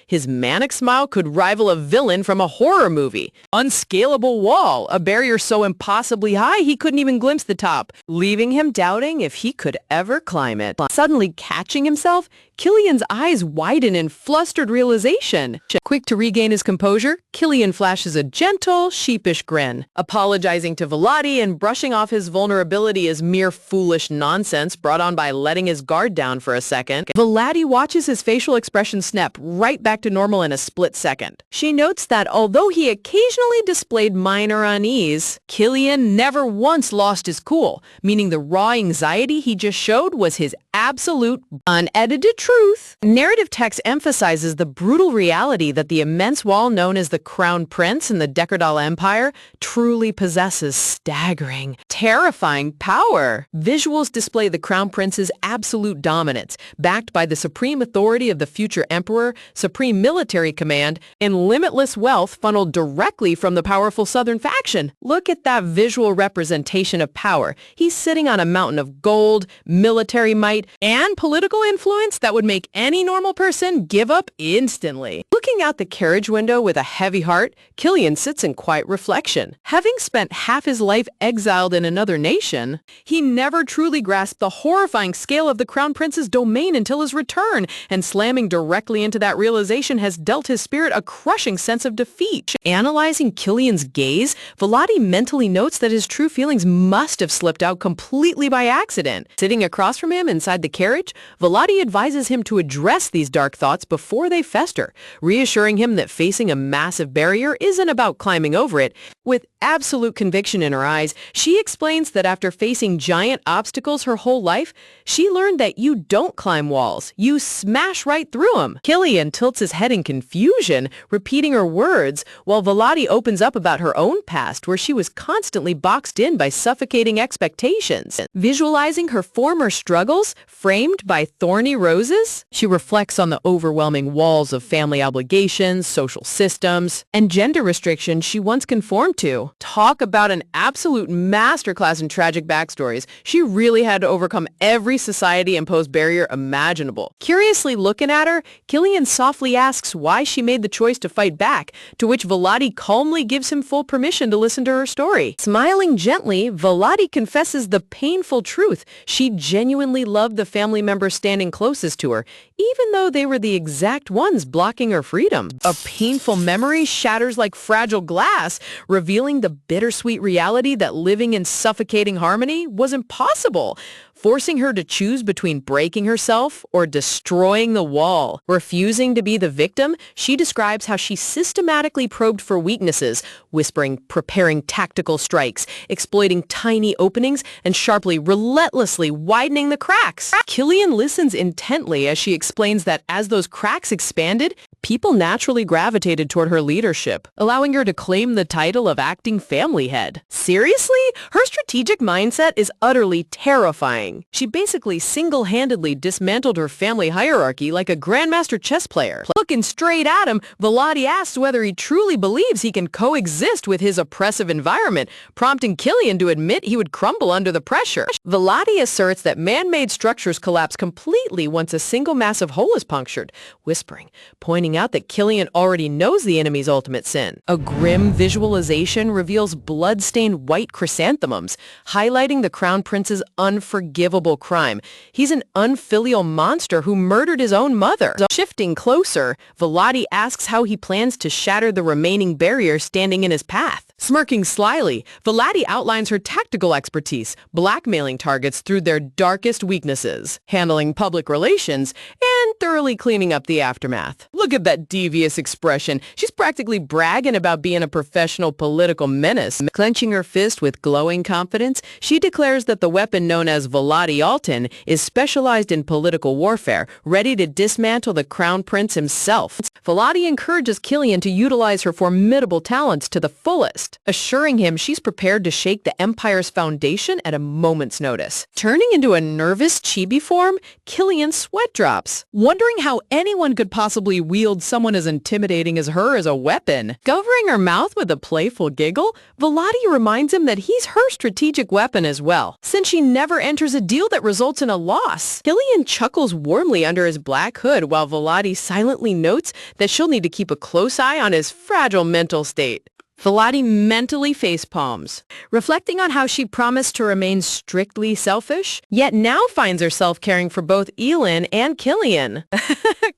His manic smile could rival a villain from a horror movie. Unscalable wall, a barrier so impossibly high he couldn't even glimpse the top, leaving him doubting if he could ever climb it. Suddenly catching himself, Killian's eyes widen in flustered realization. Quick to regain his composure, Killian flashes a gentle, sheepish grin, apologizing to Volati and brushing off his vulnerability as mere foolish nonsense brought on by letting his guard down for a second. Volati watches his facial expression snap right back to normal in a split second. She notes that although he occasionally displayed minor unease, Killian never once lost his cool, meaning the raw anxiety he just showed was his absolute, unedited truth. Narrative text emphasizes the brutal reality that the immense wall known as the Crown Prince in the Decardal Empire truly possesses staggering, terrifying power. Visuals display the Crown Prince's absolute dominance, backed by the supreme authority of the future emperor, supreme military command, and limitless wealth funneled directly from the powerful southern faction. Look at that visual representation of power. He's sitting on a mountain of gold, military might, and political influence that would make any normal person give up instantly. Looking out the carriage window with a heavy heart, Killian sits in quiet reflection. Having spent half his life exiled in another nation, he never truly grasped the horrifying scale of the Crown Prince's domain until his return, and slamming directly into that realization has dealt his spirit a crushing sense of defeat. Analyzing Killian's gaze, Volati mentally notes that his true feelings must have slipped out completely by accident. Sitting across from him inside the carriage, Volati advises him to address these dark thoughts before they fester, reassuring him that facing a massive barrier isn't about climbing over it. With absolute conviction in her eyes, she explains that after facing giant obstacles her whole life, she learned that you don't climb walls, you smash right through them. Killian tilts his head in confusion, repeating her words, while Volati opens up about her own past, where she was constantly boxed in by suffocating expectations. Visualizing her former struggles, framed by thorny roses, she reflects on the overwhelming walls of family obligations, social systems, and gender restrictions she once conformed to. Talk about an absolute masterclass in tragic backstories. She really had to overcome every society-imposed barrier imaginable. Curiously looking at her, Killian softly asks why she made the choice to fight back, to which Volati calmly gives him full permission to listen to her story. Smiling gently, Volati confesses the painful truth. She genuinely loved the family members standing closest to her, even though they were the exact ones blocking her freedom. A painful memory shatters like fragile glass, revealing the bittersweet reality that living in suffocating harmony was impossible, forcing her to choose between breaking herself or destroying the wall. Refusing to be the victim, she describes how she systematically probed for weaknesses, whispering, preparing tactical strikes, exploiting tiny openings, and sharply, relentlessly widening the cracks. Killian listens intently as she explains that as those cracks expanded, people naturally gravitated toward her leadership, allowing her to claim the title of acting family head. Seriously? Her strategic mindset is utterly terrifying. She basically single-handedly dismantled her family hierarchy like a grandmaster chess player. Looking straight at him, Volati asks whether he truly believes he can coexist with his oppressive environment, prompting Killian to admit he would crumble under the pressure. Volati asserts that man-made structures collapse completely once a single massive hole is punctured, whispering, pointing out that Killian already knows the enemy's ultimate sin. A grim visualization reveals blood-stained white chrysanthemums, highlighting the Crown Prince's unforgivable crime. He's an unfilial monster who murdered his own mother. Shifting closer, Volati asks how he plans to shatter the remaining barrier standing in his path. Smirking slyly, Volati outlines her tactical expertise, blackmailing targets through their darkest weaknesses, handling public relations, and thoroughly cleaning up the aftermath. Look at that devious expression. She's practically bragging about being a professional political menace. Clenching her fist with glowing confidence, she declares that the weapon known as Volati Alton is specialized in political warfare, ready to dismantle the Crown Prince himself. Volati encourages Killian to utilize her formidable talents to the fullest, assuring him she's prepared to shake the Empire's foundation at a moment's notice. Turning into a nervous chibi form, Killian's sweat drops, wondering how anyone could possibly wield someone as intimidating as her as a weapon. Covering her mouth with a playful giggle, Volati reminds him that he's her strategic weapon as well, since she never enters a deal that results in a loss. Killian chuckles warmly under his black hood while Volati silently notes that she'll need to keep a close eye on his fragile mental state. Volati mentally facepalms, reflecting on how she promised to remain strictly selfish, yet now finds herself caring for both Elin and Killian.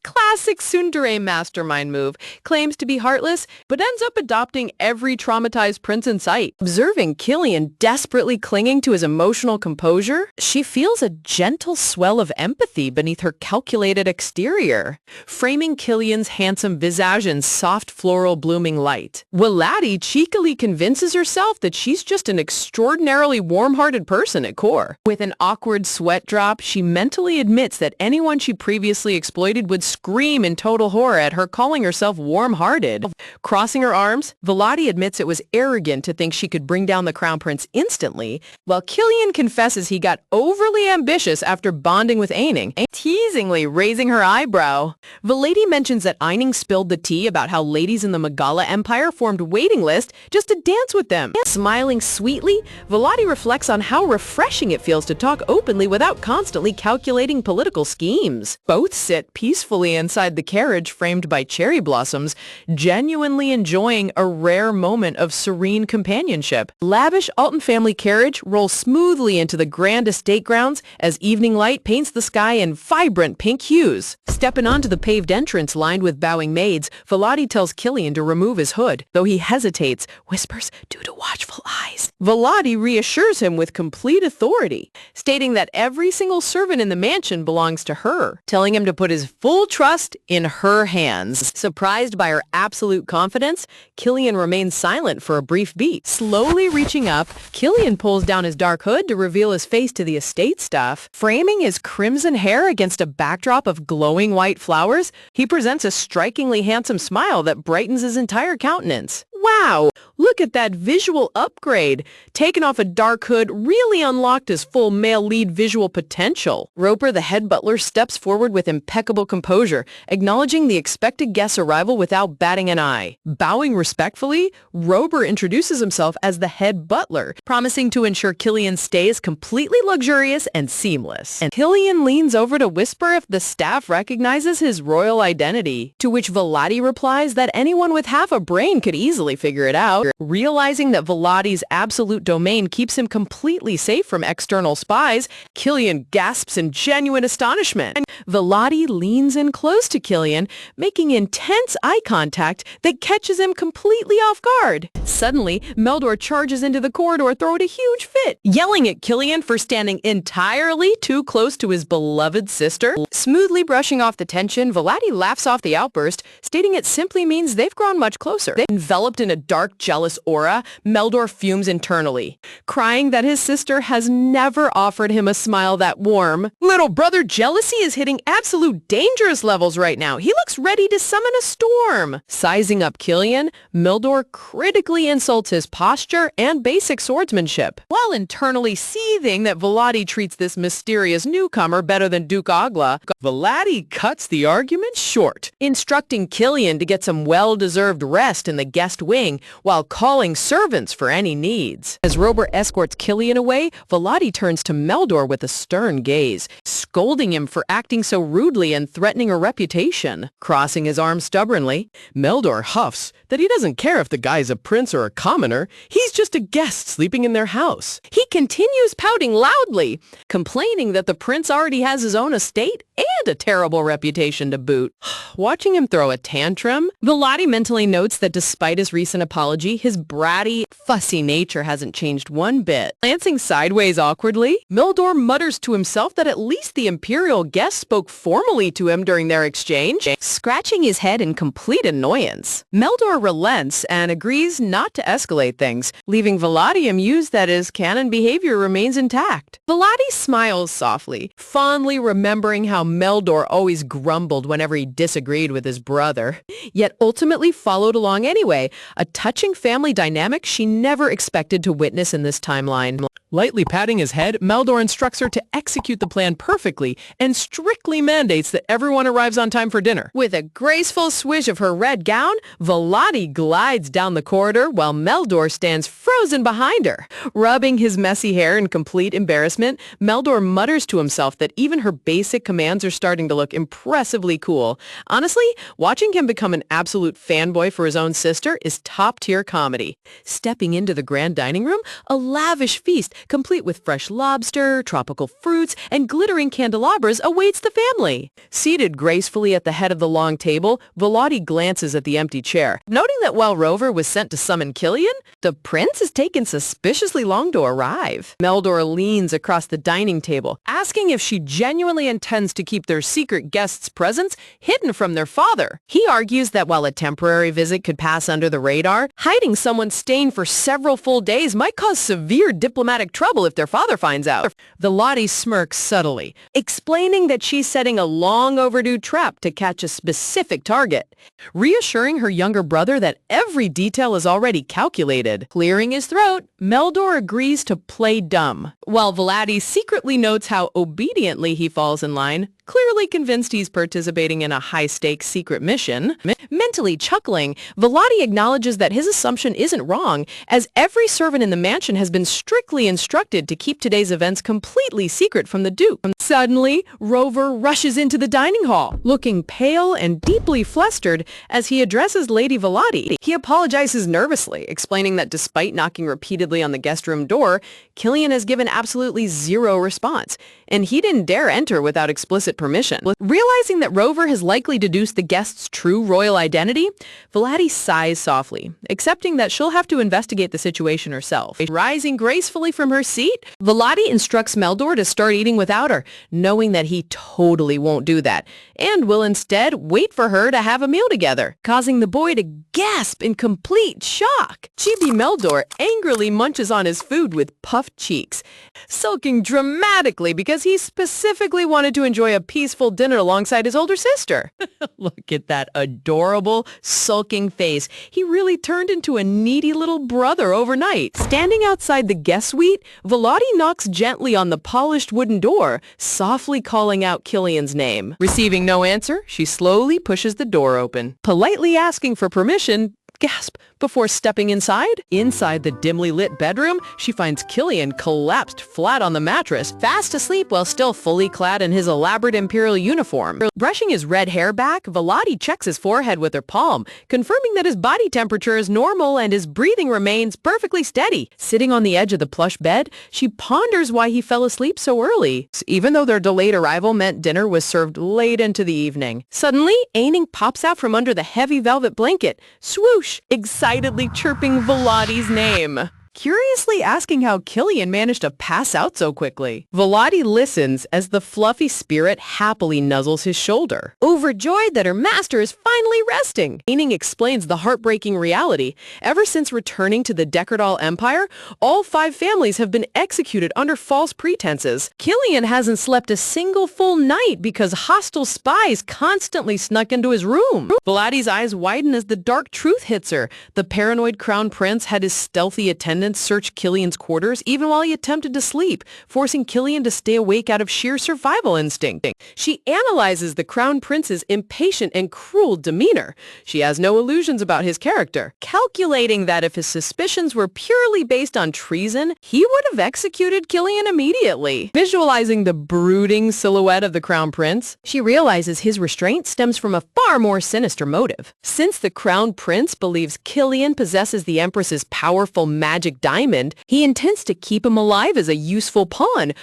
Classic tsundere mastermind move, claims to be heartless, but ends up adopting every traumatized prince in sight. Observing Killian desperately clinging to his emotional composure, she feels a gentle swell of empathy beneath her calculated exterior, framing Killian's handsome visage in soft floral blooming light. Volati cheekily convinces herself that she's just an extraordinarily warm-hearted person at core. With an awkward sweat drop, she mentally admits that anyone she previously exploited would scream in total horror at her calling herself warm-hearted. Crossing her arms, Volati admits it was arrogant to think she could bring down the Crown Prince instantly, while Killian confesses he got overly ambitious after bonding with Eining, teasingly raising her eyebrow. Volati mentions that Eining spilled the tea about how ladies in the Megala Empire formed waiting list just to dance with them. Smiling sweetly, Volati reflects on how refreshing it feels to talk openly without constantly calculating political schemes. Both sit peacefully inside the carriage framed by cherry blossoms, genuinely enjoying a rare moment of serene companionship. Lavish Alton family carriage rolls smoothly into the grand estate grounds as evening light paints the sky in vibrant pink hues. Stepping onto the paved entrance lined with bowing maids, Volati tells Killian to remove his hood, though he hesitates hesitates, whispers due to watchful eyes. Volati reassures him with complete authority, stating that every single servant in the mansion belongs to her, telling him to put his full trust in her hands. Surprised by her absolute confidence, Killian remains silent for a brief beat. Slowly reaching up, Killian pulls down his dark hood to reveal his face to the estate staff. Framing his crimson hair against a backdrop of glowing white flowers, he presents a strikingly handsome smile that brightens his entire countenance. Wow! Look at that visual upgrade. Taking off a dark hood really unlocked his full male lead visual potential. Roper, the head butler, steps forward with impeccable composure, acknowledging the expected guest's arrival without batting an eye. Bowing respectfully, Roper introduces himself as the head butler, promising to ensure Killian's stay is completely luxurious and seamless. And Killian leans over to whisper if the staff recognizes his royal identity, to which Volati replies that anyone with half a brain could easily figure it out. Realizing that Volati's absolute domain keeps him completely safe from external spies, Killian gasps in genuine astonishment. Volati leans in close to Killian, making intense eye contact that catches him completely off guard. Suddenly, Meldor charges into the corridor, throwing a huge fit, yelling at Killian for standing entirely too close to his beloved sister. Smoothly brushing off the tension, Volati laughs off the outburst, stating it simply means they've grown much closer. Enveloped in a dark, jealous aura, Meldor fumes internally, crying that his sister has never offered him a smile that warm. Little brother jealousy is hitting absolute dangerous levels right now. He looks ready to summon a storm. Sizing up Killian, Meldor critically insults his posture and basic swordsmanship, while internally seething that Volati treats this mysterious newcomer better than Duke Agla. Volati cuts the argument short, instructing Killian to get some well-deserved rest in the guest wing while calling servants for any needs. As Roper escorts Killian away, Volati turns to Meldor with a stern gaze, scolding him for acting so rudely and threatening her reputation. Crossing his arms stubbornly, Meldor huffs that he doesn't care if the guy's a prince or a commoner. He's just a guest sleeping in their house. He continues pouting loudly, complaining that the prince already has his own estate and a terrible reputation to boot. Watching him throw a tantrum, Volati mentally notes that despite his recent apology, his bratty, fussy nature hasn't changed one bit. Glancing sideways awkwardly, Meldor mutters to himself that at least the imperial guest spoke formally to him during their exchange, scratching his head in complete annoyance. Meldor relents and agrees not to escalate things, leaving Volati amused that his canon behavior remains intact. Volati smiles softly, fondly remembering how Meldor always grumbled whenever he disagreed with his brother, yet ultimately followed along anyway, a touching family dynamic she never expected to witness in this timeline. Lightly patting his head, Meldor instructs her to execute the plan perfectly and strictly mandates that everyone arrives on time for dinner. With a graceful swish of her red gown, Volati glides down the corridor while Meldor stands frozen behind her. Rubbing his messy hair in complete embarrassment, Meldor mutters to himself that even her basic commands are starting to look impressively cool. Honestly, watching him become an absolute fanboy for his own sister is top-tier comedy. Stepping into the grand dining room, a lavish feast complete with fresh lobster, tropical fruits, and glittering candelabras awaits the family. Seated gracefully at the head of the long table, Volati glances at the empty chair, noting that while Rover was sent to summon Killian, the prince has taken suspiciously long to arrive. Meldor leans across the dining table, asking if she genuinely intends to keep their secret guest's presence hidden from their father. He argues that while a temporary visit could pass under the radar, hiding someone staying for several full days might cause severe diplomatic trouble if their father finds out. Volati smirks subtly, explaining that she's setting a long overdue trap to catch a specific target, reassuring her younger brother that every detail is already calculated. Clearing his throat, Meldor agrees to play dumb, while Volati secretly notes how obediently he falls in line, clearly convinced he's participating in a high-stakes secret mission. Mentally chuckling, Volati acknowledges that his assumption isn't wrong, as every servant in the mansion has been strictly instructed to keep today's events completely secret from the Duke. Suddenly, Rover rushes into the dining hall, looking pale and deeply flustered as he addresses Lady Volati. He apologizes nervously, explaining that despite knocking repeatedly on the guest room door, Killian has given absolutely zero response, and he didn't dare enter without explicit get permission. Realizing that Rover has likely deduced the guest's true royal identity, Volati sighs softly, accepting that she'll have to investigate the situation herself. Rising gracefully from her seat, Volati instructs Meldor to start eating without her, knowing that he totally won't do that, and will instead wait for her to have a meal together, causing the boy to gasp in complete shock. Chibi Meldor angrily munches on his food with puffed cheeks, sulking dramatically because he specifically wanted to enjoy a peaceful dinner alongside his older sister. Look at that adorable, sulking face. He really turned into a needy little brother overnight. Standing outside the guest suite, Volati knocks gently on the polished wooden door, softly calling out Killian's name. Receiving no answer, she slowly pushes the door open, politely asking for permission, gasp, before stepping inside. Inside the dimly lit bedroom, she finds Killian collapsed flat on the mattress, fast asleep while still fully clad in his elaborate imperial uniform. Brushing his red hair back, Volati checks his forehead with her palm, confirming that his body temperature is normal and his breathing remains perfectly steady. Sitting on the edge of the plush bed, she ponders why he fell asleep so early, even though their delayed arrival meant dinner was served late into the evening. Suddenly, Aining pops out from under the heavy velvet blanket, swoosh, excitedly chirping Volati's name, curiously asking how Killian managed to pass out so quickly. Volati listens as the fluffy spirit happily nuzzles his shoulder, overjoyed that her master is finally resting. Aining explains the heartbreaking reality. Ever since returning to the Decardal Empire, all 5 families have been executed under false pretenses. Killian hasn't slept a single full night because hostile spies constantly snuck into his room. Volati's eyes widen as the dark truth hits her. The paranoid crown prince had his stealthy attendants search Killian's quarters even while he attempted to sleep, forcing Killian to stay awake out of sheer survival instinct. She analyzes the crown prince's impatient and cruel demeanor. She has no illusions about his character, calculating that if his suspicions were purely based on treason, he would have executed Killian immediately. Visualizing the brooding silhouette of the crown prince, she realizes his restraint stems from a far more sinister motive. Since the crown prince believes Killian possesses the Empress's powerful magic diamond, he intends to keep him alive as a useful pawn,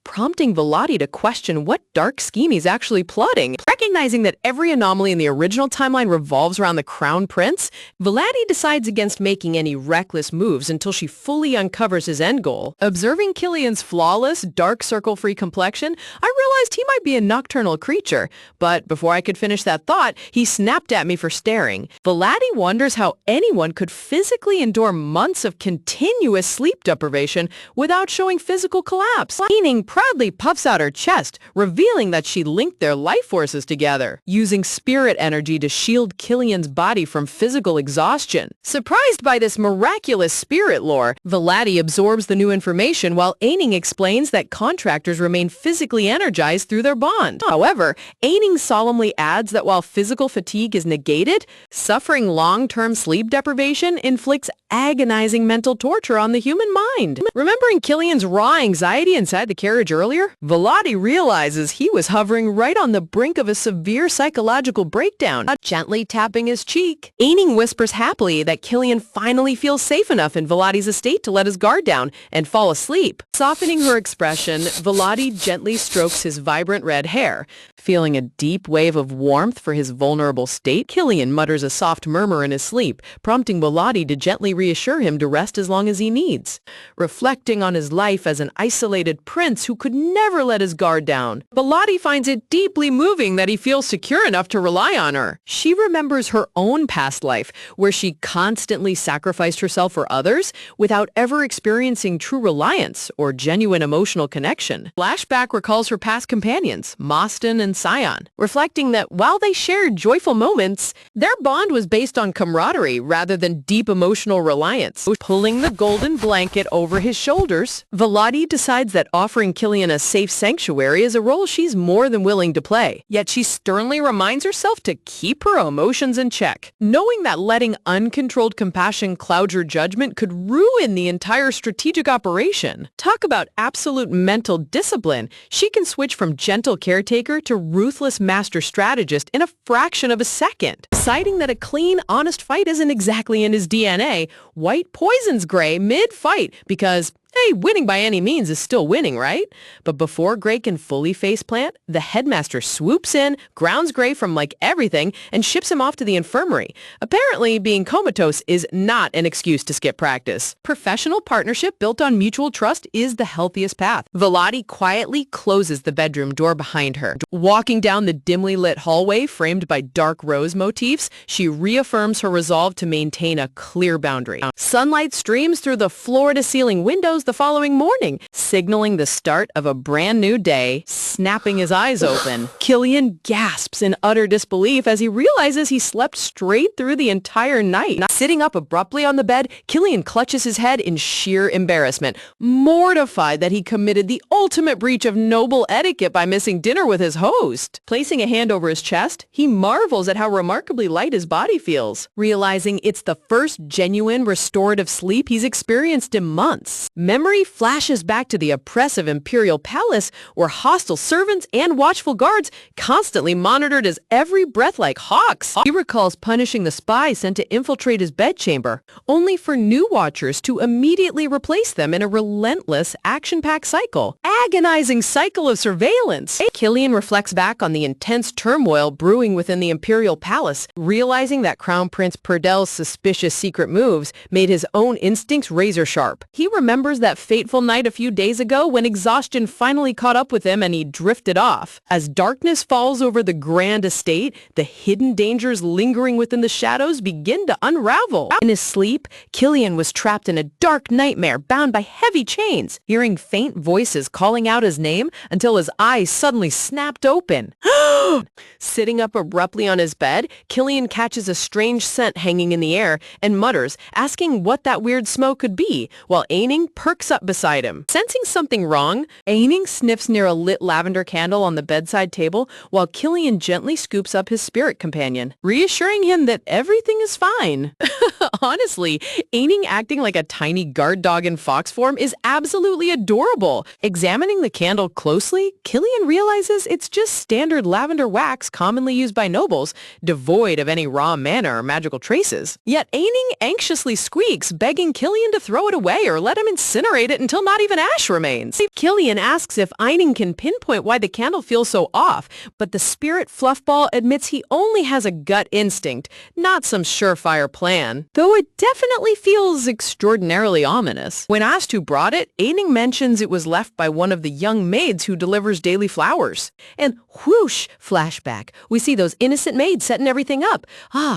prompting Volati to question what dark scheme he's actually plotting. Recognizing that every anomaly in the original timeline revolves around the crown prince, Volati decides against making any reckless moves until she fully uncovers his end goal. Observing Killian's flawless, dark circle-free complexion, I realized he might be a nocturnal creature, but before I could finish that thought, he snapped at me for staring. Volati wonders how anyone could physically endure months of continuous sleep deprivation without showing physical collapse. Meaning proudly puffs out her chest, revealing that she linked their life forces together, using spirit energy to shield Killian's body from physical exhaustion. Surprised by this miraculous spirit lore, Volati absorbs the new information while Aining explains that contractors remain physically energized through their bond. However, Aining solemnly adds that while physical fatigue is negated, suffering long-term sleep deprivation inflicts agonizing mental torture on the human mind. Remembering Killian's raw anxiety inside the carriage earlier, Volati realizes he was hovering right on the brink of a severe psychological breakdown. Gently tapping his cheek, Aining whispers happily that Killian finally feels safe enough in Volati's estate to let his guard down and fall asleep. Softening her expression, Volati gently strokes his vibrant red hair. Feeling a deep wave of warmth for his vulnerable state, Killian mutters a soft murmur in his sleep, prompting Volati to gently reassure him to rest as long as he needs. Reflecting on his life as an isolated prince who could never let his guard down, Volati finds it deeply moving that he feels secure enough to rely on her. She remembers her own past life, where she constantly sacrificed herself for others without ever experiencing true reliance or genuine emotional connection. Flashback recalls her past companions, Moston and Scion, reflecting that while they shared joyful moments, their bond was based on camaraderie rather than deep emotional reliance. Pulling the golden blanket over his shoulders, Volati decides that offering Killian a safe sanctuary is a role she's more than willing to play. Yet she sternly reminds herself to keep her emotions in check, knowing that letting uncontrolled compassion cloud her judgment could ruin the entire strategic operation. Talk about absolute mental discipline. She can switch from gentle caretaker to ruthless master strategist in a fraction of a second. Deciding that a clean, honest fight isn't exactly in his DNA, White poisons Gray mid-fight because Hey, winning by any means is still winning, right? But before Gray can fully faceplant, the headmaster swoops in, grounds Gray from like everything, and ships him off to the infirmary. Apparently, being comatose is not an excuse to skip practice. Professional partnership built on mutual trust is the healthiest path. Velati quietly closes the bedroom door behind her. Walking down the dimly lit hallway framed by dark rose motifs, she reaffirms her resolve to maintain a clear boundary. Sunlight streams through the floor-to-ceiling windows the following morning, signaling the start of a brand new day. Snapping his eyes open, Killian gasps in utter disbelief as he realizes he slept straight through the entire night. Sitting up abruptly on the bed, Killian clutches his head in sheer embarrassment, mortified that he committed the ultimate breach of noble etiquette by missing dinner with his host. Placing a hand over his chest, he marvels at how remarkably light his body feels, realizing it's the first genuine restorative sleep he's experienced in months. Memory flashes back to the oppressive imperial palace where hostile servants and watchful guards constantly monitored his every breath like hawks. He recalls punishing the spy sent to infiltrate his bedchamber, only for new watchers to immediately replace them in a relentless, action-packed cycle. Agonizing cycle of surveillance. Killian reflects back on the intense turmoil brewing within the imperial palace, realizing that Crown Prince Perdel's suspicious secret moves made his own instincts razor sharp. He remembers that fateful night a few days ago when exhaustion finally caught up with him and he drifted off. As darkness falls over the grand estate, the hidden dangers lingering within the shadows begin to unravel. In his sleep, Killian was trapped in a dark nightmare bound by heavy chains, hearing faint voices calling out his name until his eyes suddenly snapped open. Sitting up abruptly on his bed, Killian catches a strange scent hanging in the air and mutters, asking what that weird smoke could be, while Aining perks up beside him. Sensing something wrong, Aining sniffs near a lit lavender candle on the bedside table while Killian gently scoops up his spirit companion, reassuring him that everything is fine. Honestly, Aining acting like a tiny guard dog in fox form is absolutely adorable. Examining the candle closely, Killian realizes it's just standard lavender wax commonly used by nobles, devoid of any raw mana or magical traces. Yet Aining anxiously squeaks, begging Killian to throw it away or let him incinerate it until not even ash remains. Killian asks if Aining can pinpoint why the candle feels so off, but the spirit fluffball admits he only has a gut instinct, not some surefire plan, though it definitely feels extraordinarily ominous. When asked who brought it, Aining mentions it was left by one of the young maids who delivers daily flowers. And whoosh, flashback, we see those innocent maids setting everything up.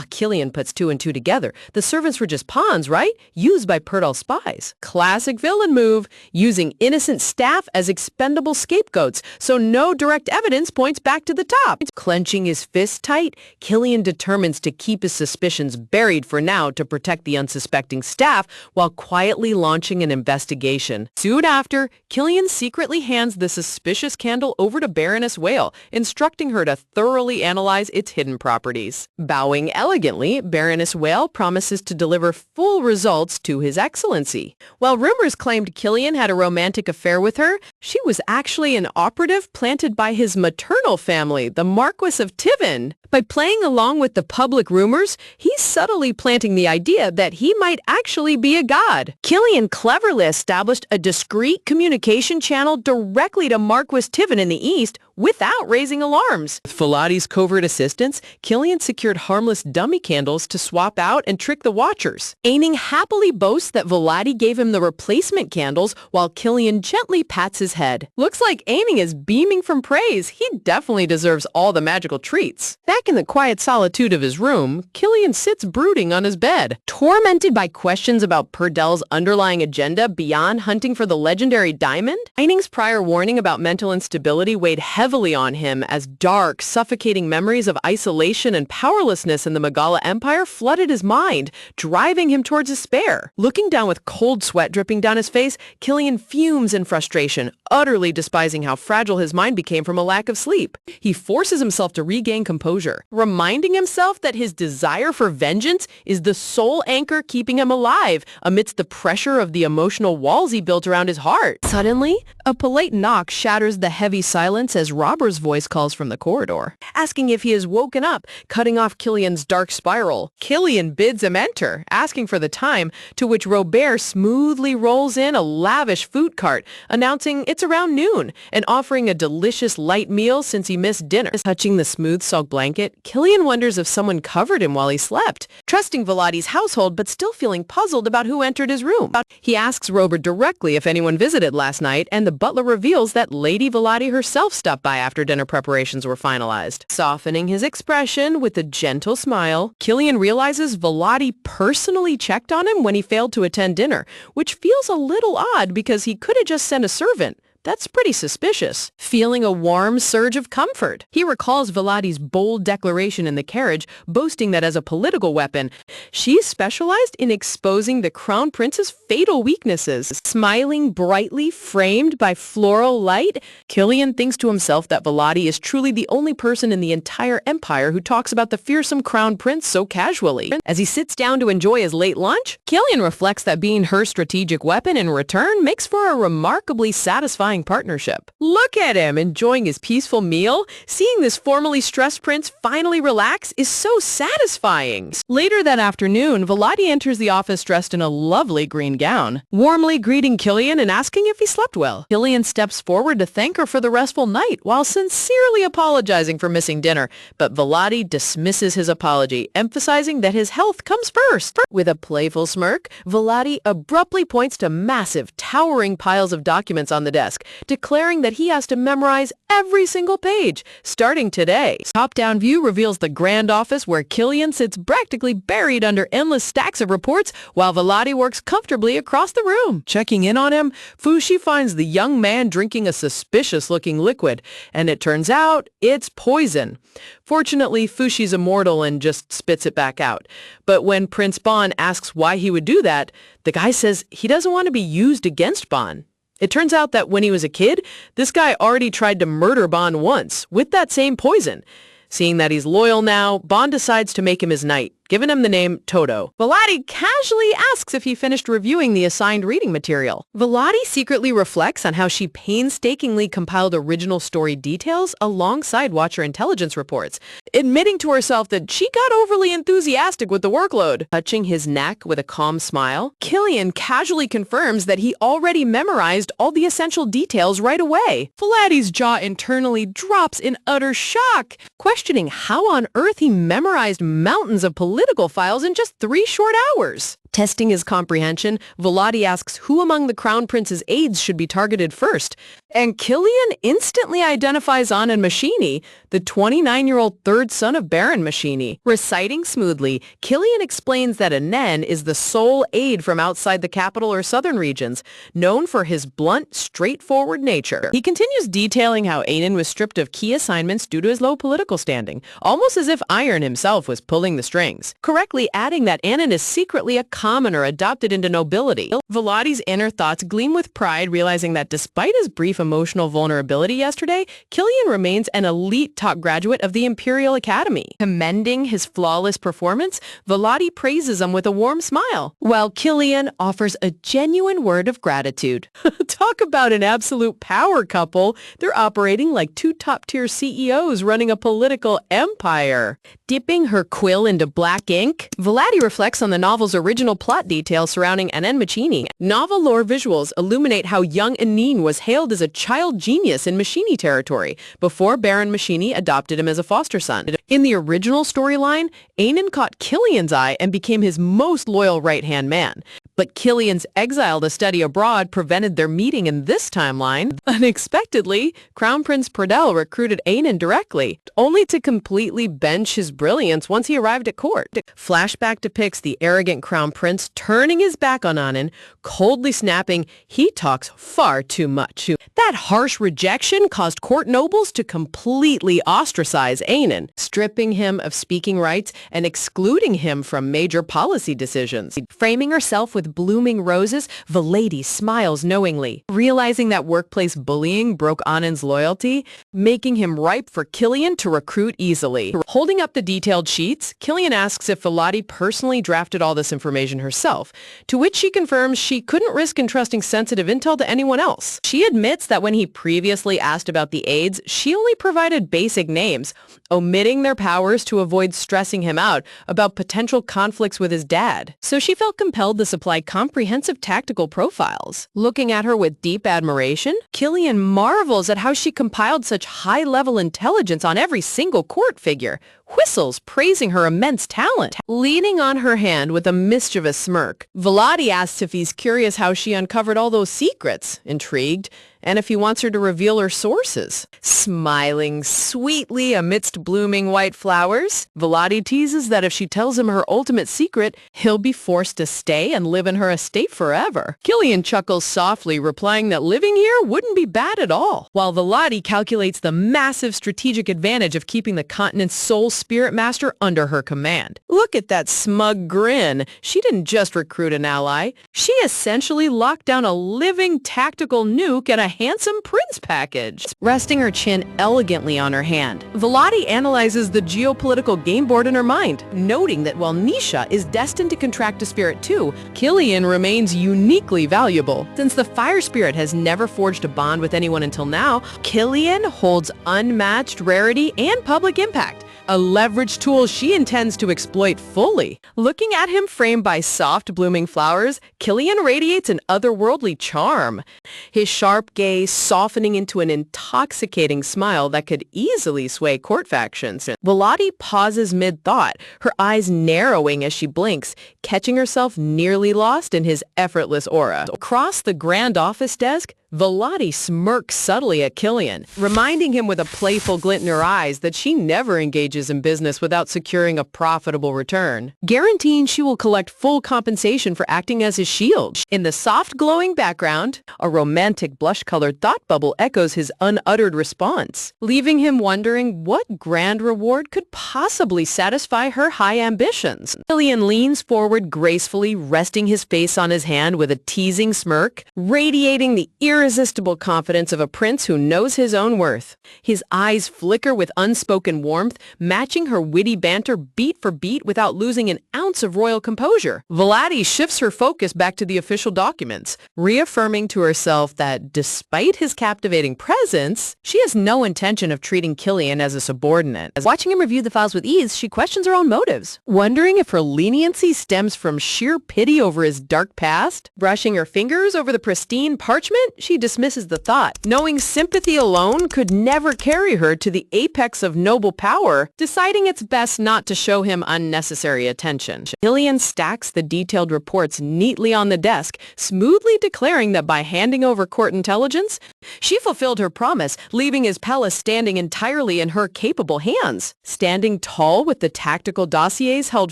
Killian puts two and two together. The servants were just pawns, right? Used by Perdal spies. Classic villain move, using innocent staff as expendable scapegoats, so no direct evidence points back to the top. Clenching his fists tight, Killian determines to keep his suspicions buried for now to protect the unsuspecting staff while quietly launching an investigation. Soon after, Killian secretly hands the suspicious candle over to Baroness Whale, instructing her to thoroughly analyze its hidden properties. Bowing elegantly, Baroness Whale promises to deliver full results to His Excellency. While rumors claimed Killian had a romantic affair with her, she was actually an operative planted by his maternal family, the Marquis of Tivin. By playing along with the public rumors, he's subtly planting the idea that he might actually be a god. Killian cleverly established a discreet communication channel directly to Marquis Tivin in the east without raising alarms. With Velati's covert assistance, Killian secured harmless dummy candles to swap out and trick the watchers. Aining happily boasts that Velati gave him the replacement candles while Killian gently pats his head. Looks like Aining is beaming from praise. He definitely deserves all the magical treats. Back in the quiet solitude of his room, Killian sits brooding on his bed, tormented by questions about Perdel's underlying agenda beyond hunting for the legendary diamond. Aining's prior warning about mental instability weighed heavily on him as dark, suffocating memories of isolation and powerlessness in the Megala Empire flooded his mind, driving him towards despair. Looking down with cold sweat dripping down his face, Killian fumes in frustration, utterly despising how fragile his mind became from a lack of sleep. He forces himself to regain composure, reminding himself that his desire for vengeance is the sole anchor keeping him alive amidst the pressure of the emotional walls he built around his heart. Suddenly, a polite knock shatters the heavy silence as Robert's voice calls from the corridor, asking if he has woken up, cutting off Killian's dark spiral. Killian bids him enter, asking for the time, to which Robert smoothly rolls in a lavish food cart, announcing it's around noon, and offering a delicious light meal since he missed dinner. Touching the smooth silk blanket, Killian wonders if someone covered him while he slept, trusting Veladi's household but still feeling puzzled about who entered his room. He asks Robert directly if anyone visited last night, and the butler reveals that Lady Veladi herself stopped by after dinner preparations were finalized. Softening his expression with a gentle smile, Killian realizes Veladi personally checked on him when he failed to attend dinner, which feels a little odd because he could have just sent a servant. That's pretty suspicious. Feeling a warm surge of comfort, he recalls Veladi's bold declaration in the carriage, boasting that as a political weapon, she specialized in exposing the Crown Prince's fatal weaknesses. Smiling brightly, framed by floral light, Killian thinks to himself that Veladi is truly the only person in the entire empire who talks about the fearsome Crown Prince so casually. As he sits down to enjoy his late lunch, Killian reflects that being her strategic weapon in return makes for a remarkably satisfying partnership. Look at him enjoying his peaceful meal. Seeing this formerly stressed prince finally relax is so satisfying. Later that afternoon, Veladi enters the office dressed in a lovely green gown, warmly greeting Killian and asking if he slept well. Killian steps forward to thank her for the restful night while sincerely apologizing for missing dinner, but Veladi dismisses his apology, emphasizing that his health comes first. With a playful smirk, Veladi abruptly points to massive, towering piles of documents on the desk, declaring that he has to memorize every single page, starting today. Top-down view reveals the grand office where Killian sits practically buried under endless stacks of reports while Veladi works comfortably across the room. Checking in on him, Fushi finds the young man drinking a suspicious-looking liquid, and it turns out it's poison. Fortunately, Fushi's immortal and just spits it back out. But when Prince Bon asks why he would do that, the guy says he doesn't want to be used against Bon. It turns out that when he was a kid, this guy already tried to murder Bon once with that same poison. Seeing that he's loyal now, Bon decides to make him his knight, giving him the name Toto. Veladi casually asks if he finished reviewing the assigned reading material. Veladi secretly reflects on how she painstakingly compiled original story details alongside Watcher intelligence reports, admitting to herself that she got overly enthusiastic with the workload. Touching his neck with a calm smile, Killian casually confirms that he already memorized all the essential details right away. Veladi's jaw internally drops in utter shock, questioning how on earth he memorized mountains of political files in just 3 short hours. Testing his comprehension, Veladi asks who among the Crown Prince's aides should be targeted first, and Killian instantly identifies Anan Machini, the 29-year-old third son of Baron Machini. Reciting smoothly, Killian explains that Anan is the sole aide from outside the capital or southern regions, known for his blunt, straightforward nature. He continues detailing how Anan was stripped of key assignments due to his low political standing, almost as if Iron himself was pulling the strings, correctly adding that Anan is secretly a commoner adopted into nobility. Veladi's inner thoughts gleam with pride, realizing that despite his brief emotional vulnerability yesterday, Killian remains an elite top graduate of the Imperial Academy. Commending his flawless performance, Veladi praises him with a warm smile, while Killian offers a genuine word of gratitude. Talk about an absolute power couple. They're operating like 2 top-tier CEOs running a political empire. Dipping her quill into black ink, Veladi reflects on the novel's original plot details surrounding Anan Machini. Novel lore visuals illuminate how young Anin was hailed as a child genius in Machini territory before Baron Machini adopted him as a foster son. In the original storyline, Anan caught Killian's eye and became his most loyal right-hand man. But Killian's exile to study abroad prevented their meeting in this timeline. Unexpectedly, Crown Prince Pradel recruited Anan directly, only to completely bench his brilliance once he arrived at court. Flashback depicts the arrogant Crown Prince turning his back on Anan, coldly snapping, "He talks far too much." That harsh rejection caused court nobles to completely ostracize Anan, stripping him of speaking rights and excluding him from major policy decisions. Framing herself with with blooming roses, Valady smiles knowingly, realizing that workplace bullying broke Anand's loyalty, making him ripe for Killian to recruit easily. Holding up the detailed sheets, Killian asks if Valady personally drafted all this information herself, to which she confirms she couldn't risk entrusting sensitive intel to anyone else. She admits that when he previously asked about the aides, she only provided basic names, omitting their powers to avoid stressing him out about potential conflicts with his dad. So she felt compelled to supply comprehensive tactical profiles. Looking at her with deep admiration, Killian marvels at how she compiled such high-level intelligence on every single court figure, whistles praising her immense talent. Leaning on her hand with a mischievous smirk, Valady asks if he's curious how she uncovered all those secrets, intrigued, and if he wants her to reveal her sources. Smiling sweetly amidst blooming white flowers, Valady teases that if she tells him her ultimate secret, he'll be forced to stay and live in her estate forever. Killian chuckles softly, replying that living here wouldn't be bad at all, while Valady calculates the massive strategic advantage of keeping the continent's sole spirit master under her command. Look at that smug grin. She didn't just recruit an ally. She essentially locked down a living tactical nuke and a handsome prince package. Resting her chin elegantly on her hand, Valady analyzes the geopolitical game board in her mind, noting that while Nisha is destined to contract a spirit too, Killian remains uniquely valuable. Since the fire spirit has never forged a bond with anyone until now, Killian holds unmatched rarity and public impact, a leverage tool she intends to exploit fully. Looking at him framed by soft blooming flowers, Killian radiates an otherworldly charm, his sharp gaze softening into an intoxicating smile that could easily sway court factions. Valady pauses mid-thought, her eyes narrowing as she blinks, catching herself nearly lost in his effortless aura. Across the grand office desk, Valady smirks subtly at Killian, reminding him with a playful glint in her eyes that she never engages in business without securing a profitable return, guaranteeing she will collect full compensation for acting as his shield. In the soft glowing background, a romantic blush-colored thought bubble echoes his unuttered response, leaving him wondering what grand reward could possibly satisfy her high ambitions. Killian leans forward gracefully, resting his face on his hand with a teasing smirk, radiating the irresistible confidence of a prince who knows his own worth. His eyes flicker with unspoken warmth, matching her witty banter beat for beat without losing an ounce of royal composure. Valady shifts her focus back to the official documents, reaffirming to herself that despite his captivating presence, she has no intention of treating Killian as a subordinate. As watching him review the files with ease, she questions her own motives, wondering if her leniency stems from sheer pity over his dark past. Brushing her fingers over the pristine parchment, she dismisses the thought, knowing sympathy alone could never carry her to the apex of noble power, deciding it's best not to show him unnecessary attention. Killian stacks the detailed reports neatly on the desk, smoothly declaring that by handing over court intelligence, she fulfilled her promise, leaving his palace standing entirely in her capable hands. Standing tall with the tactical dossiers held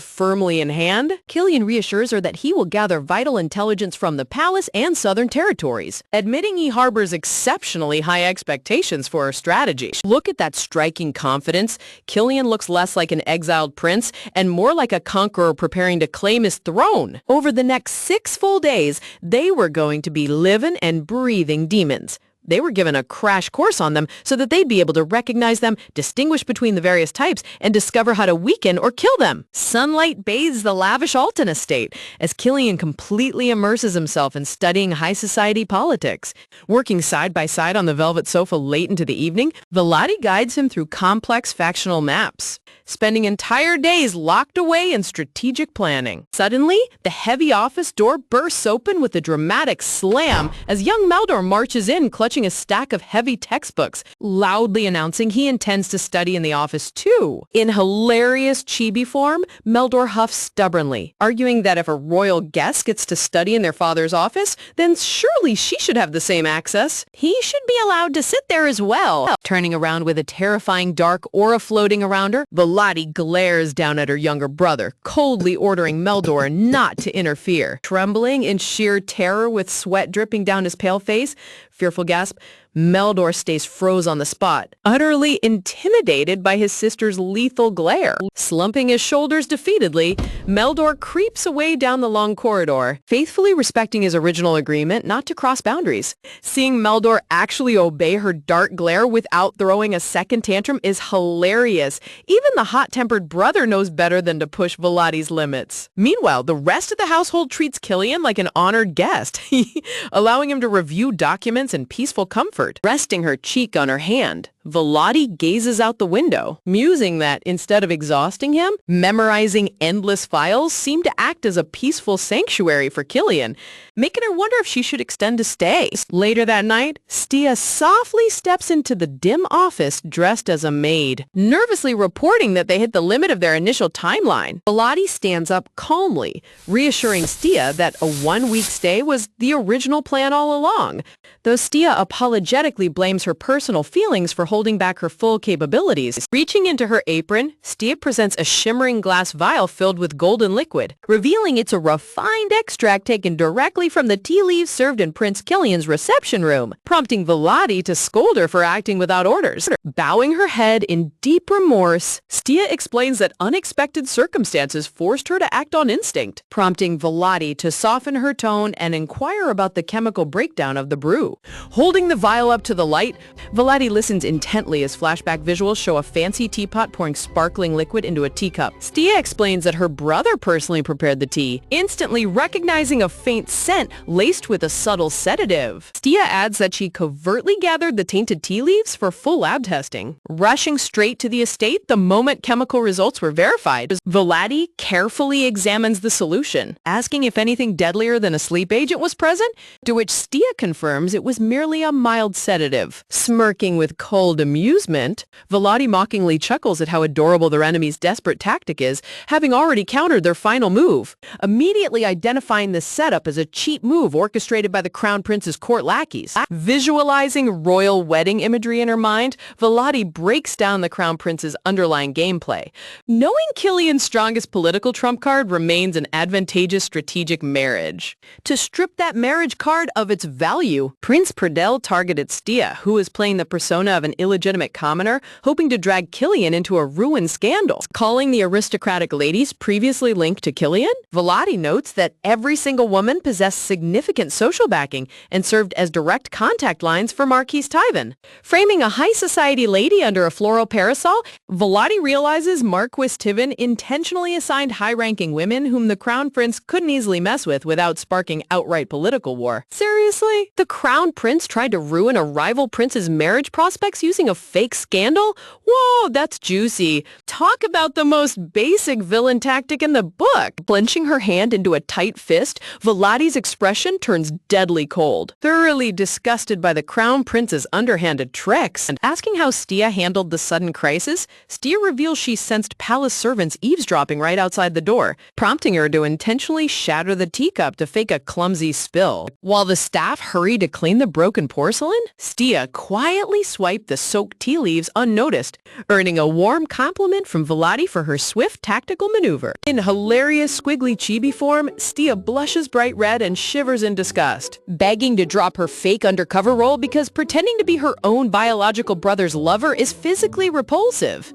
firmly in hand, Killian reassures her that he will gather vital intelligence from the palace and southern territories, admitting he harbors exceptionally high expectations for her strategy. Look at that striking confidence. Killian looks less like an exiled prince and more like a conqueror preparing to claim his throne. Over the next 6 full days, they were going to be living and breathing demons. They were given a crash course on them so that they'd be able to recognize them, distinguish between the various types, and discover how to weaken or kill them. Sunlight bathes the lavish Alton estate as Killian completely immerses himself in studying high society politics. Working side by side on the velvet sofa late into the evening, Valady guides him through complex factional maps, spending entire days locked away in strategic planning. Suddenly, the heavy office door bursts open with a dramatic slam as young Meldor marches in, clutching a stack of heavy textbooks, loudly announcing he intends to study in the office too. In hilarious chibi form, Meldor huffs stubbornly, arguing that if a royal guest gets to study in their father's office, then surely she should have the same access. He should be allowed to sit there as well. Turning around with a terrifying dark aura floating around her, Valady glares down at her younger brother, coldly ordering Meldor not to interfere. Trembling in sheer terror with sweat dripping down his pale face, fearful gasp, Meldor stays froze on the spot, utterly intimidated by his sister's lethal glare. Slumping his shoulders defeatedly, Meldor creeps away down the long corridor, faithfully respecting his original agreement not to cross boundaries. Seeing Meldor actually obey her dark glare without throwing a second tantrum is hilarious. Even the hot-tempered brother knows better than to push Volati's limits. Meanwhile, the rest of the household treats Killian like an honored guest, allowing him to review documents in peaceful comfort. Resting her cheek on her hand, Volati gazes out the window, musing that instead of exhausting him, memorizing endless files seemed to act as a peaceful sanctuary for Killian, making her wonder if she should extend a stay. Later that night, Stia softly steps into the dim office dressed as a maid, nervously reporting that they hit the limit of their initial timeline. Volati stands up calmly, reassuring Stia that a one-week stay was the original plan all along, though Stia apologetically blames her personal feelings for holding back her full capabilities. Reaching into her apron, Stia presents a shimmering glass vial filled with golden liquid, revealing it's a refined extract taken directly from the tea leaves served in Prince Killian's reception room, prompting Volati to scold her for acting without orders. Bowing her head in deep remorse, Stia explains that unexpected circumstances forced her to act on instinct, prompting Volati to soften her tone and inquire about the chemical breakdown of the brew. Holding the vial up to the light, Volati listens intently as flashback visuals show a fancy teapot pouring sparkling liquid into a teacup. Stia explains that her brother personally prepared the tea, instantly recognizing a faint scent laced with a subtle sedative. Stia adds that she covertly gathered the tainted tea leaves for full lab testing, rushing straight to the estate the moment chemical results were verified. Volati carefully examines the solution, asking if anything deadlier than a sleep agent was present, to which Stia confirms it was merely a mild sedative. Smirking with cold amusement, Volati mockingly chuckles at how adorable their enemy's desperate tactic is, having already countered their final move, immediately identifying the setup as a cheap move orchestrated by the Crown Prince's court lackeys. Visualizing royal wedding imagery in her mind, Volati breaks down the Crown Prince's underlying gameplay, knowing Killian's strongest political trump card remains an advantageous strategic marriage. To strip that marriage card of its value, Prince Pradel targeted Stia, who is playing the persona of an illegitimate commoner, hoping to drag Killian into a ruined scandal. Calling the aristocratic ladies previously linked to Killian, Volati notes that every single woman possessed significant social backing and served as direct contact lines for Marquise Tyven. Framing a high society lady under a floral parasol, Volati realizes Marquis Tyven intentionally assigned high-ranking women whom the Crown Prince couldn't easily mess with without sparking outright political war. Seriously? The Crown Prince tried to ruin a rival prince's marriage prospects using a fake scandal? Whoa, that's juicy. Talk about the most basic villain tactic in the book. Clenching her hand into a tight fist, Volati's expression turns deadly cold. Thoroughly disgusted by the Crown Prince's underhanded tricks, and asking how Stia handled the sudden crisis, Stia reveals she sensed palace servants eavesdropping right outside the door, prompting her to intentionally shatter the teacup to fake a clumsy spill. While the staff hurried to clean the broken porcelain, Stia quietly swiped the soaked tea leaves unnoticed, earning a warm compliment from Volati for her swift tactical maneuver. In hilarious squiggly chibi form, Stia blushes bright red and shivers in disgust, begging to drop her fake undercover role because pretending to be her own biological brother's lover is physically repulsive.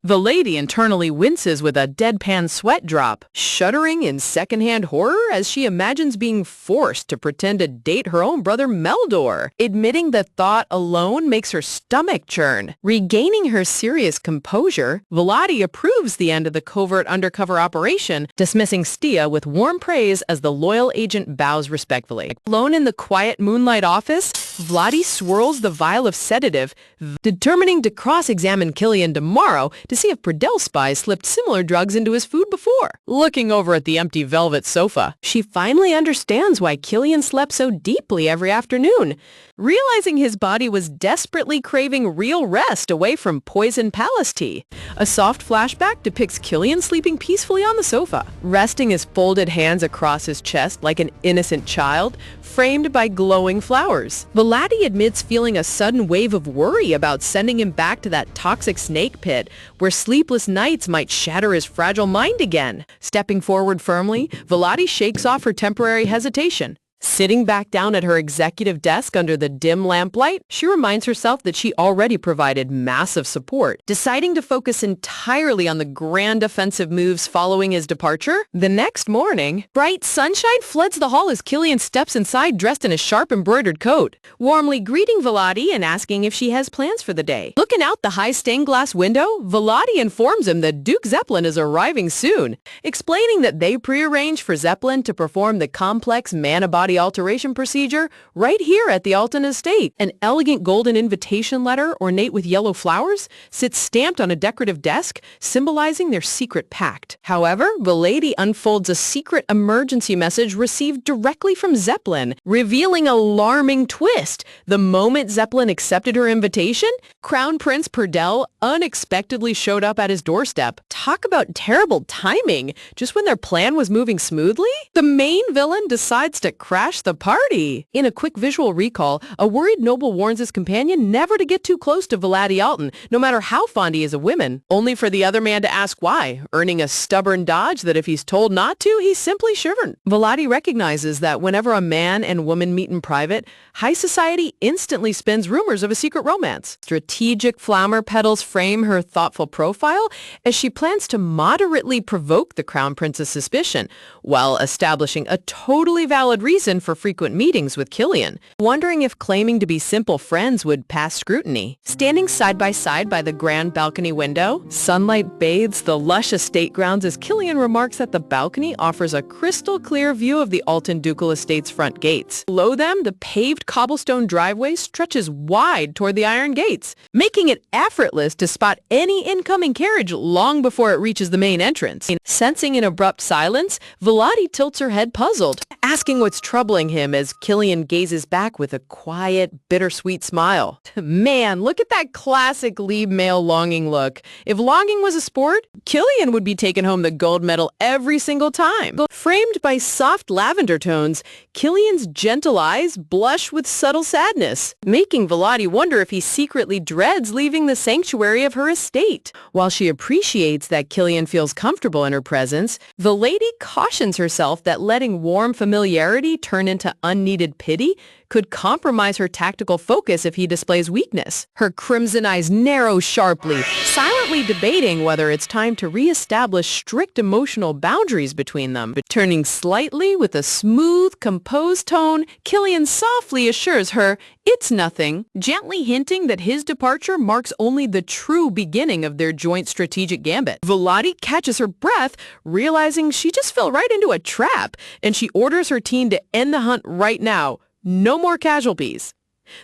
The lady internally winces with a deadpan sweat drop, shuddering in secondhand horror as she imagines being forced to pretend to date her own brother Meldor. Admitting the thought alone makes her stomach churn. Regaining her serious composure, Volati approves the end of the covert undercover operation, dismissing Stia with warm praise as the loyal agent bows respectfully. Alone in the quiet moonlight office, Volati swirls the vial of sedative, determining to cross-examine Killian tomorrow to see if Pradel spies slipped similar drugs into his food before. Looking over at the empty velvet sofa, she finally understands why Killian slept so deeply every afternoon, realizing his body was desperately craving real rest away from poison palace tea. A soft flashback depicts Killian sleeping peacefully on the sofa, resting his folded hands across his chest like an innocent child, framed by glowing flowers. Volati admits feeling a sudden wave of worry about sending him back to that toxic snake pit where sleepless nights might shatter his fragile mind again. Stepping forward firmly, Volati shakes off her temporary hesitation, Sitting back down at her executive desk under the dim lamplight, she reminds herself that she already provided massive support. Deciding to focus entirely on the grand offensive moves following his departure, the next morning, bright sunshine floods the hall as Killian steps inside dressed in a sharp embroidered coat, warmly greeting Vladi and asking if she has plans for the day. Looking out the high stained glass window, Vladi informs him that Duke Zeppelin is arriving soon, explaining that they prearranged for Zeppelin to perform the complex mana-body alteration procedure right here at the Alton estate. An elegant golden invitation letter, ornate with yellow flowers, sits stamped on a decorative desk, symbolizing their secret pact. However, the lady unfolds a secret emergency message received directly from Zeppelin, revealing an alarming twist. The moment Zeppelin accepted her invitation, Crown Prince Perdel unexpectedly showed up at his doorstep. Talk about terrible timing. Just when their plan was moving smoothly, the main villain decides to crash the party. In a quick visual recall, a worried noble warns his companion never to get too close to Vladi Alton, no matter how fond he is of women, only for the other man to ask why, earning a stubborn dodge that if he's told not to, he simply shouldn't. Vladi recognizes that whenever a man and woman meet in private, high society instantly spins rumors of a secret romance. Strategic flower petals frame her thoughtful profile as she plans to moderately provoke the Crown Prince's suspicion, while establishing a totally valid reason for frequent meetings with Killian, wondering if claiming to be simple friends would pass scrutiny. Standing side by the grand balcony window, sunlight bathes the lush estate grounds as Killian remarks that the balcony offers a crystal clear view of the Alton Ducal Estate's front gates. Below them, the paved cobblestone driveway stretches wide toward the iron gates, making it effortless to spot any incoming carriage long before it reaches the main entrance. Sensing an abrupt silence, Vladi tilts her head puzzled, asking what's troubling him as Killian gazes back with a quiet, bittersweet smile. Man, look at that classic lead male longing look. If longing was a sport, Killian would be taking home the gold medal every single time. Framed by soft lavender tones, Killian's gentle eyes blush with subtle sadness, making Vladi wonder if he secretly dreads leaving the sanctuary of her estate. While she appreciates that Killian feels comfortable in her presence, the lady cautions herself that letting warm familiarity turn into unneeded pity could compromise her tactical focus if he displays weakness. Her crimson eyes narrow sharply, silently debating whether it's time to re-establish strict emotional boundaries between them. Turning slightly with a smooth, composed tone, Killian softly assures her it's nothing, gently hinting that his departure marks only the true beginning of their joint strategic gambit. Vladi catches her breath, realizing she just fell right into a trap, and she orders her team to end the hunt right now. No more casualties.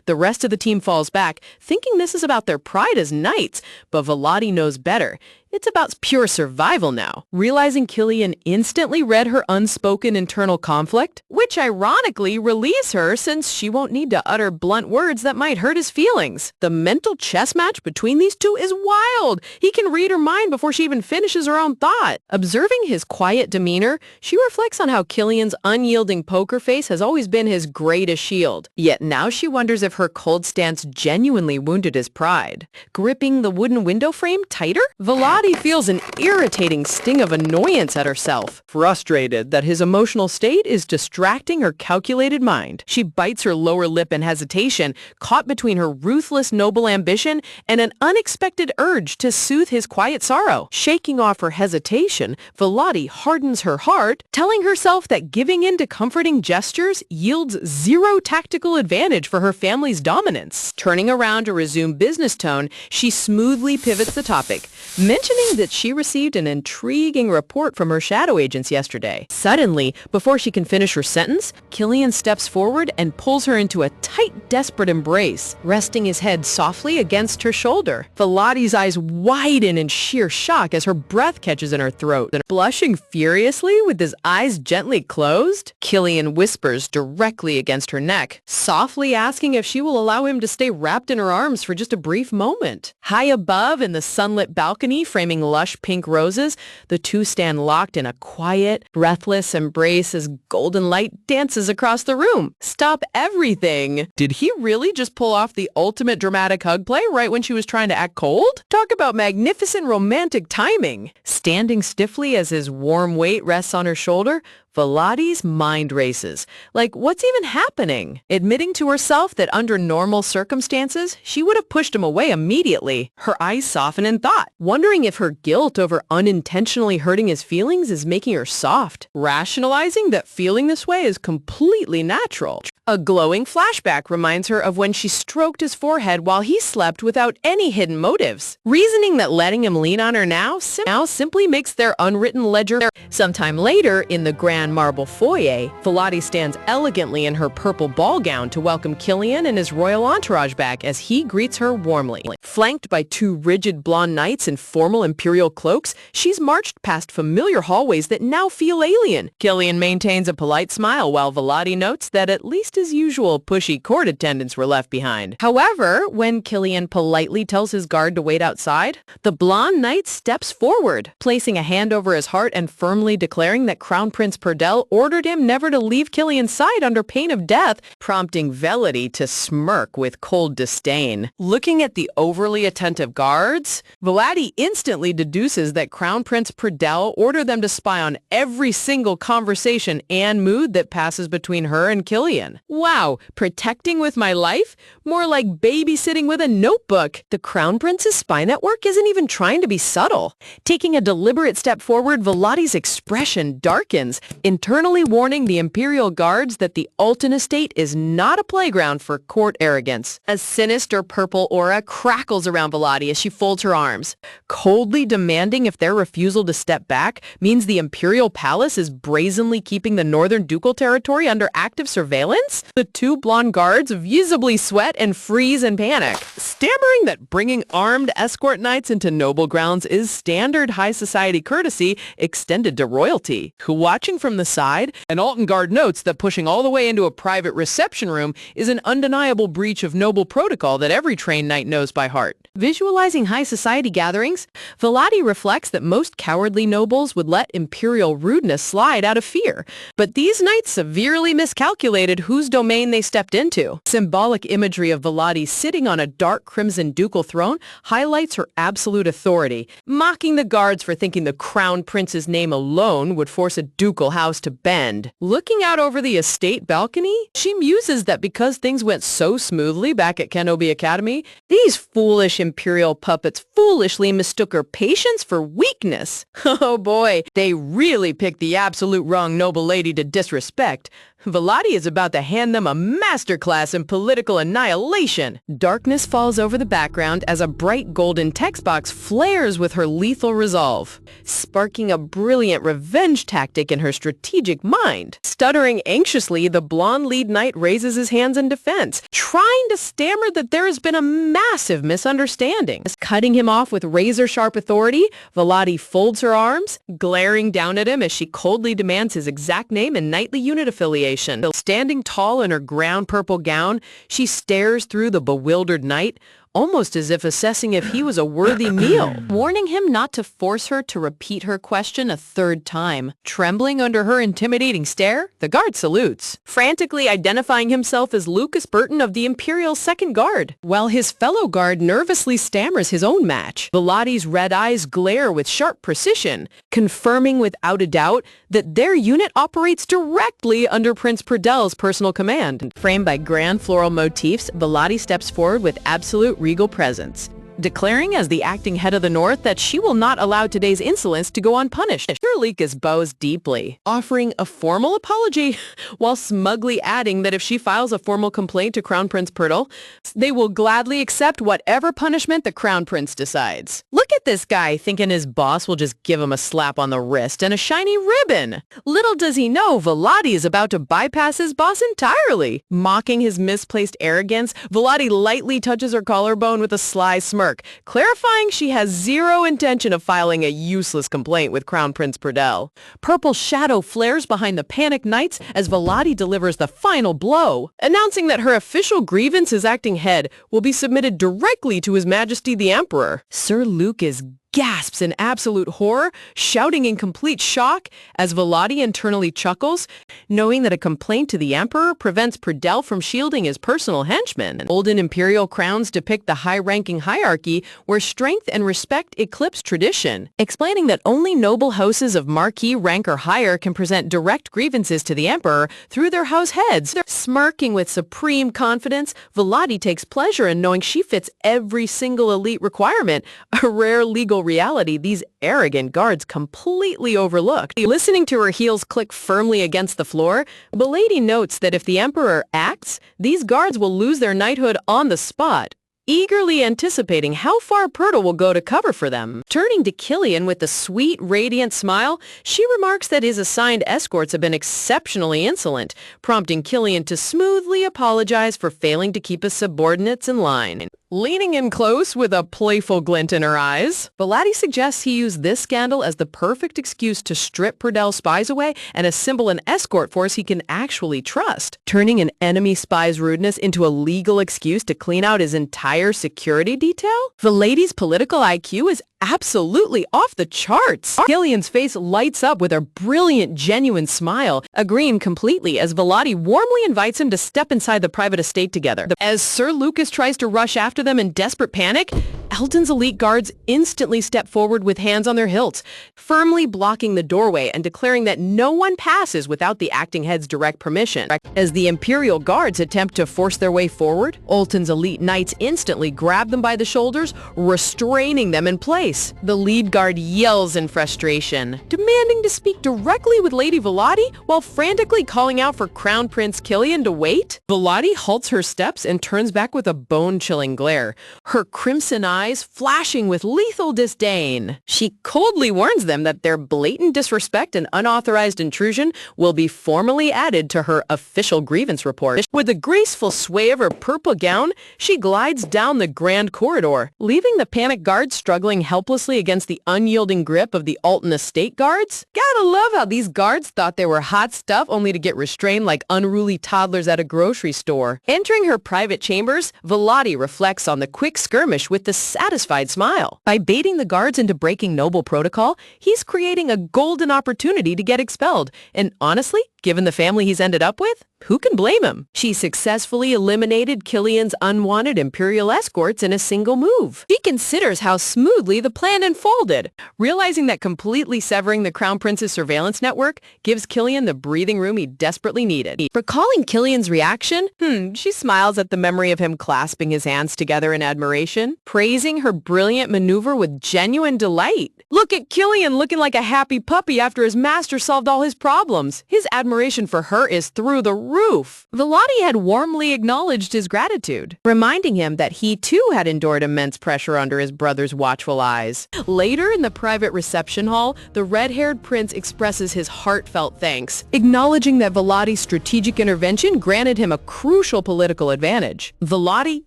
The rest of the team falls back, thinking this is about their pride as knights, but Vladi knows better. It's about pure survival now. Realizing Killian instantly read her unspoken internal conflict, which ironically relieves her since she won't need to utter blunt words that might hurt his feelings. The mental chess match between these two is wild. He can read her mind before she even finishes her own thought. Observing his quiet demeanor, she reflects on how Killian's unyielding poker face has always been his greatest shield. Yet now she wonders if her cold stance genuinely wounded his pride. Gripping the wooden window frame tighter, Vladi feels an irritating sting of annoyance at herself, frustrated that his emotional state is distracting her calculated mind. She bites her lower lip in hesitation, caught between her ruthless noble ambition and an unexpected urge to soothe his quiet sorrow. Shaking off her hesitation, Vladi hardens her heart, telling herself that giving in to comforting gestures yields zero tactical advantage for her family's dominance. Turning around to resume business tone, she smoothly pivots the topic, mentioning that she received an intriguing report from her shadow agents yesterday. Suddenly, before she can finish her sentence, Killian steps forward and pulls her into a tight, desperate embrace, resting his head softly against her shoulder. Vladi's eyes widen in sheer shock as her breath catches in her throat. Blushing furiously with his eyes gently closed, Killian whispers directly against her neck, softly asking if she will allow him to stay wrapped in her arms for just a brief moment. High above in the sunlit balcony framing lush pink roses, the two stand locked in a quiet, breathless embrace as golden light dances across the room. Stop everything! Did he really just pull off the ultimate dramatic hug play right when she was trying to act cold? Talk about magnificent romantic timing! Standing stiffly as his warm weight rests on her shoulder, Volati's mind races. Like, what's even happening? Admitting to herself that under normal circumstances, she would have pushed him away immediately. Her eyes soften in thought, wondering if her guilt over unintentionally hurting his feelings is making her soft, rationalizing that feeling this way is completely natural. A glowing flashback reminds her of when she stroked his forehead while he slept without any hidden motives, reasoning that letting him lean on her now simply makes their unwritten ledger. Sometime later, in the grand marble foyer, Volati stands elegantly in her purple ball gown to welcome Killian and his royal entourage back as he greets her warmly. Flanked by two rigid blonde knights in formal imperial cloaks, she's marched past familiar hallways that now feel alien. Killian maintains a polite smile while Volati notes that at least his usual pushy court attendants were left behind. However, when Killian politely tells his guard to wait outside, the blonde knight steps forward, placing a hand over his heart and firmly declaring that Crown Prince Perdel ordered him never to leave Killian's side under pain of death, prompting Velity to smirk with cold disdain. Looking at the overly attentive guards, Volati instantly deduces that Crown Prince Perdel ordered them to spy on every single conversation and mood that passes between her and Killian. Wow, protecting with my life? More like babysitting with a notebook. The Crown Prince's spy network isn't even trying to be subtle. Taking a deliberate step forward, Volati's expression darkens, internally warning the Imperial guards that the Alton estate is not a playground for court arrogance. A sinister purple aura crackles around Volati as she folds her arms, coldly demanding if their refusal to step back means the Imperial Palace is brazenly keeping the northern ducal territory under active surveillance. The two blonde guards visibly sweat and freeze in panic, stammering that bringing armed escort knights into noble grounds is standard high society courtesy extended to royalty. Watching from the side, an Alton guard notes that pushing all the way into a private reception room is an undeniable breach of noble protocol that every trained knight knows by heart. Visualizing high society gatherings, Volati reflects that most cowardly nobles would let imperial rudeness slide out of fear, but these knights severely miscalculated whose domain they stepped into. Symbolic imagery of Volati sitting on a dark crimson ducal throne highlights her absolute authority, mocking the guards for thinking the crown prince's name alone would force a ducal house to bend. Looking out over the estate balcony, she muses that because things went so smoothly back at Kenobi Academy, these foolish imperial puppets foolishly mistook her patience for weakness. Oh boy, they really picked the absolute wrong noble lady to disrespect. Volati is about to hand them a masterclass in political annihilation. Darkness falls over the background as a bright golden text box flares with her lethal resolve, sparking a brilliant revenge tactic in her strategic mind. Stuttering anxiously, the blonde lead knight raises his hands in defense, trying to stammer that there has been a massive misunderstanding. Cutting him off with razor-sharp authority, Volati folds her arms, glaring down at him as she coldly demands his exact name and knightly unit affiliation. Standing tall in her ground purple gown, she stares through the bewildered knight, almost as if assessing if he was a worthy meal, warning him not to force her to repeat her question a third time. Trembling under her intimidating stare, the guard salutes, frantically identifying himself as Lucas Burton of the Imperial Second Guard, while his fellow guard nervously stammers his own match. Volati's red eyes glare with sharp precision, confirming without a doubt that their unit operates directly under Prince Perdel's personal command. Framed by grand floral motifs, Volati steps forward with absolute regal presence, declaring as the acting head of the North that she will not allow today's insolence to go unpunished. Lucas bows deeply, offering a formal apology while smugly adding that if she files a formal complaint to Crown Prince Perdel, they will gladly accept whatever punishment the Crown Prince decides. Look at this guy thinking his boss will just give him a slap on the wrist and a shiny ribbon. Little does he know Volati is about to bypass his boss entirely. Mocking his misplaced arrogance, Volati lightly touches her collarbone with a sly smirk, clarifying she has zero intention of filing a useless complaint with Crown Prince Perdel. Purple shadow flares behind the panicked knights as Volati delivers the final blow, announcing that her official grievance as acting head will be submitted directly to His Majesty the Emperor. Sir Luke is gasps in absolute horror, shouting in complete shock as Volati internally chuckles, knowing that a complaint to the Emperor prevents Pradel from shielding his personal henchmen. Golden imperial crowns depict the high-ranking hierarchy where strength and respect eclipse tradition, explaining that only noble houses of marquis rank or higher can present direct grievances to the Emperor through their house heads. Smirking with supreme confidence, Volati takes pleasure in knowing she fits every single elite requirement, a rare legal reality these arrogant guards completely overlooked. Listening to her heels click firmly against the floor, Belady notes that if the Emperor acts, these guards will lose their knighthood on the spot, eagerly anticipating how far Purtle will go to cover for them. Turning to Killian with a sweet, radiant smile, she remarks that his assigned escorts have been exceptionally insolent, prompting Killian to smoothly apologize for failing to keep his subordinates in line. Leaning in close with a playful glint in her eyes, Belady suggests he use this scandal as the perfect excuse to strip Purdel's spies away and assemble an escort force he can actually trust, turning an enemy spy's rudeness into a legal excuse to clean out his entire security detail. Belady's political IQ is absolutely off the charts. Killian's face lights up with a brilliant, genuine smile, agreeing completely as Volati warmly invites him to step inside the private estate together. As Sir Lucas tries to rush after them in desperate panic, Eldon's elite guards instantly step forward with hands on their hilts, firmly blocking the doorway and declaring that no one passes without the acting head's direct permission. As the Imperial guards attempt to force their way forward, Olton's elite knights instantly grab them by the shoulders, restraining them in place. The lead guard yells in frustration, demanding to speak directly with Lady Volati while frantically calling out for Crown Prince Killian to wait. Volati halts her steps and turns back with a bone-chilling glare, her crimson eyes flashing with lethal disdain. She coldly warns them that their blatant disrespect and unauthorized intrusion will be formally added to her official grievance report. With a graceful sway of her purple gown, she glides down the grand corridor, leaving the panicked guards struggling helplessly against the unyielding grip of the Alton estate guards. Gotta love how these guards thought they were hot stuff only to get restrained like unruly toddlers at a grocery store. Entering her private chambers, Volati reflects on the quick skirmish with the satisfied smile. By baiting the guards into breaking noble protocol, he's creating a golden opportunity to get expelled. And honestly, given the family he's ended up with, who can blame him? She successfully eliminated Killian's unwanted Imperial escorts in a single move. She considers how smoothly the plan unfolded, realizing that completely severing the Crown Prince's surveillance network gives Killian the breathing room he desperately needed. Recalling Killian's reaction, she smiles at the memory of him clasping his hands together in admiration, praising her brilliant maneuver with genuine delight. Look at Killian looking like a happy puppy after his master solved all his problems. His admiration for her is through the roof. Volati had warmly acknowledged his gratitude, reminding him that he too had endured immense pressure under his brother's watchful eyes. Later in the private reception hall, the red-haired prince expresses his heartfelt thanks, acknowledging that Volati's strategic intervention granted him a crucial political advantage. Volati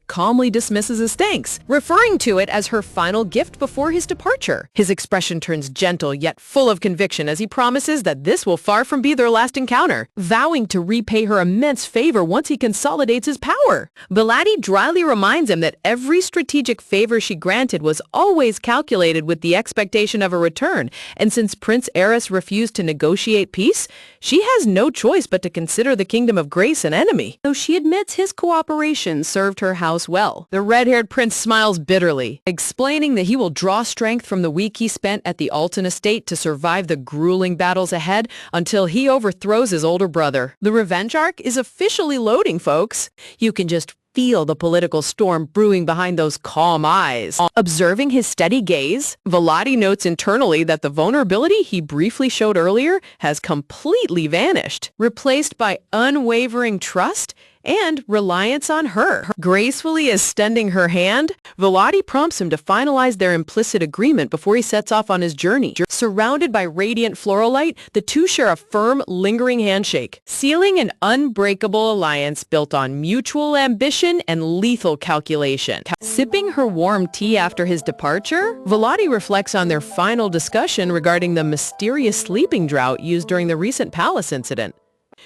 calmly dismisses his thanks, referring to it as her final gift before his departure. His expression turns gentle yet full of conviction as he promises that this will far from be their last encounter, vowing to repay her immense favor once he consolidates his power. Volati dryly reminds him that every strategic favor she granted was always calculated with the expectation of a return, and since Prince Eris refused to negotiate peace, she has no choice but to consider the Kingdom of Grace an enemy. Though she admits his cooperation served her house well, the red-haired prince smiles bitterly, explaining that he will draw strength from the week he spent at the Alton estate to survive the grueling battles ahead until he overthrows his older brother. The revenge arc is officially loading, folks. You can just feel the political storm brewing behind those calm eyes. Observing his steady gaze, Volati notes internally that the vulnerability he briefly showed earlier has completely vanished, replaced by unwavering trust and reliance on her. Gracefully extending her hand, Volati prompts him to finalize their implicit agreement before he sets off on his journey. Surrounded by radiant floral light, the two share a firm, lingering handshake, sealing an unbreakable alliance built on mutual ambition and lethal calculation. Sipping her warm tea after his departure, Volati reflects on their final discussion regarding the mysterious sleeping drought used during the recent palace incident.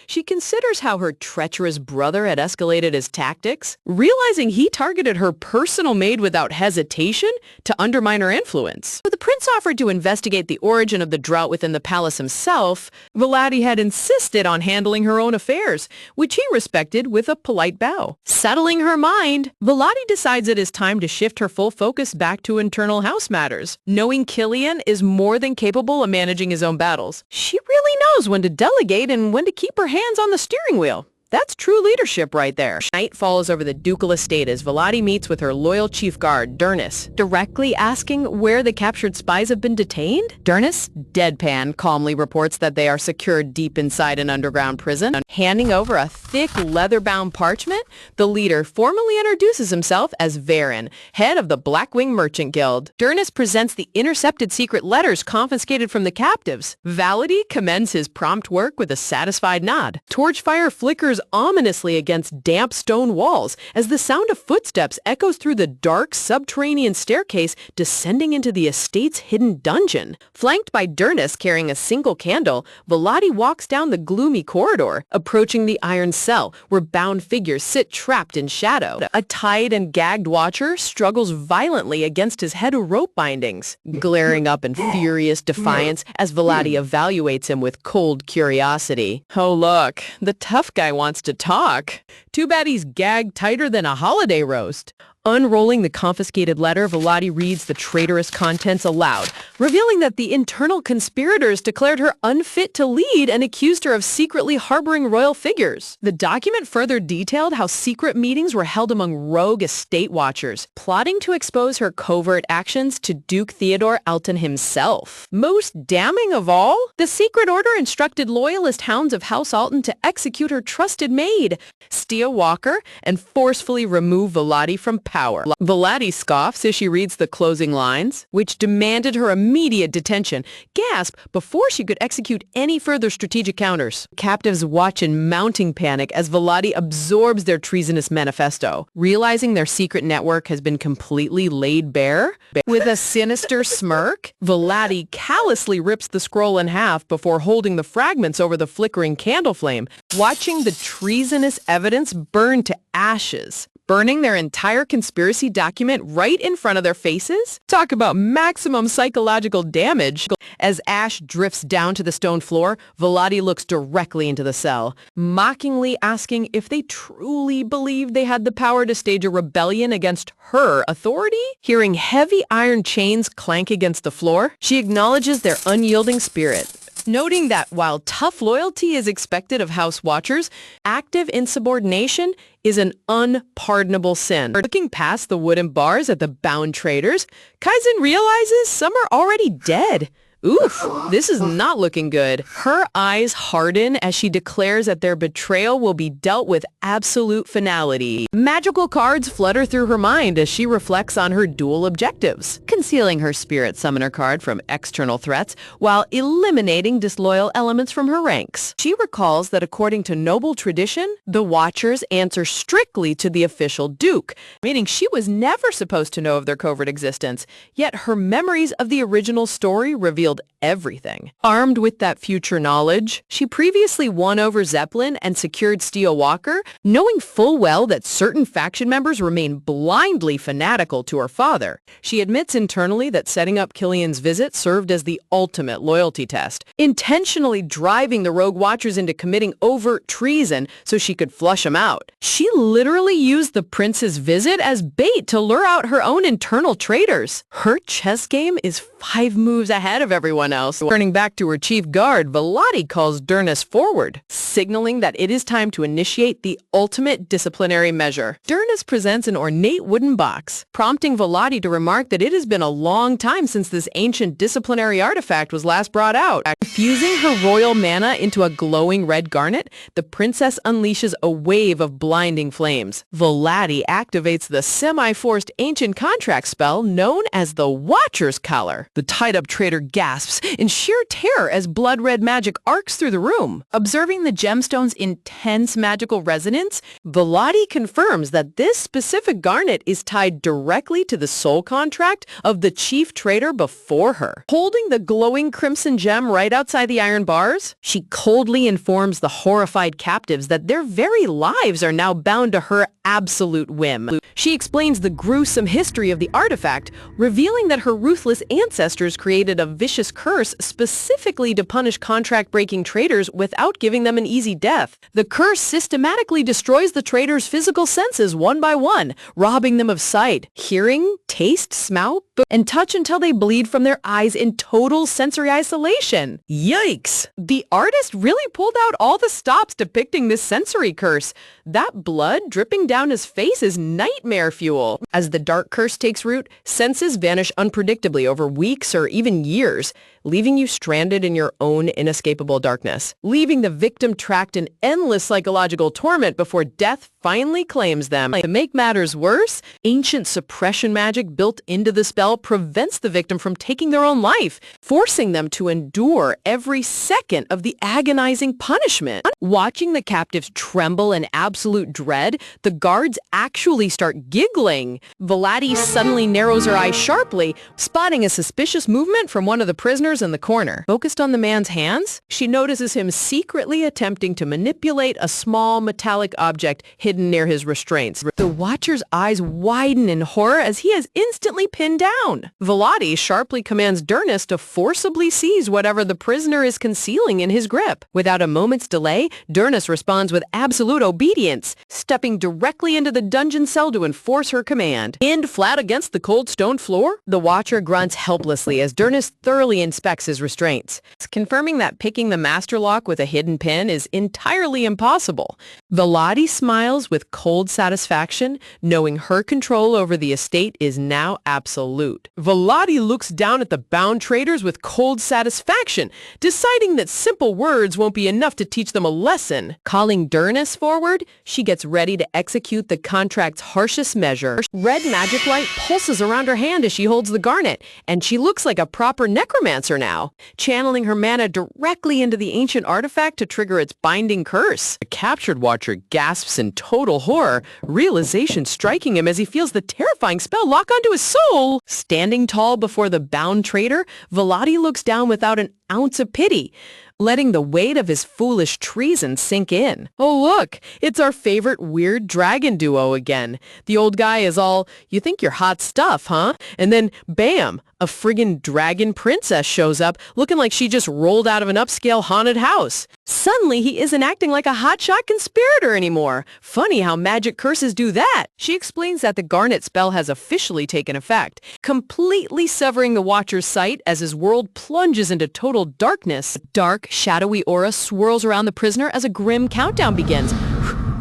She considers how her treacherous brother had escalated his tactics, realizing he targeted her personal maid without hesitation to undermine her influence. The prince offered to investigate the origin of the drought within the palace himself. Vladi had insisted on handling her own affairs, which he respected with a polite bow. Settling her mind, Vladi decides it is time to shift her full focus back to internal house matters. Knowing Killian is more than capable of managing his own battles, she really knows when to delegate and when to keep her hands on the steering wheel. That's true leadership right there. Night falls over the ducal estate as Vladi meets with her loyal chief guard, Durnus, directly asking where the captured spies have been detained. Durnus, deadpan, calmly reports that they are secured deep inside an underground prison. Handing over a thick leather-bound parchment, the leader formally introduces himself as Varen, head of the Blackwing Merchant Guild. Durnus presents the intercepted secret letters confiscated from the captives. Vladi commends his prompt work with a satisfied nod. Torchfire flickers ominously against damp stone walls as the sound of footsteps echoes through the dark subterranean staircase descending into the estate's hidden dungeon. Flanked by Durnus carrying a single candle, Vladi walks down the gloomy corridor, approaching the iron cell where bound figures sit trapped in shadow. A tied and gagged watcher struggles violently against his head of rope bindings, glaring up in furious defiance as Vladi evaluates him with cold curiosity. Oh look, the tough guy wants to talk. Too bad he's gagged tighter than a holiday roast. Unrolling the confiscated letter, Vladi reads the traitorous contents aloud, revealing that the internal conspirators declared her unfit to lead and accused her of secretly harboring royal figures. The document further detailed how secret meetings were held among rogue estate watchers, plotting to expose her covert actions to Duke Theodore Alton himself. Most damning of all, the secret order instructed loyalist hounds of House Alton to execute her trusted maid, Stia Walker, and forcefully remove Vladi from power. Vladi scoffs as she reads the closing lines, which demanded her immediate detention, gasp before she could execute any further strategic counters. Captives watch in mounting panic as Vladi absorbs their treasonous manifesto, realizing their secret network has been completely laid bare. With a sinister smirk, Vladi callously rips the scroll in half before holding the fragments over the flickering candle flame, watching the treasonous evidence burn to ashes. Burning their entire conspiracy document right in front of their faces? Talk about maximum psychological damage. As ash drifts down to the stone floor, Vladi looks directly into the cell, mockingly asking if they truly believed they had the power to stage a rebellion against her authority. Hearing heavy iron chains clank against the floor, she acknowledges their unyielding spirit, noting that while tough loyalty is expected of House Watchers, active insubordination is an unpardonable sin. Looking past the wooden bars at the bound traitors, Kaizen realizes some are already dead. Oof, this is not looking good. Her eyes harden as she declares that their betrayal will be dealt with absolute finality. Magical cards flutter through her mind as she reflects on her dual objectives, concealing her spirit summoner card from external threats while eliminating disloyal elements from her ranks. She recalls that according to noble tradition, the Watchers answer strictly to the official Duke, meaning she was never supposed to know of their covert existence, yet her memories of the original story reveal everything. Armed with that future knowledge, she previously won over Zeppelin and secured Steel Walker, knowing full well that certain faction members remain blindly fanatical to her father. She admits internally that setting up Killian's visit served as the ultimate loyalty test, intentionally driving the Rogue Watchers into committing overt treason so she could flush them out. She literally used the prince's visit as bait to lure out her own internal traitors. Her chess game is 5 moves ahead of everyone else. Turning back to her chief guard, Vladi calls Durnus forward, signaling that it is time to initiate the ultimate disciplinary measure. Durnus presents an ornate wooden box, prompting Vladi to remark that it has been a long time since this ancient disciplinary artifact was last brought out. Infusing her royal mana into a glowing red garnet, the princess unleashes a wave of blinding flames. Vladi activates the semi-forced ancient contract spell known as the Watcher's Collar. The tied-up traitor gasps gasps in sheer terror as blood-red magic arcs through the room. Observing the gemstone's intense magical resonance, Volati confirms that this specific garnet is tied directly to the soul contract of the chief traitor before her. Holding the glowing crimson gem right outside the iron bars, she coldly informs the horrified captives that their very lives are now bound to her absolute whim. She explains the gruesome history of the artifact, revealing that her ruthless ancestors created a vicious curse specifically to punish contract-breaking traitors without giving them an easy death. The curse systematically destroys the traitors' physical senses one by one, robbing them of sight, hearing, taste, smell, and touch until they bleed from their eyes in total sensory isolation. Yikes! The artist really pulled out all the stops depicting this sensory curse. That blood dripping down his face is nightmare fuel. As the dark curse takes root, senses vanish unpredictably over weeks or even years, leaving you stranded in your own inescapable darkness, leaving the victim trapped in endless psychological torment before death finally claims them. To make matters worse, ancient suppression magic built into the spell prevents the victim from taking their own life, forcing them to endure every second of the agonizing punishment. Watching the captives tremble in absolute dread, the guards actually start giggling. Volati suddenly narrows her eyes sharply, spotting a suspicious movement from one of the prisoners in the corner. Focused on the man's hands, she notices him secretly attempting to manipulate a small metallic object hidden near his restraints. The watcher's eyes widen in horror as he is instantly pinned down. Volati sharply commands Durnus to forcibly seize whatever the prisoner is concealing in his grip. Without a moment's delay, Durnus responds with absolute obedience, stepping directly into the dungeon cell to enforce her command. Pinned flat against the cold stone floor, the watcher grunts helplessly as Durnus thoroughly inspects his restraints, confirming that picking the master lock with a hidden pin is entirely impossible. Volati smiles with cold satisfaction, knowing her control over the estate is now absolute. Volati looks down at the bound traitors with cold satisfaction, deciding that simple words won't be enough to teach them a lesson. Calling Durnus forward, she gets ready to execute the contract's harshest measure. Red magic light pulses around her hand as she holds the garnet, and she looks like a proper necromancer now, channeling her mana directly into the ancient artifact to trigger its binding curse. The captured watcher gasps in total horror, realization striking him as he feels the terrifying spell lock onto his soul. Standing tall before the bound traitor, Volati looks down without an ounce of pity, letting the weight of his foolish treason sink in. Oh look, it's our favorite weird dragon duo again. The old guy is all, "You think you're hot stuff, huh?" And then, bam, a friggin' dragon princess shows up looking like she just rolled out of an upscale haunted house. Suddenly, he isn't acting like a hotshot conspirator anymore. Funny how magic curses do that. She explains that the garnet spell has officially taken effect, completely severing the watcher's sight as his world plunges into total darkness. Dark, shadowy aura swirls around the prisoner as a grim countdown begins.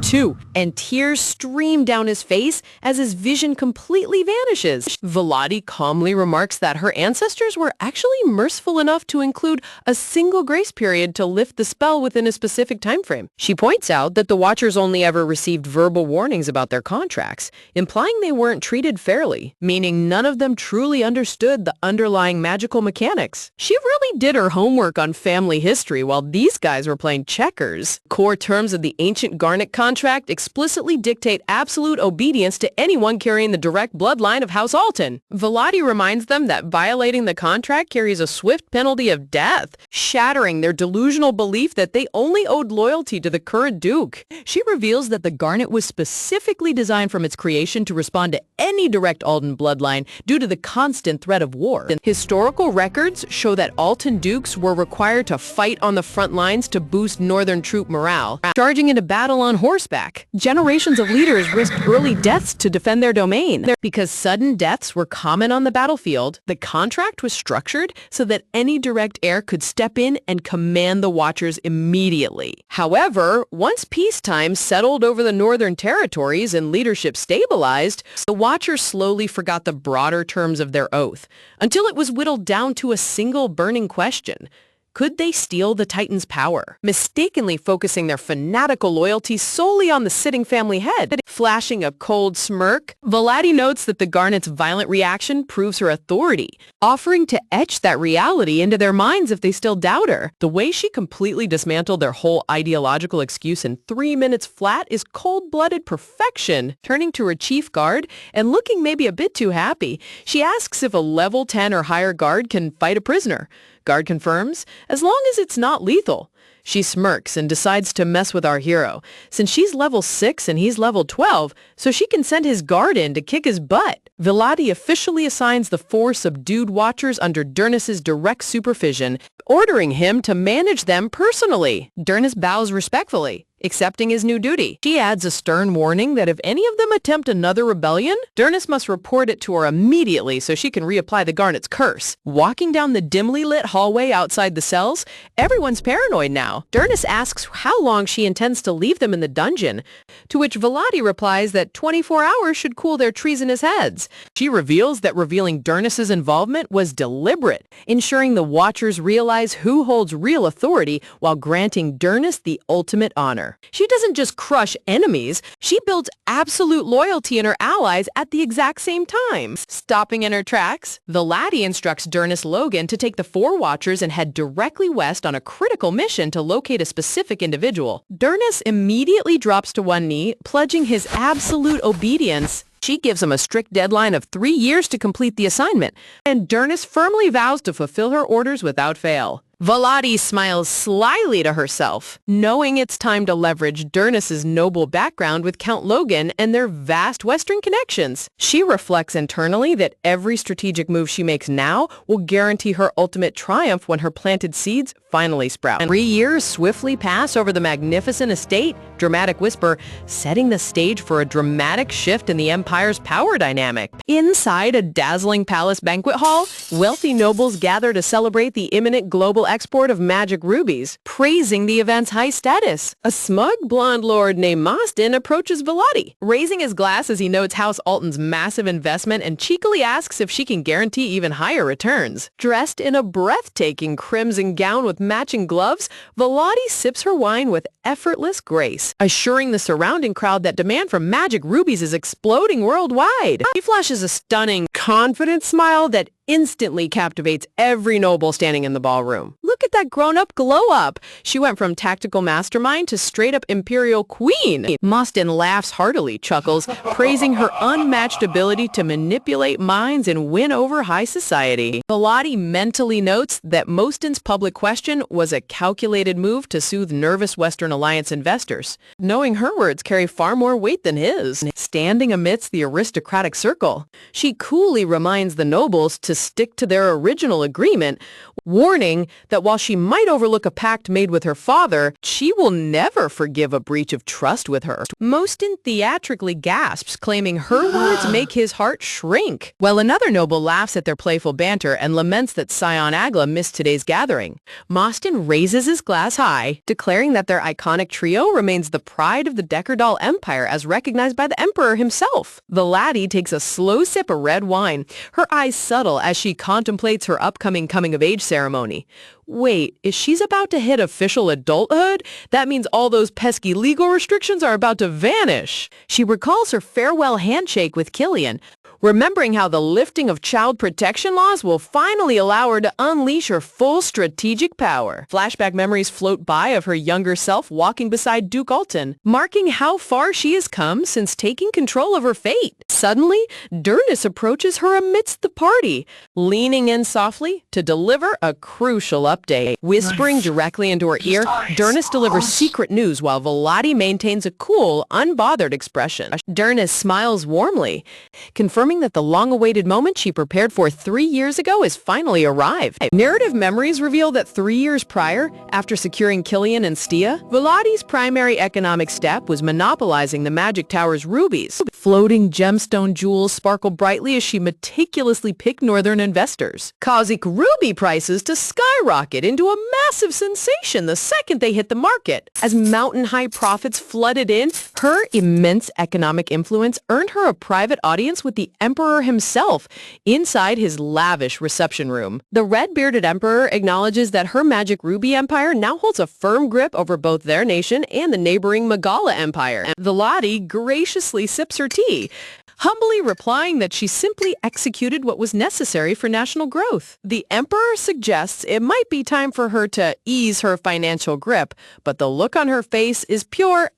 2, and tears stream down his face as his vision completely vanishes. Volati calmly remarks that her ancestors were actually merciful enough to include a single grace period to lift the spell within a specific time frame. She points out that the Watchers only ever received verbal warnings about their contracts, implying they weren't treated fairly, meaning none of them truly understood the underlying magical mechanics. She really did her homework on family history while these guys were playing checkers. Core terms of the ancient Garnet contract explicitly dictate absolute obedience to anyone carrying the direct bloodline of House Alton. Volati reminds them that violating the contract carries a swift penalty of death, shattering their delusional belief that they only owed loyalty to the current Duke. She reveals that the Garnet was specifically designed from its creation to respond to any direct Alton bloodline due to the constant threat of war. Historical records show that Alton Dukes were required to fight on the front lines to boost Northern troop morale, charging into battle on horseback. Generations of leaders risked early deaths to defend their domain. Because sudden deaths were common on the battlefield, the contract was structured so that any direct heir could step in and command the Watchers immediately. However, once peacetime settled over the northern territories and leadership stabilized, the Watchers slowly forgot the broader terms of their oath, until it was whittled down to a single burning question. Could they steal the Titan's power, mistakenly focusing their fanatical loyalty solely on the sitting family head? Flashing a cold smirk, Volati notes that the Garnet's violent reaction proves her authority, offering to etch that reality into their minds if they still doubt her. The way she completely dismantled their whole ideological excuse in 3 minutes flat is cold-blooded perfection. Turning to her chief guard and looking maybe a bit too happy, she asks if a level 10 or higher guard can fight a prisoner. Guard confirms, as long as it's not lethal. She smirks and decides to mess with our hero, since she's level 6 and he's level 12, so she can send his guard in to kick his butt. Velati officially assigns the 4 subdued watchers under Durnus' direct supervision, ordering him to manage them personally. Durnus bows respectfully, accepting his new duty. She adds a stern warning that if any of them attempt another rebellion, Durnus must report it to her immediately so she can reapply the Garnet's curse. Walking down the dimly lit hallway outside the cells, everyone's paranoid now. Durnus asks how long she intends to leave them in the dungeon, to which Velati replies that 24 hours should cool their treasonous heads. She reveals that revealing Durnus' involvement was deliberate, ensuring the Watchers realize who holds real authority while granting Durnus the ultimate honor. She doesn't just crush enemies, she builds absolute loyalty in her allies at the exact same time. Stopping in her tracks, Velati instructs Durnus Logan to take the 4 Watchers and head directly west on a critical mission to locate a specific individual. Durnus immediately drops to one knee, pledging his absolute obedience. She gives him a strict deadline of 3 years to complete the assignment, and Durnus firmly vows to fulfill her orders without fail. Velati smiles slyly to herself, knowing it's time to leverage Durnus' noble background with Count Logan and their vast Western connections. She reflects internally that every strategic move she makes now will guarantee her ultimate triumph when her planted seeds finally sprout. 3 years swiftly pass over the magnificent estate, dramatic whisper, setting the stage for a dramatic shift in the Empire's power dynamic. Inside a dazzling palace banquet hall, wealthy nobles gather to celebrate the imminent global export of magic rubies, praising the event's high status. A smug blonde lord named Mostin approaches Velati, raising his glass as he notes House Alton's massive investment and cheekily asks if she can guarantee even higher returns. Dressed in a breathtaking crimson gown with matching gloves, Velati sips her wine with effortless grace, assuring the surrounding crowd that demand for magic rubies is exploding worldwide. She flashes a stunning, confident smile that instantly captivates every noble standing in the ballroom. Look at that grown-up glow-up. She went from tactical mastermind to straight-up imperial queen. Mostin laughs heartily, chuckles, praising her unmatched ability to manipulate minds and win over high society. Velati mentally notes that Mostin's public question was a calculated move to soothe nervous Western Alliance investors, knowing her words carry far more weight than his. Standing amidst the aristocratic circle, she coolly reminds the nobles to stick to their original agreement, warning that while she might overlook a pact made with her father, she will never forgive a breach of trust with her. Mostin theatrically gasps, claiming her words make his heart shrink, while another noble laughs at their playful banter and laments that Scion Agla missed today's gathering. Mostin raises his glass high, declaring that their iconic trio remains the pride of the Deckardal Empire as recognized by the Emperor himself. Velati takes a slow sip of red wine, her eyes subtle as she contemplates her upcoming coming-of-age ceremony. Wait, is she's about to hit official adulthood? That means all those pesky legal restrictions are about to vanish. She recalls her farewell handshake with Killian, remembering how the lifting of child protection laws will finally allow her to unleash her full strategic power. Flashback memories float by of her younger self walking beside Duke Alton, marking how far she has come since taking control of her fate. Suddenly, Durnus approaches her amidst the party, leaning in softly to deliver a crucial update. Whispering directly into her ear, Durnus delivers secret news while Velati maintains a cool, unbothered expression. Durnus smiles warmly, confirming that the long-awaited moment she prepared for 3 years ago has finally arrived. Narrative memories reveal that 3 years prior, after securing Killian and Stia, Velati's primary economic step was monopolizing the Magic Tower's rubies. Floating gemstone jewels sparkle brightly as she meticulously picked northern investors, causing ruby prices to skyrocket into a massive sensation the second they hit the market. As mountain-high profits flooded in, her immense economic influence earned her a private audience with the emperor himself inside his lavish reception room. The red-bearded emperor acknowledges that her magic ruby empire now holds a firm grip over both their nation and the neighboring Megala Empire. And Velati graciously sips her tea, humbly replying that she simply executed what was necessary for national growth. The emperor suggests it might be time for her to ease her financial grip, but the look on her face is pure,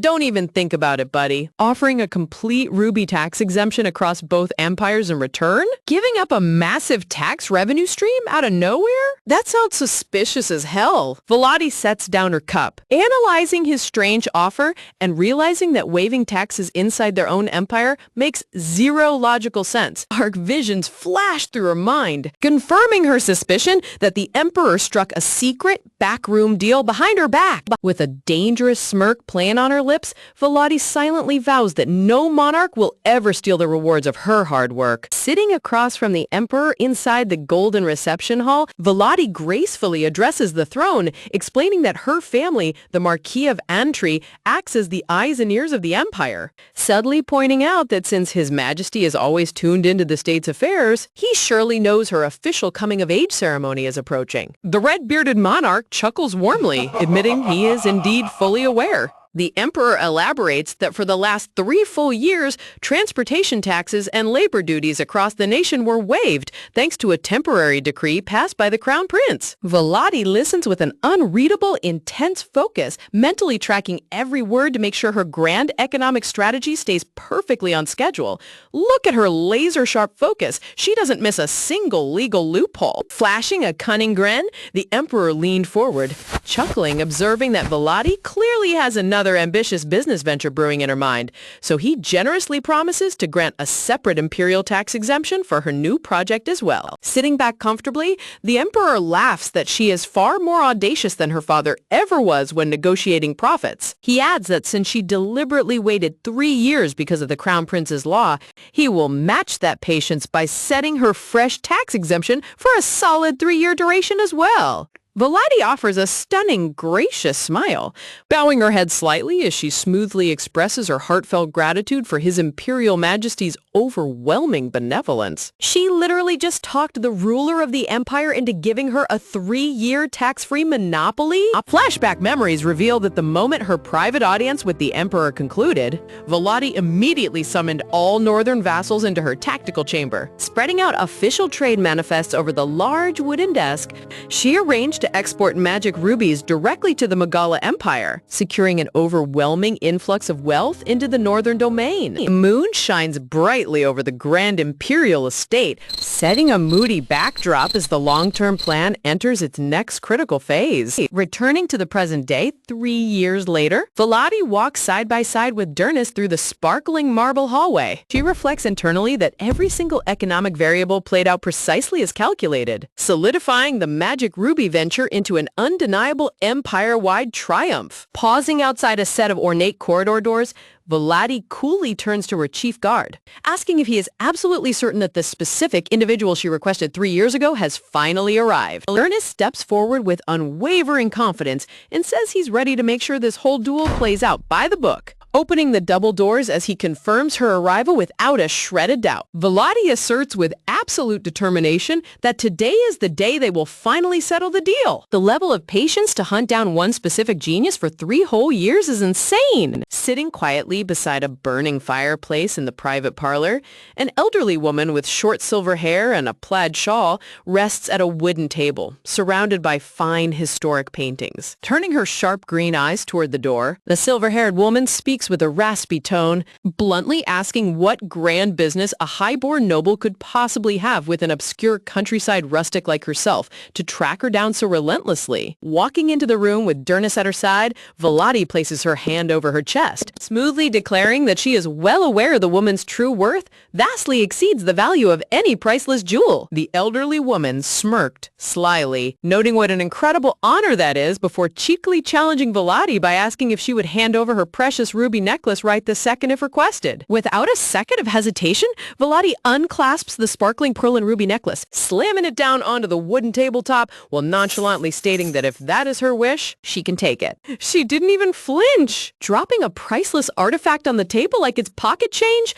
don't even think about it, buddy. Offering a complete ruby tax exemption across both empires in return? Giving up a massive tax revenue stream out of nowhere? That sounds suspicious as hell. Velati sets down her cup, analyzing his strange offer and realizing that waiving taxes inside their own empire makes zero logical sense. Dark visions flash through her mind, confirming her suspicion that the emperor struck a secret backroom deal behind her back. With a dangerous smirk playing on her lips, Velati silently vows that no monarch will ever steal the rewards of her hard work. Sitting across from the emperor inside the golden reception hall, Velati gracefully addresses the throne, explaining that her family, the Marquis of Antri, acts as the eyes and ears of the empire, subtly pointing out that since His Majesty is always tuned into the state's affairs, he surely knows her official coming-of-age ceremony is approaching. The red-bearded monarch chuckles warmly, admitting he is indeed fully aware. The emperor elaborates that for the last 3 full years, transportation taxes and labor duties across the nation were waived thanks to a temporary decree passed by the crown prince. Velati listens with an unreadable, intense focus, mentally tracking every word to make sure her grand economic strategy stays perfectly on schedule. Look at her laser-sharp focus. She doesn't miss a single legal loophole. Flashing a cunning grin, the emperor leaned forward, chuckling, observing that Velati clearly has another ambitious business venture brewing in her mind, so he generously promises to grant a separate imperial tax exemption for her new project as well. Sitting back comfortably, the emperor laughs that she is far more audacious than her father ever was when negotiating profits. He adds that since she deliberately waited 3 years because of the crown prince's law, he will match that patience by setting her fresh tax exemption for a solid 3-year duration as well. Velati offers a stunning, gracious smile, bowing her head slightly as she smoothly expresses her heartfelt gratitude for His Imperial Majesty's overwhelming benevolence. She literally just talked the ruler of the empire into giving her a 3-year tax-free monopoly? Flashback memories reveal that the moment her private audience with the emperor concluded, Velati immediately summoned all northern vassals into her tactical chamber. Spreading out official trade manifests over the large wooden desk, she arranged to export magic rubies directly to the Megala Empire, securing an overwhelming influx of wealth into the northern domain. The moon shines brightly over the grand imperial estate, setting a moody backdrop as the long-term plan enters its next critical phase. Returning to the present day 3 years later, Velati walks side by side with Dernis through the sparkling marble hallway. She reflects internally that every single economic variable played out precisely as calculated, solidifying the magic ruby venture into an undeniable empire-wide triumph. Pausing outside a set of ornate corridor doors, Velati coolly turns to her chief guard, asking if he is absolutely certain that the specific individual she requested 3 years ago has finally arrived. Ernest steps forward with unwavering confidence and says he's ready to make sure this whole duel plays out by the book, opening the double doors as he confirms her arrival without a shred of doubt. Velati asserts with absolute determination that today is the day they will finally settle the deal. The level of patience to hunt down one specific genius for 3 whole years is insane. Sitting quietly beside a burning fireplace in the private parlor, an elderly woman with short silver hair and a plaid shawl rests at a wooden table, surrounded by fine historic paintings. Turning her sharp green eyes toward the door, the silver-haired woman speaks with a raspy tone, bluntly asking what grand business a high-born noble could possibly have with an obscure countryside rustic like herself to track her down so relentlessly. Walking into the room with Dernis at her side, Velati places her hand over her chest, smoothly declaring that she is well aware the woman's true worth vastly exceeds the value of any priceless jewel. The elderly woman smirked slyly, noting what an incredible honor that is before cheekily challenging Velati by asking if she would hand over her precious ruby ruby necklace right this second if requested. Without a second of hesitation, Volati unclasps the sparkling pearl and ruby necklace, slamming it down onto the wooden tabletop while nonchalantly stating that if that is her wish, she can take it. She didn't even flinch, dropping a priceless artifact on the table like it's pocket change.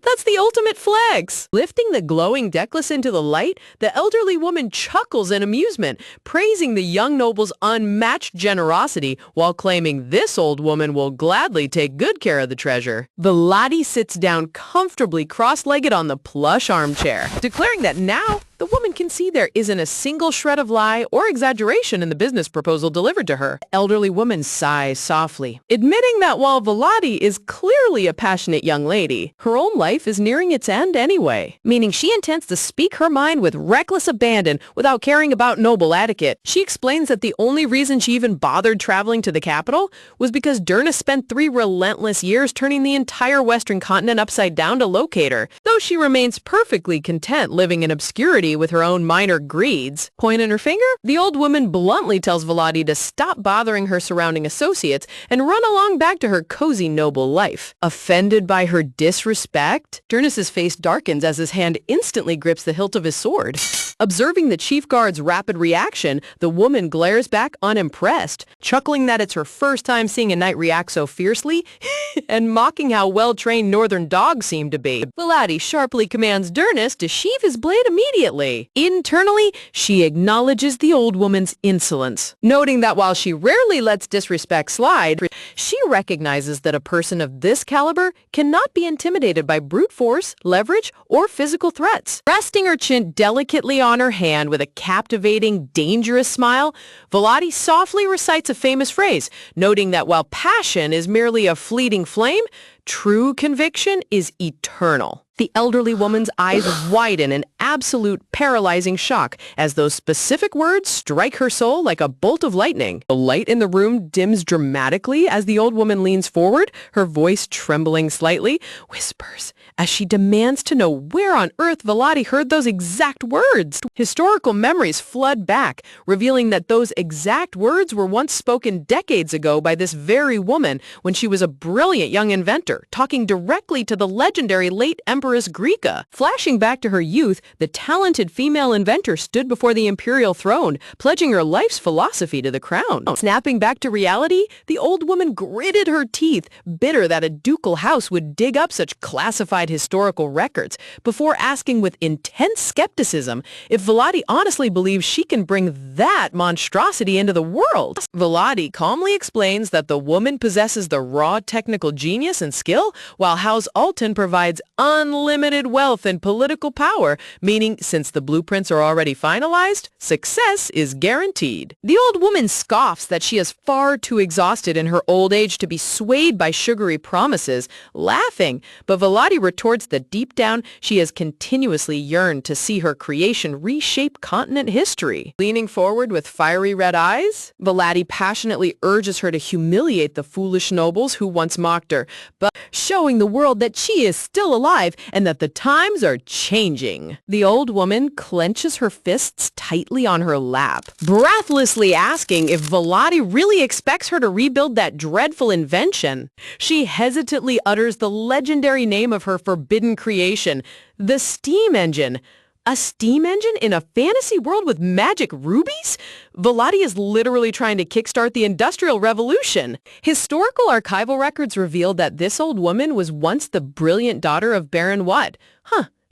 That's the ultimate flex. Lifting the glowing necklace into the light, the elderly woman chuckles in amusement, praising the young noble's unmatched generosity while claiming this old woman will gladly take good care of the treasure. Volati sits down comfortably cross-legged on the plush armchair, declaring that now the woman can see there isn't a single shred of lie or exaggeration in the business proposal delivered to her. The elderly woman sighs softly, admitting that while Volati is clearly a passionate young lady, her own life is nearing its end anyway, meaning she intends to speak her mind with reckless abandon without caring about noble etiquette. She explains that the only reason she even bothered traveling to the capital was because Dernis spent 3 relentless years turning the entire western continent upside down to locate her, though she remains perfectly content living in obscurity with her own minor greeds. Point in her finger? The old woman bluntly tells Volati to stop bothering her surrounding associates and run along back to her cozy noble life. Offended by her disrespect, Dernis's face darkens as his hand instantly grips the hilt of his sword. Observing the chief guard's rapid reaction, the woman glares back unimpressed, chuckling that it's her first time seeing a knight react so fiercely and mocking how well-trained northern dogs seem to be. Volati sharply commands Dernis to sheath his blade immediately. Internally, she acknowledges the old woman's insolence, noting that while she rarely lets disrespect slide, she recognizes that a person of this caliber cannot be intimidated by brute force, leverage, or physical threats. Resting her chin delicately on her hand with a captivating, dangerous smile, Volati softly recites a famous phrase, noting that while passion is merely a fleeting flame, true conviction is eternal. The elderly woman's eyes widen in absolute paralyzing shock as those specific words strike her soul like a bolt of lightning. The light in the room dims dramatically as the old woman leans forward, her voice trembling slightly, whispers as she demands to know where on earth Volati heard those exact words. Historical memories flood back, revealing that those exact words were once spoken decades ago by this very woman when she was a brilliant young inventor, talking directly to the legendary late Empress Greeka. Flashing back to her youth, the talented female inventor stood before the imperial throne, pledging her life's philosophy to the crown. Snapping back to reality, the old woman gritted her teeth, bitter that a ducal house would dig up such classified historical records, before asking with intense skepticism if Volati honestly believes she can bring that monstrosity into the world. Volati calmly explains that the woman possesses the raw technical genius and skill, while House Alton provides unlimited wealth and political power, meaning since the blueprints are already finalized, success is guaranteed. The old woman scoffs that she is far too exhausted in her old age to be swayed by sugary promises, laughing, but Volati retorts that deep down she has continuously yearned to see her creation reshape continent history. Leaning forward with fiery red eyes, Volati passionately urges her to humiliate the foolish nobles who once mocked her, but showing the world that she is still alive and that the times are changing. The old woman clenches her fists tightly on her lap, breathlessly asking if Volati really expects her to rebuild that dreadful invention. She hesitantly utters the legendary name of her forbidden creation, the steam engine. A steam engine in a fantasy world with magic rubies? Volati is literally trying to kickstart the Industrial Revolution. Historical archival records reveal that this old woman was once the brilliant daughter of Baron Watt.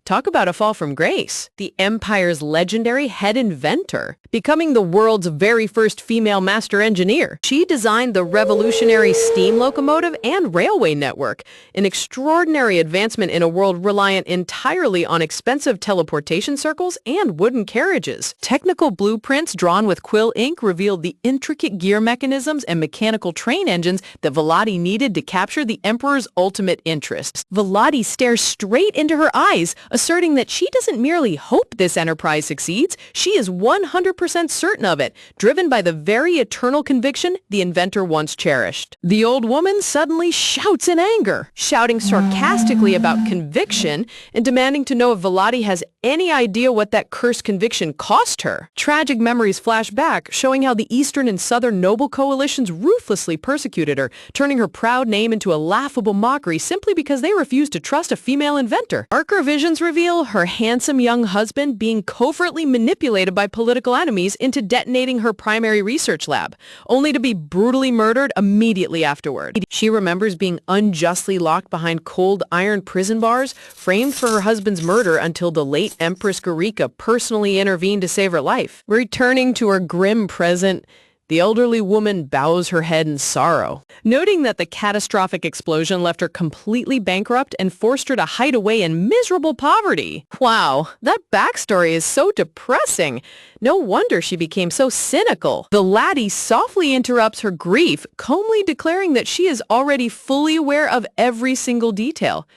Talk about a fall from grace. The Empire's legendary head inventor, becoming the world's very first female master engineer. She designed the revolutionary steam locomotive and railway network, an extraordinary advancement in a world reliant entirely on expensive teleportation circles and wooden carriages. Technical blueprints drawn with quill ink revealed the intricate gear mechanisms and mechanical train engines that Volati needed to capture the Emperor's ultimate interests. Volati stares straight into her eyes, a asserting that she doesn't merely hope this enterprise succeeds, she is 100% certain of it, driven by the very eternal conviction the inventor once cherished. The old woman suddenly shouts in anger, shouting sarcastically about conviction and demanding to know if Volati has any idea what that cursed conviction cost her. Tragic memories flash back, showing how the Eastern and Southern noble coalitions ruthlessly persecuted her, turning her proud name into a laughable mockery simply because they refused to trust a female inventor. Darker visions reveal her handsome young husband being covertly manipulated by political enemies into detonating her primary research lab, only to be brutally murdered immediately afterward. She remembers being unjustly locked behind cold iron prison bars, framed for her husband's murder until the late Empress Garika personally intervened to save her life. Returning to her grim present, the elderly woman bows her head in sorrow, noting that the catastrophic explosion left her completely bankrupt and forced her to hide away in miserable poverty. Wow, that backstory is so depressing. No wonder she became so cynical. The laddie softly interrupts her grief, calmly declaring that she is already fully aware of every single detail.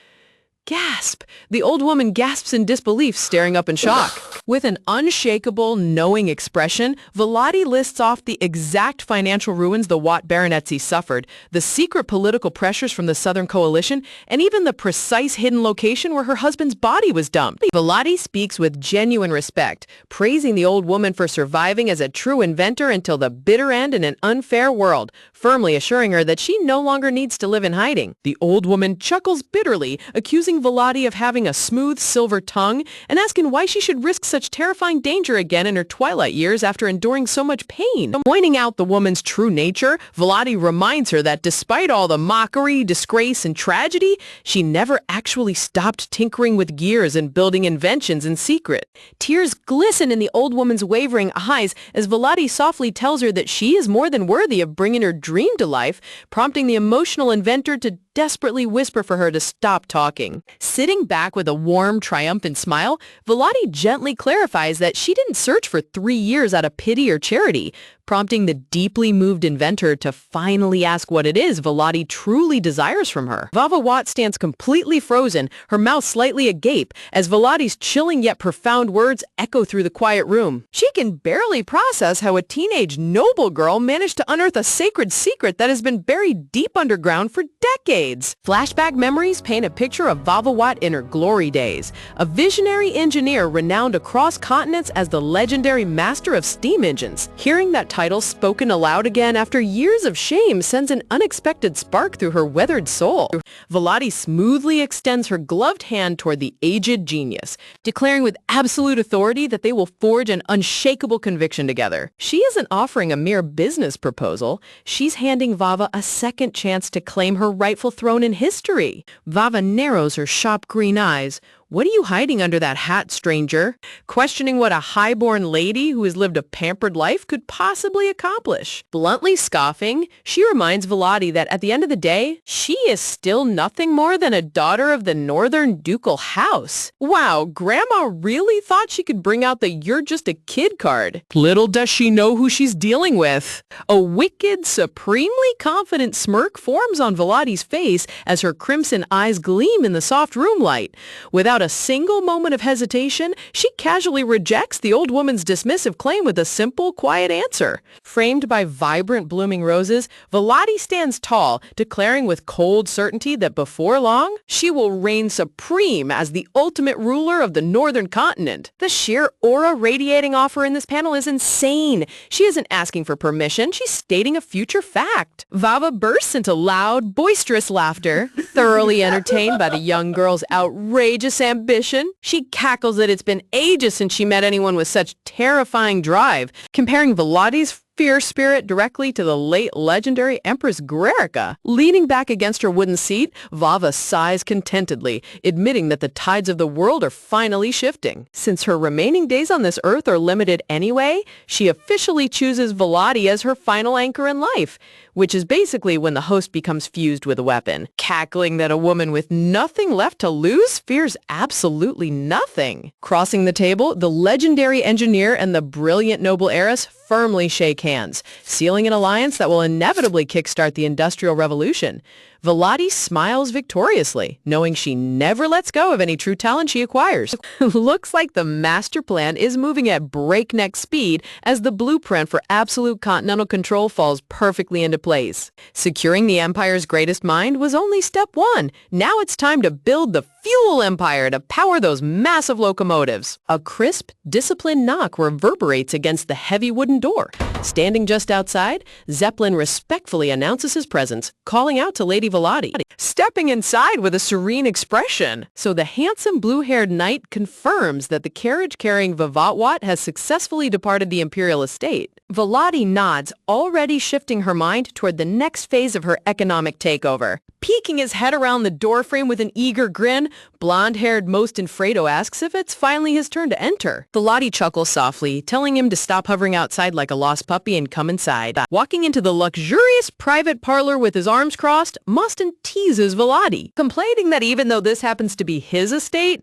Gasp! The old woman gasps in disbelief, staring up in shock. With an unshakable, knowing expression, Volati lists off the exact financial ruins the Watt baronetcy suffered, the secret political pressures from the Southern Coalition, and even the precise hidden location where her husband's body was dumped. Volati speaks with genuine respect, praising the old woman for surviving as a true inventor until the bitter end in an unfair world, firmly assuring her that she no longer needs to live in hiding. The old woman chuckles bitterly, accusing Volati of having a smooth silver tongue and asking why she should risk such terrifying danger again in her twilight years after enduring so much pain. Pointing out the woman's true nature, Volati reminds her that despite all the mockery, disgrace, and tragedy, she never actually stopped tinkering with gears and building inventions in secret. Tears glisten in the old woman's wavering eyes as Volati softly tells her that she is more than worthy of bringing her dream to life, prompting the emotional inventor to desperately whisper for her to stop talking. Sitting back with a warm, triumphant smile, Volati gently clarifies that she didn't search for 3 years out of pity or charity, prompting the deeply moved inventor to finally ask what it is Volati truly desires from her. Vava Watt stands completely frozen, her mouth slightly agape, as Volati's chilling yet profound words echo through the quiet room. She can barely process how a teenage noble girl managed to unearth a sacred secret that has been buried deep underground for decades. Flashback memories paint a picture of Vava Watt in her glory days, a visionary engineer renowned across continents as the legendary master of steam engines. Hearing that title spoken aloud again after years of shame sends an unexpected spark through her weathered soul. Volati smoothly extends her gloved hand toward the aged genius, declaring with absolute authority that they will forge an unshakable conviction together. She isn't offering a mere business proposal. She's handing Vava a second chance to claim her rightful throne in history. Vava narrows her sharp green eyes. "What are you hiding under that hat, stranger?" questioning what a highborn lady who has lived a pampered life could possibly accomplish. Bluntly scoffing, she reminds Volati that at the end of the day, she is still nothing more than a daughter of the Northern Ducal House. Wow, Grandma really thought she could bring out the "you're just a kid" card. Little does she know who she's dealing with. A wicked, supremely confident smirk forms on Volati's face as her crimson eyes gleam in the soft room light. Without a single moment of hesitation, she casually rejects the old woman's dismissive claim with a simple, quiet answer. Framed by vibrant blooming roses, Volati stands tall, declaring with cold certainty that before long, she will reign supreme as the ultimate ruler of the northern continent. The sheer aura radiating off her in this panel is insane. She isn't asking for permission, she's stating a future fact. Vava bursts into loud, boisterous laughter, thoroughly entertained by the young girl's outrageous ambition. She cackles that it's been ages since she met anyone with such terrifying drive, comparing Volati's fierce spirit directly to the late legendary Empress Garika. Leaning back against her wooden seat, Vava sighs contentedly, admitting that the tides of the world are finally shifting. Since her remaining days on this earth are limited anyway, she officially chooses Volati as her final anchor in life, which is basically when the host becomes fused with a weapon. Cackling that a woman with nothing left to lose fears absolutely nothing. Crossing the table, the legendary engineer and the brilliant noble heiress firmly shake hands, sealing an alliance that will inevitably kickstart the Industrial Revolution. Vellotti smiles victoriously, knowing she never lets go of any true talent she acquires. Looks like the master plan is moving at breakneck speed as the blueprint for absolute continental control falls perfectly into place. Securing the empire's greatest mind was only step one. Now it's time to build the fuel empire to power those massive locomotives. A crisp, disciplined knock reverberates against the heavy wooden door. Standing just outside, Zeppelin respectfully announces his presence, calling out to Lady Vellotti, stepping inside with a serene expression. So the handsome blue-haired knight confirms that the carriage carrying Vivatwat has successfully departed the imperial estate. Vellotti nods, already shifting her mind toward the next phase of her economic takeover. Peeking his head around the doorframe with an eager grin, blonde-haired Mostin Fredo asks if it's finally his turn to enter. Vellotti chuckles softly, telling him to stop hovering outside like a lost puppy and come inside. Walking into the luxurious private parlor with his arms crossed, Mostin teases Vellotti, complaining that even though this happens to be his estate,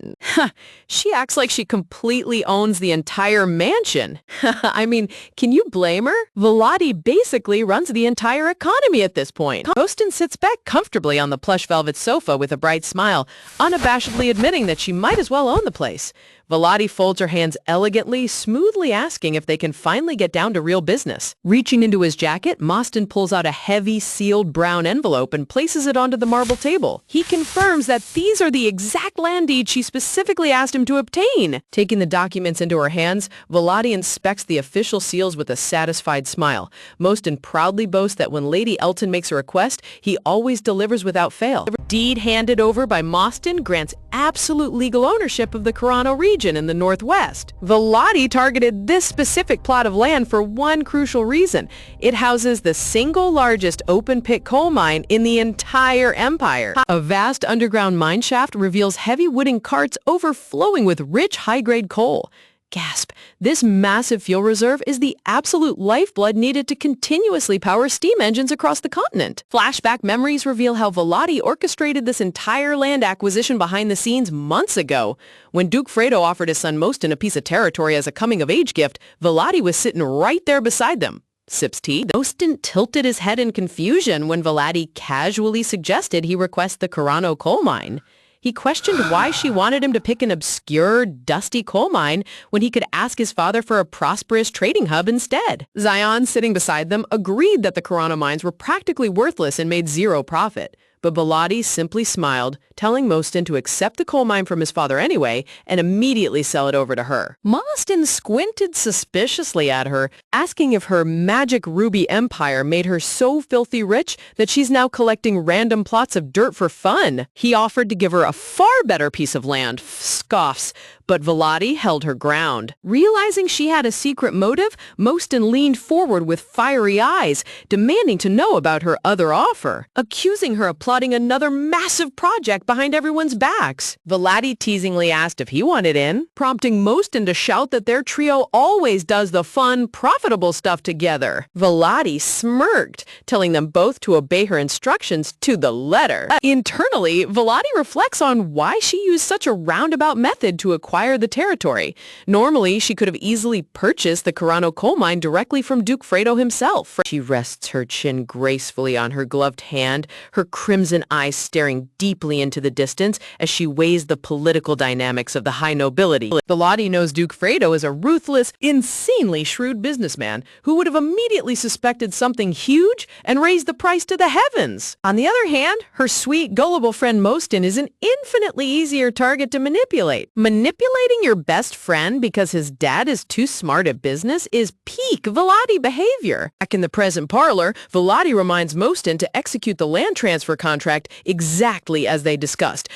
she acts like she completely owns the entire mansion. I mean, can you blame her? Vellotti basically runs the entire economy at this point. Mostin sits back comfortably on the plush velvet sofa with a bright smile, unabashedly admitting that she might as well own the place. Vellotti folds her hands elegantly, smoothly asking if they can finally get down to real business. Reaching into his jacket, Mostin pulls out a heavy, sealed brown envelope and places it onto the marble table. He confirms that these are the exact land deeds she specifically asked him to obtain. Taking the documents into her hands, Vellotti inspects the official seals with a satisfied smile. Mostin proudly boasts that when Lady Elton makes a request, he always delivers without fail. The deed handed over by Mostin grants absolute legal ownership of the Carano region in the northwest. Vellotti targeted this specific plot of land for one crucial reason. It houses the single largest open-pit coal mine in the entire empire. A vast underground mine shaft reveals heavy wooden carts overflowing with rich high-grade coal. Gasp! This massive fuel reserve is the absolute lifeblood needed to continuously power steam engines across the continent. Flashback memories reveal how Vellotti orchestrated this entire land acquisition behind the scenes months ago. When Duke Fredo offered his son Mostin a piece of territory as a coming-of-age gift, Vellotti was sitting right there beside them. Sips tea. Mostin tilted his head in confusion when Vellotti casually suggested he request the Carano coal mine. He questioned why she wanted him to pick an obscure, dusty coal mine when he could ask his father for a prosperous trading hub instead. Zion, sitting beside them, agreed that the Carano mines were practically worthless and made zero profit. But Vellotti simply smiled, telling Mostin to accept the coal mine from his father anyway and immediately sell it over to her. Mostin squinted suspiciously at her, asking if her magic ruby empire made her so filthy rich that she's now collecting random plots of dirt for fun. He offered to give her a far better piece of land, scoffs, but Vellotti held her ground. Realizing she had a secret motive, Mostin leaned forward with fiery eyes, demanding to know about her other offer, accusing her of plotting another massive project behind everyone's backs. Vellotti teasingly asked if he wanted in, prompting Mostin to shout that their trio always does the fun, profitable stuff together. Vellotti smirked, telling them both to obey her instructions to the letter. Internally, Vellotti reflects on why she used such a roundabout method to acquire the territory. Normally, she could have easily purchased the Carano coal mine directly from Duke Fredo himself. She rests her chin gracefully on her gloved hand, her crimson eyes staring deeply into the distance as she weighs the political dynamics of the high nobility. Vellotti knows Duke Fredo is a ruthless, insanely shrewd businessman who would have immediately suspected something huge and raised the price to the heavens. On the other hand, her sweet, gullible friend Mostin is an infinitely easier target to manipulate. Manipulating your best friend because his dad is too smart at business is peak Vellotti behavior. Back in the present parlor, Vellotti reminds Mostin to execute the land transfer contract exactly as they discussed,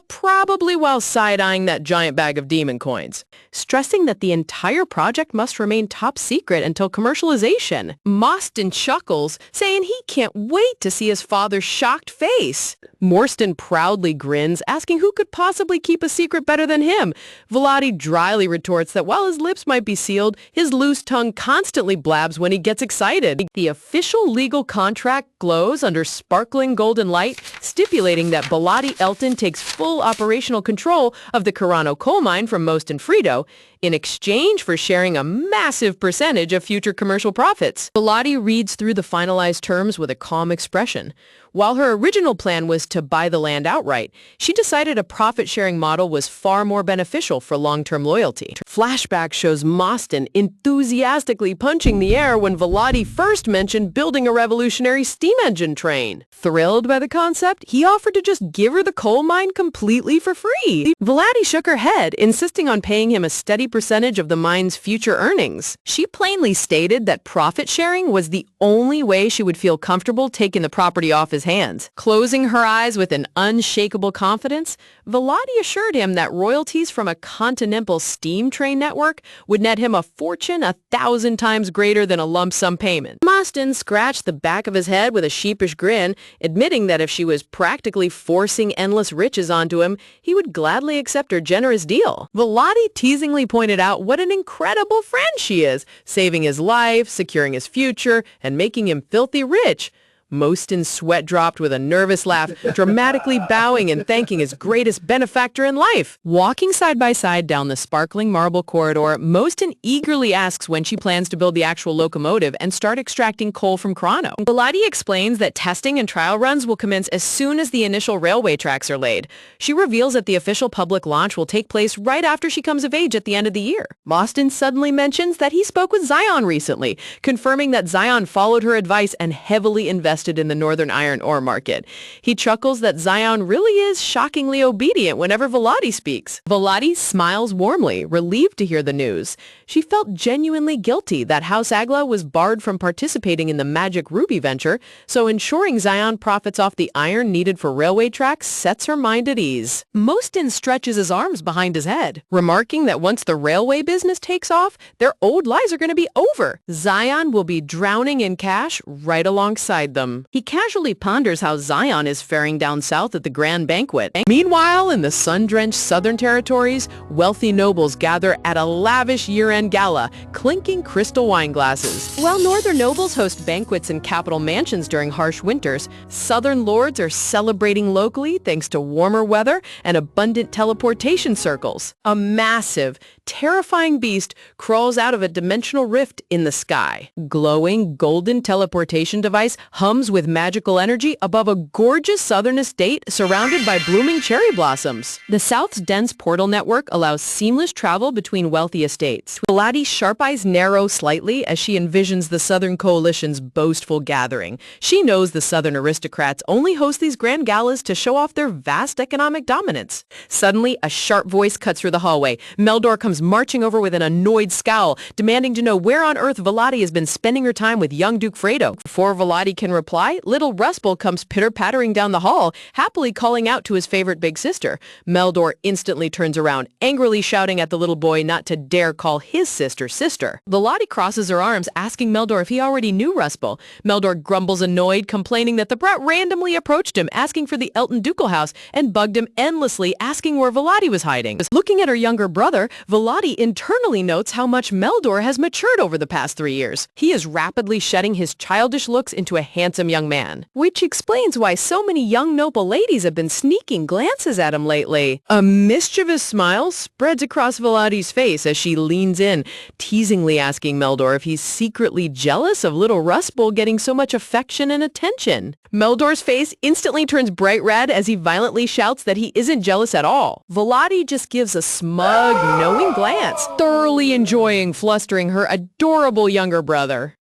probably while side-eyeing that giant bag of demon coins, stressing that the entire project must remain top secret until commercialization. Mostin chuckles, saying he can't wait to see his father's shocked face. Mostin proudly grins, asking who could possibly keep a secret better than him. Vellotti dryly retorts that while his lips might be sealed, his loose tongue constantly blabs when he gets excited. The official legal contract glows under sparkling golden light, stipulating that Vellotti Elton takes full operational control of the Carano coal mine from Mostin Fredo in exchange for sharing a massive percentage of future commercial profits. Vellotti reads through the finalized terms with a calm expression. While her original plan was to buy the land outright, she decided a profit-sharing model was far more beneficial for long-term loyalty. Flashback shows Mostyn enthusiastically punching the air when Volody first mentioned building a revolutionary steam engine train. Thrilled by the concept, he offered to just give her the coal mine completely for free. Volody shook her head, insisting on paying him a steady percentage of the mine's future earnings. She plainly stated that profit-sharing was the only way she would feel comfortable taking the property off his hands. Closing her eyes with an unshakable confidence, Volody assured him that royalties from a continental steam train network would net him a fortune 1,000 times greater than a lump sum payment. Mostyn scratched the back of his head with a sheepish grin, admitting that if she was practically forcing endless riches onto him, he would gladly accept her generous deal. Volody teasingly pointed out what an incredible friend she is, saving his life, securing his future, and making him filthy rich. Mostyn's sweat dropped with a nervous laugh, dramatically bowing and thanking his greatest benefactor in life. Walking side by side down the sparkling marble corridor, Mostyn eagerly asks when she plans to build the actual locomotive and start extracting coal from Chrono. Volody explains that testing and trial runs will commence as soon as the initial railway tracks are laid. She reveals that the official public launch will take place right after she comes of age at the end of the year. Mostyn suddenly mentions that he spoke with Zion recently, confirming that Zion followed her advice and heavily invested in the northern iron ore market. He chuckles that Zion really is shockingly obedient whenever Volody speaks. Volody smiles warmly, relieved to hear the news. She felt genuinely guilty that House Agla was barred from participating in the Magic Ruby venture, so ensuring Zion profits off the iron needed for railway tracks sets her mind at ease. Mostyn stretches his arms behind his head, remarking that once the railway business takes off, their old lives are going to be over. Zion will be drowning in cash right alongside them. He casually ponders how Zion is faring down south at the grand banquet. Meanwhile, in the sun-drenched southern territories, wealthy nobles gather at a lavish year-end gala, clinking crystal wine glasses. While northern nobles host banquets in capital mansions during harsh winters, southern lords are celebrating locally thanks to warmer weather and abundant teleportation circles. A massive, terrifying beast crawls out of a dimensional rift in the sky. Glowing golden teleportation device hums with magical energy above a gorgeous southern estate surrounded by blooming cherry blossoms. The South's dense portal network allows seamless travel between wealthy estates. Volady's sharp eyes narrow slightly as she envisions the Southern Coalition's boastful gathering. She knows the Southern aristocrats only host these grand galas to show off their vast economic dominance. Suddenly, a sharp voice cuts through the hallway. Meldor comes marching over with an annoyed scowl, demanding to know where on earth Volody has been spending her time with young Duke Fredo. Before Volody can reply, little Ruspel comes pitter-pattering down the hall, happily calling out to his favorite big sister. Meldor instantly turns around, angrily shouting at the little boy not to dare call his sister sister. Volody crosses her arms, asking Meldor if he already knew Ruspel. Meldor grumbles annoyed, complaining that the brat randomly approached him, asking for the Elton ducal house, and bugged him endlessly, asking where Volody was hiding. Looking at her younger brother, Volody internally notes how much Meldor has matured over the past 3 years. He is rapidly shedding his childish looks into a handsome young man, which explains why so many young noble ladies have been sneaking glances at him lately. A mischievous smile spreads across Volady's face as she leans in, teasingly asking Meldor if he's secretly jealous of little Ruspel getting so much affection and attention. Meldor's face instantly turns bright red as he violently shouts that he isn't jealous at all. Volody just gives a smug, knowing glance, thoroughly enjoying flustering her adorable younger brother.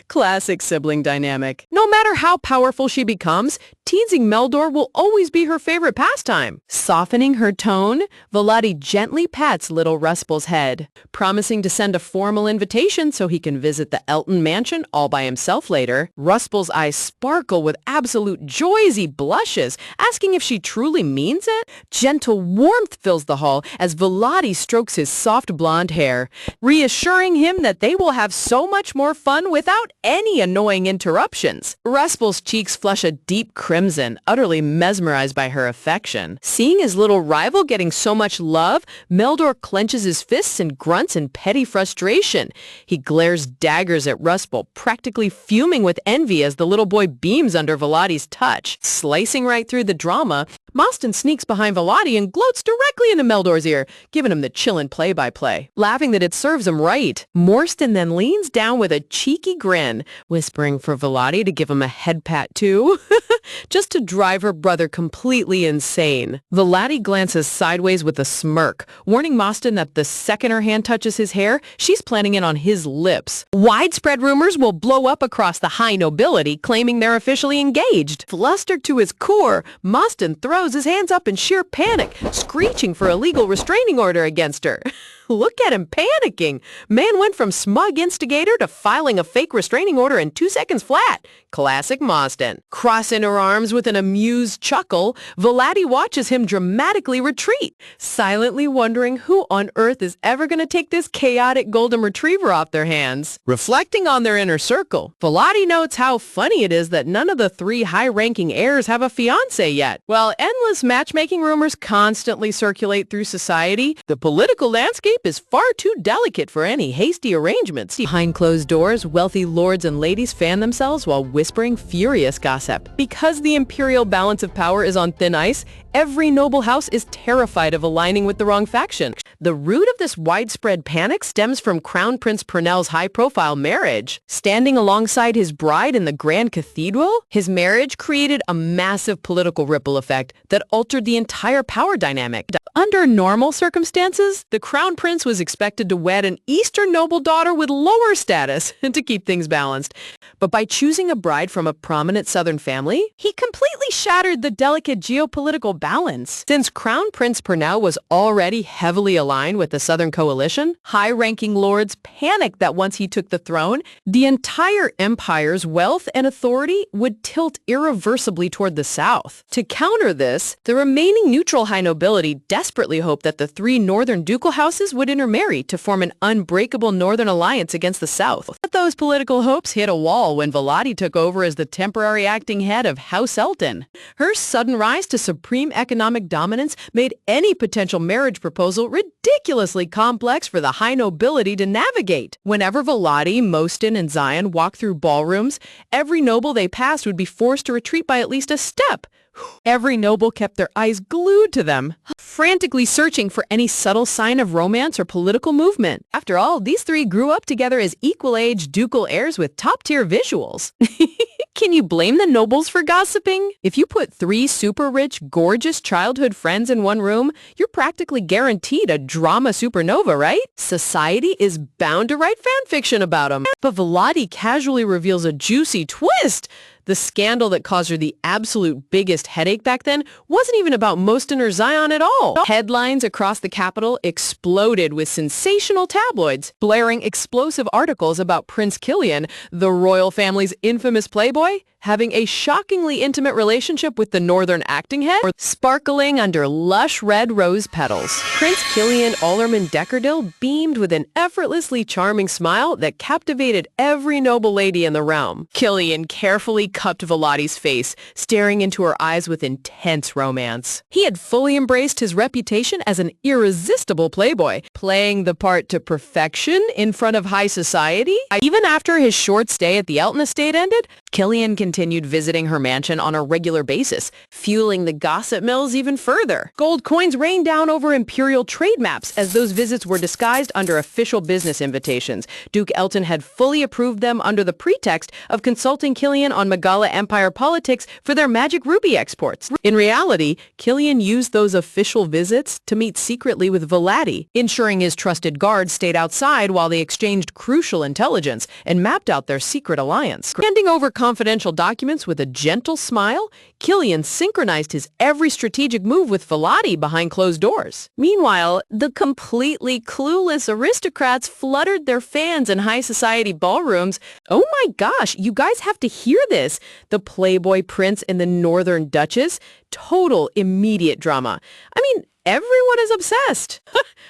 Classic sibling dynamic. No matter how powerful she becomes, teasing Meldor will always be her favorite pastime. Softening her tone, Volody gently pats little Ruspel's head, promising to send a formal invitation so he can visit the Elton mansion all by himself later. Ruspel's eyes sparkle with absolute joy as he blushes, asking if she truly means it. Gentle warmth fills the hall as Volody strokes his soft blonde hair, reassuring him that they will have so much more fun without any annoying interruptions. Ruspel's cheeks flush a deep crimson, utterly mesmerized by her affection. Seeing his little rival getting so much love, Meldor clenches his fists and grunts in petty frustration. He glares daggers at Ruspel, practically fuming with envy as the little boy beams under Volady's touch. Slicing right through the drama, Mostyn sneaks behind Volody and gloats directly into Meldor's ear, giving him the chillin' play-by-play, laughing that it serves him right. Mostyn then leans down with a cheeky grin, whispering for Volody to give him a head pat too. just to drive her brother completely insane. Volati glances sideways with a smirk, warning Mostyn that the second her hand touches his hair, she's planning it on his lips. Widespread rumors will blow up across the high nobility, claiming they're officially engaged. Flustered to his core, Mostyn throws his hands up in sheer panic, screeching for a legal restraining order against her. Look at him panicking. Man went from smug instigator to filing a fake restraining order in 2 seconds flat. Classic Mostyn. Crossing her arms with an amused chuckle, Volati watches him dramatically retreat, silently wondering who on earth is ever going to take this chaotic golden retriever off their hands. Reflecting on their inner circle, Volati notes how funny it is that none of the 3 high-ranking heirs have a fiancé yet. While endless matchmaking rumors constantly circulate through society, the political landscape is far too delicate for any hasty arrangements. Behind closed doors, wealthy lords and ladies fan themselves while whispering furious gossip. Because the imperial balance of power is on thin ice, every noble house is terrified of aligning with the wrong faction. The root of this widespread panic stems from Crown Prince Purnell's high-profile marriage. Standing alongside his bride in the Grand Cathedral, his marriage created a massive political ripple effect that altered the entire power dynamic. Under normal circumstances, the Crown Prince was expected to wed an Eastern noble daughter with lower status to keep things balanced. But by choosing a bride from a prominent Southern family, he completely shattered the delicate geopolitical balance. Since Crown Prince Purnell was already heavily aligned with the Southern coalition, high-ranking lords panicked that once he took the throne, the entire empire's wealth and authority would tilt irreversibly toward the South. To counter this, the remaining neutral high nobility desperately hoped that the 3 northern ducal houses would intermarry to form an unbreakable northern alliance against the South. But those political hopes hit a wall when Volati took over as the temporary acting head of House Elton. Her sudden rise to supreme economic dominance made any potential marriage proposal ridiculously complex for the high nobility to navigate. Whenever Volati, Mostyn, and Zion walked through ballrooms, every noble they passed would be forced to retreat by at least a step. Every noble kept their eyes glued to them, frantically searching for any subtle sign of romance or political movement. After all, these 3 grew up together as equal-age ducal heirs with top-tier visuals. Can you blame the nobles for gossiping? If you put 3 super-rich, gorgeous childhood friends in one room, you're practically guaranteed a drama supernova, right? Society is bound to write fan fiction about them. But Volati casually reveals a juicy twist. The scandal that caused her the absolute biggest headache back then wasn't even about Mostyn or Zion at all. Headlines across the capital exploded with sensational tabloids, blaring explosive articles about Prince Kilian, the royal family's infamous playboy, having a shockingly intimate relationship with the northern acting head, or sparkling under lush red rose petals. Prince Kilian Alderman Deckardil beamed with an effortlessly charming smile that captivated every noble lady in the realm. Kilian carefully cupped Volati's face, staring into her eyes with intense romance. He had fully embraced his reputation as an irresistible playboy, playing the part to perfection in front of high society. Even after his short stay at the Elton estate ended, Kilian continued visiting her mansion on a regular basis, fueling the gossip mills even further. Gold coins rained down over imperial trade maps as those visits were disguised under official business invitations. Duke Elton had fully approved them under the pretext of consulting Kilian on Magala Empire politics for their magic ruby exports. In reality, Kilian used those official visits to meet secretly with Volati, ensuring his trusted guards stayed outside while they exchanged crucial intelligence and mapped out their secret alliance. Handing over confidential documents with a gentle smile, Kilian synchronized his every strategic move with Volati behind closed doors. Meanwhile, the completely clueless aristocrats fluttered their fans in high society ballrooms. Oh my gosh, you guys have to hear this. The Playboy Prince and the Northern Duchess. Total immediate drama. I mean, everyone is obsessed.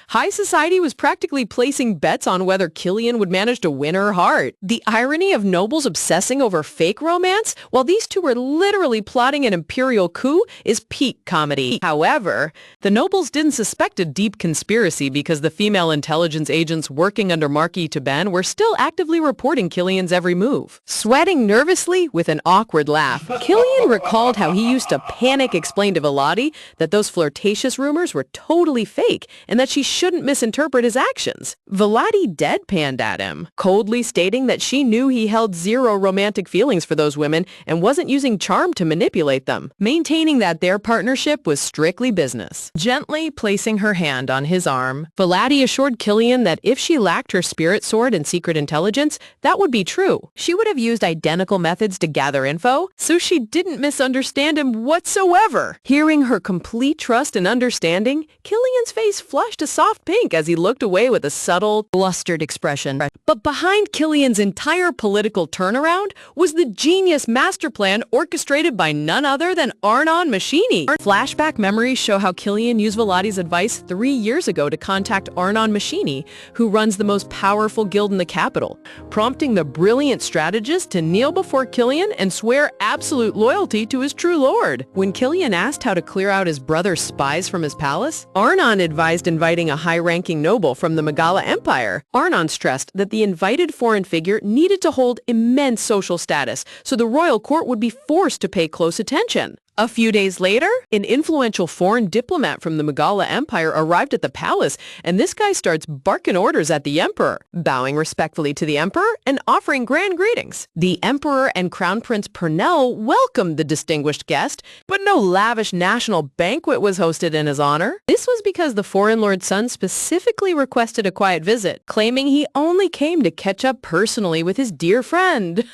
High society was practically placing bets on whether Kilian would manage to win her heart. The irony of nobles obsessing over fake romance while these 2 were literally plotting an imperial coup is peak comedy. However, the nobles didn't suspect a deep conspiracy because the female intelligence agents working under Marquis Taban were still actively reporting Kilian's every move. Sweating nervously with an awkward laugh, Kilian recalled how he used to panic explain to Volati that those flirtatious rumors affairs were totally fake and that she shouldn't misinterpret his actions. Vladi deadpanned at him, coldly stating that she knew he held zero romantic feelings for those women and wasn't using charm to manipulate them, maintaining that their partnership was strictly business. Gently placing her hand on his arm, Vladi assured Killian that if she lacked her spirit sword and secret intelligence, that would be true. She would have used identical methods to gather info, so she didn't misunderstand him whatsoever. Hearing her complete trust and understanding, Killian's face flushed a soft pink as he looked away with a subtle, blustered expression. But behind Killian's entire political turnaround was the genius master plan orchestrated by none other than Arnon Machini. Flashback memories show how Killian used Vladi's advice 3 years ago to contact Arnon Machini, who runs the most powerful guild in the capital, prompting the brilliant strategist to kneel before Killian and swear absolute loyalty to his true lord. When Killian asked how to clear out his brother's spies from his palace, Arnon advised inviting a high-ranking noble from the Megala Empire. Arnon stressed that the invited foreign figure needed to hold immense social status, so the royal court would be forced to pay close attention. A few days later, an influential foreign diplomat from the Megala Empire arrived at the palace, and this guy starts barking orders at the emperor, bowing respectfully to the emperor and offering grand greetings. The emperor and Crown Prince Purnell welcomed the distinguished guest, but no lavish national banquet was hosted in his honor. This was because the foreign lord's son specifically requested a quiet visit, claiming he only came to catch up personally with his dear friend,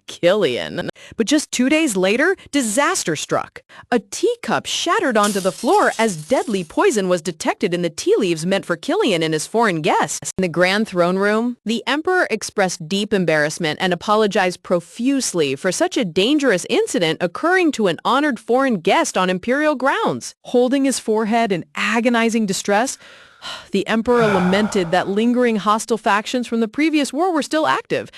Killian. But just 2 days later, disaster struck. A teacup shattered onto the floor as deadly poison was detected in the tea leaves meant for Killian and his foreign guests. In the grand throne room, the emperor expressed deep embarrassment and apologized profusely for such a dangerous incident occurring to an honored foreign guest on imperial grounds. Holding his forehead in agonizing distress, the emperor lamented that lingering hostile factions from the previous war were still active,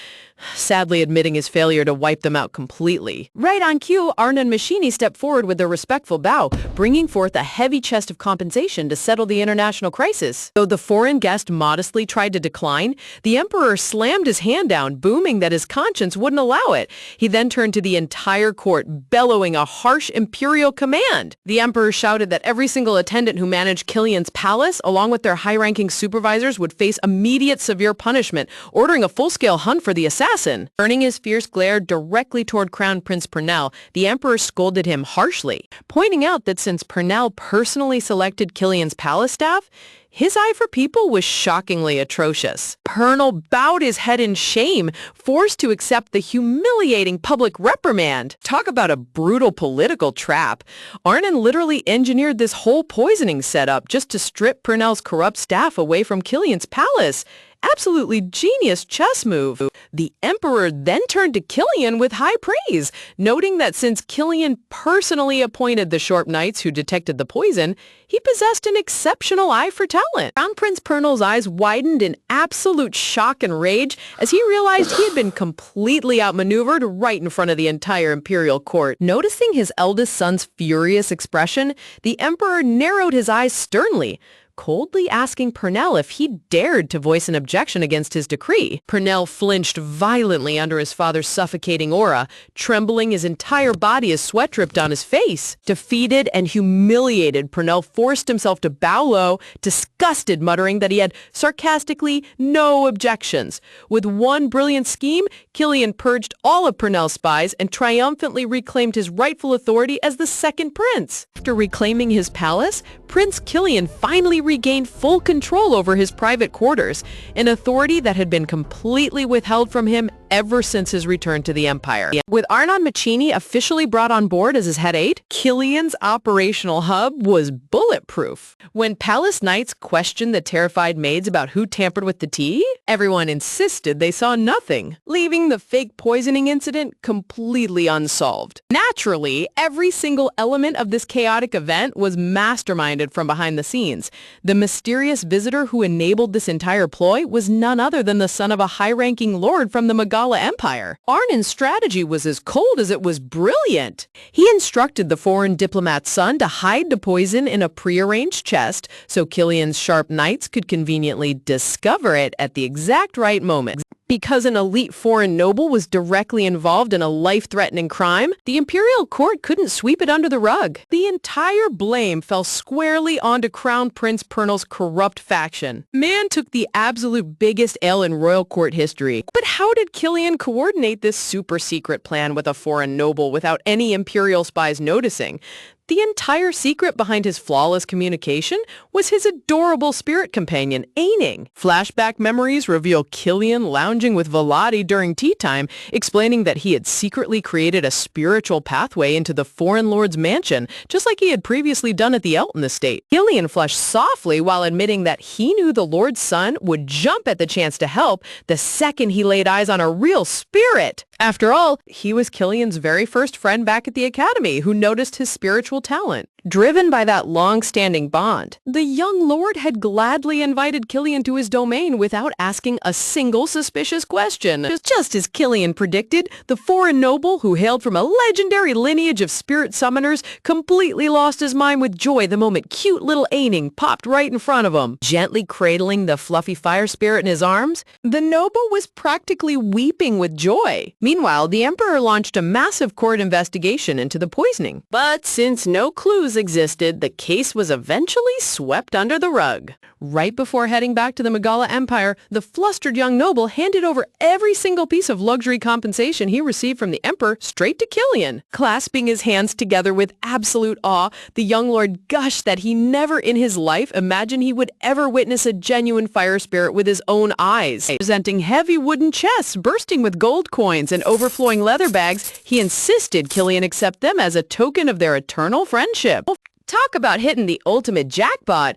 sadly admitting his failure to wipe them out completely. Right on cue, Arnon Machini stepped forward with a respectful bow, bringing forth a heavy chest of compensation to settle the international crisis. Though the foreign guest modestly tried to decline, the emperor slammed his hand down, booming that his conscience wouldn't allow it. He then turned to the entire court, bellowing a harsh imperial command. The emperor shouted that every single attendant who managed Killian's palace, along with their high-ranking supervisors, would face immediate severe punishment, ordering a full-scale hunt for the assassin. Turning his fierce glare directly toward Crown Prince Purnell, the emperor scolded him harshly, pointing out that since Purnell personally selected Killian's palace staff, his eye for people was shockingly atrocious. Purnell bowed his head in shame, forced to accept the humiliating public reprimand. Talk about a brutal political trap. Arnon literally engineered this whole poisoning setup just to strip Purnell's corrupt staff away from Killian's palace. Absolutely genius chess move. The emperor then turned to Killian with high praise, noting that since Killian personally appointed the Short Knights who detected the poison, he possessed an exceptional eye for talent. Crown Prince Purnell's eyes widened in absolute shock and rage as he realized he had been completely outmaneuvered right in front of the entire imperial court. Noticing his eldest son's furious expression, the emperor narrowed his eyes sternly, coldly asking Purnell if he dared to voice an objection against his decree. Purnell flinched violently under his father's suffocating aura, trembling his entire body as sweat dripped on his face. Defeated and humiliated, Purnell forced himself to bow low, disgusted, muttering that he had sarcastically no objections. With one brilliant scheme, Killian purged all of Purnell's spies and triumphantly reclaimed his rightful authority as the second prince. After reclaiming his palace, Prince Killian finally regained full control over his private quarters, an authority that had been completely withheld from him ever since his return to the Empire. With Arnon Machini officially brought on board as his head aide, Killian's operational hub was bulletproof. When palace knights questioned the terrified maids about who tampered with the tea, everyone insisted they saw nothing, leaving the fake poisoning incident completely unsolved. Naturally, every single element of this chaotic event was masterminded from behind the scenes. The mysterious visitor who enabled this entire ploy was none other than the son of a high-ranking lord from the Megala Empire. Arnon's strategy was as cold as it was brilliant. He instructed the foreign diplomat's son to hide the poison in a prearranged chest so Killian's sharp knights could conveniently discover it at the exact right moment. Because an elite foreign noble was directly involved in a life-threatening crime, the imperial court couldn't sweep it under the rug. The entire blame fell squarely onto Crown Prince Pernal's corrupt faction. Man took the absolute biggest L in royal court history. But how did Killian coordinate this super-secret plan with a foreign noble without any imperial spies noticing? The entire secret behind his flawless communication was his adorable spirit companion, Aining. Flashback memories reveal Killian lounging with Volati during tea time, explaining that he had secretly created a spiritual pathway into the foreign lord's mansion, just like he had previously done at the Elton estate. Killian flushed softly while admitting that he knew the lord's son would jump at the chance to help the second he laid eyes on a real spirit. After all, he was Killian's very first friend back at the academy who noticed his spiritual talent. Driven by that long-standing bond, the young lord had gladly invited Killian to his domain without asking a single suspicious question. Just as Killian predicted, the foreign noble, who hailed from a legendary lineage of spirit summoners, completely lost his mind with joy the moment cute little Aining popped right in front of him. Gently cradling the fluffy fire spirit in his arms, the noble was practically weeping with joy. Meanwhile, the emperor launched a massive court investigation into the poisoning. But since no clues existed, the case was eventually swept under the rug. Right before heading back to the Megala Empire, the flustered young noble handed over every single piece of luxury compensation he received from the emperor straight to Killian. Clasping his hands together with absolute awe, the young lord gushed that he never in his life imagined he would ever witness a genuine fire spirit with his own eyes. Presenting heavy wooden chests bursting with gold coins and overflowing leather bags, he insisted Killian accept them as a token of their eternal friendship. Talk about hitting the ultimate jackpot.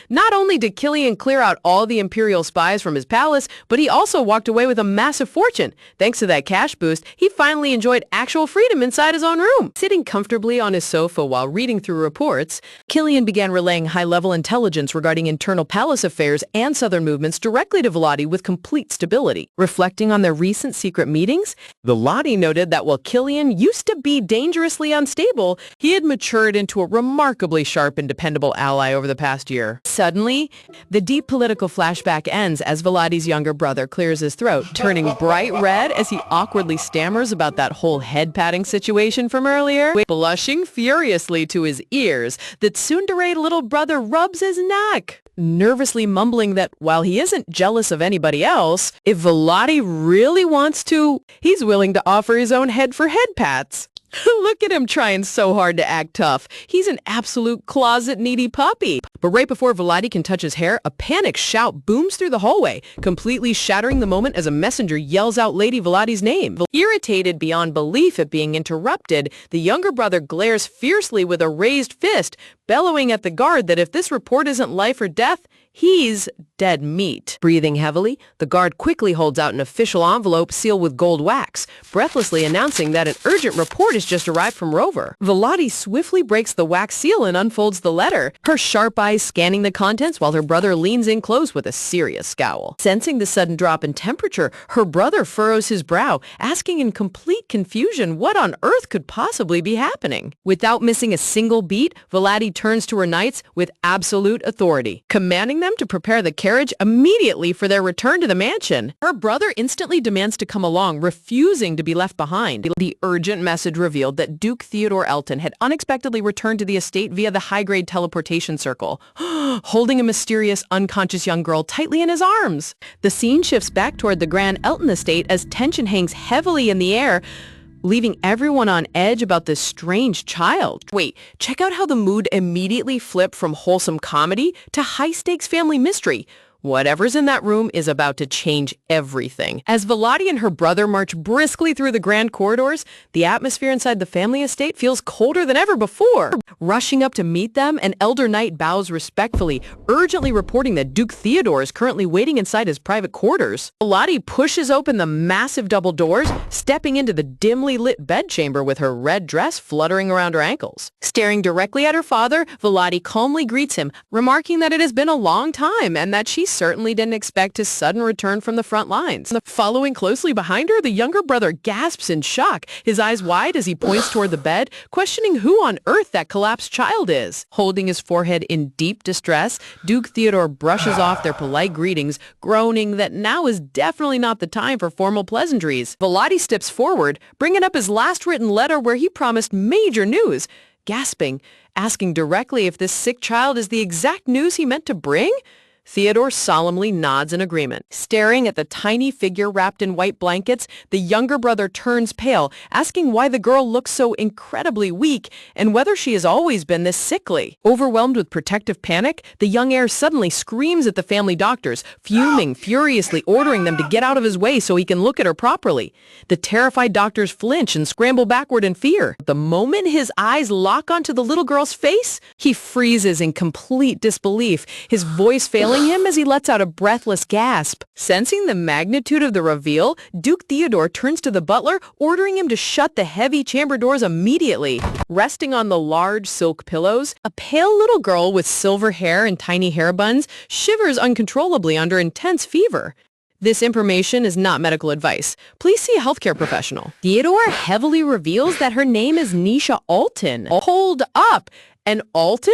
Not only did Killian clear out all the imperial spies from his palace, but he also walked away with a massive fortune. Thanks to that cash boost, he finally enjoyed actual freedom inside his own room. Sitting comfortably on his sofa while reading through reports, Killian began relaying high-level intelligence regarding internal palace affairs and southern movements directly to Volati with complete stability. Reflecting on their recent secret meetings, Volati noted that while Killian used to be dangerously unstable, he had matured into a remarkably sharp and dependable ally over the past year. Suddenly, the deep political flashback ends as Volati's younger brother clears his throat, turning bright red as he awkwardly stammers about that whole head-patting situation from earlier. Blushing furiously to his ears, the tsundere little brother rubs his neck, nervously mumbling that while he isn't jealous of anybody else, if Volati really wants to, he's willing to offer his own head for head pats. Look at him trying so hard to act tough. He's an absolute closet-needy puppy. But right before Volati can touch his hair, a panicked shout booms through the hallway, completely shattering the moment as a messenger yells out Lady Volati's name. Irritated beyond belief at being interrupted, the younger brother glares fiercely with a raised fist, bellowing at the guard that if this report isn't life or death, he's dead meat. Breathing heavily, the guard quickly holds out an official envelope sealed with gold wax, breathlessly announcing that an urgent report has just arrived from Rover. Volati swiftly breaks the wax seal and unfolds the letter, her sharp eyes scanning the contents while her brother leans in close with a serious scowl. Sensing the sudden drop in temperature, her brother furrows his brow, asking in complete confusion what on earth could possibly be happening. Without missing a single beat, Volati turns to her knights with absolute authority, commanding them to prepare the carriage immediately for their return to the mansion. Her brother instantly demands to come along, refusing to be left behind. The urgent message revealed that Duke Theodore Elton had unexpectedly returned to the estate via the high-grade teleportation circle, holding a mysterious, unconscious young girl tightly in his arms. The scene shifts back toward the Grand Elton estate as tension hangs heavily in the air, leaving everyone on edge about this strange child. Wait, check out how the mood immediately flipped from wholesome comedy to high-stakes family mystery. Whatever's in that room is about to change everything. As Volati and her brother march briskly through the grand corridors, the atmosphere inside the family estate feels colder than ever before. Rushing up to meet them, an elder knight bows respectfully, urgently reporting that Duke Theodore is currently waiting inside his private quarters. Volati pushes open the massive double doors, stepping into the dimly lit bedchamber with her red dress fluttering around her ankles. Staring directly at her father, Volati calmly greets him, remarking that it has been a long time and that she's certainly didn't expect his sudden return from the front lines. Following closely behind her, the younger brother gasps in shock, his eyes wide as he points toward the bed, questioning who on earth that collapsed child is. Holding his forehead in deep distress, Duke Theodore brushes off their polite greetings, groaning that now is definitely not the time for formal pleasantries. Vladi steps forward, bringing up his last written letter where he promised major news. Gasping, asking directly if this sick child is the exact news he meant to bring? Theodore solemnly nods in agreement. Staring at the tiny figure wrapped in white blankets, the younger brother turns pale, asking why the girl looks so incredibly weak and whether she has always been this sickly. Overwhelmed with protective panic, the young heir suddenly screams at the family doctors, fuming, furiously ordering them to get out of his way so he can look at her properly. The terrified doctors flinch and scramble backward in fear. The moment his eyes lock onto the little girl's face, he freezes in complete disbelief, his voice failing him as he lets out a breathless gasp. Sensing the magnitude of the reveal, Duke Theodore turns to the butler, ordering him to shut the heavy chamber doors immediately. Resting on the large silk pillows, a pale little girl with silver hair and tiny hair buns shivers uncontrollably under intense fever. This information is not medical advice. Please see a healthcare professional. Theodore heavily reveals that her name is Nisha Alton. Hold up! And Alton?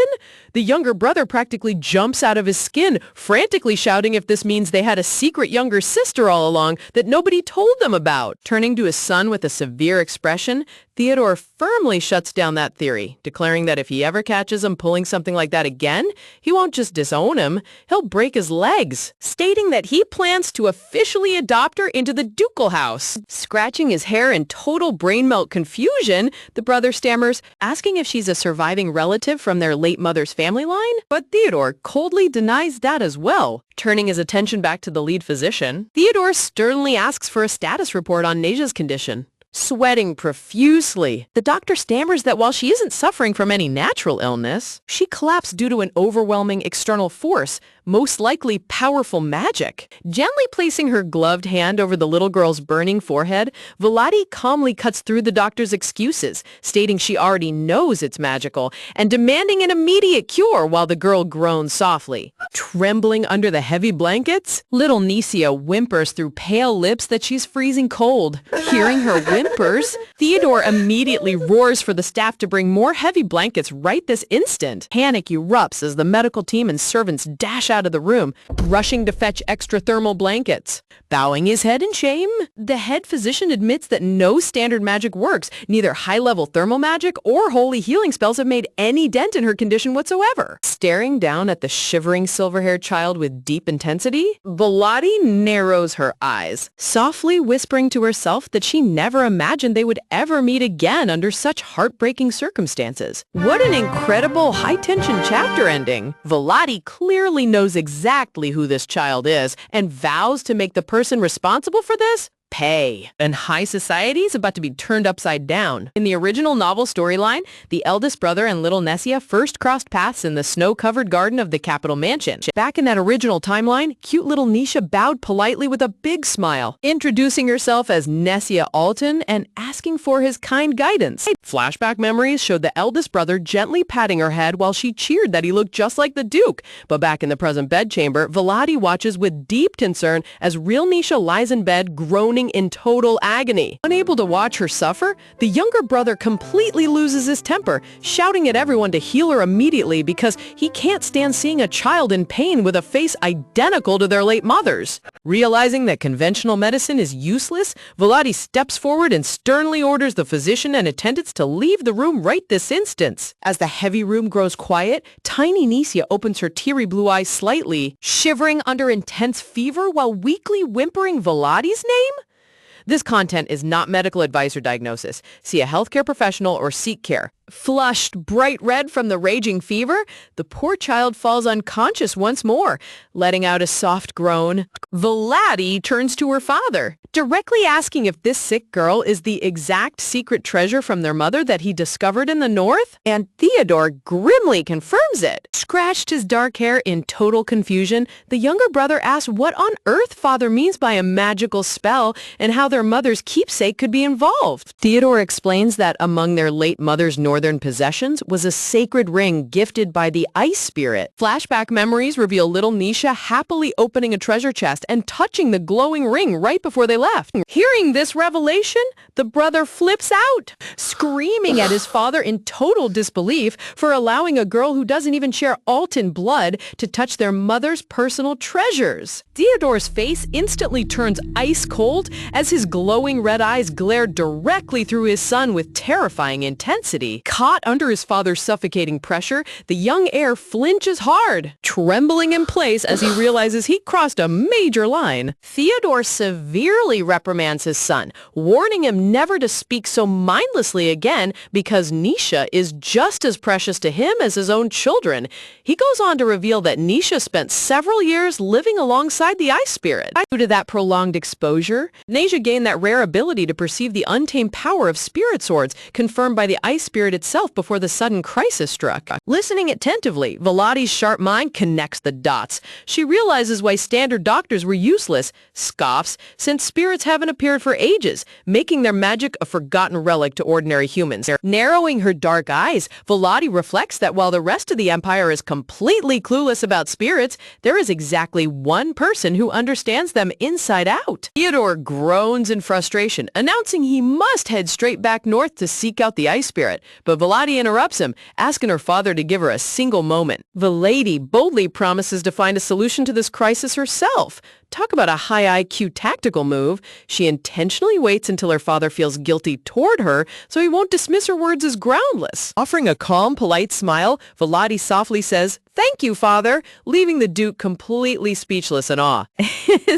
The younger brother practically jumps out of his skin, frantically shouting if this means they had a secret younger sister all along that nobody told them about. Turning to his son with a severe expression, Theodore firmly shuts down that theory, declaring that if he ever catches him pulling something like that again, he won't just disown him, he'll break his legs, stating that he plans to officially adopt her into the ducal house. Scratching his hair in total brain melt confusion, the brother stammers, asking if she's a surviving relative from their late mother's family line, but Theodore coldly denies that as well. Turning his attention back to the lead physician, Theodore sternly asks for a status report on Neja's condition. Sweating profusely, the doctor stammers that while she isn't suffering from any natural illness, she collapsed due to an overwhelming external force, most likely powerful magic. Gently placing her gloved hand over the little girl's burning forehead, Vladi calmly cuts through the doctor's excuses, stating she already knows it's magical and demanding an immediate cure while the girl groans softly. Trembling under the heavy blankets, little Nesia whimpers through pale lips that she's freezing cold. Hearing her whimpers, Theodore immediately roars for the staff to bring more heavy blankets right this instant. Panic erupts as the medical team and servants dash out of the room, rushing to fetch extra thermal blankets. Bowing his head in shame, the head physician admits that no standard magic works. Neither high-level thermal magic or holy healing spells have made any dent in her condition whatsoever. Staring down at the shivering silver-haired child with deep intensity, Vladi narrows her eyes, softly whispering to herself that she never imagined they would ever meet again under such heartbreaking circumstances. What an incredible high-tension chapter ending! Vladi clearly knows exactly who this child is and vows to make the person responsible for this pay. And high society is about to be turned upside down. In the original novel storyline, the eldest brother and little Nesia first crossed paths in the snow-covered garden of the capital mansion. Back in that original timeline, cute little Nisha bowed politely with a big smile, introducing herself as Nesia Alton and asking for his kind guidance. Flashback memories showed the eldest brother gently patting her head while she cheered that he looked just like the Duke. But back in the present bedchamber, Vladi watches with deep concern as real Nisha lies in bed groaning in total agony. Unable to watch her suffer, the younger brother completely loses his temper, shouting at everyone to heal her immediately because he can't stand seeing a child in pain with a face identical to their late mother's. Realizing that conventional medicine is useless, Vladi steps forward and sternly orders the physician and attendants to leave the room right this instant. As the heavy room grows quiet, tiny Nesia opens her teary blue eyes slightly, shivering under intense fever while weakly whimpering Vladi's name? This content is not medical advice or diagnosis. See a healthcare professional or seek care. Flushed bright red from the raging fever, the poor child falls unconscious once more, letting out a soft groan. Vladi turns to her father, directly asking if this sick girl is the exact secret treasure from their mother that he discovered in the north, and Theodore grimly confirms it. Scratched his dark hair in total confusion, the younger brother asks what on earth father means by a magical spell and how their mother's keepsake could be involved. Theodore explains that among their late mother's northern northern possessions was a sacred ring gifted by the ice spirit. Flashback memories reveal little Nisha happily opening a treasure chest and touching the glowing ring right before they left. Hearing this revelation, the brother flips out, screaming at his father in total disbelief for allowing a girl who doesn't even share Alton blood to touch their mother's personal treasures. Theodore's face instantly turns ice cold as his glowing red eyes glare directly through his son with terrifying intensity. Caught under his father's suffocating pressure, the young heir flinches hard, trembling in place as he realizes he crossed a major line. Theodore severely reprimands his son, warning him never to speak so mindlessly again because Nisha is just as precious to him as his own children. He goes on to reveal that Nisha spent several years living alongside the ice spirit. Due to that prolonged exposure, Nisha gained that rare ability to perceive the untamed power of spirit swords, confirmed by the ice spirit itself before the sudden crisis struck. Listening attentively, Volati's sharp mind connects the dots. She realizes why standard doctors were useless, scoffs, since spirits haven't appeared for ages, making their magic a forgotten relic to ordinary humans. Narrowing her dark eyes, Volati reflects that while the rest of the Empire is completely clueless about spirits, there is exactly one person who understands them inside out. Theodore groans in frustration, announcing he must head straight back north to seek out the ice spirit, but Volati interrupts him, asking her father to give her a single moment. The lady boldly promises to find a solution to this crisis herself. Talk about a high IQ tactical move. She intentionally waits until her father feels guilty toward her so he won't dismiss her words as groundless. Offering a calm, polite smile, Volati softly says, "Thank you, father," leaving the Duke completely speechless in awe.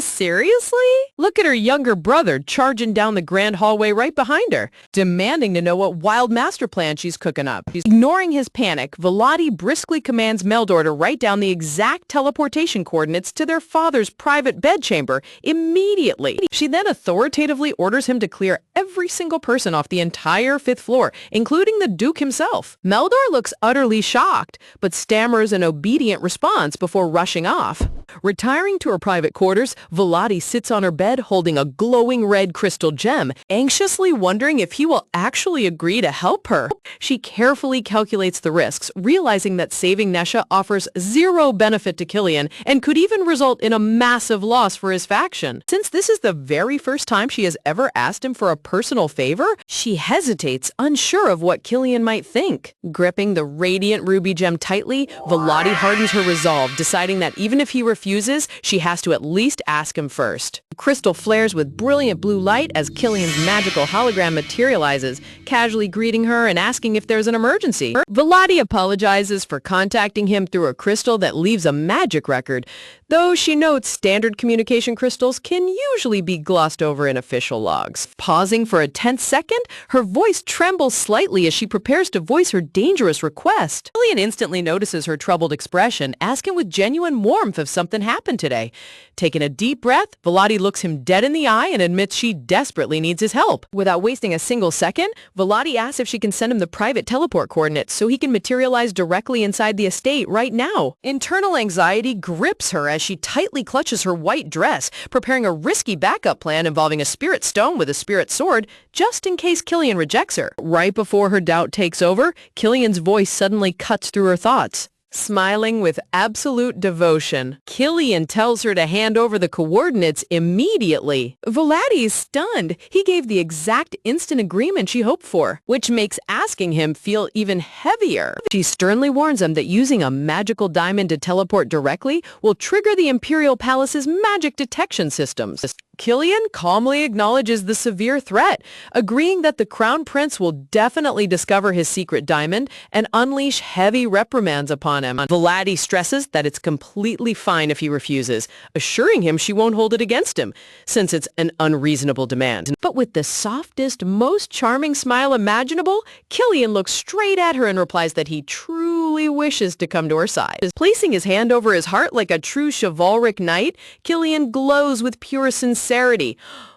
Seriously? Look at her younger brother charging down the grand hallway right behind her, demanding to know what wild master plan she's cooking up. Ignoring his panic, Volati briskly commands Meldor to write down the exact teleportation coordinates to their father's private bedchamber immediately. She then authoritatively orders him to clear every single person off the entire 5th floor, including the Duke himself. Meldor looks utterly shocked, but stammers an obedient response before rushing off. Retiring to her private quarters, Volati sits on her bed holding a glowing red crystal gem, anxiously wondering if he will actually agree to help her. She carefully calculates the risks, realizing that saving Nesha offers zero benefit to Killian and could even result in a massive loss for his faction. Since this is the very first time she has ever asked him for a personal favor, she hesitates, unsure of what Killian might think. Gripping the radiant ruby gem tightly, Volati hardens her resolve, deciding that even if he refuses, she has to at least ask him first. The crystal flares with brilliant blue light as Killian's magical hologram materializes, casually greeting her and asking if there's an emergency. Volati apologizes for contacting him through a crystal that leaves a magic record, though she notes standard communication crystals can usually be glossed over in official logs. Pausing for a tense second, her voice trembles slightly as she prepares to voice her dangerous request. Killian instantly notices her troubled expression, asking with genuine warmth if something happened today. Taking a deep breath, Volati looks him dead in the eye and admits she desperately needs his help. Without wasting a single second, Volati asks if she can send him the private teleport coordinates so he can materialize directly inside the estate right now. Internal anxiety grips her as she tightly clutches her white dress, preparing a risky backup plan involving a spirit stone with a spirit sword, just in case Killian rejects her. Right before her doubt takes over, Killian's voice suddenly cuts through her thoughts. Smiling with absolute devotion, Killian tells her to hand over the coordinates immediately. Volati is stunned. He gave the exact instant agreement she hoped for, which makes asking him feel even heavier. She sternly warns him that using a magical diamond to teleport directly will trigger the Imperial Palace's magic detection systems. Killian calmly acknowledges the severe threat, agreeing that the Crown Prince will definitely discover his secret diamond and unleash heavy reprimands upon him. Volati stresses that it's completely fine if he refuses, assuring him she won't hold it against him, since it's an unreasonable demand. But with the softest, most charming smile imaginable, Killian looks straight at her and replies that he truly wishes to come to her side. Placing his hand over his heart like a true chivalric knight, Killian glows with pure sincerity.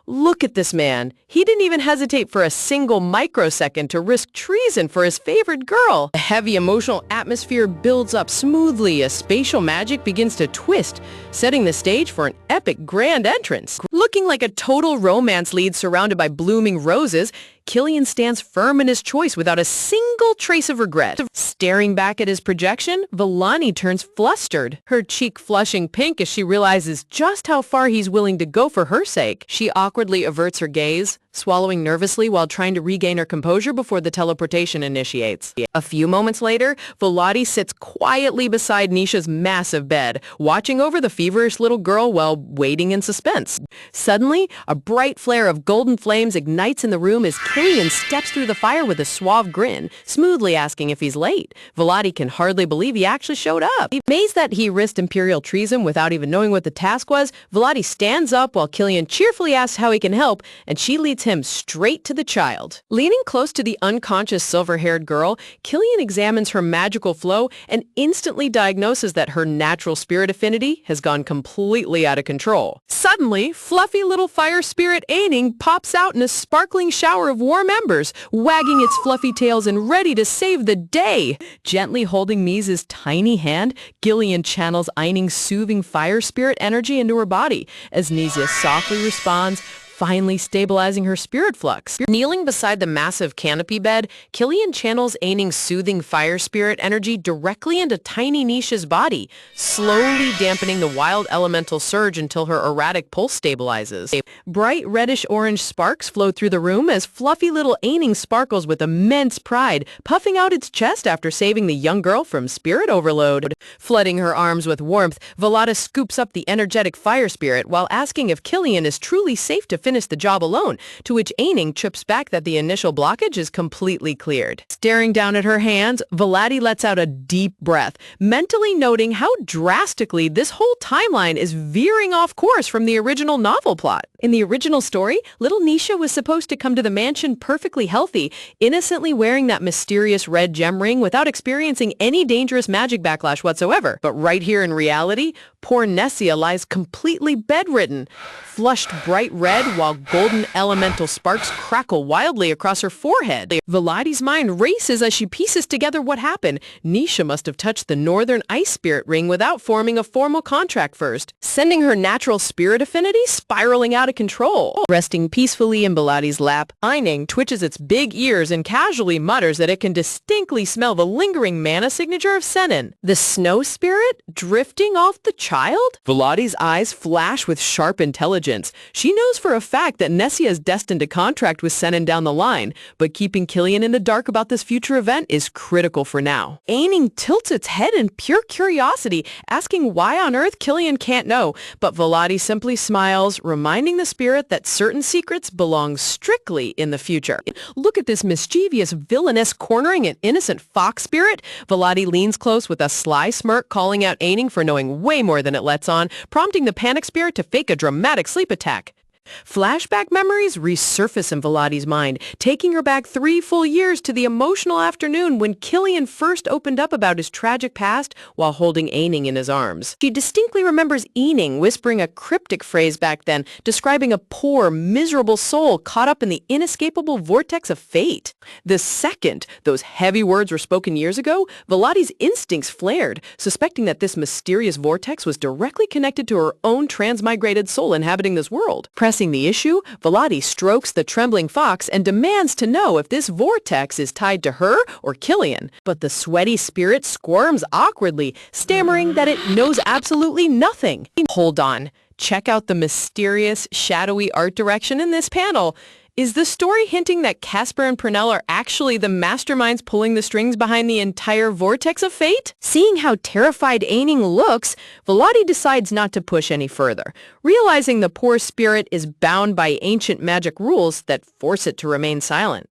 Look at this man. He didn't even hesitate for a single microsecond to risk treason for his favorite girl. A heavy emotional atmosphere builds up smoothly as spatial magic begins to twist, setting the stage for an epic grand entrance. Looking like a total romance lead surrounded by blooming roses, Killian stands firm in his choice without a single trace of regret. Staring back at his projection, Vellani turns flustered, her cheek flushing pink as she realizes just how far he's willing to go for her sake. She awkwardly averts her gaze, swallowing nervously while trying to regain her composure before the teleportation initiates. A few moments later, Vellani sits quietly beside Nisha's massive bed, watching over the feverish little girl while waiting in suspense. Suddenly, a bright flare of golden flames ignites in the room as Killian steps through the fire with a suave grin, smoothly asking if he's late. Vellani can hardly believe he actually showed up. Amazed that he risked Imperial treason without even knowing what the task was, Vellani stands up while Killian cheerfully asks how he can help, and she leads him straight to the child. Leaning close to the unconscious silver-haired girl, Killian examines her magical flow and instantly diagnoses that her natural spirit affinity has gone completely out of control. Suddenly, fluffy little fire spirit Aining pops out in a sparkling shower of warm embers, wagging its fluffy tails and ready to save the day. Gently holding Mise's tiny hand, Killian channels Aining's soothing fire spirit energy into her body as Nisia softly responds, finally stabilizing her spirit flux. Kneeling beside the massive canopy bed, Killian channels Aining's soothing fire spirit energy directly into tiny Nisha's body, slowly dampening the wild elemental surge until her erratic pulse stabilizes. Bright reddish-orange sparks flow through the room as fluffy little Aining sparkles with immense pride, puffing out its chest after saving the young girl from spirit overload. Flooding her arms with warmth, Velada scoops up the energetic fire spirit while asking if Killian is truly safe to finish the job alone, to which Aining chips back that the initial blockage is completely cleared. Staring down at her hands, Veladi lets out a deep breath, mentally noting how drastically this whole timeline is veering off course from the original novel plot. In the original story, little Nisha was supposed to come to the mansion perfectly healthy, innocently wearing that mysterious red gem ring without experiencing any dangerous magic backlash whatsoever. But right here in reality, poor Nessia lies completely bedridden, flushed bright red while golden elemental sparks crackle wildly across her forehead. Veladi's mind races as she pieces together what happened. Nisha must have touched the northern ice spirit ring without forming a formal contract first, sending her natural spirit affinity spiraling out of control. Resting peacefully in Veladi's lap, Aining twitches its big ears and casually mutters that it can distinctly smell the lingering mana signature of Senin. The snow spirit drifting off the child? Veladi's eyes flash with sharp intelligence. She knows for a fact that Nessia is destined to contract with Senin down the line, but keeping Killian in the dark about this future event is critical for now. Aining tilts its head in pure curiosity, asking why on earth Killian can't know, but Veladi simply smiles, reminding the spirit that certain secrets belong strictly in the future. Look at this mischievous, villainous cornering an innocent fox spirit. Veladi leans close with a sly smirk, calling out Aining for knowing way more than it lets on, prompting the panic spirit to fake a dramatic sleep attack. Flashback memories resurface in Veladi's mind, taking her back 3 full years to the emotional afternoon when Killian first opened up about his tragic past while holding Aining in his arms. She distinctly remembers Aining whispering a cryptic phrase back then, describing a poor, miserable soul caught up in the inescapable vortex of fate. The second those heavy words were spoken years ago, Veladi's instincts flared, suspecting that this mysterious vortex was directly connected to her own transmigrated soul inhabiting this world. Pressing the issue, Veladi strokes the trembling fox and demands to know if this vortex is tied to her or Killian. But the sweaty spirit squirms awkwardly, stammering that it knows absolutely nothing. Hold on. Check out the mysterious, shadowy art direction in this panel. Is the story hinting that Casper and Purnell are actually the masterminds pulling the strings behind the entire vortex of fate? Seeing how terrified Aining looks, Veladi decides not to push any further, realizing the poor spirit is bound by ancient magic rules that force it to remain silent.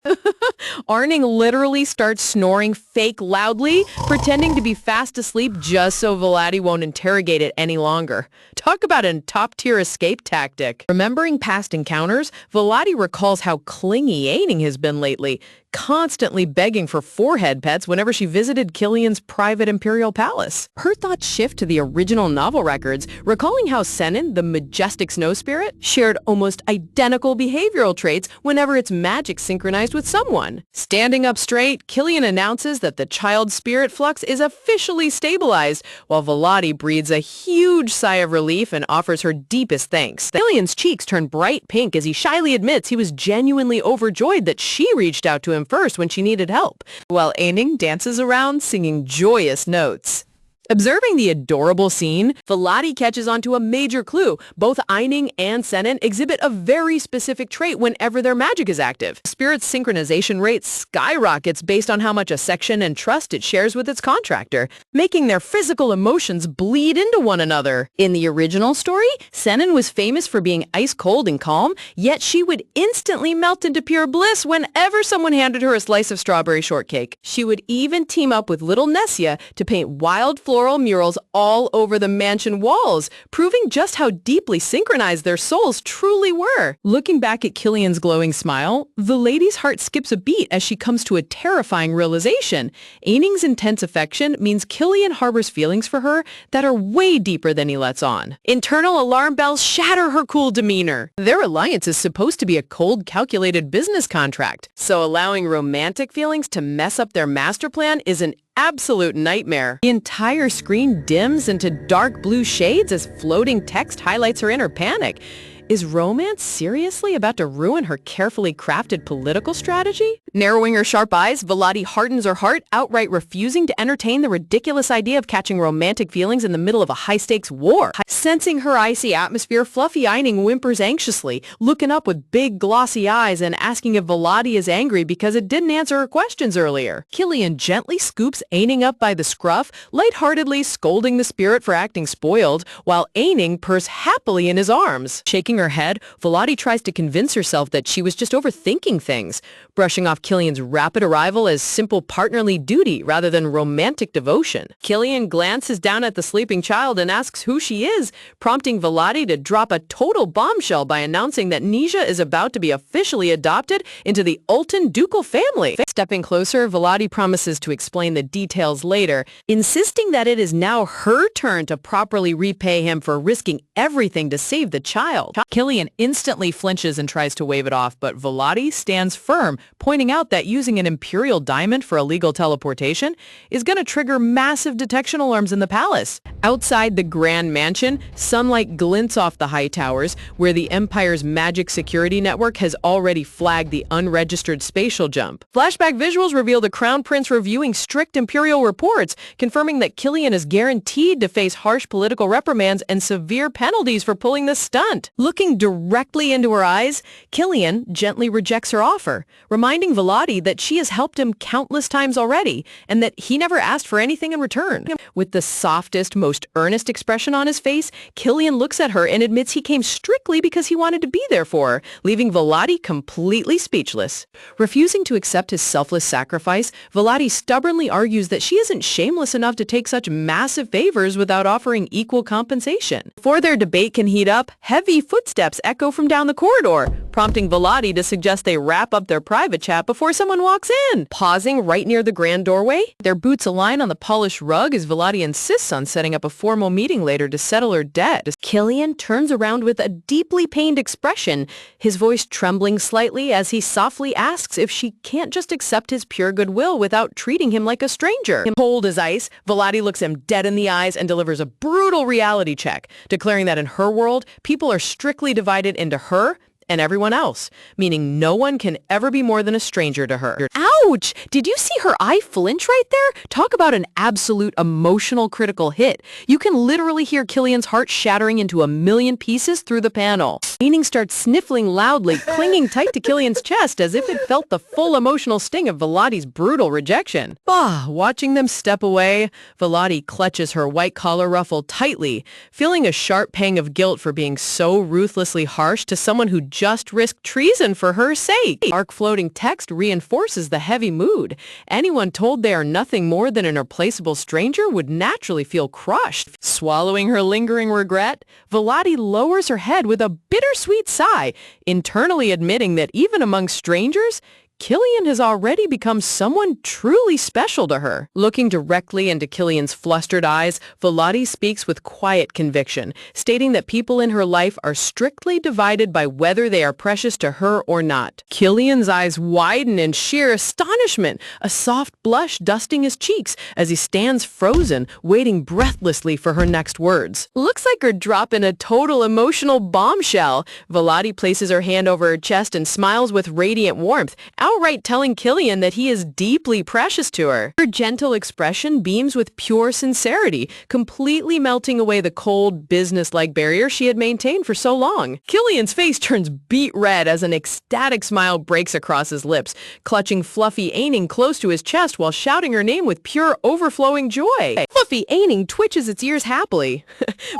Arning literally starts snoring fake loudly, pretending to be fast asleep just so Veladi won't interrogate it any longer. Talk about a top-tier escape tactic. Remembering past encounters, Veladi recalls how clingy Aining has been lately, constantly begging for forehead pets whenever she visited Killian's private imperial palace. Her thoughts shift to the original novel records, recalling how Senin, the majestic snow spirit, shared almost identical behavioral traits whenever its magic synchronized with someone. Standing up straight, Killian announces that the child's spirit flux is officially stabilized, while Volati breathes a huge sigh of relief and offers her deepest thanks. Killian's cheeks turn bright pink as he shyly admits he was genuinely overjoyed that she reached out to him first when she needed help, while Aining dances around singing joyous notes. Observing the adorable scene, Volati catches onto a major clue. Both Eining and Senin exhibit a very specific trait whenever their magic is active. Spirit's synchronization rate skyrockets based on how much affection and trust it shares with its contractor, making their physical emotions bleed into one another. In the original story, Senin was famous for being ice-cold and calm, yet she would instantly melt into pure bliss whenever someone handed her a slice of strawberry shortcake. She would even team up with little Nessia to paint wild floral murals all over the mansion walls, proving just how deeply synchronized their souls truly were. Looking back at Killian's glowing smile, the lady's heart skips a beat as she comes to a terrifying realization. Aining's intense affection means Killian harbors feelings for her that are way deeper than he lets on. Internal alarm bells shatter her cool demeanor. Their alliance is supposed to be a cold, calculated business contract, so allowing romantic feelings to mess up their master plan is an absolute nightmare. The entire screen dims into dark blue shades as floating text highlights her inner panic. Is romance seriously about to ruin her carefully crafted political strategy? Narrowing her sharp eyes, Volati hardens her heart, outright refusing to entertain the ridiculous idea of catching romantic feelings in the middle of a high-stakes war. Sensing her icy atmosphere, Fluffy Eining whimpers anxiously, looking up with big glossy eyes and asking if Volati is angry because it didn't answer her questions earlier. Killian gently scoops Eining up by the scruff, lightheartedly scolding the spirit for acting spoiled, while Eining purrs happily in his arms. Shaking her head, Volati tries to convince herself that she was just overthinking things, brushing off Killian's rapid arrival as simple partnerly duty rather than romantic devotion. Killian glances down at the sleeping child and asks who she is, prompting Volati to drop a total bombshell by announcing that Nisha is about to be officially adopted into the Ulton ducal family. Stepping closer, Volati promises to explain the details later, insisting that it is now her turn to properly repay him for risking everything to save the child. Killian instantly flinches and tries to wave it off, but Volati stands firm, pointing out that using an imperial diamond for illegal teleportation is going to trigger massive detection alarms in the palace. Outside the Grand Mansion, sunlight glints off the high towers, where the Empire's magic security network has already flagged the unregistered spatial jump. Flashback visuals reveal the Crown Prince reviewing strict imperial reports, confirming that Killian is guaranteed to face harsh political reprimands and severe penalties for pulling the stunt. Looking directly into her eyes, Killian gently rejects her offer, reminding Volati that she has helped him countless times already and that he never asked for anything in return. With the softest, most earnest expression on his face, Killian looks at her and admits he came strictly because he wanted to be there for her, leaving Volati completely speechless. Refusing to accept his selfless sacrifice, Volati stubbornly argues that she isn't shameless enough to take such massive favors without offering equal compensation. Before their debate can heat up, heavy footsteps echo from down the corridor, prompting Volati to suggest they wrap up their private chat before someone walks in. Pausing right near the grand doorway, their boots align on the polished rug as Volati insists on setting up a formal meeting later to settle her debt. Killian turns around with a deeply pained expression, his voice trembling slightly as he softly asks if she can't just accept his pure goodwill without treating him like a stranger. Cold as ice, Volati looks him dead in the eyes and delivers a brutal reality check, declaring that in her world, people are strictly divided into her and everyone else, meaning no one can ever be more than a stranger to her. Ouch! Did you see her eye flinch right there? Talk about an absolute emotional critical hit. You can literally hear Killian's heart shattering into a million pieces through the panel. Aining starts sniffling loudly, clinging tight to Killian's chest as if it felt the full emotional sting of Volati's brutal rejection. Watching them step away, Volati clutches her white collar ruffle tightly, feeling a sharp pang of guilt for being so ruthlessly harsh to someone who just risked treason for her sake. Dark floating text reinforces the heavy mood. Anyone told they are nothing more than an irreplaceable stranger would naturally feel crushed. Swallowing her lingering regret, Volati lowers her head with a bittersweet sigh, internally admitting that even among strangers, Killian has already become someone truly special to her. Looking directly into Killian's flustered eyes, Volati speaks with quiet conviction, stating that people in her life are strictly divided by whether they are precious to her or not. Killian's eyes widen in sheer astonishment, a soft blush dusting his cheeks as he stands frozen, waiting breathlessly for her next words. Looks like her dropping a total emotional bombshell. Volati places her hand over her chest and smiles with radiant warmth, outright telling Killian that he is deeply precious to her. Her gentle expression beams with pure sincerity, completely melting away the cold, business-like barrier she had maintained for so long. Killian's face turns beet red as an ecstatic smile breaks across his lips, clutching Fluffy Aining close to his chest while shouting her name with pure, overflowing joy. Fluffy Aining twitches its ears happily,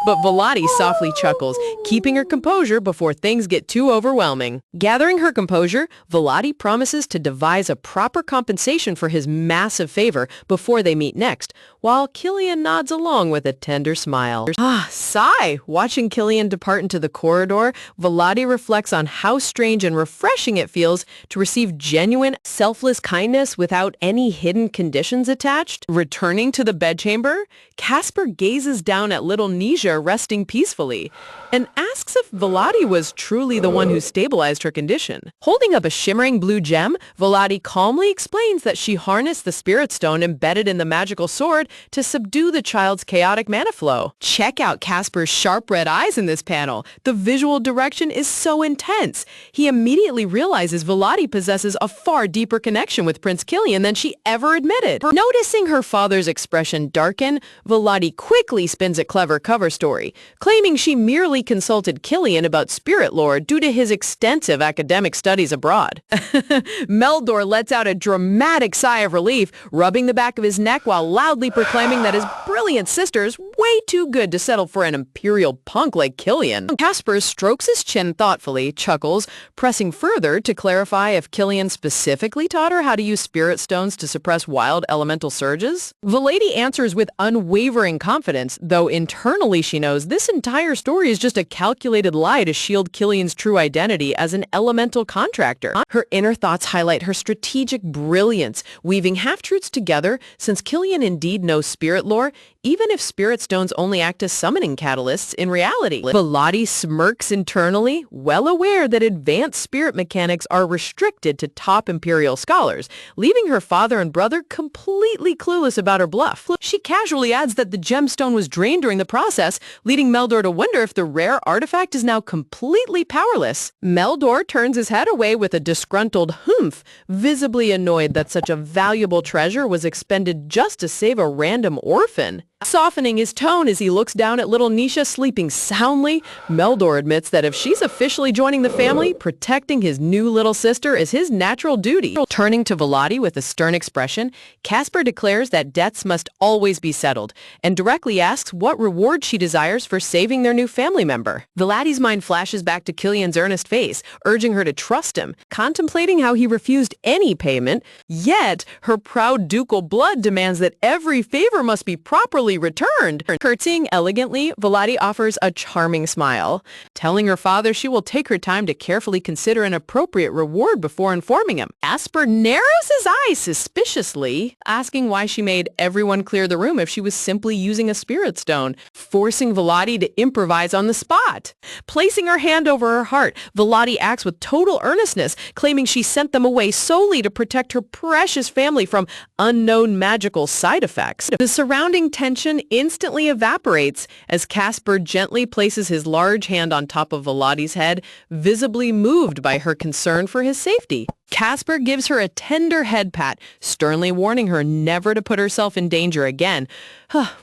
but Volati softly chuckles, keeping her composure before things get too overwhelming. Gathering her composure, Volati promises to devise a proper compensation for his massive favor before they meet next, while Killian nods along with a tender smile. Sigh. Watching Killian depart into the corridor, Volati reflects on how strange and refreshing it feels to receive genuine, selfless kindness without any hidden conditions attached. Returning to the bedchamber, Casper gazes down at little Nisha resting peacefully and asks if Volati was truly the one who stabilized her condition. Holding up a shimmering blue gem, Volati calmly explains that she harnessed the spirit stone embedded in the magical sword to subdue the child's chaotic mana flow. Check out Casper's sharp red eyes in this panel. The visual direction is so intense. He immediately realizes Volati possesses a far deeper connection with Prince Killian than she ever admitted. Noticing her father's expression darken, Volati quickly spins a clever cover story, claiming she merely consulted Killian about spirit lore due to his extensive academic studies abroad. Meldor lets out a dramatic sigh of relief, rubbing the back of his neck while loudly proclaiming that his brilliant sister is way too good to settle for an imperial punk like Killian. Casper strokes his chin thoughtfully, chuckles, pressing further to clarify if Killian specifically taught her how to use spirit stones to suppress wild elemental surges. Volati answers with unwavering confidence, though internally she knows this entire story is just a calculated lie to shield Killian's true identity as an elemental contractor. Her inner thoughts highlight her strategic brilliance, weaving half-truths together since Killian indeed knows spirit lore, even if spirit stones only act as summoning catalysts in reality. Volati smirks internally, well aware that advanced spirit mechanics are restricted to top imperial scholars, leaving her father and brother completely clueless about her bluff. She casually adds that the gemstone was drained during the process, leading Meldor to wonder if the rare artifact is now completely powerless. Meldor turns his head away with a disgruntled humph, visibly annoyed that such a valuable treasure was expended just to save a random orphan. Softening his tone as he looks down at little Nisha sleeping soundly, Meldor admits that if she's officially joining the family, protecting his new little sister is his natural duty. Turning to Volati with a stern expression, Casper declares that debts must always be settled, and directly asks what reward she desires for saving their new family member. Volati's mind flashes back to Killian's earnest face, urging her to trust him, contemplating how he refused any payment, yet her proud ducal blood demands that every favor must be properly returned. Curtsying elegantly, Volati offers a charming smile, telling her father she will take her time to carefully consider an appropriate reward before informing him. Casper narrows his eyes suspiciously, asking why she made everyone clear the room if she was simply using a spirit stone, forcing Volati to improvise on the spot. Placing her hand over her heart, Volati acts with total earnestness, claiming she sent them away solely to protect her precious family from unknown magical side effects. The surrounding tension instantly evaporates as Casper gently places his large hand on top of Volati's head, visibly moved by her concern for his safety. Casper gives her a tender head pat, sternly warning her never to put herself in danger again,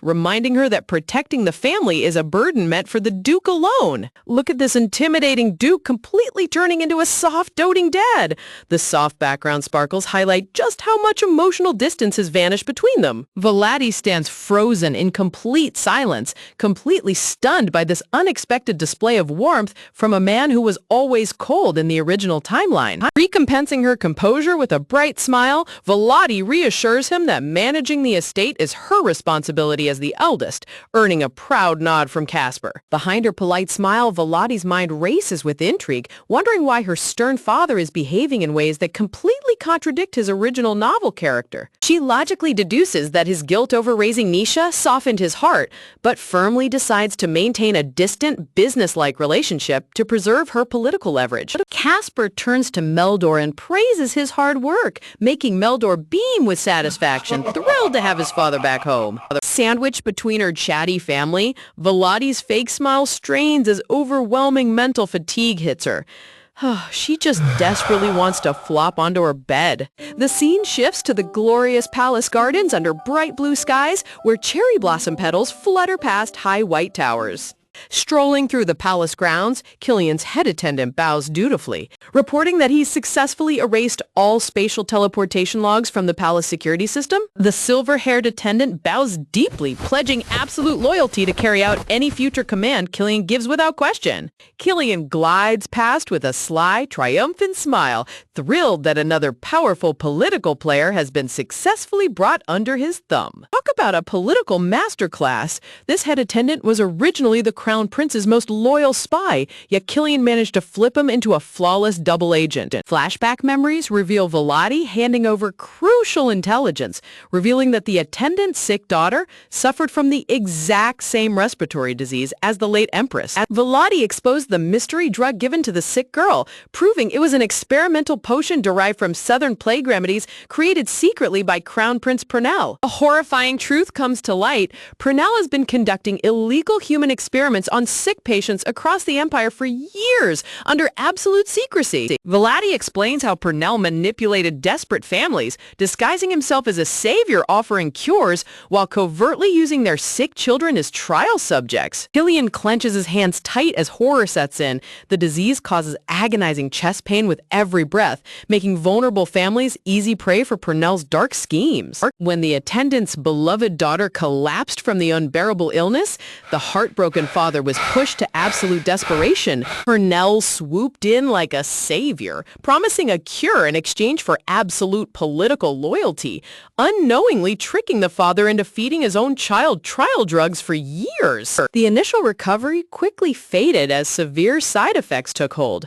reminding her that protecting the family is a burden meant for the Duke alone. Look at this intimidating Duke completely turning into a soft, doting dad. The soft background sparkles highlight just how much emotional distance has vanished between them. Volati stands frozen in complete silence, completely stunned by this unexpected display of warmth from a man who was always cold in the original timeline. Recompensing Balancing her composure with a bright smile, Volati reassures him that managing the estate is her responsibility as the eldest, earning a proud nod from Casper. Behind her polite smile, Volati's mind races with intrigue, wondering why her stern father is behaving in ways that completely contradict his original novel character. She logically deduces that his guilt over raising Nisha softened his heart, but firmly decides to maintain a distant, business-like relationship to preserve her political leverage. Casper turns to Meldor and praises his hard work, making Meldor beam with satisfaction, thrilled to have his father back home. Sandwiched between her chatty family, Volati's fake smile strains as overwhelming mental fatigue hits her. She just desperately wants to flop onto her bed. The scene shifts to the glorious palace gardens under bright blue skies where cherry blossom petals flutter past high white towers. Strolling through the palace grounds, Killian's head attendant bows dutifully, reporting that he's successfully erased all spatial teleportation logs from the palace security system. The silver-haired attendant bows deeply, pledging absolute loyalty to carry out any future command Killian gives without question. Killian glides past with a sly, triumphant smile, thrilled that another powerful political player has been successfully brought under his thumb. Talk about a political masterclass. This head attendant was originally the Crown Prince's most loyal spy, yet Killian managed to flip him into a flawless double agent. Flashback memories reveal Volati handing over crucial intelligence, revealing that the attendant's sick daughter suffered from the exact same respiratory disease as the late Empress. Volati exposed the mystery drug given to the sick girl, proving it was an experimental potion derived from southern plague remedies created secretly by Crown Prince Purnell. A horrifying truth comes to light. Purnell has been conducting illegal human experiments on sick patients across the Empire for years under absolute secrecy. Volati explains how Purnell manipulated desperate families, disguising himself as a savior offering cures while covertly using their sick children as trial subjects. Killian clenches his hands tight as horror sets in. The disease causes agonizing chest pain with every breath, making vulnerable families easy prey for Purnell's dark schemes. When the attendant's beloved daughter collapsed from the unbearable illness, the heartbroken father was pushed to absolute desperation. Purnell swooped in like a savior, promising a cure in exchange for absolute political loyalty, unknowingly tricking the father into feeding his own child trial drugs for years. The initial recovery quickly faded as severe side effects took hold.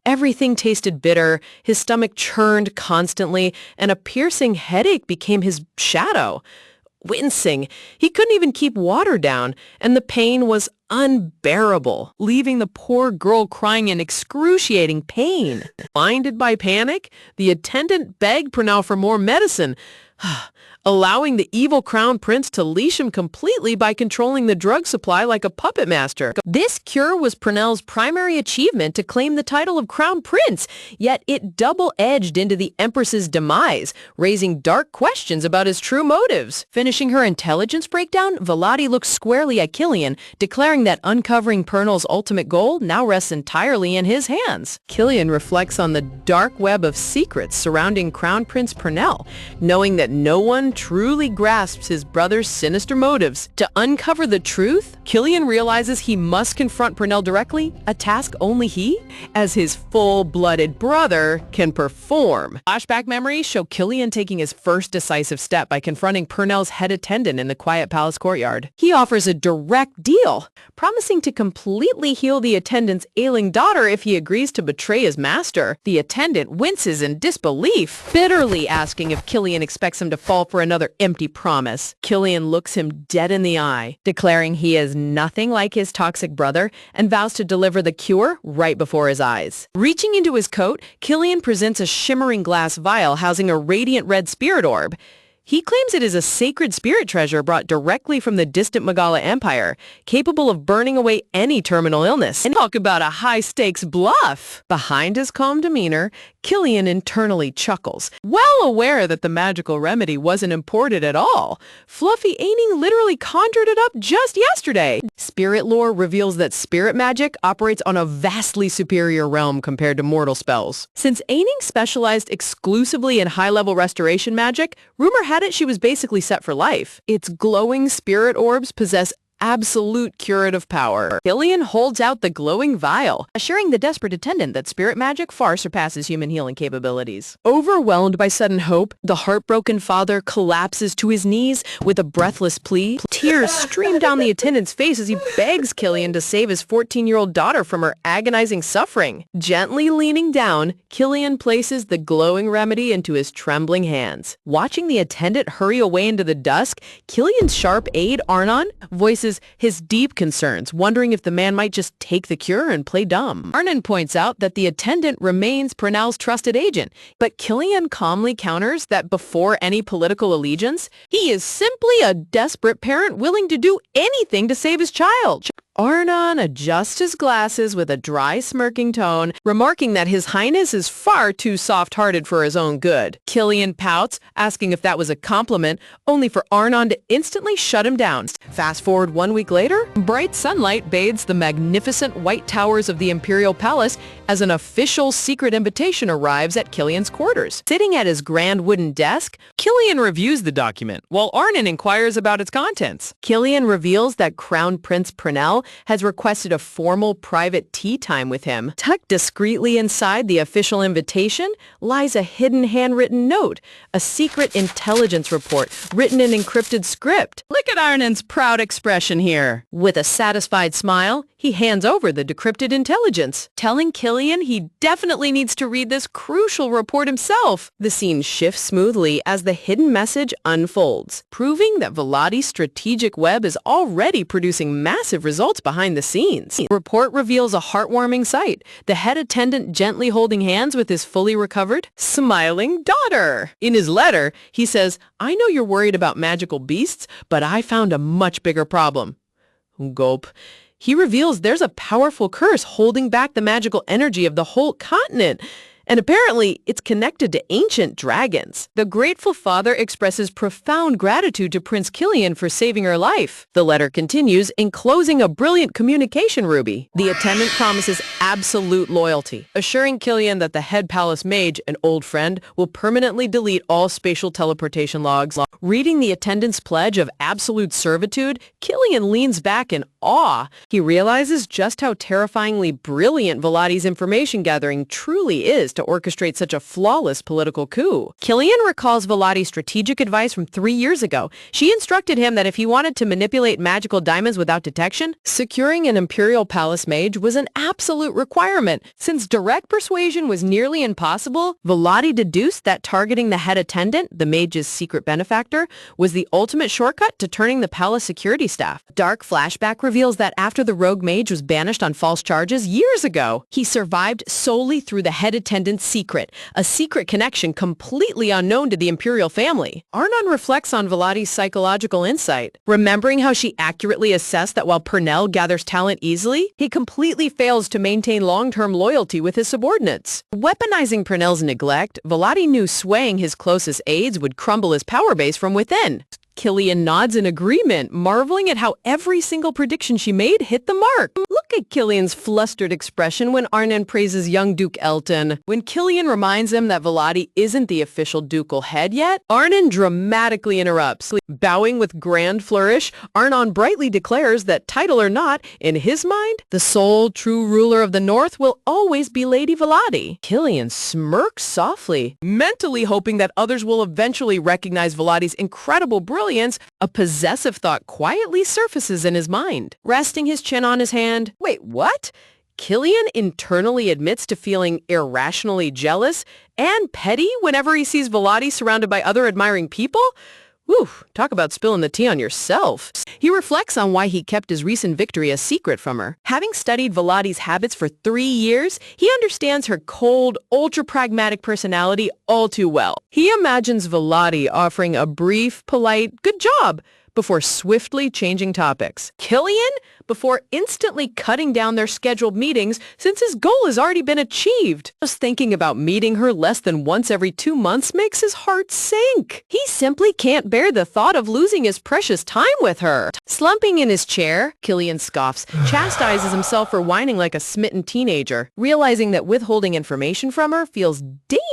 Everything tasted bitter, his stomach churned constantly, and a piercing headache became his shadow. Wincing, he couldn't even keep water down, and the pain was unbearable, leaving the poor girl crying in excruciating pain. Blinded by panic, the attendant begged Purnell for more medicine, allowing the evil crown prince to leash him completely by controlling the drug supply like a puppet master. This cure was Purnell's primary achievement to claim the title of crown prince, yet it double-edged into the Empress's demise, raising dark questions about his true motives. Finishing her intelligence breakdown, Volati looks squarely at Killian, declaring that uncovering Purnell's ultimate goal now rests entirely in his hands. Killian reflects on the dark web of secrets surrounding Crown Prince Purnell, knowing that no one truly grasps his brother's sinister motives. To uncover the truth, Killian realizes he must confront Purnell directly, a task only he, as his full-blooded brother, can perform. Flashback memories show Killian taking his first decisive step by confronting Purnell's head attendant in the quiet palace courtyard. He offers a direct deal, promising to completely heal the attendant's ailing daughter if he agrees to betray his master. The attendant winces in disbelief, bitterly asking if Killian expects him to fall for another empty promise. Killian looks him dead in the eye, declaring he is nothing like his toxic brother and vows to deliver the cure right before his eyes. Reaching into his coat, Killian presents a shimmering glass vial housing a radiant red spirit orb. He claims it is a sacred spirit treasure brought directly from the distant Magala Empire, capable of burning away any terminal illness. And talk about a high-stakes bluff! Behind his calm demeanor, Killian internally chuckles, well aware that the magical remedy wasn't imported at all. Fluffy Aining literally conjured it up just yesterday. Spirit lore reveals that spirit magic operates on a vastly superior realm compared to mortal spells. Since Aining specialized exclusively in high-level restoration magic, rumor had it she was basically set for life. Its glowing spirit orbs possess absolute curative power. Killian holds out the glowing vial, assuring the desperate attendant that spirit magic far surpasses human healing capabilities. Overwhelmed by sudden hope, the heartbroken father collapses to his knees with a breathless plea. Tears stream down the attendant's face as he begs Killian to save his 14-year-old daughter from her agonizing suffering. Gently leaning down, Killian places the glowing remedy into his trembling hands. Watching the attendant hurry away into the dusk, Killian's sharp aide, Arnon, voices his deep concerns, wondering if the man might just take the cure and play dumb. Arnon points out that the attendant remains Purnell's trusted agent, but Killian calmly counters that before any political allegiance, he is simply a desperate parent willing to do anything to save his child. Arnon adjusts his glasses with a dry, smirking tone, remarking that His Highness is far too soft-hearted for his own good. Killian pouts, asking if that was a compliment, only for Arnon to instantly shut him down. Fast forward 1 week later, bright sunlight bathes the magnificent white towers of the Imperial Palace as an official secret invitation arrives at Killian's quarters. Sitting at his grand wooden desk, Killian reviews the document, while Arnon inquires about its contents. Killian reveals that Crown Prince Purnell has requested a formal private tea time with him. Tucked discreetly inside the official invitation lies a hidden handwritten note, a secret intelligence report written in encrypted script. Look at Arnon's proud expression here. With a satisfied smile, he hands over the decrypted intelligence, telling Killian he definitely needs to read this crucial report himself. The scene shifts smoothly as the hidden message unfolds, proving that Veladi's strategic web is already producing massive results behind the scenes. The report reveals a heartwarming sight, the head attendant gently holding hands with his fully recovered, smiling daughter. In his letter, he says, "I know you're worried about magical beasts, but I found a much bigger problem." Gulp. He reveals there's a powerful curse holding back the magical energy of the whole continent. And apparently, it's connected to ancient dragons. The grateful father expresses profound gratitude to Prince Killian for saving her life. The letter continues, enclosing a brilliant communication ruby. The attendant promises absolute loyalty, assuring Killian that the head palace mage, an old friend, will permanently delete all spatial teleportation logs. Reading the attendant's pledge of absolute servitude, Killian leans back in awe. He realizes just how terrifyingly brilliant Veladi's information gathering truly is to orchestrate such a flawless political coup. Killian recalls Veladi's strategic advice from 3 years ago. She instructed him that if he wanted to manipulate magical diamonds without detection, securing an Imperial Palace mage was an absolute requirement. Since direct persuasion was nearly impossible, Veladi deduced that targeting the head attendant, the mage's secret benefactor, was the ultimate shortcut to turning the palace security staff. Dark flashback reveals that after the rogue mage was banished on false charges years ago, he survived solely through the head attendant's secret, a secret connection completely unknown to the Imperial family. Arnon reflects on Veladi's psychological insight, remembering how she accurately assessed that while Purnell gathers talent easily, he completely fails to maintain long-term loyalty with his subordinates. Weaponizing Purnell's neglect, Veladi knew swaying his closest aides would crumble his power base from within. Killian nods in agreement, marveling at how every single prediction she made hit the mark. Look at Killian's flustered expression when Arnon praises young Duke Elton. When Killian reminds him that Veladi isn't the official ducal head yet, Arnon dramatically interrupts. Bowing with grand flourish, Arnon brightly declares that, title or not, in his mind, the sole true ruler of the North will always be Lady Veladi. Killian smirks softly, mentally hoping that others will eventually recognize Veladi's incredible brilliance. A possessive thought quietly surfaces in his mind. Resting his chin on his hand, wait, what? Killian internally admits to feeling irrationally jealous and petty whenever he sees Veladi surrounded by other admiring people? Whew, talk about spilling the tea on yourself. He reflects on why he kept his recent victory a secret from her. Having studied Veladi's habits for 3 years, he understands her cold, ultra-pragmatic personality all too well. He imagines Veladi offering a brief, polite, good job, before swiftly changing topics. Killian, before instantly cutting down their scheduled meetings since his goal has already been achieved. Just thinking about meeting her less than once every 2 months makes his heart sink. He simply can't bear the thought of losing his precious time with her. Slumping in his chair, Killian scoffs, chastises himself for whining like a smitten teenager, realizing that withholding information from her feels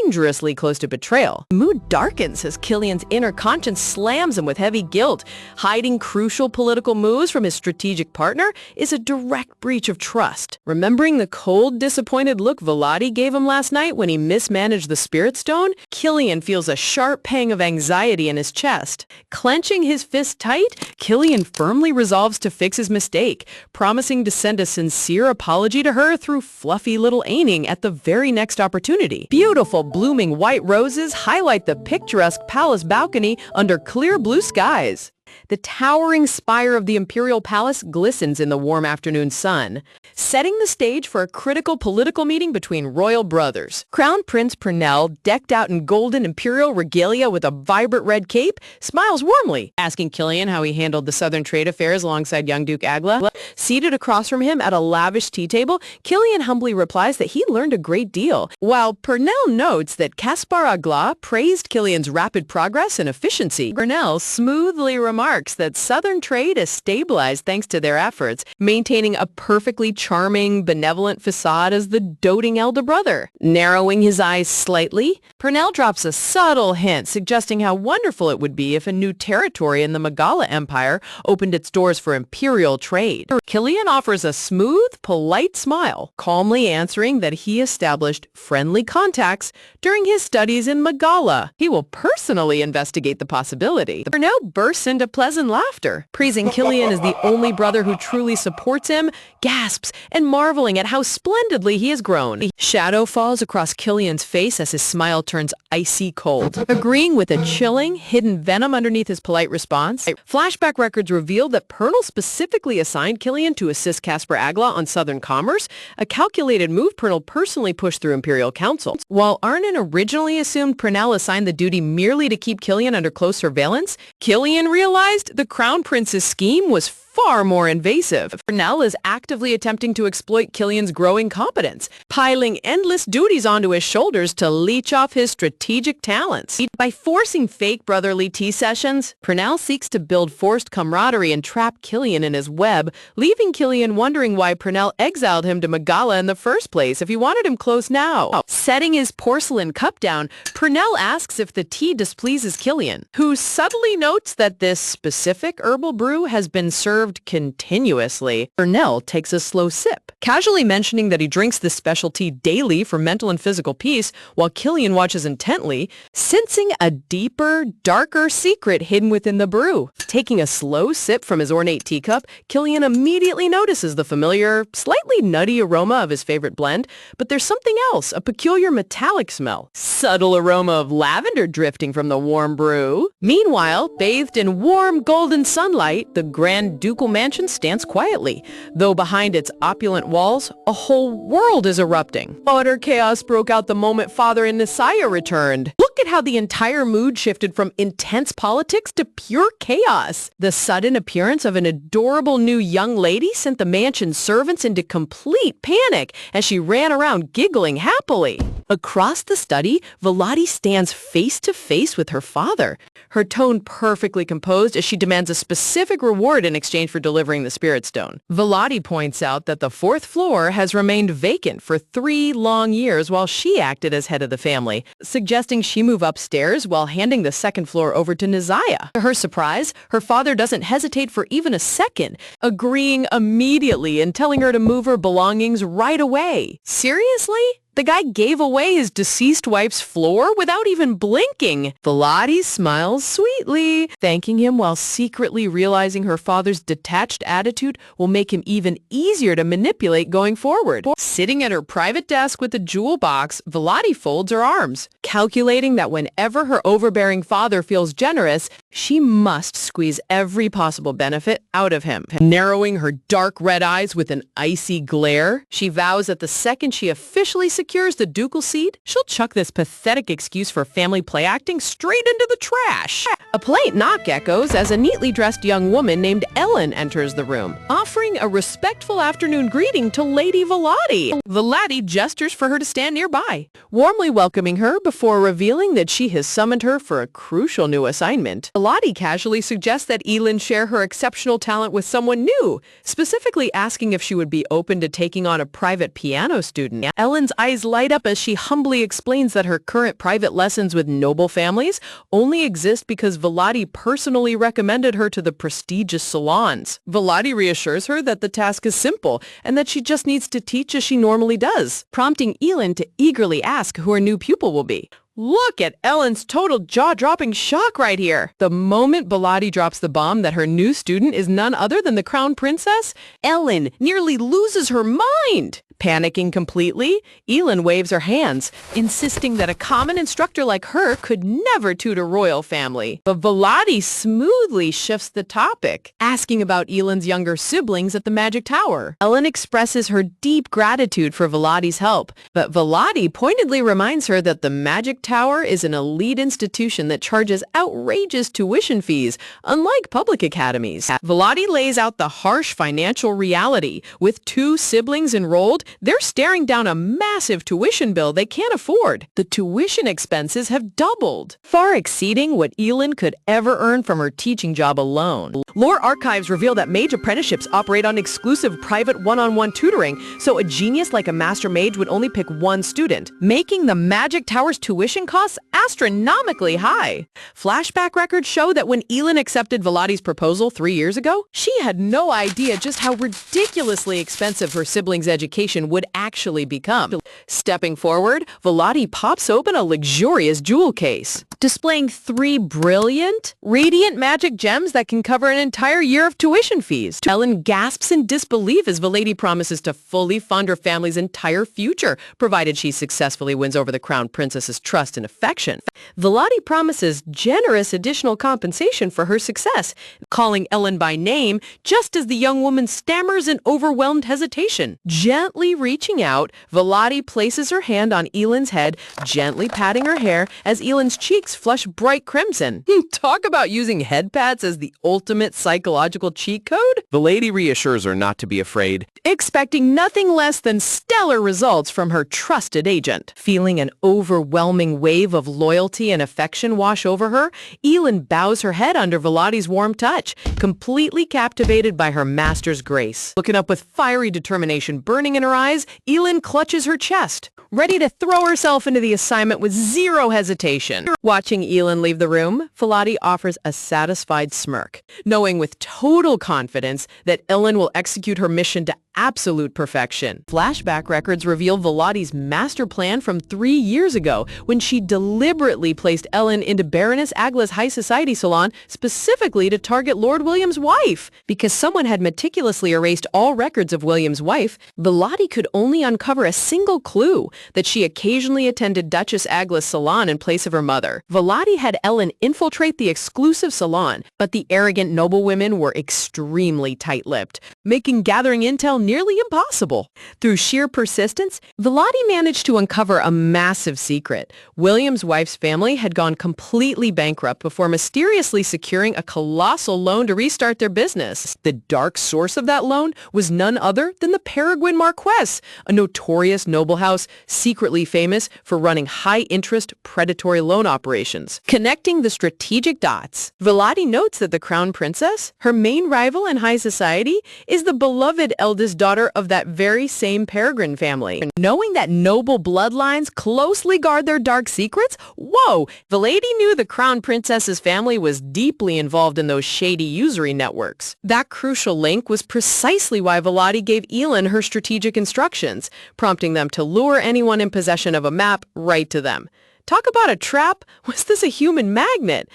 dangerously close to betrayal. The mood darkens as Killian's inner conscience slams him with heavy guilt. Hiding crucial political moves from his strategic partner is a direct breach of trust. Remembering the cold, disappointed look Vladi gave him last night when he mismanaged the Spirit Stone, Killian feels a sharp pang of anxiety in his chest. Clenching his fist tight, Killian firmly resolves to fix his mistake, promising to send a sincere apology to her through fluffy little Aining at the very next opportunity. Beautiful blooming white roses highlight the picturesque palace balcony under clear blue skies. The towering spire of the imperial palace glistens in the warm afternoon sun, setting the stage for a critical political meeting between royal brothers. Crown Prince Purnell, decked out in golden imperial regalia with a vibrant red cape, smiles warmly, asking Killian how he handled the southern trade affairs alongside young Duke Agla. Seated across from him at a lavish tea table, Killian humbly replies that he learned a great deal, while Purnell notes that Caspar Agla praised Killian's rapid progress and efficiency. Purnell smoothly remarks that southern trade is stabilized thanks to their efforts, maintaining a perfectly charming, benevolent facade as the doting elder brother. Narrowing his eyes slightly, Purnell drops a subtle hint suggesting how wonderful it would be if a new territory in the Magala Empire opened its doors for imperial trade. Killian offers a smooth, polite smile, calmly answering that he established friendly contacts during his studies in Magala. He will personally investigate the possibility. Purnell bursts into pleasant laughter, praising Killian as the only brother who truly supports him, gasps, and marveling at how splendidly he has grown. The shadow falls across Killian's face as his smile turns icy cold. Agreeing with a chilling, hidden venom underneath his polite response, flashback records reveal that Purnell specifically assigned Killian to assist Caspar Agla on southern commerce, a calculated move Purnell personally pushed through Imperial Council. While Arnon originally assumed Purnell assigned the duty merely to keep Killian under close surveillance, Killian realized the Crown Prince's scheme was far more invasive. Purnell is actively attempting to exploit Killian's growing competence, piling endless duties onto his shoulders to leech off his strategic talents. By forcing fake brotherly tea sessions, Purnell seeks to build forced camaraderie and trap Killian in his web, leaving Killian wondering why Purnell exiled him to Magala in the first place if he wanted him close now. Setting his porcelain cup down, Purnell asks if the tea displeases Killian, who subtly notes that this specific herbal brew has been served continuously. Purnell takes a slow sip, casually mentioning that he drinks this specialty daily for mental and physical peace, while Killian watches intently, sensing a deeper, darker secret hidden within the brew. Taking a slow sip from his ornate teacup, Killian immediately notices the familiar, slightly nutty aroma of his favorite blend, but there's something else, a peculiar metallic smell. Subtle aroma of lavender drifting from the warm brew. Meanwhile, bathed in warm golden sunlight, the Grand Ducal mansion stands quietly, though behind its opulent walls, a whole world is erupting. Utter chaos broke out the moment Father and Nisaya returned. Look at how the entire mood shifted from intense politics to pure chaos. The sudden appearance of an adorable new young lady sent the mansion's servants into complete panic as she ran around giggling happily. Across the study, Vladi stands face to face with her father, her tone perfectly composed as she demands a specific reward in exchange for delivering the Spirit Stone. Vladi points out that the fourth floor has remained vacant for 3 long years while she acted as head of the family, suggesting she move upstairs while handing the second floor over to Nisaya. To her surprise, her father doesn't hesitate for even a second, agreeing immediately and telling her to move her belongings right away. Seriously? The guy gave away his deceased wife's floor without even blinking. Vladi smiles sweetly, thanking him while secretly realizing her father's detached attitude will make him even easier to manipulate going forward. Sitting at her private desk with a jewel box, Vladi folds her arms, calculating that whenever her overbearing father feels generous, she must squeeze every possible benefit out of him. Narrowing her dark red eyes with an icy glare, she vows that the second she officially secures the ducal seat, she'll chuck this pathetic excuse for family play acting straight into the trash. A polite knock echoes as a neatly dressed young woman named Ellen enters the room, offering a respectful afternoon greeting to Lady Vladi. Vladi gestures for her to stand nearby, warmly welcoming her before revealing that she has summoned her for a crucial new assignment. Vladi casually suggests that Elin share her exceptional talent with someone new, specifically asking if she would be open to taking on a private piano student. Ellen's eyes eyes light up as she humbly explains that her current private lessons with noble families only exist because Volati personally recommended her to the prestigious salons. Volati reassures her that the task is simple and that she just needs to teach as she normally does, prompting Elin to eagerly ask who her new pupil will be. Look at Ellen's total jaw-dropping shock right here. The moment Volati drops the bomb that her new student is none other than the crown princess, Ellen nearly loses her mind. Panicking completely, Elin waves her hands, insisting that a common instructor like her could never tutor a royal family. But Volati smoothly shifts the topic, asking about Elin's younger siblings at the Magic Tower. Ellen expresses her deep gratitude for Volati's help, but Volati pointedly reminds her that the Magic Tower is an elite institution that charges outrageous tuition fees, unlike public academies. Volati lays out the harsh financial reality. With 2 siblings enrolled, they're staring down a massive tuition bill they can't afford. The tuition expenses have doubled, far exceeding what Elin could ever earn from her teaching job alone. Lore archives reveal that mage apprenticeships operate on exclusive private one-on-one tutoring, so a genius like a master mage would only pick 1 student, making the Magic Tower's tuition costs astronomically high. Flashback records show that when Elin accepted Volati's proposal 3 years ago, she had no idea just how ridiculously expensive her siblings' education would actually become. Stepping forward, Volati pops open a luxurious jewel case, displaying 3 brilliant, radiant magic gems that can cover an entire year of tuition fees. Ellen gasps in disbelief as Volati promises to fully fund her family's entire future, provided she successfully wins over the crown princess's trust and affection. Volati promises generous additional compensation for her success, calling Ellen by name just as the young woman stammers in overwhelmed hesitation. Gently reaching out, Volati places her hand on Elin's head, gently patting her hair as Elin's cheeks flush bright crimson. Talk about using head pats as the ultimate psychological cheat code? The lady reassures her not to be afraid, Expecting nothing less than stellar results from her trusted agent. Feeling an overwhelming wave of loyalty and affection wash over her, Elin bows her head under Volati's warm touch, completely captivated by her master's grace. Looking up with fiery determination burning in her eyes, Elin clutches her chest, ready to throw herself into the assignment with zero hesitation. Watching Elin leave the room, Volati offers a satisfied smirk, knowing with total confidence that Elin will execute her mission to absolute perfection. Flashback records reveal Volati's master plan from 3 years ago when she deliberately placed Ellen into Baroness Agla's high society salon specifically to target Lord William's wife. Because someone had meticulously erased all records of William's wife, Volati could only uncover a single clue that she occasionally attended Duchess Agla's salon in place of her mother. Volati had Ellen infiltrate the exclusive salon, but the arrogant noblewomen were extremely tight-lipped, making gathering intel nearly impossible. Through sheer persistence, Volati managed to uncover a massive secret. William's wife's family had gone completely bankrupt before mysteriously securing a colossal loan to restart their business. The dark source of that loan was none other than the Peregrine Marquess, a notorious noble house secretly famous for running high-interest predatory loan operations. Connecting the strategic dots, Volati notes that the crown princess, her main rival in high society, is the beloved eldest daughter of that very same Peregrine family. Knowing that noble bloodlines closely guard their dark secrets, whoa, Volati knew the crown princess's family was deeply involved in those shady usury networks. That crucial link was precisely why Volati gave Elin her strategic instructions, prompting them to lure anyone in possession of a map right to them. Talk about a trap! Was this a human magnet?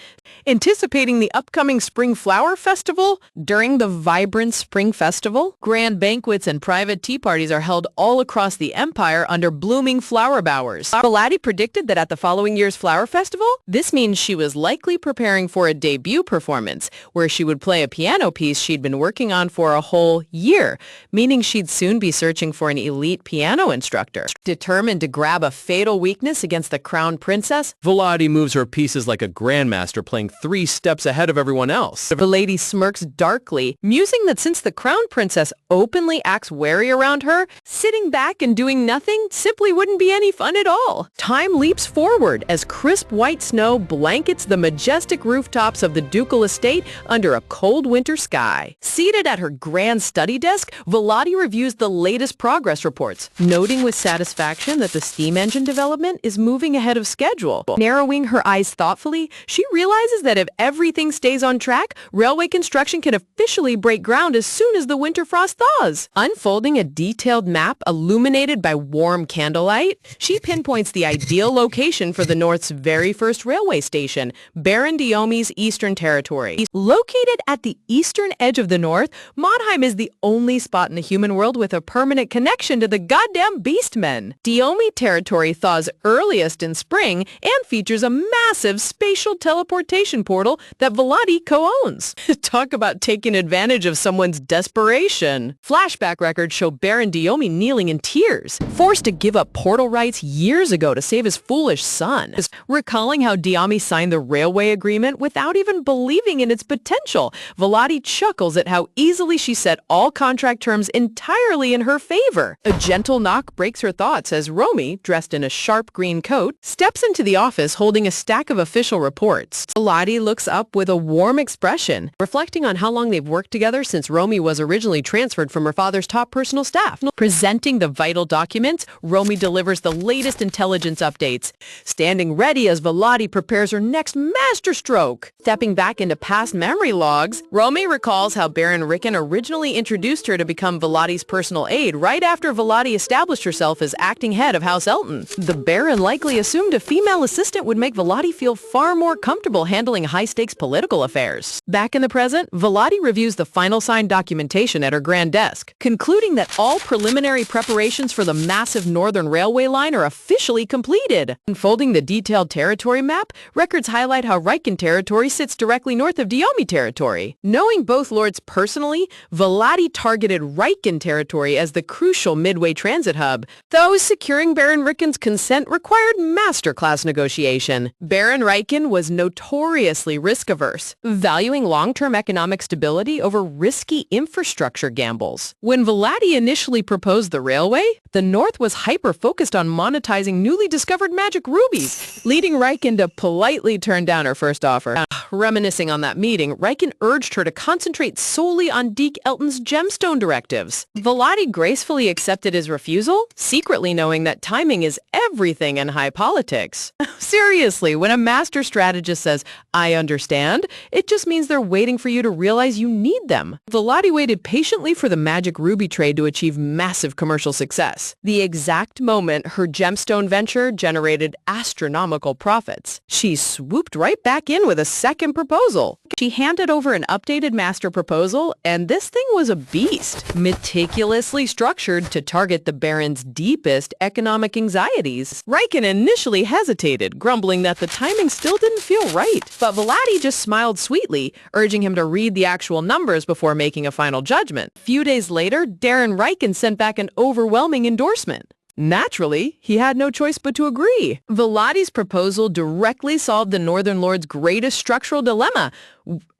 Anticipating the upcoming Spring Flower Festival? During the vibrant Spring Festival, grand banquets and private tea parties are held all across the empire under blooming flower bowers. Volati predicted that at the following year's Flower Festival, this means she was likely preparing for a debut performance, where she would play a piano piece she'd been working on for a whole year, meaning she'd soon be searching for an elite piano instructor. Determined to grab a fatal weakness against the crown princess, Volati moves her pieces like a grandmaster, playing 3 steps ahead of everyone else. the lady smirks darkly, musing that since the crown princess openly acts wary around her, sitting back and doing nothing simply wouldn't be any fun at all. Time leaps forward as crisp white snow blankets the majestic rooftops of the ducal estate under a cold winter sky. Seated at her grand study desk, Volati reviews the latest progress reports, noting with satisfaction that the steam engine development is moving ahead of schedule. Narrowing her eyes thoughtfully, she realizes that if everything stays on track, railway construction can officially break ground as soon as the winter frost thaws. Unfolding a detailed map illuminated by warm candlelight, she pinpoints the ideal location for the North's very first railway station, Baron Diome's Eastern Territory. Located at the eastern edge of the North, Monheim is the only spot in the human world with a permanent connection to the goddamn Beastmen. Diome territory thaws earliest in spring and features a massive spatial teleportation portal that Volati co-owns. Talk about taking advantage of someone's desperation. Flashback records show Baron Diome kneeling in tears, forced to give up portal rights years ago to save his foolish son. Recalling how Diome signed the railway agreement without even believing in its potential, Volati chuckles at how easily she set all contract terms entirely in her favor. A gentle knock breaks her thoughts as Romy, dressed in a sharp green coat, steps into the office holding a stack of official reports. Volati looks up with a warm expression, reflecting on how long they've worked together since Romy was originally transferred from her father's top personal staff. Presenting the vital documents, Romy delivers the latest intelligence updates, standing ready as Volati prepares her next masterstroke. Stepping back into past memory logs, Romy recalls how Baron Rickon originally introduced her to become Volati's personal aide right after Volati established herself as acting head of House Elton. The Baron likely assumed a female assistant would make Volati feel far more comfortable handling high-stakes political affairs. Back in the present, Volati reviews the final signed documentation at her grand desk, concluding that all preliminary preparations for the massive Northern Railway line are officially completed. Unfolding the detailed territory map, records highlight how Riken territory sits directly north of Diome territory. Knowing both lords personally, Volati targeted Riken territory as the crucial midway transit hub, though securing Baron Ricken's consent required masterclass negotiation. Baron Riken was notoriously risk-averse, valuing long-term economic stability over risky infrastructure gambles. When Volati initially proposed the railway, the North was hyper-focused on monetizing newly discovered magic rubies, leading Riken to politely turn down her first offer. Reminiscing on that meeting, Riken urged her to concentrate solely on Deke Elton's gemstone directives. Volati gracefully accepted his refusal, secretly knowing that timing is everything in high politics. Seriously, when a master strategist says, "I understand," it just means they're waiting for you to realize you need them. Volati waited patiently for the magic ruby trade to achieve massive commercial success, the exact moment her gemstone venture generated astronomical profits. She swooped right back in with a second proposal. She handed over an updated master proposal, and this thing was a beast, meticulously structured to target the Baron's deepest economic anxieties. Riken initially hesitated, grumbling that the timing still didn't feel right, but Volati just smiled sweetly, urging him to read the actual numbers before making a final judgment. A few days later, Darren Riken sent back an overwhelming endorsement. Naturally, he had no choice but to agree. Volati's proposal directly solved the Northern Lord's greatest structural dilemma,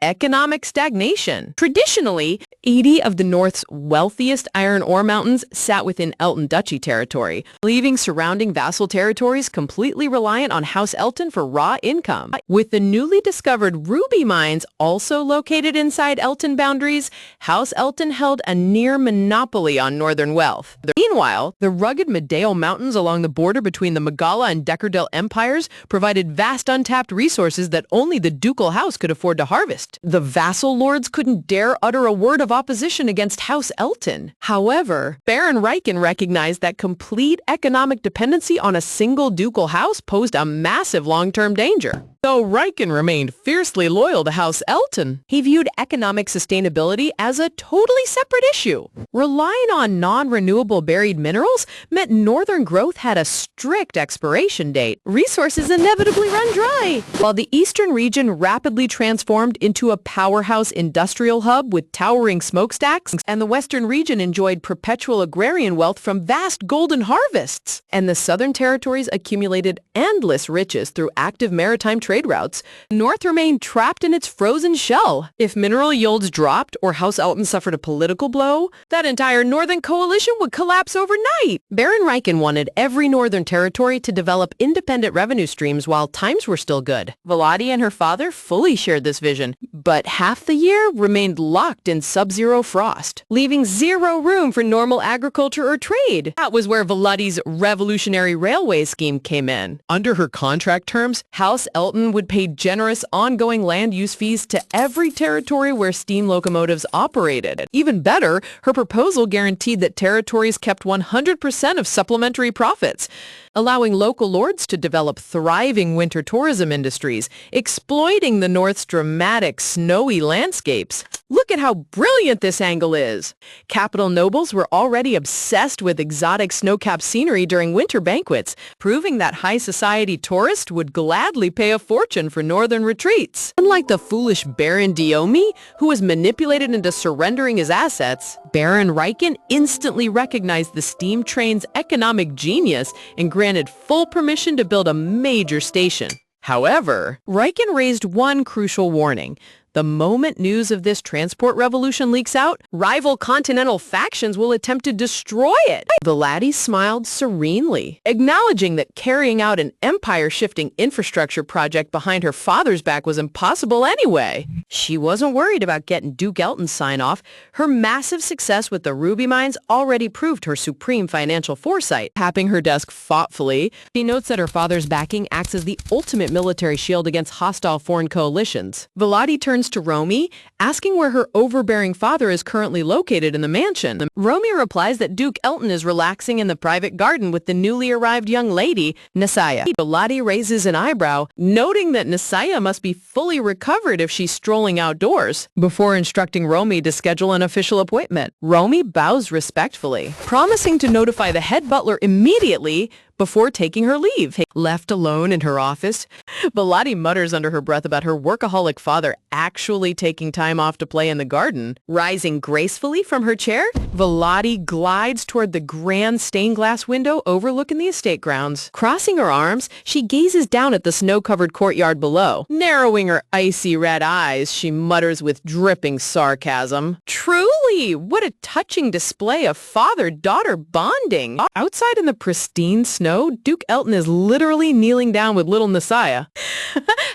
economic stagnation. Traditionally, 80 of the North's wealthiest iron ore mountains sat within Elton Duchy territory, leaving surrounding vassal territories completely reliant on House Elton for raw income. With the newly discovered ruby mines also located inside Elton boundaries, House Elton held a near monopoly on northern wealth. Meanwhile, the rugged Medeo Mountains along the border between the Megala and Deckardale empires provided vast untapped resources that only the ducal house could afford to harvest. The vassal lords couldn't dare utter a word of opposition against House Elton. However, Baron Riken recognized that complete economic dependency on a single ducal house posed a massive long-term danger. though Riken remained fiercely loyal to House Elton. He viewed economic sustainability as a totally separate issue. Relying on non-renewable buried minerals meant northern growth had a strict expiration date. Resources inevitably run dry, while the eastern region rapidly transformed into a powerhouse industrial hub with towering smokestacks, and the western region enjoyed perpetual agrarian wealth from vast golden harvests. And the southern territories accumulated endless riches through active maritime trade routes. North remained trapped in its frozen shell. If mineral yields dropped or House Elton suffered a political blow, that entire northern coalition would collapse overnight. Baron Riken wanted every northern territory to develop independent revenue streams while times were still good. Vladi and her father fully shared this vision, but half the year remained locked in sub-zero frost, leaving zero room for normal agriculture or trade. That was where Vladi's revolutionary railway scheme came in. Under her contract terms, House Elton would pay generous ongoing land use fees to every territory where steam locomotives operated. Even better, her proposal guaranteed that territories kept 100% of supplementary profits, allowing local lords to develop thriving winter tourism industries, exploiting the North's dramatic snowy landscapes. Look at how brilliant this angle is. Capital nobles were already obsessed with exotic snow-capped scenery during winter banquets, proving that high society tourists would gladly pay a fortune for northern retreats. Unlike the foolish Baron Diomi, who was manipulated into surrendering his assets, Baron Riken instantly recognized the steam train's economic genius and granted full permission to build a major station. However, Riken raised one crucial warning. The moment news of this transport revolution leaks out, rival continental factions will attempt to destroy it. The laddie smiled serenely, acknowledging that carrying out an empire-shifting infrastructure project behind her father's back was impossible anyway. She wasn't worried about getting Duke Elton's sign-off. Her massive success with the ruby mines already proved her supreme financial foresight. Tapping her desk thoughtfully, she notes that her father's backing acts as the ultimate military shield against hostile foreign coalitions. Vladi turns to Romy, asking where her overbearing father is currently located in the mansion. Romy replies that Duke Elton is relaxing in the private garden with the newly arrived young lady, Nasaya. Vladi raises an eyebrow, noting that Nasaya must be fully recovered if she's strolling outdoors, before instructing Romy to schedule an official appointment. Romy bows respectfully, promising to notify the head butler immediately before taking her leave. Left alone in her office, Vladi mutters under her breath about her workaholic father actually taking time off to play in the garden. Rising gracefully from her chair, Vladi glides toward the grand stained glass window overlooking the estate grounds. Crossing her arms, she gazes down at the snow-covered courtyard below. Narrowing her icy red eyes, she mutters with dripping sarcasm. Truly, what a touching display of father-daughter bonding. Outside in the pristine snow, Duke Elton is literally kneeling down with little Nasaya,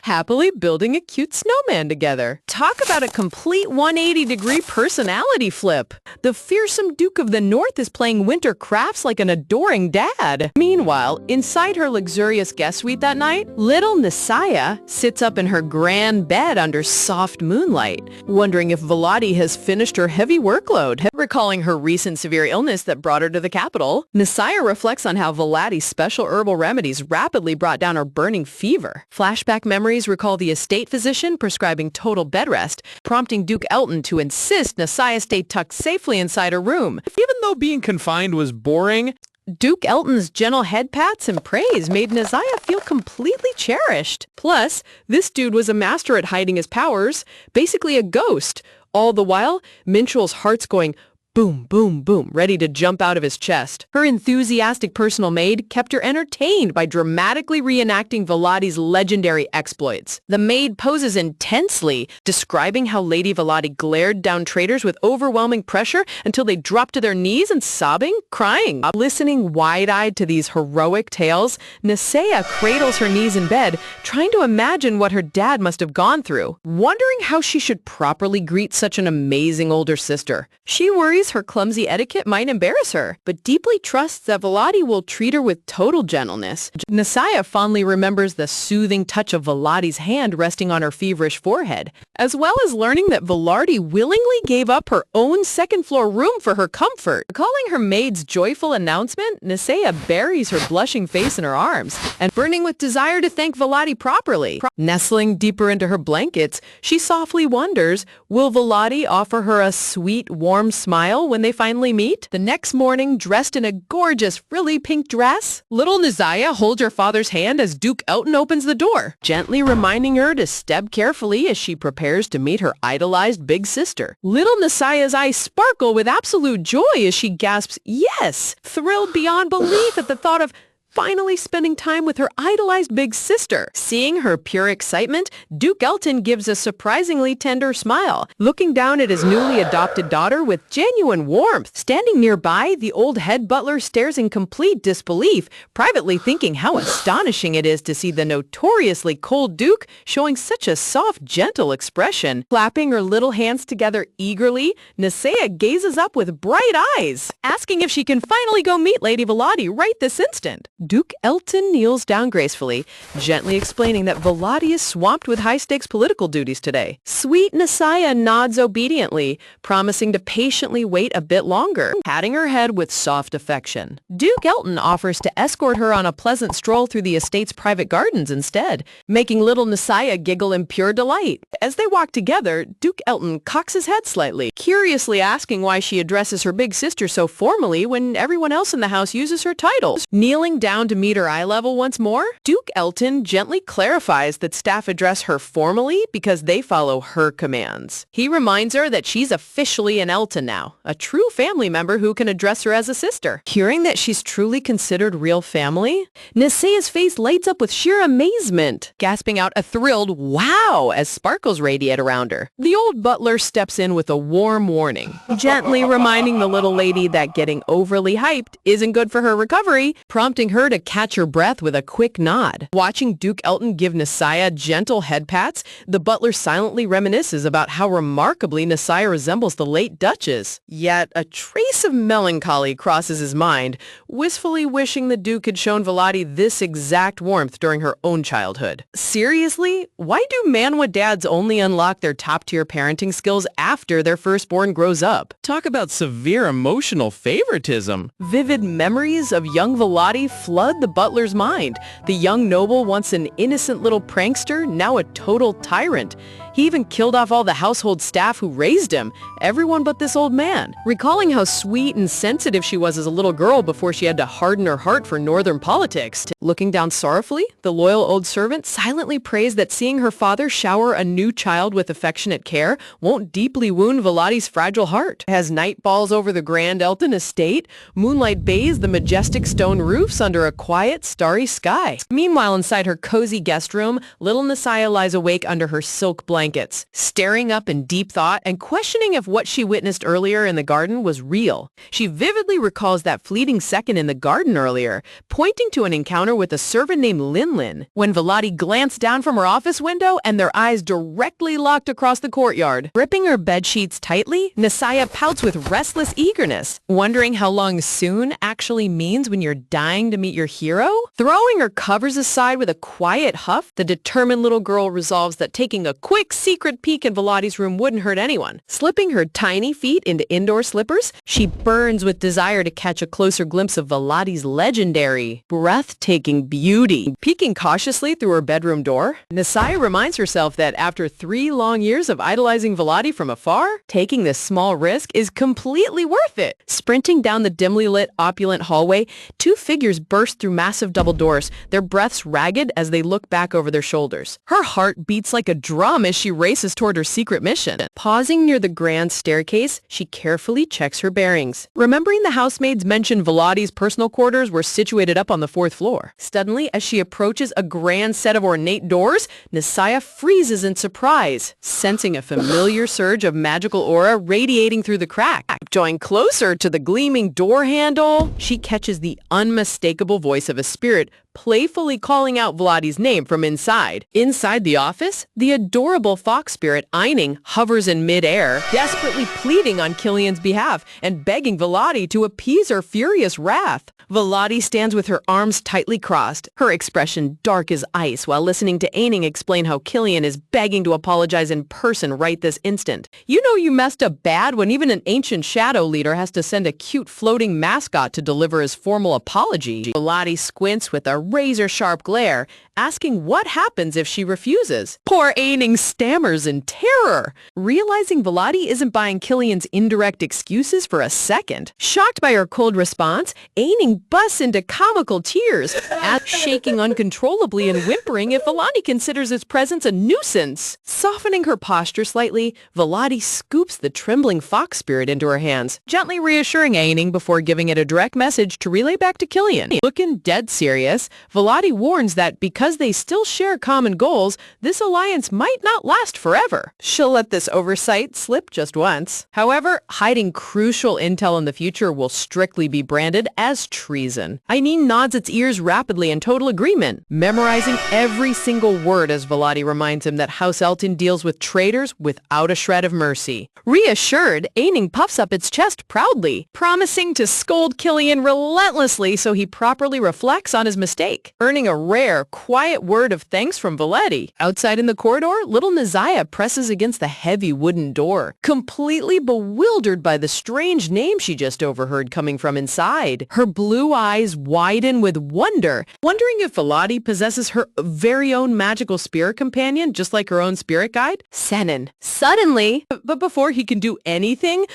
happily building a cute snowman together. Talk about a complete 180-degree personality flip. The fearsome Duke of the North is playing winter crafts like an adoring dad. Meanwhile, inside her luxurious guest suite that night, little Nasaya sits up in her grand bed under soft moonlight, wondering if Vladi has finished her heavy workload. Recalling her recent severe illness that brought her to the capital, Nasaya reflects on how Vladi's special herbal remedies rapidly brought down her burning fever. Flashback memories recall the estate physician prescribing total bed rest, prompting Duke Elton to insist Nasaya stay tucked safely inside her room. Even though being confined was boring, Duke Elton's gentle head pats and praise made Nasaya feel completely cherished. Plus, this dude was a master at hiding his powers, basically a ghost. All the while, Mintrel's heart's going boom, boom, boom, ready to jump out of his chest. Her enthusiastic personal maid kept her entertained by dramatically reenacting Vladi's legendary exploits. The maid poses intensely, describing how Lady Vladi glared down traitors with overwhelming pressure until they dropped to their knees and sobbing, crying. Listening wide-eyed to these heroic tales, Nasaya cradles her knees in bed, trying to imagine what her dad must have gone through, wondering how she should properly greet such an amazing older sister. She worries worries her clumsy etiquette might embarrass her, but deeply trusts that Volati will treat her with total gentleness. Nasaya fondly remembers the soothing touch of Volati's hand resting on her feverish forehead, as well as learning that Volati willingly gave up her own second-floor room for her comfort. Recalling her maid's joyful announcement, Nasaya buries her blushing face in her arms and burning with desire to thank Volati properly. Nestling deeper into her blankets, she softly wonders, will Volati offer her a sweet, warm smile when they finally meet? The next morning, dressed in a gorgeous, frilly pink dress, little Nasaya holds her father's hand as Duke Elton opens the door, gently reminding her to step carefully as she prepares to meet her idolized big sister. Little Nasaya's eyes sparkle with absolute joy as she gasps, yes, thrilled beyond belief at the thought of finally spending time with her idolized big sister. Seeing her pure excitement, Duke Elton gives a surprisingly tender smile, looking down at his newly adopted daughter with genuine warmth. Standing nearby, the old head butler stares in complete disbelief, privately thinking how astonishing it is to see the notoriously cold Duke showing such a soft, gentle expression. Clapping her little hands together eagerly, Nasaya gazes up with bright eyes, asking if she can finally go meet Lady Volati right this instant. Duke Elton kneels down gracefully, gently explaining that Volati is swamped with high-stakes political duties today. Sweet Nasaya nods obediently, promising to patiently wait a bit longer, patting her head with soft affection. Duke Elton offers to escort her on a pleasant stroll through the estate's private gardens instead, making little Nasaya giggle in pure delight. As they walk together, Duke Elton cocks his head slightly, curiously asking why she addresses her big sister so formally when everyone else in the house uses her titles. Kneeling down to meet her eye level once more, Duke Elton gently clarifies that staff address her formally because they follow her commands. He reminds her that she's officially an Elton now, a true family member who can address her as a sister. Hearing that she's truly considered real family, Nasaya's face lights up with sheer amazement, gasping out a thrilled wow as sparkles radiate around her. The old butler steps in with a warm warning, gently reminding the little lady that getting overly hyped isn't good for her recovery, prompting her to catch her breath with a quick nod. Watching Duke Elton give Nasaya gentle head pats, the butler silently reminisces about how remarkably Nasaya resembles the late Duchess. Yet a trace of melancholy crosses his mind, wistfully wishing the Duke had shown Volati this exact warmth during her own childhood. Seriously, why do manwa dads only unlock their top-tier parenting skills after their firstborn grows up? Talk about severe emotional favoritism. Vivid memories of young Volati flood the butler's mind. The young noble, once an innocent little prankster, now a total tyrant. He even killed off all the household staff who raised him, everyone but this old man. Recalling how sweet and sensitive she was as a little girl before she had to harden her heart for northern politics. Looking down sorrowfully, the loyal old servant silently prays that seeing her father shower a new child with affectionate care won't deeply wound Volati's fragile heart. As night falls over the grand Elton estate, moonlight bathes the majestic stone roofs under a quiet, starry sky. Meanwhile, inside her cozy guest room, little Nasaya lies awake under her silk blankets, staring up in deep thought and questioning if what she witnessed earlier in the garden was real. She vividly recalls that fleeting second in the garden earlier, pointing to an encounter with a servant named Lin, when Volati glanced down from her office window and their eyes directly locked across the courtyard. Gripping her bedsheets tightly, Nasaya pouts with restless eagerness, wondering how long soon actually means when you're dying to meet your hero. Throwing her covers aside with a quiet huff, the determined little girl resolves that taking a quick secret peek in Volati's room wouldn't hurt anyone. Slipping her tiny feet into indoor slippers, she burns with desire to catch a closer glimpse of Volati's legendary, breathtaking beauty. Peeking cautiously through her bedroom door, Nasaya reminds herself that after 3 long years of idolizing Volati from afar, taking this small risk is completely worth it. Sprinting down the dimly lit, opulent hallway, 2 figures burst through massive double doors, their breaths ragged as they look back over their shoulders. Her heart beats like a drum as she races toward her secret mission. Pausing near the grand staircase, she carefully checks her bearings. Remembering the housemaids mentioned Volati's personal quarters were situated up on the 4th floor. Suddenly, as she approaches a grand set of ornate doors, Nasaya freezes in surprise, sensing a familiar surge of magical aura radiating through the crack. Drawing closer to the gleaming door handle, she catches the unmistakable voice of a spirit playfully calling out Vladi's name from inside. Inside the office, the adorable fox spirit Eining hovers in midair, desperately pleading on Killian's behalf and begging Vladi to appease her furious wrath. Vladi stands with her arms tightly crossed, her expression dark as ice while listening to Eining explain how Killian is begging to apologize in person right this instant. You know you messed up bad when even an ancient shadow leader has to send a cute floating mascot to deliver his formal apology. Vladi squints with a razor-sharp glare, asking what happens if she refuses. Poor Eining stammers in terror, realizing Vladi isn't buying Killian's indirect excuses for a second. Shocked by her cold response, Eining busts into comical tears, shaking uncontrollably and whimpering if Vladi considers its presence a nuisance. Softening her posture slightly, Vladi scoops the trembling fox spirit into her hands, gently reassuring Eining before giving it a direct message to relay back to Killian. Looking dead serious, Vladi warns that because they still share common goals, this alliance might not last forever. She'll let this oversight slip just once. However, hiding crucial intel in the future will strictly be branded as treason. Eining nods its ears rapidly in total agreement, memorizing every single word as Vladi reminds him that House Elton deals with traitors without a shred of mercy. Reassured, Eining puffs up its chest proudly, promising to scold Killian relentlessly so he properly reflects on his mistake, earning a rare, quiet word of thanks from Vladi. Outside in the corridor, little Nazaya presses against the heavy wooden door, completely bewildered by the strange name she just overheard coming from inside. Her blue eyes widen with wonder, wondering if Vladi possesses her very own magical spirit companion, just like her own spirit guide, Senin. Suddenly, but before he can do anything,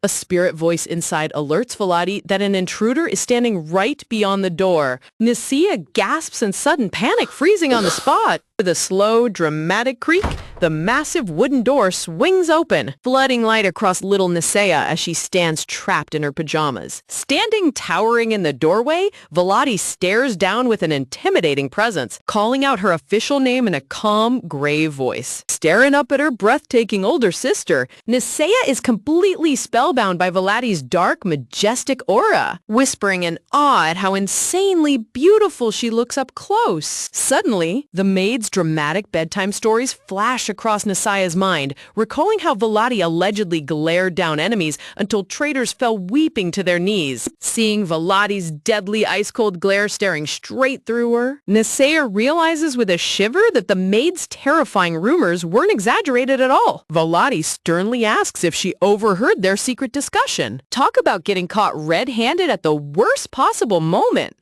a spirit voice inside alerts Vladi that an intruder is standing right beyond the door. Nicaea gasps in sudden panic, freezing on the spot. With a slow, dramatic creak, the massive wooden door swings open, flooding light across little Nicaea as she stands trapped in her pajamas. Standing towering in the doorway, Vladi stares down with an intimidating presence, calling out her official name in a calm, grave voice. Staring up at her breathtaking older sister, Nicaea is completely spellbound by Vladi's dark, majestic aura, whispering in awe at how insanely beautiful she looks up close. Suddenly, the maid's dramatic bedtime stories flash across Nicaea's mind, recalling how Vladi allegedly glared down enemies until traitors fell weeping to their knees. Seeing Vladi's deadly ice-cold glare staring straight through her, Nicaea realizes with a shiver that the maid's terrifying rumors weren't exaggerated at all. Vladi sternly asks if she overheard their secret discussion. Talk about getting caught red-handed at the worst possible moment.